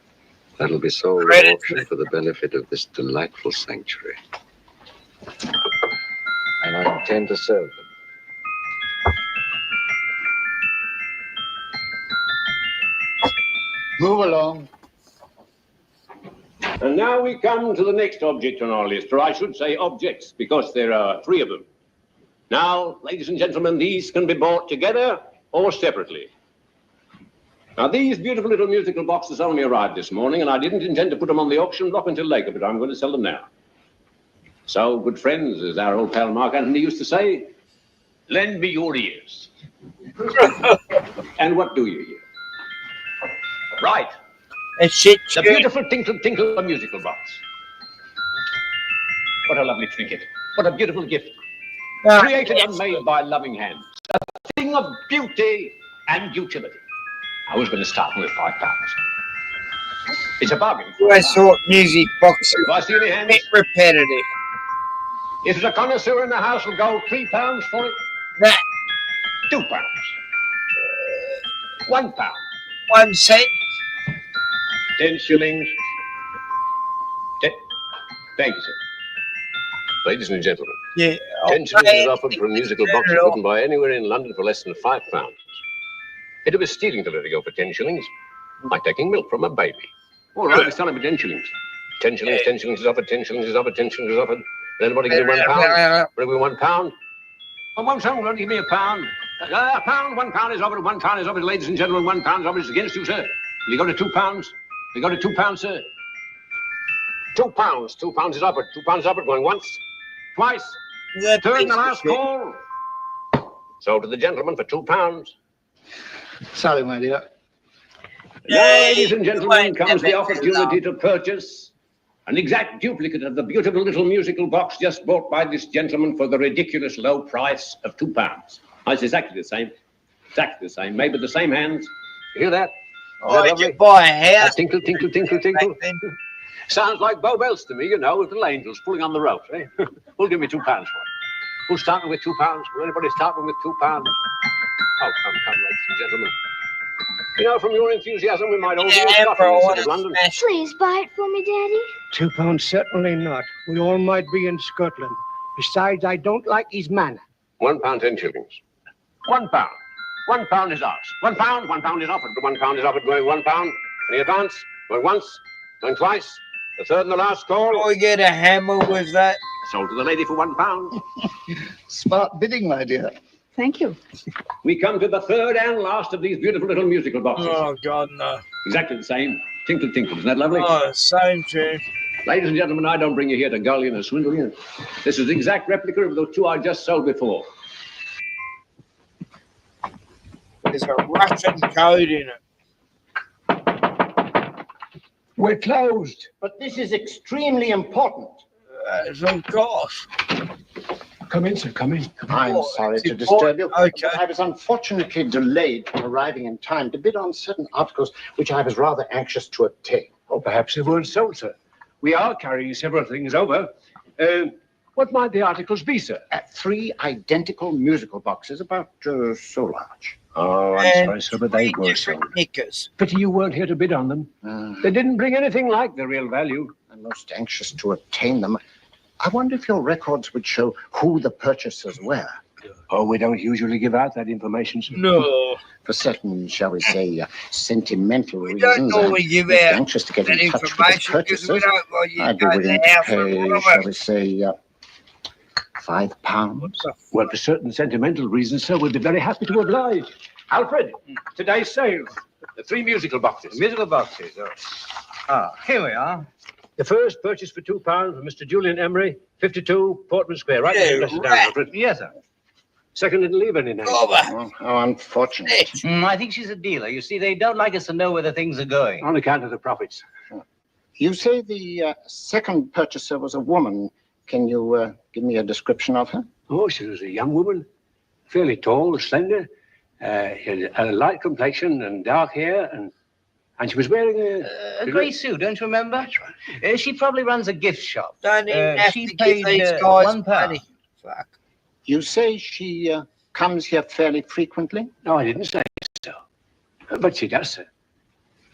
That'll be sold at auction for the benefit of this delightful sanctuary. And I intend to serve them. Move along. And now we come to the next object on our list, or I should say objects, because there are 3 of them. Now, ladies and gentlemen, these can be bought together or separately. Now, these beautiful little musical boxes only arrived this morning, and I didn't intend to put them on the auction block until later, but I'm going to sell them now. So, good friends, as our old pal Mark Antony used to say, lend me your ears. And what do you hear? Right. The beautiful tinkle tinkle of a musical box. What a lovely trinket. What a beautiful gift. Created and made by loving hands. A thing of beauty and utility. I was going to start with £5. It's a bargain. I thought music boxes Do I see any hands? a bit repetitive. If there's a connoisseur in the house, will go £3 for it. Nah. £2. £1. 1 cent. 10 shillings. Thank you, sir. Ladies and gentlemen, Yeah. 10 shillings is offered for a musical box you couldn't buy anywhere in London for less than £5. It'd be stealing to let it go for 10 shillings. Like taking milk from a baby. All right, we sell it for 10 shillings. 10 shillings, 10 shillings is offered, 10 shillings is offered, 10 shillings is offered. Then anybody give me £1? Will it be £1? I won't someone will give me £1. £1 is offered, £1 is offered, ladies and gentlemen, £1 is offered. It's against you, sir. Will you go to £2? Will you go to £2, sir? £2. £2 is offered. £2 is offered. Going once, twice, third and the last call. Sold to the gentleman for £2. Sorry, my dear. Now, ladies and gentlemen, comes the opportunity to purchase an exact duplicate of the beautiful little musical box just bought by this gentleman for the ridiculous low price of £2. It's exactly the same. Exactly the same. Made with the same hands. You hear that? Oh, did you buy a house? Tinkle, tinkle, tinkle, tinkle. Sounds like Bow Bells to me, you know, with little angels pulling on the ropes, eh? Who'll give me £2 for it? Who's starting with £2? Will anybody starting with £2? Oh, come, ladies and gentlemen. You know, from your enthusiasm, we might all be in Scotland instead of London. Please buy it for me, Daddy. £2, certainly not. We all might be in Scotland. Besides, I don't like his manner. £1, 10 shillings. £1. £1 is ours. £1 is offered. £1 is offered. Going £1. Any advance? Going once, going twice, the third and the last call. Can we get a hammer with that? Sold to the lady for £1. Smart bidding, my dear. Thank you. We come to the third and last of these beautiful little musical boxes. Oh, God, no. Exactly the same. Tinkle, tinkle. Isn't that lovely? Oh, same tune. Ladies and gentlemen, I don't bring you here to gull you and swindle you. This is the exact replica of those two I just sold before. There's a Russian code in it. We're closed. But this is extremely important. Of course. Come in, sir, come in. I'm sorry to disturb you. Okay. I was unfortunately delayed from arriving in time to bid on certain articles which I was rather anxious to obtain. Or perhaps they weren't sold, sir. We are carrying several things over. What might the articles be, sir? 3 identical musical boxes, about so large. Oh, I'm sorry, sir, but they were sold. Knickers. Pity you weren't here to bid on them. They didn't bring anything like the real value. I'm most anxious to obtain them. I wonder if your records would show who the purchasers were. Oh, we don't usually give out that information, sir. No. For certain, shall we say, sentimental We reasons. don't normally give I'm out anxious to get that in touch with the information because we purchasers. don't want you I'd to be go to willing the to house and pay, whatever. shall we say, £5. Well, for certain sentimental reasons, sir, we'd be very happy to oblige. Alfred, today's sales. The 3 musical boxes. Musical boxes. Oh. Ah, here we are. The first purchased for £2 from Mr. Julian Emery, 52 Portman Square. Right there, down, Alfred. Yes, sir. Second didn't leave any name. Oh, how unfortunate. I think she's a dealer. You see, they don't like us to know where the things are going. On account of the profits. You say the second purchaser was a woman. Can you give me a description of her? Oh, she was a young woman, fairly tall, slender, she had a light complexion and dark hair, and she was wearing A grey suit, don't you remember? That's right. She probably runs a gift shop. Don't even have she to paid give these guys £1. money. Fuck. You say she comes here fairly frequently? No, I didn't say so. But she does, sir.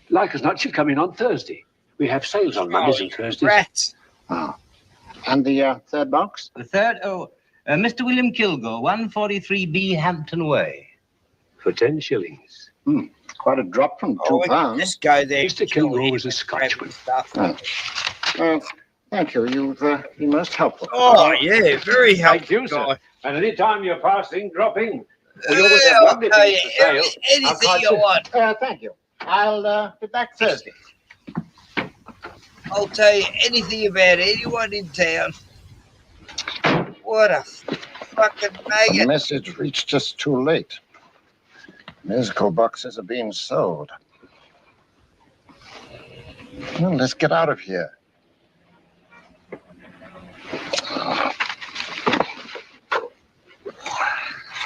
Like as not, she'll come in on Thursday. We have sales on Mondays and Thursdays. Rats. Ah. And the third box? The third, Mr. William Kilgore, 143B Hampton Way. For 10 shillings. Quite a drop from £2. Let's go there. Mr. Kilgore was a Scotchman. Thank you. You've been most helpful. Oh, yeah, very helpful. Thank you, sir. And any time you're passing, dropping. I'll tell you anything you want. Thank you. I'll be back Thursday. I'll tell you anything about anyone in town. What a fucking The maggot. message reached us too late. Musical boxes are being sold. Well, let's get out of here.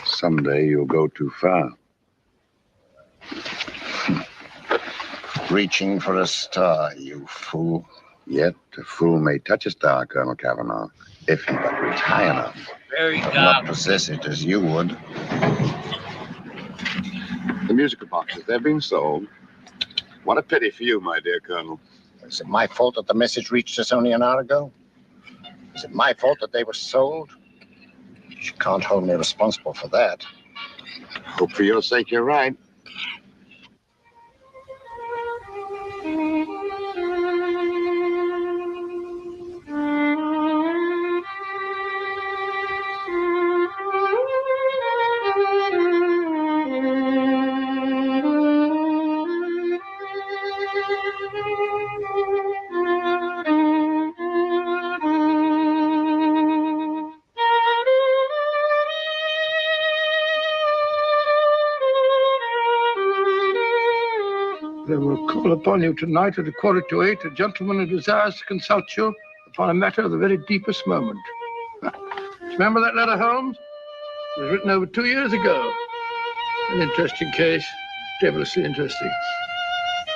Someday you'll go too far. Reaching for a star, you fool. Yet a fool may touch a star, Colonel Cavanaugh, if he but reach high enough. Very But dumb. not possess it as you would. The musical boxes, they've been sold. What a pity for you, my dear Colonel. Is it my fault that the message reached us only an hour ago? Is it my fault that they were sold? You can't hold me responsible for that. Hope for your sake you're right. They will call upon you tonight at 7:45, a gentleman who desires to consult you upon a matter of the very deepest moment. Remember that letter, Holmes? It was written over 2 years ago. An interesting case, devilishly interesting.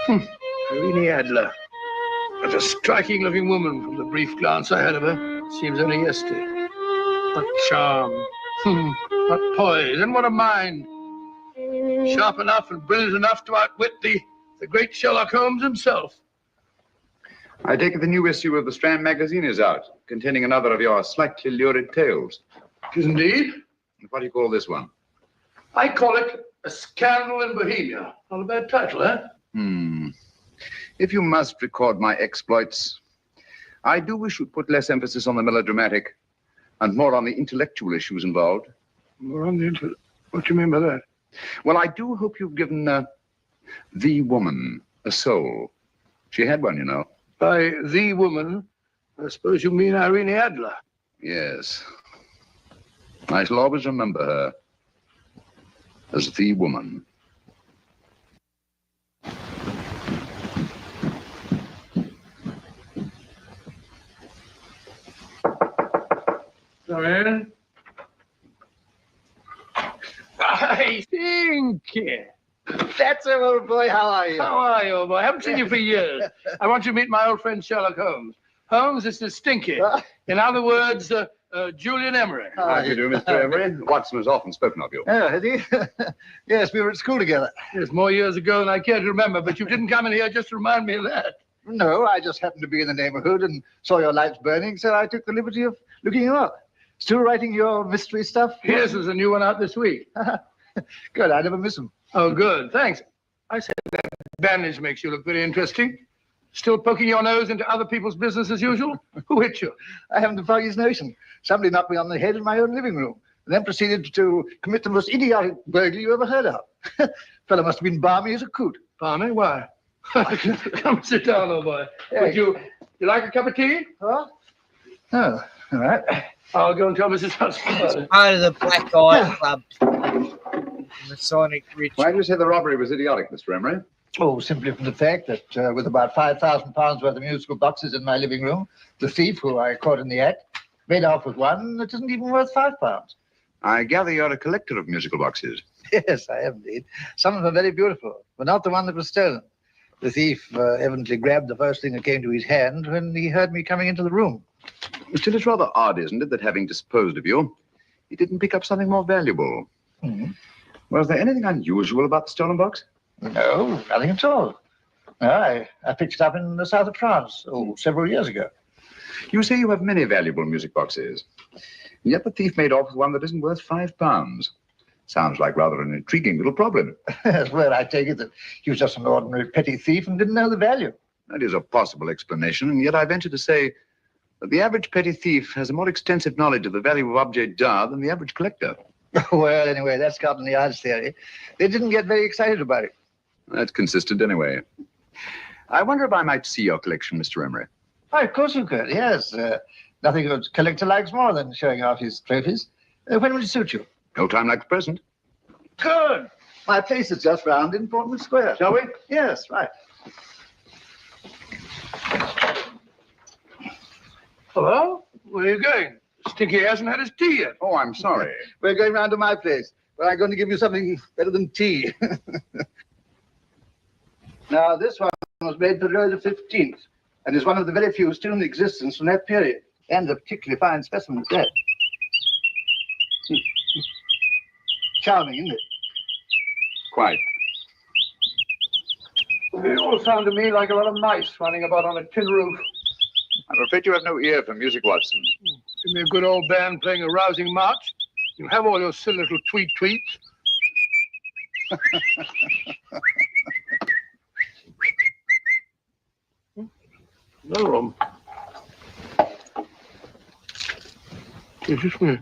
Irene Adler. What a striking-looking woman from the brief glance I had of her. Seems only yesterday. What charm. What poise, and what a mind. Sharp enough and brilliant enough to outwit the great Sherlock Holmes himself. I take it the new issue of the Strand magazine is out, containing another of your slightly lurid tales. It is indeed. What do you call this one? I call it A Scandal in Bohemia. Not a bad title, eh? If you must record my exploits, I do wish you'd put less emphasis on the melodramatic and more on the intellectual issues involved. More on the what do you mean by that? Well, I do hope you've given the woman a soul. She had one, you know. By the woman, I suppose you mean Irene Adler. Yes. I shall always remember her as the woman. Sorry. I think. That's him, old boy. How are you? How are you, old boy? I haven't seen you for years. I want you to meet my old friend Sherlock Holmes. Holmes, this is Stinky. In other words, Julian Emery. How do you do, Mr. Emery? Watson has often spoken of you. Oh, has he? Yes, we were at school together. Yes, more years ago than I care to remember, but you didn't come in here just to remind me of that. No, I just happened to be in the neighborhood and saw your lights burning, so I took the liberty of looking you up. Still writing your mystery stuff? Yes, there's a new one out this week. Good, I never miss them. Oh, good, thanks. I said that bandage makes you look very interesting. Still poking your nose into other people's business as usual? Who hit you? I haven't the foggiest notion. Somebody knocked me on the head in my own living room, and then proceeded to commit the most idiotic burglary you ever heard of. Fellow must have been balmy as a coot. Balmy? Why? Come sit down, old boy. Would you like a cup of tea? Huh? Oh, all right. I'll go and tell Mrs. Hudson. It's part of the Black Eye Club. Masonic ritual. Why do you say the robbery was idiotic, Mr. Emery? Oh, simply from the fact that with about £5,000 worth of musical boxes in my living room, the thief, who I caught in the act, made off with one that isn't even worth £5. I gather you're a collector of musical boxes. Yes, I am indeed. Some of them are very beautiful, but not the one that was stolen. The thief evidently grabbed the first thing that came to his hand when he heard me coming into the room. Still, it's rather odd, isn't it, that having disposed of you, he didn't pick up something more valuable. Mm-hmm. Was there anything unusual about the stolen box? No, nothing at all. I picked it up in the south of France, several years ago. You say you have many valuable music boxes, and yet the thief made off with one that isn't worth £5. Sounds like rather an intriguing little problem. Well, I take it that he was just an ordinary petty thief and didn't know the value. That is a possible explanation, and yet I venture to say that the average petty thief has a more extensive knowledge of the value of objet d'art than the average collector. Well, anyway, that's Scotland Yard's theory. They didn't get very excited about it. That's consistent anyway. I wonder if I might see your collection, Mr. Emery. Oh, of course you could, yes. Nothing a collector likes more than showing off his trophies. When would it suit you? No time like the present. Good. My place is just round in Portman Square. Shall we? Yes, right. Hello? Where are you going? Stinky hasn't had his tea yet. Oh, I'm sorry. We're going round to my place, where I'm going to give you something better than tea. Now, this one was made for Louis XV, and is one of the very few still in existence from that period, and a particularly fine specimen at that. Charming, isn't it? Quite. They all sound to me like a lot of mice running about on a tin roof. I'm afraid you have no ear for music, Watson. Give me a good old band playing a rousing march. You have all your silly little tweets. No room. It's just me.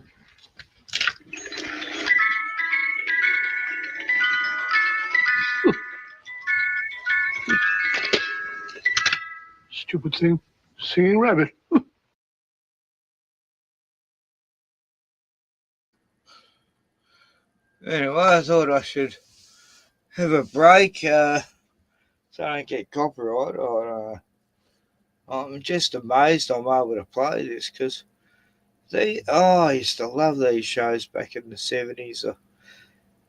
Stupid thing. Singing rabbit. Anyway, I thought I should have a break so I don't get copyright. I'm just amazed I'm able to play this because I used to love these shows back in the 70s. I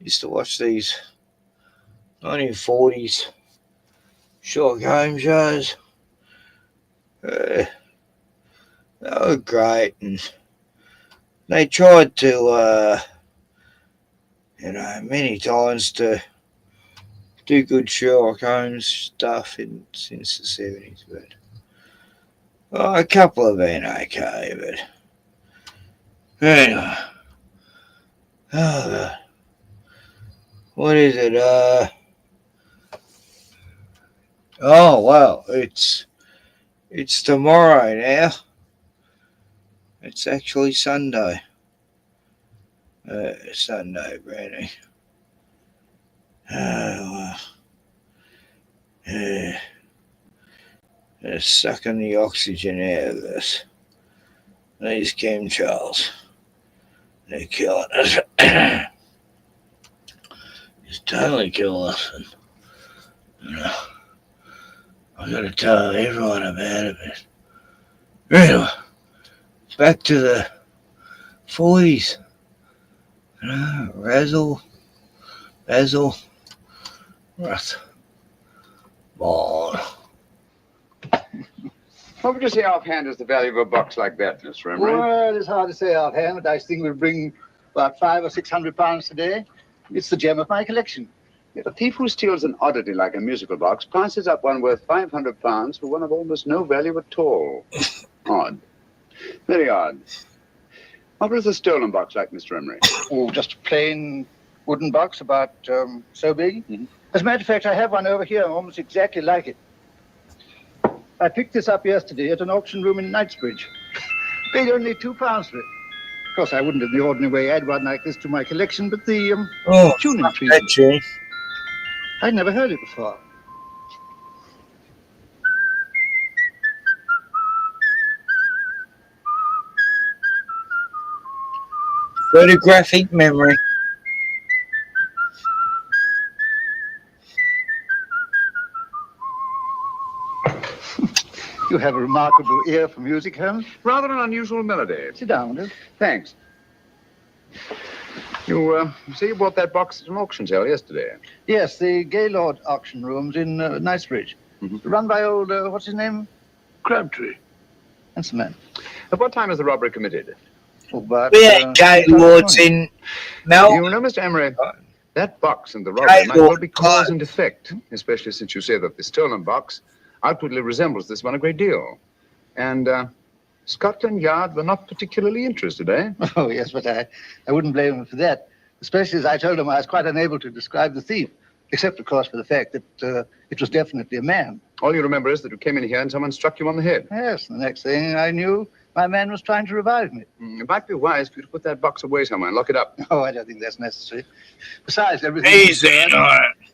used to watch these 1940s short game shows. They were great, and they tried to many times to do good Sherlock Holmes stuff since the 70s, but a couple have been okay, but anyway. What is it? Oh, well, it's tomorrow now. It's actually Sunday. Sunday, Brandy. Well, they're sucking the oxygen out of this. These chemtrails. They're killing us. It's totally killing us. And, you know, I gotta tell everyone about it. But anyway, back to the 40s. You know, Basil, Ruth, Ball. What would you say offhand is the value of a box like that, Mr. Emery? Well, it's hard to say offhand, but I think we'll bring about £500 or £600 today. It's the gem of my collection. If a thief who steals an oddity like a musical box passes up one worth £500 for one of almost no value at all. Odd. Very odd. What was a stolen box like, Mr. Emery? Oh, just a plain wooden box about so big. As a matter of fact, I have one over here almost exactly like it. I picked this up yesterday at an auction room in Knightsbridge. Paid only £2 for it. Of course, I wouldn't in the ordinary way add one like this to my collection, but the tune intrigued me. I'd never heard it before. Photographic memory. You have a remarkable ear for music, Holmes. Rather an unusual melody. Sit down, will you? Thanks. You say you bought that box at an auction sale yesterday? Yes, the Gaylord auction rooms in Knightsbridge. Run by old, what's his name? Crabtree. That's the man. At what time was the robbery committed? Oh, but, We had Gaylords in Melbourne. You know, Mr. Emery, that box and the robbery might well be cause and effect, especially since you say that the stolen box outwardly resembles this one a great deal. And Scotland Yard were not particularly interested, eh? Oh, yes, but I wouldn't blame him for that, especially as I told him I was quite unable to describe the thief, except, of course, for the fact that it was definitely a man. All you remember is that you came in here and someone struck you on the head. Yes, the next thing I knew, my man was trying to revive me. It might be wise for you to put that box away somewhere and lock it up. Oh, I don't think that's necessary. Besides, everything... Easy,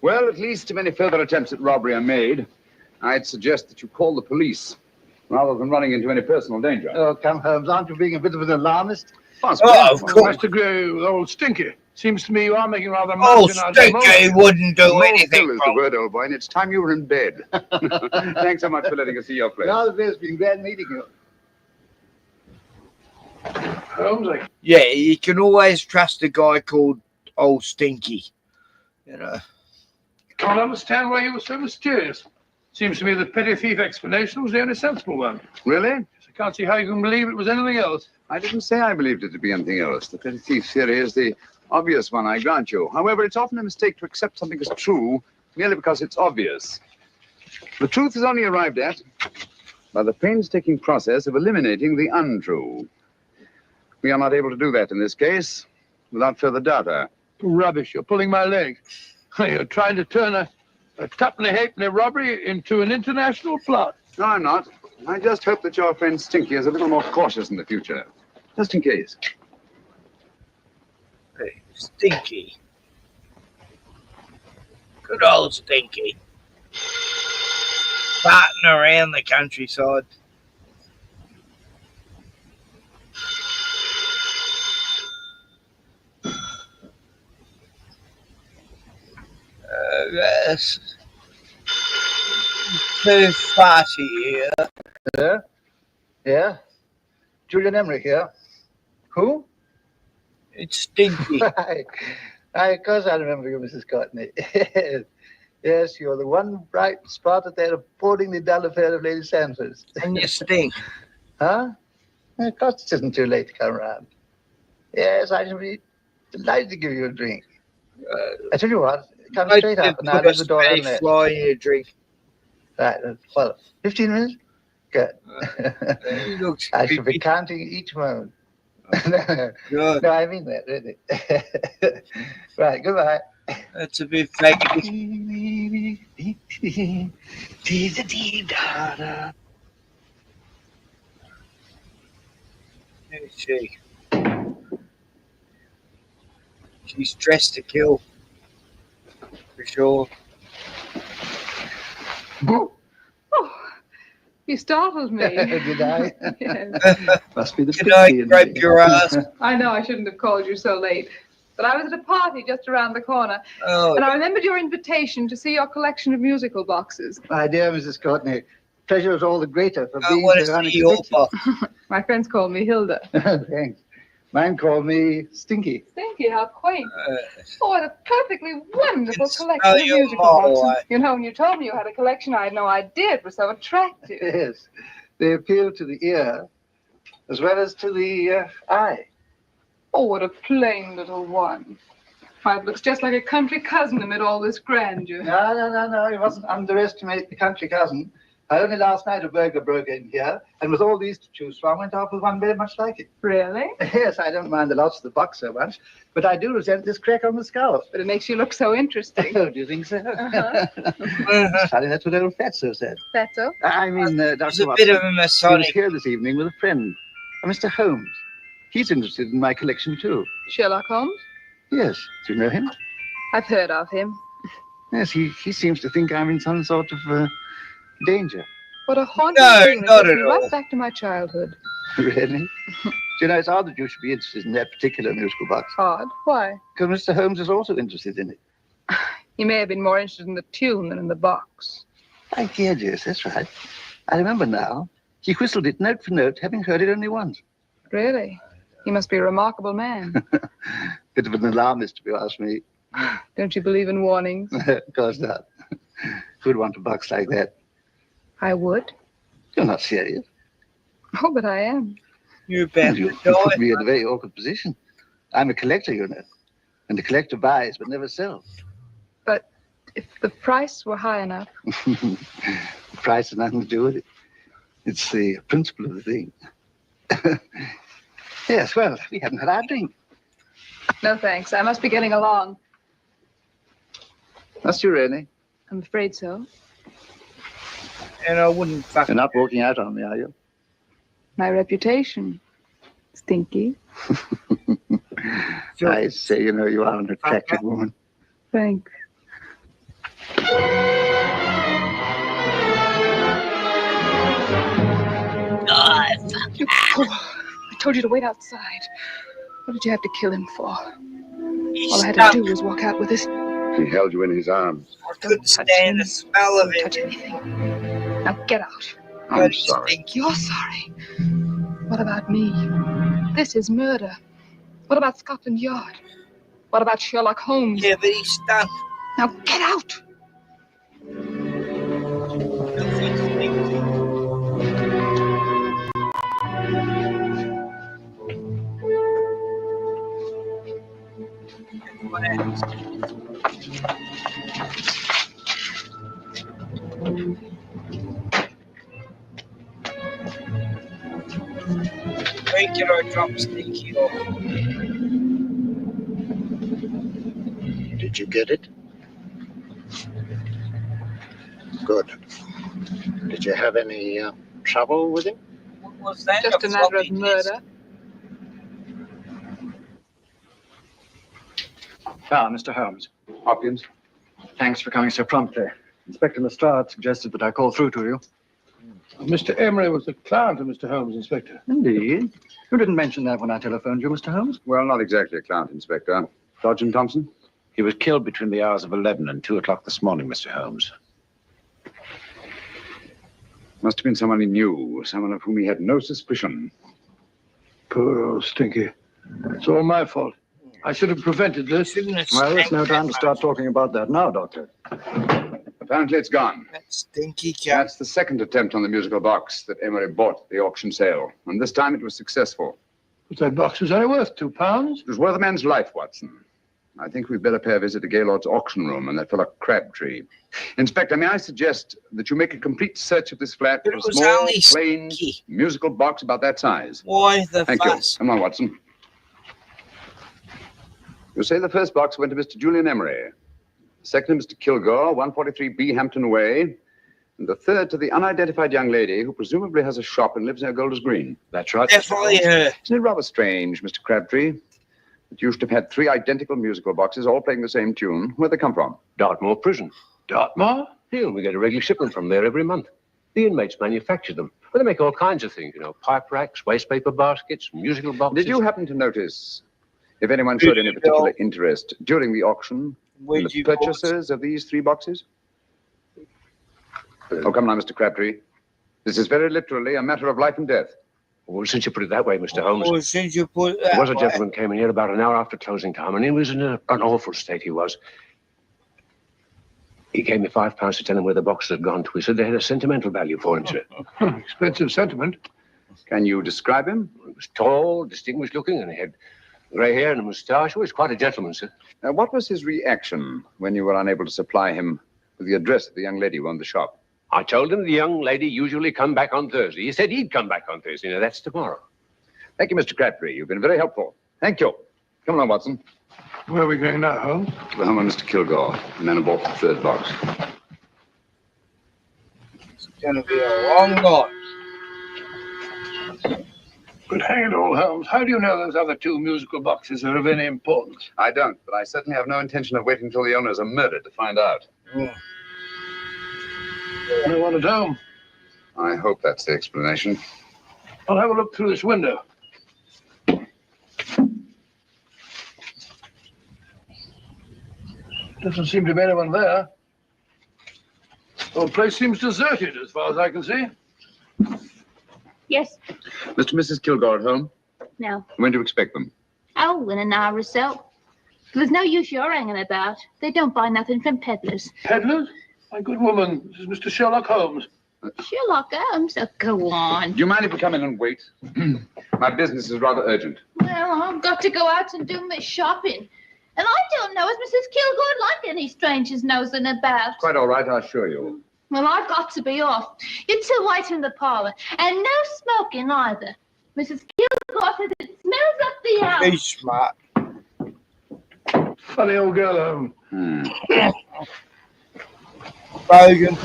Well, at least if any further attempts at robbery are made, I'd suggest that you call the police, rather than running into any personal danger. Oh, come, Holmes, aren't you being a bit of an alarmist? Possibly. Oh, of course. Must agree with old Stinky. Seems to me you are making rather Oh, marginalised Stinky wouldn't do anything Is the word, old boy, and it's time you were in bed. Thanks so much for letting us see your place. Well, it's been glad meeting you. Holmes, Yeah, you can always trust a guy called Old Stinky. You know. can't understand why you were so mysterious. Seems to me the petty thief explanation was the only sensible one. Really? I can't see how you can believe it was anything else. I didn't say I believed it to be anything else. The petty thief theory is the obvious one, I grant you. However, it's often a mistake to accept something as true merely because it's obvious. The truth is only arrived at by the painstaking process of eliminating the untrue. We are not able to do that in this case without further data. Rubbish, you're pulling my leg. You're trying to turn a tuppenny halfpenny robbery into an international plot. No, I'm not. I just hope that your friend Stinky is a little more cautious in the future. Just in case. Hey, Stinky. Good old Stinky. Farting around the countryside. Yes. So farty here. Yeah? Yeah? Julian Emery here. Who? It's Stinky. Of course I remember you, Mrs. Courtney. Yes, you're the one bright spot at that appallingly dull affair of Lady Sanford's. And you stink. Huh? Of course it isn't too late to come round. Yes, I shall be delighted to give you a drink. I tell you what, come straight up and I'll leave the door unlit. Fly in your drink. Right, well, 15 minutes? Good. He looks I shall be counting each moment. Good. No, I mean that, really. Right, goodbye. That's a bit faggot. Let's see. She's dressed to kill, for sure. You startled me. Did I? Yes. Must be the Can I grape your ass? I know I shouldn't have called you so late, but I was at a party just around the corner, Oh. and I remembered your invitation to see your collection of musical boxes. My dear Mrs. Courtney, pleasure is all the greater for being wanna so see your unexpected. My friends call me Hilda. Thanks. Mine call me Stinky. Thank you, how quaint. Oh, what a perfectly wonderful collection smell of your musical model, boxes. You know, when you told me you had a collection, I had no idea it was so attractive. Yes, they appeal to the ear as well as to the eye. Oh, what a plain little one. Why, it looks just like a country cousin amid all this grandeur. No, you mustn't underestimate the country cousin. Only last night a burglar broke in here, and with all these to choose from, went off with one very much like it. Really? Yes, I don't mind the loss of the box so much, but I do resent this crack on the skull. But it makes you look so interesting. Oh, do you think so? Uh-huh. Funny, that's what old Fatso said. Fatso? I mean, Dr. It's a Watson. bit of a Masonic. He was here this evening with a friend, Mr. Holmes. He's interested in my collection, too. Sherlock Holmes? Yes. Do you know him? I've heard of him. Yes, he seems to think I'm in some sort of danger. What a haunting No, tune. It not takes at me all. right back to my childhood. Really? Do you know, it's odd that you should be interested in that particular musical box. Odd? Why? Because Mr. Holmes is also interested in it. He may have been more interested in the tune than in the box. My dear, yes, that's right. I remember now. He whistled it note for note, having heard it only once. Really? He must be a remarkable man. Bit of an alarmist, if you ask me. Don't you believe in warnings? Of course not. Who'd want a box like that? I would. You're not serious. Oh, but I am. You're bad. You put me in a very awkward position. I'm a collector, you know. And the collector buys but never sells. But if the price were high enough. The price has nothing to do with it. It's the principle of the thing. Yes, well, we haven't had our drink. No, thanks. I must be getting along. Must you really? I'm afraid so. And I wouldn't fuck. You're not walking out on me, are you? My reputation. Stinky. I say, you know, you are an attractive woman. Thanks. You fool. I told you to wait outside. What did you have to kill him for? All I had to do was walk out with this. He held you in his arms. I couldn't stand the smell of it. Touch anything. Now get out. I'm sorry. You're sorry. What about me? This is murder. What about Scotland Yard? What about Sherlock Holmes? Yeah, but he's stuck. Now get out. Regular drop Stinky off. Did you get it? Good. Did you have any trouble with him? What was that? Just a matter of murder. Ah, Mr. Holmes. Hopkins. Thanks for coming so promptly. Inspector Lestrade suggested that I call through to you. Mr. Emery was the client of Mr. Holmes, Inspector. Indeed. You didn't mention that when I telephoned you, Mr. Holmes. Well, not exactly a client, Inspector. Sergeant Thompson? He was killed between the hours of 11 and 2 o'clock this morning, Mr. Holmes. Must have been someone he knew, someone of whom he had no suspicion. Poor old Stinky. It's all my fault. I should have prevented this. Well, there's no time to start talking about that now, Doctor. Apparently it's gone. That stinky cat. That's the second attempt on the musical box that Emery bought at the auction sale. And this time it was successful. But that box was only worth £2. It was worth a man's life, Watson. I think we'd better pay a visit to Gaylord's auction room and that fellow Crabtree. Inspector, may I suggest that you make a complete search of this flat for a was small, only plain, musical box about that size. Why the Thank fuss? you. Come on, Watson. You say the first box went to Mr. Julian Emery. Second, Mr. Kilgore, 143B Hampton Way. And the third to the unidentified young lady who presumably has a shop and lives near Golders Green. That's right. Definitely her. Isn't it rather strange, Mr. Crabtree, that you should have had 3 identical musical boxes all playing the same tune? Where'd they come from? Dartmoor Prison. Dartmoor? Yeah, we get a regular shipment from there every month. The inmates manufacture them. Well, they make all kinds of things, pipe racks, waste paper baskets, musical boxes. Did you happen to notice if anyone showed any particular interest during the auction in the purchasers of these 3 boxes? Oh, come now, Mr. Crabtree. This is very literally a matter of life and death. Well, since you put it that way, Mr. Holmes. Well, since you put it that There was a way. gentleman came in here about an hour after closing time, and he was in an awful state, he was. He gave me £5 to tell him where the boxes had gone to. He said they had a sentimental value for him, sir. Expensive sentiment. Can you describe him? He was tall, distinguished looking, and he had grey hair and a moustache. He was quite a gentleman, sir. What was his reaction when you were unable to supply him with the address of the young lady who owned the shop? I told him the young lady usually come back on Thursday. He said he'd come back on Thursday. Now, that's tomorrow. Thank you, Mr. Crabtree. You've been very helpful. Thank you. Come along, Watson. Where are we going now, Holmes? To the home of Mr. Kilgore, the man who bought the 3rd box. It's going to be a long night. But hang it all, Holmes, how do you know those other 2 musical boxes are of any importance? I don't, but I certainly have no intention of waiting until the owners are murdered to find out. No one at home. I hope that's the explanation. I'll have a look through this window. Doesn't seem to be anyone there. The whole place seems deserted as far as I can see. Yes. Mr. and Mrs. Kilgore at home? No. When do you expect them? Oh, in an hour or so. There's no use you're hanging about. They don't buy nothing from peddlers. Peddlers? My good woman, this is Mr. Sherlock Holmes. Sherlock Holmes? Oh, go on. Do you mind if we come in and wait? My business is rather urgent. Well, I've got to go out and do my shopping. And I don't know if Mrs. Kilgore like any strangers nosing about. Quite all right, I assure you. Well, I've got to be off. You two wait in the parlor. And no smoking either. Mrs. Kilgore says it smells up the house. Be smart. Funny old girl, Holmes. Bogan.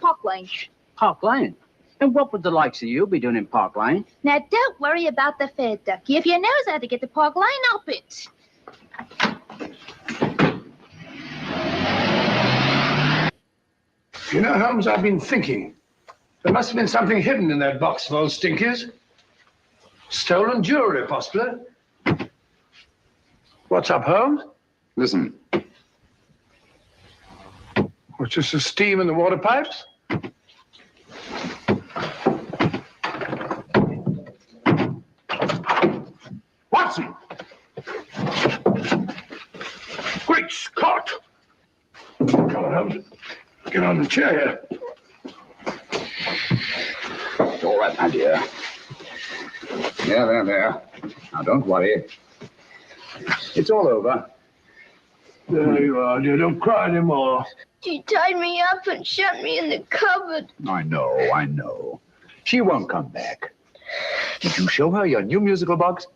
Park Lane. Park Lane? And what would the likes of you be doing in Park Lane? Now, don't worry about the fare, Ducky. If you knows how to get to Park Lane, up it. You know, Holmes, I've been thinking. There must have been something hidden in that box of old stinkers. Stolen jewelry, possibly. What's up, Holmes? Listen. What's just the steam in the water pipes? Watson! Great Scott! Come on, Holmes. Get on the chair here. All right, my dear. There. Now, don't worry. It's all over. There you are, dear. Don't cry anymore. She tied me up and shut me in the cupboard. I know. She won't come back. Did you show her your new musical box?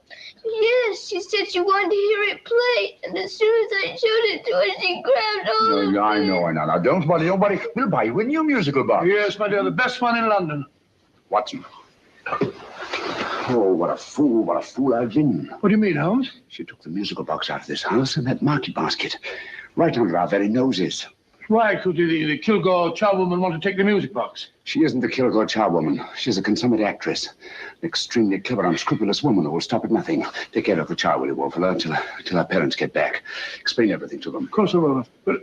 Yes, she said she wanted to hear it play, and as soon as I showed it to her, she grabbed all of it. I know. Now, don't worry. We'll buy you a new musical box. Yes, my dear, the best one in London. Watson. Oh, what a fool I've been. What do you mean, Holmes? She took the musical box out of this house in that market basket, right under our very noses. Why could the Kilgore charwoman want to take the music box? She isn't the Kilgore charwoman. She's a consummate actress. An extremely clever, unscrupulous woman who will stop at nothing. Take care of the child, will you, Wolfella, till her parents get back. Explain everything to them. Of course I will. But,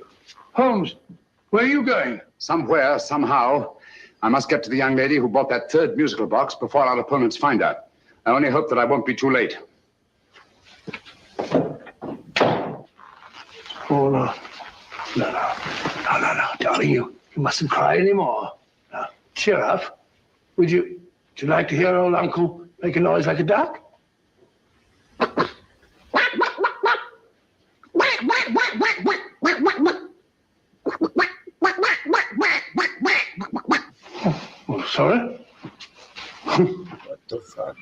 Holmes, where are you going? Somewhere, somehow, I must get to the young lady who bought that 3rd musical box before our opponents find her. I only hope that I won't be too late. Oh, no. No, darling, you mustn't cry anymore. Now, cheer up. Would you like to hear old Uncle make a noise like a duck? Sorry? What the fuck?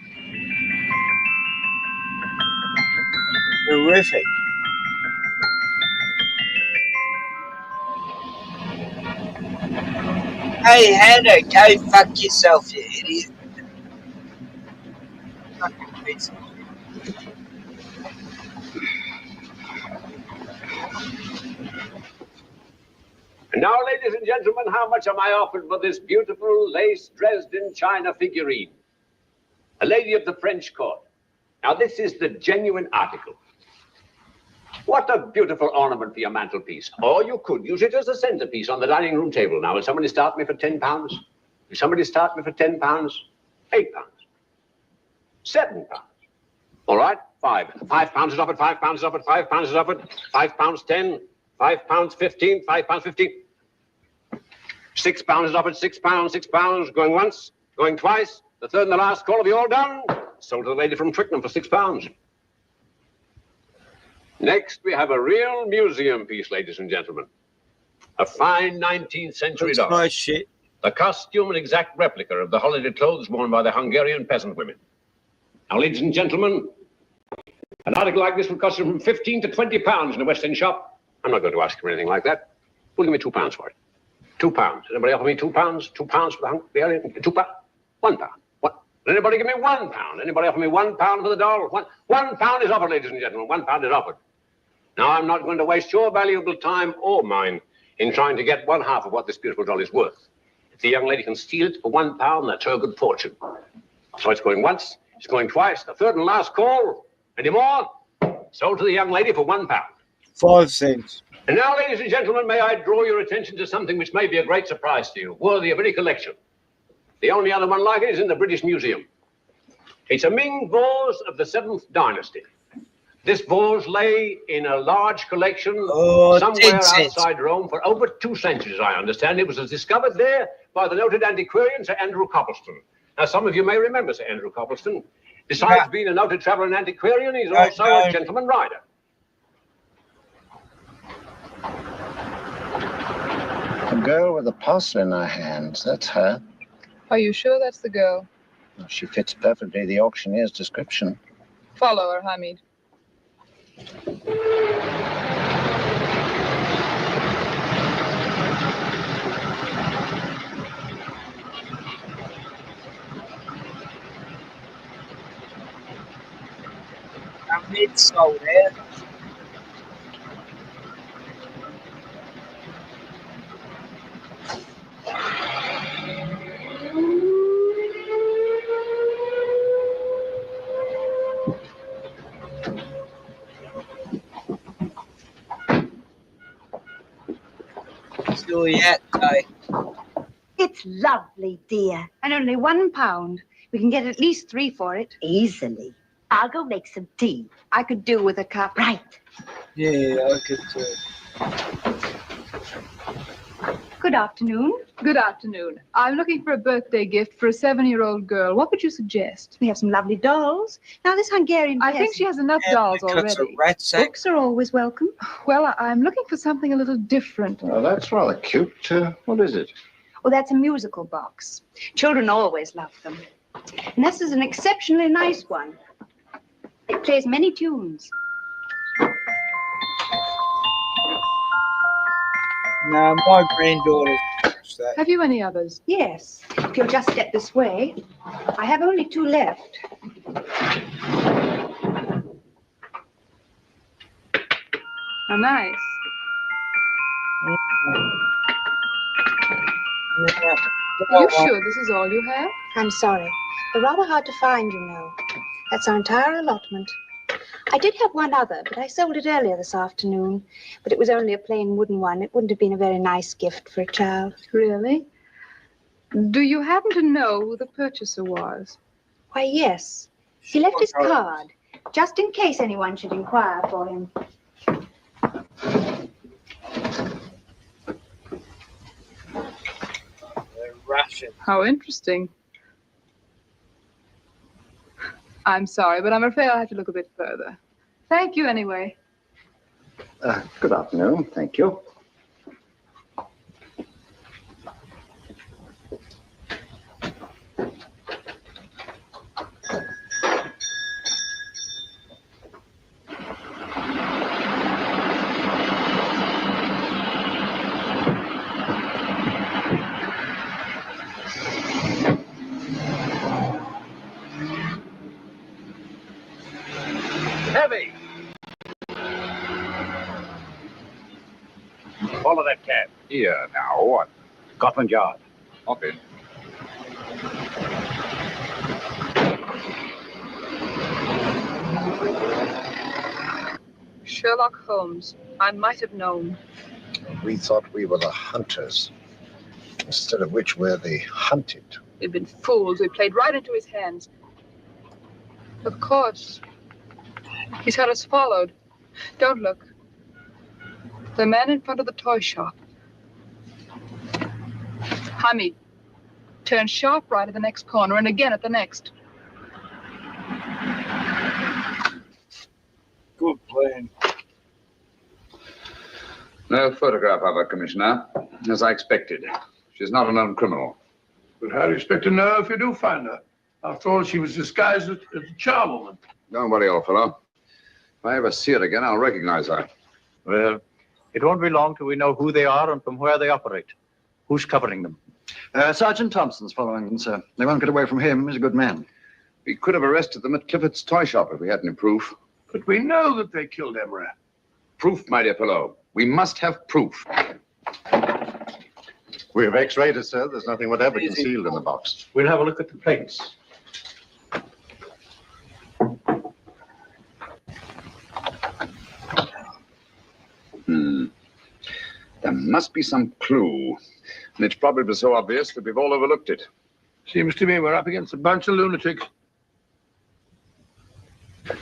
Terrific. Hey, Hannah, go fuck yourself, you idiot. Fucking piece of And now, ladies and gentlemen, how much am I offered for this beautiful lace Dresden china figurine? A lady of the French court. Now, this is the genuine article. What a beautiful ornament for your mantelpiece. Or you could use it as a centerpiece on the dining room table. Now, will somebody start me for £10? Will somebody start me for £10? £8? £7? All right, £5 is offered, £5 is offered, £5 is offered, £5, 10, £5, 15, £5, 15. £6 is offered, £6, £6, going once, going twice, the third and the last call. Have you all done? Sold to the lady from Twickenham for £6. Next, we have a real museum piece, ladies and gentlemen. A fine 19th century doll. nice shit. The costume an exact replica of the holiday clothes worn by the Hungarian peasant women. Now, ladies and gentlemen, an article like this would cost you from £15 to £20 in a West End shop. I'm not going to ask you for anything like that. Well, give me £2 for it. £2. Anybody offer me £2? £2 for the Hungarian? £2? £1. What? Anybody give me £1? Anybody offer me £1 for the doll? £1 is offered, ladies and gentlemen. £1 is offered. Now, I'm not going to waste your valuable time or mine in trying to get one half of what this beautiful doll is worth. If the young lady can steal it for £1, that's her good fortune. So it's going once, it's going twice, the third and last call. Any more? Sold to the young lady for £1. 5 cents. And now, ladies and gentlemen, may I draw your attention to something which may be a great surprise to you, worthy of any collection. The only other one like it is in the British Museum. It's a Ming vase of the 7th dynasty. This vase lay in a large collection somewhere outside Rome for over 2 centuries, I understand. It was discovered there by the noted antiquarian Sir Andrew Coppleston. Now, some of you may remember Sir Andrew Coppleston. Besides being a noted traveller and antiquarian, he's also a gentleman rider. A girl with a parcel in her hands, that's her. Are you sure that's the girl? Well, she fits perfectly the auctioneer's description. Follow her, Hamid. Hamid sold it. Still yet, It's lovely, dear. And only £1. We can get at least 3 for it. Easily. I'll go make some tea. I could do with a cup. Right. Yeah, I could too. Good afternoon. Good afternoon. I'm looking for a birthday gift for a 7-year-old girl. What would you suggest? We have some lovely dolls. Now, this Hungarian I think she has enough dolls already. Books are always welcome. Well, I'm looking for something a little different. Well, that's rather cute. What is it? Oh, that's a musical box. Children always love them. And this is an exceptionally nice one. It plays many tunes. No, my granddaughter's that. Have you any others? Yes. If you'll just step this way. I have only 2 left. Oh, nice. Are you sure this is all you have? I'm sorry. They're rather hard to find, you know. That's our entire allotment. I did have one other, but I sold it earlier this afternoon. But it was only a plain wooden one. It wouldn't have been a very nice gift for a child. Really? Do you happen to know who the purchaser was? Why, yes. He left his card, just in case anyone should inquire for him. Russian. How interesting. I'm sorry, but I'm afraid I'll have to look a bit further. Thank you anyway. Good afternoon. Thank you. heavy. Follow that cab. Here now, what? Scotland Yard. Hop in. Sherlock Holmes. I might have known. We thought we were the hunters, instead of which we're the hunted. We've been fools. We played right into his hands. Of course. He's had us followed. Don't look. The man in front of the toy shop. Hamid, turn sharp right at the next corner and again at the next. Good plan. No photograph of her, Commissioner. As I expected. She's not a known criminal. But how do you expect to know if you do find her? After all, she was disguised as a charwoman. Don't worry, old fellow. If I ever see her again, I'll recognize her. Well, it won't be long till we know who they are and from where they operate. Who's covering them? Sergeant Thompson's following them, sir. They won't get away from him. He's a good man. We could have arrested them at Clifford's toy shop if we had any proof. But we know that they killed Emery. Proof, my dear fellow. We must have proof. We have x-rayed it, sir. There's nothing whatever concealed in the box. We'll have a look at the plates. There must be some clue. And it's probably so obvious that we've all overlooked it. Seems to me we're up against a bunch of lunatics.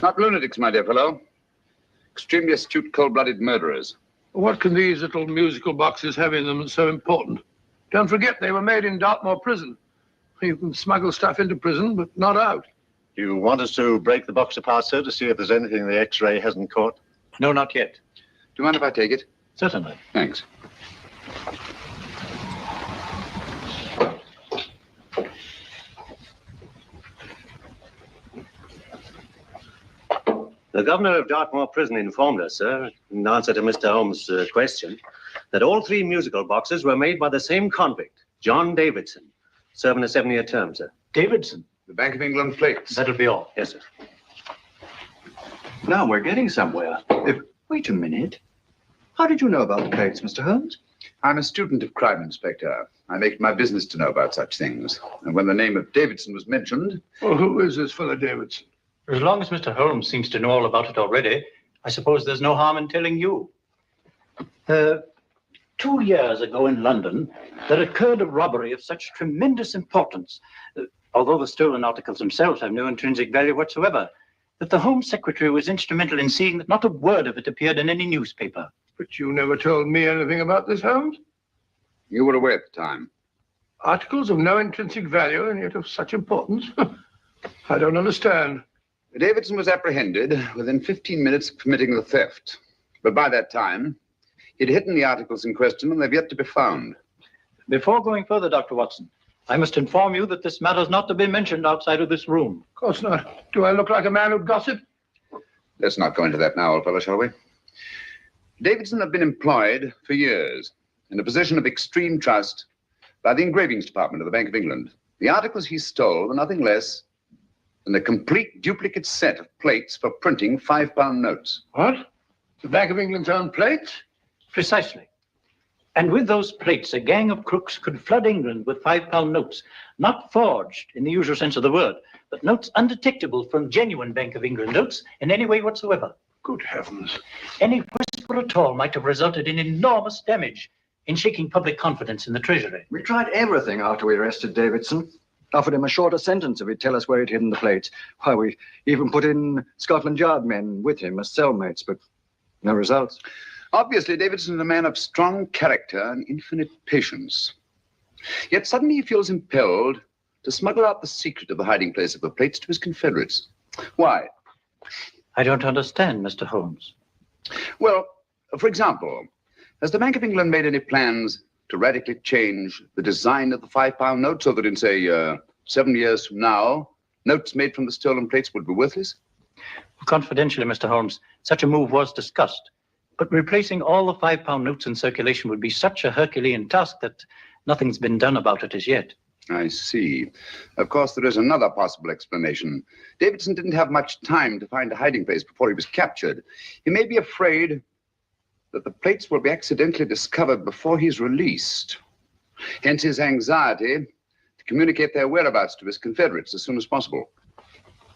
Not lunatics, my dear fellow. Extremely astute, cold-blooded murderers. What can these little musical boxes have in them that's so important? Don't forget, they were made in Dartmoor prison. You can smuggle stuff into prison, but not out. Do you want us to break the box apart, sir, to see if there's anything the x-ray hasn't caught? No, not yet. Do you mind if I take it? Certainly. Thanks. The governor of Dartmoor Prison informed us, sir, in answer to Mr. Holmes' question, that all 3 musical boxes were made by the same convict, John Davidson, serving a 7-year term, sir. Davidson? The Bank of England plates. That'll be all. Yes, sir. Now we're getting somewhere. Wait a minute. How did you know about the plates, Mr. Holmes? I'm a student of crime, Inspector. I make it my business to know about such things. And when the name of Davidson was mentioned... Well, who is this fellow Davidson? As long as Mr. Holmes seems to know all about it already, I suppose there's no harm in telling you. 2 years ago in London, there occurred a robbery of such tremendous importance, although the stolen articles themselves have no intrinsic value whatsoever, that the Home Secretary was instrumental in seeing that not a word of it appeared in any newspaper. But you never told me anything about this, Holmes. You were away at the time. Articles of no intrinsic value and yet of such importance? I don't understand. Davidson was apprehended within 15 minutes of committing the theft. But by that time, he'd hidden the articles in question and they've yet to be found. Before going further, Dr. Watson, I must inform you that this matter's not to be mentioned outside of this room. Of course not. Do I look like a man who'd gossip? Let's not go into that now, old fellow, shall we? Davidson had been employed for years in a position of extreme trust by the engravings department of the Bank of England. The articles he stole were nothing less than a complete duplicate set of plates for printing £5 notes. What? The Bank of England's own plates? Precisely. And with those plates, a gang of crooks could flood England with £5 notes, not forged in the usual sense of the word, but notes undetectable from genuine Bank of England notes in any way whatsoever. Good heavens. Any whisper at all might have resulted in enormous damage in shaking public confidence in the Treasury. We tried everything after we arrested Davidson. Offered him a shorter sentence if he'd tell us where he'd hidden the plates. Why, we even put in Scotland Yard men with him as cellmates, but no results. Obviously, Davidson is a man of strong character and infinite patience. Yet suddenly he feels impelled to smuggle out the secret of the hiding place of the plates to his confederates. Why? I don't understand, Mr. Holmes. Well, for example, has the Bank of England made any plans to radically change the design of the £5 note so that in, say, 7 years from now, notes made from the stolen plates would be worthless? Confidentially, Mr. Holmes, such a move was discussed. But replacing all the £5 notes in circulation would be such a Herculean task that nothing's been done about it as yet. I see. Of course, there is another possible explanation. Davidson didn't have much time to find a hiding place before he was captured. He may be afraid that the plates will be accidentally discovered before he's released. Hence his anxiety to communicate their whereabouts to his Confederates as soon as possible.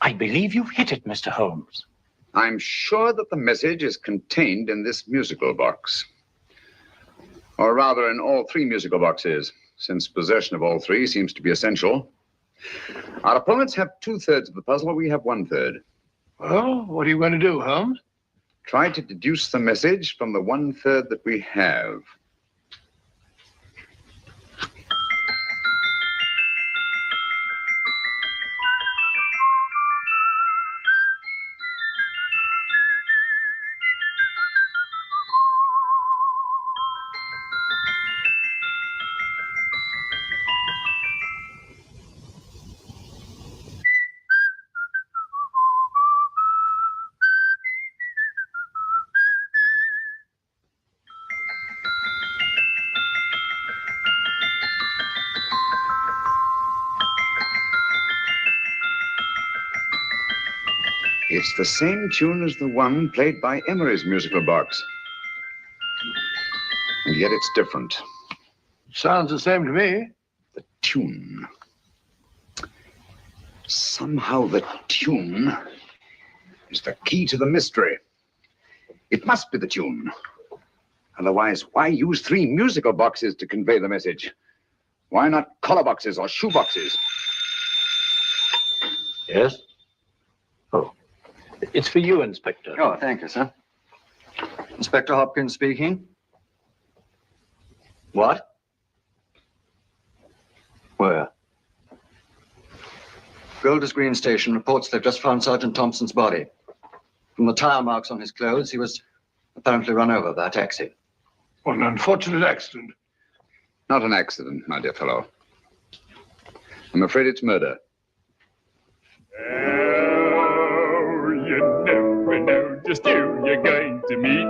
I believe you've hit it, Mr. Holmes. I'm sure that the message is contained in this musical box. Or rather, in all three musical boxes, since possession of all three seems to be essential. Our opponents have 2/3 of the puzzle, we have 1/3. Well, what are you going to do, Holmes? Try to deduce the message from the 1/3 that we have. It's the same tune as the one played by Emery's musical box. And yet it's different. Sounds the same to me. The tune. Somehow the tune is the key to the mystery. It must be the tune. Otherwise, why use 3 musical boxes to convey the message? Why not collar boxes or shoe boxes? Yes? Oh. It's for you, Inspector. Oh, thank you, sir. Inspector Hopkins speaking. What? Where? Golders Green Station reports they've just found Sergeant Thompson's body. From the tire marks on his clothes, he was apparently run over by a taxi. What an unfortunate accident. Not an accident, my dear fellow. I'm afraid it's murder. You never know just who you're going to meet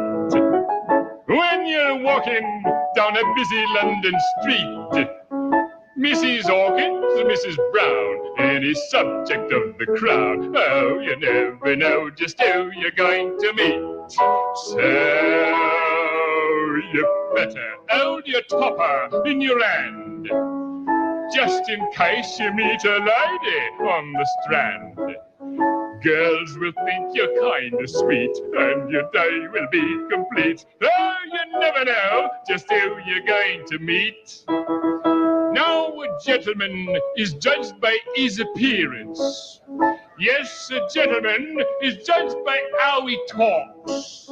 when you're walking down a busy London street. Mrs. Hawkins, Mrs. Brown, any subject of the crowd. Oh, you never know just who you're going to meet. So you better hold your topper in your hand, just in case you meet a lady on the Strand. Girls will think you're kind of sweet, and your day will be complete. Oh, you never know just who you're going to meet. Now a gentleman is judged by his appearance. Yes, a gentleman is judged by how he talks.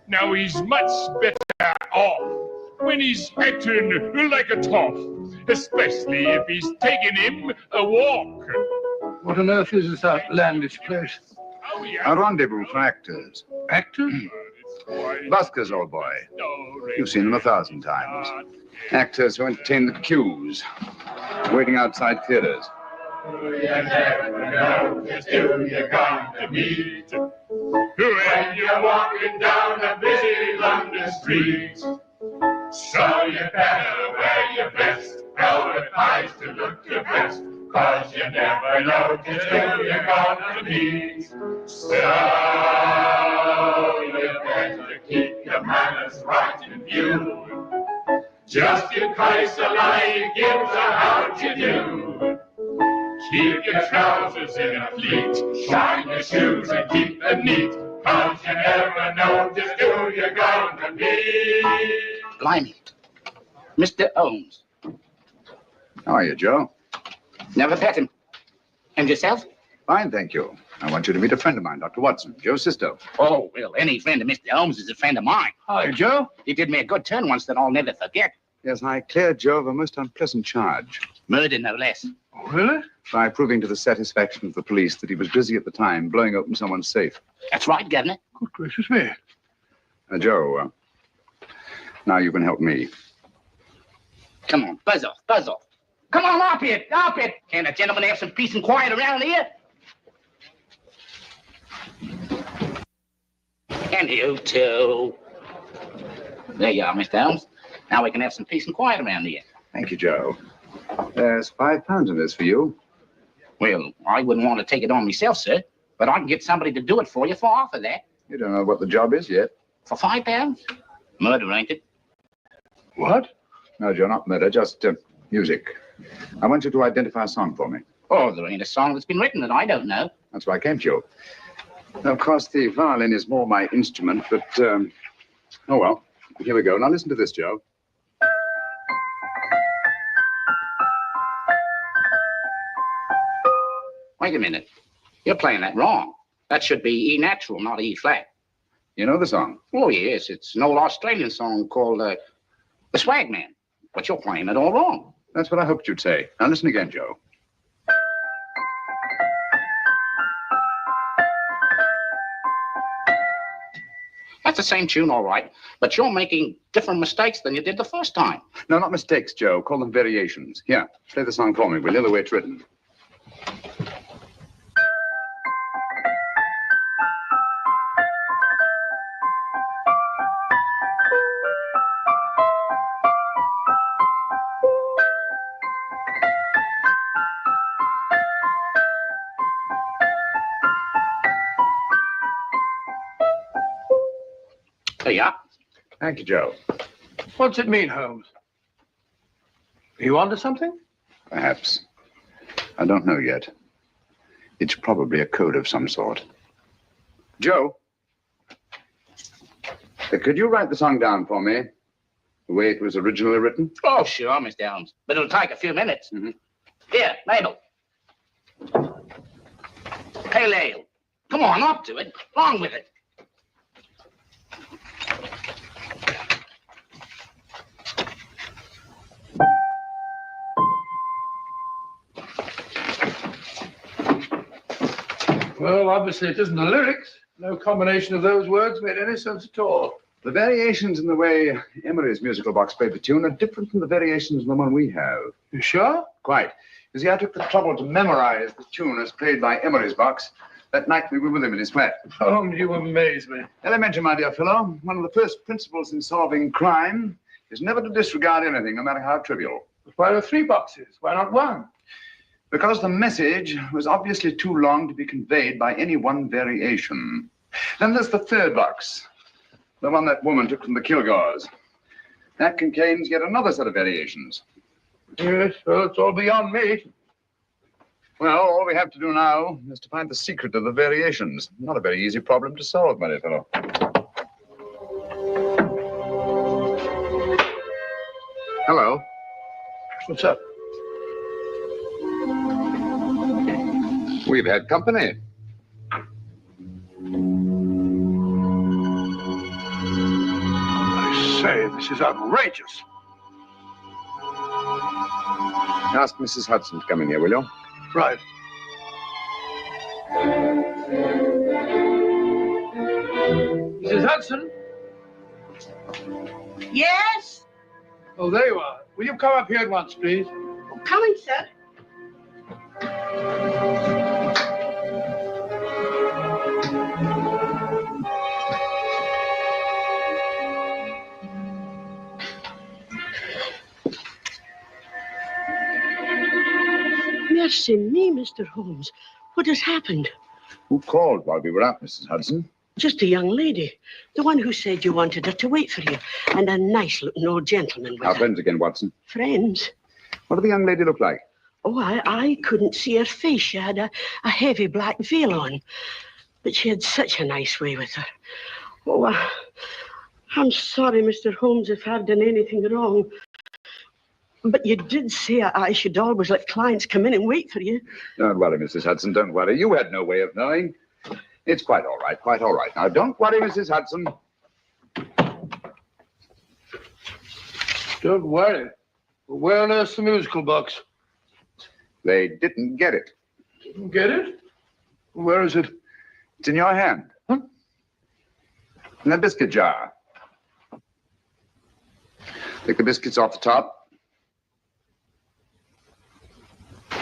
Now he's much better off when he's acting like a toff, especially if he's taking him a walk. What on earth is this outlandish place? A rendezvous for actors. Actors? Buskers, old boy. You've seen them 1,000 times. Actors who entertain the queues, waiting outside theaters. You never know just who you're going to meet when you're walking down a busy London street. So you better wear your best, advertise to look your best, 'cause you never know just who you're gonna meet. So you better keep your manners right in view, just in case a lady gives a how'd you do. Keep your trousers in a pleat, shine your shoes and keep them neat, 'cause you never know just who you're gonna meet. Blimey. Mr. Holmes. How are you, Joe? Never met him. And yourself? Fine, thank you. I want you to meet a friend of mine, Dr. Watson, Joe Sisto. Oh, well, any friend of Mr. Holmes is a friend of mine. Hi, Joe. He did me a good turn once that I'll never forget. Yes, I cleared Joe of a most unpleasant charge. Murder, no less. Oh, really? By proving to the satisfaction of the police that he was busy at the time blowing open someone's safe. That's right, Governor. Good gracious me. Joe, now you can help me. Come on, buzz off, buzz off. Come on, up it, up it. Can't a gentleman have some peace and quiet around here? And you too. There you are, Mr. Holmes. Now we can have some peace and quiet around here. Thank you, Joe. There's £5 in this for you. Well, I wouldn't want to take it on myself, sir, but I can get somebody to do it for you for half of that. You don't know what the job is yet. For £5? Murder, ain't it? What? No, Joe, not murder, just music. I want you to identify a song for me. Oh, there ain't a song that's been written that I don't know. That's why I came to you. Now, of course, the violin is more my instrument, but, oh well. Here we go. Now listen to this, Joe. Wait a minute. You're playing that wrong. That should be E natural, not E flat. You know the song? Oh, yes. It's an old Australian song called The Swag Man. But you're playing it all wrong. That's what I hoped you'd say. Now listen again, Joe. That's the same tune, all right. But you're making different mistakes than you did the first time. No, not mistakes, Joe. Call them variations. Here, play the song for me, will you? The way it's written. There you are. Thank you, Joe. What's it mean, Holmes? Are you onto something? Perhaps. I don't know yet. It's probably a code of some sort. Joe, could you write the song down for me? The way it was originally written? Oh, sure, Mr. Holmes. But it'll take a few minutes. Mm-hmm. Here, Mabel. Pale ale. Come on, up to it. Along with it. Well, obviously it isn't the lyrics. No combination of those words made any sense at all. The variations in the way Emery's musical box played the tune are different from the variations in the one we have. You sure? Quite. You see, I took the trouble to memorize the tune as played by Emery's box that night we were with him in his flat. Holmes, you amaze me. Elementary, my dear fellow. One of the first principles in solving crime is never to disregard anything, no matter how trivial. Why are 3 boxes? Why not 1? Because the message was obviously too long to be conveyed by any one variation. Then there's the 3rd box, the one that woman took from the Kilgores. That contains yet another set of variations. Yes, well, it's all beyond me. Well, all we have to do now is to find the secret of the variations. Not a very easy problem to solve, my dear fellow. Hello. What's up? We've had company. I say, this is outrageous. Ask Mrs. Hudson to come in here, will you? Right. Mrs. Hudson? Yes? Oh, there you are. Will you come up here at once, please? Coming, sir. Mercy me, Mr. Holmes. What has happened? Who called while we were out, Mrs. Hudson? Just a young lady. The one who said you wanted her to wait for you. And a nice-looking old gentleman with Our her. friends again, Watson. Friends? What did the young lady look like? Oh, I couldn't see her face. She had a heavy black veil on. But she had such a nice way with her. Oh, I'm sorry, Mr. Holmes, if I've done anything wrong. But you did say I should always let clients come in and wait for you. Don't worry, Mrs. Hudson, don't worry. You had no way of knowing. It's quite all right, quite all right. Now, don't worry, Mrs. Hudson. Don't worry. Where on earth's the musical box? They didn't get it. Didn't get it? Where is it? It's in your hand. Huh? In that biscuit jar. Take the biscuits off the top.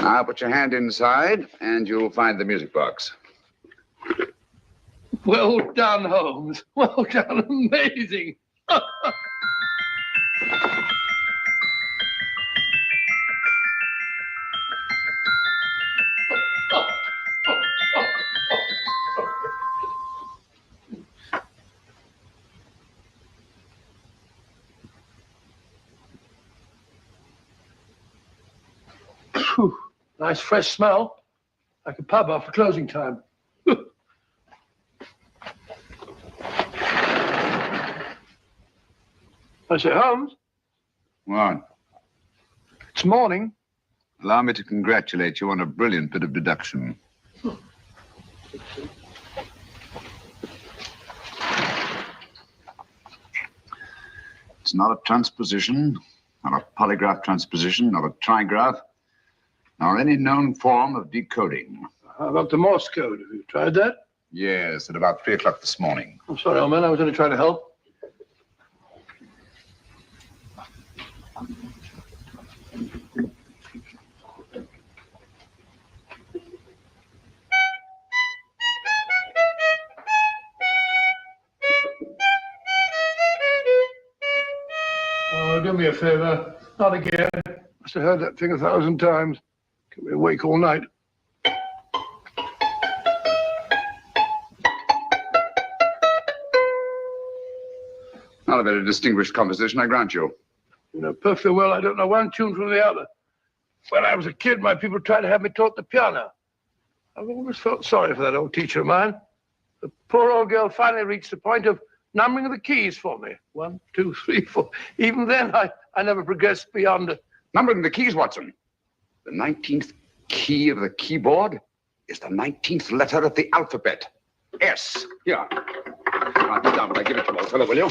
Now put your hand inside, and you'll find the music box. Well done, Holmes. Well done. Amazing. Whew, nice fresh smell. Like a pub after closing time. I say, Holmes, What? it's morning. Allow me to congratulate you on a brilliant bit of deduction. It's not a transposition, not a polygraph transposition, not a trigraph, nor any known form of decoding. How about the Morse code? Have you tried that? Yes, at about 3 o'clock this morning. I'm sorry, old man. I was only trying to help. Oh, do me a favor. Not again. Must have heard that thing 1,000 times. Kept me awake all night. Not a very distinguished composition, I grant you. You know perfectly well I don't know one tune from the other. When I was a kid, my people tried to have me taught the piano. I've always felt sorry for that old teacher of mine. The poor old girl finally reached the point of numbering the keys for me. 1, 2, 3, 4. Even then, I never progressed beyond... Numbering the keys, Watson. The 19th key of the keyboard is the 19th letter of the alphabet. S. Here. Write it down when I give it to you, old fellow, will you?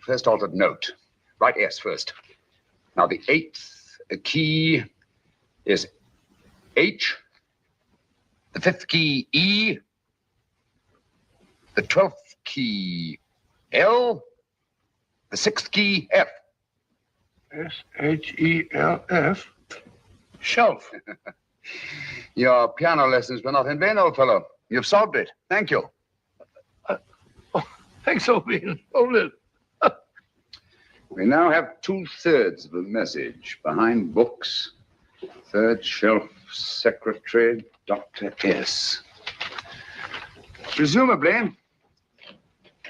First altered note. Write S first. Now, the 8th key is H. The 5th key, E. The 12th key, L. The 6th key, F. S-H-E-L-F. Shelf. Your piano lessons were not in vain, old fellow. You've solved it. Thank you. Thanks, old bean. Hold it. We now have 2/3 of the message. Behind books, third shelf, secretary, Dr. S. Presumably,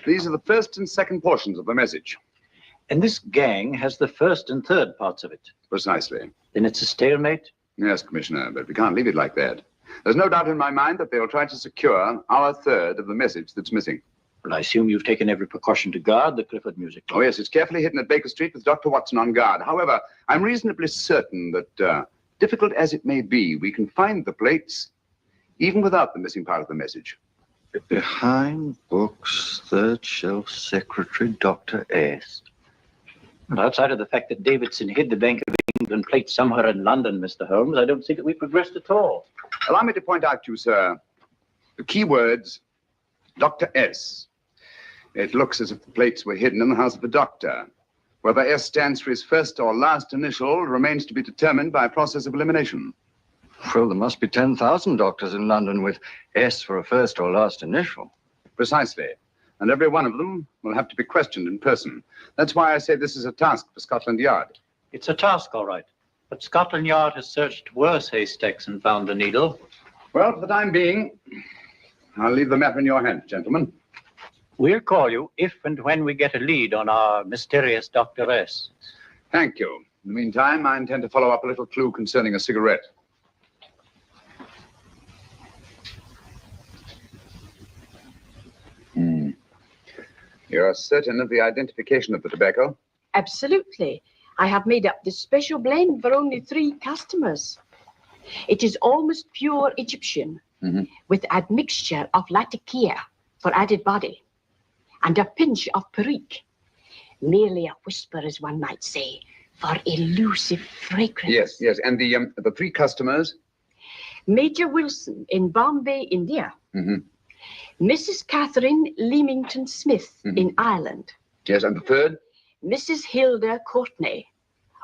these are the first and second portions of the message. And this gang has the first and third parts of it. Precisely. Then it's a stalemate? Yes, Commissioner, but we can't leave it like that. There's no doubt in my mind that they'll try to secure our third of the message that's missing. Well, I assume you've taken every precaution to guard the Clifford music. Oh, yes, it's carefully hidden at Baker Street with Dr. Watson on guard. However, I'm reasonably certain that, difficult as it may be, we can find the plates even without the missing part of the message. Behind books, third shelf, secretary, Dr. S. Well, outside of the fact that Davidson hid the Bank of England plate somewhere in London, Mr. Holmes, I don't think that we progressed at all. Allow me to point out to you, sir, the key words, Dr. S. It looks as if the plates were hidden in the house of the doctor. Whether S stands for his first or last initial remains to be determined by a process of elimination. Well, there must be 10,000 doctors in London with S for a first or last initial. Precisely. And every one of them will have to be questioned in person. That's why I say this is a task for Scotland Yard. It's a task, all right. But Scotland Yard has searched worse haystacks and found the needle. Well, for the time being, I'll leave the matter in your hands, gentlemen. We'll call you if and when we get a lead on our mysterious Dr. S. Thank you. In the meantime, I intend to follow up a little clue concerning a cigarette. You're certain of the identification of the tobacco? Absolutely. I have made up this special blend for only 3 customers. It is almost pure Egyptian, with admixture of latakia for added body, and a pinch of perique. Merely a whisper, as one might say, for elusive fragrance. Yes. And the 3 customers? Major Wilson in Bombay, India. Mrs. Catherine Leamington Smith in Ireland. Yes, and the third? Mrs. Hilda Courtney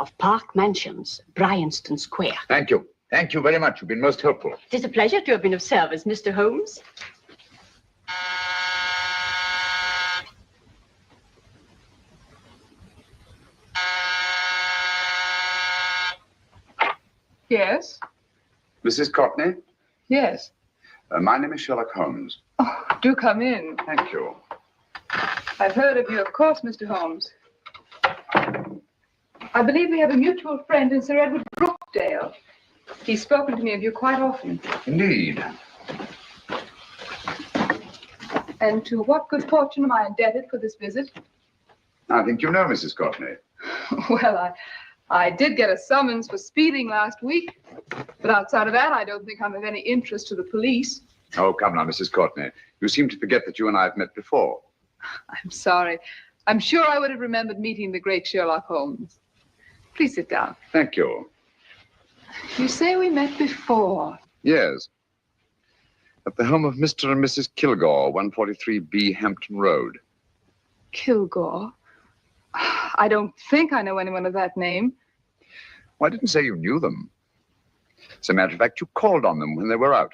of Park Mansions, Bryanston Square. Thank you. Thank you very much. You've been most helpful. It is a pleasure to have been of service, Mr. Holmes. Yes? Mrs. Courtney? Yes. My name is Sherlock Holmes. Oh, do come in. Thank you. I've heard of you, of course, Mr. Holmes. I believe we have a mutual friend in Sir Edward Brooke. Stockdale. He's spoken to me of you quite often. Indeed. And to what good fortune am I indebted for this visit? I think you know Mrs. Courtney. Well, I did get a summons for speeding last week, but outside of that, I don't think I'm of any interest to the police. Oh, come now, Mrs. Courtney. You seem to forget that you and I have met before. I'm sorry. I'm sure I would have remembered meeting the great Sherlock Holmes. Please sit down. Thank you. You say we met before. Yes. At the home of Mr. and Mrs. Kilgore, 143B Hampton Road. Kilgore? I don't think I know anyone of that name. Well, I didn't say you knew them. As a matter of fact, you called on them when they were out.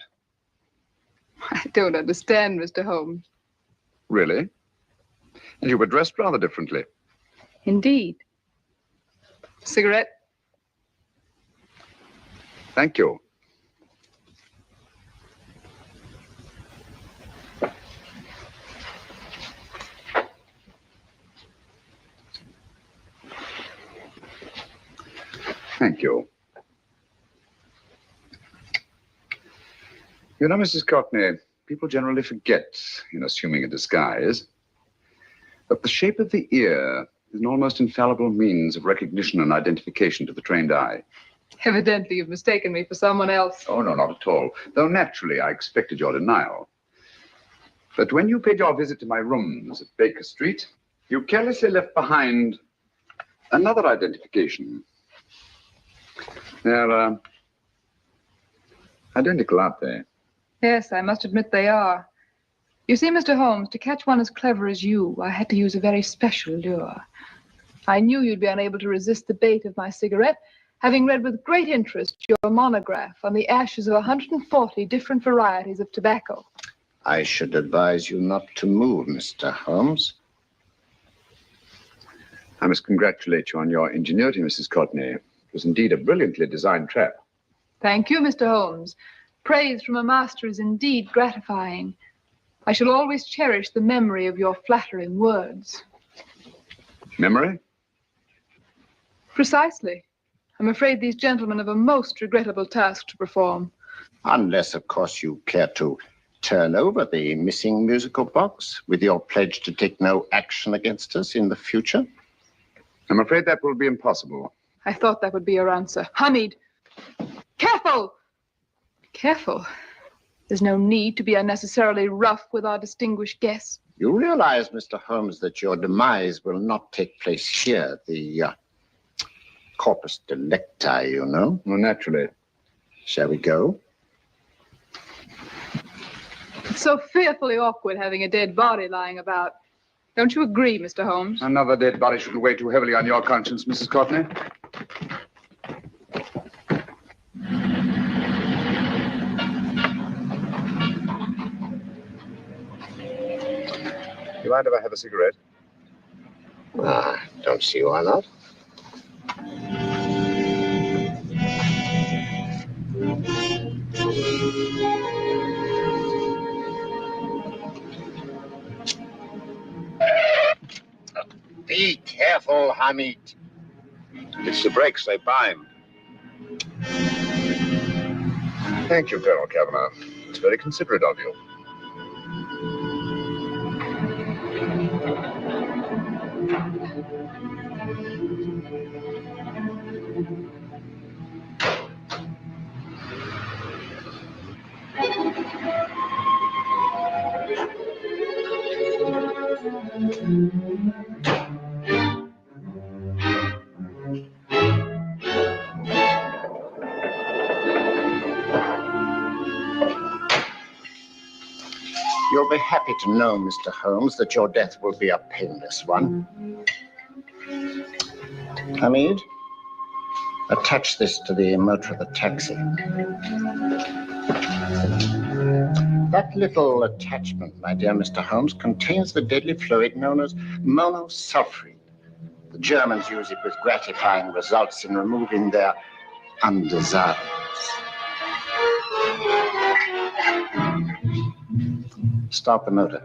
I don't understand, Mr. Holmes. Really? And you were dressed rather differently. Indeed. Cigarette? Thank you. Thank you. You know, Mrs. Courtney, people generally forget, in assuming a disguise, that the shape of the ear is an almost infallible means of recognition and identification to the trained eye. Evidently, you've mistaken me for someone else. Oh, no, not at all. Though naturally, I expected your denial. But when you paid your visit to my rooms at Baker Street, you carelessly left behind another identification. They're identical, aren't they? Yes, I must admit they are. You see, Mr. Holmes, to catch one as clever as you, I had to use a very special lure. I knew you'd be unable to resist the bait of my cigarette, having read with great interest your monograph on the ashes of 140 different varieties of tobacco. I should advise you not to move, Mr. Holmes. I must congratulate you on your ingenuity, Mrs. Courtney. It was indeed a brilliantly designed trap. Thank you, Mr. Holmes. Praise from a master is indeed gratifying. I shall always cherish the memory of your flattering words. Memory? Precisely. I'm afraid these gentlemen have a most regrettable task to perform. Unless, of course, you care to turn over the missing musical box with your pledge to take no action against us in the future. I'm afraid that will be impossible. I thought that would be your answer. Hamid! Careful! Careful. There's no need to be unnecessarily rough with our distinguished guests. You realize, Mr. Holmes, that your demise will not take place here. The corpus delicti, you know. Well, naturally. Shall we go? It's so fearfully awkward having a dead body lying about. Don't you agree, Mr. Holmes? Another dead body shouldn't weigh too heavily on your conscience, Mrs. Courtney. You mind if I have a cigarette? Don't see why not. Be careful, Hamid. It's the brakes, they bind. Thank you, Colonel Kavanagh. It's very considerate of you. You'll be happy to know, Mr. Holmes, that your death will be a painless one. Hamid, attach this to the motor of the taxi. That little attachment, my dear Mr. Holmes, contains the deadly fluid known as monosulfide. The Germans use it with gratifying results in removing their undesirables. Start the motor.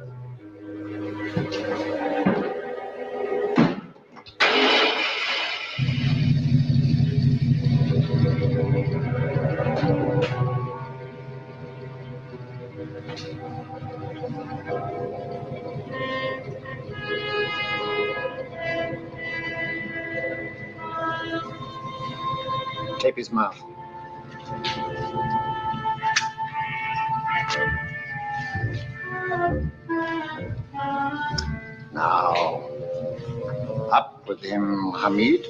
Tape his mouth. Now, up with him, Hamid.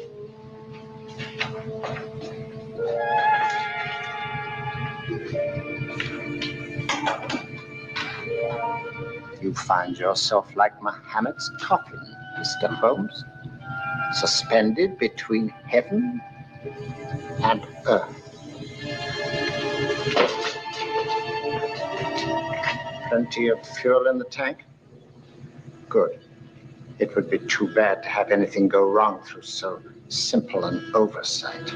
You find yourself like Muhammad's coffin, Mr. Holmes, suspended between heaven and earth. Plenty of fuel in the tank? Good. It would be too bad to have anything go wrong through so simple an oversight.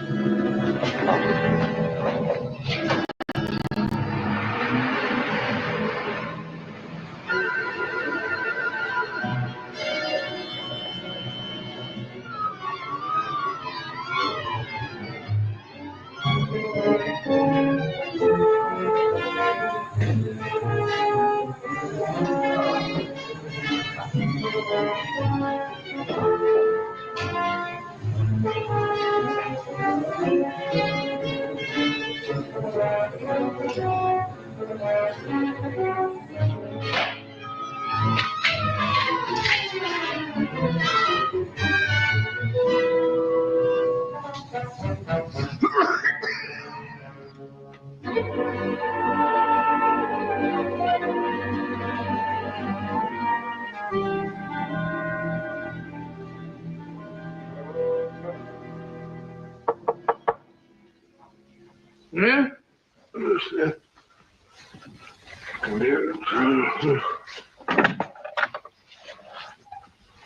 Yeah?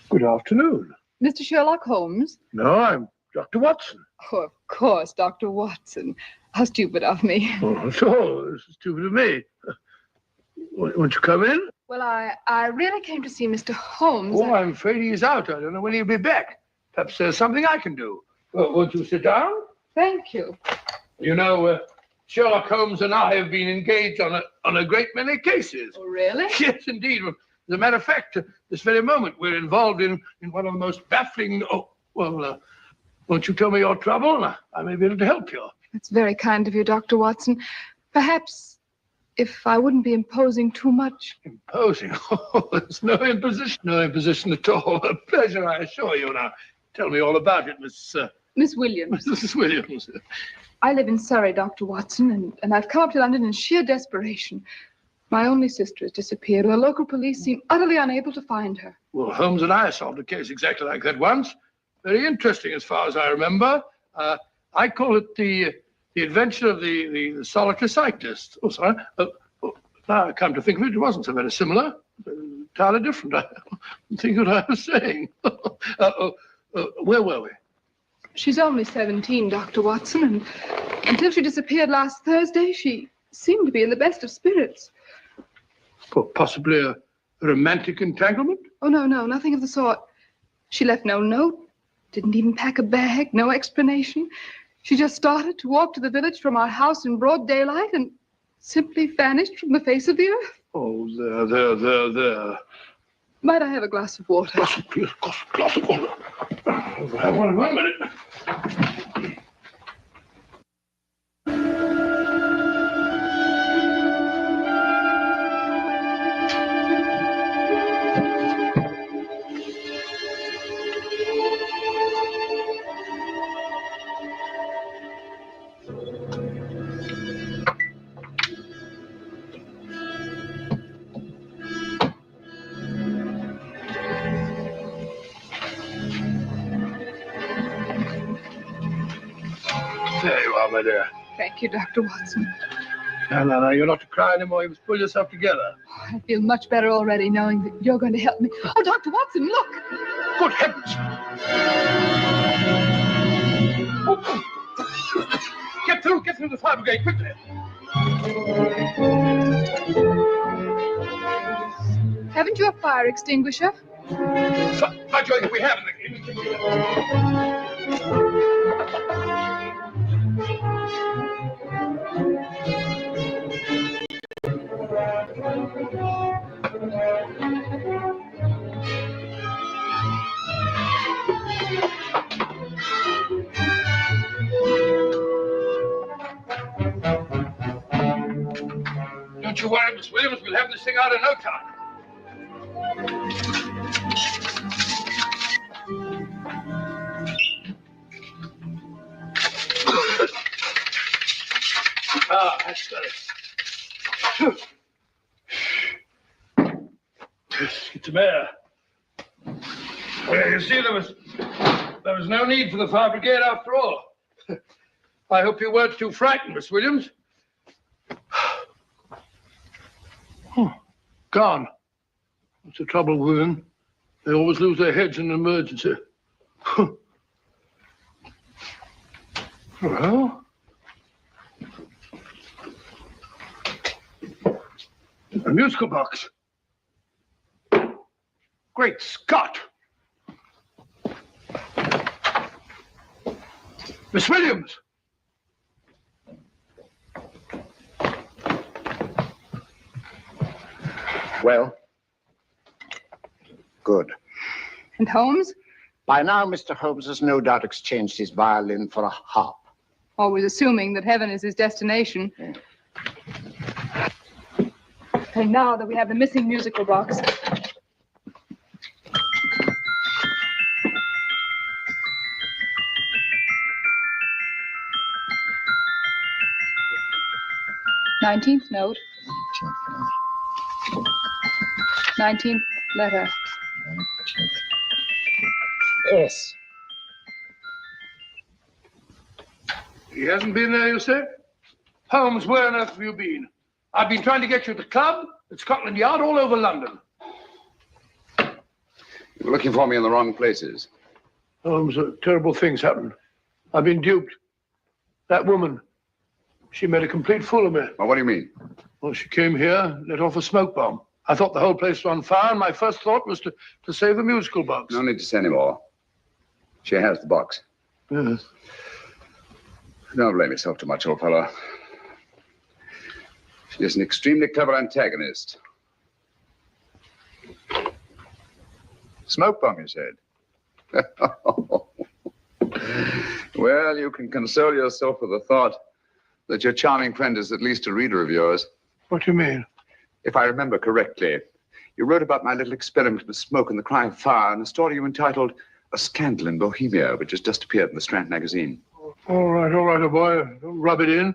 Good afternoon. Mr. Sherlock Holmes? No, I'm Dr. Watson. Oh, of course, Dr. Watson. How stupid of me. Oh, so this is stupid of me. Won't you come in? Well, I really came to see Mr. Holmes. Oh, I'm afraid he's out. I don't know when he'll be back. Perhaps there's something I can do. Won't you sit down? Thank you. You know, Sherlock Holmes and I have been engaged on a great many cases. Oh, really? Yes, indeed. As a matter of fact, this very moment, we're involved in one of the most baffling... Oh, well, won't you tell me your trouble? I may be able to help you. That's very kind of you, Dr. Watson. Perhaps if I wouldn't be imposing too much. Imposing? Oh, there's no imposition. No imposition at all. A pleasure, I assure you. Now, tell me all about it, Miss Williams. Mrs. Williams. I live in Surrey, Dr. Watson, and I've come up to London in sheer desperation. My only sister has disappeared, and the local police seem utterly unable to find her. Well, Holmes and I solved a case exactly like that once. Very interesting, as far as I remember. I call it the adventure of the solitary cyclist. Oh, sorry. Now I come to think of it, it wasn't so very similar. Entirely different. I don't think what I was saying. Where were we? She's only 17, Dr. Watson, and until she disappeared last Thursday, she seemed to be in the best of spirits. Well, possibly a romantic entanglement? Oh, no, nothing of the sort. She left no note, didn't even pack a bag, no explanation. She just started to walk to the village from our house in broad daylight and simply vanished from the face of the earth. Oh, there. Might I have a glass of water? Glass of water. Have one in 1 minute. There you are, my dear. Thank you, Dr. Watson. No, you're not to cry anymore. You must pull yourself together. I feel much better already knowing that you're going to help me. Oh, Dr. Watson, look! Good heavens! Oh. Get through the fire brigade, quickly! Haven't you a fire extinguisher? By Jove, we have Don't you worry, Miss Williams. We'll have this thing out in no time. That's better. Get some air. Well, you see, there was no need for the fire brigade after all. I hope you weren't too frightened, Miss Williams. Gone. That's the trouble with women. They always lose their heads in an emergency. Well, a musical box. Great Scott! Miss Williams! Well? Good. And Holmes? By now, Mr. Holmes has no doubt exchanged his violin for a harp. Always assuming that heaven is his destination. And now that we have the missing musical box. Nineteenth note. 19th letter. Yes. He hasn't been there, you say? Holmes, where on earth have you been? I've been trying to get you at the club, at Scotland Yard, all over London. You were looking for me in the wrong places. Holmes, terrible things happened. I've been duped. That woman, she made a complete fool of me. Well, what do you mean? Well, she came here, let off a smoke bomb. I thought the whole place was on fire, and my first thought was to save the musical box. No need to say any more. She has the box. Yes. Don't blame yourself too much, old fellow. She is an extremely clever antagonist. Smoke bomb, you said? Well, you can console yourself with the thought that your charming friend is at least a reader of yours. What do you mean? If I remember correctly, you wrote about my little experiment with smoke and the cry of fire in a story you entitled A Scandal in Bohemia, which has just appeared in the Strand magazine. All right, old boy. Don't rub it in.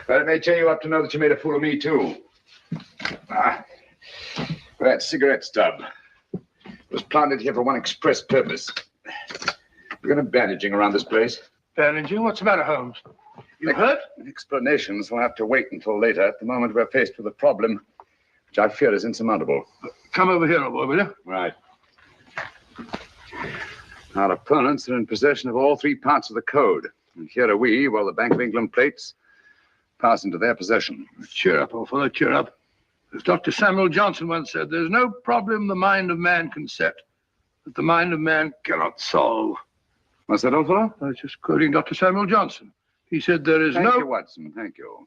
Well, it may cheer you up to know that you made a fool of me, too. That cigarette stub was planted here for one express purpose. We're going to bandaging around this place. Bandaging? What's the matter, Holmes? You hurt? Explanations will have to wait until later. At the moment, we're faced with a problem which I fear is insurmountable. Come over here, old boy, will you? Right. Our opponents are in possession of all three parts of the code. And here are we, while the Bank of England plates pass into their possession. Cheer up, old fellow, cheer up. As Dr. Samuel Johnson once said, there's no problem the mind of man can set that the mind of man cannot solve. What's that, old fellow? I was just quoting Dr. Samuel Johnson. He said there is Thank you, Watson. Thank you.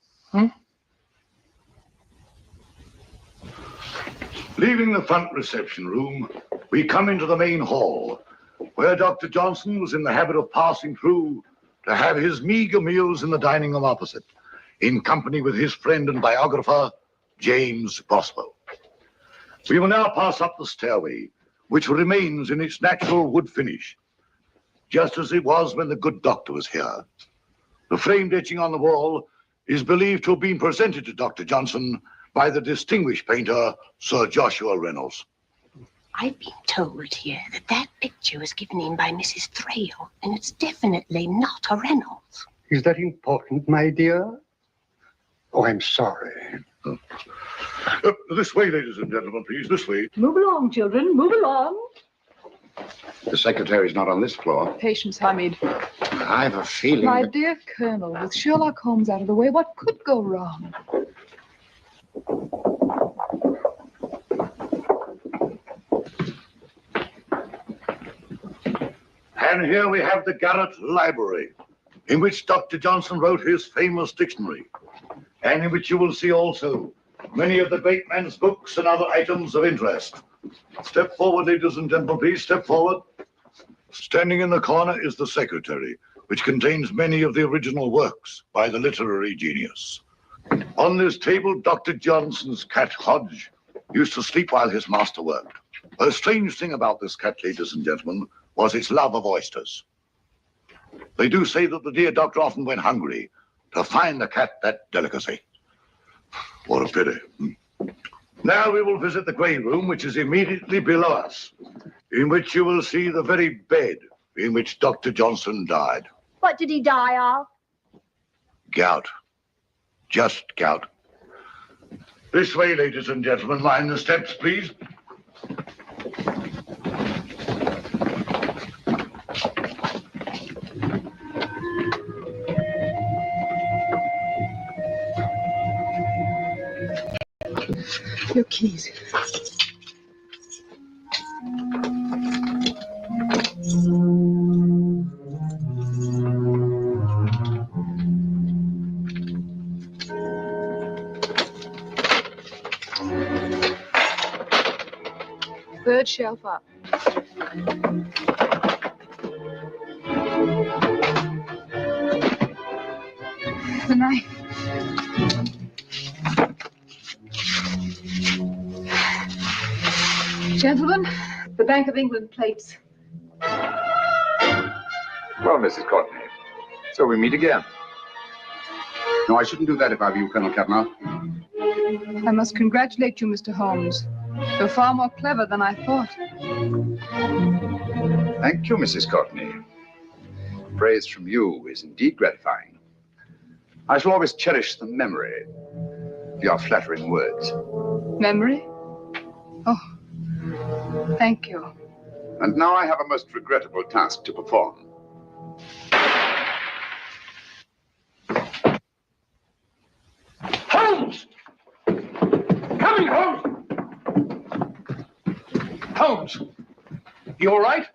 Leaving the front reception room, we come into the main hall, where Dr. Johnson was in the habit of passing through to have his meager meals in the dining room opposite, in company with his friend and biographer, James Boswell. We will now pass up the stairway, which remains in its natural wood finish, just as it was when the good doctor was here. The framed etching on the wall is believed to have been presented to Dr. Johnson by the distinguished painter, Sir Joshua Reynolds. I've been told here that that picture was given in by Mrs. Thrale, and it's definitely not a Reynolds. Is that important, my dear? Oh, I'm sorry. This way, ladies and gentlemen, please, this way. Move along, children, move along. The secretary's not on this floor. Patience, Hamid. I have a feeling My that... dear Colonel, with Sherlock Holmes out of the way, what could go wrong? And here we have the Garrett Library, in which Dr. Johnson wrote his famous dictionary, and in which you will see also many of the great man's books and other items of interest. Step forward, ladies and gentlemen, please, step forward. Standing in the corner is the secretary, which contains many of the original works by the literary genius. On this table, Dr. Johnson's cat, Hodge, used to sleep while his master worked. A strange thing about this cat, ladies and gentlemen, was its love of oysters. They do say that the dear doctor often went hungry to find the cat that delicacy. What a pity. Now we will visit the grey room, which is immediately below us, in which you will see the very bed in which Dr. Johnson died. What did he die of? Gout. Just gout. This way, ladies and gentlemen. Mind the steps, please. Your keys. Third shelf up. The knife. Gentlemen, the Bank of England plates. Well, Mrs. Courtney, so we meet again. No, I shouldn't do that if I were you, Colonel Kavanaugh. I must congratulate you, Mr. Holmes. You're far more clever than I thought. Thank you, Mrs. Courtney. Praise from you is indeed gratifying. I shall always cherish the memory of your flattering words. Memory? Oh, thank you. And now I have a most regrettable task to perform. Holmes! Coming, Holmes! Holmes, you all right?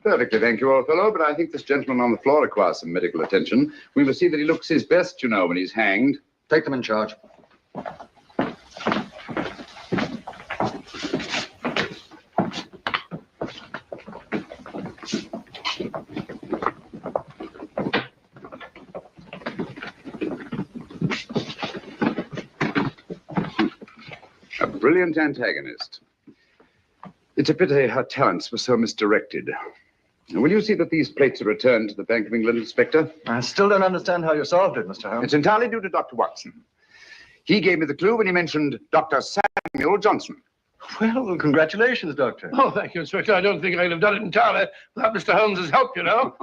Perfectly, thank you, old fellow, but I think this gentleman on the floor requires some medical attention. We must see that he looks his best, you know, when he's hanged. Take them in charge. A brilliant antagonist. It's a pity her talents were so misdirected. Will you see that these plates are returned to the Bank of England, Inspector? I still don't understand how you solved it, Mr. Holmes. It's entirely due to Dr. Watson. He gave me the clue when he mentioned Dr. Samuel Johnson. Well, congratulations, Doctor. Oh, thank you, Inspector. I don't think I'd have done it entirely without Mr. Holmes's help, you know.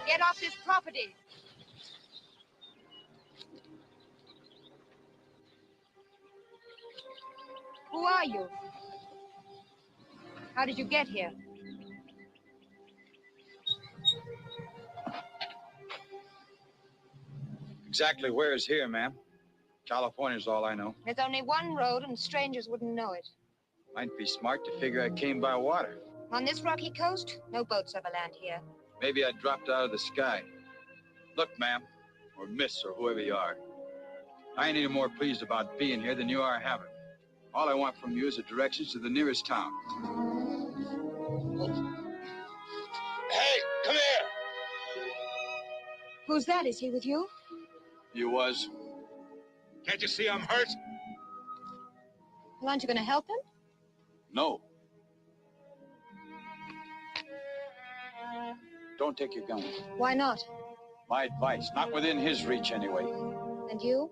Get off this property. Who are you? How did you get here? Exactly where is here, ma'am? California's all I know. There's only one road and strangers wouldn't know it. Might be smart to figure I came by water. On this rocky coast, no boats ever land here. Maybe I dropped out of the sky. Look, ma'am, or miss, or whoever you are, I ain't any more pleased about being here than you are having. All I want from you is the directions to the nearest town. Hey, come here! Who's that? Is he with you? You was. Can't you see I'm hurt? Well, aren't you going to help him? No. Don't take your gun. Why not? My advice, not within his reach anyway. And you?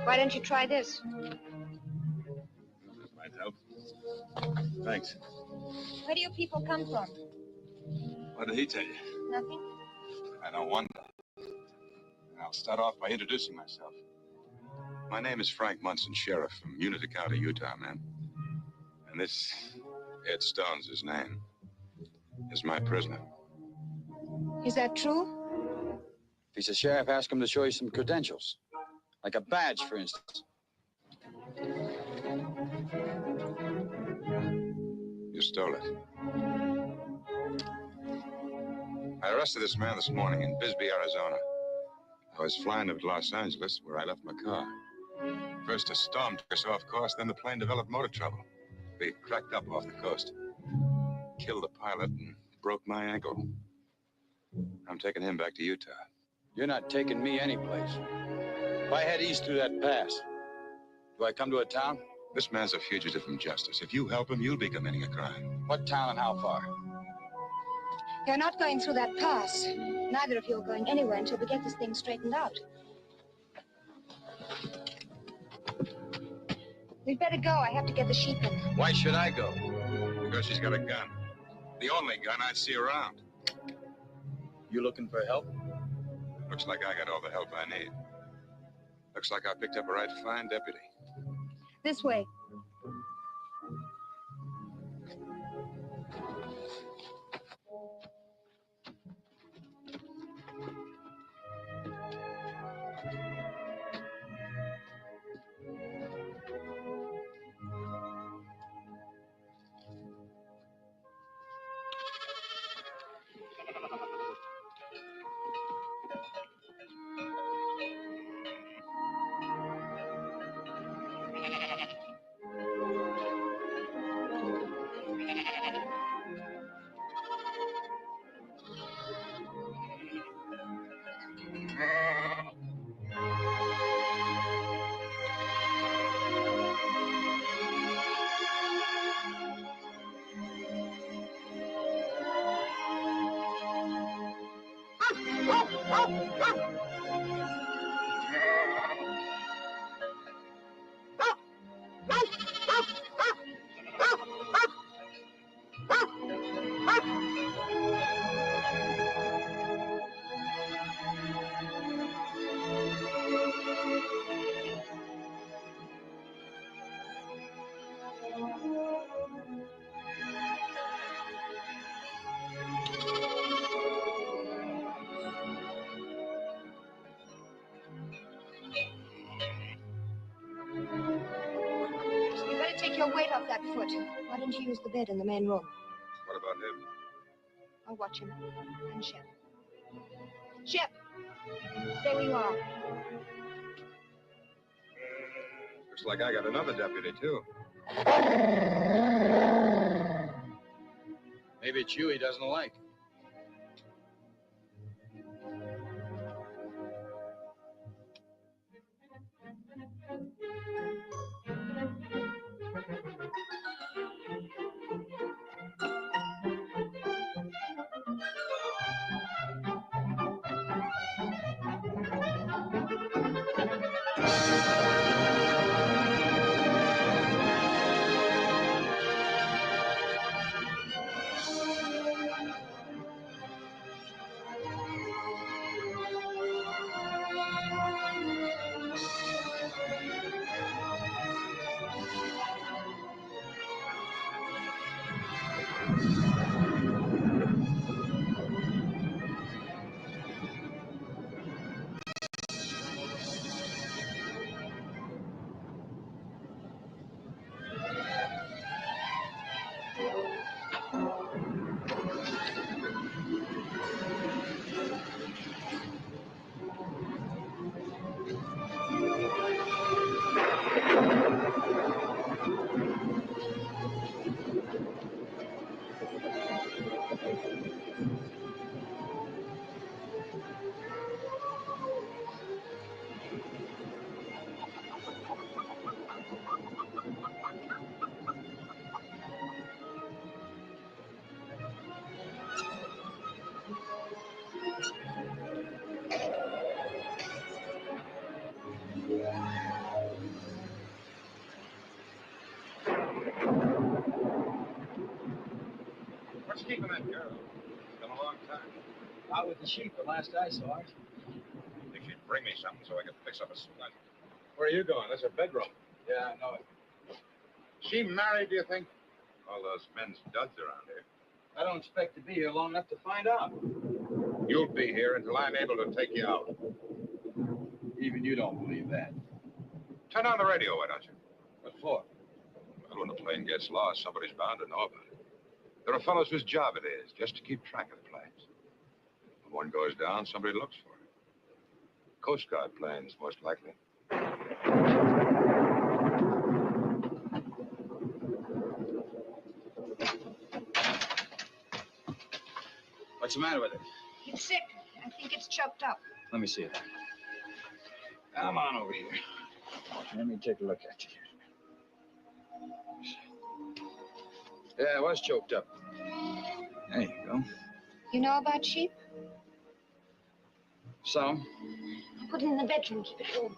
Why don't you try this? This might help. Thanks. Where do you people come from? What did he tell you? Nothing? I don't wonder. I'll start off by introducing myself. My name is Frank Munson, sheriff from Unity County, Utah, man. And this Ed Stone's his name. Is my prisoner. Is that true? If he's a sheriff, ask him to show you some credentials. Like a badge, for instance. You stole it. I arrested this man this morning in Bisbee, Arizona. I was flying to Los Angeles, where I left my car. First, a storm took us off course, then the plane developed motor trouble. We cracked up off the coast. Killed the pilot and broke my ankle. I'm taking him back to Utah. You're not taking me anyplace. If I head east through that pass, do I come to a town? This man's a fugitive from justice. If you help him, you'll be committing a crime. What town and how far? You're not going through that pass. Neither of you are going anywhere until we get this thing straightened out. We'd better go. I have to get the sheep in. Why should I go? Because she's got a gun. The only gun I see around. You looking for help? Looks like I got all the help I need. Looks like I picked up a right fine deputy. This way. You better take your weight off that foot. Why don't you use the bed in the main room? What about him? I'll watch him. And Shep. Shep! Stay where you are. Looks like I got another deputy, too. Maybe it's you he doesn't like. What's keeping that girl? It's been a long time. Out with the sheep the last I saw it. I think she'd bring me something so I could fix up a splint. Where are you going? There's a bedroom. Yeah, I know it. She married, do you think? All those men's duds around here. I don't expect to be here long enough to find out. You'll be here until I'm able to take you out. Even you don't believe that. Turn on the radio, why don't you? What for? Well, when a plane gets lost, somebody's bound to know about it. There are fellows whose job it is just to keep track of the planes. When one goes down, somebody looks for it. Coast Guard planes, most likely. What's the matter with it? It's sick. I think it's choked up. Let me see it. Come on over here. Let me take a look at you. Yeah, it was choked up. There you go. You know about sheep? So? I'll put it in the bedroom, keep it warm.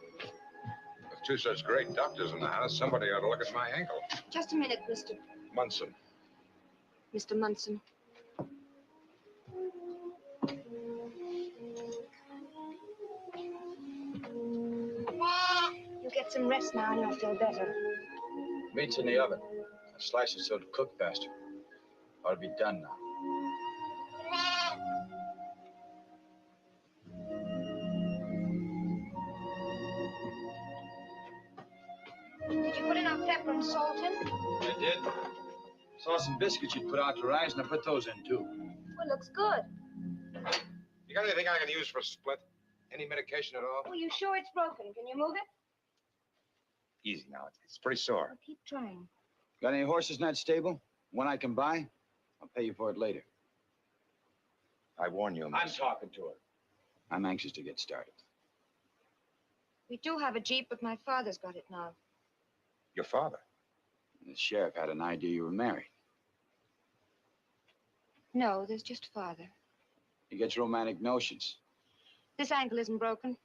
With two such great doctors in the house, somebody ought to look at my ankle. Just a minute, Mr. Munson. Mr. Munson. You get some rest now and you'll feel better. Meat's in the oven. I slice it so it'll cook faster. Ought to be done now. Did you put enough pepper and salt in? I did. Saw some biscuits you'd put out to rise, and I put those in, too. Well, looks good. You got anything I can use for a split? Any medication at all? Well, you sure it's broken? Can you move it? Easy now. It's pretty sore. Well, keep trying. Got any horses in that stable? One I can buy? I'll pay you for it later. I warn you, miss. I'm talking to her. I'm anxious to get started. We do have a Jeep, but my father's got it now. Your father? The sheriff had an idea you were married. No, there's just father. He gets romantic notions. This ankle isn't broken.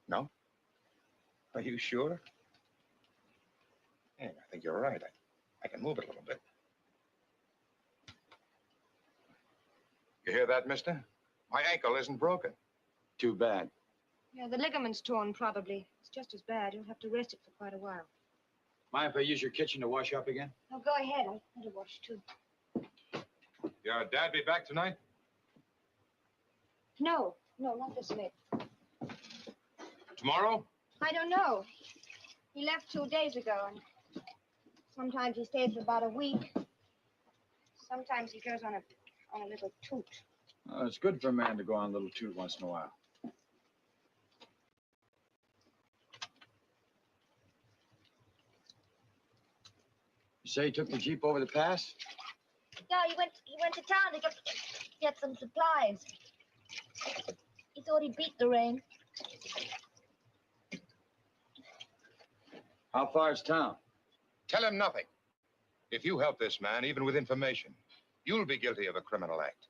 No? Are you sure? Yeah, I think you're right. I can move it a little bit. You hear that, mister? My ankle isn't broken. Too bad. Yeah, the ligament's torn, probably. It's just as bad. You'll have to rest it for quite a while. Mind if I use your kitchen to wash up again? Oh, go ahead. I want to wash, too. Your dad be back tonight? No, not this late. Tomorrow? I don't know. He left 2 days ago, and sometimes he stays for about a week. Sometimes he goes on a little toot. Oh, it's good for a man to go on a little toot once in a while. You say he took the Jeep over the pass? Yeah, he went to town to get some supplies. He thought he'd beat the rain. How far is town? Tell him nothing. If you help this man, even with information, you'll be guilty of a criminal act.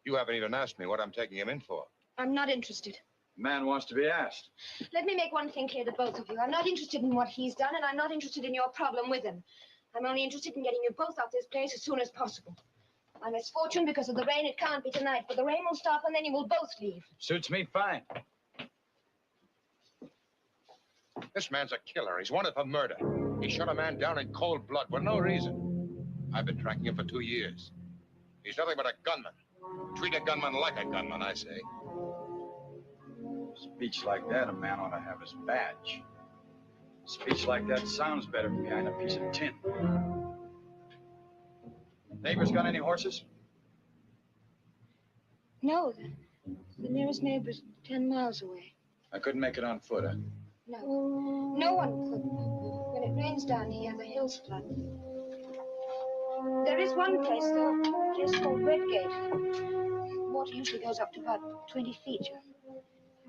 You haven't even asked me what I'm taking him in for. I'm not interested. Man wants to be asked. Let me make one thing clear to both of you. I'm not interested in what he's done, and I'm not interested in your problem with him. I'm only interested in getting you both out this place as soon as possible. My misfortune, because of the rain, it can't be tonight, but the rain will stop and then you will both leave. Suits me fine. This man's a killer. He's wanted for murder. He shot a man down in cold blood for no reason. I've been tracking him for 2 years. He's nothing but a gunman. Treat a gunman like a gunman, I say. Speech like that, a man ought to have his badge. Speech like that sounds better behind a piece of tin. Neighbors got any horses? No, the nearest neighbor's 10 miles away. I couldn't make it on foot, huh? No, no one could. When it rains down here, the hills flood. There is one place, though, a place called Redgate. Water usually goes up to about 20 feet. You'll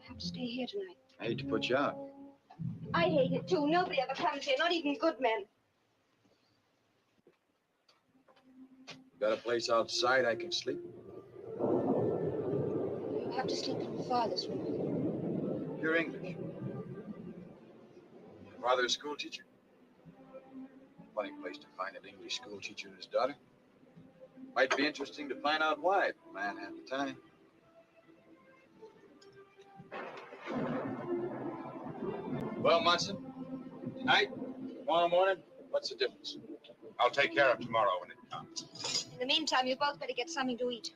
have to stay here tonight. I hate to put you out. I hate it, too. Nobody ever comes here, not even good men. Got a place outside I can sleep? You'll have to sleep in your father's room. You're English. Father a school teacher? Funny place to find an English school teacher and his daughter. Might be interesting to find out why if a man had the time. Well, Munson, tonight, tomorrow morning, what's the difference? I'll take care of tomorrow when it comes. In the meantime, you both better get something to eat.